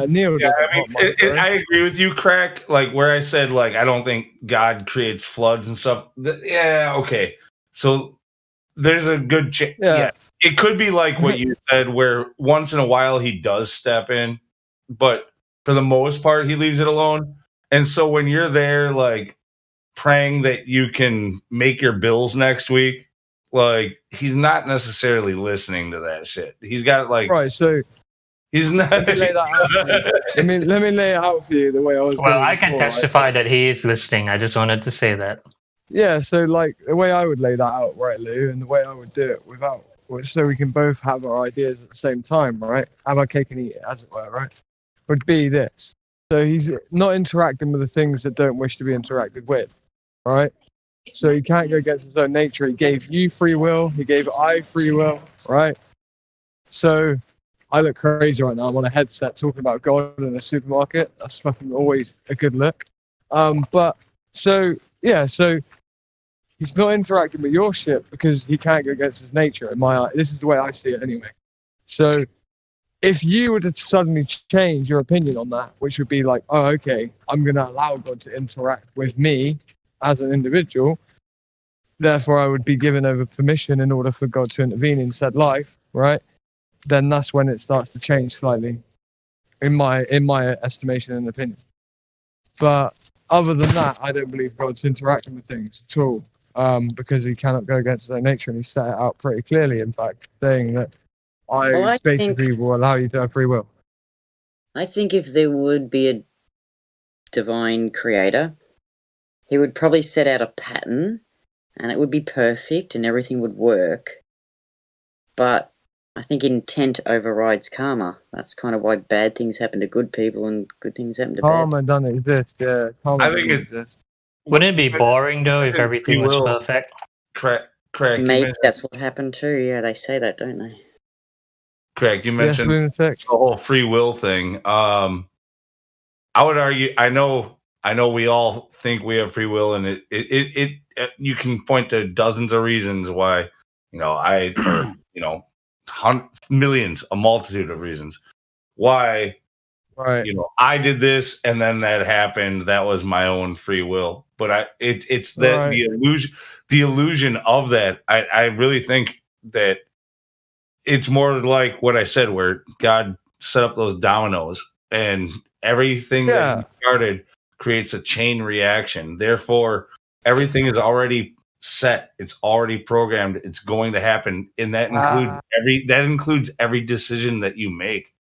Neil Yeah, doesn't I mean, hot mic, right? I agree with you, Crack. Like where I said, like I don't think God creates floods and stuff. Yeah, okay. So there's a good chance. Yeah, it could be like what you said, where once in a while he does step in, but for the most part he leaves it alone. And so when you're there, like praying that you can make your bills next week, like he's not necessarily listening to that shit. He's got like right. So he's not. Let me lay that out for you. Let me lay it out for you the way I was. Well, I can before, testify that he is listening. I just wanted to say that. Yeah, so like the way I would lay that out, right, Lou, and the way I would do it without, so we can both have our ideas at the same time, right? Have our cake and eat it, as it were, right? Would be this. So he's not interacting with the things that don't wish to be interacted with, right? So he can't go against his own nature. He gave you free will. He gave I free will, right? So I look crazy right now. I'm on a headset talking about God in a supermarket. That's fucking always a good look. But so, yeah, so he's not interacting with your shit because he can't go against his nature. In my eye, this is the way I see it anyway. So if you were to suddenly change your opinion on that, which would be like, oh, okay, I'm going to allow God to interact with me as an individual, therefore I would be given over permission in order for God to intervene in said life, right? Then that's when it starts to change slightly, in my estimation and opinion. But other than that, I don't believe God's interacting with things at all, because he cannot go against his own nature, and he set it out pretty clearly, in fact, saying that I basically will allow you to have free will. I think if there would be a divine creator, he would probably set out a pattern, and it would be perfect, and everything would work. But I think intent overrides karma. That's kind of why bad things happen to good people and good things happen to bad. Karma doesn't exist, yeah. Karma I think doesn't exist. Wouldn't it be boring though if everything was perfect? Craig, Maybe that's what happened too. Yeah, they say that, don't they? Craig, you mentioned the whole free will thing. I would argue. I know we all think we have free will, and it you can point to dozens of reasons why. Millions, a multitude of reasons why. Right. I did this, and then that happened. That was my own free will. But it's the illusion of that. I really think that it's more like what I said, where God set up those dominoes, and everything that he started creates a chain reaction. Therefore, everything is already set. It's already programmed. It's going to happen, and that includes every decision that you make.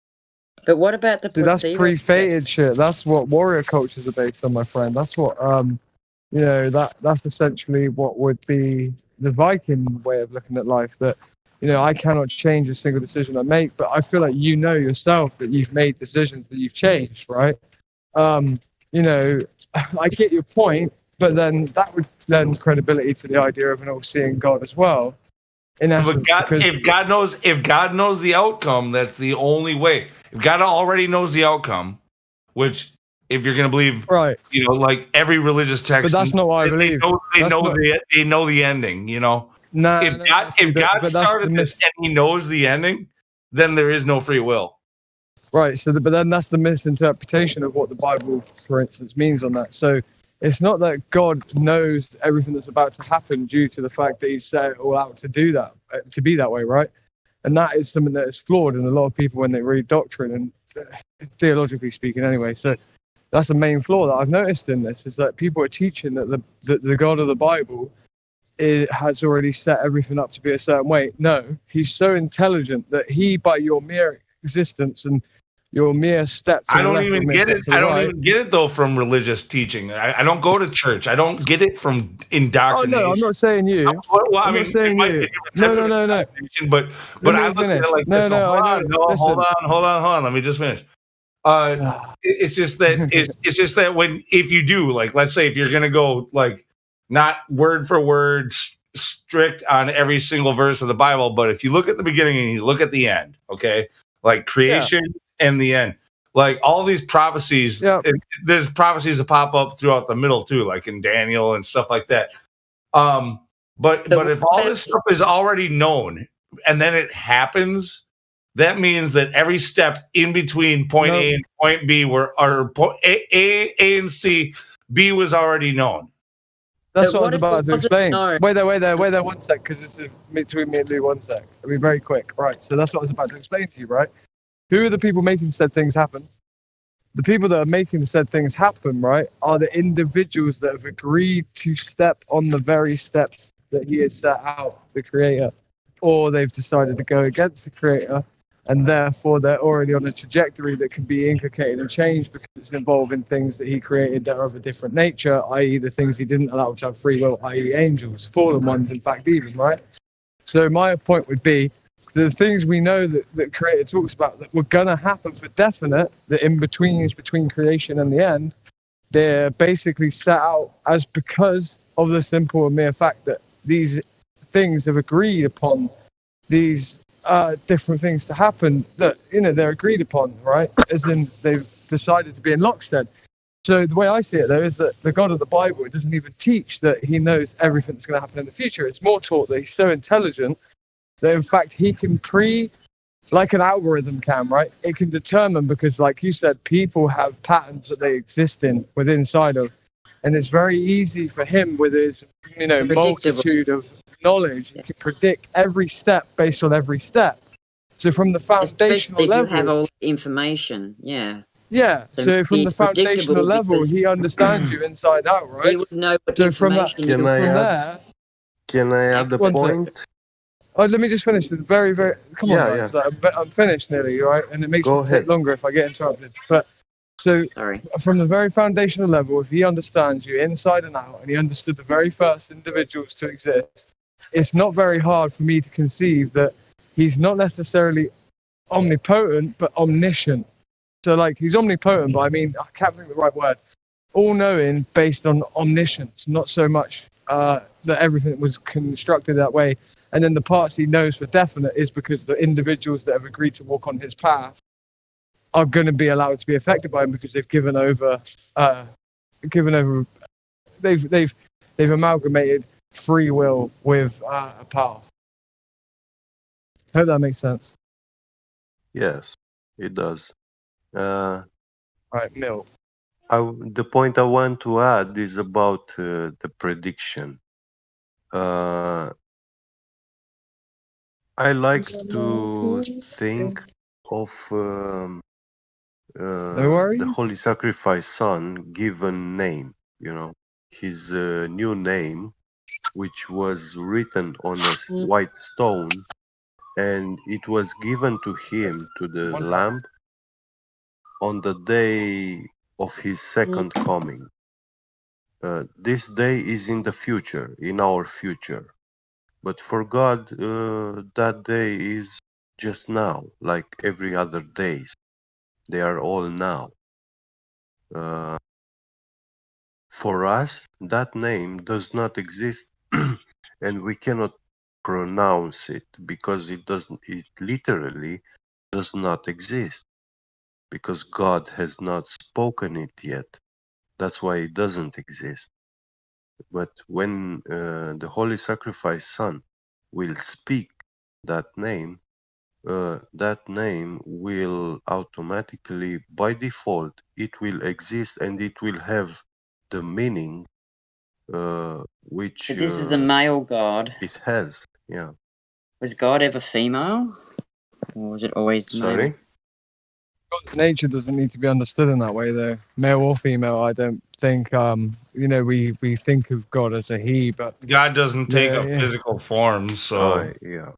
But what about the placebo? That's pre-fated shit. That's what warrior cultures are based on, my friend. That's what that's essentially what would be the Viking way of looking at life. That I cannot change a single decision I make, but I feel like yourself that you've made decisions that you've changed, right? I get your point, but then that would lend credibility to the idea of an all-seeing God as well. But if God knows the outcome, that's the only way. If God already knows the outcome, which if you're going to believe, right? Like every religious text, but that's not what I believe. They know the ending. No. If God started this and he knows the ending, then there is no free will. Right. So, but then that's the misinterpretation of what the Bible, for instance, means on that. So it's not that God knows everything that's about to happen due to the fact that He set it all out to do that, to be that way, right? And that is something that is flawed in a lot of people when they read doctrine and theologically speaking, anyway. So that's the main flaw that I've noticed in this, is that people are teaching that the God of the Bible has already set everything up to be a certain way. No, He's so intelligent that He, by your mere existence and your mere steps. I don't even get it. I don't even get it though from religious teaching. I don't go to church. I don't get it from indoctrination. Oh no, I'm not saying you. I'm not saying you. No. But I look at it like this. Hold on. Let me just finish. It's just that if you do, like, let's say if you're gonna go like not word for word strict on every single verse of the Bible, but if you look at the beginning and you look at the end, okay, like creation. Yeah. And the end, like all these prophecies, there's prophecies that pop up throughout the middle too, like in Daniel and stuff like that. But if all this stuff is already known and then it happens, that means that every step in between point A and point B A and C, B was already known. That's But what I was what if about it to wasn't explain. known? Wait there, 1 sec, because this is between me and Lou. 1 sec. I'll be very quick. Right. So that's what I was about to explain to you. Right. Who are the people making said things happen? The people that are making said things happen, right, are the individuals that have agreed to step on the very steps that he has set out, the creator, or they've decided to go against the creator, and therefore they're already on a trajectory that can be inculcated and changed because it's involving things that he created that are of a different nature, i.e. the things he didn't allow to have free will, i.e. angels, fallen ones, in fact, even, right? So my point would be, the things we know that creator talks about that were going to happen for definite, the in-betweens between creation and the end, they're basically set out as because of the simple and mere fact that these things have agreed upon these different things to happen that, they're agreed upon, right? As in they've decided to be in lockstep. So the way I see it, though, is that the God of the Bible, it doesn't even teach that he knows everything that's going to happen in the future. It's more taught that he's so intelligent that, in fact, he can like an algorithm can, right? It can determine because, like you said, people have patterns that they exist in inside of. And it's very easy for him with his, multitude of knowledge. He can predict every step based on every step. So from the foundational Especially if level, you have all the information, yeah. yeah. So from the it's foundational predictable level, because he understands you inside out, right? he would know what So from that, information Can I add the One sec. point? Oh, let me just finish. It's very, very. Come on, Yeah, guys. I'm finished nearly, right? And it makes Go me ahead. take longer if I get interrupted. But so, from the very foundational level, if he understands you inside and out, and he understood the very first individuals to exist, it's not very hard for me to conceive that he's not necessarily omnipotent, but omniscient. So, like, he's omnipotent, but I mean, I can't think of the right word. All-knowing based on omniscience, not so much that everything was constructed that way. And then the parts he knows for definite is because the individuals that have agreed to walk on his path are going to be allowed to be affected by him because they've given over, they've amalgamated free will with a path. Hope that makes sense. Yes, it does. All right, Mill. The point I want to add is about the prediction. I like to think of the Holy Sacrifice Son given name, his new name, which was written on a white stone, and it was given to him, to the Lamb, on the day of his second coming. This day is in the future, in our future. But for God, that day is just now, like every other days. They are all now. For us, that name does not exist, and we cannot pronounce it because it literally does not exist, because God has not spoken it yet. That's why it doesn't exist. But when the Holy Sacrifice Son will speak that name will automatically, by default, it will exist and it will have the meaning which But this is a male god. it has. Yeah. Was God ever female? Or was it always male? Sorry? God's nature doesn't need to be understood in that way, though. Male or female, I don't think. We think of God as a he, but God doesn't take a physical form, so yeah.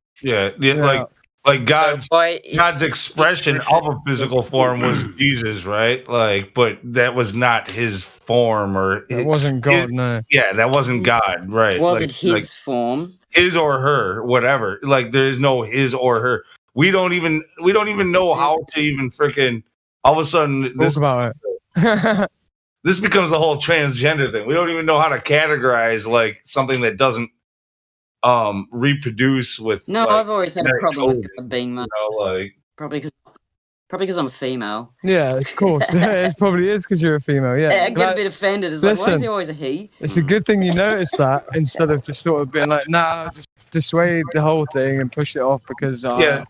Like God's expression of a physical form was Jesus, right? Like, but that was not his form, or it wasn't God. No. Yeah, that wasn't God, right? Wasn't his form. His or her, whatever. Like, there is no his or her. We don't even know how to even freaking. All of a sudden, this about it. This becomes the whole transgender thing. We don't even know how to categorize like something that doesn't reproduce with. No, like, I've always had a problem with God being male. Like probably because I'm a female. Yeah, of course. It probably is because you're a female. Yeah, I get a bit offended. It's like, why is he always a he? It's a good thing you noticed that instead of just sort of being like, nah, just dissuade the whole thing and push it off because I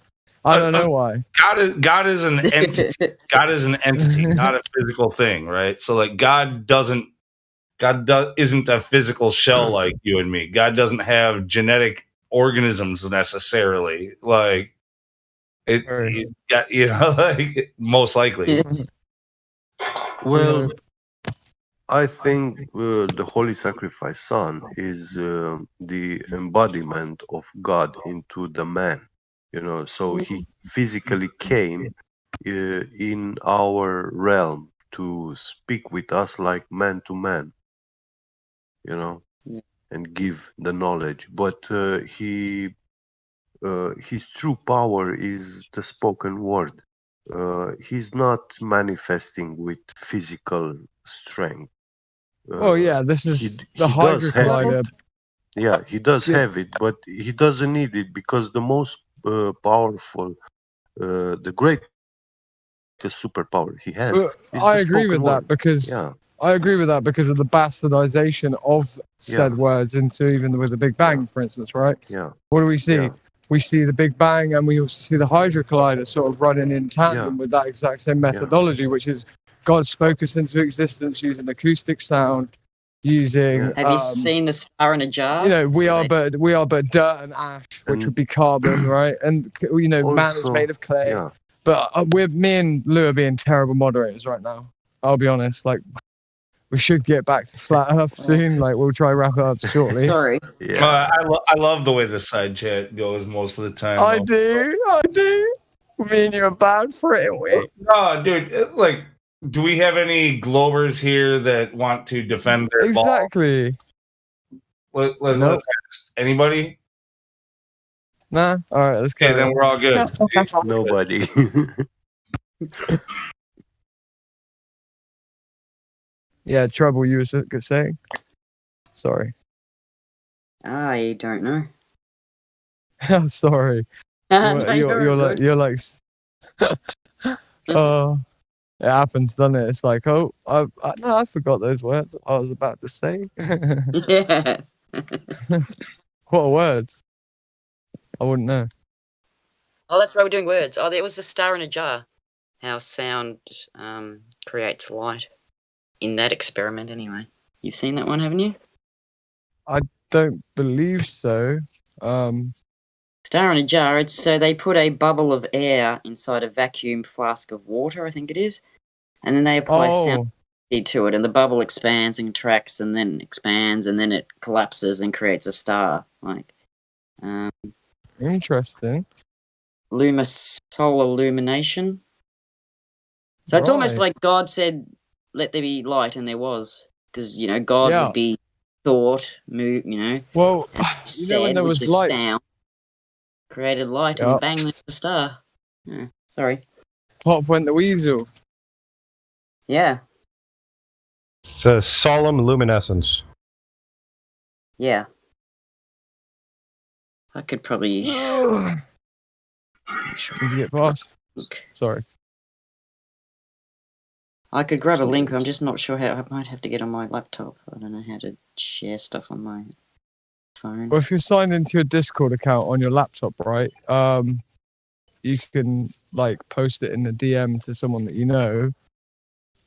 don't know why. God is an entity. God is an entity, not a physical thing, right? So like God doesn't isn't a physical shell like you and me. God doesn't have genetic organisms necessarily. Like like most likely. Well, I think the Holy Sacrifice Son is the embodiment of God into the man. So he physically came in our realm to speak with us like man to man, and give the knowledge. But his true power is the spoken word. He's not manifesting with physical strength. This is the he Hydra does have Collider. it. Yeah, he does have it, but he doesn't need it because the most powerful, the greatest superpower he has. Is I the agree with spoken that word. because Yeah. I agree with that because of the bastardization of said words into even with the Big Bang, for instance, right? Yeah. What do we see? Yeah. We see the Big Bang, and we also see the Hydra Collider sort of running in tandem with that exact same methodology, which is God spoke us into existence using acoustic sound, using. Have you seen the star in a jar? We are but dirt and ash, which would be carbon, right? And man is Also, made of clay. But me and Lou are being terrible moderators right now. I'll be honest. Like, we should get back to flat Earth soon. Like, we'll try wrap it up shortly. Sorry. I love the way the side chat goes most of the time. I do. Me and you are bad for it, ain't we? No, dude. Like, do we have any Globers here that want to defend their ball? Exactly. Let's ask. Anybody? Nah. All right. Let's go. Okay, then we're all good. Nobody. Yeah, trouble. You were saying. Sorry. I don't know. I'm sorry. You're like. It happens, doesn't it? It's like, no, I forgot those words I was about to say. Yes. What words? I wouldn't know. Oh, that's why we're doing words. Oh, there was a star in a jar. How sound creates light. In that experiment, anyway. You've seen that one, haven't you? I don't believe so. Star in a jar. It's so they put a bubble of air inside a vacuum flask of water, I think it is, and then they apply sound to it, and the bubble expands and contracts, and then expands, and then it collapses and creates a star. Like, interesting. Solar illumination. So it's almost like God said, "Let there be light," and there was, because God would be thought, move, Well, said, when there was light, sound, created light, and bang, there's the star. Yeah, sorry. Pop went the weasel. Yeah. It's a solemn luminescence. Yeah. I could probably. Did you get past? Sorry. I could grab a link. I'm just not sure how. I might have to get on my laptop. I don't know how to share stuff on my phone. Well, if you're signed into your Discord account on your laptop, right? You can post it in the DM to someone that you know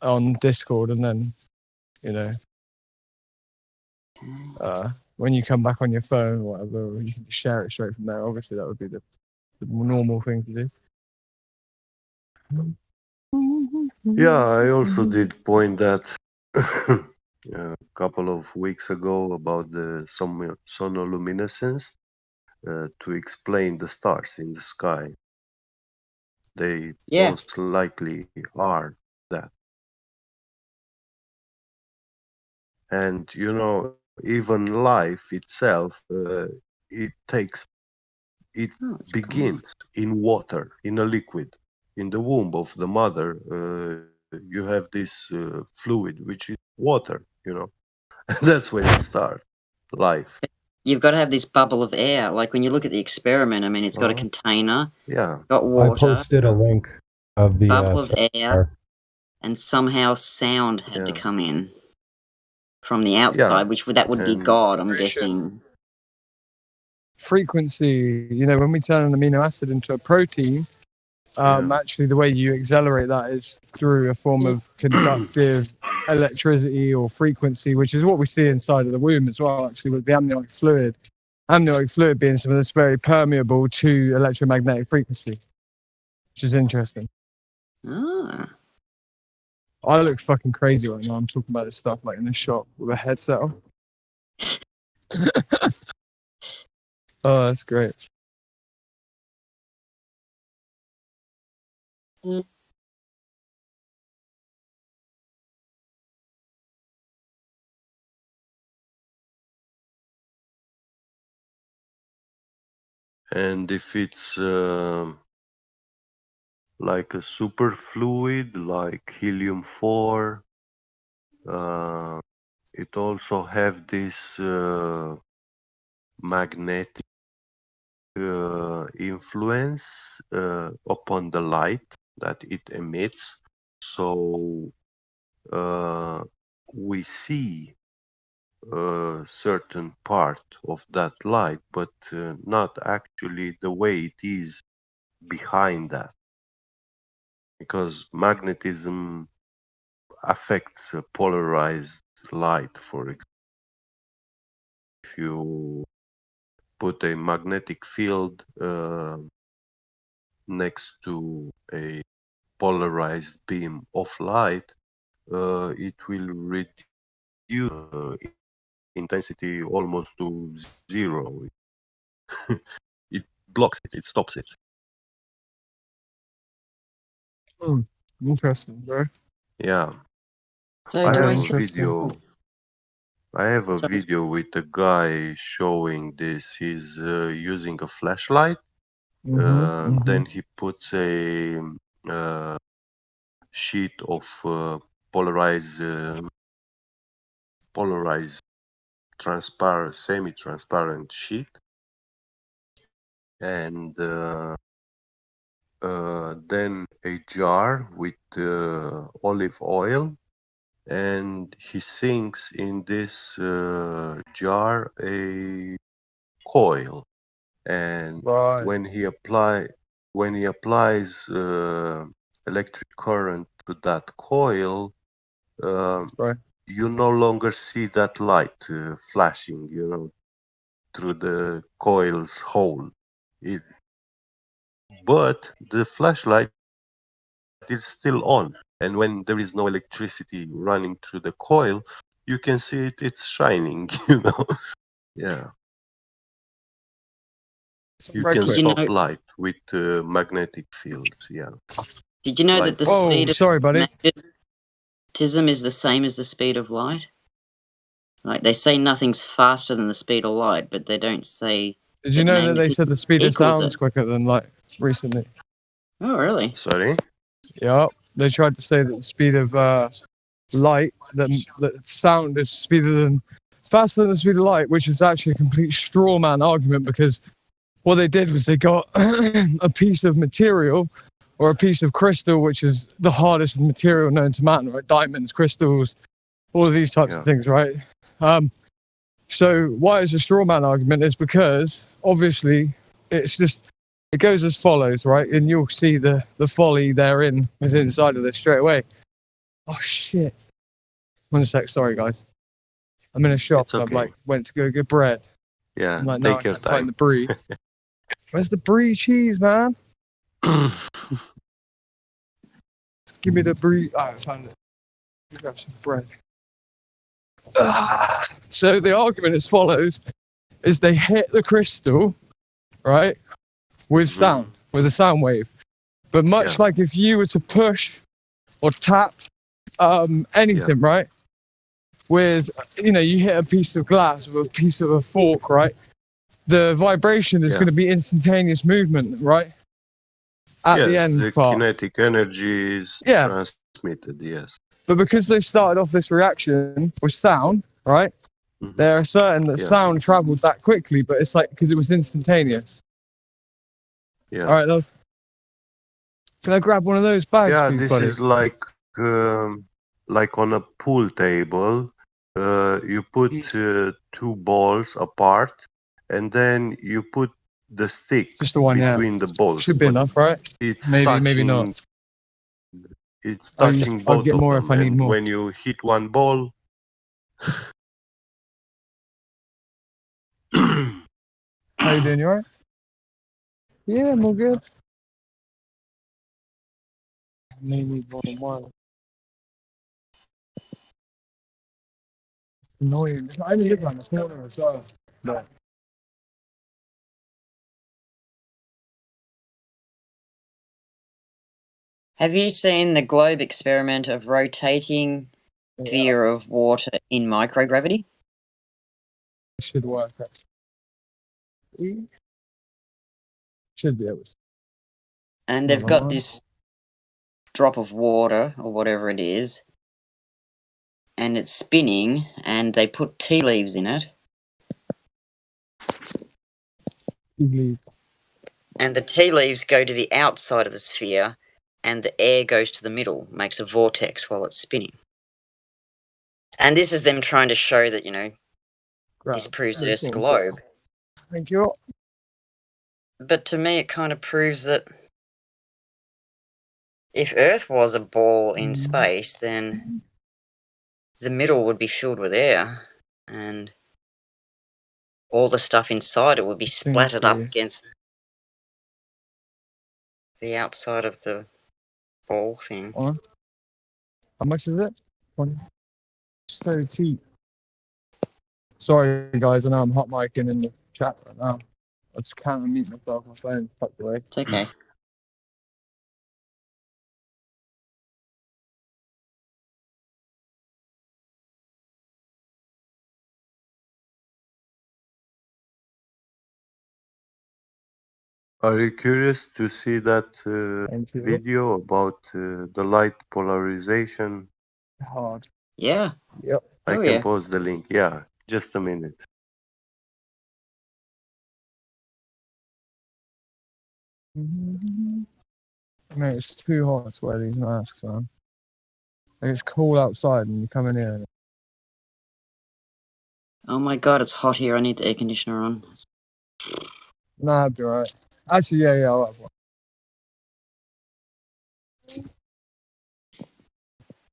on Discord, and then when you come back on your phone or whatever, you can share it straight from there. Obviously, that would be the normal thing to do. Yeah, I also did point that a couple of weeks ago about the sonoluminescence to explain the stars in the sky. They most likely are that. And even life itself, it begins in water, in a liquid. In the womb of the mother, you have this fluid, which is water, That's when it starts, life. You've got to have this bubble of air. Like when you look at the experiment, I mean, it's got a container, got water, I posted a link of the bubble of air, and somehow sound had to come in from the outside, that would be God, I'm guessing. Frequency, when we turn an amino acid into a protein, Actually, the way you accelerate that is through a form of conductive electricity or frequency, which is what we see inside of the womb as well, actually, with the amniotic fluid. Amniotic fluid being something that's very permeable to electromagnetic frequency, which is interesting. Ah. I look fucking crazy right now. I'm talking about this stuff like in the shop with a headset on. Oh, that's great. And if it's like a superfluid, like helium-4, it also have this magnetic influence upon the light that it emits. So we see a certain part of that light, but not actually the way it is behind that. Because magnetism affects polarized light, for example. If you put a magnetic field next to a polarized beam of light, it will reduce intensity almost to zero. It blocks it, it stops it. Interesting, bro. Yeah. So I do have I a see? video. I have a Sorry. video with a guy showing this. He's using a flashlight. Then he puts a sheet of polarized, transparent, semi-transparent sheet, and then a jar with olive oil, and he sinks in this jar a coil, and when he applies electric current to that coil, you no longer see that light flashing, through the coil's hole. But the flashlight is still on, and when there is no electricity running through the coil, you can see it's shining. Yeah. You can stop light with magnetic fields. Yeah. Did you know that the speed of buddy. magnetism is the same as the speed of light? Like they say nothing's faster than the speed of light, but they don't say. Did you know that they said the speed of equals sound is quicker than light recently? Oh, really? Sorry? Yeah, they tried to say that the speed of light, that sound is faster than the speed of light, which is actually a complete straw man argument, because what they did was they got a piece of material or a piece of crystal, which is the hardest material known to man, right? Diamonds, crystals, all of these types of things, right? So why it's a straw man argument is because obviously it goes as follows, right? And you'll see the folly therein within inside of this straight away. Oh shit. 1 sec, sorry guys. I'm in a shop and okay. I went to go get bread. Yeah, I'm like, take no, your I can't find time. the brie. Where's the brie cheese, man? Give me the brie. Oh, I found it. Grab some bread. So the argument as follows is they hit the crystal, right, with sound, with a sound wave. But much like if you were to push or tap anything, right, with, you hit a piece of glass with a piece of a fork, right, the vibration is going to be instantaneous movement, right? At the end the part. kinetic energy is transmitted, yes. But because they started off this reaction with sound, right, they're certain that sound travels that quickly, but it's like because it was instantaneous. Yeah. All right, love. Can I grab one of those bags, please, this buddy? is like on a pool table. You put two balls apart, and then you put the stick Just the one, yeah. between the balls. Should be enough, right? It's Maybe not. touching. It's I'll touching I'll both get of more them. if I need And more. when you hit one ball, How you doing? You alright? Yeah, I'm all good. May need more than one. Annoying. I only live around the corner as well. But Have you seen the globe experiment of rotating sphere of water in microgravity? it should work. Actually. Should be able to. And they've got this drop of water or whatever it is, and it's spinning, and they put tea leaves in it, and the tea leaves go to the outside of the sphere, and the air goes to the middle, makes a vortex while it's spinning. And this is them trying to show that, this proves that it's a globe. Thank you. But to me, it kind of proves that if Earth was a ball in space, then the middle would be filled with air, and all the stuff inside it would be splattered up against the outside of the ball thing. How much is it? It's very cheap. Sorry, guys, I know I'm hot micing in the chat right now. I just can't unmute myself. My phone's tucked away. It's okay. are you curious to see that video about the light polarization? Hard. Yeah. Yep. I Oh, can yeah. post the link. Yeah, just a minute. Mate, it's too hot to wear these masks on. Like, it's cool outside and you come in here. Oh my god, it's hot here. I need the air conditioner on. Nah, I'll be alright. Actually, yeah, I'll have one.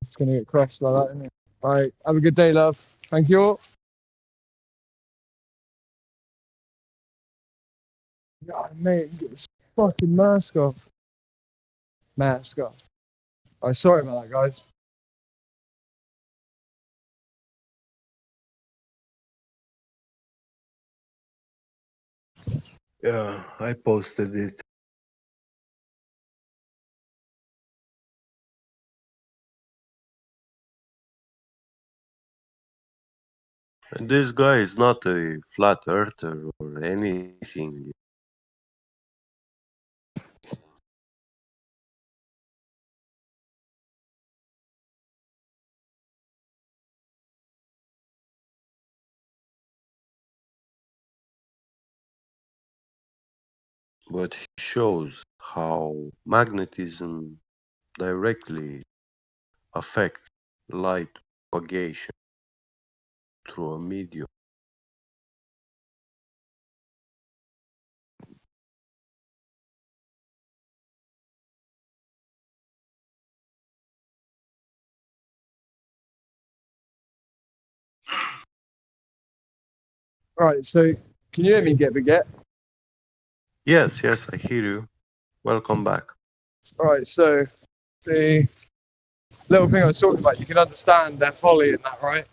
It's gonna get crushed like that, isn't it? Alright, have a good day, love. Thank you. God, mate, get this fucking mask off. Mask off. Alright, sorry about that, guys. Yeah, I posted it. And this guy is not a flat earther or anything. But he shows how magnetism directly affects light propagation through a medium. Right, so can you hear me, Get? Yes, I hear you. Welcome back. Alright, so the little thing I was talking about, you can understand their folly in that, right?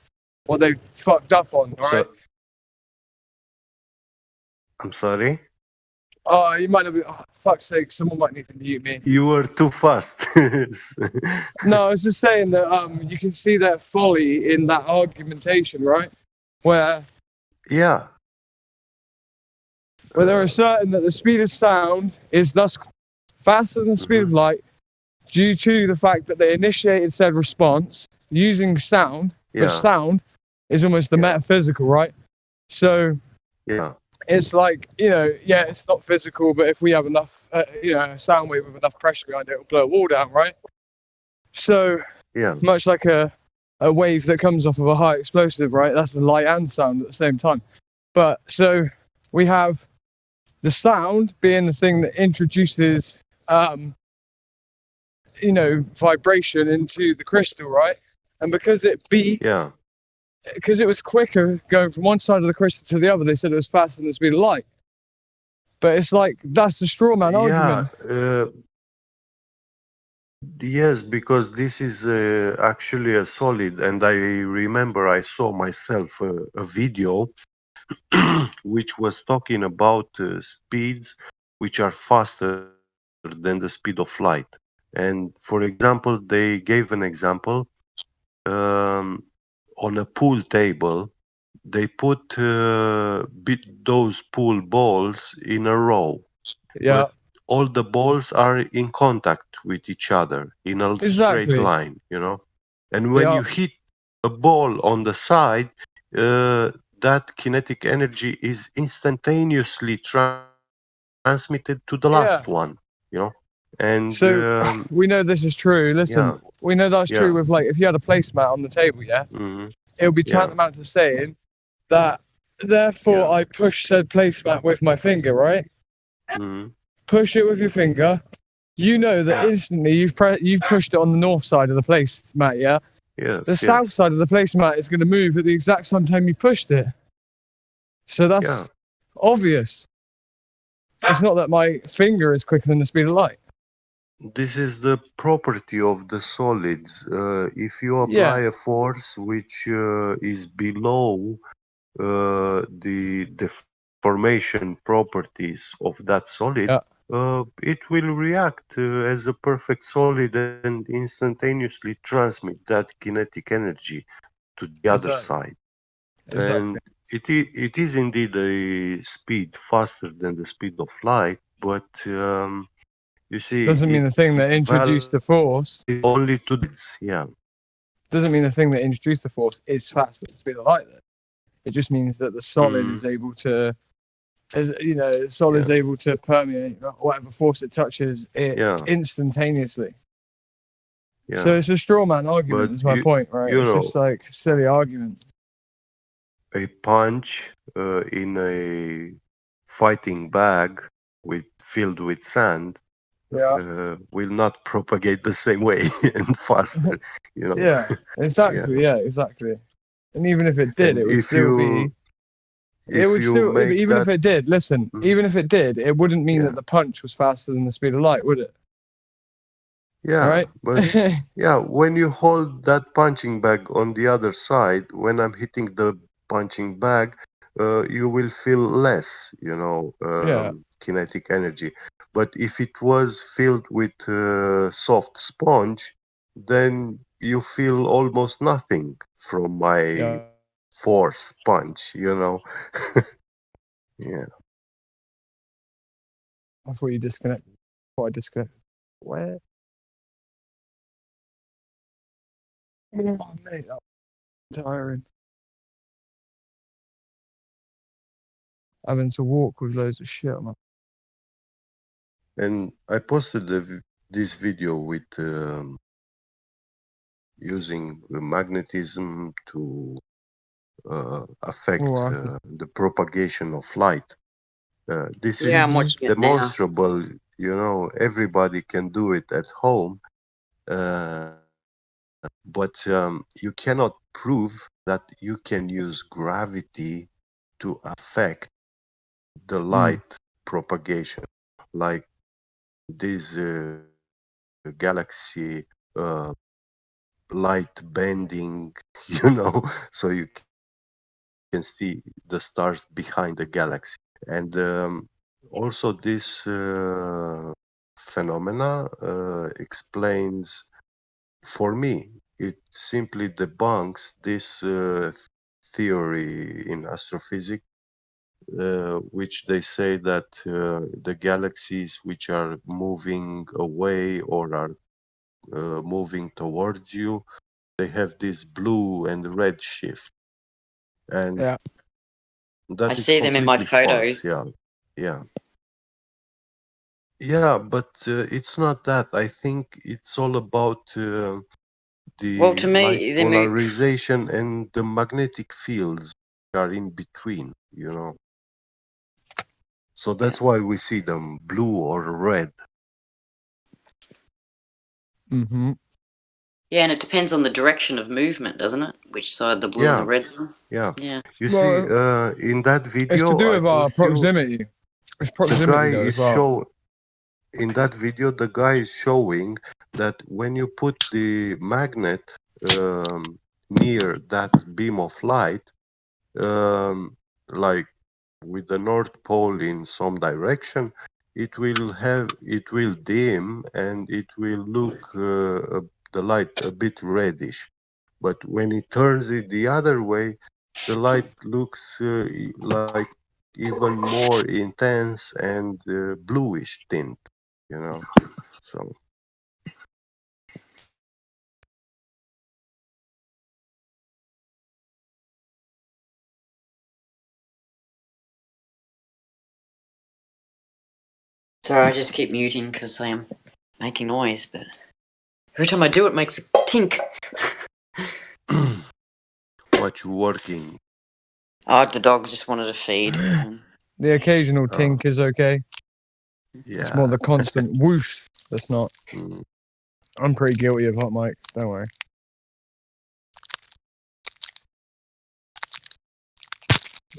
What they fucked up on, right? So, I'm sorry. Oh, you might not be. Oh, fuck's sake! Someone might need to mute me. You were too fast. No, I was just saying that you can see their folly in that argumentation, right? Where Yeah. they're asserting that the speed of sound is thus faster than the speed of light due to the fact that they initiated said response using sound, but Yeah. sound is almost the metaphysical, right? So Yeah. it's like, yeah, it's not physical, but if we have enough, a sound wave with enough pressure behind it, it'll blow a wall down, right? So Yeah. it's much like a wave that comes off of a high explosive, right? That's the light and sound at the same time. But so we have The sound being the thing that introduces, vibration into the crystal, right? And because it beat, because it was quicker going from one side of the crystal to the other, they said it was faster than the speed of light. But it's like, that's the straw man argument. Yes, because this is actually a solid, and I remember I saw myself a video which was talking about speeds which are faster than the speed of light. And for example, they gave an example on a pool table. They put those pool balls in a row. Yeah. But all the balls are in contact with each other in a straight line, And when you hit a ball on the side, that kinetic energy is instantaneously transmitted to the last one, And so we know this is true. Listen, we know that's true with, like, if you had a placemat on the table, it would be tantamount to saying that, therefore, I push said placemat with my finger, right? Push it with your finger. You know that instantly you've pushed it on the north side of the placemat, yeah? The south side of the placemat is going to move at the exact same time you pushed it. So that's obvious. It's not that my finger is quicker than the speed of light. This is the property of the solids. If you apply a force which is below the deformation properties of that solid, it will react as a perfect solid and instantaneously transmit that kinetic energy to the other side. And it is indeed a speed faster than the speed of light, but you see, doesn't mean the thing that introduced the force. Only to this, Doesn't mean the thing that introduced the force is faster than the speed of light. Though. It just means that the solid is able to, able to permeate whatever force it touches it instantaneously. So it's a straw man argument. Is my point, right? It's just like a silly argument. A punch in a fighting bag filled with sand will not propagate the same way and faster. Yeah, exactly. Yeah, exactly. And even if it did, it would still be. It would still, even if it did. Listen, even if it did, it wouldn't mean that the punch was faster than the speed of light, would it? Yeah, right. But when you hold that punching bag on the other side, when I'm hitting the punching bag, you will feel less, kinetic energy. But if it was filled with soft sponge, then you feel almost nothing from my force punch, Yeah. I thought you disconnected. I disconnected. Where? Oh, mate, that was tiring. Having to walk with loads of shit on my. And I posted this video with using magnetism to affect the propagation of light. This is demonstrable, everybody can do it at home, but you cannot prove that you can use gravity to affect the light propagation, like this galaxy light bending, so you can see the stars behind the galaxy. And also this phenomena explains, for me, it simply debunks this theory in astrophysics, which they say that the galaxies which are moving away or are moving towards you, they have this blue and red shift. And that I is see them in my completely photos. false. Yeah, but it's not that. I think it's all about the to me, light polarization and the magnetic fields are in between, So that's why we see them blue or red. Mm-hmm. Yeah, and it depends on the direction of movement, doesn't it? Which side the blue and the red's on. Yeah. Yeah. You see, in that video, It's to do I with our post you, proximity. It's the proximity guy though, is as well. in that video, the guy is showing that when you put the magnet near that beam of light, like with the North Pole in some direction, it will dim and it will look the light a bit reddish. But when it turns it the other way, the light looks like even more intense and bluish tint, you know. So Sorry, I just keep muting because I am making noise, but every time I do it makes a tink. what you working? Oh, the dog just wanted to feed. The occasional tink is okay. It's more the constant whoosh that's not. I'm pretty guilty of hot mic. Don't worry.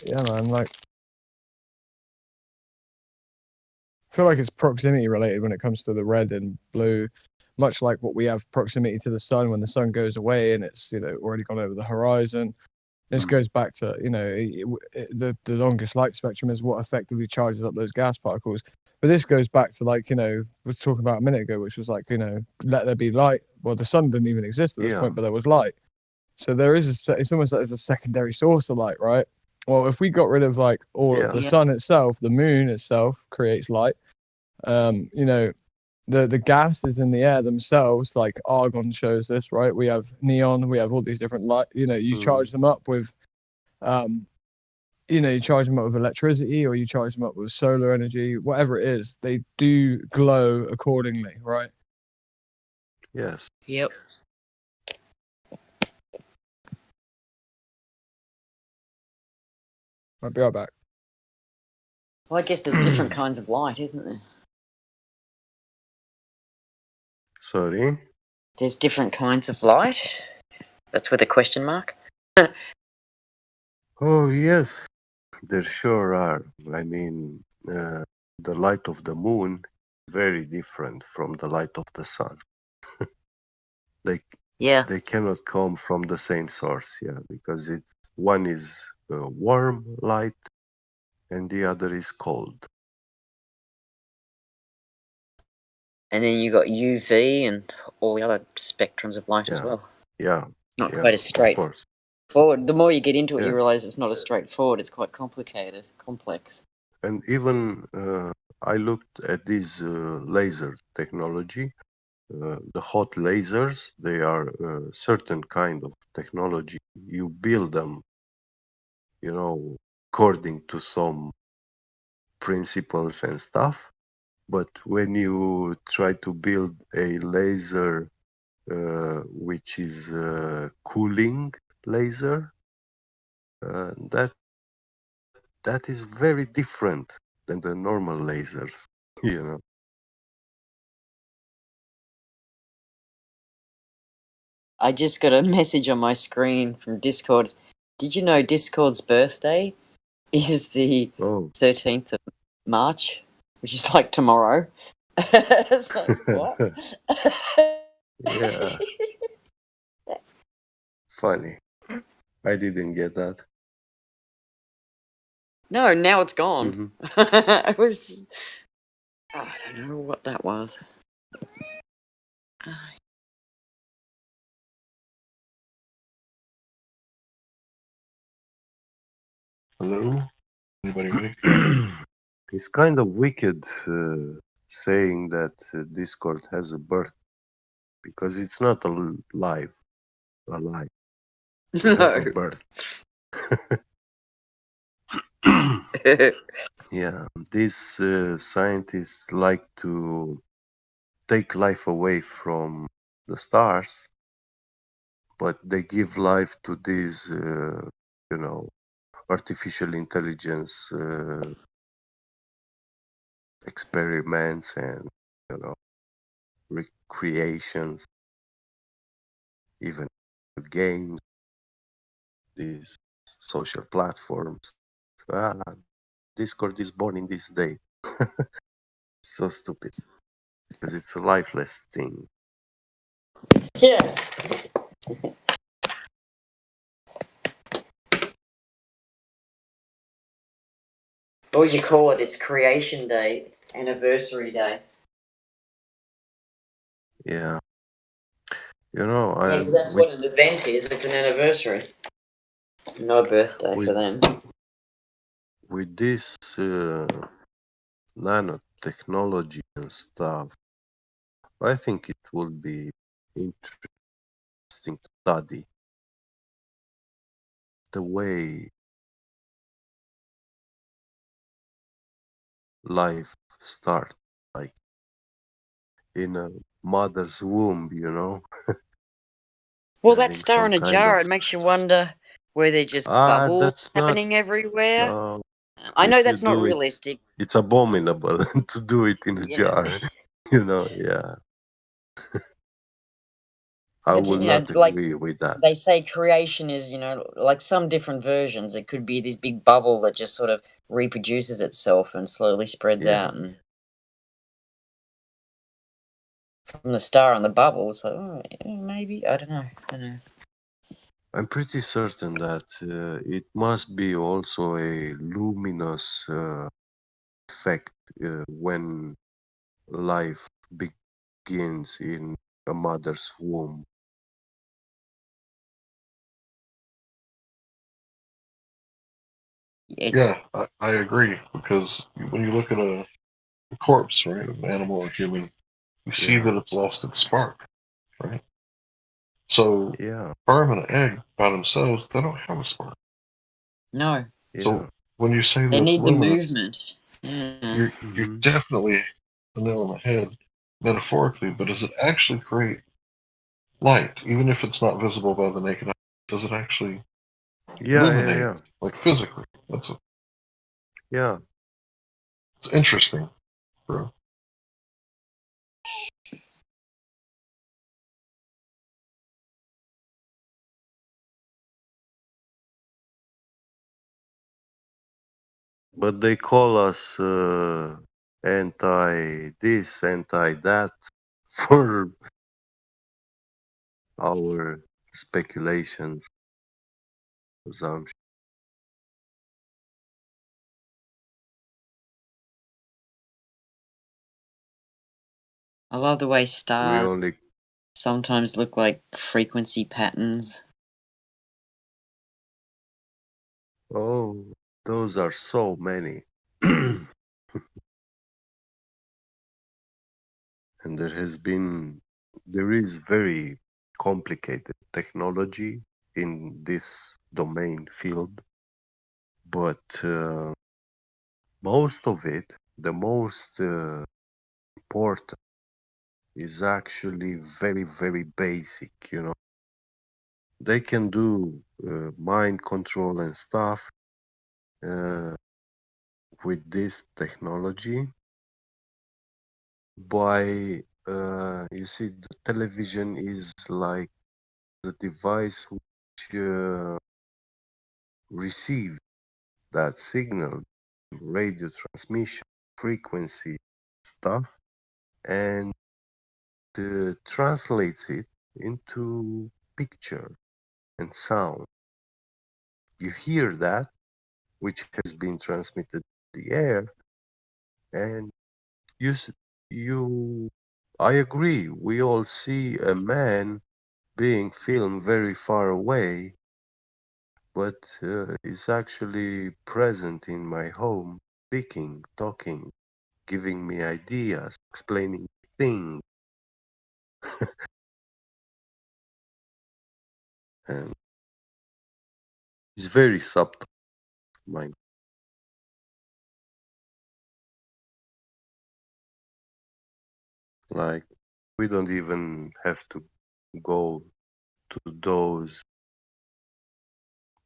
Yeah, man. Like, I feel like it's proximity related when it comes to the red and blue. Much like what we have proximity to the sun when the sun goes away and it's already gone over the horizon. This goes back to the longest light spectrum is what effectively charges up those gas particles. But this goes back to we were talking about a minute ago, which was let there be light. Well, the sun didn't even exist at this point, but there was light. So there is it's almost like there's a secondary source of light, right? Well, if we got rid of all of the sun itself, the moon itself creates light. The gases in the air themselves, like argon shows this, right? We have neon, we have all these different light. You charge them up with, you charge them up with electricity, or you charge them up with solar energy, whatever it is. They do glow accordingly, right? Yes. Yep. I'll be right back. Well, I guess there's different kinds of light, isn't there? Sorry? There's different kinds of light. That's with a question mark. Oh, yes. There sure are. I mean, the light of the moon is very different from the light of the sun. They cannot come from the same source, because one is warm light and the other is cold. And then you got UV and all the other spectrums of light as well. Yeah. Not quite as straightforward. The more you get into it, you realize it's not as straightforward. It's quite complicated, complex. And even I looked at this laser technology. The hot lasers, they are a certain kind of technology. You build them, according to some principles and stuff. But when you try to build a laser which is a cooling laser, that is very different than the normal lasers, I just got a message on my screen from Discord. Did you know Discord's birthday is the 13th of March, which is like tomorrow? It's like, what? Yeah. Funny. I didn't get that. No, now it's gone. I don't know what that was. Hello? Anybody ready? It's kind of wicked saying that Discord has a birth, because it's not alive. It has a birth. Yeah, these scientists like to take life away from the stars, but they give life to these, artificial intelligence experiments and recreations, even games, these social platforms. Discord is born in this day. So stupid because it's a lifeless thing. Yes. What would you call it? It's creation day, anniversary day. Yeah. Yeah, 'cause that's what an event is. It's an anniversary. No birthday for them. With this nanotechnology and stuff, I think it will be interesting to study the way life starts, like in a mother's womb, Well, that having star some in a kind jar, of it makes you wonder, were there just bubbles that's not happening everywhere? I if know you that's not do it, realistic. it's abominable to do it in a jar. Yeah. I But, will not like agree with that. they say creation is, like some different versions. It could be this big bubble that just sort of reproduces itself and slowly spreads out. And from the star and the bubble, it's like, maybe, I don't know. I'm pretty certain that it must be also a luminous effect when life begins in a mother's womb. Yeah, I agree, because when you look at a corpse, right, of an animal or human, you see Yeah. that it's lost its spark, right? So Yeah. sperm and an egg by themselves, they don't have a spark. No. So when you say They that it's need the luminous, movement. Yeah. you're Mm-hmm. definitely the nail on the head, metaphorically, but does it actually create light, even if it's not visible by the naked eye? Does it actually illuminate, Yeah. like physically? Yeah. It's interesting, bro. But they call us anti this, anti that for our speculations, assumptions. I love the way We stars only sometimes look like frequency patterns. those are so many. And there is very complicated technology in this domain field, but most of it, the most important, is actually very, very basic. They can do mind control and stuff with this technology by you see, the television is like the device which receives that signal, radio transmission, frequency stuff, and translates it into picture and sound. You hear that, which has been transmitted in the air, and you I agree, we all see a man being filmed very far away, but is actually present in my home, speaking, talking, giving me ideas, explaining things. And it's very subtle, mind. Like, we don't even have to go to those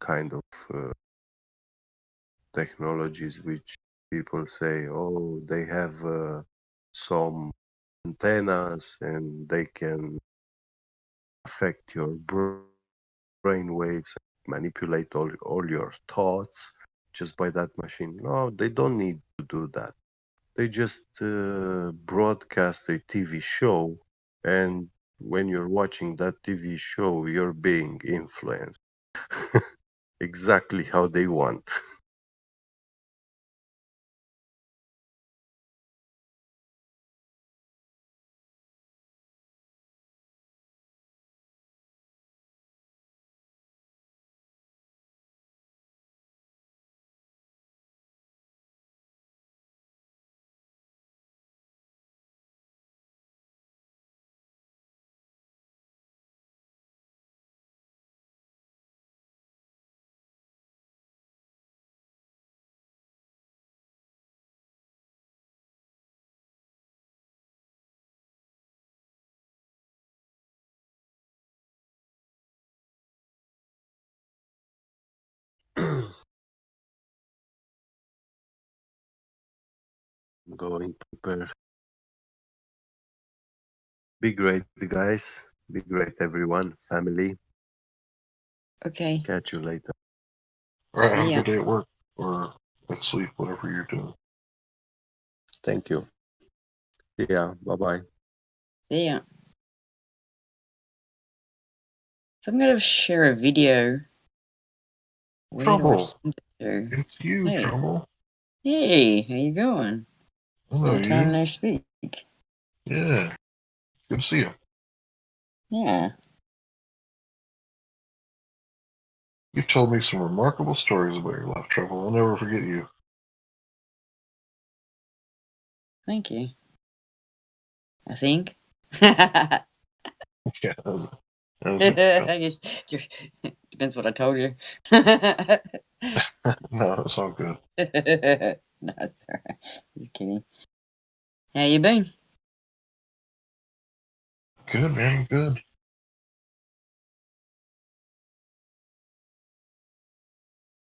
kind of technologies which people say, oh, they have some antennas and they can affect your brain waves, manipulate all your thoughts just by that machine. No, they don't need to do that. They just broadcast a TV show, and when you're watching that TV show, you're being influenced exactly how they want. Going to prepare. Be great, guys. Be great, everyone. Family. Okay. Catch you later. All right, See have a ya. good day at work or at sleep, whatever you're doing. Thank you. Yeah, bye-bye. See ya. If I'm gonna share a video, where do I Trouble. send it to? It's you, Hey. Trouble. Hey, how you going? Hello, Long time you. no speak. Yeah. Good to see you. Yeah. You told me some remarkable stories about your life, Trouble. I'll never forget you. Thank you. I think. Yeah. Depends what I told you. No, it's all good. No, it's alright. Just kidding. How you been? Good, man. Good.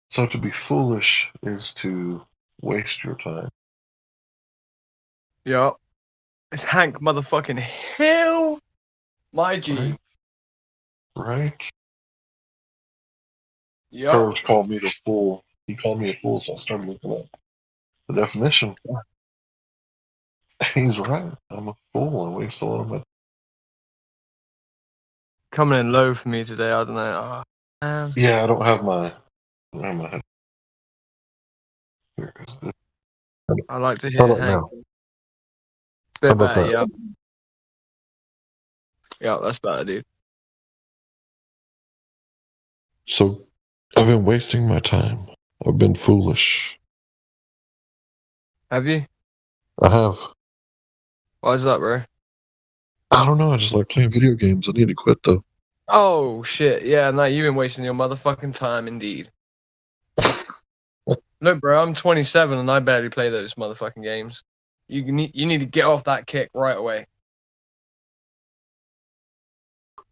So to be foolish is to waste your time. Yup. It's Hank motherfucking Hill. My G. Right? Yup. Curves called me the fool. He called me a fool, so I started looking up the definition. He's right. I'm a fool. I waste a lot of my Coming in low for me today. I don't know. Yeah, I don't have my head. Here, I like to how hear about Hank. now? Bit How about better, that? yep. Yeah, that's better, dude. So I've been wasting my time. I've been foolish. Have you? I have. Why is that, bro? I don't know. I just like playing video games. I need to quit though. Oh shit! Yeah, no, you've been wasting your motherfucking time, indeed. Look, bro, I'm 27 and I barely play those motherfucking games. You need to get off that kick right away.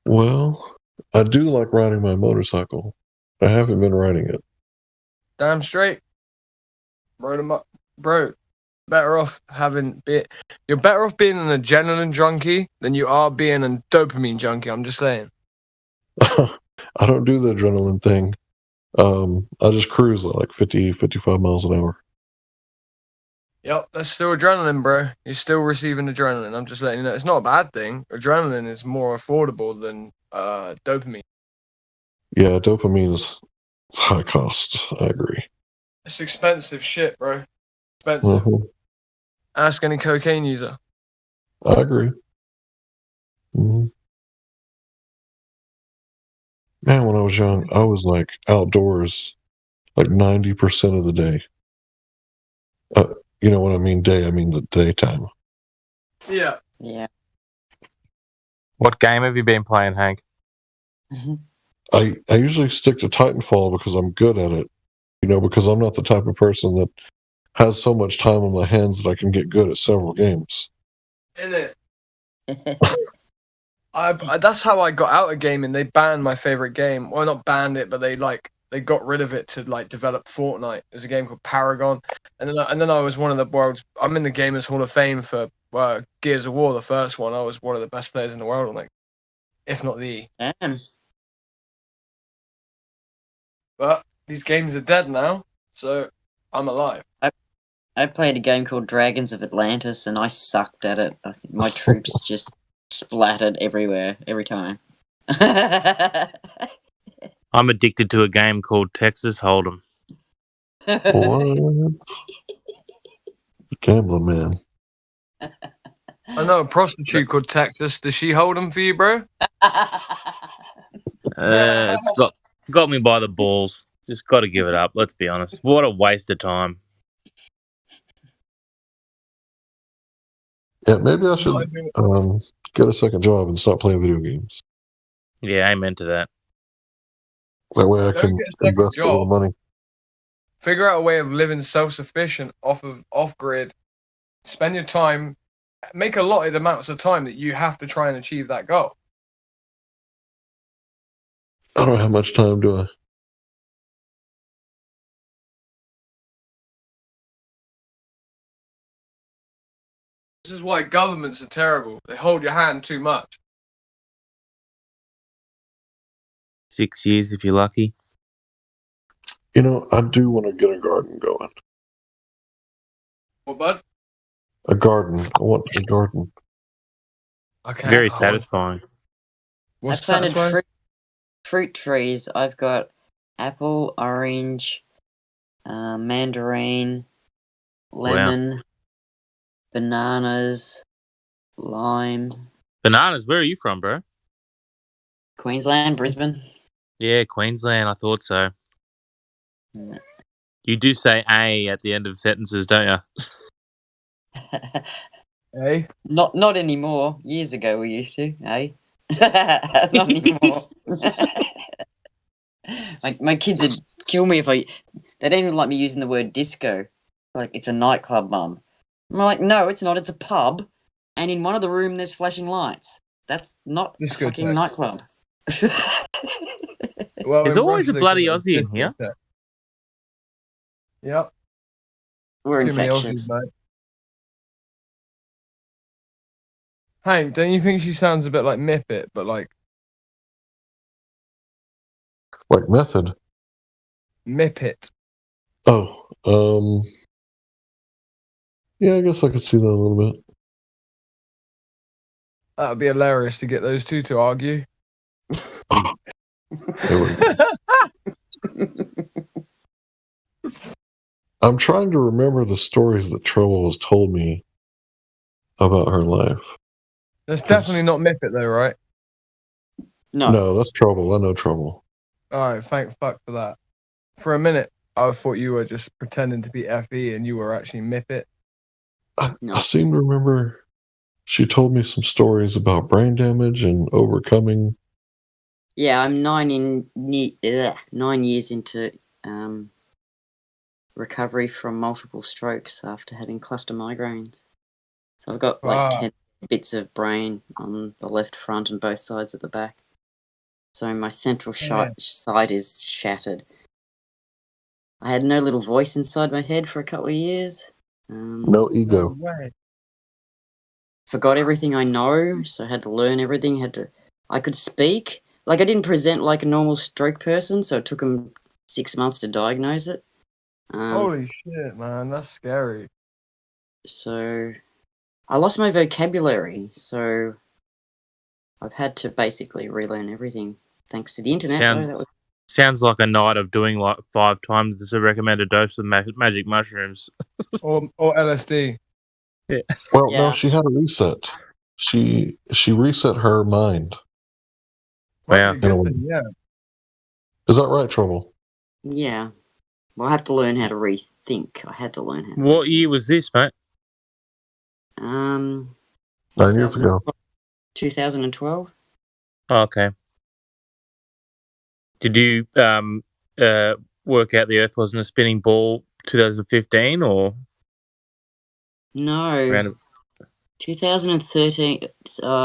Well, I do like riding my motorcycle. I haven't been riding it. Damn straight, bro. Better off you're better off being an adrenaline junkie than you are being a dopamine junkie. I'm just saying. I don't do the adrenaline thing. I just cruise at like 50, 55 miles an hour. Yep, that's still adrenaline, bro. You're still receiving adrenaline. I'm just letting you know. It's not a bad thing. Adrenaline is more affordable than dopamine. Yeah, dopamine is high cost. I agree. It's expensive shit, bro. Expensive. Mhm. Ask any cocaine user. I agree. Mhm. Man, when I was young, I was like outdoors like 90% of the day. You know what I mean? Day, I mean the daytime. Yeah. Yeah. What game have you been playing, Hank? I usually stick to Titanfall because I'm good at it. You know, because I'm not the type of person that has so much time on my hands that I can get good at several games. Is it? That's how I got out of gaming. They banned my favorite game. Well, not banned it, but they like they got rid of it to like develop Fortnite. There's a game called Paragon, and then I was one of the world's. I'm in the Gamers Hall of Fame for Gears of War, the first one. I was one of the best players in the world on it, if not the. Damn. But these games are dead now, so I'm alive. I played a game called Dragons of Atlantis, and I sucked at it. I think my troops just splattered everywhere every time. I'm addicted to a game called Texas Hold'em. What? Gambler man. I know a prostitute called Texas. Does she hold them for you, bro? It's got me by the balls. Just got to give it up. Let's be honest. What a waste of time. Yeah, maybe I should get a second job and stop playing video games. Yeah, amen to that. That way I can invest a little money. Figure out a way of living self-sufficient off-grid. Spend your time. Make allotted amounts of time that you have to try and achieve that goal. I don't have much time, do I? This is why governments are terrible. They hold your hand too much. 6 years if you're lucky. You know, I do want to get a garden going. What, bud? A garden. I want a garden. Okay. Very satisfying. I planted fruit trees. I've got apple, orange, mandarin, lemon, bananas, lime. Bananas, where are you from, bro? Queensland, Brisbane. Yeah, Queensland. I thought so. Yeah. You do say "a" at the end of sentences, don't you? Hey? Not anymore. Years ago we used to, eh? Not anymore. my kids would kill me if I... They don't even like me using the word disco. Like, it's a nightclub, Mum. I'm like, no, it's not. It's a pub. And in one of the rooms there's flashing lights. That's not a fucking nightclub. Well, There's always a bloody Aussie in here. Yep. We're Too many infectious. Aussies, mate. Hank, don't you think she sounds a bit like Miffit, but like Method? Mippet? Oh, yeah, I guess I could see that a little bit. That would be hilarious to get those two to argue. I'm trying to remember the stories that Trouble has told me about her life. That's definitely not Miffit, though, right? No, that's Trouble. I know Trouble. All right, thank fuck for that. For a minute, I thought you were just pretending to be FE and you were actually Miffit. I seem to remember she told me some stories about brain damage and overcoming. Yeah, I'm 9 years into recovery from multiple strokes after having cluster migraines. So I've got like 10 bits of brain on the left front and both sides of the back. So my central side is shattered. I had no little voice inside my head for a couple of years. No ego. Forgot everything I know, so I had to learn everything. I could speak. Like, I didn't present like a normal stroke person, so it took them 6 months to diagnose it. Holy shit, man, that's scary. So I lost my vocabulary, so I've had to basically relearn everything thanks to the internet. Sounds like a night of doing like 5 times the recommended dose of magic mushrooms. or LSD. Yeah. Well, no, she had a reset. She reset her mind. Wow. Yeah. Is that right, Trouble? Yeah. Well, I have to learn how to rethink. I had to learn how. What year was this, mate? 9 years ago. 2012. Oh, okay. Did you work out the Earth wasn't a spinning ball 2015 or? No. 2013.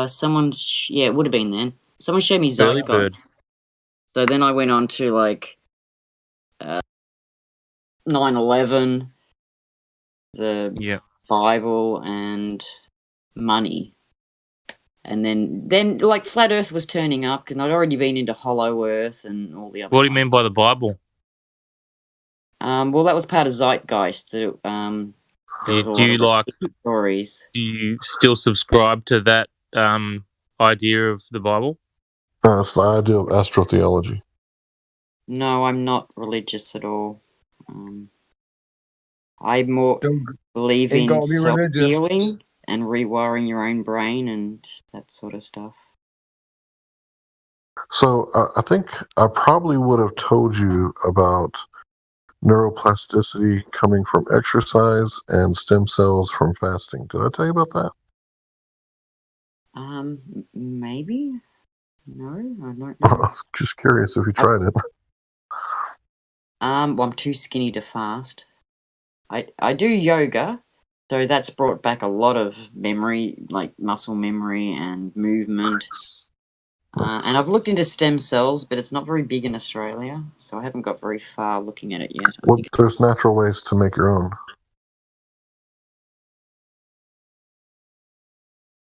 Someone. It would have been then. Someone showed me Early Zygote. bird. So then I went on to like 9/11, the Bible, and money. And then like Flat Earth was turning up because I'd already been into Hollow Earth and all the other. What do you mean by the Bible? Well, that was part of Zeitgeist. That there was a lot of stories. Do you still subscribe to that idea of the Bible? It's the idea of astrotheology. No, I'm not religious at all. I more believe in self-healing and rewiring your own brain and that sort of stuff. So I think I probably would have told you about neuroplasticity coming from exercise and stem cells from fasting. Did I tell you about that? Maybe. No, I don't know. Just curious if you tried it. Well, I'm too skinny to fast. I do yoga, so that's brought back a lot of memory, like muscle memory and movement. And I've looked into stem cells, but it's not very big in Australia, so I haven't got very far looking at it yet. Well, there's natural ways to make your own.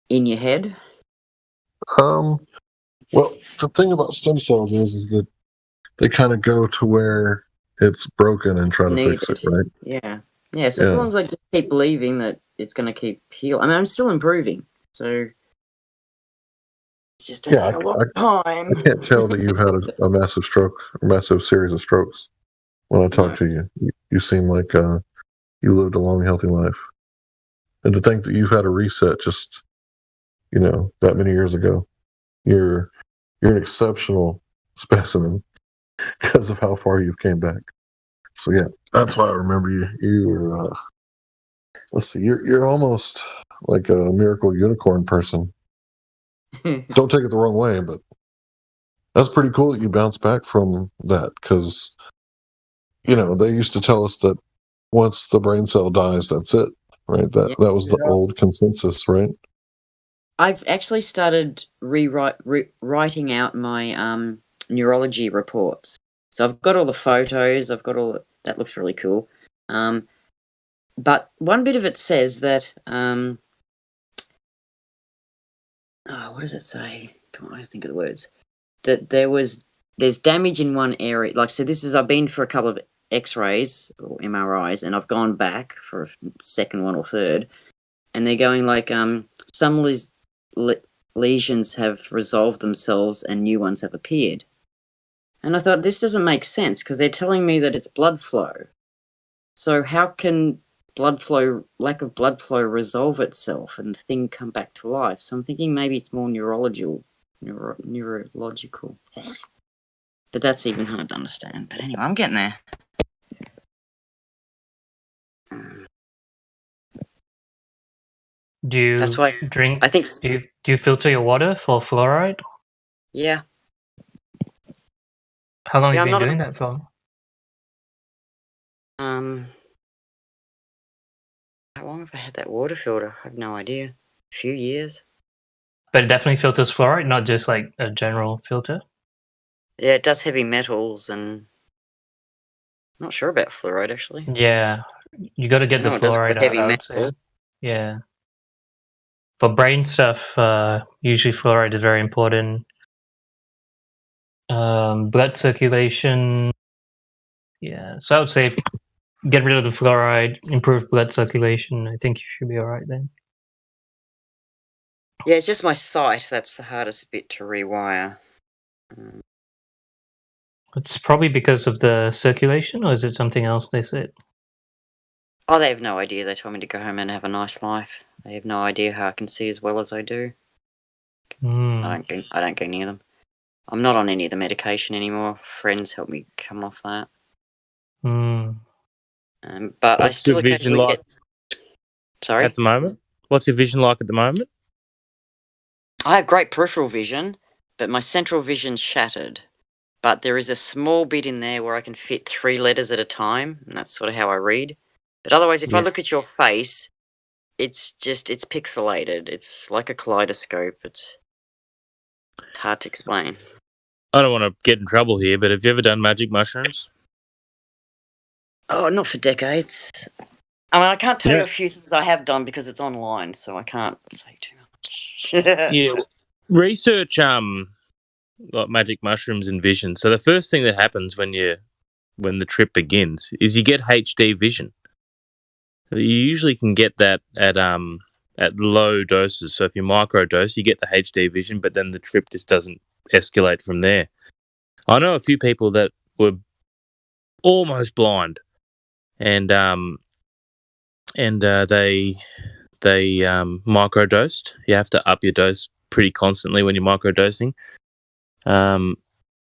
In your head? Well, the thing about stem cells is that they kind of go to where it's broken and try to fix it, right? Yeah. Yeah, so as long as I just keep believing that it's going to keep healing. I mean, I'm still improving, so it's just taking a long time. I can't tell that you've had a massive stroke, a massive series of strokes. When I talk to you, you seem like you lived a long, healthy life. And to think that you've had a reset just, that many years ago, you're an exceptional specimen because of how far you've came back. So yeah, that's why I remember you. You're, let's see, you're almost like a miracle unicorn person. Don't take it the wrong way, but that's pretty cool that you bounced back from that because, they used to tell us that once the brain cell dies, that's it, right? That was the old consensus, right? I've actually started writing out my neurology reports. So I've got all the photos. I've got all that looks really cool. But one bit of it says that what does it say? Come on, I think of the words. That there's damage in one area. Like, so I've been for a couple of X-rays or MRIs, and I've gone back for a second one or third, and they're going like some lesions have resolved themselves and new ones have appeared. And I thought, this doesn't make sense because they're telling me that it's blood flow. So how can lack of blood flow resolve itself and the thing come back to life? So I'm thinking maybe it's more neurological. But that's even hard to understand. But anyway, I'm getting there. Do you That's why drink? I think. Do you filter your water for fluoride? Yeah. How long have you I'm been not doing that for? How long have I had that water filter? I have no idea. A few years. But it definitely filters fluoride, not just like a general filter. Yeah, it does heavy metals, and I'm not sure about fluoride actually. Yeah, you got to get the No, it does fluoride the heavy out. I would say. metal. Yeah. For brain stuff, usually fluoride is very important. Blood circulation. Yeah, so I would say get rid of the fluoride, improve blood circulation. I think you should be all right then. Yeah, it's just my sight that's the hardest bit to rewire. It's probably because of the circulation, or is it something else they said? Oh, they have no idea. They told me to go home and have a nice life. They have no idea how I can see as well as I do. I don't go near them. I'm not on any of the medication anymore. Friends help me come off that. But I still occasionally get. Sorry? At the moment? What's your vision like at the moment? I have great peripheral vision, but my central vision's shattered. But there is a small bit in there where I can fit 3 letters at a time, and that's sort of how I read. But otherwise, if I look at your face, it's pixelated. It's like a kaleidoscope. It's hard to explain. I don't want to get in trouble here, but have you ever done magic mushrooms? Oh, not for decades. I mean, I can't tell you Yeah. a few things I have done because it's online, so I can't say too much. Yeah, research like magic mushrooms and vision. So the first thing that happens when the trip begins is you get HD vision. You usually can get that at low doses. So if you microdose, you get the HD vision, but then the trip just doesn't escalate from there. I know a few people that were almost blind, and they microdosed. You have to up your dose pretty constantly when you're microdosing. And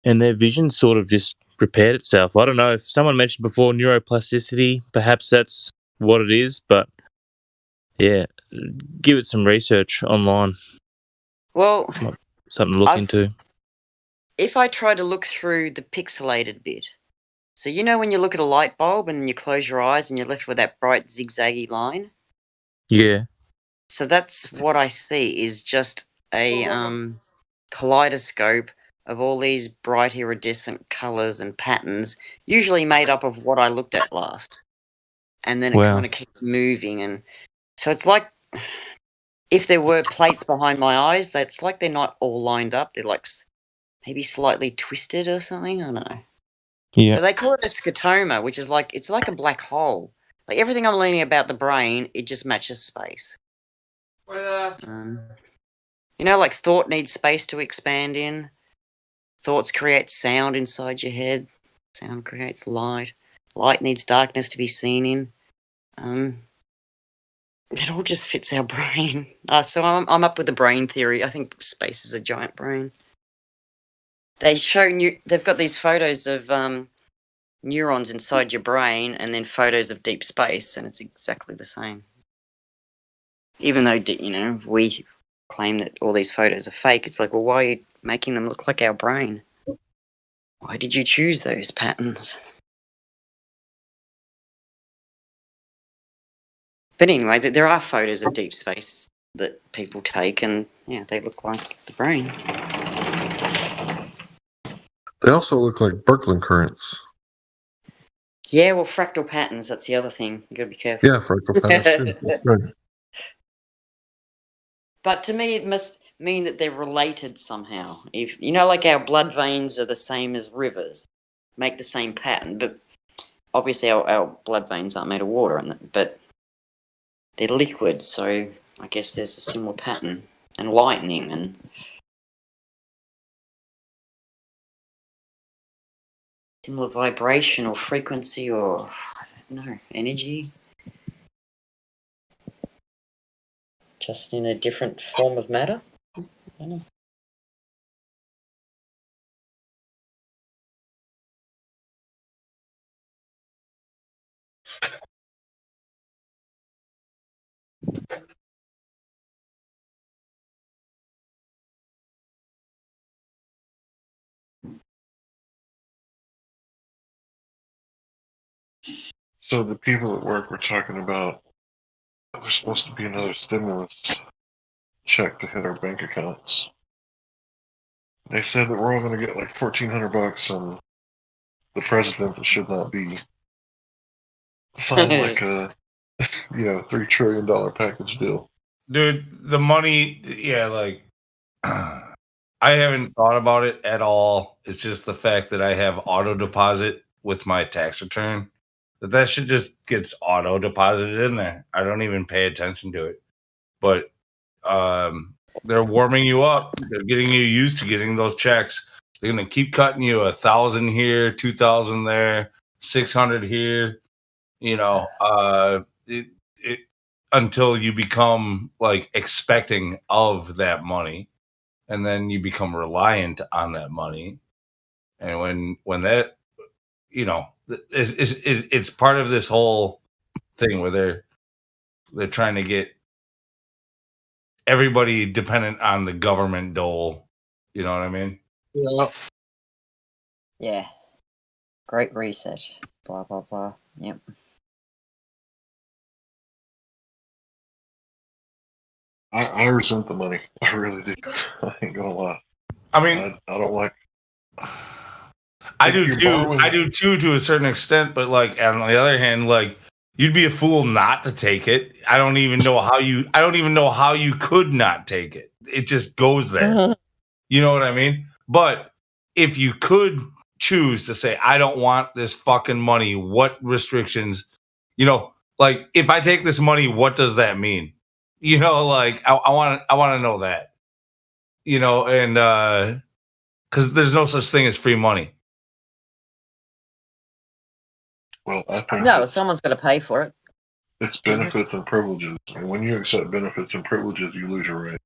their vision sort of just repaired itself. I don't know if someone mentioned before neuroplasticity. Perhaps that's what it is, but yeah, give it some research online. Well, Something to look I've into. if I try to look through the pixelated bit, so you know when you look at a light bulb and you close your eyes and you're left with that bright zigzaggy line? Yeah. So that's what I see is just a kaleidoscope of all these bright iridescent colours and patterns, usually made up of what I looked at last. And then it Wow. kind of keeps moving. And so it's like if there were plates behind my eyes, that's like they're not all lined up. They're like maybe slightly twisted or something. I don't know. Yeah. But they call it a scotoma, which is like, it's like a black hole. Like everything I'm learning about the brain, it just matches space. You know, like thought needs space to expand in. Thoughts create sound inside your head. Sound creates light. Light needs darkness to be seen in. It all just fits our brain. So I'm up with the brain theory. I think space is a giant brain. They've got these photos of neurons inside your brain and then photos of deep space, and it's exactly the same. Even though, we claim that all these photos are fake, it's like, well, why are you making them look like our brain? Why did you choose those patterns? But anyway, there are photos of deep space that people take, and yeah, they look like the brain. They also look like Birkeland currents. Yeah, well, fractal patterns, that's the other thing. You gotta be careful. Yeah, fractal patterns too. Right. But to me, it must mean that they're related somehow. If like our blood veins are the same as rivers, make the same pattern, but obviously our blood veins aren't made of water, but they're liquid, so I guess there's a similar pattern. And lightning and similar vibration or frequency or, I don't know, energy. Just in a different form of matter? I don't know. So the people at work were talking about there's supposed to be another stimulus check to hit our bank accounts. They said that we're all going to get like $1,400, and the president should not be signing like a $3 trillion package deal. Dude, the money, yeah, like I haven't thought about it at all. It's just the fact that I have auto deposit with my tax return. That shit just gets auto deposited in there. I don't even pay attention to it. But they're warming you up. They're getting you used to getting those checks. They're gonna keep cutting you 1,000 here, 2,000 there, 600 here. Until you become like expecting of that money, and then you become reliant on that money. And when that, it's part of this whole thing where they're trying to get everybody dependent on the government dole. You know what I mean? Yeah. Yeah. Great reset. Blah, blah, blah. Yep. I resent the money. I really do. I ain't gonna lie. I mean, I don't like. I do too. I do too, to a certain extent. But like, on the other hand, like, you'd be a fool not to take it. I don't even know how you could not take it. It just goes there. You know what I mean? But if you could choose to say, I don't want this fucking money, what restrictions, like, if I take this money, what does that mean? Like, I want to know that, and because there's no such thing as free money. Well, I think No, someone's got to pay for it. it's benefits and privileges. And when you accept benefits and privileges, you lose your right.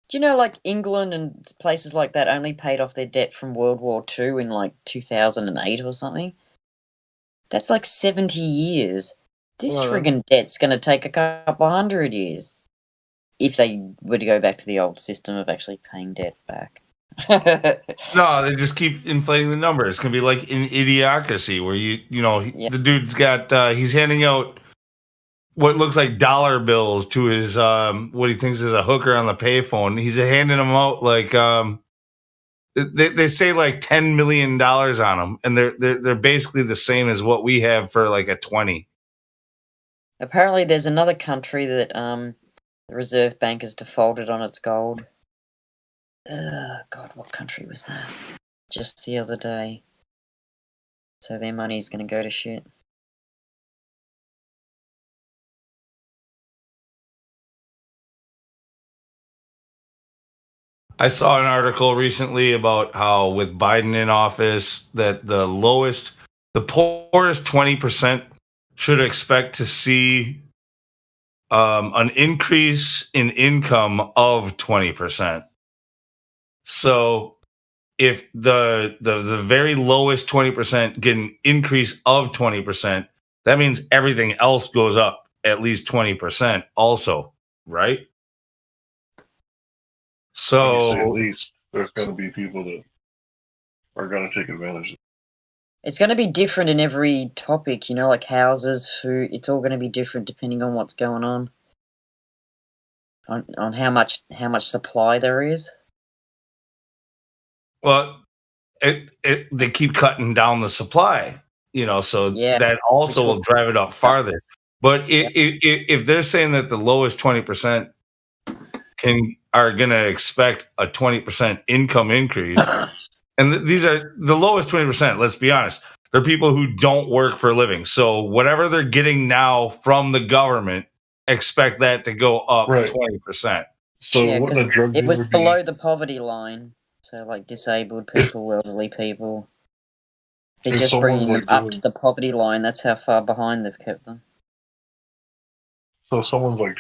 Do you know, like, England and places like that only paid off their debt from World War II in, like, 2008 or something? That's like 70 years. This friggin' debt's going to take a couple hundred years. If they were to go back to the old system of actually paying debt back. No, they just keep inflating the number. It's gonna be like in Idiocracy, where the dude's got he's handing out what looks like dollar bills to his what he thinks is a hooker on the payphone. He's handing them out like they say like $10 million on them, and they're basically the same as what we have for like a 20. Apparently, there's another country that the Reserve Bank has defaulted on its gold. God, what country was that? Just the other day. So their money's going to go to shit. I saw an article recently about how with Biden in office, that the poorest 20% should expect to see an increase in income of 20%. So if the very lowest 20% get an increase of 20%, that means everything else goes up at least 20% also, right? So at least there's going to be people that are going to take advantage of it. It's going to be different in every topic, like houses, food. It's all going to be different depending on what's going on how much supply there is. Well, they keep cutting down the supply, so that also will drive it up farther. But if they're saying that the lowest 20% are going to expect a 20% income increase, and these are the lowest 20%, let's be honest, they're people who don't work for a living. So whatever they're getting now from the government, expect that to go up 20%. So it was below the poverty line. So, like, disabled people, elderly people. They're just bringing them up to the poverty line. That's how far behind they've kept them. So someone's like